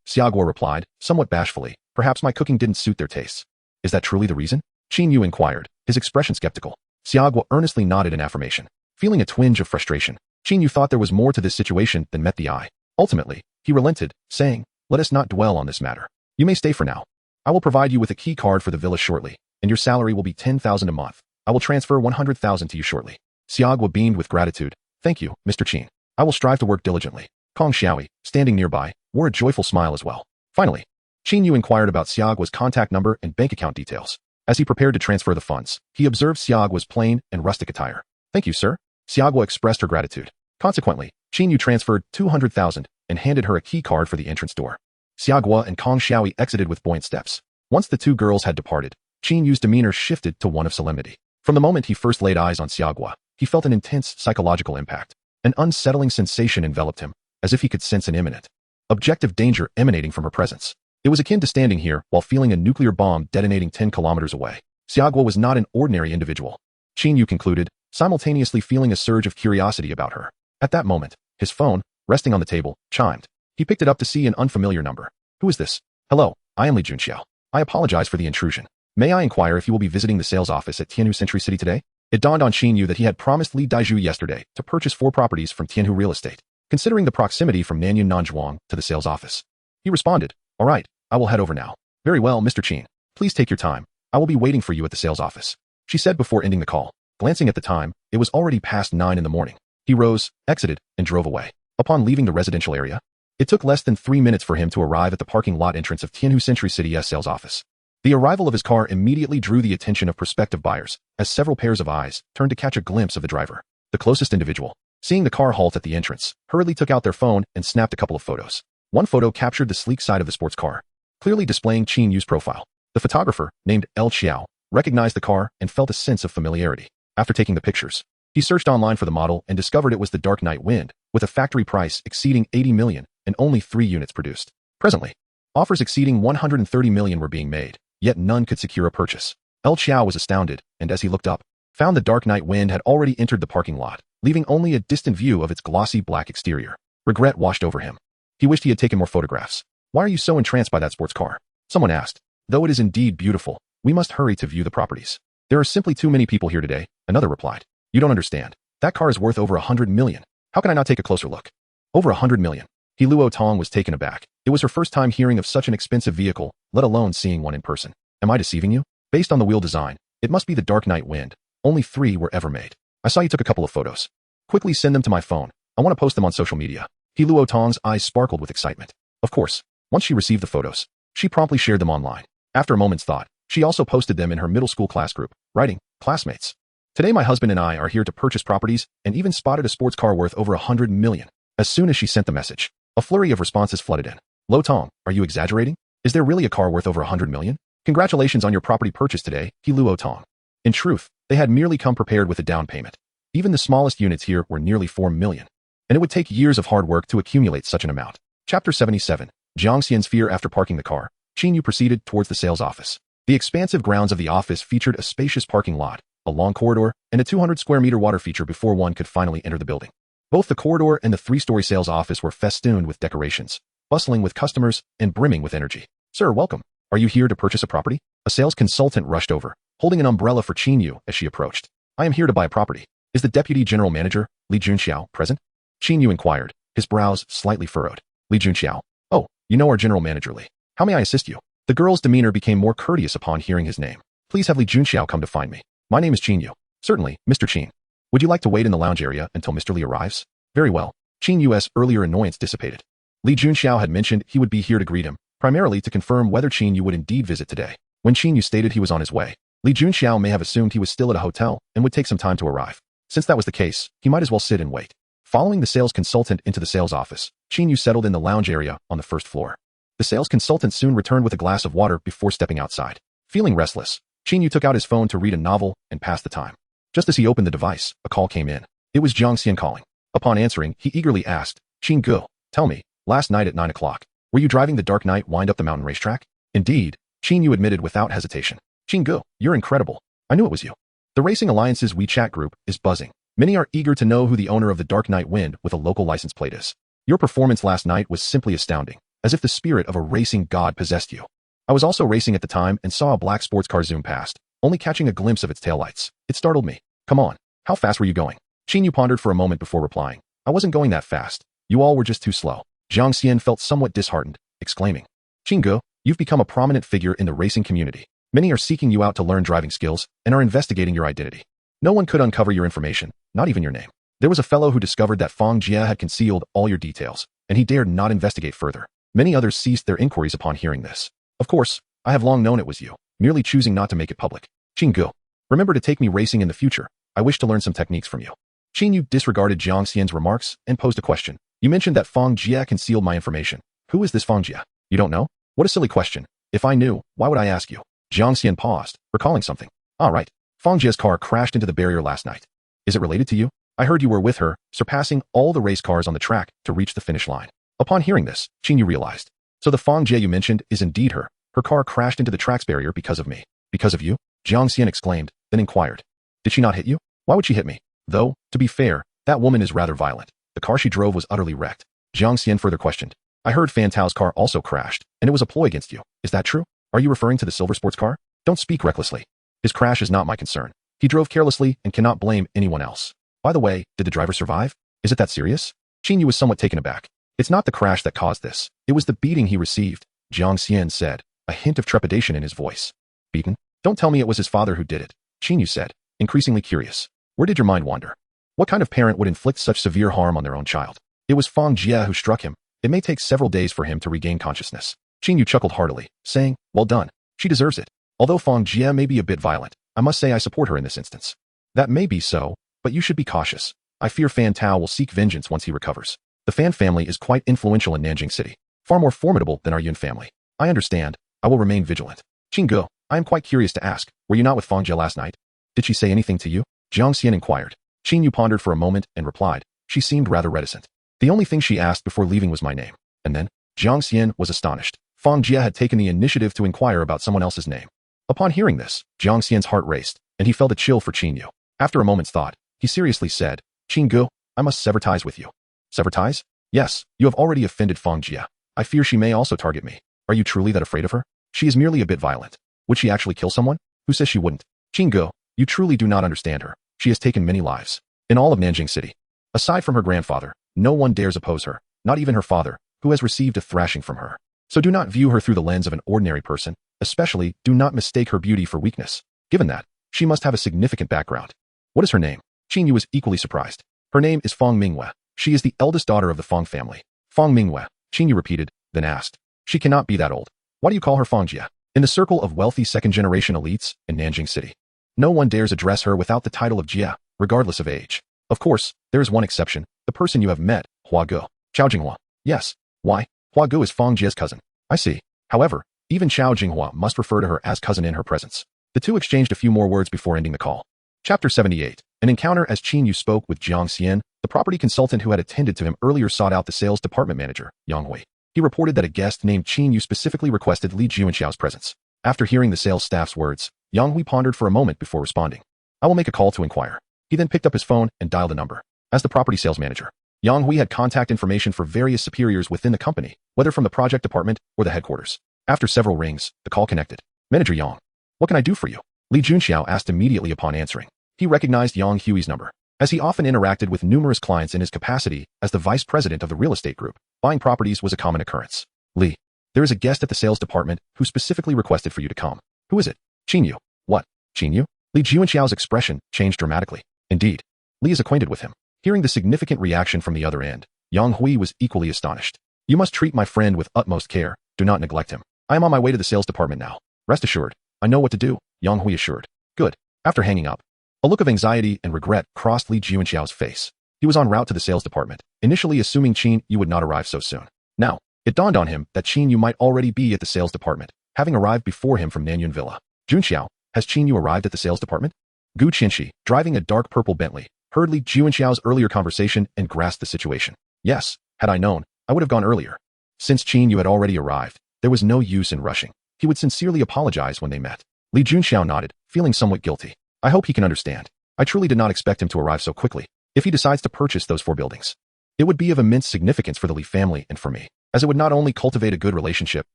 Xiaogua replied, somewhat bashfully, perhaps my cooking didn't suit their tastes. Is that truly the reason? Qin Yu inquired, his expression skeptical. Xiaogua earnestly nodded in affirmation. Feeling a twinge of frustration, Qin Yu thought there was more to this situation than met the eye. Ultimately, he relented, saying, let us not dwell on this matter. You may stay for now. I will provide you with a key card for the villa shortly, and your salary will be 10,000 a month. I will transfer 100,000 to you shortly. Xiaogua beamed with gratitude. Thank you, Mr. Qin. I will strive to work diligently. Kong Xiaoyi, standing nearby, wore a joyful smile as well. Finally, Qin Yu inquired about Xiaogua's contact number and bank account details. As he prepared to transfer the funds, he observed Xiaogua's plain and rustic attire. Thank you, sir. Xiaogua expressed her gratitude. Consequently, Qin Yu transferred 200,000 and handed her a key card for the entrance door. Xiaogua and Kong Xiaoyi exited with buoyant steps. Once the 2 girls had departed, Qin Yu's demeanor shifted to one of solemnity. From the moment he first laid eyes on Xiaogua, he felt an intense psychological impact. An unsettling sensation enveloped him, as if he could sense an imminent, objective danger emanating from her presence. It was akin to standing here while feeling a nuclear bomb detonating 10 kilometers away. Xiaogua was not an ordinary individual. Qin Yu concluded, simultaneously feeling a surge of curiosity about her. At that moment, his phone, resting on the table, chimed. He picked it up to see an unfamiliar number. Who is this? Hello, I am Li Junxiao. I apologize for the intrusion. May I inquire if you will be visiting the sales office at Tianhu Century City today? It dawned on Qin Yu that he had promised Li Daiju yesterday to purchase 4 properties from Tianhu Real Estate, considering the proximity from Nanyun Nanzhuang to the sales office. He responded, all right, I will head over now. Very well, Mr. Qin. Please take your time. I will be waiting for you at the sales office, she said before ending the call. Glancing at the time, it was already past 9 in the morning. He rose, exited, and drove away. Upon leaving the residential area, it took less than 3 minutes for him to arrive at the parking lot entrance of Tianhu Century City's sales office. The arrival of his car immediately drew the attention of prospective buyers, as several pairs of eyes turned to catch a glimpse of the driver. The closest individual, seeing the car halt at the entrance, hurriedly took out their phone and snapped a couple of photos. One photo captured the sleek side of the sports car, clearly displaying Qin Yu's profile. The photographer, named El Xiao, recognized the car and felt a sense of familiarity. After taking the pictures, he searched online for the model and discovered it was the Dark Knight Wind, with a factory price exceeding 80 million and only 3 units produced. Presently, offers exceeding 130 million were being made, yet none could secure a purchase. El Xiao was astounded, and as he looked up, found the Dark Knight Wind had already entered the parking lot, leaving only a distant view of its glossy black exterior. Regret washed over him. He wished he had taken more photographs. Why are you so entranced by that sports car? Someone asked. Though it is indeed beautiful, we must hurry to view the properties. There are simply too many people here today, another replied. You don't understand. That car is worth over 100 million. How can I not take a closer look? Over 100 million. He Luo Tong was taken aback. It was her first time hearing of such an expensive vehicle, let alone seeing one in person. Am I deceiving you? Based on the wheel design, it must be the Dark Knight Wind. Only 3 were ever made. I saw you took a couple of photos. Quickly send them to my phone. I want to post them on social media. He Luo Tong's eyes sparkled with excitement. Of course, once she received the photos, she promptly shared them online. After a moment's thought, she also posted them in her middle school class group, writing, classmates, Today my husband and I are here to purchase properties and even spotted a sports car worth over 100 million. As soon as she sent the message, a flurry of responses flooded in. Lo Tong, are you exaggerating? Is there really a car worth over 100 million? Congratulations on your property purchase today, He Luo Tong. In truth, they had merely come prepared with a down payment. Even the smallest units here were nearly 4 million. And it would take years of hard work to accumulate such an amount. Chapter 77. Jiang Xian's fear after parking the car. Qin Yu proceeded towards the sales office. The expansive grounds of the office featured a spacious parking lot, a long corridor, and a 200 square meter water feature before one could finally enter the building. Both the corridor and the 3-story sales office were festooned with decorations, bustling with customers, and brimming with energy. Sir, welcome. Are you here to purchase a property? A sales consultant rushed over, holding an umbrella for Qin Yu as she approached. I am here to buy a property. Is the deputy general manager, Li Junxiao, present? Qin Yu inquired, his brows slightly furrowed. Li Junxiao. Oh, you know our general manager Li. How may I assist you? The girl's demeanor became more courteous upon hearing his name. Please have Li Junxiao come to find me. My name is Qin Yu. Certainly, Mr. Qin. Would you like to wait in the lounge area until Mr. Li arrives? Very well. Qin Yu's earlier annoyance dissipated. Li Junxiao had mentioned he would be here to greet him, primarily to confirm whether Qin Yu would indeed visit today. When Qin Yu stated he was on his way, Li Junxiao may have assumed he was still at a hotel and would take some time to arrive. Since that was the case, he might as well sit and wait. Following the sales consultant into the sales office, Qin Yu settled in the lounge area on the first floor. The sales consultant soon returned with a glass of water before stepping outside. Feeling restless, Qin Yu took out his phone to read a novel and pass the time. Just as he opened the device, a call came in. It was Jiang Xian calling. Upon answering, he eagerly asked, Qin Gu, tell me, last night at 9 o'clock, were you driving the Dark Knight wind up the mountain racetrack? Indeed, Qin Yu admitted without hesitation. Qin Gu, you're incredible. I knew it was you. The Racing Alliance's WeChat group is buzzing. Many are eager to know who the owner of the Dark Knight Wind with a local license plate is. Your performance last night was simply astounding, as if the spirit of a racing god possessed you. I was also racing at the time and saw a black sports car zoom past, only catching a glimpse of its taillights. It startled me. Come on, how fast were you going? Qin Yu pondered for a moment before replying. I wasn't going that fast. You all were just too slow. Jiang Xian felt somewhat disheartened, exclaiming. Qin Gu, you've become a prominent figure in the racing community. Many are seeking you out to learn driving skills and are investigating your identity. No one could uncover your information, not even your name. There was a fellow who discovered that Fang Jia had concealed all your details, and he dared not investigate further. Many others ceased their inquiries upon hearing this. Of course, I have long known it was you, merely choosing not to make it public. Qin Gu, remember to take me racing in the future. I wish to learn some techniques from you. Qin Yu disregarded Jiang Xian's remarks and posed a question. You mentioned that Fang Jia concealed my information. Who is this Fang Jia? You don't know? What a silly question. If I knew, why would I ask you? Jiang Xian paused, recalling something. All right. Fang Jia's car crashed into the barrier last night. Is it related to you? I heard you were with her, surpassing all the race cars on the track to reach the finish line. Upon hearing this, Qin Yu realized. So the Fang Jia you mentioned is indeed her. Her car crashed into the tracks barrier because of me. Because of you? Jiang Xian exclaimed, then inquired. Did she not hit you? Why would she hit me? Though, to be fair, that woman is rather violent. The car she drove was utterly wrecked. Jiang Xian further questioned. I heard Fan Tao's car also crashed, and it was a ploy against you. Is that true? Are you referring to the silver sports car? Don't speak recklessly. His crash is not my concern. He drove carelessly and cannot blame anyone else. By the way, did the driver survive? Is it that serious? Qin Yu was somewhat taken aback. It's not the crash that caused this. It was the beating he received, Jiang Xian said, a hint of trepidation in his voice. Beaten? Don't tell me it was his father who did it, Qin Yu said, increasingly curious. Where did your mind wander? What kind of parent would inflict such severe harm on their own child? It was Fang Jia who struck him. It may take several days for him to regain consciousness. Qin Yu chuckled heartily, saying, well done. She deserves it. Although Fang Jia may be a bit violent, I must say I support her in this instance. That may be so, but you should be cautious. I fear Fan Tao will seek vengeance once he recovers. The Fan family is quite influential in Nanjing City, far more formidable than our Yun family. I understand. I will remain vigilant. Qin Gu, I am quite curious to ask, were you not with Fang Jia last night? Did she say anything to you? Jiang Xian inquired. Qin Yu pondered for a moment and replied. She seemed rather reticent. The only thing she asked before leaving was my name. And then, Jiang Xian was astonished. Fang Jia had taken the initiative to inquire about someone else's name. Upon hearing this, Jiang Xian's heart raced, and he felt a chill for Qin Yu. After a moment's thought, he seriously said, Qin Gu, I must sever ties with you. Sever ties? Yes, you have already offended Fang Jia. I fear she may also target me. Are you truly that afraid of her? She is merely a bit violent. Would she actually kill someone? Who says she wouldn't? Qin Gu, you truly do not understand her. She has taken many lives. In all of Nanjing City. Aside from her grandfather, no one dares oppose her, not even her father, who has received a thrashing from her. So do not view her through the lens of an ordinary person, especially do not mistake her beauty for weakness. Given that, she must have a significant background. What is her name? Qin Yu was equally surprised. Her name is Fang Mingwe. She is the eldest daughter of the Fang family. Fang Mingwe, Qin Yu repeated, then asked. She cannot be that old. Why do you call her Fang Jia? In the circle of wealthy second-generation elites in Nanjing City, No one dares address her without the title of Jia, regardless of age. Of course, there is one exception, the person you have met, Hua Ge. Chao Jinghua. Yes. Why? Hua Ge is Feng Jia's cousin. I see. However, even Chao Jinghua must refer to her as cousin in her presence. The two exchanged a few more words before ending the call. Chapter 78. An encounter. As Qin Yu spoke with Jiang Xian, the property consultant who had attended to him earlier, sought out the sales department manager, Yang Hui. He reported that a guest named Qin Yu specifically requested Li Juanxiao's presence. After hearing the sales staff's words, Yang Hui pondered for a moment before responding. I will make a call to inquire. He then picked up his phone and dialed a number. As the property sales manager, Yang Hui had contact information for various superiors within the company, whether from the project department or the headquarters. After several rings, the call connected. Manager Yang. What can I do for you? Li Junxiao asked immediately upon answering. He recognized Yang Hui's number, as he often interacted with numerous clients in his capacity as the vice president of the real estate group. Buying properties was a common occurrence. Li, there is a guest at the sales department who specifically requested for you to come. Who is it? Qin Yu. What? Qin Yu? Li Junxiao's expression changed dramatically. Indeed, Li is acquainted with him. Hearing the significant reaction from the other end, Yang Hui was equally astonished. You must treat my friend with utmost care. Do not neglect him. I am on my way to the sales department now. Rest assured, I know what to do, Yang Hui assured. Good. After hanging up, a look of anxiety and regret crossed Li Junxiao's face. He was en route to the sales department, initially assuming Qin Yu would not arrive so soon. Now, it dawned on him that Qin Yu might already be at the sales department, having arrived before him from Nanyun Villa. Junxiao, has Qin Yu arrived at the sales department? Gu Qinshi, driving a dark purple Bentley, heard Li Junxiao's earlier conversation and grasped the situation. Yes, had I known, I would have gone earlier. Since Qin Yu had already arrived, there was no use in rushing. He would sincerely apologize when they met. Li Junxiao nodded, feeling somewhat guilty. I hope he can understand. I truly did not expect him to arrive so quickly. If he decides to purchase those 4 buildings, it would be of immense significance for the Li family and for me, as it would not only cultivate a good relationship,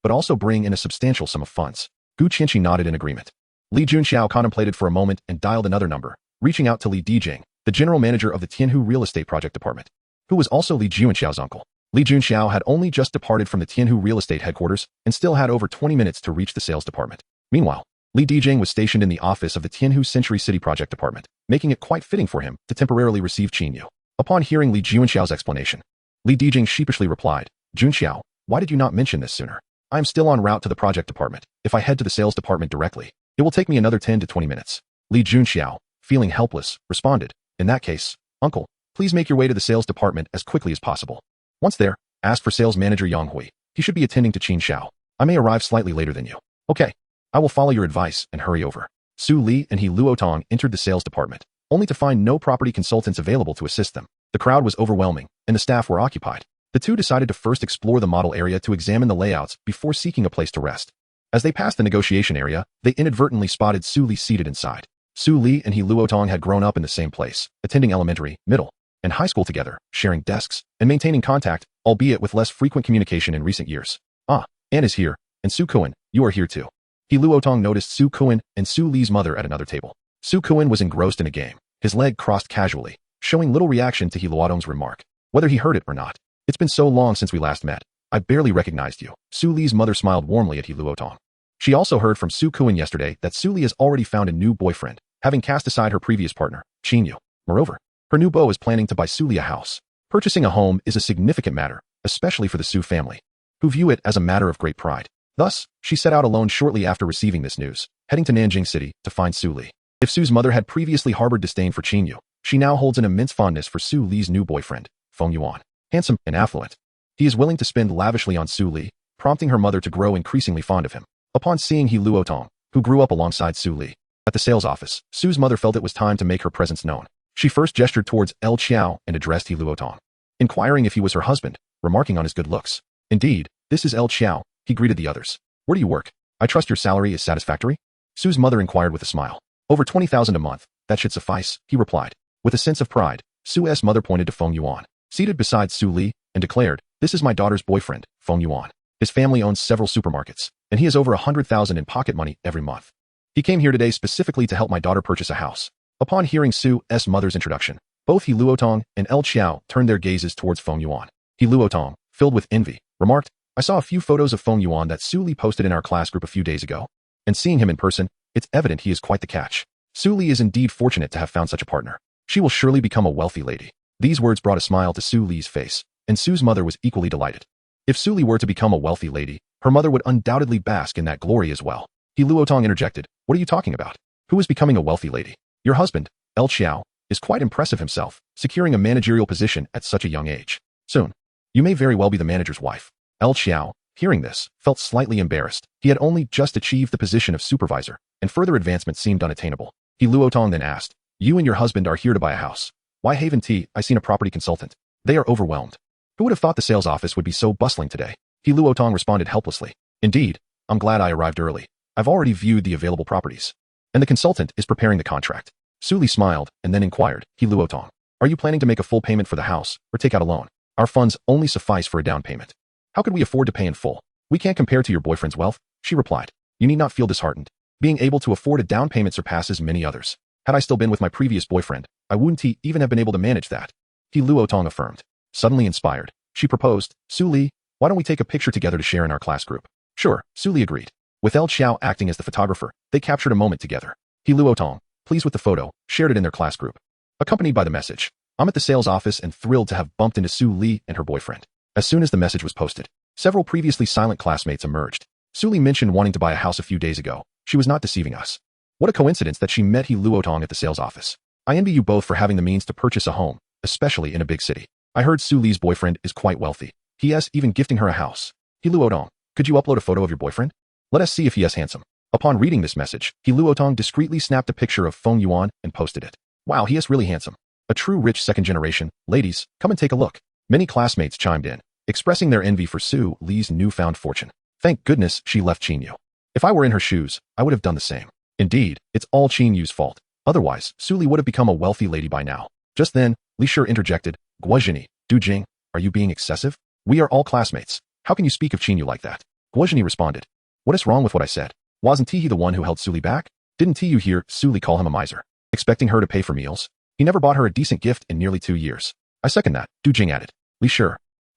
but also bring in a substantial sum of funds. Gu Qinshi nodded in agreement. Li Junxiao contemplated for a moment and dialed another number, reaching out to Li Dijing, the general manager of the Tianhu real estate project department, who was also Li Junxiao's uncle. Li Junxiao had only just departed from the Tianhu real estate headquarters and still had over 20 minutes to reach the sales department. Meanwhile, Li Dijing was stationed in the office of the Tianhu Century City project department, making it quite fitting for him to temporarily receive Qin Yu. Upon hearing Li Junxiao's explanation, Li Dijing sheepishly replied, Junxiao, why did you not mention this sooner? I am still en route to the project department. If I head to the sales department directly, it will take me another 10 to 20 minutes. Li Junxiao, feeling helpless, responded, in that case, uncle, please make your way to the sales department as quickly as possible. Once there, ask for sales manager Yang Hui. He should be attending to Qin Xiao. I may arrive slightly later than you. Okay. I will follow your advice and hurry over. Su Li and He Luotong entered the sales department, only to find no property consultants available to assist them. The crowd was overwhelming, and the staff were occupied. The two decided to first explore the model area to examine the layouts before seeking a place to rest. As they passed the negotiation area, they inadvertently spotted Su Li seated inside. Su Li and He Luotong had grown up in the same place, attending elementary, middle, and high school together, sharing desks, and maintaining contact, albeit with less frequent communication in recent years. Ah, Anne is here, and Su Kuan, you are here too. He Luotong noticed Su Kuan and Su Li's mother at another table. Su Kuan was engrossed in a game, his leg crossed casually, showing little reaction to He Luotong's remark, whether he heard it or not. It's been so long since we last met. I barely recognized you. Su Li's mother smiled warmly at He Luotong. She also heard from Su Kuan yesterday that Su Li has already found a new boyfriend, having cast aside her previous partner, Qin Yu. Moreover, her new beau is planning to buy Su Li a house. Purchasing a home is a significant matter, especially for the Su family, who view it as a matter of great pride. Thus, she set out alone shortly after receiving this news, heading to Nanjing City to find Su Li. If Su's mother had previously harbored disdain for Qin Yu, she now holds an immense fondness for Su Li's new boyfriend, Feng Yuan. Handsome and affluent, he is willing to spend lavishly on Su Li, prompting her mother to grow increasingly fond of him. Upon seeing He Luotong, who grew up alongside Su Li, at the sales office, Su's mother felt it was time to make her presence known. She first gestured towards El Chiao and addressed He Luotong, inquiring if he was her husband, remarking on his good looks. Indeed, this is El Chiao, he greeted the others. Where do you work? I trust your salary is satisfactory? Su's mother inquired with a smile. Over 20,000 a month, that should suffice, he replied. With a sense of pride, Su's mother pointed to Feng Yuan, seated beside Su Li, and declared, this is my daughter's boyfriend, Feng Yuan. His family owns several supermarkets, and he has over 100,000 in pocket money every month. He came here today specifically to help my daughter purchase a house. Upon hearing Su's mother's introduction, both He Luotong and El Chiao turned their gazes towards Feng Yuan. He Luotong, filled with envy, remarked, I saw a few photos of Feng Yuan that Su Li posted in our class group a few days ago, and seeing him in person, it's evident he is quite the catch. Su Li is indeed fortunate to have found such a partner. She will surely become a wealthy lady. These words brought a smile to Su Li's face, and Su's mother was equally delighted. If Su Li were to become a wealthy lady, her mother would undoubtedly bask in that glory as well. He Luotong interjected, what are you talking about? who is becoming a wealthy lady. Your husband, El Xiao, is quite impressive himself, securing a managerial position at such a young age. Soon, you may very well be the manager's wife. El Xiao, hearing this, felt slightly embarrassed. He had only just achieved the position of supervisor, and further advancement seemed unattainable. He Luotong then asked, "You and your husband are here to buy a house. Why Haven T? I seen a property consultant. They are overwhelmed. Who would have thought the sales office would be so bustling today?" He Luotong responded helplessly. "Indeed, I'm glad I arrived early. I've already viewed the available properties. And the consultant is preparing the contract." Su Li smiled and then inquired, "He Luotong, are you planning to make a full payment for the house or take out a loan? Our funds only suffice for a down payment. How could we afford to pay in full? We can't compare to your boyfriend's wealth," she replied. "You need not feel disheartened. Being able to afford a down payment surpasses many others. Had I still been with my previous boyfriend, I wouldn't even have been able to manage that," He Luotong affirmed. Suddenly inspired, she proposed, "Su Li, why don't we take a picture together to share in our class group?" "Sure," Su Li agreed. With El Xiao acting as the photographer, they captured a moment together. He Luotong, pleased with the photo, shared it in their class group. Accompanied by the message, "I'm at the sales office and thrilled to have bumped into Su Li and her boyfriend." As soon as the message was posted, several previously silent classmates emerged. Su Li mentioned wanting to buy a house a few days ago. She was not deceiving us. What a coincidence that she met He Luotong at the sales office. I envy you both for having the means to purchase a home, especially in a big city. I heard Su Li's boyfriend is quite wealthy. He is even gifting her a house. He Luotong, could you upload a photo of your boyfriend? Let us see if he is handsome. Upon reading this message, He Luotong discreetly snapped a picture of Feng Yuan and posted it. Wow, he is really handsome. A true rich second generation. Ladies, come and take a look. Many classmates chimed in, expressing their envy for Su Li's newfound fortune. Thank goodness she left Qin Yu. If I were in her shoes, I would have done the same. Indeed, it's all Qin Yu's fault. Otherwise, Su Li would have become a wealthy lady by now. Just then, Li Shi interjected, "Guozhini, Du Jing, are you being excessive? We are all classmates. How can you speak of Qin Yu like that?" Guozhini responded, "What is wrong with what I said? Wasn't he the one who held Su Li back? Didn't you hear Su Li call him a miser, expecting her to pay for meals? He never bought her a decent gift in nearly 2 years. I second that," Du Jing added. "Li Shi,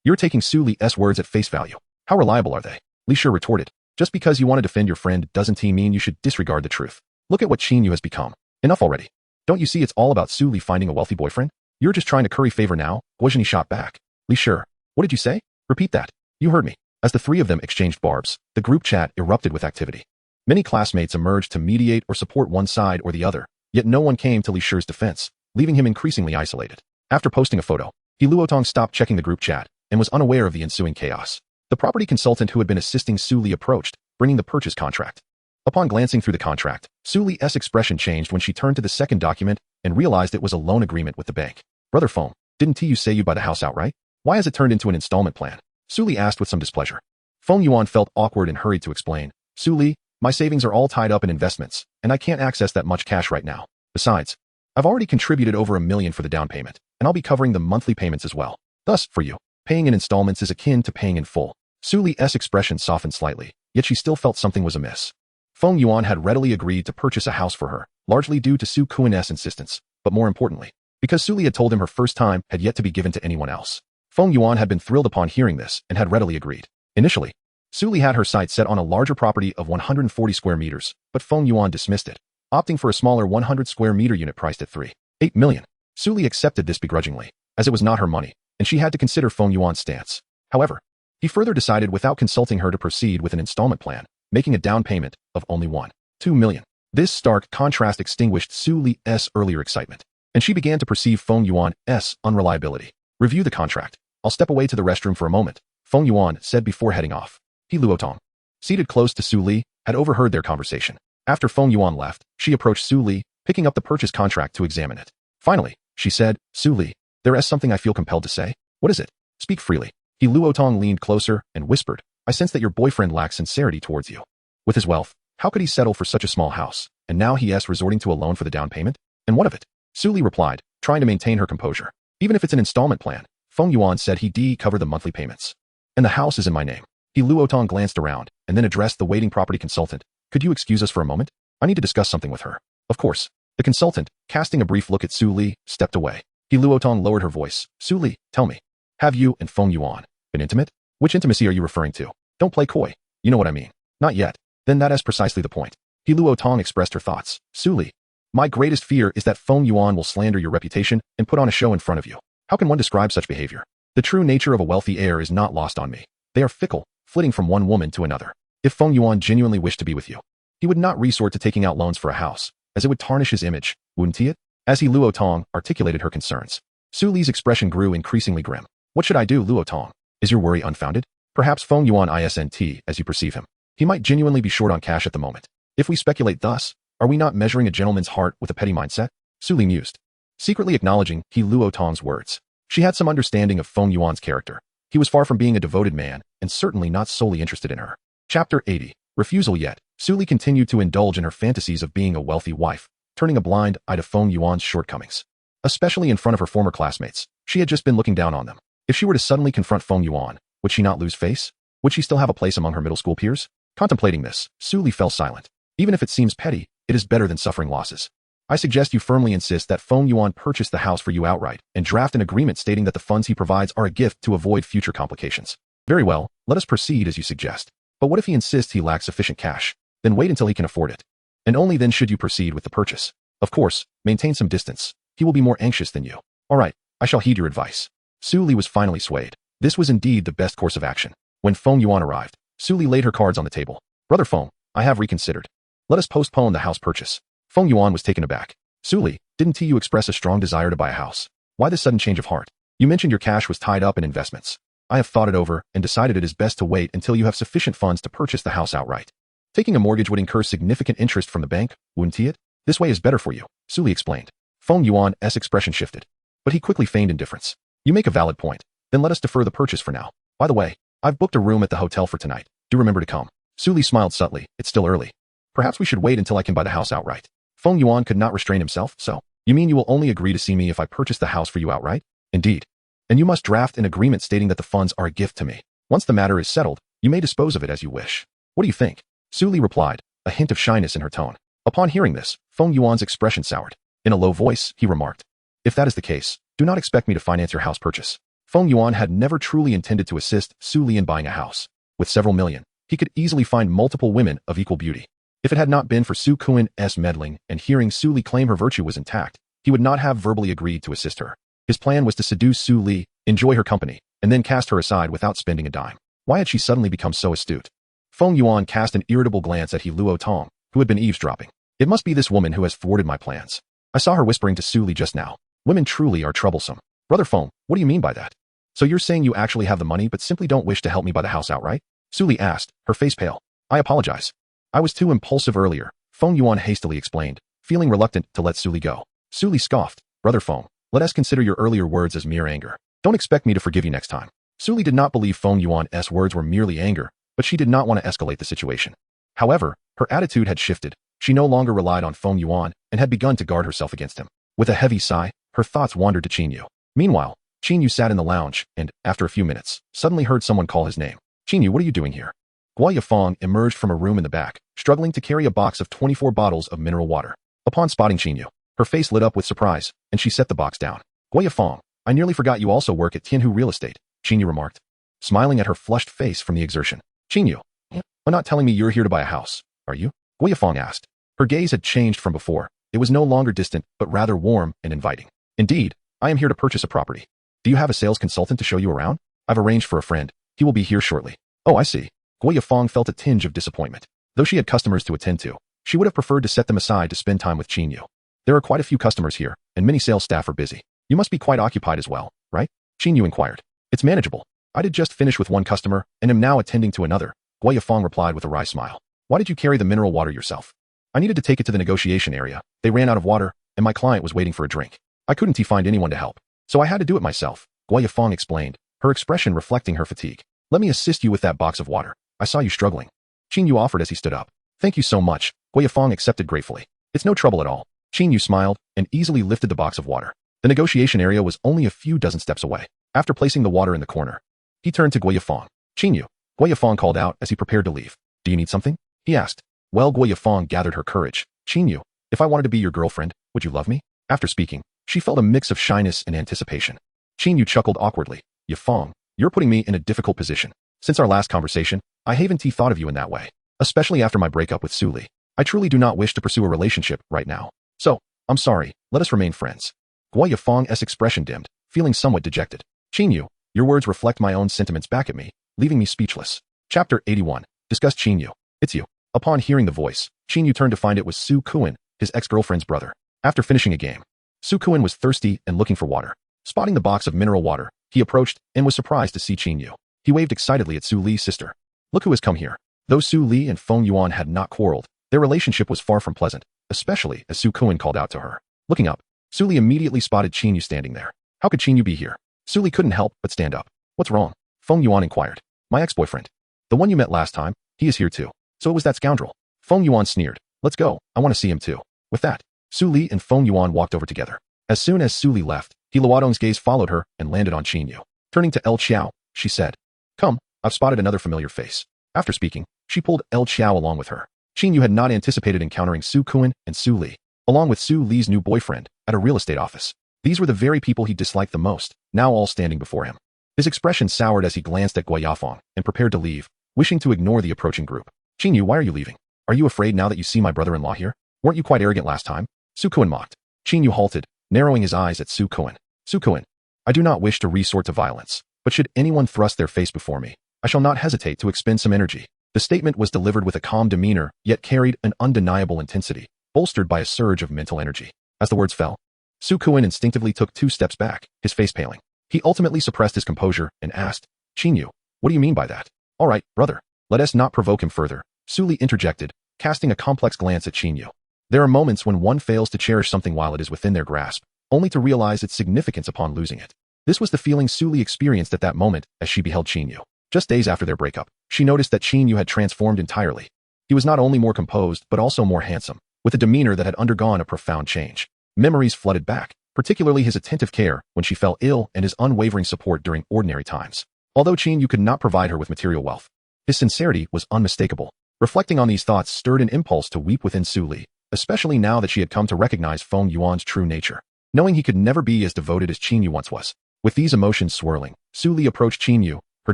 you're taking Su Li's words at face value. How reliable are they?" Li Shi retorted, "Just because you want to defend your friend doesn't mean you should disregard the truth. Look at what Qin Yu has become. Enough already. Don't you see it's all about Su Li finding a wealthy boyfriend? You're just trying to curry favor now." Guozhini shot back. "Li Shi, what did you say? Repeat that." "You heard me." As the three of them exchanged barbs, the group chat erupted with activity. Many classmates emerged to mediate or support one side or the other, yet no one came to Li Shi's defense, leaving him increasingly isolated. After posting a photo, He Luotong stopped checking the group chat and was unaware of the ensuing chaos. The property consultant who had been assisting Su Li approached, bringing the purchase contract. Upon glancing through the contract, Su Li's expression changed when she turned to the second document and realized it was a loan agreement with the bank. "Brother Feng, didn't you say you'd buy the house outright? Why has it turned into an installment plan?" Su Li asked with some displeasure. Feng Yuan felt awkward and hurried to explain, "Su Li, my savings are all tied up in investments, and I can't access that much cash right now. Besides, I've already contributed over $1 million for the down payment, and I'll be covering the monthly payments as well. Thus, for you, paying in installments is akin to paying in full." Su Li's expression softened slightly, yet she still felt something was amiss. Feng Yuan had readily agreed to purchase a house for her, largely due to Su Kuin's insistence, but more importantly, because Su Li had told him her first time had yet to be given to anyone else. Feng Yuan had been thrilled upon hearing this and had readily agreed. Initially, Su Li had her sights set on a larger property of 140 square meters, but Feng Yuan dismissed it, opting for a smaller 100 square meter unit priced at 3.8 million. Su Li accepted this begrudgingly, as it was not her money, and she had to consider Feng Yuan's stance. However, he further decided without consulting her to proceed with an installment plan, making a down payment of only 1.2 million. This stark contrast extinguished Su Li's earlier excitement, and she began to perceive Feng Yuan's unreliability. "Review the contract. I'll step away to the restroom for a moment," Feng Yuan said before heading off. He Luotong, seated close to Su Li, had overheard their conversation. After Feng Yuan left, she approached Su Li, picking up the purchase contract to examine it. Finally, she said, "Su Li, there is something I feel compelled to say." "What is it? Speak freely." He Luotong leaned closer and whispered, "I sense that your boyfriend lacks sincerity towards you. With his wealth, how could he settle for such a small house? And now he is resorting to a loan for the down payment? And what of it?" Su Li replied, trying to maintain her composure. "Even if it's an installment plan," Feng Yuan said, he'd cover the monthly payments. "And the house is in my name." He Luotong glanced around and then addressed the waiting property consultant. "Could you excuse us for a moment? I need to discuss something with her." "Of course." The consultant, casting a brief look at Su Li, stepped away. He Luotong lowered her voice. "Su Li, tell me, have you and Feng Yuan been intimate? Which intimacy are you referring to? Don't play coy. You know what I mean." "Not yet." "Then that is precisely the point." He Luotong expressed her thoughts. "Su Li, my greatest fear is that Feng Yuan will slander your reputation and put on a show in front of you. How can one describe such behavior? The true nature of a wealthy heir is not lost on me. They are fickle, flitting from one woman to another. If Feng Yuan genuinely wished to be with you, he would not resort to taking out loans for a house, as it would tarnish his image, wouldn't it? As he Luo Tong articulated her concerns. Su Li's expression grew increasingly grim. What should I do, Luo Tong? Is your worry unfounded? Perhaps Feng Yuan isn't as you perceive him. He might genuinely be short on cash at the moment. If we speculate thus, are we not measuring a gentleman's heart with a petty mindset? Su Li mused, secretly acknowledging he Luo Tong's words. She had some understanding of Feng Yuan's character. He was far from being a devoted man, and certainly not solely interested in her. Chapter 80. Refusal yet. Su Li continued to indulge in her fantasies of being a wealthy wife, turning a blind eye to Feng Yuan's shortcomings. Especially in front of her former classmates, she had just been looking down on them. If she were to suddenly confront Feng Yuan, would she not lose face? Would she still have a place among her middle school peers? Contemplating this, Su Li fell silent. Even if it seems petty, it is better than suffering losses. I suggest you firmly insist that Feng Yuan purchase the house for you outright and draft an agreement stating that the funds he provides are a gift to avoid future complications. Very well, let us proceed as you suggest. But what if he insists he lacks sufficient cash? Then wait until he can afford it. And only then should you proceed with the purchase. Of course, maintain some distance. He will be more anxious than you. All right, I shall heed your advice. Su Li was finally swayed. This was indeed the best course of action. When Feng Yuan arrived, Su Li laid her cards on the table. Brother Feng, I have reconsidered. Let us postpone the house purchase. Feng Yuan was taken aback. Su Li, didn't you express a strong desire to buy a house? Why this sudden change of heart? You mentioned your cash was tied up in investments. I have thought it over and decided it is best to wait until you have sufficient funds to purchase the house outright. Taking a mortgage would incur significant interest from the bank, wouldn't it? This way is better for you, Su Li explained. Feng Yuan's expression shifted, but he quickly feigned indifference. You make a valid point. Then let us defer the purchase for now. By the way, I've booked a room at the hotel for tonight. Do remember to come. Su Li smiled subtly. It's still early. Perhaps we should wait until I can buy the house outright. Feng Yuan could not restrain himself, so, you mean you will only agree to see me if I purchase the house for you outright? Indeed. And you must draft an agreement stating that the funds are a gift to me. Once the matter is settled, you may dispose of it as you wish. What do you think? Su Li replied, a hint of shyness in her tone. Upon hearing this, Feng Yuan's expression soured. In a low voice, he remarked, if that is the case, do not expect me to finance your house purchase. Feng Yuan had never truly intended to assist Su Li in buying a house. With several million, he could easily find multiple women of equal beauty. If it had not been for Su Kuan's meddling and hearing Su Li claim her virtue was intact, he would not have verbally agreed to assist her. His plan was to seduce Su Li, enjoy her company, and then cast her aside without spending a dime. Why had she suddenly become so astute? Feng Yuan cast an irritable glance at He Luo Tong, who had been eavesdropping. It must be this woman who has thwarted my plans. I saw her whispering to Su Li just now. Women truly are troublesome. Brother Feng, what do you mean by that? So you're saying you actually have the money but simply don't wish to help me buy the house outright? Su Li asked, her face pale. I apologize. I was too impulsive earlier, Feng Yuan hastily explained, feeling reluctant to let Su Li go. Su Li scoffed, Brother Feng, let us consider your earlier words as mere anger. Don't expect me to forgive you next time. Su Li did not believe Feng Yuan's words were merely anger, but she did not want to escalate the situation. However, her attitude had shifted. She no longer relied on Feng Yuan and had begun to guard herself against him. With a heavy sigh, her thoughts wandered to Qin Yu. Meanwhile, Qin Yu sat in the lounge and, after a few minutes, suddenly heard someone call his name. Qin Yu, what are you doing here? Guo Yifeng emerged from a room in the back, struggling to carry a box of 24 bottles of mineral water. Upon spotting Qin Yu, her face lit up with surprise, and she set the box down. Guo Yifeng, I nearly forgot you also work at Tianhu Real Estate, Qin Yu remarked, smiling at her flushed face from the exertion. Qin Yu, you're not telling me you're here to buy a house, are you? Guo Yifeng asked. Her gaze had changed from before. It was no longer distant, but rather warm and inviting. Indeed, I am here to purchase a property. Do you have a sales consultant to show you around? I've arranged for a friend. He will be here shortly. Oh, I see. Guo Yifeng felt a tinge of disappointment. Though she had customers to attend to, she would have preferred to set them aside to spend time with Qin Yu. There are quite a few customers here, and many sales staff are busy. You must be quite occupied as well, right? Qin Yu inquired. It's manageable. I did just finish with one customer, and am now attending to another, Guo Yifeng replied with a wry smile. Why did you carry the mineral water yourself? I needed to take it to the negotiation area. They ran out of water, and my client was waiting for a drink. I couldn't find anyone to help, so I had to do it myself, Guo Yifeng explained, her expression reflecting her fatigue. Let me assist you with that box of water. I saw you struggling. Qin Yu offered as he stood up. Thank you so much, Guo Yifeng accepted gratefully. It's no trouble at all. Qin Yu smiled and easily lifted the box of water. The negotiation area was only a few dozen steps away. After placing the water in the corner, he turned to Guo Yifeng. Qin Yu, Guo Yifeng called out as he prepared to leave. Do you need something? He asked. Well, Guo Yifeng gathered her courage. Qin Yu, if I wanted to be your girlfriend, would you love me? After speaking, she felt a mix of shyness and anticipation. Qin Yu chuckled awkwardly. Yifeng, you're putting me in a difficult position. Since our last conversation, I haven't thought of you in that way. Especially after my breakup with Su Li. I truly do not wish to pursue a relationship right now. So, I'm sorry, let us remain friends. Guo Yifeng's expression dimmed, feeling somewhat dejected. Qin Yu, your words reflect my own sentiments back at me, leaving me speechless. Chapter 81. Discussed Qin Yu. It's you. Upon hearing the voice, Qin Yu turned to find it was Su Kuan, his ex-girlfriend's brother. After finishing a game, Su Kuan was thirsty and looking for water. Spotting the box of mineral water, he approached and was surprised to see Qin Yu. He waved excitedly at Su Li's sister. Look who has come here. Though Su Li and Feng Yuan had not quarreled, their relationship was far from pleasant, especially as Su Kuan called out to her. Looking up, Su Li immediately spotted Qin Yu standing there. How could Qin Yu be here? Su Li couldn't help but stand up. What's wrong? Feng Yuan inquired. My ex-boyfriend. The one you met last time, he is here too. So it was that scoundrel. Feng Yuan sneered. Let's go, I want to see him too. With that, Su Li and Feng Yuan walked over together. As soon as Su Li left, He Luodong's gaze followed her and landed on Qin Yu. Turning to El Qiao, she said, Come, I've spotted another familiar face. After speaking, she pulled El Qiao along with her. Qin Yu had not anticipated encountering Su Kuan and Su Li, along with Su Li's new boyfriend, at a real estate office. These were the very people he disliked the most, now all standing before him. His expression soured as he glanced at Gui Yafeng and prepared to leave, wishing to ignore the approaching group. Qin Yu, why are you leaving? Are you afraid now that you see my brother-in-law here? Weren't you quite arrogant last time? Su Kuan mocked. Qin Yu halted, narrowing his eyes at Su Kuan. Su Kuan, I do not wish to resort to violence, but should anyone thrust their face before me, I shall not hesitate to expend some energy. The statement was delivered with a calm demeanor, yet carried an undeniable intensity, bolstered by a surge of mental energy. As the words fell, Su Kuan instinctively took 2 steps back, his face paling. He ultimately suppressed his composure and asked, Qin Yu, what do you mean by that? All right, brother, let us not provoke him further, Su Li interjected, casting a complex glance at Qin Yu. There are moments when one fails to cherish something while it is within their grasp, only to realize its significance upon losing it. This was the feeling Su Li experienced at that moment as she beheld Qin Yu. Just days after their breakup, she noticed that Qin Yu had transformed entirely. He was not only more composed but also more handsome, with a demeanor that had undergone a profound change. Memories flooded back, particularly his attentive care when she fell ill and his unwavering support during ordinary times. Although Qin Yu could not provide her with material wealth, his sincerity was unmistakable. Reflecting on these thoughts stirred an impulse to weep within Su Li, especially now that she had come to recognize Feng Yuan's true nature. Knowing he could never be as devoted as Qin Yu once was. With these emotions swirling, Su Li approached Qin Yu, her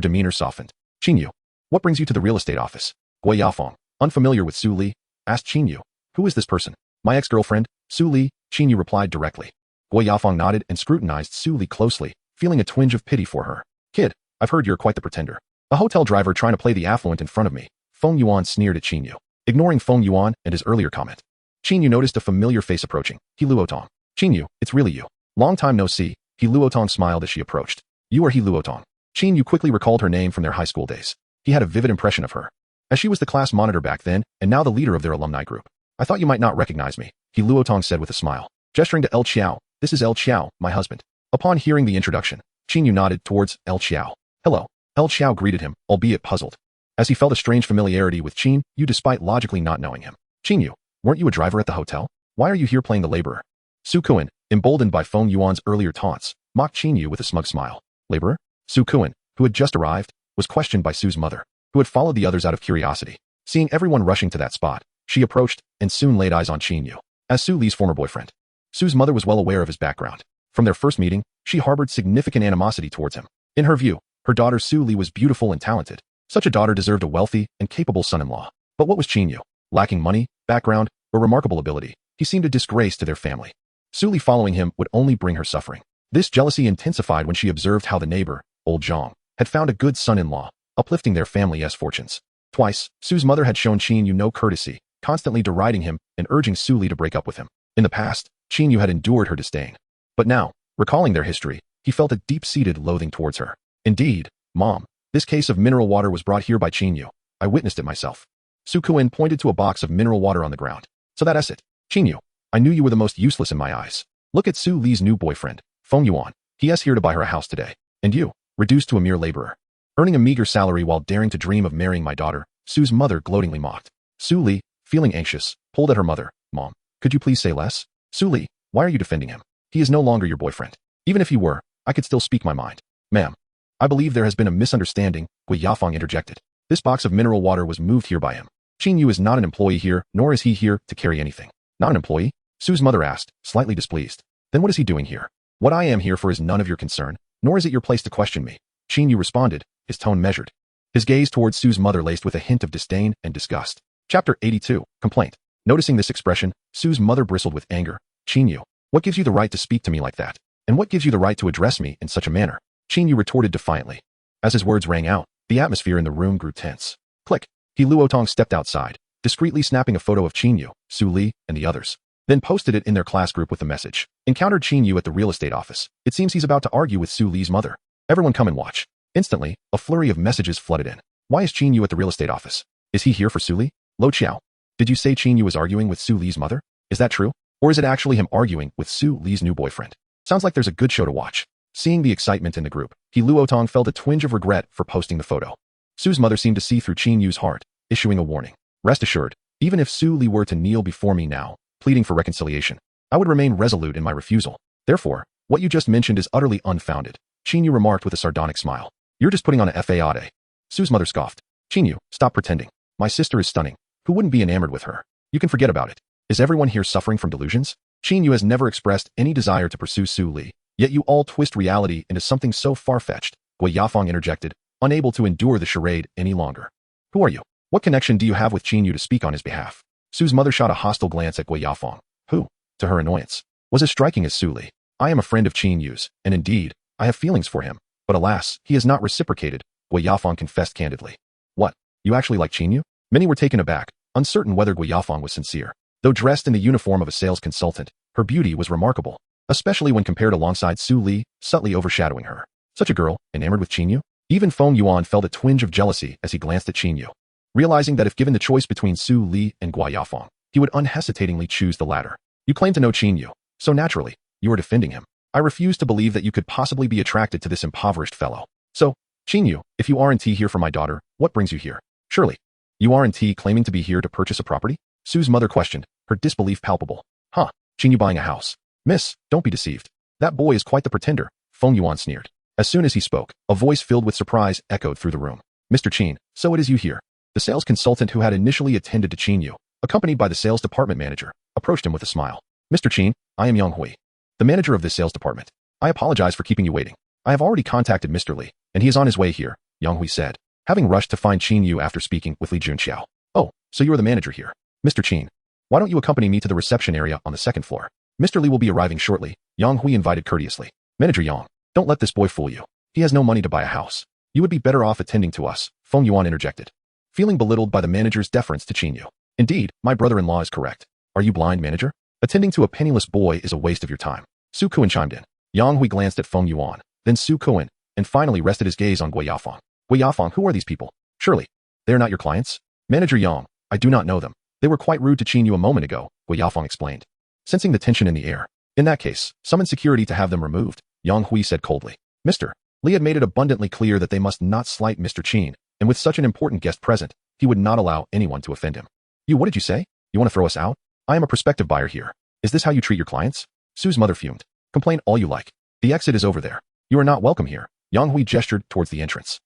demeanor softened. Qin Yu, what brings you to the real estate office? Gui Yafeng, unfamiliar with Su Li, asked Qin Yu. Who is this person? My ex-girlfriend, Su Li, Qin Yu replied directly. Gui Yafeng nodded and scrutinized Su Li closely, feeling a twinge of pity for her. Kid, I've heard you're quite the pretender. A hotel driver trying to play the affluent in front of me. Feng Yuan sneered at Qin Yu, ignoring Feng Yuan and his earlier comment. Qin Yu noticed a familiar face approaching. He Luotong. Qin Yu, it's really you. Long time no see. He Luotong smiled as she approached. You are He Luotong. Qin Yu quickly recalled her name from their high school days. He had a vivid impression of her, as she was the class monitor back then and now the leader of their alumni group. I thought you might not recognize me, He Luotong said with a smile. Gesturing to El Qiao, this is El Qiao, my husband. Upon hearing the introduction, Qin Yu nodded towards El Qiao. Hello. El Qiao greeted him, albeit puzzled, as he felt a strange familiarity with Qin Yu despite logically not knowing him. Qin Yu, weren't you a driver at the hotel? Why are you here playing the laborer? Su Kuan, emboldened by Feng Yuan's earlier taunts, mocked Qin Yu with a smug smile. Laborer? Su Kuan, who had just arrived, was questioned by Su's mother, who had followed the others out of curiosity. Seeing everyone rushing to that spot, she approached and soon laid eyes on Qin Yu, as Su Li's former boyfriend. Su's mother was well aware of his background. From their first meeting, she harbored significant animosity towards him. In her view, her daughter Su Li was beautiful and talented. Such a daughter deserved a wealthy and capable son-in-law. But what was Qin Yu? Lacking money, background, or remarkable ability, he seemed a disgrace to their family. Su Li following him would only bring her suffering. This jealousy intensified when she observed how the neighbor, old Zhang, had found a good son-in-law, uplifting their family's fortunes. Twice, Su's mother had shown Qin Yu no courtesy, constantly deriding him and urging Su Li to break up with him. In the past, Qin Yu had endured her disdain. But now, recalling their history, he felt a deep-seated loathing towards her. Indeed, Mom, this case of mineral water was brought here by Qin Yu. I witnessed it myself. Su Kuan pointed to a box of mineral water on the ground. So that's it. Qin Yu, I knew you were the most useless in my eyes. Look at Su Li's new boyfriend, Feng Yuan. He is here to buy her a house today. And you, reduced to a mere laborer. Earning a meager salary while daring to dream of marrying my daughter, Su's mother gloatingly mocked. Su Li, feeling anxious, pulled at her mother. Mom, could you please say less? Su Li, why are you defending him? He is no longer your boyfriend. Even if he were, I could still speak my mind. Ma'am, I believe there has been a misunderstanding, Gui Yafeng interjected. This box of mineral water was moved here by him. Qin Yu is not an employee here, nor is he here to carry anything. Not an employee? Su's mother asked, slightly displeased. Then what is he doing here? What I am here for is none of your concern, nor is it your place to question me. Qin Yu responded, his tone measured. His gaze towards Su's mother laced with a hint of disdain and disgust. Chapter 82, Complaint. Noticing this expression, Su's mother bristled with anger. Qin Yu, what gives you the right to speak to me like that? And what gives you the right to address me in such a manner? Qin Yu retorted defiantly. As his words rang out, the atmosphere in the room grew tense. Click. He Luotong stepped outside, discreetly snapping a photo of Qin Yu, Su Li, and the others. then posted it in their class group with the message. Encountered Qin Yu at the real estate office. It seems he's about to argue with Su Li's mother. Everyone come and watch. Instantly, a flurry of messages flooded in. Why is Qin Yu at the real estate office? Is he here for Su Li? Lo Qiao. Did you say Qin Yu was arguing with Su Li's mother? Is that true? Or is it actually him arguing with Su Li's new boyfriend? Sounds like there's a good show to watch. Seeing the excitement in the group, He Luotong felt a twinge of regret for posting the photo. Su's mother seemed to see through Qin Yu's heart, issuing a warning. Rest assured, even if Su Li were to kneel before me now, pleading for reconciliation, I would remain resolute in my refusal. Therefore, what you just mentioned is utterly unfounded, Qin Yu remarked with a sardonic smile. You're just putting on a facade. Su's mother scoffed. Qin Yu, stop pretending. My sister is stunning. Who wouldn't be enamored with her? You can forget about it. Is everyone here suffering from delusions? Qin Yu has never expressed any desire to pursue Su Li, yet you all twist reality into something so far-fetched, Gui Yafeng interjected, unable to endure the charade any longer. Who are you? What connection do you have with Qin Yu to speak on his behalf? Su's mother shot a hostile glance at Gui Yafeng, who, to her annoyance, was as striking as Su Li. I am a friend of Qin Yu's, and indeed, I have feelings for him, but alas, he has not reciprocated, Gui Yafeng confessed candidly. What? You actually like Qin Yu? Many were taken aback, uncertain whether Gui Yafeng was sincere. Though dressed in the uniform of a sales consultant, her beauty was remarkable, especially when compared alongside Su Li, subtly overshadowing her. Such a girl, enamored with Qin Yu? Even Feng Yuan felt a twinge of jealousy as he glanced at Qin Yu, realizing that if given the choice between Su Li and Gui Yafeng, he would unhesitatingly choose the latter. You claim to know Qin Yu, so naturally, you are defending him. I refuse to believe that you could possibly be attracted to this impoverished fellow. So, Qin Yu, if you aren't here for my daughter, what brings you here? Surely, you aren't claiming to be here to purchase a property? Su's mother questioned, her disbelief palpable. Huh, Qin Yu buying a house. Miss, don't be deceived. That boy is quite the pretender, Feng Yuan sneered. As soon as he spoke, a voice filled with surprise echoed through the room. Mr. Qin, so it is you here. The sales consultant who had initially attended to Qin Yu, accompanied by the sales department manager, approached him with a smile. Mr. Qin, I am Yang Hui, the manager of this sales department. I apologize for keeping you waiting. I have already contacted Mr. Li, and he is on his way here, Yang Hui said, having rushed to find Qin Yu after speaking with Li Junxiao. Oh, so you are the manager here. Mr. Qin, why don't you accompany me to the reception area on the second floor? Mr. Li will be arriving shortly, Yang Hui invited courteously. Manager Yang, don't let this boy fool you. He has no money to buy a house. You would be better off attending to us, Feng Yuan interjected, feeling belittled by the manager's deference to Qin Yu. Indeed, my brother-in-law is correct. Are you blind, manager? Attending to a penniless boy is a waste of your time. Su Kuan chimed in. Yang Hui glanced at Feng Yuan, then Su Kuan, and finally rested his gaze on Gui Yafeng. Gui Yafeng, who are these people? Surely, they are not your clients? Manager Yang, I do not know them. They were quite rude to Qin Yu a moment ago, Gui Yafeng explained. Sensing the tension in the air. In that case, summon security to have them removed, Yang Hui said coldly. Mr. Li had made it abundantly clear that they must not slight Mr. Qin, and with such an important guest present, he would not allow anyone to offend him. What did you say? You want to throw us out? I am a prospective buyer here. Is this how you treat your clients? Su's mother fumed. Complain all you like. The exit is over there. You are not welcome here. Yang Hui gestured towards the entrance.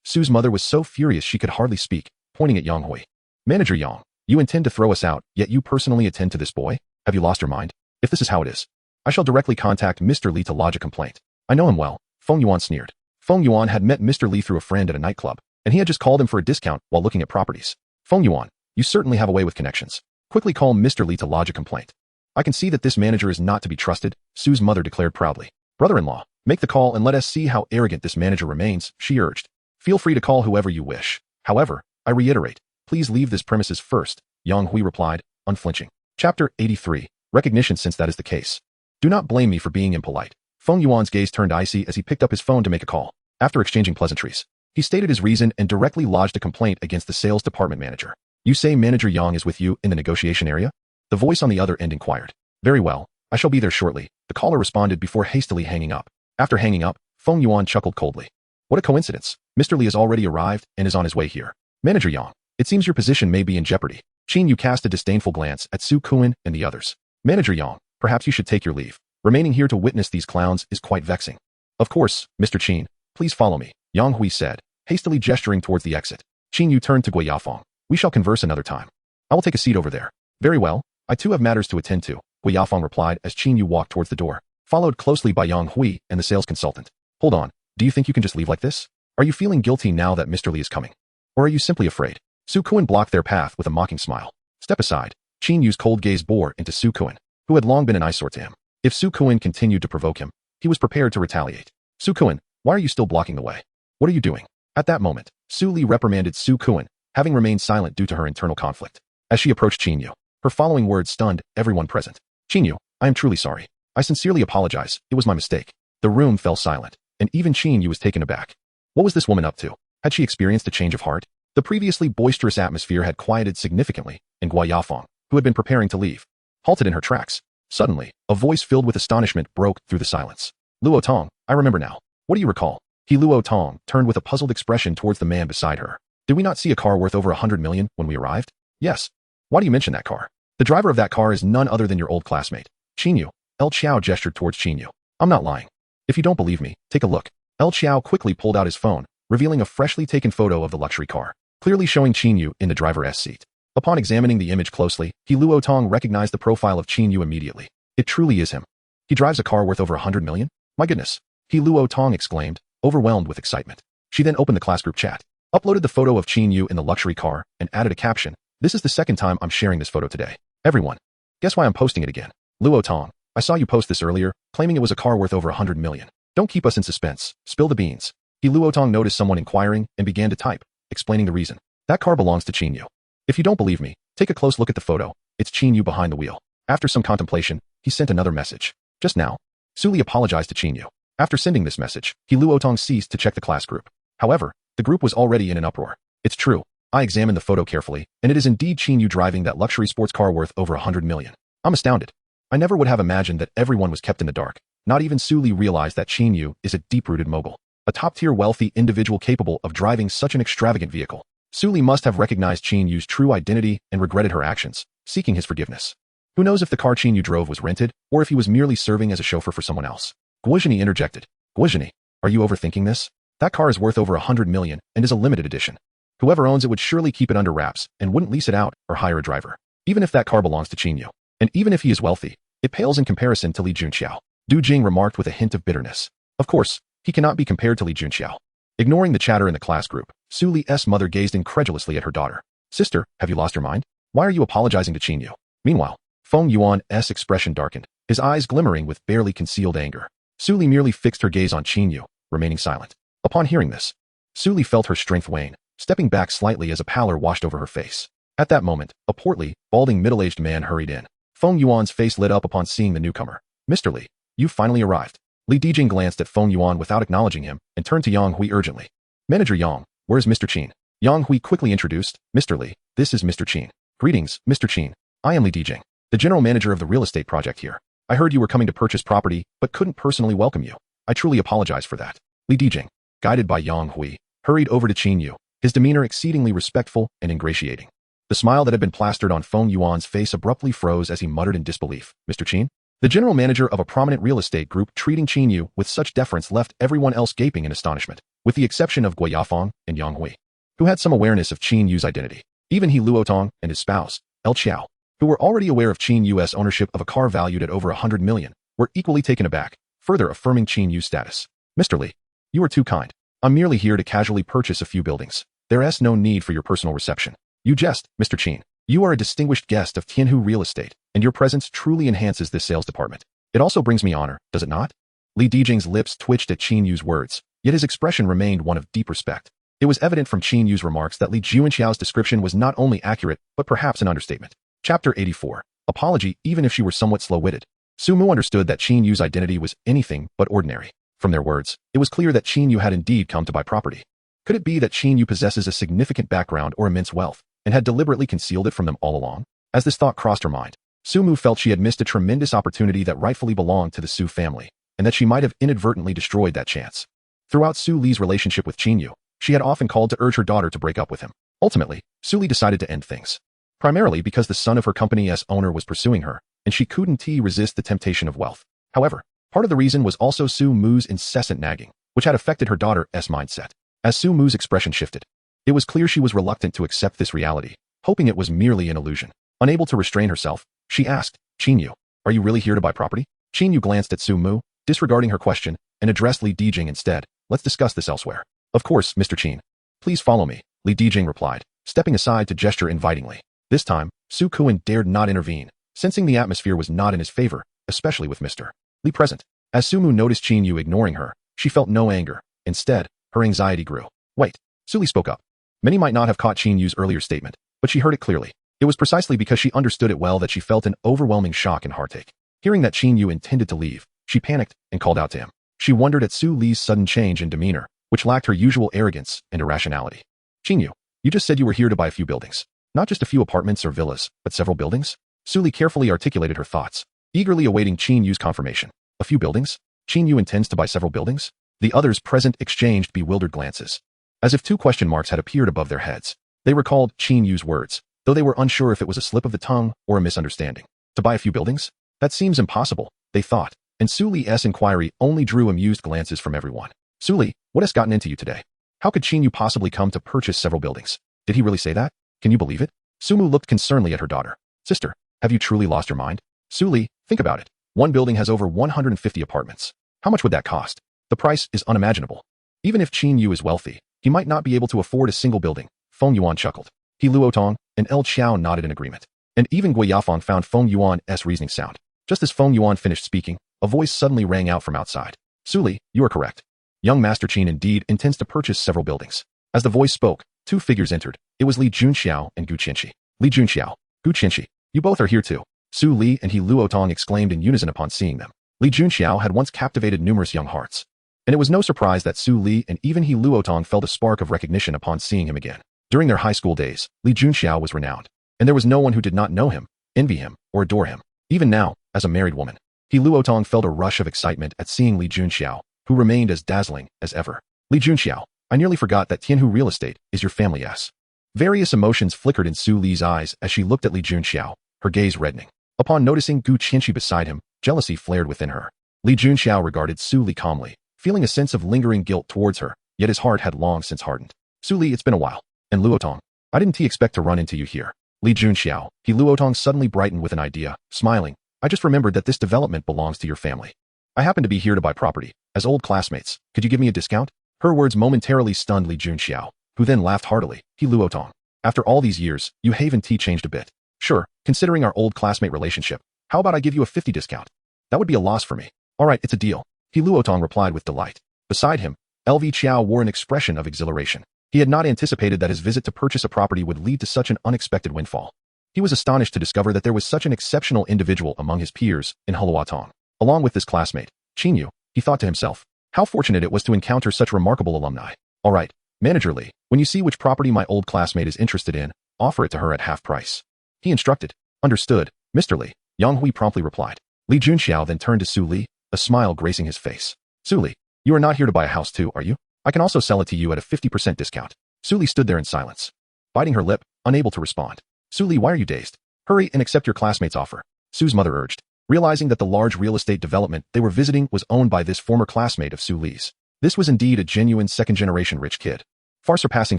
Su's mother was so furious she could hardly speak, pointing at Yang Hui. Manager Yang, you intend to throw us out, yet you personally attend to this boy? Have you lost your mind? If this is how it is, I shall directly contact Mr. Li to lodge a complaint. I know him well, Feng Yuan sneered. Feng Yuan had met Mr. Li through a friend at a nightclub, and he had just called him for a discount while looking at properties. Feng Yuan, you certainly have a way with connections. Quickly call Mr. Li to lodge a complaint. I can see that this manager is not to be trusted, Su's mother declared proudly. Brother-in-law, make the call and let us see how arrogant this manager remains, she urged. Feel free to call whoever you wish. However, I reiterate, please leave this premises first, Yang Hui replied, unflinching. Chapter 83. Recognition. Since that is the case, do not blame me for being impolite. Feng Yuan's gaze turned icy as he picked up his phone to make a call. After exchanging pleasantries, he stated his reason and directly lodged a complaint against the sales department manager. You say Manager Yang is with you in the negotiation area? The voice on the other end inquired. Very well, I shall be there shortly, the caller responded before hastily hanging up. After hanging up, Feng Yuan chuckled coldly. What a coincidence. Mr. Li has already arrived and is on his way here. Manager Yang, it seems your position may be in jeopardy. Qin Yu cast a disdainful glance at Su Kuan and the others. Manager Yang, perhaps you should take your leave. Remaining here to witness these clowns is quite vexing. Of course, Mr. Qin, please follow me, Yang Hui said, hastily gesturing towards the exit. Qin Yu turned to Gui Yafeng. We shall converse another time. I will take a seat over there. Very well, I too have matters to attend to, Gui Yafeng replied as Qin Yu walked towards the door, followed closely by Yang Hui and the sales consultant. Hold on, do you think you can just leave like this? Are you feeling guilty now that Mr. Li is coming? Or are you simply afraid? Su Kuan blocked their path with a mocking smile. Step aside. Qin Yu's cold gaze bore into Su Kuan, who had long been an eyesore to him. If Su Kuan continued to provoke him, he was prepared to retaliate. Su Kuan, why are you still blocking the way? What are you doing? At that moment, Su Li reprimanded Su Kuan, having remained silent due to her internal conflict. As she approached Qin Yu, Her following words stunned everyone present. Qin Yu, I am truly sorry. I sincerely apologize. It was my mistake. The room fell silent, and even Qin Yu was taken aback. What was this woman up to? Had she experienced a change of heart? The previously boisterous atmosphere had quieted significantly, and Gua Yafeng, who had been preparing to leave, halted in her tracks. Suddenly, a voice filled with astonishment broke through the silence. Luo Tong, I remember now. What do you recall? Luo Tong turned with a puzzled expression towards the man beside her. Did we not see a car worth over 100 million when we arrived? Yes. Why do you mention that car? The driver of that car is none other than your old classmate. Qin Yu. El Qiao gestured towards Qin Yu. I'm not lying. If you don't believe me, take a look. El Qiao quickly pulled out his phone, revealing a freshly taken photo of the luxury car, clearly showing Qin Yu in the driver's seat. Upon examining the image closely, Luo Tong recognized the profile of Qin Yu immediately. It truly is him. He drives a car worth over 100 million? My goodness. Luo Tong exclaimed, overwhelmed with excitement. She then opened the class group chat, uploaded the photo of Qin Yu in the luxury car, and added a caption. This is the second time I'm sharing this photo today. Everyone. Guess why I'm posting it again? Luo Tong, I saw you post this earlier, claiming it was a car worth over 100 million. Don't keep us in suspense. Spill the beans. Luo Tong noticed someone inquiring and began to type, explaining the reason. That car belongs to Qin Yu. If you don't believe me, take a close look at the photo. It's Qin Yu behind the wheel. After some contemplation, he sent another message. Just now. Suli apologized to Qin Yu. After sending this message, Luo Tong ceased to check the class group. However, the group was already in an uproar. It's true. I examined the photo carefully, and it is indeed Qin Yu driving that luxury sports car worth over 100 million. I'm astounded. I never would have imagined that everyone was kept in the dark. Not even Suli realized that Qin Yu is a deep-rooted mogul, a top-tier wealthy individual capable of driving such an extravagant vehicle. Suli must have recognized Qin Yu's true identity and regretted her actions, seeking his forgiveness. Who knows if the car Qin Yu drove was rented, or if he was merely serving as a chauffeur for someone else. Guozhani interjected. Guozhani, are you overthinking this? That car is worth over 100 million and is a limited edition. Whoever owns it would surely keep it under wraps and wouldn't lease it out or hire a driver. Even if that car belongs to Qin Yu. And even if he is wealthy, it pales in comparison to Li Junqiao. Du Jing remarked with a hint of bitterness. Of course, he cannot be compared to Li Junqiao. Ignoring the chatter in the class group, Su Li's mother gazed incredulously at her daughter. Sister, have you lost your mind? Why are you apologizing to Qin Yu? Meanwhile, Feng Yuan's expression darkened, his eyes glimmering with barely concealed anger. Su Li merely fixed her gaze on Qin Yu, remaining silent. Upon hearing this, Su Li felt her strength wane, stepping back slightly as a pallor washed over her face. At that moment, a portly, balding middle-aged man hurried in. Feng Yuan's face lit up upon seeing the newcomer. Mr. Li, you finally arrived. Li Dijing glanced at Feng Yuan without acknowledging him and turned to Yang Hui urgently. Manager Yang, where's Mr. Qin? Yang Hui quickly introduced. Mr. Li, this is Mr. Qin. Greetings, Mr. Qin. I am Li Dijing, the general manager of the real estate project here. I heard you were coming to purchase property, but couldn't personally welcome you. I truly apologize for that. Li Dijing, guided by Yang Hui, hurried over to Qin Yu, his demeanor exceedingly respectful and ingratiating. The smile that had been plastered on Feng Yuan's face abruptly froze as he muttered in disbelief. Mr. Qin? The general manager of a prominent real estate group treating Qin Yu with such deference left everyone else gaping in astonishment, with the exception of Gua Yafeng and Yang Hui, who had some awareness of Qin Yu's identity. Even Luo Tong and his spouse, El Qiao, who were already aware of Qin Yu's ownership of a car valued at over 100 million, were equally taken aback, further affirming Qin Yu's status. Mr. Li, you are too kind. I'm merely here to casually purchase a few buildings. There is no need for your personal reception. You jest, Mr. Qin. You are a distinguished guest of Tianhu Real Estate, and your presence truly enhances this sales department. It also brings me honor, does it not? Li Dijing's lips twitched at Qin Yu's words, yet his expression remained one of deep respect. It was evident from Qin Yu's remarks that Li Junqiao's description was not only accurate, but perhaps an understatement. Chapter 84. Apology, even if she were somewhat slow-witted. Su Mu understood that Qin Yu's identity was anything but ordinary. From their words, it was clear that Qin Yu had indeed come to buy property. Could it be that Qin Yu possesses a significant background or immense wealth, and had deliberately concealed it from them all along? As this thought crossed her mind, Su Mu felt she had missed a tremendous opportunity that rightfully belonged to the Su family, and that she might have inadvertently destroyed that chance. Throughout Su Li's relationship with Qin Yu, she had often called to urge her daughter to break up with him. Ultimately, Su Li decided to end things. Primarily because the son of her company's owner was pursuing her, and she couldn't resist the temptation of wealth. However, part of the reason was also Su Mu's incessant nagging, which had affected her daughter's mindset. As Su Mu's expression shifted, it was clear she was reluctant to accept this reality, hoping it was merely an illusion. Unable to restrain herself, she asked, Qin Yu, are you really here to buy property? Qin Yu glanced at Su Mu, disregarding her question, and addressed Li Dijing instead. Let's discuss this elsewhere. Of course, Mr. Qin. Please follow me, Li Dijing replied, stepping aside to gesture invitingly. This time, Su Kuan dared not intervene, sensing the atmosphere was not in his favor, especially with Mr. Li present. As Su Mu noticed Qin Yu ignoring her, she felt no anger. Instead, her anxiety grew. Wait. Su Li spoke up. Many might not have caught Qin Yu's earlier statement, but she heard it clearly. It was precisely because she understood it well that she felt an overwhelming shock and heartache. Hearing that Qin Yu intended to leave, she panicked and called out to him. She wondered at Su Li's sudden change in demeanor, which lacked her usual arrogance and irrationality. Qin Yu, you just said you were here to buy a few buildings. Not just a few apartments or villas, but several buildings? Su Li carefully articulated her thoughts, eagerly awaiting Qin Yu's confirmation. A few buildings? Qin Yu intends to buy several buildings? The others present exchanged bewildered glances, as if two question marks had appeared above their heads. They recalled Qin Yu's words, though they were unsure if it was a slip of the tongue or a misunderstanding. To buy a few buildings? That seems impossible, they thought, and Su Li's inquiry only drew amused glances from everyone. Su Li, what has gotten into you today? How could Qin Yu possibly come to purchase several buildings? Did he really say that? Can you believe it? Sumu looked concernedly at her daughter. Sister, have you truly lost your mind? Su Li, think about it. One building has over 150 apartments. How much would that cost? The price is unimaginable. Even if Qin Yu is wealthy, he might not be able to afford a single building. Feng Yuan chuckled. He Luotong and El Qiao nodded in agreement. And even Gui Yafeng found Feng Yuan's reasoning sound. Just as Feng Yuan finished speaking, a voice suddenly rang out from outside. Su Li, you are correct. Young Master Qin indeed intends to purchase several buildings. As the voice spoke, two figures entered. It was Li Junxiao and Gu Qianqi. Li Junxiao, Gu Qianqi, you both are here too. Su Li and He Luotong exclaimed in unison upon seeing them. Li Junxiao had once captivated numerous young hearts, and it was no surprise that Su Li and even He Luotong felt a spark of recognition upon seeing him again. During their high school days, Li Junxiao was renowned, and there was no one who did not know him, envy him, or adore him. Even now, as a married woman, He Luotong felt a rush of excitement at seeing Li Junxiao, who remained as dazzling as ever. Li Junxiao, I nearly forgot that Tianhu Real Estate is your family's. Various emotions flickered in Su Li's eyes as she looked at Li Junxiao, her gaze reddening. Upon noticing Gu Qianqi beside him, jealousy flared within her. Li Junxiao regarded Su Li calmly, feeling a sense of lingering guilt towards her, yet his heart had long since hardened. Su Li, it's been a while. And Luotong, I didn't expect to run into you here. Li Junxiao, He Luotong suddenly brightened with an idea, smiling. I just remembered that this development belongs to your family. I happen to be here to buy property. As old classmates, could you give me a discount? Her words momentarily stunned Li Junxiao, who then laughed heartily. He Luotong, after all these years, you haven't changed a bit. Sure, considering our old classmate relationship, how about I give you a 50 discount? That would be a loss for me. All right, it's a deal. He Luotong replied with delight. Beside him, LV Qiao wore an expression of exhilaration. He had not anticipated that his visit to purchase a property would lead to such an unexpected windfall. He was astonished to discover that there was such an exceptional individual among his peers in Heluotong. Along with this classmate, Qin Yu, he thought to himself, how fortunate it was to encounter such remarkable alumni. All right, Manager Li, when you see which property my old classmate is interested in, offer it to her at half price. He instructed. Understood, Mr. Li, Yang Hui promptly replied. Li Junxiao then turned to Su Li, a smile gracing his face. Su Li, you are not here to buy a house too, are you? I can also sell it to you at a 50% discount. Su Li stood there in silence, biting her lip, unable to respond. Su Li, why are you dazed? Hurry and accept your classmate's offer, Su's mother urged, realizing that the large real estate development they were visiting was owned by this former classmate of Su Li's. This was indeed a genuine second-generation rich kid, far surpassing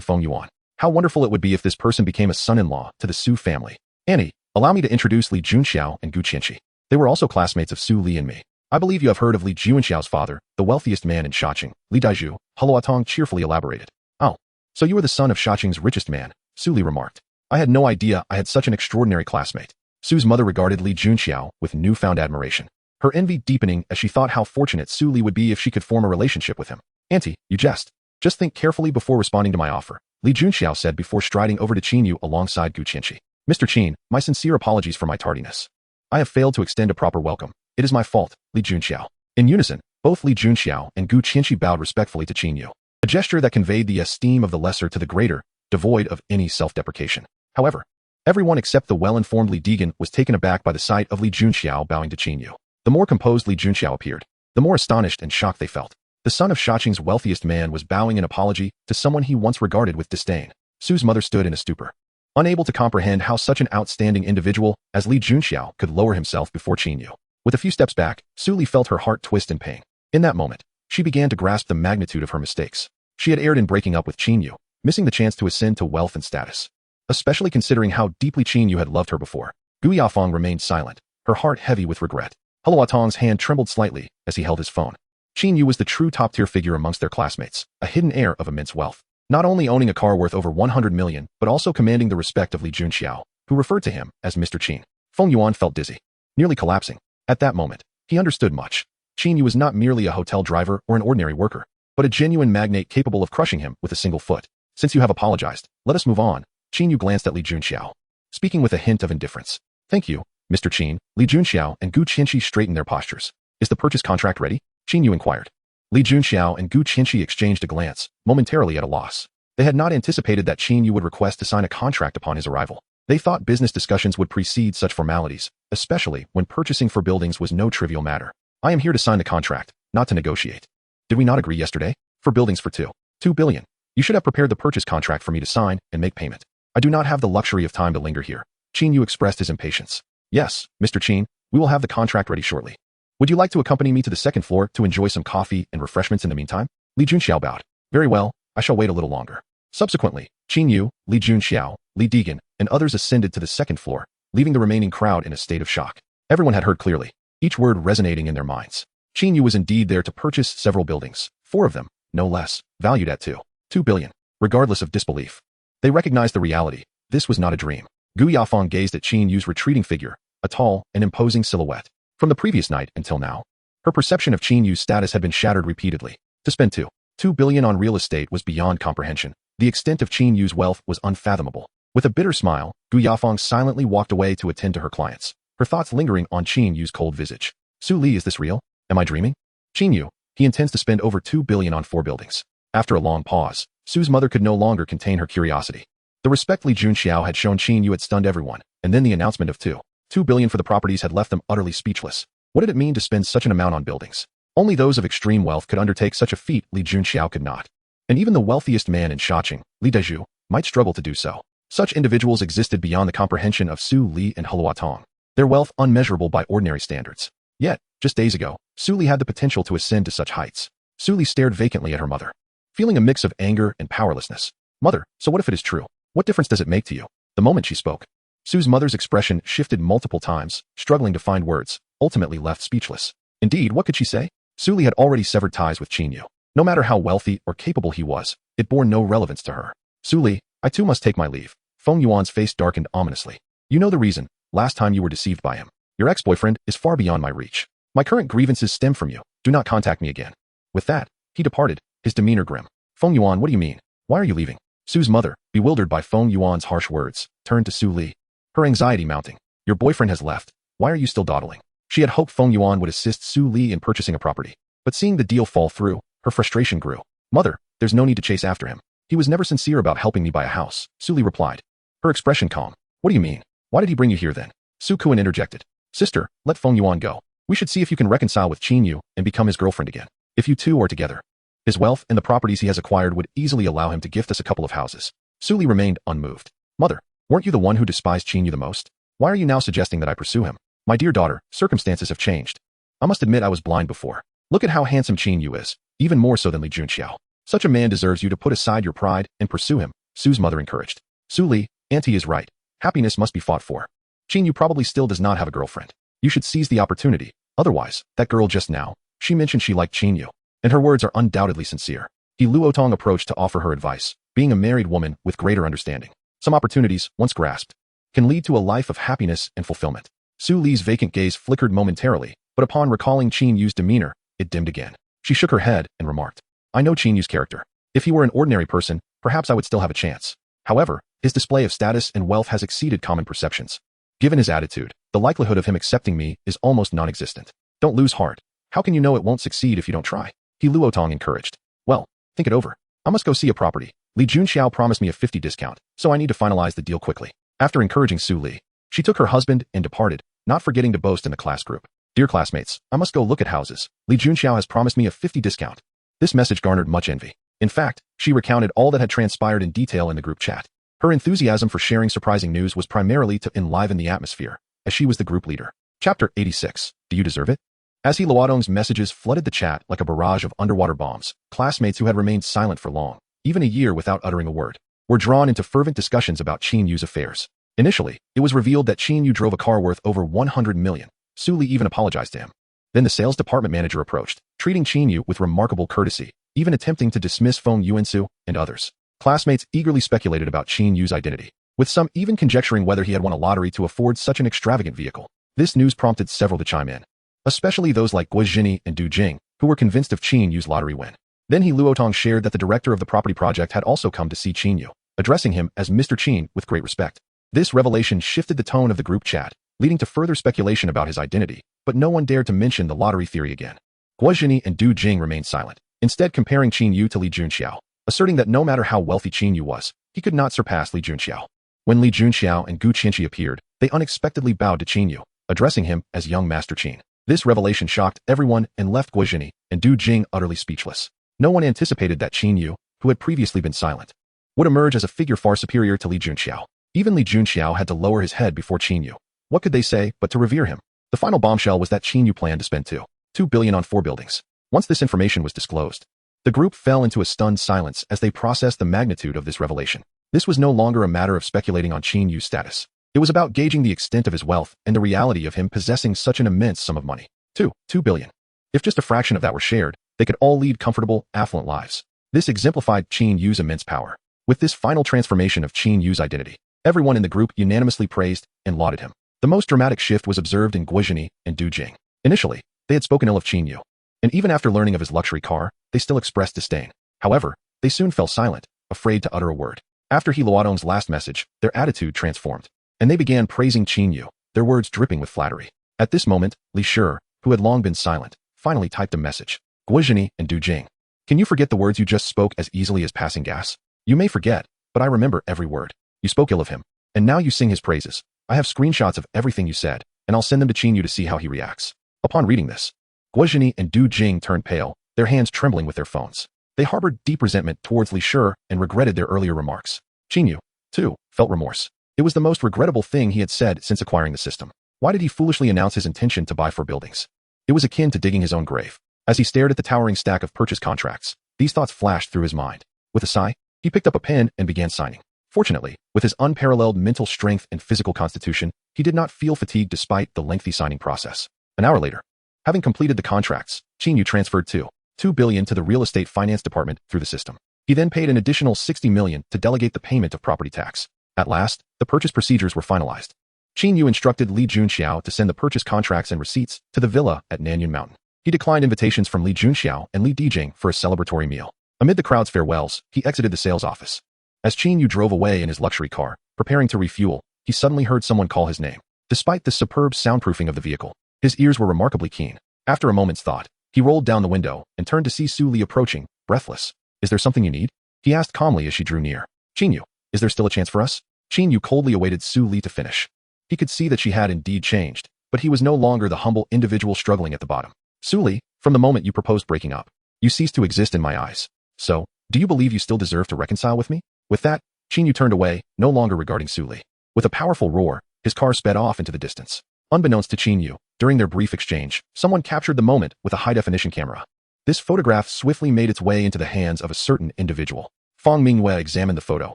Feng Yuan. How wonderful it would be if this person became a son-in-law to the Su family. Annie, allow me to introduce Li Junxiao and Gu Qianqi. They were also classmates of Su Li and me. I believe you have heard of Li Junxiao's father, the wealthiest man in Shaqing, Li Daiju, Heluotong cheerfully elaborated. Oh, so you are the son of Shaqing's richest man, Su Li remarked. I had no idea I had such an extraordinary classmate. Su's mother regarded Li Junxiao with newfound admiration, her envy deepening as she thought how fortunate Su Li would be if she could form a relationship with him. Auntie, you jest. Just think carefully before responding to my offer, Li Junxiao said before striding over to Qin Yu alongside Gu Qianqi. Mr. Qin, my sincere apologies for my tardiness. I have failed to extend a proper welcome. It is my fault, Li Junxiao. In unison, both Li Junxiao and Gu Qianqi bowed respectfully to Qin Yu, a gesture that conveyed the esteem of the lesser to the greater, devoid of any self-deprecation. However, everyone except the well-informed Li Degan was taken aback by the sight of Li Junxiao bowing to Qin Yu. The more composed Li Junxiao appeared, the more astonished and shocked they felt. The son of Shaqing's wealthiest man was bowing in apology to someone he once regarded with disdain. Su's mother stood in a stupor, unable to comprehend how such an outstanding individual as Li Junxiao could lower himself before Qin Yu. With a few steps back, Su Li felt her heart twist in pain. In that moment, she began to grasp the magnitude of her mistakes. She had erred in breaking up with Qin Yu, missing the chance to ascend to wealth and status. Especially considering how deeply Qin Yu had loved her before. Gu Yafeng remained silent, her heart heavy with regret. Heluotong's hand trembled slightly as he held his phone. Qin Yu was the true top-tier figure amongst their classmates, a hidden heir of immense wealth. Not only owning a car worth over 100 million, but also commanding the respect of Li Junxiao, who referred to him as Mr. Qin. Feng Yuan felt dizzy, nearly collapsing. At that moment, he understood much. Qin Yu was not merely a hotel driver or an ordinary worker, but a genuine magnate capable of crushing him with a single foot. Since you have apologized, let us move on. Qin Yu glanced at Li Junxiao. speaking with a hint of indifference. Thank you, Mr. Qin. Li Junxiao and Gu Qianxi straightened their postures. Is the purchase contract ready? Qin Yu inquired. Li Junxiao and Gu Qianxi exchanged a glance, momentarily at a loss. They had not anticipated that Qin Yu would request to sign a contract upon his arrival. They thought business discussions would precede such formalities, especially when purchasing for buildings was no trivial matter. I am here to sign the contract, not to negotiate. Did we not agree yesterday? For buildings for 2 billion. You should have prepared the purchase contract for me to sign and make payment. I do not have the luxury of time to linger here. Qin Yu expressed his impatience. Yes, Mr. Qin, we will have the contract ready shortly. Would you like to accompany me to the second floor to enjoy some coffee and refreshments in the meantime? Li Junxiao bowed. Very well, I shall wait a little longer. Subsequently, Qin Yu, Li Junxiao, Li Degan, and others ascended to the second floor, leaving the remaining crowd in a state of shock. Everyone had heard clearly, each word resonating in their minds. Qin Yu was indeed there to purchase several buildings, 4 of them, no less, valued at 2 billion, regardless of disbelief. They recognized the reality. This was not a dream. Gu Yafeng gazed at Qin Yu's retreating figure, a tall and imposing silhouette. From the previous night until now, her perception of Qin Yu's status had been shattered repeatedly. To spend 2 billion on real estate was beyond comprehension. The extent of Qin Yu's wealth was unfathomable. With a bitter smile, Gu Yafeng silently walked away to attend to her clients, her thoughts lingering on Qin Yu's cold visage. Su Li, is this real? Am I dreaming? Qin Yu, he intends to spend over 2 billion on 4 buildings. After a long pause, Su's mother could no longer contain her curiosity. The respect Li Junxiao had shown Qin Yu had stunned everyone, and then the announcement of 2 billion for the properties had left them utterly speechless. What did it mean to spend such an amount on buildings? Only those of extreme wealth could undertake such a feat. Li Junxiao could not. And even the wealthiest man in Shaqing, Li Deju, might struggle to do so. Such individuals existed beyond the comprehension of Su Li and Hulua Tong, their wealth unmeasurable by ordinary standards. Yet, just days ago, Su Li had the potential to ascend to such heights. Su Li stared vacantly at her mother, feeling a mix of anger and powerlessness. Mother, so what if it is true? What difference does it make to you? The moment she spoke, Su's mother's expression shifted multiple times, struggling to find words, ultimately left speechless. Indeed, what could she say? Su Li had already severed ties with Qin Yu. No matter how wealthy or capable he was, it bore no relevance to her. Su Li, I too must take my leave. Feng Yuan's face darkened ominously. You know the reason. Last time you were deceived by him. Your ex-boyfriend is far beyond my reach. My current grievances stem from you. Do not contact me again. With that, he departed, his demeanor grim. Feng Yuan, what do you mean? Why are you leaving? Su's mother, bewildered by Feng Yuan's harsh words, turned to Su Li. Her anxiety mounting. Your boyfriend has left. Why are you still dawdling? She had hoped Feng Yuan would assist Su Li in purchasing a property. But seeing the deal fall through, her frustration grew. Mother, there's no need to chase after him. He was never sincere about helping me buy a house, Su Li replied. Her expression calm. What do you mean? Why did he bring you here then? Su Kuan interjected. Sister, let Feng Yuan go. We should see if you can reconcile with Qin Yu and become his girlfriend again. If you two are together, his wealth and the properties he has acquired would easily allow him to gift us a couple of houses. Su Li remained unmoved. Mother, weren't you the one who despised Qin Yu the most? Why are you now suggesting that I pursue him? My dear daughter, circumstances have changed. I must admit I was blind before. Look at how handsome Qin Yu is, even more so than Li Junxiao. Such a man deserves you to put aside your pride and pursue him, Su's mother encouraged. Su Li, Auntie is right. Happiness must be fought for. Qin Yu probably still does not have a girlfriend. You should seize the opportunity. Otherwise, that girl just now, she mentioned she liked Qin Yu, and her words are undoubtedly sincere. He Luotong approached to offer her advice, being a married woman with greater understanding. Some opportunities, once grasped, can lead to a life of happiness and fulfillment. Su Li's vacant gaze flickered momentarily, but upon recalling Qin Yu's demeanor, it dimmed again. She shook her head and remarked, I know Qin Yu's character. If he were an ordinary person, perhaps I would still have a chance. However, his display of status and wealth has exceeded common perceptions. Given his attitude, the likelihood of him accepting me is almost non-existent. Don't lose heart. How can you know it won't succeed if you don't try? He Luotong encouraged. Well, think it over. I must go see a property. Li Junxiao promised me a 50 discount, so I need to finalize the deal quickly. After encouraging Su Li, she took her husband and departed, not forgetting to boast in the class group. Dear classmates, I must go look at houses. Li Junxiao has promised me a 50 discount. This message garnered much envy. In fact, she recounted all that had transpired in detail in the group chat. Her enthusiasm for sharing surprising news was primarily to enliven the atmosphere, as she was the group leader. Chapter 86. Do you deserve it? As He Luodong's messages flooded the chat like a barrage of underwater bombs, classmates who had remained silent for long, even a year without uttering a word, were drawn into fervent discussions about Qin Yu's affairs. Initially, it was revealed that Qin Yu drove a car worth over 100 million. Su Li even apologized to him. Then the sales department manager approached, treating Qin Yu with remarkable courtesy, even attempting to dismiss Feng Yuansu and others. Classmates eagerly speculated about Qin Yu's identity, with some even conjecturing whether he had won a lottery to afford such an extravagant vehicle. This news prompted several to chime in, especially those like Guo Jini and Du Jing, who were convinced of Qin Yu's lottery win. Then He Luotong shared that the director of the property project had also come to see Qin Yu, addressing him as Mr. Qin with great respect. This revelation shifted the tone of the group chat, leading to further speculation about his identity, but no one dared to mention the lottery theory again. Guo Zhini and Du Jing remained silent, instead comparing Qin Yu to Li Junxiao, asserting that no matter how wealthy Qin Yu was, he could not surpass Li Junxiao. When Li Junxiao and Gu Qianqi appeared, they unexpectedly bowed to Qin Yu, addressing him as young Master Qin. This revelation shocked everyone and left Guo Zhini and Du Jing utterly speechless. No one anticipated that Qin Yu, who had previously been silent, would emerge as a figure far superior to Li Junxiao. Even Li Junxiao had to lower his head before Qin Yu. What could they say but to revere him? The final bombshell was that Qin Yu planned to spend $2 billion on 4 buildings. Once this information was disclosed, the group fell into a stunned silence as they processed the magnitude of this revelation. This was no longer a matter of speculating on Qin Yu's status. It was about gauging the extent of his wealth and the reality of him possessing such an immense sum of money. $2 billion. If just a fraction of that were shared, they could all lead comfortable, affluent lives. This exemplified Qin Yu's immense power. With this final transformation of Qin Yu's identity, everyone in the group unanimously praised and lauded him. The most dramatic shift was observed in Guo Zhini and Du Jing. Initially, they had spoken ill of Qin Yu, and even after learning of his luxury car, they still expressed disdain. However, they soon fell silent, afraid to utter a word. After He Luodong's last message, their attitude transformed, and they began praising Qin Yu, their words dripping with flattery. At this moment, Li Shi, who had long been silent, finally typed a message. Guo Zhini and Du Jing. Can you forget the words you just spoke as easily as passing gas? You may forget, but I remember every word. You spoke ill of him, and now you sing his praises. I have screenshots of everything you said, and I'll send them to Qin Yu to see how he reacts. Upon reading this, Guo Zhini and Du Jing turned pale, their hands trembling with their phones. They harbored deep resentment towards Li Shi and regretted their earlier remarks. Qin Yu, too, felt remorse. It was the most regrettable thing he had said since acquiring the system. Why did he foolishly announce his intention to buy 4 buildings? It was akin to digging his own grave. As he stared at the towering stack of purchase contracts, these thoughts flashed through his mind. With a sigh, he picked up a pen and began signing. Fortunately, with his unparalleled mental strength and physical constitution, he did not feel fatigued despite the lengthy signing process. An hour later, having completed the contracts, Qin Yu transferred $2 billion to the real estate finance department through the system. He then paid an additional $60 million to delegate the payment of property tax. At last, the purchase procedures were finalized. Qin Yu instructed Li Junxiao to send the purchase contracts and receipts to the villa at Nanyun Mountain. He declined invitations from Li Junxiao and Li Dijing for a celebratory meal. Amid the crowd's farewells, he exited the sales office. As Qin Yu drove away in his luxury car, preparing to refuel, he suddenly heard someone call his name. Despite the superb soundproofing of the vehicle, his ears were remarkably keen. After a moment's thought, he rolled down the window and turned to see Su Li approaching, breathless. Is there something you need? He asked calmly as she drew near. Qin Yu, is there still a chance for us? Qin Yu coldly awaited Su Li to finish. He could see that she had indeed changed, but he was no longer the humble individual struggling at the bottom. Su Li, from the moment you proposed breaking up, you ceased to exist in my eyes. So, do you believe you still deserve to reconcile with me? With that, Qin Yu turned away, no longer regarding Su Li. With a powerful roar, his car sped off into the distance. Unbeknownst to Qin Yu, during their brief exchange, someone captured the moment with a high-definition camera. This photograph swiftly made its way into the hands of a certain individual. Fang Mingyue examined the photo,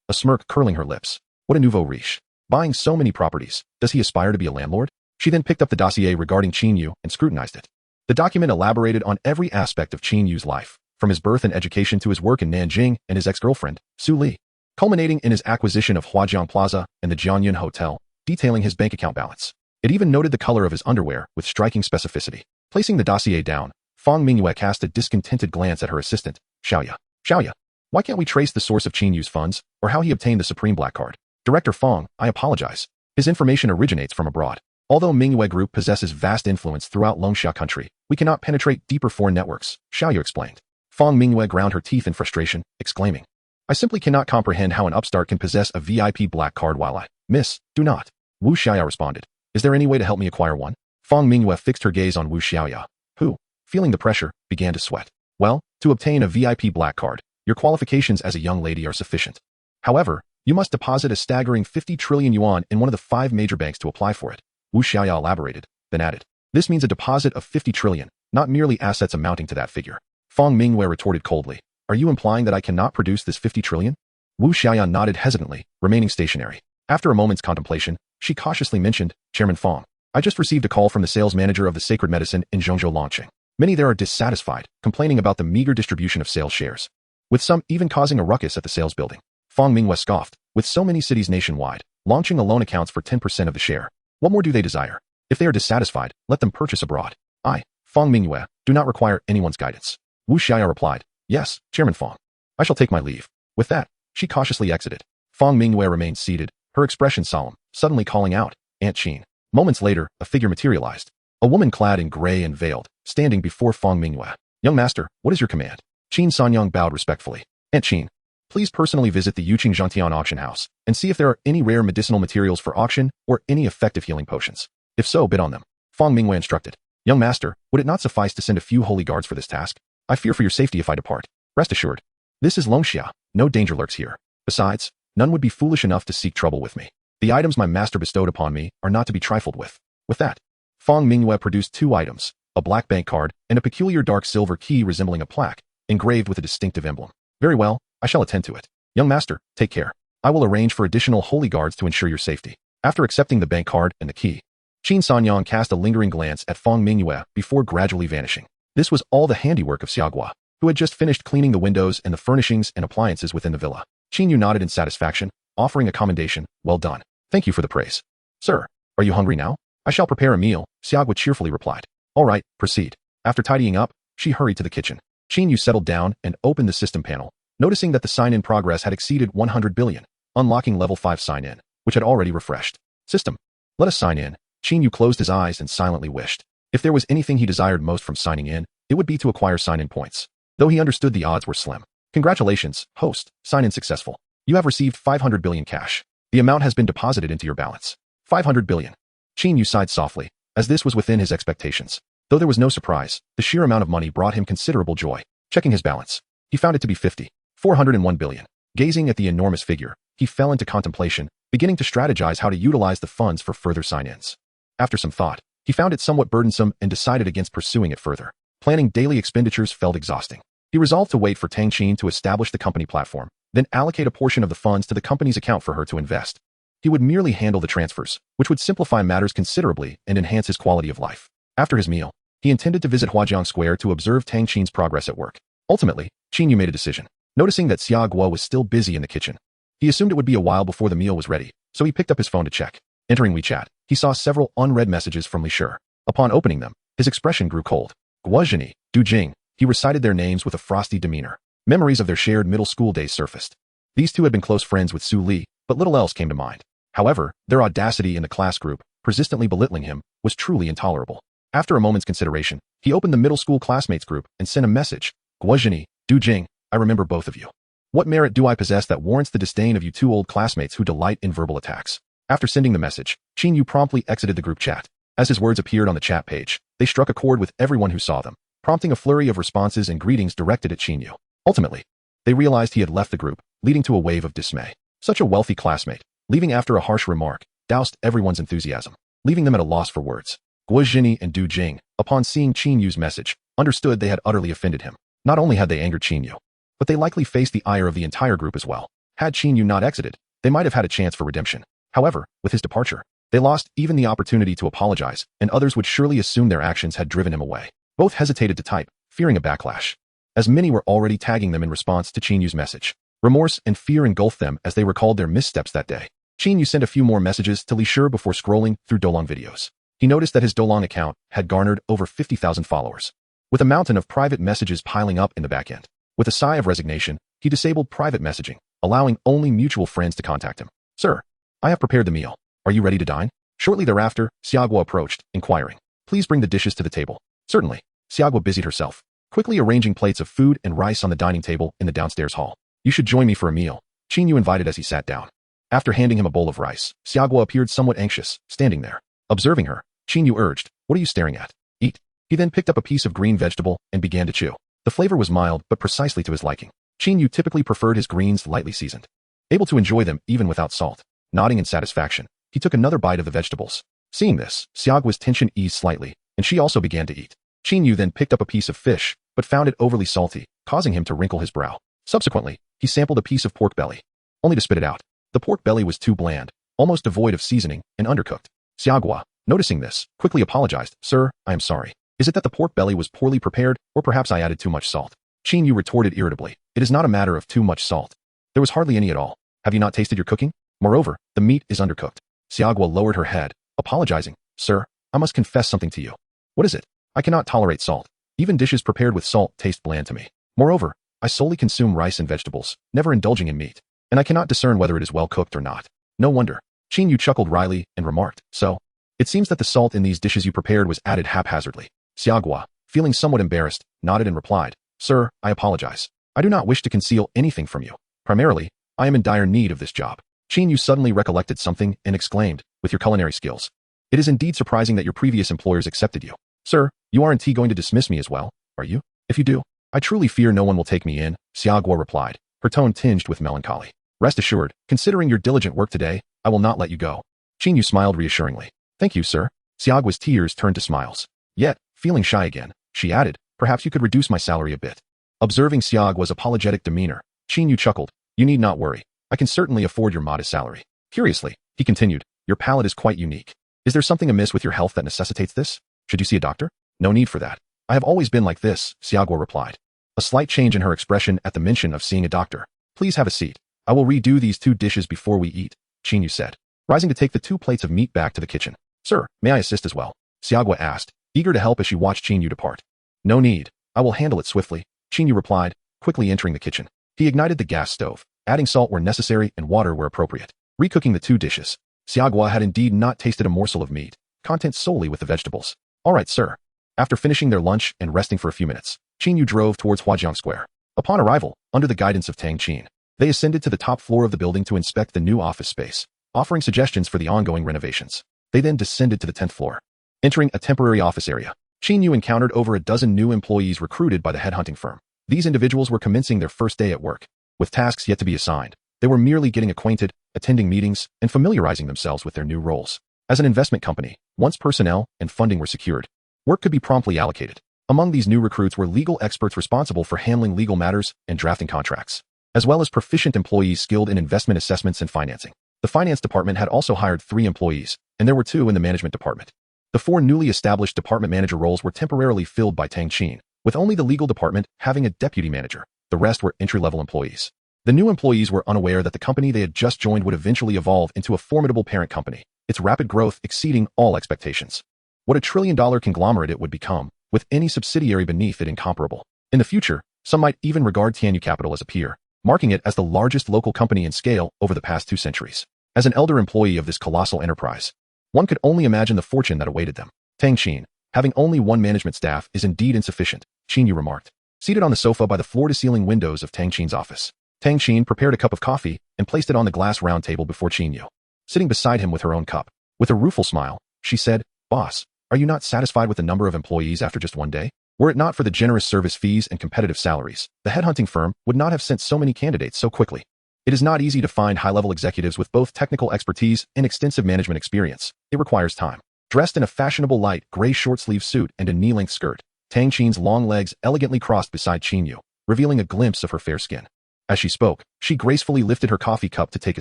a smirk curling her lips. What a nouveau riche. Buying so many properties, does he aspire to be a landlord? She then picked up the dossier regarding Qin Yu and scrutinized it. The document elaborated on every aspect of Qin Yu's life, from his birth and education to his work in Nanjing and his ex-girlfriend, Su Li, culminating in his acquisition of Huajiang Plaza and the Jianyun Hotel, detailing his bank account balance. It even noted the color of his underwear with striking specificity. Placing the dossier down, Fang Mingyue cast a discontented glance at her assistant, Xiaoya. Xiaoya, why can't we trace the source of Qin Yu's funds, or how he obtained the Supreme Black Card? Director Fang, I apologize. His information originates from abroad. Although Mingyue Group possesses vast influence throughout Longsha country, we cannot penetrate deeper foreign networks, Xiaoya explained. Fang Mingyue ground her teeth in frustration, exclaiming, I simply cannot comprehend how an upstart can possess a VIP black card while I, Miss, do not. Wu Xiaoya responded. Is there any way to help me acquire one? Fang Mingyue fixed her gaze on Wu Xiaoya, who, feeling the pressure, began to sweat. Well, to obtain a VIP black card, your qualifications as a young lady are sufficient. However, you must deposit a staggering 50 trillion yuan in one of the 5 major banks to apply for it. Wu Xiaoya elaborated, then added, this means a deposit of 50 trillion, not merely assets amounting to that figure. Fang Mingyue retorted coldly, are you implying that I cannot produce this 50 trillion? Wu Xiaoya nodded hesitantly, remaining stationary. After a moment's contemplation, she cautiously mentioned, Chairman Fang, I just received a call from the sales manager of the Sacred Medicine in Zhongzhou Longqing. Many there are dissatisfied, complaining about the meager distribution of sales shares, with some even causing a ruckus at the sales building. Fang Mingyue scoffed, with so many cities nationwide, Longqing alone accounts for 10% of the share. What more do they desire? If they are dissatisfied, let them purchase abroad. I, Fang Mingyue, do not require anyone's guidance. Wu Xiaoya replied, yes, Chairman Fang. I shall take my leave. With that, she cautiously exited. Fang Mingyue remained seated, her expression solemn, suddenly calling out, "Aunt Qin." Moments later, a figure materialized. A woman clad in gray and veiled, standing before Fang Mingyue. "Young master, what is your command?" Qin Sanyang bowed respectfully. "Aunt Qin, please personally visit the Yuqing Zhantian auction house and see if there are any rare medicinal materials for auction or any effective healing potions. If so, bid on them." Fang Mingyue instructed. "Young master, would it not suffice to send a few holy guards for this task? I fear for your safety if I depart. Rest assured, this is Longxia, no danger lurks here. Besides, none would be foolish enough to seek trouble with me. The items my master bestowed upon me are not to be trifled with." With that, Fang Mingyue produced 2 items, a black bank card and a peculiar dark silver key resembling a plaque, engraved with a distinctive emblem. "Very well, I shall attend to it. Young master, take care. I will arrange for additional holy guards to ensure your safety." After accepting the bank card and the key, Qin Sanyang cast a lingering glance at Fang Mingyue before gradually vanishing. This was all the handiwork of Xiaogua, who had just finished cleaning the windows and the furnishings and appliances within the villa. Qin Yu nodded in satisfaction, offering a commendation. "Well done. Thank you for the praise." "Sir, are you hungry now?" "I shall prepare a meal," Xiaogua cheerfully replied. "All right, proceed." After tidying up, she hurried to the kitchen. Qin Yu settled down and opened the system panel, noticing that the sign-in progress had exceeded 100 billion, unlocking level 5 sign-in, which had already refreshed. "System, let us sign in." Qin Yu closed his eyes and silently wished. If there was anything he desired most from signing in, it would be to acquire sign-in points. Though he understood the odds were slim. "Congratulations, host, sign-in successful. You have received 500 billion cash. The amount has been deposited into your balance." 500 billion. Qin Yu sighed softly, as this was within his expectations. Though there was no surprise, the sheer amount of money brought him considerable joy. Checking his balance, he found it to be 401 billion. Gazing at the enormous figure, he fell into contemplation, beginning to strategize how to utilize the funds for further sign-ins. After some thought, he found it somewhat burdensome and decided against pursuing it further. Planning daily expenditures felt exhausting. He resolved to wait for Tang Qin to establish the company platform, then allocate a portion of the funds to the company's account for her to invest. He would merely handle the transfers, which would simplify matters considerably and enhance his quality of life. After his meal, he intended to visit Huajiang Square to observe Tang Qin's progress at work. Ultimately, Qin Yu made a decision. Noticing that Xiaogua was still busy in the kitchen, he assumed it would be a while before the meal was ready, so he picked up his phone to check. Entering WeChat, he saw several unread messages from Li Shi. Upon opening them, his expression grew cold. Guozhini, Du Jing, he recited their names with a frosty demeanor. Memories of their shared middle school days surfaced. These two had been close friends with Su Li, but little else came to mind. However, their audacity in the class group, persistently belittling him, was truly intolerable. After a moment's consideration, he opened the middle school classmates group and sent a message. "Guozhini, Du Jing, I remember both of you. What merit do I possess that warrants the disdain of you 2 old classmates who delight in verbal attacks?" After sending the message, Qin Yu promptly exited the group chat. As his words appeared on the chat page, they struck a chord with everyone who saw them, prompting a flurry of responses and greetings directed at Qin Yu. Ultimately, they realized he had left the group, leading to a wave of dismay. Such a wealthy classmate, leaving after a harsh remark, doused everyone's enthusiasm, leaving them at a loss for words. Guozhini and Du Jing, upon seeing Qin Yu's message, understood they had utterly offended him. Not only had they angered Qin Yu, but they likely faced the ire of the entire group as well. Had Qin Yu not exited, they might have had a chance for redemption. However, with his departure, they lost even the opportunity to apologize, and others would surely assume their actions had driven him away. Both hesitated to type, fearing a backlash, as many were already tagging them in response to Qin Yu's message. Remorse and fear engulfed them as they recalled their missteps that day. Qin Yu sent a few more messages to Li Shi before scrolling through Doulang videos. He noticed that his Doulang account had garnered over 50,000 followers, with a mountain of private messages piling up in the back end. With a sigh of resignation, he disabled private messaging, allowing only mutual friends to contact him. "Sir, I have prepared the meal. Are you ready to dine?" Shortly thereafter, Xiaogua approached, inquiring, "Please bring the dishes to the table." "Certainly." Xiaogua busied herself, quickly arranging plates of food and rice on the dining table in the downstairs hall. "You should join me for a meal," Qin Yu invited as he sat down. After handing him a bowl of rice, Xiaogua appeared somewhat anxious, standing there. Observing her, Qin Yu urged, "What are you staring at? Eat." He then picked up a piece of green vegetable and began to chew. The flavor was mild but precisely to his liking. Qin Yu typically preferred his greens lightly seasoned, able to enjoy them even without salt. Nodding in satisfaction, he took another bite of the vegetables. Seeing this, Xiaogua's tension eased slightly, and she also began to eat. Qin Yu then picked up a piece of fish, but found it overly salty, causing him to wrinkle his brow. Subsequently, he sampled a piece of pork belly, only to spit it out. The pork belly was too bland, almost devoid of seasoning, and undercooked. Xiaogua, noticing this, quickly apologized. "Sir, I am sorry. Is it that the pork belly was poorly prepared, or perhaps I added too much salt?" Qin Yu retorted irritably, "It is not a matter of too much salt. There was hardly any at all. Have you not tasted your cooking? Moreover, the meat is undercooked." Xiaogua lowered her head, apologizing. "Sir, I must confess something to you." "What is it?" "I cannot tolerate salt. Even dishes prepared with salt taste bland to me. Moreover, I solely consume rice and vegetables, never indulging in meat, and I cannot discern whether it is well cooked or not." No wonder. Qin Yu chuckled wryly and remarked, so, it seems that the salt in these dishes you prepared was added haphazardly. Xiaogua, feeling somewhat embarrassed, nodded and replied, Sir, I apologize. I do not wish to conceal anything from you. Primarily, I am in dire need of this job. Qin Yu suddenly recollected something and exclaimed, with your culinary skills. It is indeed surprising that your previous employers accepted you. Sir, you aren't going to dismiss me as well, are you? If you do, I truly fear no one will take me in, Xiaogua replied, her tone tinged with melancholy. Rest assured, considering your diligent work today, I will not let you go. Qin Yu smiled reassuringly. Thank you, sir. Xiaogua's tears turned to smiles. Yet, feeling shy again, she added, perhaps you could reduce my salary a bit. Observing Xiaogua's apologetic demeanor, Qin Yu chuckled. You need not worry. I can certainly afford your modest salary. Curiously, he continued, your palate is quite unique. Is there something amiss with your health that necessitates this? Should you see a doctor? No need for that. I have always been like this, Xiaogua replied. A slight change in her expression at the mention of seeing a doctor. Please have a seat. I will redo these 2 dishes before we eat, Qin Yu said, rising to take the 2 plates of meat back to the kitchen. Sir, may I assist as well? Xiaogua asked, eager to help as she watched Qin Yu depart. No need. I will handle it swiftly, Qin Yu replied, quickly entering the kitchen. He ignited the gas stove, adding salt where necessary and water where appropriate, recooking the 2 dishes. Xiaogua had indeed not tasted a morsel of meat, content solely with the vegetables. All right, sir. After finishing their lunch and resting for a few minutes, Qin Yu drove towards Huajiang Square. Upon arrival, under the guidance of Tang Qin, they ascended to the top floor of the building to inspect the new office space, offering suggestions for the ongoing renovations. They then descended to the 10th floor. Entering a temporary office area, Qin Yu encountered over a dozen new employees recruited by the headhunting firm. These individuals were commencing their first day at work, with tasks yet to be assigned. They were merely getting acquainted, attending meetings, and familiarizing themselves with their new roles. As an investment company, once personnel and funding were secured, work could be promptly allocated. Among these new recruits were legal experts responsible for handling legal matters and drafting contracts, as well as proficient employees skilled in investment assessments and financing. The finance department had also hired 3 employees, and there were 2 in the management department. The 4 newly established department manager roles were temporarily filled by Tang Qin, with only the legal department having a deputy manager. The rest were entry-level employees. The new employees were unaware that the company they had just joined would eventually evolve into a formidable parent company, its rapid growth exceeding all expectations. What a trillion-dollar conglomerate it would become, with any subsidiary beneath it incomparable. In the future, some might even regard Tianyu Capital as a peer, marking it as the largest local company in scale over the past 2 centuries. As an elder employee of this colossal enterprise, one could only imagine the fortune that awaited them. Tang Qin, having only 1 management staff is indeed insufficient, Qin Yu remarked, seated on the sofa by the floor-to-ceiling windows of Tang Qin's office. Tang Qin prepared a cup of coffee and placed it on the glass round table before Qin Yu. Sitting beside him with her own cup, with a rueful smile, she said, Boss, are you not satisfied with the number of employees after just 1 day? Were it not for the generous service fees and competitive salaries, the headhunting firm would not have sent so many candidates so quickly. It is not easy to find high-level executives with both technical expertise and extensive management experience. It requires time. Dressed in a fashionable light gray short-sleeve suit and a knee-length skirt, Tang Qin's long legs elegantly crossed beside Qin Yu, revealing a glimpse of her fair skin. As she spoke, she gracefully lifted her coffee cup to take a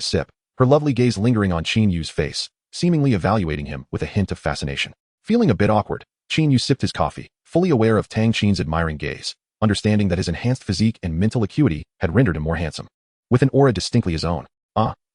sip, her lovely gaze lingering on Qin Yu's face, seemingly evaluating him with a hint of fascination. Feeling a bit awkward, Qin Yu sipped his coffee, fully aware of Tang Qin's admiring gaze, understanding that his enhanced physique and mental acuity had rendered him more handsome. With an aura distinctly his own.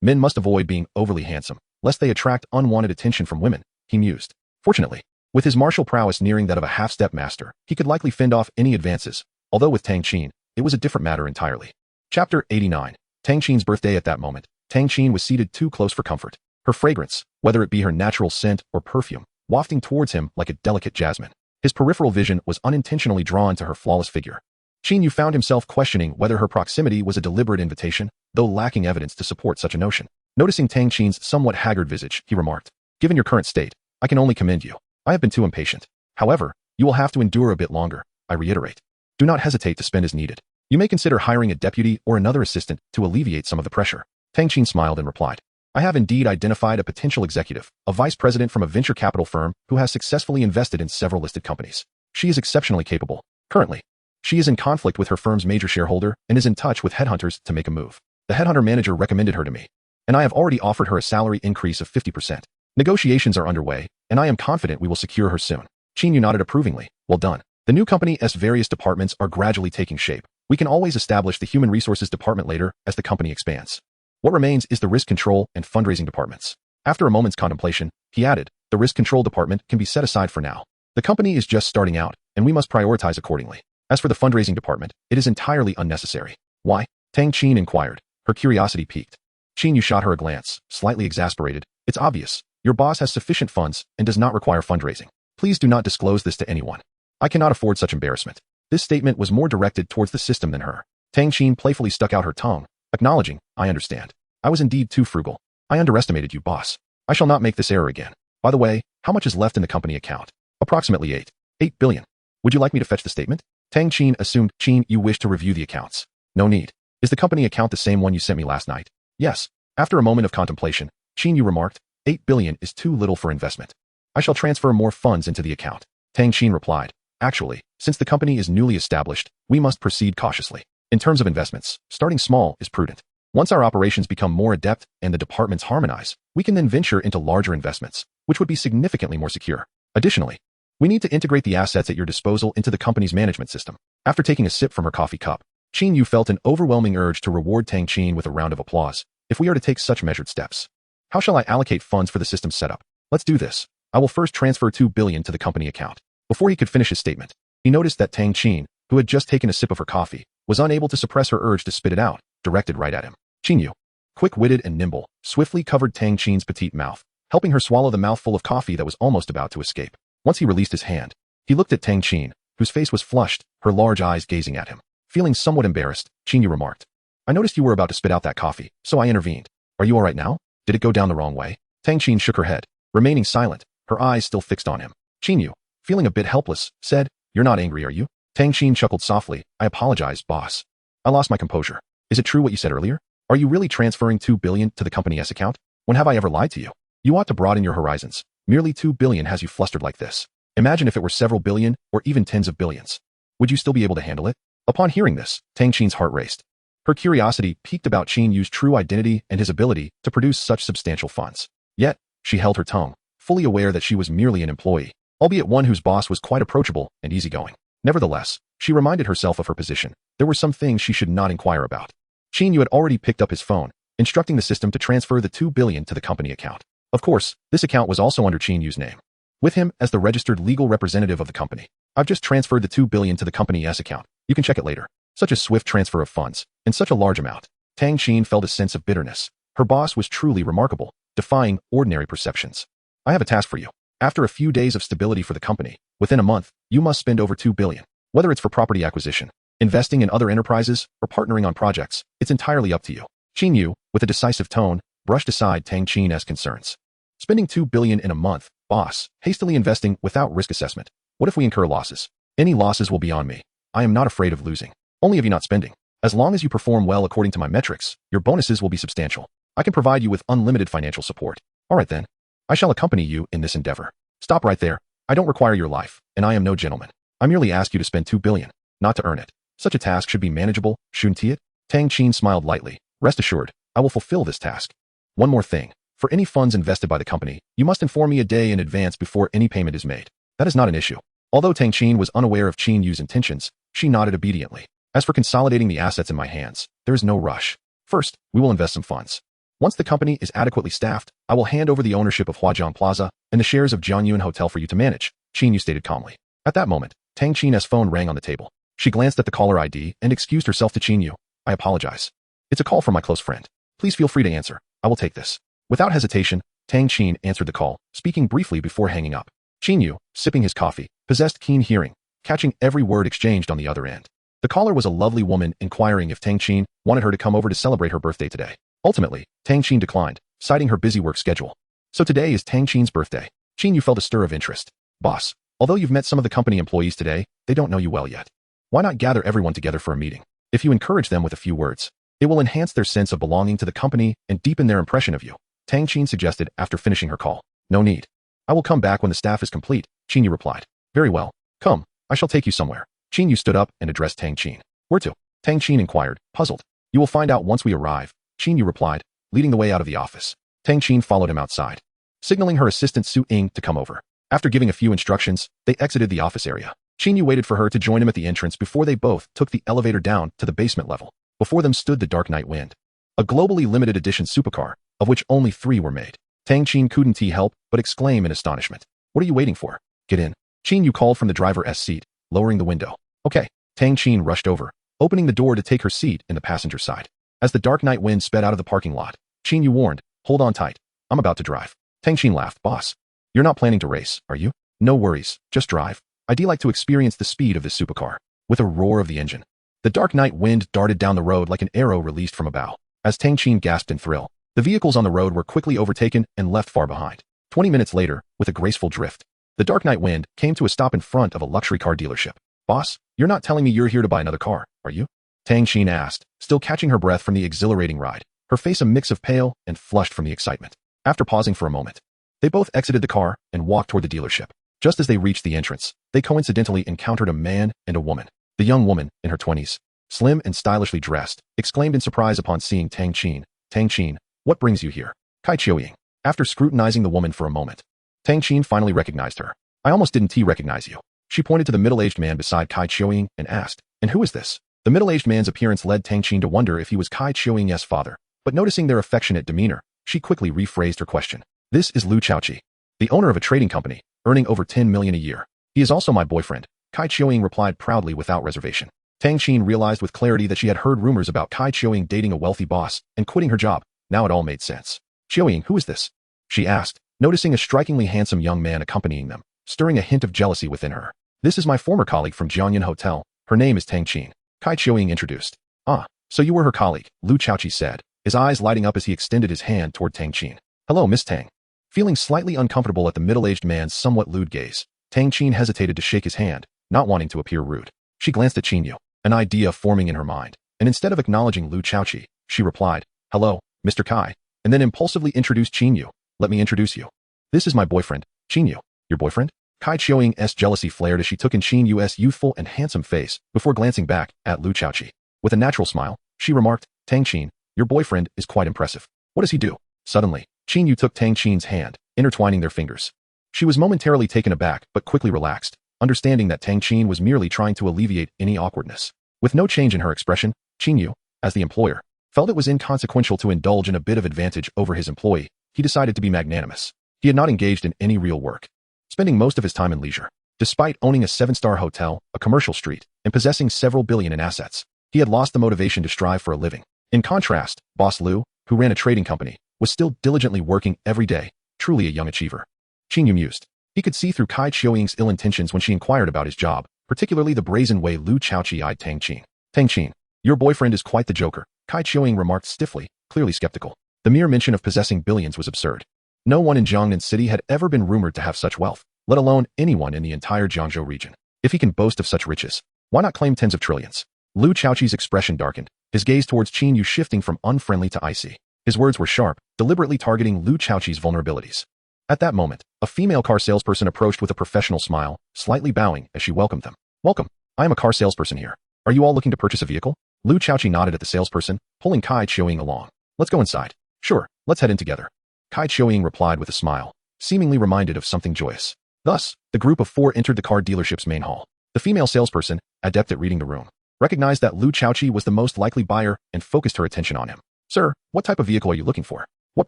Men must avoid being overly handsome, lest they attract unwanted attention from women, he mused. Fortunately, with his martial prowess nearing that of a half-step master, he could likely fend off any advances, although with Tang Qin, it was a different matter entirely. Chapter 89. Tang Qin's birthday. At that moment, Tang Qin was seated too close for comfort. Her fragrance, whether it be her natural scent or perfume, wafting towards him like a delicate jasmine. His peripheral vision was unintentionally drawn to her flawless figure. Qin Yu found himself questioning whether her proximity was a deliberate invitation, though lacking evidence to support such a notion. Noticing Tang Qin's somewhat haggard visage, he remarked, Given your current state, I can only commend you. I have been too impatient. However, you will have to endure a bit longer, I reiterate. Do not hesitate to spend as needed. You may consider hiring a deputy or another assistant to alleviate some of the pressure. Tang Qin smiled and replied, I have indeed identified a potential executive, a vice president from a venture capital firm who has successfully invested in several listed companies. She is exceptionally capable. Currently, she is in conflict with her firm's major shareholder and is in touch with headhunters to make a move. The headhunter manager recommended her to me, and I have already offered her a salary increase of 50%. Negotiations are underway, and I am confident we will secure her soon. Qin Yu nodded approvingly. Well done. The new company's various departments are gradually taking shape. We can always establish the human resources department later as the company expands. What remains is the risk control and fundraising departments. After a moment's contemplation, he added, the risk control department can be set aside for now. The company is just starting out, and we must prioritize accordingly. As for the fundraising department, it is entirely unnecessary. Why? Tang Qin inquired, her curiosity piqued. Qin Yu shot her a glance, slightly exasperated. It's obvious. Your boss has sufficient funds and does not require fundraising. Please do not disclose this to anyone. I cannot afford such embarrassment. This statement was more directed towards the system than her. Tang Qin playfully stuck out her tongue, acknowledging, I understand. I was indeed too frugal. I underestimated you, boss. I shall not make this error again. By the way, how much is left in the company account? Approximately 8 billion. Would you like me to fetch the statement? Tang Qin assumed Qin Yu wished to review the accounts. No need. Is the company account the same one you sent me last night? Yes. After a moment of contemplation, Qin Yu remarked, 8 billion is too little for investment. I shall transfer more funds into the account. Tang Qin replied, actually, since the company is newly established, we must proceed cautiously. In terms of investments, starting small is prudent. Once our operations become more adept and the departments harmonize, we can then venture into larger investments, which would be significantly more secure. Additionally, we need to integrate the assets at your disposal into the company's management system. After taking a sip from her coffee cup, Qin Yu felt an overwhelming urge to reward Tang Qin with a round of applause. If we are to take such measured steps, how shall I allocate funds for the system setup? Let's do this. I will first transfer 2 billion to the company account. Before he could finish his statement, he noticed that Tang Qin, who had just taken a sip of her coffee, was unable to suppress her urge to spit it out, directed right at him. Qin Yu, quick-witted and nimble, swiftly covered Tang Qin's petite mouth, helping her swallow the mouthful of coffee that was almost about to escape. Once he released his hand, he looked at Tang Qin, whose face was flushed, her large eyes gazing at him. Feeling somewhat embarrassed, Qin Yu remarked, I noticed you were about to spit out that coffee, so I intervened. Are you all right now? Did it go down the wrong way? Tang Qin shook her head, remaining silent, her eyes still fixed on him. Qin Yu, feeling a bit helpless, said, You're not angry, are you? Tang Qin chuckled softly, I apologize, boss. I lost my composure. Is it true what you said earlier? Are you really transferring 2 billion to the company's account? When have I ever lied to you? You ought to broaden your horizons. Merely 2 billion has you flustered like this. Imagine if it were several billion, or even tens of billions. Would you still be able to handle it? Upon hearing this, Tang Qin's heart raced. Her curiosity piqued about Qin Yu's true identity and his ability to produce such substantial funds. Yet, she held her tongue, fully aware that she was merely an employee, albeit one whose boss was quite approachable and easygoing. Nevertheless, she reminded herself of her position. There were some things she should not inquire about. Qin Yu had already picked up his phone, instructing the system to transfer the 2 billion to the company account. Of course, this account was also under Qin Yu's name, with him as the registered legal representative of the company. I've just transferred the 2 billion to the company's account. You can check it later. Such a swift transfer of funds, in such a large amount. Tang Qin felt a sense of bitterness. Her boss was truly remarkable, defying ordinary perceptions. I have a task for you. After a few days of stability for the company, within a month, you must spend over 2 billion. Whether it's for property acquisition, investing in other enterprises, or partnering on projects, it's entirely up to you. Qin Yu, with a decisive tone, brushed aside Tang Qin's concerns. Spending 2 billion in a month, boss, hastily investing without risk assessment. What if we incur losses? Any losses will be on me. I am not afraid of losing. Only of you not spending. As long as you perform well according to my metrics, your bonuses will be substantial. I can provide you with unlimited financial support. All right then. I shall accompany you in this endeavor. Stop right there. I don't require your life, and I am no gentleman. I merely ask you to spend 2 billion, not to earn it. Such a task should be manageable, shouldn't it? Tang Qin smiled lightly. Rest assured, I will fulfill this task. One more thing. For any funds invested by the company, you must inform me a day in advance before any payment is made. That is not an issue. Although Tang Qin was unaware of Qin Yu's intentions, she nodded obediently. As for consolidating the assets in my hands, there is no rush. First, we will invest some funds. Once the company is adequately staffed, I will hand over the ownership of Huajiang Plaza and the shares of Jianyuan Hotel for you to manage, Qin Yu stated calmly. At that moment, Tang Qin's phone rang on the table. She glanced at the caller ID and excused herself to Qin Yu. I apologize. It's a call from my close friend. Please feel free to answer. I will take this. Without hesitation, Tang Qin answered the call, speaking briefly before hanging up. Qin Yu, sipping his coffee, possessed keen hearing, catching every word exchanged on the other end. The caller was a lovely woman inquiring if Tang Qin wanted her to come over to celebrate her birthday today. Ultimately, Tang Qin declined, citing her busy work schedule. So today is Tang Qin's birthday. Qin Yu felt a stir of interest. Boss, although you've met some of the company employees today, they don't know you well yet. Why not gather everyone together for a meeting? If you encourage them with a few words, it will enhance their sense of belonging to the company and deepen their impression of you, Tang Qin suggested after finishing her call. No need. I will come back when the staff is complete, Qin Yu replied. Very well. Come, I shall take you somewhere. Qin Yu stood up and addressed Tang Qin. Where to? Tang Qin inquired, puzzled. You will find out once we arrive, Qin Yu replied, leading the way out of the office. Tang Qin followed him outside, signaling her assistant Su Ying to come over. After giving a few instructions, they exited the office area. Qin Yu waited for her to join him at the entrance before they both took the elevator down to the basement level. Before them stood the Dark Knight Wind, a globally limited edition supercar, of which only 3 were made. Tang Qin couldn't help but exclaim in astonishment. What are you waiting for? Get in. Qin Yu called from the driver's seat, lowering the window. Okay. Tang Qin rushed over, opening the door to take her seat in the passenger side. As the Dark Knight Wind sped out of the parking lot, Qin Yu warned, hold on tight. I'm about to drive. Tang Qin laughed, boss. You're not planning to race, are you? No worries, just drive. I'd like to experience the speed of this supercar. With a roar of the engine, the dark night wind darted down the road like an arrow released from a bow. As Tang Qin gasped in thrill, the vehicles on the road were quickly overtaken and left far behind. 20 minutes later, with a graceful drift, the dark night wind came to a stop in front of a luxury car dealership. Boss, you're not telling me you're here to buy another car, are you? Tang Qin asked, still catching her breath from the exhilarating ride, her face a mix of pale and flushed from the excitement. After pausing for a moment, they both exited the car and walked toward the dealership. Just as they reached the entrance, they coincidentally encountered a man and a woman. The young woman, in her 20s, slim and stylishly dressed, exclaimed in surprise upon seeing Tang Qin. Tang Qin, what brings you here? Kai Chiuying. After scrutinizing the woman for a moment, Tang Qin finally recognized her. I almost didn't recognize you. She pointed to the middle-aged man beside Kai Chiuying and asked, and who is this? The middle-aged man's appearance led Tang Qin to wonder if he was Kai Chiuying's father, but noticing their affectionate demeanor, she quickly rephrased her question. This is Lu Chaoqi, the owner of a trading company, earning over 10 million a year. He is also my boyfriend, Kai Chiuying replied proudly without reservation. Tang Qin realized with clarity that she had heard rumors about Kai Chiuying dating a wealthy boss and quitting her job. Now it all made sense. Chiuying, who is this? She asked, noticing a strikingly handsome young man accompanying them, stirring a hint of jealousy within her. This is my former colleague from Jiangyan Hotel. Her name is Tang Qin. Kai Chiuying introduced. Ah, so you were her colleague, Lu Chaoqi said, his eyes lighting up as he extended his hand toward Tang Qin. Hello, Miss Tang. Feeling slightly uncomfortable at the middle-aged man's somewhat lewd gaze, Tang Qin hesitated to shake his hand, not wanting to appear rude. She glanced at Qin Yu, an idea forming in her mind, and instead of acknowledging Lu Chaoqi, she replied, hello, Mr. Kai, and then impulsively introduced Qin Yu. Let me introduce you. This is my boyfriend, Qin Yu. Your boyfriend? Kai Chiuying's jealousy flared as she took in Qin Yu's youthful and handsome face before glancing back at Lu Chaoqi. With a natural smile, she remarked, Tang Qin, your boyfriend is quite impressive. What does he do? Suddenly, Qin Yu took Tang Qin's hand, intertwining their fingers. She was momentarily taken aback but quickly relaxed, understanding that Tang Qin was merely trying to alleviate any awkwardness. With no change in her expression, Qin Yu, as the employer, felt it was inconsequential to indulge in a bit of advantage over his employee. He decided to be magnanimous. He had not engaged in any real work, spending most of his time in leisure. Despite owning a 7-star hotel, a commercial street, and possessing several billion in assets, he had lost the motivation to strive for a living. In contrast, Boss Lu, who ran a trading company, was still diligently working every day, truly a young achiever. Qin Yu mused. He could see through Kai Chiuying's ill intentions when she inquired about his job, particularly the brazen way Lu Chaoqi eyed Tang Qin. Tang Qin, your boyfriend is quite the joker, Kai Chiuying remarked stiffly, clearly skeptical. The mere mention of possessing billions was absurd. No one in Jiangnan City had ever been rumored to have such wealth, let alone anyone in the entire Jiangzhou region. If he can boast of such riches, why not claim tens of trillions? Lu Chaoqi's expression darkened, his gaze towards Qin Yu shifting from unfriendly to icy. His words were sharp, deliberately targeting Lu Chaoqi's vulnerabilities. At that moment, a female car salesperson approached with a professional smile, slightly bowing as she welcomed them. Welcome, I am a car salesperson here. Are you all looking to purchase a vehicle? Lu Chaoqi nodded at the salesperson, pulling Kai Chiuying along. Let's go inside. Sure, let's head in together. Kai Chiuying replied with a smile, seemingly reminded of something joyous. Thus, the group of 4 entered the car dealership's main hall. The female salesperson, adept at reading the room, recognized that Lu Chaoqi was the most likely buyer and focused her attention on him. Sir, what type of vehicle are you looking for? What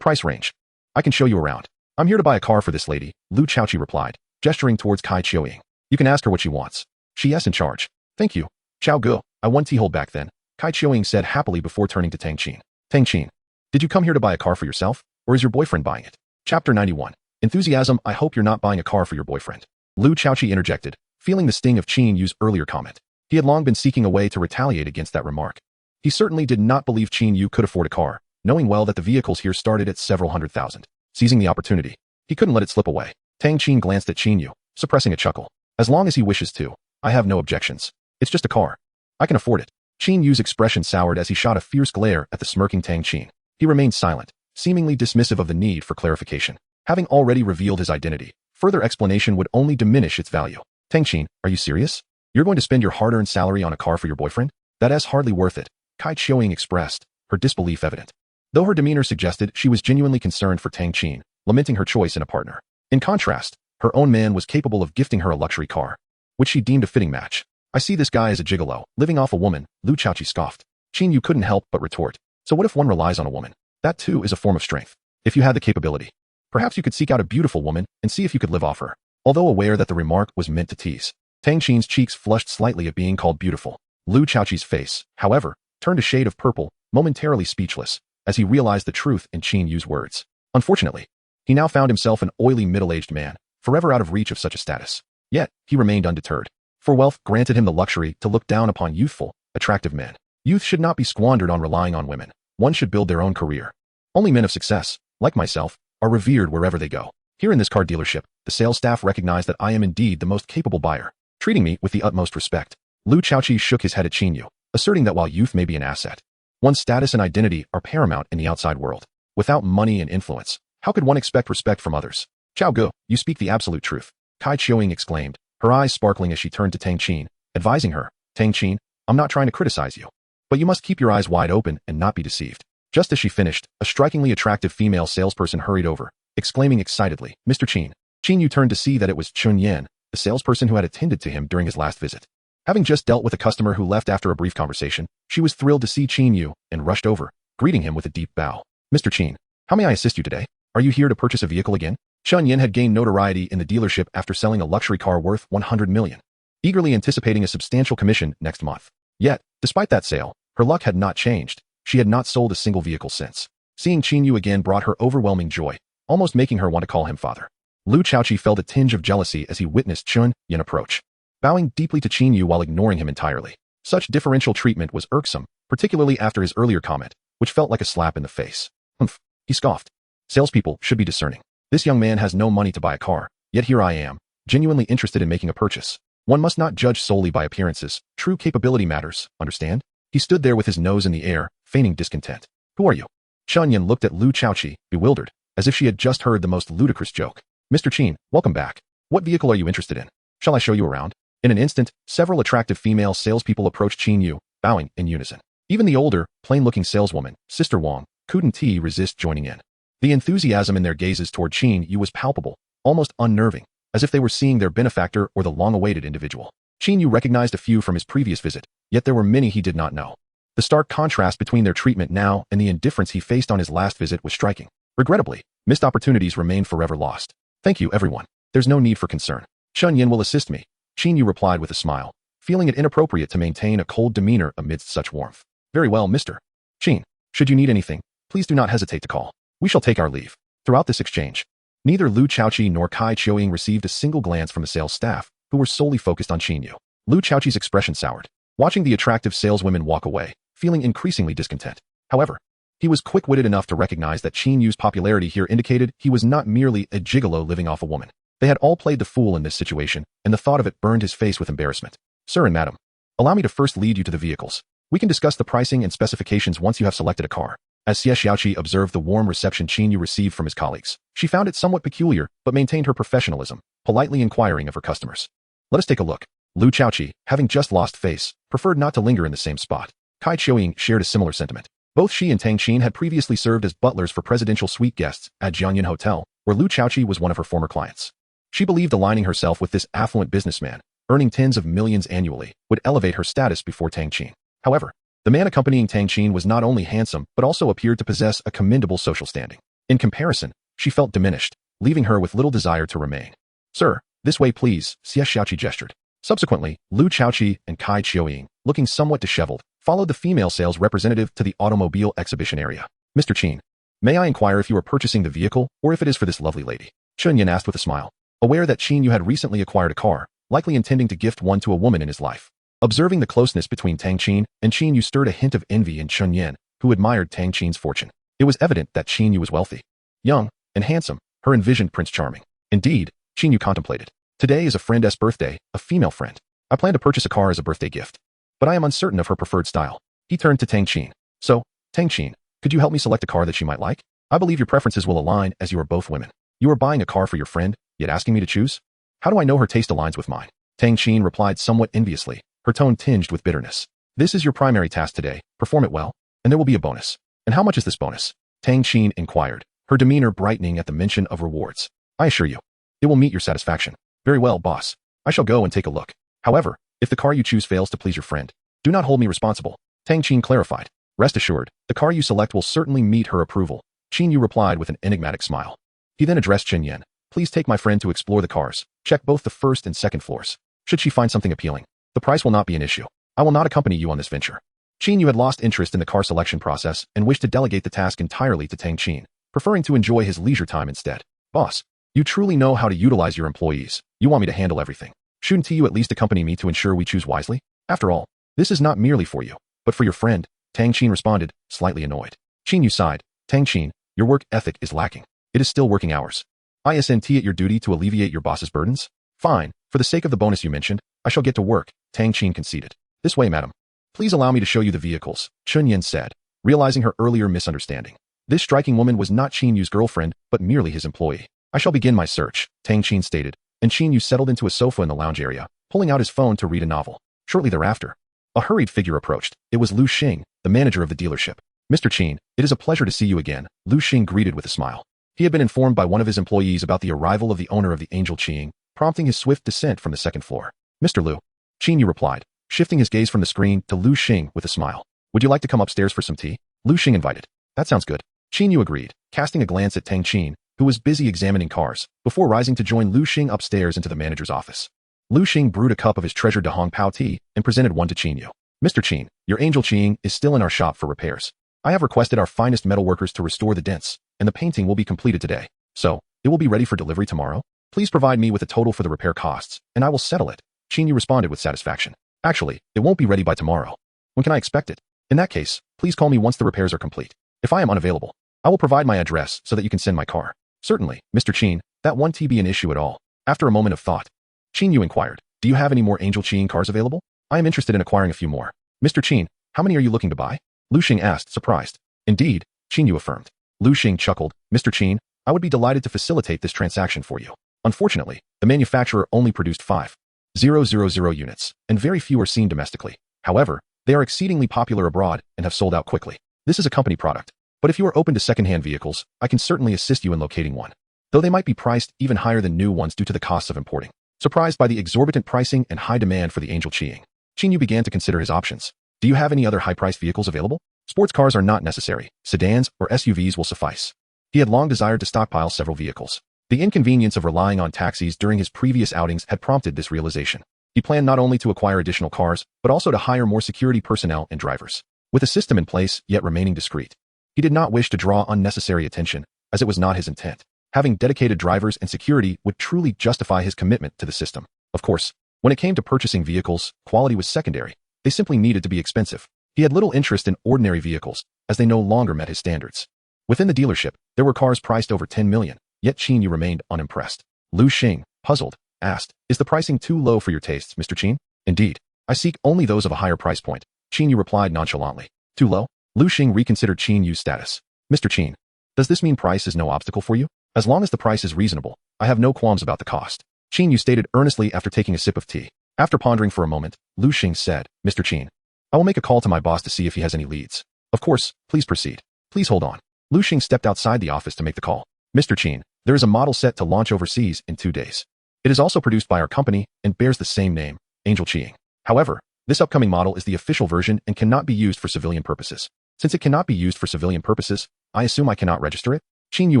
price range? I can show you around. I'm here to buy a car for this lady, Lu Chaoqi replied, gesturing towards Kai Chiuying. You can ask her what she wants. She is in charge. Thank you. Chao Gu, I want to hold back then, Kai Chiuying said happily before turning to Tang Qin. Tang Qin, did you come here to buy a car for yourself, or is your boyfriend buying it? Chapter 91. Enthusiasm. I hope you're not buying a car for your boyfriend. Lu Chaoqi interjected, feeling the sting of Qin Yu's earlier comment. He had long been seeking a way to retaliate against that remark. He certainly did not believe Qin Yu could afford a car, knowing well that the vehicles here started at several $100,000. Seizing the opportunity, he couldn't let it slip away. Tang Qin glanced at Qin Yu, suppressing a chuckle. As long as he wishes to, I have no objections. It's just a car. I can afford it. Qin Yu's expression soured as he shot a fierce glare at the smirking Tang Qin. He remained silent, seemingly dismissive of the need for clarification. Having already revealed his identity, further explanation would only diminish its value. Tang Qin, are you serious? You're going to spend your hard-earned salary on a car for your boyfriend? That is hardly worth it, Kai Chiuying expressed, her disbelief evident. Though her demeanor suggested she was genuinely concerned for Tang Qin, lamenting her choice in a partner. In contrast, her own man was capable of gifting her a luxury car, which she deemed a fitting match. I see this guy as a gigolo, living off a woman, Lu Chaoqi scoffed. Qin Yu couldn't help but retort. So what if one relies on a woman? That too is a form of strength. If you had the capability, perhaps you could seek out a beautiful woman and see if you could live off her. Although aware that the remark was meant to tease, Tang Qin's cheeks flushed slightly at being called beautiful. Lu Chaoqi's face, however, turned a shade of purple, momentarily speechless. as he realized the truth in Qin Yu's words. Unfortunately, he now found himself an oily middle-aged man, forever out of reach of such a status. Yet, he remained undeterred. For wealth granted him the luxury to look down upon youthful, attractive men. Youth should not be squandered on relying on women. One should build their own career. Only men of success, like myself, are revered wherever they go. Here in this car dealership, the sales staff recognize that I am indeed the most capable buyer, treating me with the utmost respect. Lu Chaoqi shook his head at Qin Yu, asserting that while youth may be an asset, one's status and identity are paramount in the outside world. Without money and influence, how could one expect respect from others? Chao Gu, you speak the absolute truth, Kai Chioying exclaimed, her eyes sparkling as she turned to Tang Qin, advising her, Tang Qin, I'm not trying to criticize you, but you must keep your eyes wide open and not be deceived. Just as she finished, a strikingly attractive female salesperson hurried over, exclaiming excitedly, Mr. Qin. Qin Yu turned to see that it was Chun Yan, the salesperson who had attended to him during his last visit. Having just dealt with a customer who left after a brief conversation, she was thrilled to see Qin Yu and rushed over, greeting him with a deep bow. Mr. Qin, how may I assist you today? Are you here to purchase a vehicle again? Chun Yan had gained notoriety in the dealership after selling a luxury car worth 100 million, eagerly anticipating a substantial commission next month. Yet, despite that sale, her luck had not changed. She had not sold a single vehicle since. Seeing Qin Yu again brought her overwhelming joy, almost making her want to call him father. Lu Chaoqi felt a tinge of jealousy as he witnessed Chun Yan approach, bowing deeply to Qin Yu while ignoring him entirely. Such differential treatment was irksome, particularly after his earlier comment, which felt like a slap in the face. Humph, he scoffed. Salespeople should be discerning. This young man has no money to buy a car, yet here I am, genuinely interested in making a purchase. One must not judge solely by appearances. True capability matters, understand? He stood there with his nose in the air, feigning discontent. Who are you? Chun Yan looked at Lu Chaoqi, bewildered, as if she had just heard the most ludicrous joke. Mr. Qin, welcome back. What vehicle are you interested in? Shall I show you around? In an instant, several attractive female salespeople approached Qin Yu, bowing in unison. Even the older, plain-looking saleswoman, Sister Wang, couldn't resist joining in. The enthusiasm in their gazes toward Qin Yu was palpable, almost unnerving, as if they were seeing their benefactor or the long-awaited individual. Qin Yu recognized a few from his previous visit, yet there were many he did not know. The stark contrast between their treatment now and the indifference he faced on his last visit was striking. Regrettably, missed opportunities remained forever lost. Thank you, everyone. There's no need for concern. Chun Yan will assist me, Qin Yu replied with a smile, feeling it inappropriate to maintain a cold demeanor amidst such warmth. Very well, Mr. Qin. Should you need anything, please do not hesitate to call. We shall take our leave. Throughout this exchange, neither Lu Chaoqi nor Kai Chioying received a single glance from the sales staff, who were solely focused on Qin Yu. Lu Chaoqi's expression soured, watching the attractive saleswomen walk away, feeling increasingly discontent. However, he was quick-witted enough to recognize that Qin Yu's popularity here indicated he was not merely a gigolo living off a woman. They had all played the fool in this situation, and the thought of it burned his face with embarrassment. Sir and madam, allow me to first lead you to the vehicles. We can discuss the pricing and specifications once you have selected a car. As Xie Xiaoqi observed the warm reception Qin Yu received from his colleagues, she found it somewhat peculiar, but maintained her professionalism, politely inquiring of her customers. Let us take a look. Lu Chaoqi, having just lost face, preferred not to linger in the same spot. Kai Chioying shared a similar sentiment. Both she and Tang Qin had previously served as butlers for presidential suite guests at Jianyan Hotel, where Lu Chaoqi was one of her former clients. She believed aligning herself with this affluent businessman, earning tens of millions annually, would elevate her status before Tang Qin. However, the man accompanying Tang Qin was not only handsome but also appeared to possess a commendable social standing. In comparison, she felt diminished, leaving her with little desire to remain. Sir, this way please, Xie Xiaoqi gestured. Subsequently, Lu Chaoqi and Kai Chioying, looking somewhat disheveled, followed the female sales representative to the automobile exhibition area. Mr. Qin, may I inquire if you are purchasing the vehicle or if it is for this lovely lady? Chun Yan asked with a smile, aware that Qin Yu had recently acquired a car, likely intending to gift one to a woman in his life. Observing the closeness between Tang Qin and Qin Yu stirred a hint of envy in Chun Yan, who admired Tang Qin's fortune. It was evident that Qin Yu was wealthy, young, and handsome, her envisioned Prince Charming. Indeed, Qin Yu contemplated. Today is a friend's birthday, a female friend. I plan to purchase a car as a birthday gift, but I am uncertain of her preferred style. He turned to Tang Qin. So, Tang Qin, could you help me select a car that she might like? I believe your preferences will align as you are both women. You are buying a car for your friend, yet asking me to choose? How do I know her taste aligns with mine? Tang Qin replied somewhat enviously, her tone tinged with bitterness. This is your primary task today, perform it well, and there will be a bonus. And how much is this bonus? Tang Qin inquired, her demeanor brightening at the mention of rewards. I assure you, it will meet your satisfaction. Very well, boss. I shall go and take a look. However, if the car you choose fails to please your friend, do not hold me responsible. Tang Qin clarified. Rest assured, the car you select will certainly meet her approval. Qin Yu replied with an enigmatic smile. He then addressed Chen Yan. Please take my friend to explore the cars. Check both the first and second floors. Should she find something appealing, the price will not be an issue. I will not accompany you on this venture. Qin Yu had lost interest in the car selection process and wished to delegate the task entirely to Tang Qin, preferring to enjoy his leisure time instead. Boss, you truly know how to utilize your employees. You want me to handle everything. Shouldn't you at least accompany me to ensure we choose wisely? After all, this is not merely for you, but for your friend, Tang Qin responded, slightly annoyed. Qin Yu sighed. Tang Qin, your work ethic is lacking. It is still working hours. Isn't it your duty to alleviate your boss's burdens? Fine, for the sake of the bonus you mentioned, I shall get to work, Tang Qin conceded. This way, madam. Please allow me to show you the vehicles, Chun Yin said, realizing her earlier misunderstanding. This striking woman was not Qin Yu's girlfriend, but merely his employee. I shall begin my search, Tang Qin stated, and Qin Yu settled into a sofa in the lounge area, pulling out his phone to read a novel. Shortly thereafter, a hurried figure approached. It was Lu Xing, the manager of the dealership. Mr. Qin, it is a pleasure to see you again, Lu Xing greeted with a smile. He had been informed by one of his employees about the arrival of the owner of the Angel Qing, prompting his swift descent from the second floor. Mr. Lu, Qin Yu replied, shifting his gaze from the screen to Lu Xing with a smile. Would you like to come upstairs for some tea? Lu Xing invited. That sounds good. Qin Yu agreed, casting a glance at Tang Qin, who was busy examining cars, before rising to join Lu Xing upstairs into the manager's office. Lu Xing brewed a cup of his treasured Dahong Pao tea and presented one to Qin Yu. Mr. Qin, your Angel Qing is still in our shop for repairs. I have requested our finest metal workers to restore the dents, and the painting will be completed today. So, it will be ready for delivery tomorrow? Please provide me with a total for the repair costs, and I will settle it, Qin Yu responded with satisfaction. Actually, it won't be ready by tomorrow. When can I expect it? In that case, please call me once the repairs are complete. If I am unavailable, I will provide my address so that you can send my car. Certainly, Mr. Qin, that won't be an issue at all. After a moment of thought, Qin Yu inquired, do you have any more Angel Qing cars available? I am interested in acquiring a few more. Mr. Qin, how many are you looking to buy? Lu Xing asked, surprised. Indeed, Qin Yu affirmed. Lu Xing chuckled, Mr. Qin, I would be delighted to facilitate this transaction for you. Unfortunately, the manufacturer only produced 5,000 units, and very few are seen domestically. However, they are exceedingly popular abroad and have sold out quickly. This is a company product. But if you are open to second-hand vehicles, I can certainly assist you in locating one. Though they might be priced even higher than new ones due to the costs of importing. Surprised by the exorbitant pricing and high demand for the Angel Qing, Qin Yu began to consider his options. Do you have any other high-priced vehicles available? Sports cars are not necessary. Sedans or SUVs will suffice. He had long desired to stockpile several vehicles. The inconvenience of relying on taxis during his previous outings had prompted this realization. He planned not only to acquire additional cars, but also to hire more security personnel and drivers. With a system in place, yet remaining discreet. He did not wish to draw unnecessary attention, as it was not his intent. Having dedicated drivers and security would truly justify his commitment to the system. Of course, when it came to purchasing vehicles, quality was secondary. They simply needed to be expensive. He had little interest in ordinary vehicles, as they no longer met his standards. Within the dealership, there were cars priced over 10 million, yet Qin Yu remained unimpressed. Lu Xing, puzzled, asked, is the pricing too low for your tastes, Mr. Qin? Indeed, I seek only those of a higher price point, Qin Yu replied nonchalantly. Too low? Lu Xing reconsidered Qin Yu's status. Mr. Qin, does this mean price is no obstacle for you? As long as the price is reasonable, I have no qualms about the cost. Qin Yu stated earnestly after taking a sip of tea. After pondering for a moment, Lu Xing said, Mr. Qin, I will make a call to my boss to see if he has any leads. Of course, please proceed. Please hold on. Lu Xing stepped outside the office to make the call. Mr. Qin, there is a model set to launch overseas in 2 days. It is also produced by our company and bears the same name, Angel Qing. However, this upcoming model is the official version and cannot be used for civilian purposes. Since it cannot be used for civilian purposes, I assume I cannot register it? Qin Yu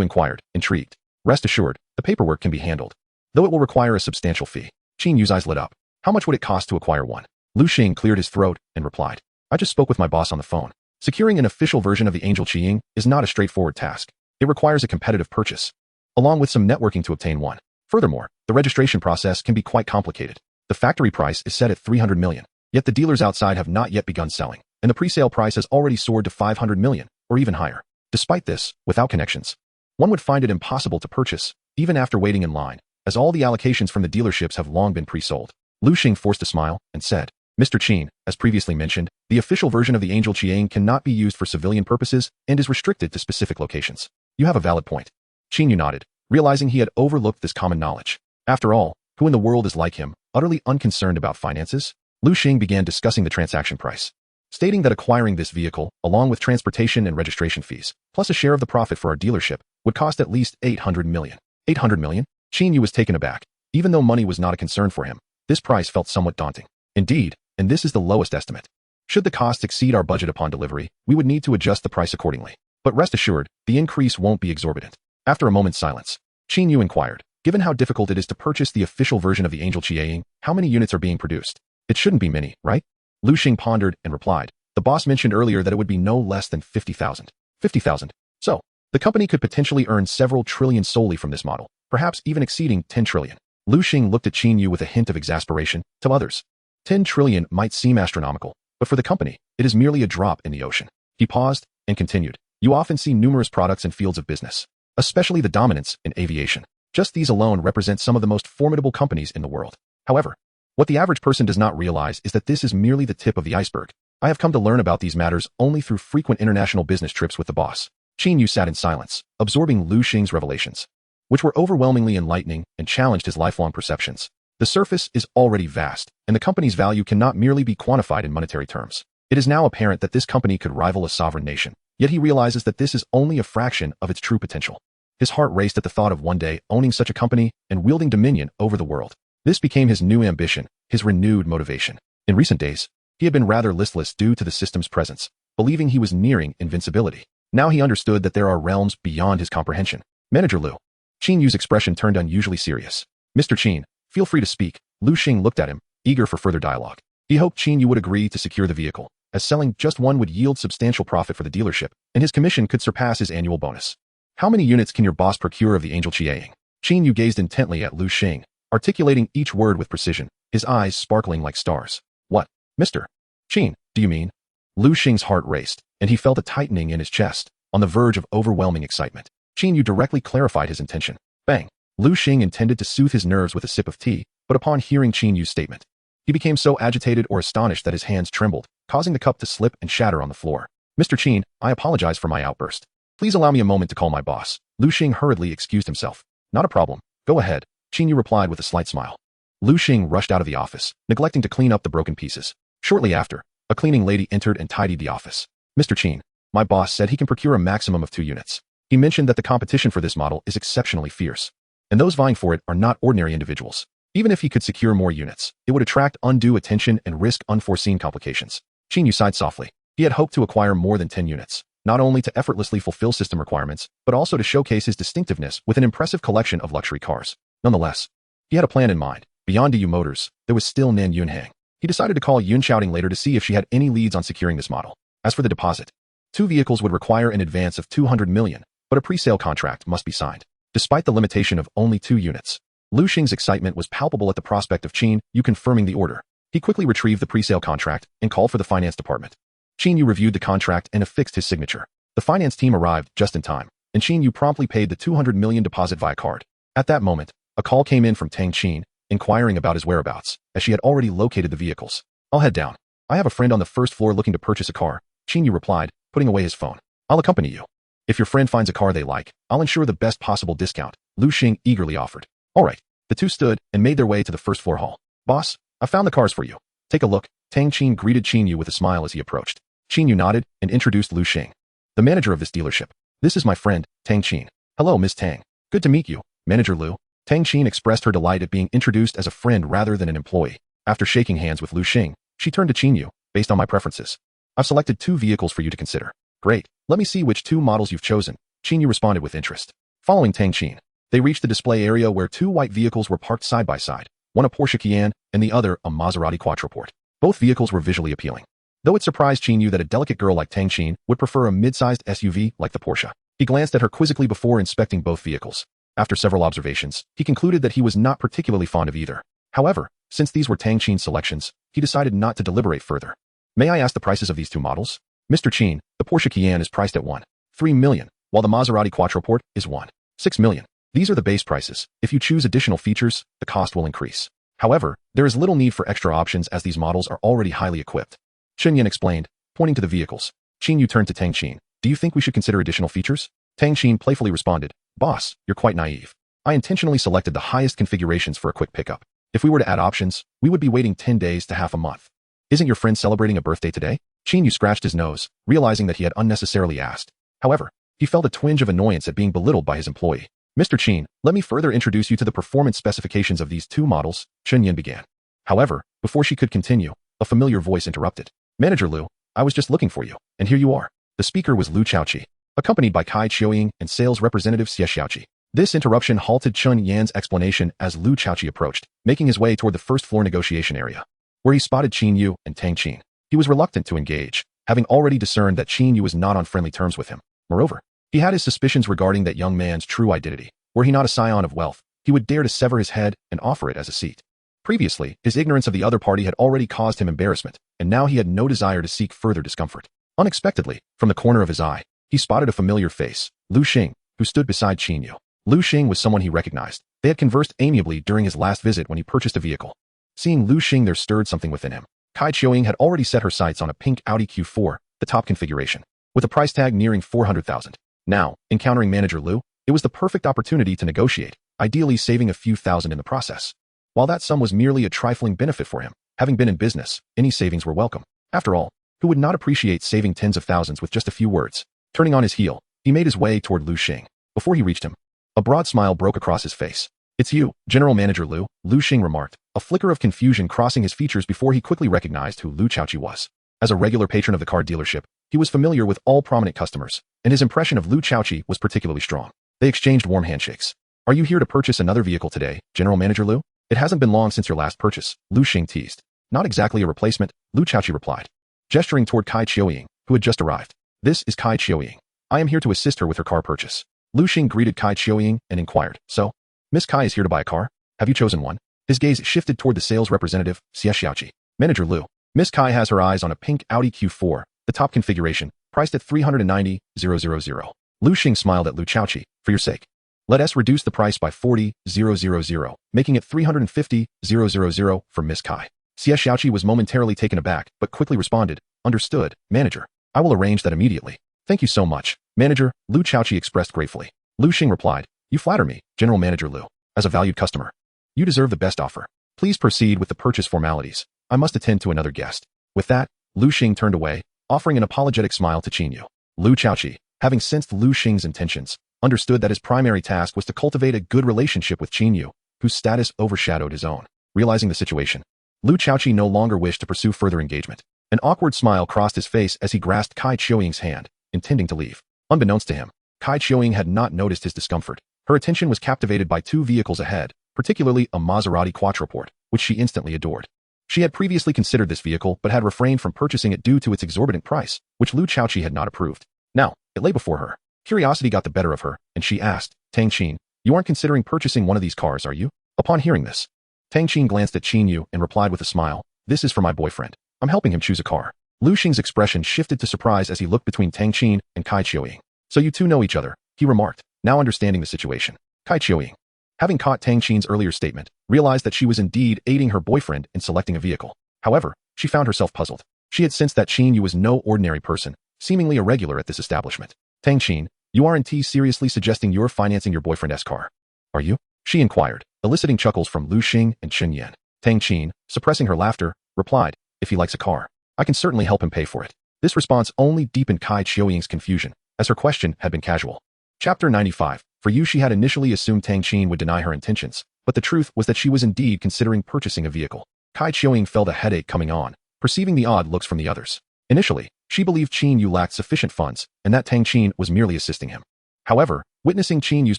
inquired, intrigued. Rest assured, the paperwork can be handled. Though it will require a substantial fee. Qin Yu's eyes lit up. How much would it cost to acquire one? Lu Xing cleared his throat and replied, I just spoke with my boss on the phone. Securing an official version of the Angel Qing is not a straightforward task. It requires a competitive purchase, along with some networking to obtain one. Furthermore, the registration process can be quite complicated. The factory price is set at 300 million, yet the dealers outside have not yet begun selling, and the pre-sale price has already soared to 500 million, or even higher. Despite this, without connections, one would find it impossible to purchase, even after waiting in line, as all the allocations from the dealerships have long been pre-sold. Lu Xing forced a smile and said, Mr. Qin, as previously mentioned, the official version of the Angel Qing cannot be used for civilian purposes and is restricted to specific locations. You have a valid point. Qin Yu nodded, realizing he had overlooked this common knowledge. After all, who in the world is like him, utterly unconcerned about finances? Lu Xing began discussing the transaction price, stating that acquiring this vehicle, along with transportation and registration fees, plus a share of the profit for our dealership, would cost at least 800 million. 800 million? Qin Yu was taken aback. Even though money was not a concern for him, this price felt somewhat daunting. Indeed, and this is the lowest estimate. Should the cost exceed our budget upon delivery, we would need to adjust the price accordingly. But rest assured, the increase won't be exorbitant. After a moment's silence, Qin Yu inquired, given how difficult it is to purchase the official version of the Angel Qing, how many units are being produced? It shouldn't be many, right? Lu Xing pondered and replied, The boss mentioned earlier that it would be no less than 50,000. 50,000. So, the company could potentially earn several trillion solely from this model, perhaps even exceeding 10 trillion. Lu Xing looked at Qin Yu with a hint of exasperation. To others, 10 trillion might seem astronomical, but for the company, it is merely a drop in the ocean. He paused and continued. You often see numerous products in fields of business, especially the dominance in aviation. Just these alone represent some of the most formidable companies in the world. However, what the average person does not realize is that this is merely the tip of the iceberg. I have come to learn about these matters only through frequent international business trips with the boss. Qin Yu sat in silence, absorbing Lu Xing's revelations, which were overwhelmingly enlightening and challenged his lifelong perceptions. The surface is already vast, and the company's value cannot merely be quantified in monetary terms. It is now apparent that this company could rival a sovereign nation, yet he realizes that this is only a fraction of its true potential. His heart raced at the thought of one day owning such a company and wielding dominion over the world. This became his new ambition, his renewed motivation. In recent days, he had been rather listless due to the system's presence, believing he was nearing invincibility. Now he understood that there are realms beyond his comprehension. Manager Lu. Qin Yu's expression turned unusually serious. Mr. Qin, feel free to speak. Lu Xing looked at him, eager for further dialogue. He hoped Qin Yu would agree to secure the vehicle, as selling just one would yield substantial profit for the dealership, and his commission could surpass his annual bonus. How many units can your boss procure of the Angel Chiang? Qin Yu gazed intently at Lu Xing, articulating each word with precision, his eyes sparkling like stars. What, Mr. Qin, do you mean? Lu Xing's heart raced, and he felt a tightening in his chest, on the verge of overwhelming excitement. Qin Yu directly clarified his intention. Bang! Lu Xing intended to soothe his nerves with a sip of tea, but upon hearing Qin Yu's statement, he became so agitated or astonished that his hands trembled, causing the cup to slip and shatter on the floor. Mr. Qin, I apologize for my outburst. Please allow me a moment to call my boss. Lu Xing hurriedly excused himself. Not a problem. Go ahead, Qin Yu replied with a slight smile. Lu Xing rushed out of the office, neglecting to clean up the broken pieces. Shortly after, a cleaning lady entered and tidied the office. Mr. Qin, my boss said he can procure a maximum of 2 units. He mentioned that the competition for this model is exceptionally fierce, and those vying for it are not ordinary individuals. Even if he could secure more units, it would attract undue attention and risk unforeseen complications. Qin Yu sighed softly. He had hoped to acquire more than 10 units, not only to effortlessly fulfill system requirements, but also to showcase his distinctiveness with an impressive collection of luxury cars. Nonetheless, he had a plan in mind. Beyond DU Motors, there was still Nan Yunhang. He decided to call Yun Xiaoting later to see if she had any leads on securing this model. As for the deposit, 2 vehicles would require an advance of 200 million, but a pre-sale contract must be signed. Despite the limitation of only 2 units, Lu Xing's excitement was palpable at the prospect of Qin Yu confirming the order. He quickly retrieved the pre-sale contract and called for the finance department. Qin Yu reviewed the contract and affixed his signature. The finance team arrived just in time, and Qin Yu promptly paid the 200 million deposit via card. At that moment, a call came in from Tang Qin, inquiring about his whereabouts, as she had already located the vehicles. I'll head down. I have a friend on the first floor looking to purchase a car, Qin Yu replied, putting away his phone. I'll accompany you. If your friend finds a car they like, I'll ensure the best possible discount, Lu Xing eagerly offered. All right. The two stood and made their way to the first floor hall. Boss, I found the cars for you. Take a look. Tang Qin greeted Qin Yu with a smile as he approached. Qin Yu nodded and introduced Lu Xing, the manager of this dealership. This is my friend, Tang Qin. Hello, Ms. Tang. Good to meet you, Manager Lu. Tang Qin expressed her delight at being introduced as a friend rather than an employee. After shaking hands with Lu Xing, she turned to Qin Yu. Based on my preferences, I've selected 2 vehicles for you to consider. Great. Let me see which 2 models you've chosen. Qin Yu responded with interest. Following Tang Qin, they reached the display area where 2 white vehicles were parked side by side, one a Porsche Cayenne and the other a Maserati Quattroporte. Both vehicles were visually appealing, though it surprised Qin Yu that a delicate girl like Tang Qin would prefer a mid-sized SUV like the Porsche. He glanced at her quizzically before inspecting both vehicles. After several observations, he concluded that he was not particularly fond of either. However, since these were Tang Qin's selections, he decided not to deliberate further. May I ask the prices of these 2 models? Mr. Qin, the Porsche Cayenne is priced at 1.3 million, while the Maserati Quattroporte is 1.6 million. These are the base prices. If you choose additional features, the cost will increase. However, there is little need for extra options as these models are already highly equipped. Chen Yan explained, pointing to the vehicles. Qin Yu turned to Tang Qin. Do you think we should consider additional features? Tang Qin playfully responded, Boss, you're quite naive. I intentionally selected the highest configurations for a quick pickup. If we were to add options, we would be waiting 10 days to half a month. Isn't your friend celebrating a birthday today? Qin Yu scratched his nose, realizing that he had unnecessarily asked. However, he felt a twinge of annoyance at being belittled by his employee. Mr. Qin, let me further introduce you to the performance specifications of these 2 models, Chen Yan began. However, before she could continue, a familiar voice interrupted. Manager Lu, I was just looking for you, and here you are. The speaker was Lu Chaoqi, accompanied by Kai Qiuying and sales representative Xie Xiaoqi. This interruption halted Chen Yan's explanation as Lu Chaoqi approached, making his way toward the first floor negotiation area, where he spotted Qin Yu and Tang Qin. He was reluctant to engage, having already discerned that Qin Yu was not on friendly terms with him. Moreover, he had his suspicions regarding that young man's true identity. Were he not a scion of wealth, he would dare to sever his head and offer it as a seat. Previously, his ignorance of the other party had already caused him embarrassment, and now he had no desire to seek further discomfort. Unexpectedly, from the corner of his eye, he spotted a familiar face, Lu Xing, who stood beside Qin Yu. Lu Xing was someone he recognized. They had conversed amiably during his last visit when he purchased a vehicle. Seeing Lu Xing, there stirred something within him. Kai Qiuying had already set her sights on a pink Audi Q4, the top configuration, with a price tag nearing 400,000. Now, encountering manager Lu, it was the perfect opportunity to negotiate, ideally saving a few thousand in the process. While that sum was merely a trifling benefit for him, having been in business, any savings were welcome. After all, who would not appreciate saving tens of thousands with just a few words? Turning on his heel, he made his way toward Lu Xing. Before he reached him, a broad smile broke across his face. "It's you, General Manager Lu," Lu Xing remarked, a flicker of confusion crossing his features before he quickly recognized who Lu Chaoqi was. As a regular patron of the car dealership, he was familiar with all prominent customers, and his impression of Lu Chaoqi was particularly strong. They exchanged warm handshakes. "Are you here to purchase another vehicle today, General Manager Lu? It hasn't been long since your last purchase," Lu Xing teased. "Not exactly a replacement," Lu Chaoqi replied, gesturing toward Kai Qiuying, who had just arrived. "This is Kai Qiuying. I am here to assist her with her car purchase." Lu Xing greeted Kai Qiuying and inquired, "So, Miss Kai is here to buy a car? Have you chosen one?" His gaze shifted toward the sales representative, Xie Xiaoqi. "Manager Miss Kai has her eyes on a pink Audi Q4, the top configuration, priced at 390,000. Lu Xing smiled at Lu Chaoqi. "For your sake, let us reduce the price by 40,000, making it 350,000 for Miss Kai." Xie Xiaoqi was momentarily taken aback, but quickly responded, "Understood, manager. I will arrange that immediately." "Thank you so much, manager," Lu Chaoqi expressed gratefully. Lu Xing replied, "You flatter me, General Manager Lu. As a valued customer, you deserve the best offer. Please proceed with the purchase formalities. I must attend to another guest." With that, Lu Xing turned away, offering an apologetic smile to Qin Yu. Lu Chaoqi, having sensed Lu Xing's intentions, understood that his primary task was to cultivate a good relationship with Qin Yu, whose status overshadowed his own. Realizing the situation, Lu Chaoqi no longer wished to pursue further engagement. An awkward smile crossed his face as he grasped Kai Qiuying's hand, intending to leave. Unbeknownst to him, Kai Qiuying had not noticed his discomfort. Her attention was captivated by two vehicles ahead, particularly a Maserati Quattroporte, which she instantly adored. She had previously considered this vehicle but had refrained from purchasing it due to its exorbitant price, which Lu Chaoqi had not approved. Now, it lay before her. Curiosity got the better of her, and she asked, "Tang Qin, you aren't considering purchasing one of these cars, are you?" Upon hearing this, Tang Qin glanced at Qin Yu and replied with a smile, "This is for my boyfriend. I'm helping him choose a car." Lu Xing's expression shifted to surprise as he looked between Tang Qin and Kai Qiuying. "So you two know each other," he remarked, now understanding the situation. Kai Qiuying, having caught Tang Qin's earlier statement, realized that she was indeed aiding her boyfriend in selecting a vehicle. However, she found herself puzzled. She had sensed that Qin Yu was no ordinary person, seemingly a regular at this establishment. "Tang Qin, you aren't seriously suggesting you're financing your boyfriend's car, are you?" she inquired, eliciting chuckles from Lu Xing and Chen Yan. Tang Qin, suppressing her laughter, replied, "If he likes a car, I can certainly help him pay for it." This response only deepened Kai Qiuying's confusion, as her question had been casual. Chapter 95. For you, she had initially assumed Tang Qin would deny her intentions, but the truth was that she was indeed considering purchasing a vehicle. Kai Qiuying felt a headache coming on, perceiving the odd looks from the others. Initially, she believed Qin Yu lacked sufficient funds, and that Tang Qin was merely assisting him. However, witnessing Qin Yu's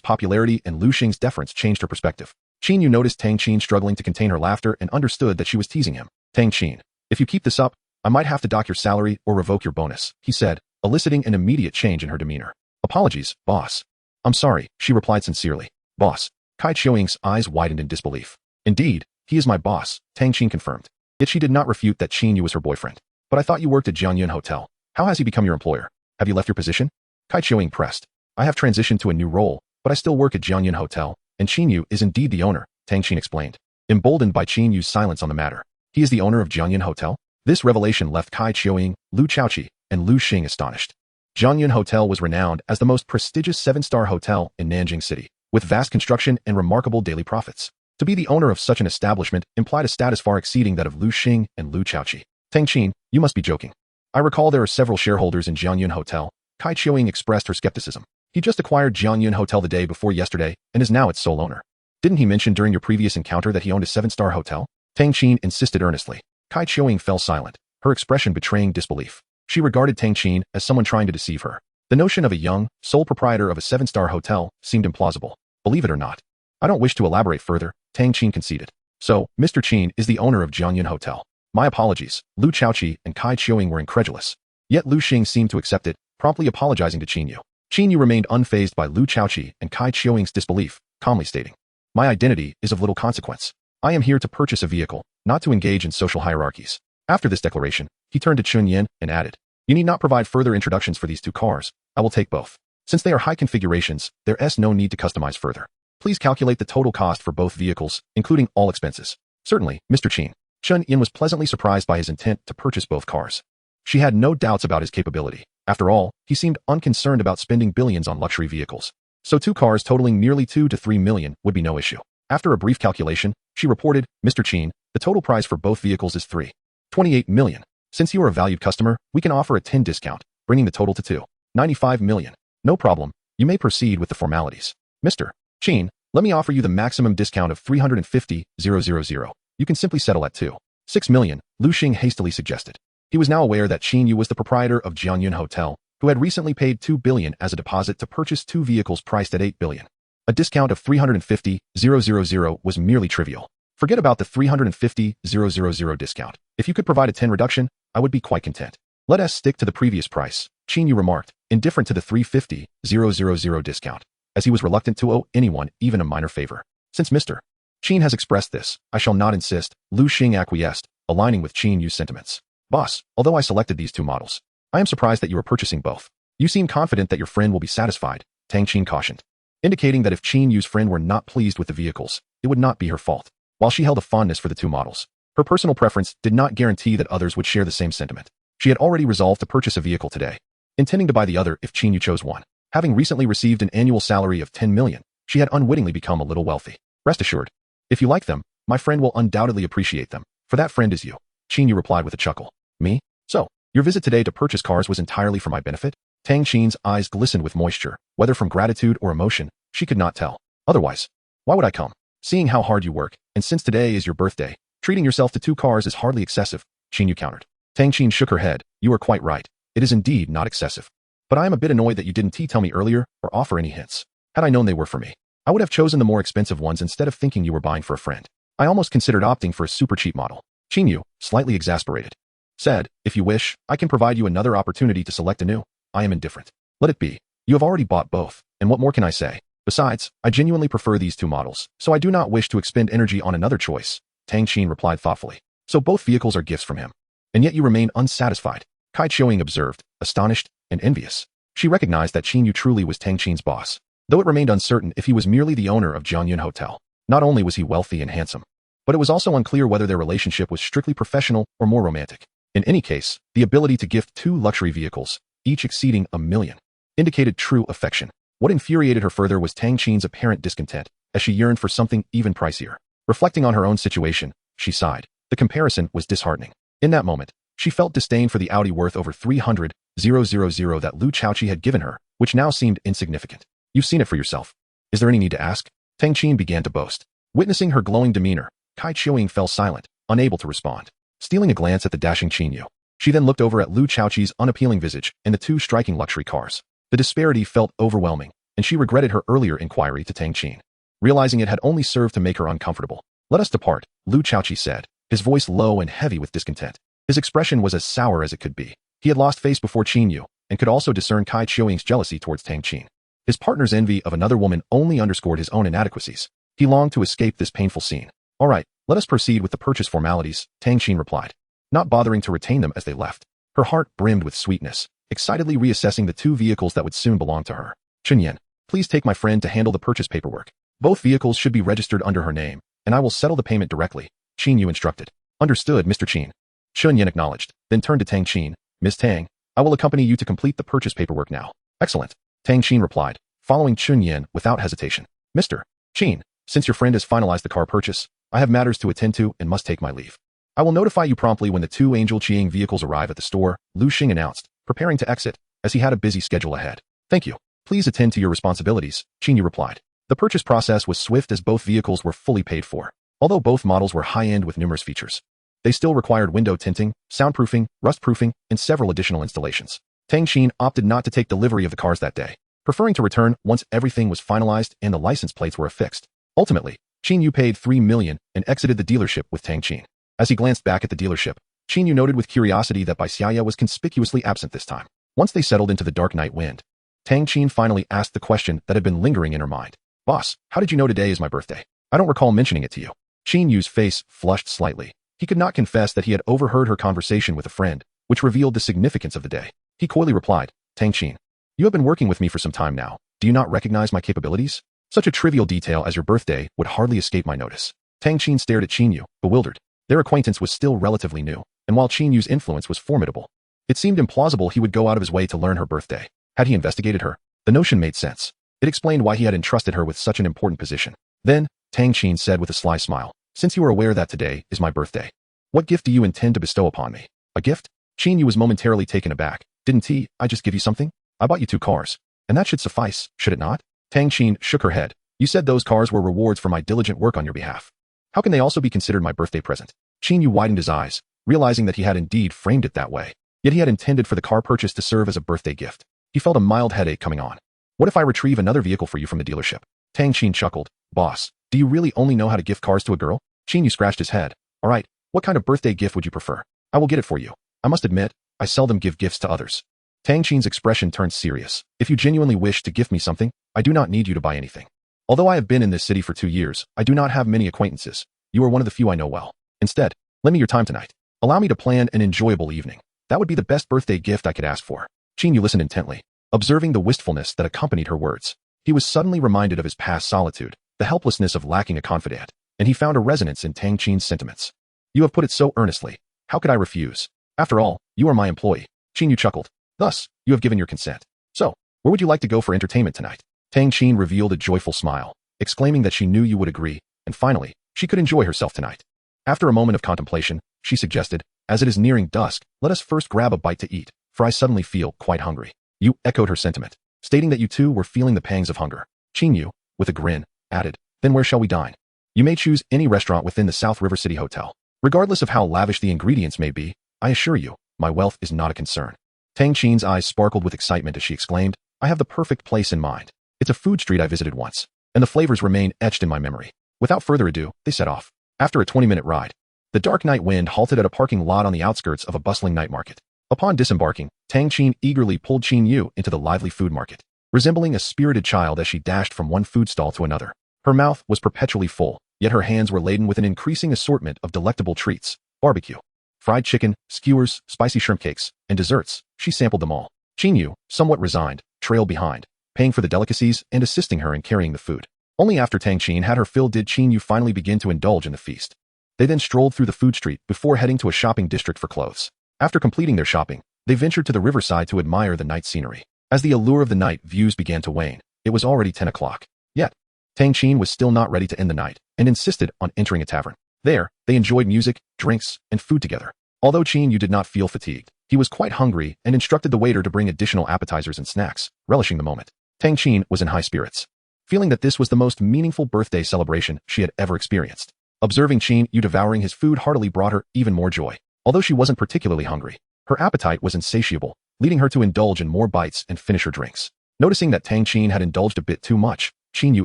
popularity and Lu Xing's deference changed her perspective. Qin Yu noticed Tang Qin struggling to contain her laughter and understood that she was teasing him. "Tang Qin, if you keep this up, I might have to dock your salary or revoke your bonus," he said, eliciting an immediate change in her demeanor. "Apologies, boss." "I'm sorry," she replied sincerely. "Boss." Kai Qiuying's eyes widened in disbelief. "Indeed, he is my boss," Tang Qin confirmed. Yet she did not refute that Qin Yu was her boyfriend. "But I thought you worked at Jianyun Hotel. How has he become your employer? Have you left your position?" Kai Qiuying pressed. "I have transitioned to a new role, but I still work at Jianyun Hotel, and Qin Yu is indeed the owner," Tang Qin explained. Emboldened by Qin Yu's silence on the matter. "He is the owner of Jianyun Hotel?" This revelation left Kai Qiuying, Lu Chaoqi, and Lu Xing astonished. Jianyun Hotel was renowned as the most prestigious 7-star hotel in Nanjing City, with vast construction and remarkable daily profits. To be the owner of such an establishment implied a status far exceeding that of Lu Xing and Lu Chaoqi. "Tang Qin, you must be joking. I recall there are several shareholders in Jianyun Hotel." Kai Qiuying expressed her skepticism. "He just acquired Jianyun Hotel the day before yesterday and is now its sole owner. Didn't he mention during your previous encounter that he owned a 7-star hotel?" Tang Qin insisted earnestly. Kai Qiuying fell silent, her expression betraying disbelief. She regarded Tang Qin as someone trying to deceive her. The notion of a young, sole proprietor of a 7-star hotel seemed implausible. "Believe it or not, I don't wish to elaborate further," Tang Qin conceded. "So, Mr. Qin is the owner of Jianyun Hotel." "My apologies." Lu Chaoqi and Kai Qiuying were incredulous. Yet Lu Xing seemed to accept it, promptly apologizing to Qin Yu. Qin Yu remained unfazed by Lu Chaoqi and Kai Qiuing's disbelief, calmly stating, "My identity is of little consequence. I am here to purchase a vehicle, not to engage in social hierarchies." After this declaration, he turned to Chun Yin and added, "You need not provide further introductions for these two cars. I will take both. Since they are high configurations, there is no need to customize further. Please calculate the total cost for both vehicles, including all expenses." "Certainly, Mr. Qin." Chun Yin was pleasantly surprised by his intent to purchase both cars. She had no doubts about his capability. After all, he seemed unconcerned about spending billions on luxury vehicles. So two cars totaling nearly 2 to 3 million would be no issue. After a brief calculation, she reported, "Mr. Qin, the total price for both vehicles is 3.28 million. Since you are a valued customer, we can offer a 10 discount, bringing the total to 2.95 million. No problem. You may proceed with the formalities. Mr. Qin, let me offer you the maximum discount of 350,000. You can simply settle at 2.6 million, Lu Xing hastily suggested. He was now aware that Qin Yu was the proprietor of Jianyun Hotel, who had recently paid 2 billion as a deposit to purchase two vehicles priced at 8 billion. A discount of 350,000 was merely trivial. Forget about the 350,000 discount. If you could provide a 10 reduction, I would be quite content. Let us stick to the previous price, Qin Yu remarked, indifferent to the 350,000 discount, as he was reluctant to owe anyone even a minor favor. Since Mr. Qin has expressed this, I shall not insist, Lu Xing acquiesced, aligning with Qin Yu's sentiments. Boss, although I selected these two models, I am surprised that you are purchasing both. You seem confident that your friend will be satisfied, Tang Qin cautioned, indicating that if Qin Yu's friend were not pleased with the vehicles, it would not be her fault. While she held a fondness for the two models, her personal preference did not guarantee that others would share the same sentiment. She had already resolved to purchase a vehicle today, intending to buy the other if Qin Yu chose one. Having recently received an annual salary of 10 million, she had unwittingly become a little wealthy. Rest assured, if you like them, my friend will undoubtedly appreciate them, for that friend is you, Qin Yu replied with a chuckle. Me? So, your visit today to purchase cars was entirely for my benefit? Tang Qin's eyes glistened with moisture, whether from gratitude or emotion, she could not tell. Otherwise, why would I come? Seeing how hard you work, and since today is your birthday, treating yourself to two cars is hardly excessive, Qin Yu countered. Tang Qin shook her head. You are quite right. It is indeed not excessive. But I am a bit annoyed that you didn't tell me earlier or offer any hints. Had I known they were for me, I would have chosen the more expensive ones instead of thinking you were buying for a friend. I almost considered opting for a super cheap model. Qin Yu, slightly exasperated, said, if you wish, I can provide you another opportunity to select a new. I am indifferent. Let it be. You have already bought both, and what more can I say? Besides, I genuinely prefer these two models, so I do not wish to expend energy on another choice, Tang Qin replied thoughtfully. So both vehicles are gifts from him. And yet you remain unsatisfied, Kai Qiuing observed, astonished and envious. She recognized that Qin Yu truly was Tang Qin's boss, though it remained uncertain if he was merely the owner of Jianyun Hotel. Not only was he wealthy and handsome, but it was also unclear whether their relationship was strictly professional or more romantic. In any case, the ability to gift two luxury vehicles, each exceeding 1 million, indicated true affection. What infuriated her further was Tang Qin's apparent discontent, as she yearned for something even pricier. Reflecting on her own situation, she sighed. The comparison was disheartening. In that moment, she felt disdain for the Audi worth over 300,000 that Lu Chaoqi had given her, which now seemed insignificant. You've seen it for yourself. Is there any need to ask? Tang Qin began to boast. Witnessing her glowing demeanor, Kai Qiuing fell silent, unable to respond. Stealing a glance at the dashing Qin Yu, she then looked over at Lu Chaoqi's unappealing visage and the two striking luxury cars. The disparity felt overwhelming, and she regretted her earlier inquiry to Tang Qin, realizing it had only served to make her uncomfortable. Let us depart, Lu Chaoqi said, his voice low and heavy with discontent. His expression was as sour as it could be. He had lost face before Qin Yu, and could also discern Kai Qiuing's jealousy towards Tang Qin. His partner's envy of another woman only underscored his own inadequacies. He longed to escape this painful scene. All right, let us proceed with the purchase formalities, Tang Qin replied, not bothering to retain them as they left. Her heart brimmed with sweetness, excitedly reassessing the two vehicles that would soon belong to her. Chunyan, please take my friend to handle the purchase paperwork. Both vehicles should be registered under her name, and I will settle the payment directly, Qin Yu instructed. Understood, Mr. Qin. Chunyan acknowledged, then turned to Tang Qin. Ms. Tang, I will accompany you to complete the purchase paperwork now. Excellent. Tang Qin replied, following Chunyan without hesitation. Mr. Qin, since your friend has finalized the car purchase, I have matters to attend to and must take my leave. I will notify you promptly when the two Angel Qiang vehicles arrive at the store, Lu Xing announced, preparing to exit, as he had a busy schedule ahead. Thank you. Please attend to your responsibilities, Qin Yu replied. The purchase process was swift as both vehicles were fully paid for. Although both models were high-end with numerous features, they still required window tinting, soundproofing, rust-proofing, and several additional installations. Tang Qin opted not to take delivery of the cars that day, preferring to return once everything was finalized and the license plates were affixed. Ultimately, Qin Yu paid 3 million and exited the dealership with Tang Qin. As he glanced back at the dealership, Qin Yu noted with curiosity that Bai Xiaya was conspicuously absent this time. Once they settled into the dark night wind, Tang Qin finally asked the question that had been lingering in her mind. Boss, how did you know today is my birthday? I don't recall mentioning it to you. Qin Yu's face flushed slightly. He could not confess that he had overheard her conversation with a friend, which revealed the significance of the day. He coyly replied, Tang Qin, you have been working with me for some time now. Do you not recognize my capabilities? Such a trivial detail as your birthday would hardly escape my notice. Tang Qin stared at Qin Yu, bewildered. Their acquaintance was still relatively new, and while Qin Yu's influence was formidable, it seemed implausible he would go out of his way to learn her birthday. Had he investigated her? The notion made sense. It explained why he had entrusted her with such an important position. Then, Tang Qin said with a sly smile, since you are aware that today is my birthday, what gift do you intend to bestow upon me? A gift? Qin Yu was momentarily taken aback. Didn't I just give you something? I bought you 2 cars. And that should suffice, should it not? Tang Qin shook her head. You said those cars were rewards for my diligent work on your behalf. How can they also be considered my birthday present? Qin Yu widened his eyes, realizing that he had indeed framed it that way. Yet he had intended for the car purchase to serve as a birthday gift. He felt a mild headache coming on. What if I retrieve another vehicle for you from the dealership? Tang Qin chuckled. Boss, do you really only know how to gift cars to a girl? Qin Yu scratched his head. All right, what kind of birthday gift would you prefer? I will get it for you. I must admit, I seldom give gifts to others. Tang Qin's expression turned serious. If you genuinely wish to gift me something, I do not need you to buy anything. Although I have been in this city for 2 years, I do not have many acquaintances. You are one of the few I know well. Instead, lend me your time tonight. Allow me to plan an enjoyable evening. That would be the best birthday gift I could ask for. Qin Yu listened intently, observing the wistfulness that accompanied her words. He was suddenly reminded of his past solitude, the helplessness of lacking a confidant, and he found a resonance in Tang Qin's sentiments. You have put it so earnestly. How could I refuse? After all, you are my employee. Qin Yu chuckled. Thus, you have given your consent. So, where would you like to go for entertainment tonight? Tang Qin revealed a joyful smile, exclaiming that she knew you would agree, and finally, she could enjoy herself tonight. After a moment of contemplation, she suggested, as it is nearing dusk, let us first grab a bite to eat, for I suddenly feel quite hungry. You echoed her sentiment, stating that you too were feeling the pangs of hunger. Qin Yu, with a grin, added, then where shall we dine? You may choose any restaurant within the South River City Hotel. Regardless of how lavish the ingredients may be, I assure you, my wealth is not a concern. Tang Qin's eyes sparkled with excitement as she exclaimed, I have the perfect place in mind. It's a food street I visited once, and the flavors remain etched in my memory. Without further ado, they set off. After a 20-minute ride, the dark night wind halted at a parking lot on the outskirts of a bustling night market. Upon disembarking, Tang Qin eagerly pulled Qin Yu into the lively food market, resembling a spirited child as she dashed from one food stall to another. Her mouth was perpetually full, yet her hands were laden with an increasing assortment of delectable treats, barbecue, fried chicken, skewers, spicy shrimp cakes, and desserts. She sampled them all. Qin Yu, somewhat resigned, trailed behind, paying for the delicacies and assisting her in carrying the food. Only after Tang Qin had her fill did Qin Yu finally begin to indulge in the feast. They then strolled through the food street before heading to a shopping district for clothes. After completing their shopping, they ventured to the riverside to admire the night scenery. As the allure of the night views began to wane, it was already 10 o'clock. Yet, Tang Qin was still not ready to end the night and insisted on entering a tavern. There, they enjoyed music, drinks, and food together. Although Qin Yu did not feel fatigued, he was quite hungry and instructed the waiter to bring additional appetizers and snacks, relishing the moment. Tang Qin was in high spirits, feeling that this was the most meaningful birthday celebration she had ever experienced. Observing Qin Yu devouring his food heartily brought her even more joy. Although she wasn't particularly hungry, her appetite was insatiable, leading her to indulge in more bites and finish her drinks. Noticing that Tang Qin had indulged a bit too much, Qin Yu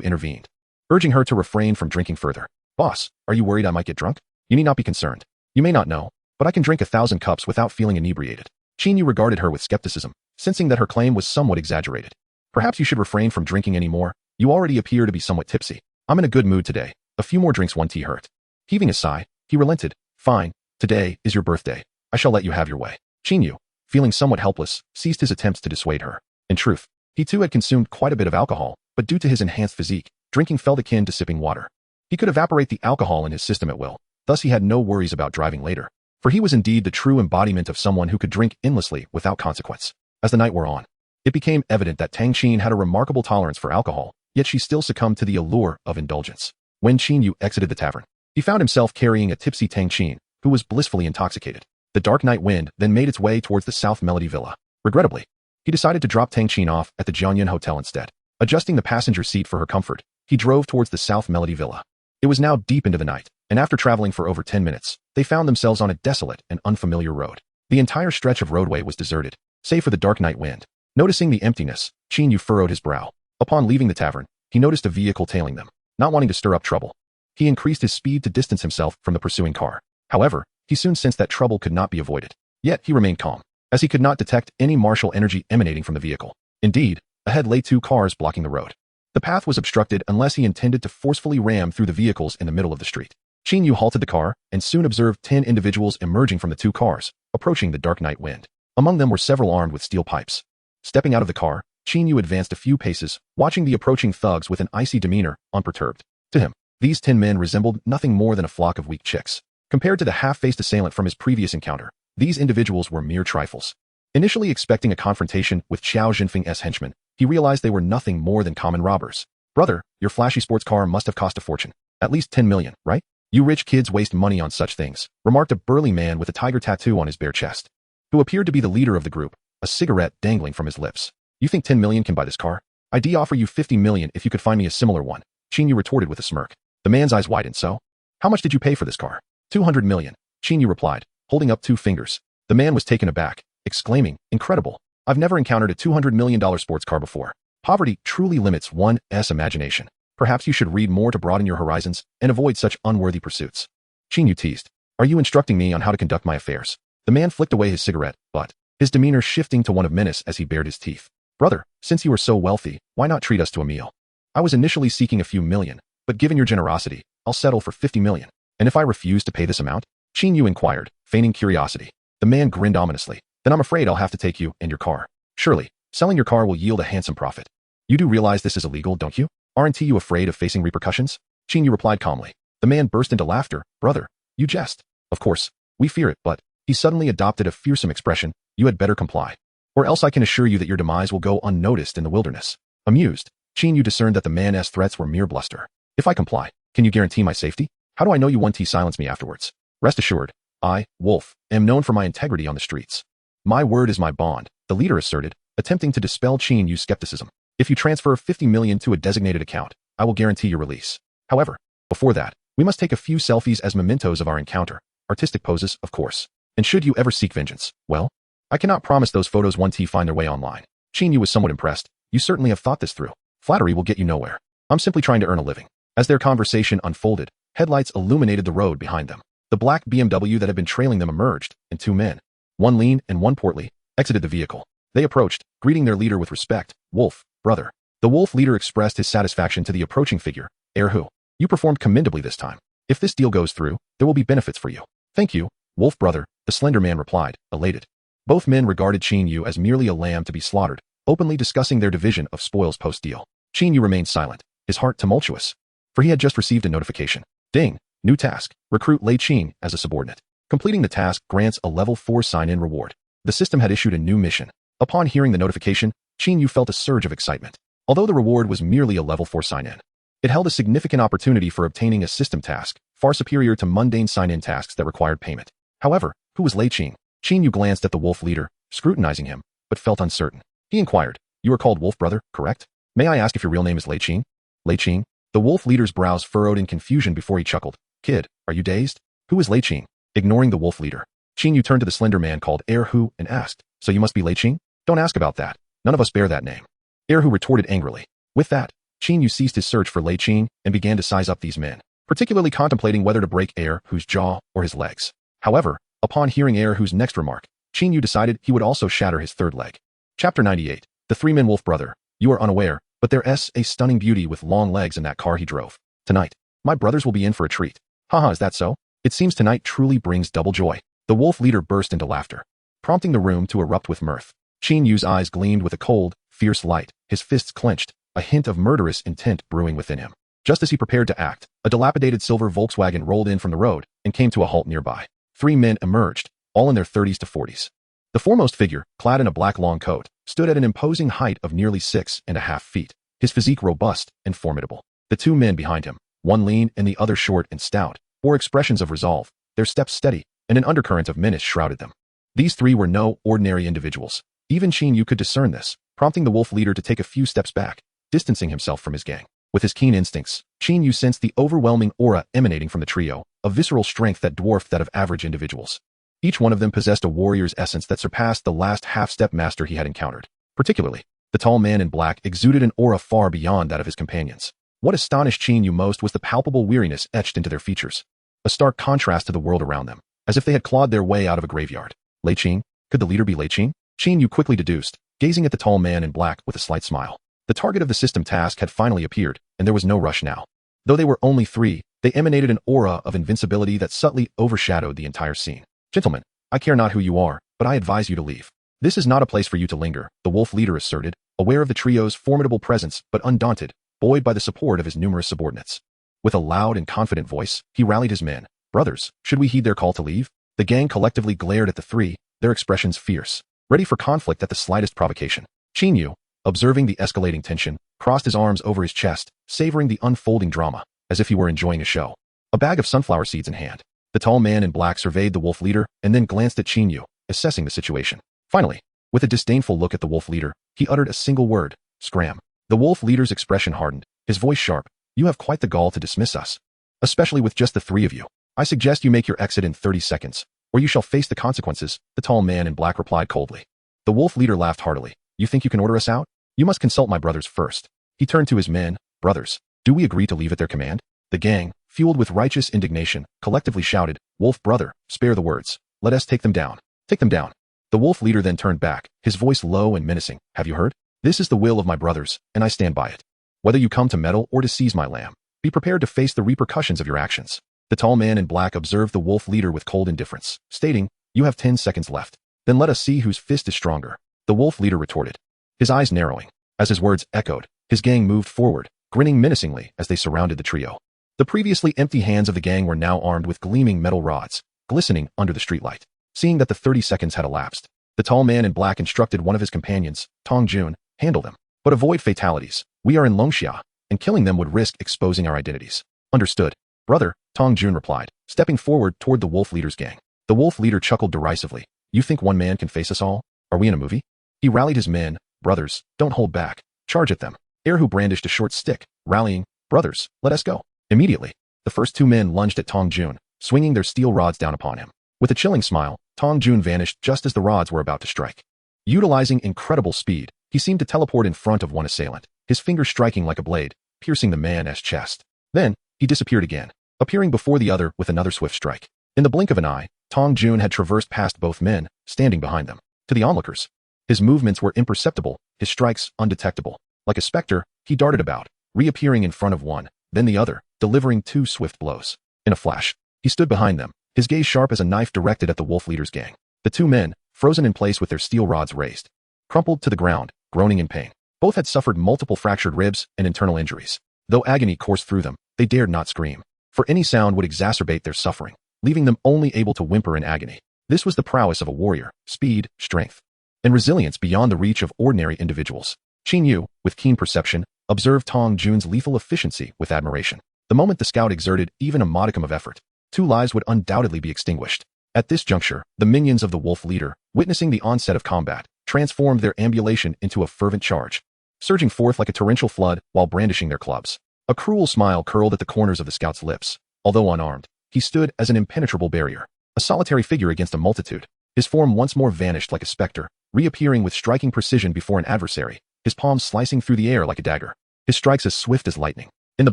intervened, urging her to refrain from drinking further. Boss, are you worried I might get drunk? You need not be concerned. You may not know, but I can drink 1,000 cups without feeling inebriated. Qin Yu regarded her with skepticism, sensing that her claim was somewhat exaggerated. Perhaps you should refrain from drinking any more. You already appear to be somewhat tipsy. I'm in a good mood today. A few more drinks won't hurt. Heaving a sigh, he relented. Fine, today is your birthday. I shall let you have your way. Qin Yu, feeling somewhat helpless, ceased his attempts to dissuade her. In truth, he too had consumed quite a bit of alcohol, but due to his enhanced physique, drinking felt akin to sipping water. He could evaporate the alcohol in his system at will, thus he had no worries about driving later. For he was indeed the true embodiment of someone who could drink endlessly without consequence. As the night wore on, it became evident that Tang Qin had a remarkable tolerance for alcohol, yet she still succumbed to the allure of indulgence. When Qin Yu exited the tavern, he found himself carrying a tipsy Tang Qin, who was blissfully intoxicated. The dark night wind then made its way towards the South Melody Villa. Regrettably, he decided to drop Tang Qin off at the Jianyan Hotel instead. Adjusting the passenger seat for her comfort, he drove towards the South Melody Villa. It was now deep into the night, and after traveling for over 10 minutes, they found themselves on a desolate and unfamiliar road. The entire stretch of roadway was deserted, save for the dark night wind. Noticing the emptiness, Qin Yu furrowed his brow. Upon leaving the tavern, he noticed a vehicle tailing them. Not wanting to stir up trouble, he increased his speed to distance himself from the pursuing car. However, He soon sensed that trouble could not be avoided. Yet he remained calm, as he could not detect any martial energy emanating from the vehicle. Indeed, ahead lay 2 cars blocking the road. The path was obstructed unless he intended to forcefully ram through the vehicles in the middle of the street. Qin Yu halted the car and soon observed 10 individuals emerging from the 2 cars, approaching the dark night wind. Among them were several armed with steel pipes. Stepping out of the car, Qin Yu advanced a few paces, watching the approaching thugs with an icy demeanor, unperturbed. To him, these 10 men resembled nothing more than a flock of weak chicks. Compared to the half-faced assailant from his previous encounter, these individuals were mere trifles. Initially expecting a confrontation with Xiao Jinfeng's henchmen, he realized they were nothing more than common robbers. Brother, your flashy sports car must have cost a fortune. At least 10 million, right? You rich kids waste money on such things, remarked a burly man with a tiger tattoo on his bare chest, who appeared to be the leader of the group, a cigarette dangling from his lips. You think 10 million can buy this car? I'd offer you 50 million if you could find me a similar one, Qin Yu retorted with a smirk. The man's eyes widened. So? How much did you pay for this car? 200 million, Qin Yu replied, holding up 2 fingers. The man was taken aback, exclaiming, incredible. I've never encountered a $200 million sports car before. Poverty truly limits one's imagination. Perhaps you should read more to broaden your horizons and avoid such unworthy pursuits. Qin Yu teased. Are you instructing me on how to conduct my affairs? The man flicked away his cigarette, but his demeanor shifting to one of menace as he bared his teeth. Brother, since you are so wealthy, why not treat us to a meal? I was initially seeking a few million, but given your generosity, I'll settle for 50 million. And if I refuse to pay this amount? Qin Yu inquired, feigning curiosity. The man grinned ominously. Then I'm afraid I'll have to take you and your car. Surely, selling your car will yield a handsome profit. You do realize this is illegal, don't you? Aren't you afraid of facing repercussions? Qin Yu replied calmly. The man burst into laughter. Brother, you jest. Of course, we fear it, but he suddenly adopted a fearsome expression. You had better comply. Or else I can assure you that your demise will go unnoticed in the wilderness. Amused, Qin Yu discerned that the man's threats were mere bluster. If I comply, can you guarantee my safety? How do I know you won't silence me afterwards? Rest assured, I, Wolf, am known for my integrity on the streets. My word is my bond, the leader asserted, attempting to dispel Qin Yu's skepticism. If you transfer 50 million to a designated account, I will guarantee your release. However, before that, we must take a few selfies as mementos of our encounter. Artistic poses, of course. And should you ever seek vengeance, well, I cannot promise those photos won't find their way online. Qin Yu was somewhat impressed. You certainly have thought this through. Flattery will get you nowhere. I'm simply trying to earn a living. As their conversation unfolded, headlights illuminated the road behind them. The black BMW that had been trailing them emerged, and 2 men, one lean and one portly, exited the vehicle. They approached, greeting their leader with respect. Wolf, brother. The Wolf leader expressed his satisfaction to the approaching figure. Hu, you performed commendably this time. If this deal goes through, there will be benefits for you. Thank you, Wolf brother, the slender man replied, elated. Both men regarded Qin Yu as merely a lamb to be slaughtered, openly discussing their division of spoils post-deal. Qin Yu remained silent, his heart tumultuous, for he had just received a notification. Ding, new task, recruit Lei Qin as a subordinate. Completing the task grants a level 4 sign-in reward. The system had issued a new mission. Upon hearing the notification, Qin Yu felt a surge of excitement. Although the reward was merely a level 4 sign-in, it held a significant opportunity for obtaining a system task, far superior to mundane sign-in tasks that required payment. However, who was Lei Qin? Qin Yu glanced at the Wolf leader, scrutinizing him, but felt uncertain. He inquired, you are called Wolf brother, correct? May I ask if your real name is Lei Qin? Lei Qin? The Wolf leader's brows furrowed in confusion before he chuckled. Kid, are you dazed? Who is Lei Qin? Ignoring the Wolf leader, Qin Yu turned to the slender man called Hu and asked, so you must be Lei Qin? Don't ask about that. None of us bear that name. Hu retorted angrily. With that, Qin Yu ceased his search for Lei Qin and began to size up these men, particularly contemplating whether to break Hu's jaw or his legs. However, upon hearing Hu's next remark, Qin Yu decided he would also shatter his third leg. Chapter 98. The 3 men Wolf brother. You are unaware, but there's a stunning beauty with long legs in that car he drove. Tonight, my brothers will be in for a treat. Haha, is that so? It seems tonight truly brings double joy. The Wolf leader burst into laughter, prompting the room to erupt with mirth. Qin Yu's eyes gleamed with a cold, fierce light, his fists clenched, a hint of murderous intent brewing within him. Just as he prepared to act, a dilapidated silver Volkswagen rolled in from the road and came to a halt nearby. 3 men emerged, all in their 30s to 40s. The foremost figure, clad in a black long coat, stood at an imposing height of nearly 6.5 feet, his physique robust and formidable. The 2 men behind him, one lean and the other short and stout, bore expressions of resolve, their steps steady, and an undercurrent of menace shrouded them. These 3 were no ordinary individuals. Even Qin Yu could discern this, prompting the Wolf leader to take a few steps back, distancing himself from his gang. With his keen instincts, Qin Yu sensed the overwhelming aura emanating from the trio, a visceral strength that dwarfed that of average individuals. Each one of them possessed a warrior's essence that surpassed the last half-step master he had encountered. Particularly, the tall man in black exuded an aura far beyond that of his companions. What astonished Qin Yu most was the palpable weariness etched into their features, a stark contrast to the world around them. as if they had clawed their way out of a graveyard. Lei Qin? Could the leader be Lei Qin? Qin Yu quickly deduced, gazing at the tall man in black with a slight smile. The target of the system task had finally appeared, and there was no rush now. Though they were only 3, they emanated an aura of invincibility that subtly overshadowed the entire scene. Gentlemen, I care not who you are, but I advise you to leave. This is not a place for you to linger, the wolf leader asserted, aware of the trio's formidable presence but undaunted, buoyed by the support of his numerous subordinates. With a loud and confident voice, he rallied his men. Brothers, should we heed their call to leave? The gang collectively glared at the 3, their expressions fierce, ready for conflict at the slightest provocation. Qin Yu, observing the escalating tension, crossed his arms over his chest, savoring the unfolding drama, as if he were enjoying a show. A bag of sunflower seeds in hand. The tall man in black surveyed the wolf leader and then glanced at Qin Yu, assessing the situation. Finally, with a disdainful look at the wolf leader, he uttered a single word, scram. The wolf leader's expression hardened, his voice sharp. You have quite the gall to dismiss us. Especially with just the 3 of you. I suggest you make your exit in 30 seconds, or you shall face the consequences, the tall man in black replied coldly. The wolf leader laughed heartily. You think you can order us out? You must consult my brothers first. He turned to his men. Brothers, do we agree to leave at their command? The gang, fueled with righteous indignation, collectively shouted, Wolf brother, spare the words. Let us take them down. Take them down. The wolf leader then turned back, his voice low and menacing. Have you heard? This is the will of my brothers, and I stand by it. Whether you come to meddle or to seize my lamb, be prepared to face the repercussions of your actions. The tall man in black observed the wolf leader with cold indifference, stating, You have 10 seconds left. Then let us see whose fist is stronger. The wolf leader retorted, his eyes narrowing. As his words echoed, his gang moved forward, grinning menacingly as they surrounded the trio. The previously empty hands of the gang were now armed with gleaming metal rods, glistening under the streetlight. Seeing that the 30 seconds had elapsed, the tall man in black instructed one of his companions, Tong Jun, handle them. But avoid fatalities. We are in Longxia, and killing them would risk exposing our identities. Understood. Brother, Tong Jun replied, stepping forward toward the wolf leader's gang. The wolf leader chuckled derisively. You think one man can face us all? Are we in a movie? He rallied his men. Brothers, don't hold back. Charge at them. Erhu brandished a short stick, rallying. Brothers, let us go. Immediately, the first 2 men lunged at Tong Jun, swinging their steel rods down upon him. With a chilling smile, Tong Jun vanished just as the rods were about to strike. Utilizing incredible speed, he seemed to teleport in front of one assailant, his fingers striking like a blade, piercing the man's chest. Then, he disappeared again, appearing before the other with another swift strike. In the blink of an eye, Tong Jun had traversed past both men, standing behind them. To the onlookers, his movements were imperceptible, his strikes undetectable. Like a specter, he darted about, reappearing in front of one, then the other, delivering 2 swift blows. In a flash, he stood behind them, his gaze sharp as a knife directed at the wolf leader's gang. The 2 men, frozen in place with their steel rods raised, crumpled to the ground, groaning in pain. Both had suffered multiple fractured ribs and internal injuries. Though agony coursed through them, they dared not scream, for any sound would exacerbate their suffering, leaving them only able to whimper in agony. This was the prowess of a warrior, speed, strength, and resilience beyond the reach of ordinary individuals. Qin Yu, with keen perception, observed Tong Jun's lethal efficiency with admiration. The moment the scout exerted even a modicum of effort, 2 lives would undoubtedly be extinguished. At this juncture, the minions of the wolf leader, witnessing the onset of combat, transformed their ambulation into a fervent charge, surging forth like a torrential flood while brandishing their clubs. A cruel smile curled at the corners of the scout's lips. Although unarmed, he stood as an impenetrable barrier, a solitary figure against a multitude. His form once more vanished like a specter, reappearing with striking precision before an adversary, his palms slicing through the air like a dagger, his strikes as swift as lightning. In the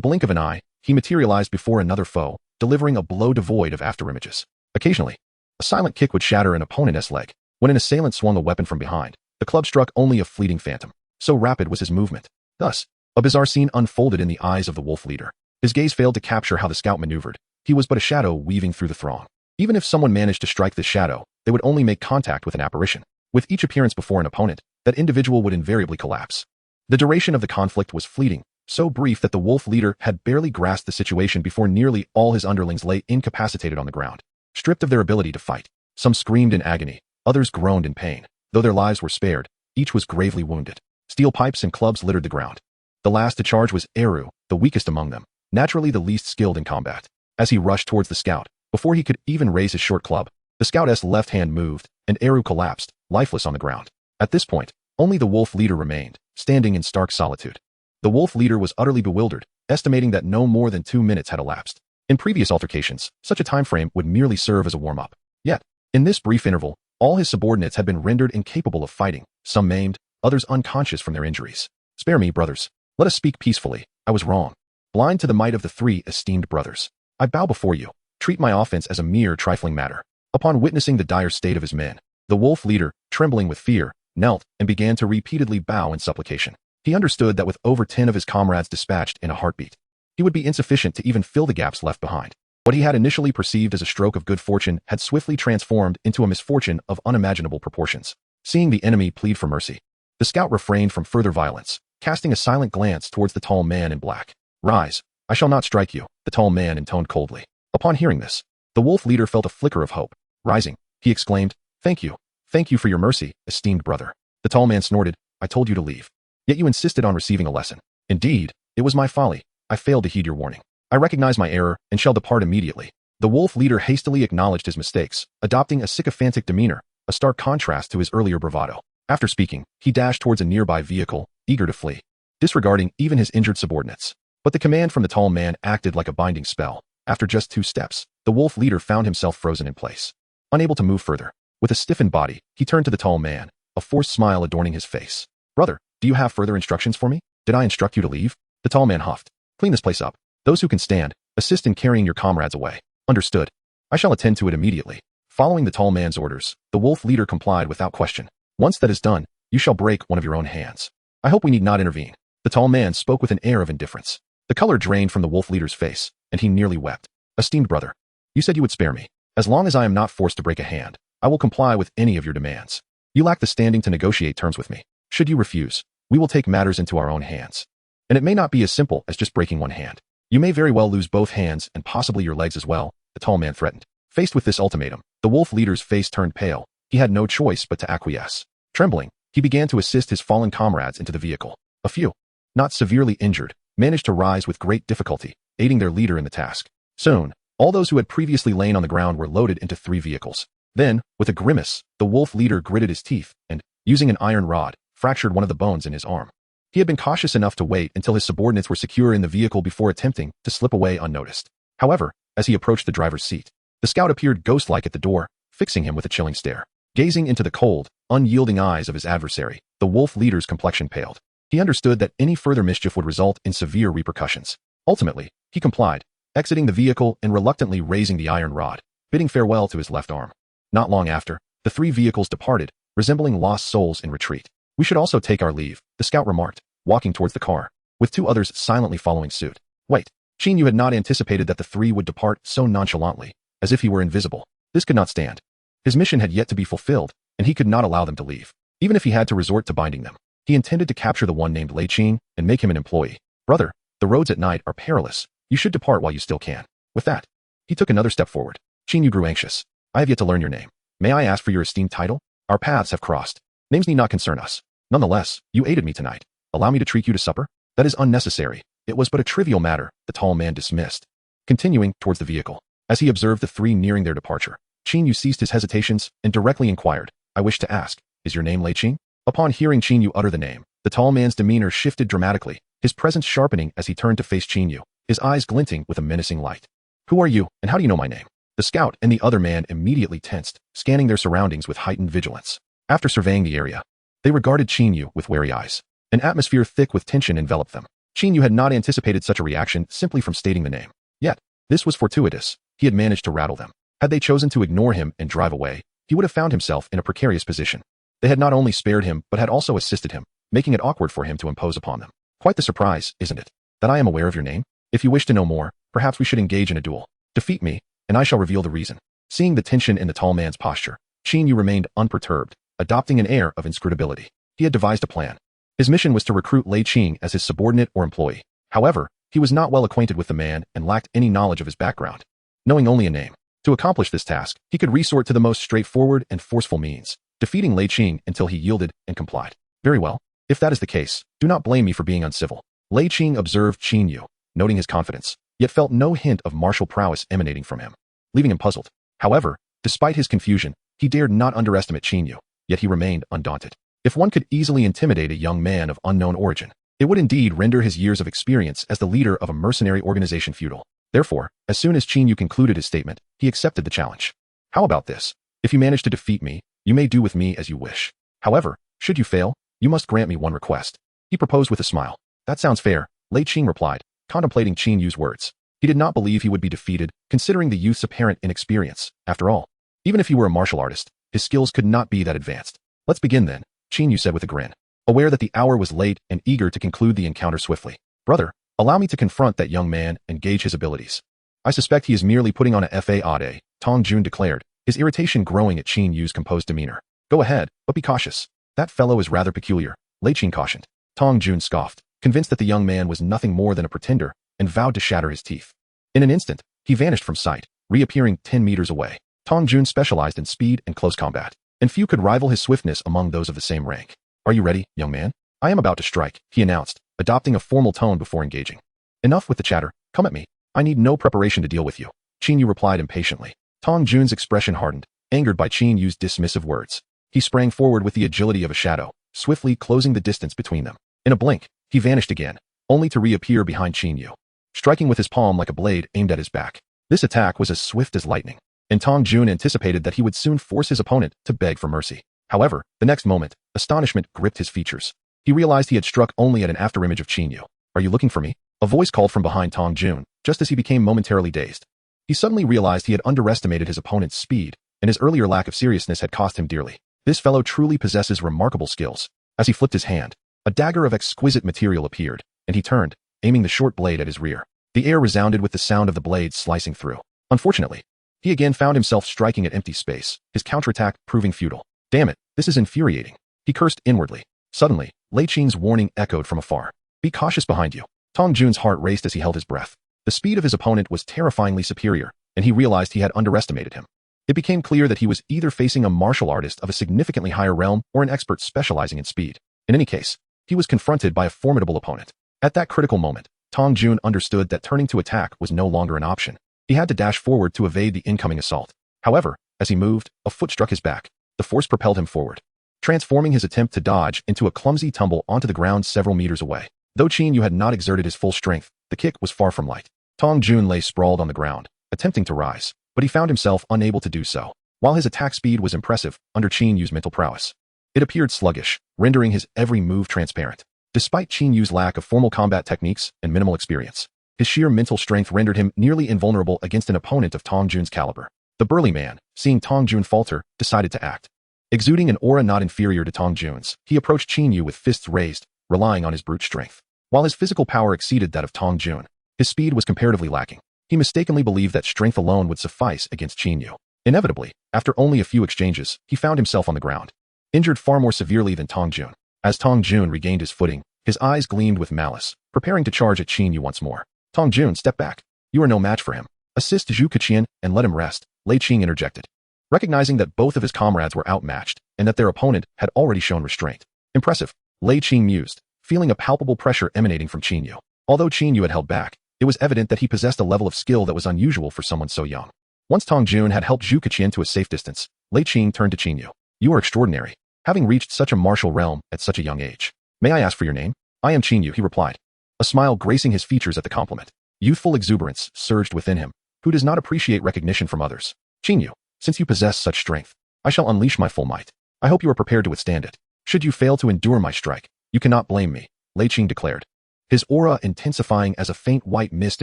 blink of an eye, he materialized before another foe, delivering a blow devoid of afterimages. Occasionally, a silent kick would shatter an opponent's leg. When an assailant swung a weapon from behind, the club struck only a fleeting phantom. So rapid was his movement. Thus, a bizarre scene unfolded in the eyes of the wolf leader. His gaze failed to capture how the scout maneuvered. He was but a shadow weaving through the throng. Even if someone managed to strike this shadow, they would only make contact with an apparition. With each appearance before an opponent, that individual would invariably collapse. The duration of the conflict was fleeting, so brief that the wolf leader had barely grasped the situation before nearly all his underlings lay incapacitated on the ground, stripped of their ability to fight. Some screamed in agony, others groaned in pain. Though their lives were spared, each was gravely wounded. Steel pipes and clubs littered the ground. The last to charge was Erhu, the weakest among them, naturally the least skilled in combat. As he rushed towards the scout, before he could even raise his short club, the scout's left hand moved, and Erhu collapsed, lifeless on the ground. At this point, only the wolf leader remained, standing in stark solitude. The wolf leader was utterly bewildered, estimating that no more than 2 minutes had elapsed. In previous altercations, such a time frame would merely serve as a warm-up. Yet, in this brief interval, all his subordinates had been rendered incapable of fighting, some maimed, others unconscious from their injuries. Spare me, brothers. Let us speak peacefully. I was wrong. Blind to the might of the 3 esteemed brothers, I bow before you. Treat my offense as a mere trifling matter. Upon witnessing the dire state of his men, the wolf leader, trembling with fear, knelt and began to repeatedly bow in supplication. He understood that with over 10 of his comrades dispatched in a heartbeat, he would be insufficient to even fill the gaps left behind. What he had initially perceived as a stroke of good fortune had swiftly transformed into a misfortune of unimaginable proportions. Seeing the enemy plead for mercy, the scout refrained from further violence, casting a silent glance towards the tall man in black. "Rise, I shall not strike you," the tall man intoned coldly. Upon hearing this, the wolf leader felt a flicker of hope. Rising, he exclaimed, Thank you for your mercy, esteemed brother." The tall man snorted, "I told you to leave. Yet you insisted on receiving a lesson. Indeed, it was my folly. I failed to heed your warning. I recognize my error and shall depart immediately." The wolf leader hastily acknowledged his mistakes, adopting a sycophantic demeanor, a stark contrast to his earlier bravado. After speaking, he dashed towards a nearby vehicle, eager to flee, disregarding even his injured subordinates. But the command from the tall man acted like a binding spell. After just 2 steps, the wolf leader found himself frozen in place, unable to move further. With a stiffened body, he turned to the tall man, a forced smile adorning his face. "Brother, do you have further instructions for me? Did I instruct you to leave?" The tall man huffed. "Clean this place up. Those who can stand, assist in carrying your comrades away." "Understood. I shall attend to it immediately." Following the tall man's orders, the wolf leader complied without question. "Once that is done, you shall break one of your own hands. I hope we need not intervene." The tall man spoke with an air of indifference. The color drained from the wolf leader's face, and he nearly wept. "Esteemed brother, you said you would spare me. As long as I am not forced to break a hand, I will comply with any of your demands. You lack the standing to negotiate terms with me. Should you refuse, we will take matters into our own hands. And it may not be as simple as just breaking one hand. You may very well lose both hands and possibly your legs as well," the tall man threatened. Faced with this ultimatum, the wolf leader's face turned pale. He had no choice but to acquiesce. Trembling, he began to assist his fallen comrades into the vehicle. A few, not severely injured, managed to rise with great difficulty, aiding their leader in the task. Soon, all those who had previously lain on the ground were loaded into 3 vehicles. Then, with a grimace, the wolf leader gritted his teeth and, using an iron rod, fractured one of the bones in his arm. He had been cautious enough to wait until his subordinates were secure in the vehicle before attempting to slip away unnoticed. However, as he approached the driver's seat, the scout appeared ghost-like at the door, fixing him with a chilling stare. Gazing into the cold, unyielding eyes of his adversary, the wolf leader's complexion paled. He understood that any further mischief would result in severe repercussions. Ultimately, he complied, exiting the vehicle and reluctantly raising the iron rod, bidding farewell to his left arm. Not long after, the 3 vehicles departed, resembling lost souls in retreat. "We should also take our leave," the scout remarked, walking towards the car, with 2 others silently following suit. Wait, Qin Yu had not anticipated that the 3 would depart so nonchalantly, as if he were invisible. This could not stand. His mission had yet to be fulfilled, and he could not allow them to leave, even if he had to resort to binding them. He intended to capture the one named Lei Qing and make him an employee. "Brother, the roads at night are perilous. You should depart while you still can." With that, he took another step forward. Qin Yu grew anxious. "I have yet to learn your name. May I ask for your esteemed title? Our paths have crossed. Names need not concern us. Nonetheless, you aided me tonight. Allow me to treat you to supper?" "That is unnecessary. It was but a trivial matter," the tall man dismissed. Continuing towards the vehicle, as he observed the 3 nearing their departure, Qin Yu ceased his hesitations and directly inquired, "I wish to ask, is your name Lei Qing?" Upon hearing Qin Yu utter the name, the tall man's demeanor shifted dramatically, his presence sharpening as he turned to face Qin Yu, his eyes glinting with a menacing light. "Who are you, and how do you know my name?" The scout and the other man immediately tensed, scanning their surroundings with heightened vigilance. After surveying the area, they regarded Qin Yu with wary eyes. An atmosphere thick with tension enveloped them. Qin Yu had not anticipated such a reaction simply from stating the name. Yet, this was fortuitous. He had managed to rattle them. Had they chosen to ignore him and drive away, he would have found himself in a precarious position. They had not only spared him, but had also assisted him, making it awkward for him to impose upon them. "Quite the surprise, isn't it? That I am aware of your name? If you wish to know more, perhaps we should engage in a duel. Defeat me, and I shall reveal the reason." Seeing the tension in the tall man's posture, Qin Yu remained unperturbed, adopting an air of inscrutability. He had devised a plan. His mission was to recruit Lei Qing as his subordinate or employee. However, he was not well acquainted with the man and lacked any knowledge of his background. Knowing only a name, to accomplish this task, he could resort to the most straightforward and forceful means, defeating Lei Qing until he yielded and complied. "Very well. If that is the case, do not blame me for being uncivil." Lei Qing observed Qin Yu, noting his confidence, yet felt no hint of martial prowess emanating from him, leaving him puzzled. However, despite his confusion, he dared not underestimate Qin Yu, yet he remained undaunted. If one could easily intimidate a young man of unknown origin, it would indeed render his years of experience as the leader of a mercenary organization futile. Therefore, as soon as Qin Yu concluded his statement, he accepted the challenge. "How about this? If you manage to defeat me, you may do with me as you wish. However, should you fail, you must grant me one request." He proposed with a smile. "That sounds fair," Lei Qing replied, contemplating Qin Yu's words. He did not believe he would be defeated, considering the youth's apparent inexperience. After all, Even if he were a martial artist, his skills could not be that advanced. Let's begin then, Qin Yu said with a grin, aware that the hour was late and eager to conclude the encounter swiftly. Brother, allow me to confront that young man and gauge his abilities. I suspect he is merely putting on a fade, Tong Jun declared, his irritation growing at Qin Yu's composed demeanor. Go ahead, but be cautious. That fellow is rather peculiar, Lei Qin cautioned. Tong Jun scoffed, convinced that the young man was nothing more than a pretender, and vowed to shatter his teeth. In an instant, he vanished from sight, reappearing 10 meters away. Tong Jun specialized in speed and close combat, and few could rival his swiftness among those of the same rank. Are you ready, young man? I am about to strike, he announced, adopting a formal tone before engaging. Enough with the chatter, come at me. I need no preparation to deal with you, Qin Yu replied impatiently. Tong Jun's expression hardened, angered by Qin Yu's dismissive words. He sprang forward with the agility of a shadow, swiftly closing the distance between them. In a blink, he vanished again, only to reappear behind Qin Yu, striking with his palm like a blade aimed at his back. This attack was as swift as lightning, and Tong Jun anticipated that he would soon force his opponent to beg for mercy. However, the next moment, astonishment gripped his features. He realized he had struck only at an afterimage of Qin Yu. Are you looking for me? A voice called from behind Tong Jun, just as he became momentarily dazed. He suddenly realized he had underestimated his opponent's speed, and his earlier lack of seriousness had cost him dearly. This fellow truly possesses remarkable skills. As he flipped his hand, a dagger of exquisite material appeared, and he turned, aiming the short blade at his rear. The air resounded with the sound of the blade slicing through. Unfortunately, he again found himself striking at empty space, his counterattack proving futile. Damn it, this is infuriating. He cursed inwardly. Suddenly, Lei Qin's warning echoed from afar. Be cautious behind you. Tong Jun's heart raced as he held his breath. The speed of his opponent was terrifyingly superior, and he realized he had underestimated him. It became clear that he was either facing a martial artist of a significantly higher realm or an expert specializing in speed. In any case, he was confronted by a formidable opponent. At that critical moment, Tong Jun understood that turning to attack was no longer an option. He had to dash forward to evade the incoming assault. However, as he moved, a foot struck his back. The force propelled him forward, transforming his attempt to dodge into a clumsy tumble onto the ground several meters away. Though Qin Yu had not exerted his full strength, the kick was far from light. Tong Jun lay sprawled on the ground, attempting to rise, but he found himself unable to do so. While his attack speed was impressive under Qin Yu's mental prowess, it appeared sluggish, rendering his every move transparent. Despite Qin Yu's lack of formal combat techniques and minimal experience, his sheer mental strength rendered him nearly invulnerable against an opponent of Tong Jun's caliber. The burly man, seeing Tong Jun falter, decided to act. Exuding an aura not inferior to Tong Jun's, he approached Qin Yu with fists raised, relying on his brute strength. While his physical power exceeded that of Tong Jun, his speed was comparatively lacking. He mistakenly believed that strength alone would suffice against Qin Yu. Inevitably, after only a few exchanges, he found himself on the ground, injured far more severely than Tong Jun. As Tong Jun regained his footing, his eyes gleamed with malice, preparing to charge at Qin Yu once more. Tong Jun, step back. You are no match for him. Assist Zhu Keqian and let him rest, Lei Qin interjected, recognizing that both of his comrades were outmatched and that their opponent had already shown restraint. Impressive, Lei Qin mused, feeling a palpable pressure emanating from Qin Yu. Although Qin Yu had held back, it was evident that he possessed a level of skill that was unusual for someone so young. Once Tong Jun had helped Zhu Keqian to a safe distance, Lei Qin turned to Qin Yu. You are extraordinary, having reached such a martial realm at such a young age. May I ask for your name? I am Qin Yu, he replied, a smile gracing his features at the compliment. Youthful exuberance surged within him. Who does not appreciate recognition from others? Qin Yu, since you possess such strength, I shall unleash my full might. I hope you are prepared to withstand it. Should you fail to endure my strike, you cannot blame me, Lei Qin declared, his aura intensifying as a faint white mist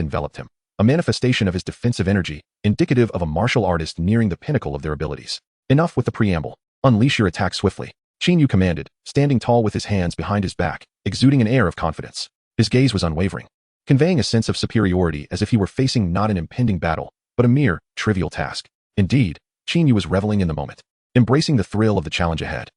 enveloped him, a manifestation of his defensive energy, indicative of a martial artist nearing the pinnacle of their abilities. Enough with the preamble. Unleash your attack swiftly, Qin Yu commanded, standing tall with his hands behind his back, exuding an air of confidence. His gaze was unwavering, conveying a sense of superiority as if he were facing not an impending battle, but a mere, trivial task. Indeed, Qin Yu was reveling in the moment, embracing the thrill of the challenge ahead.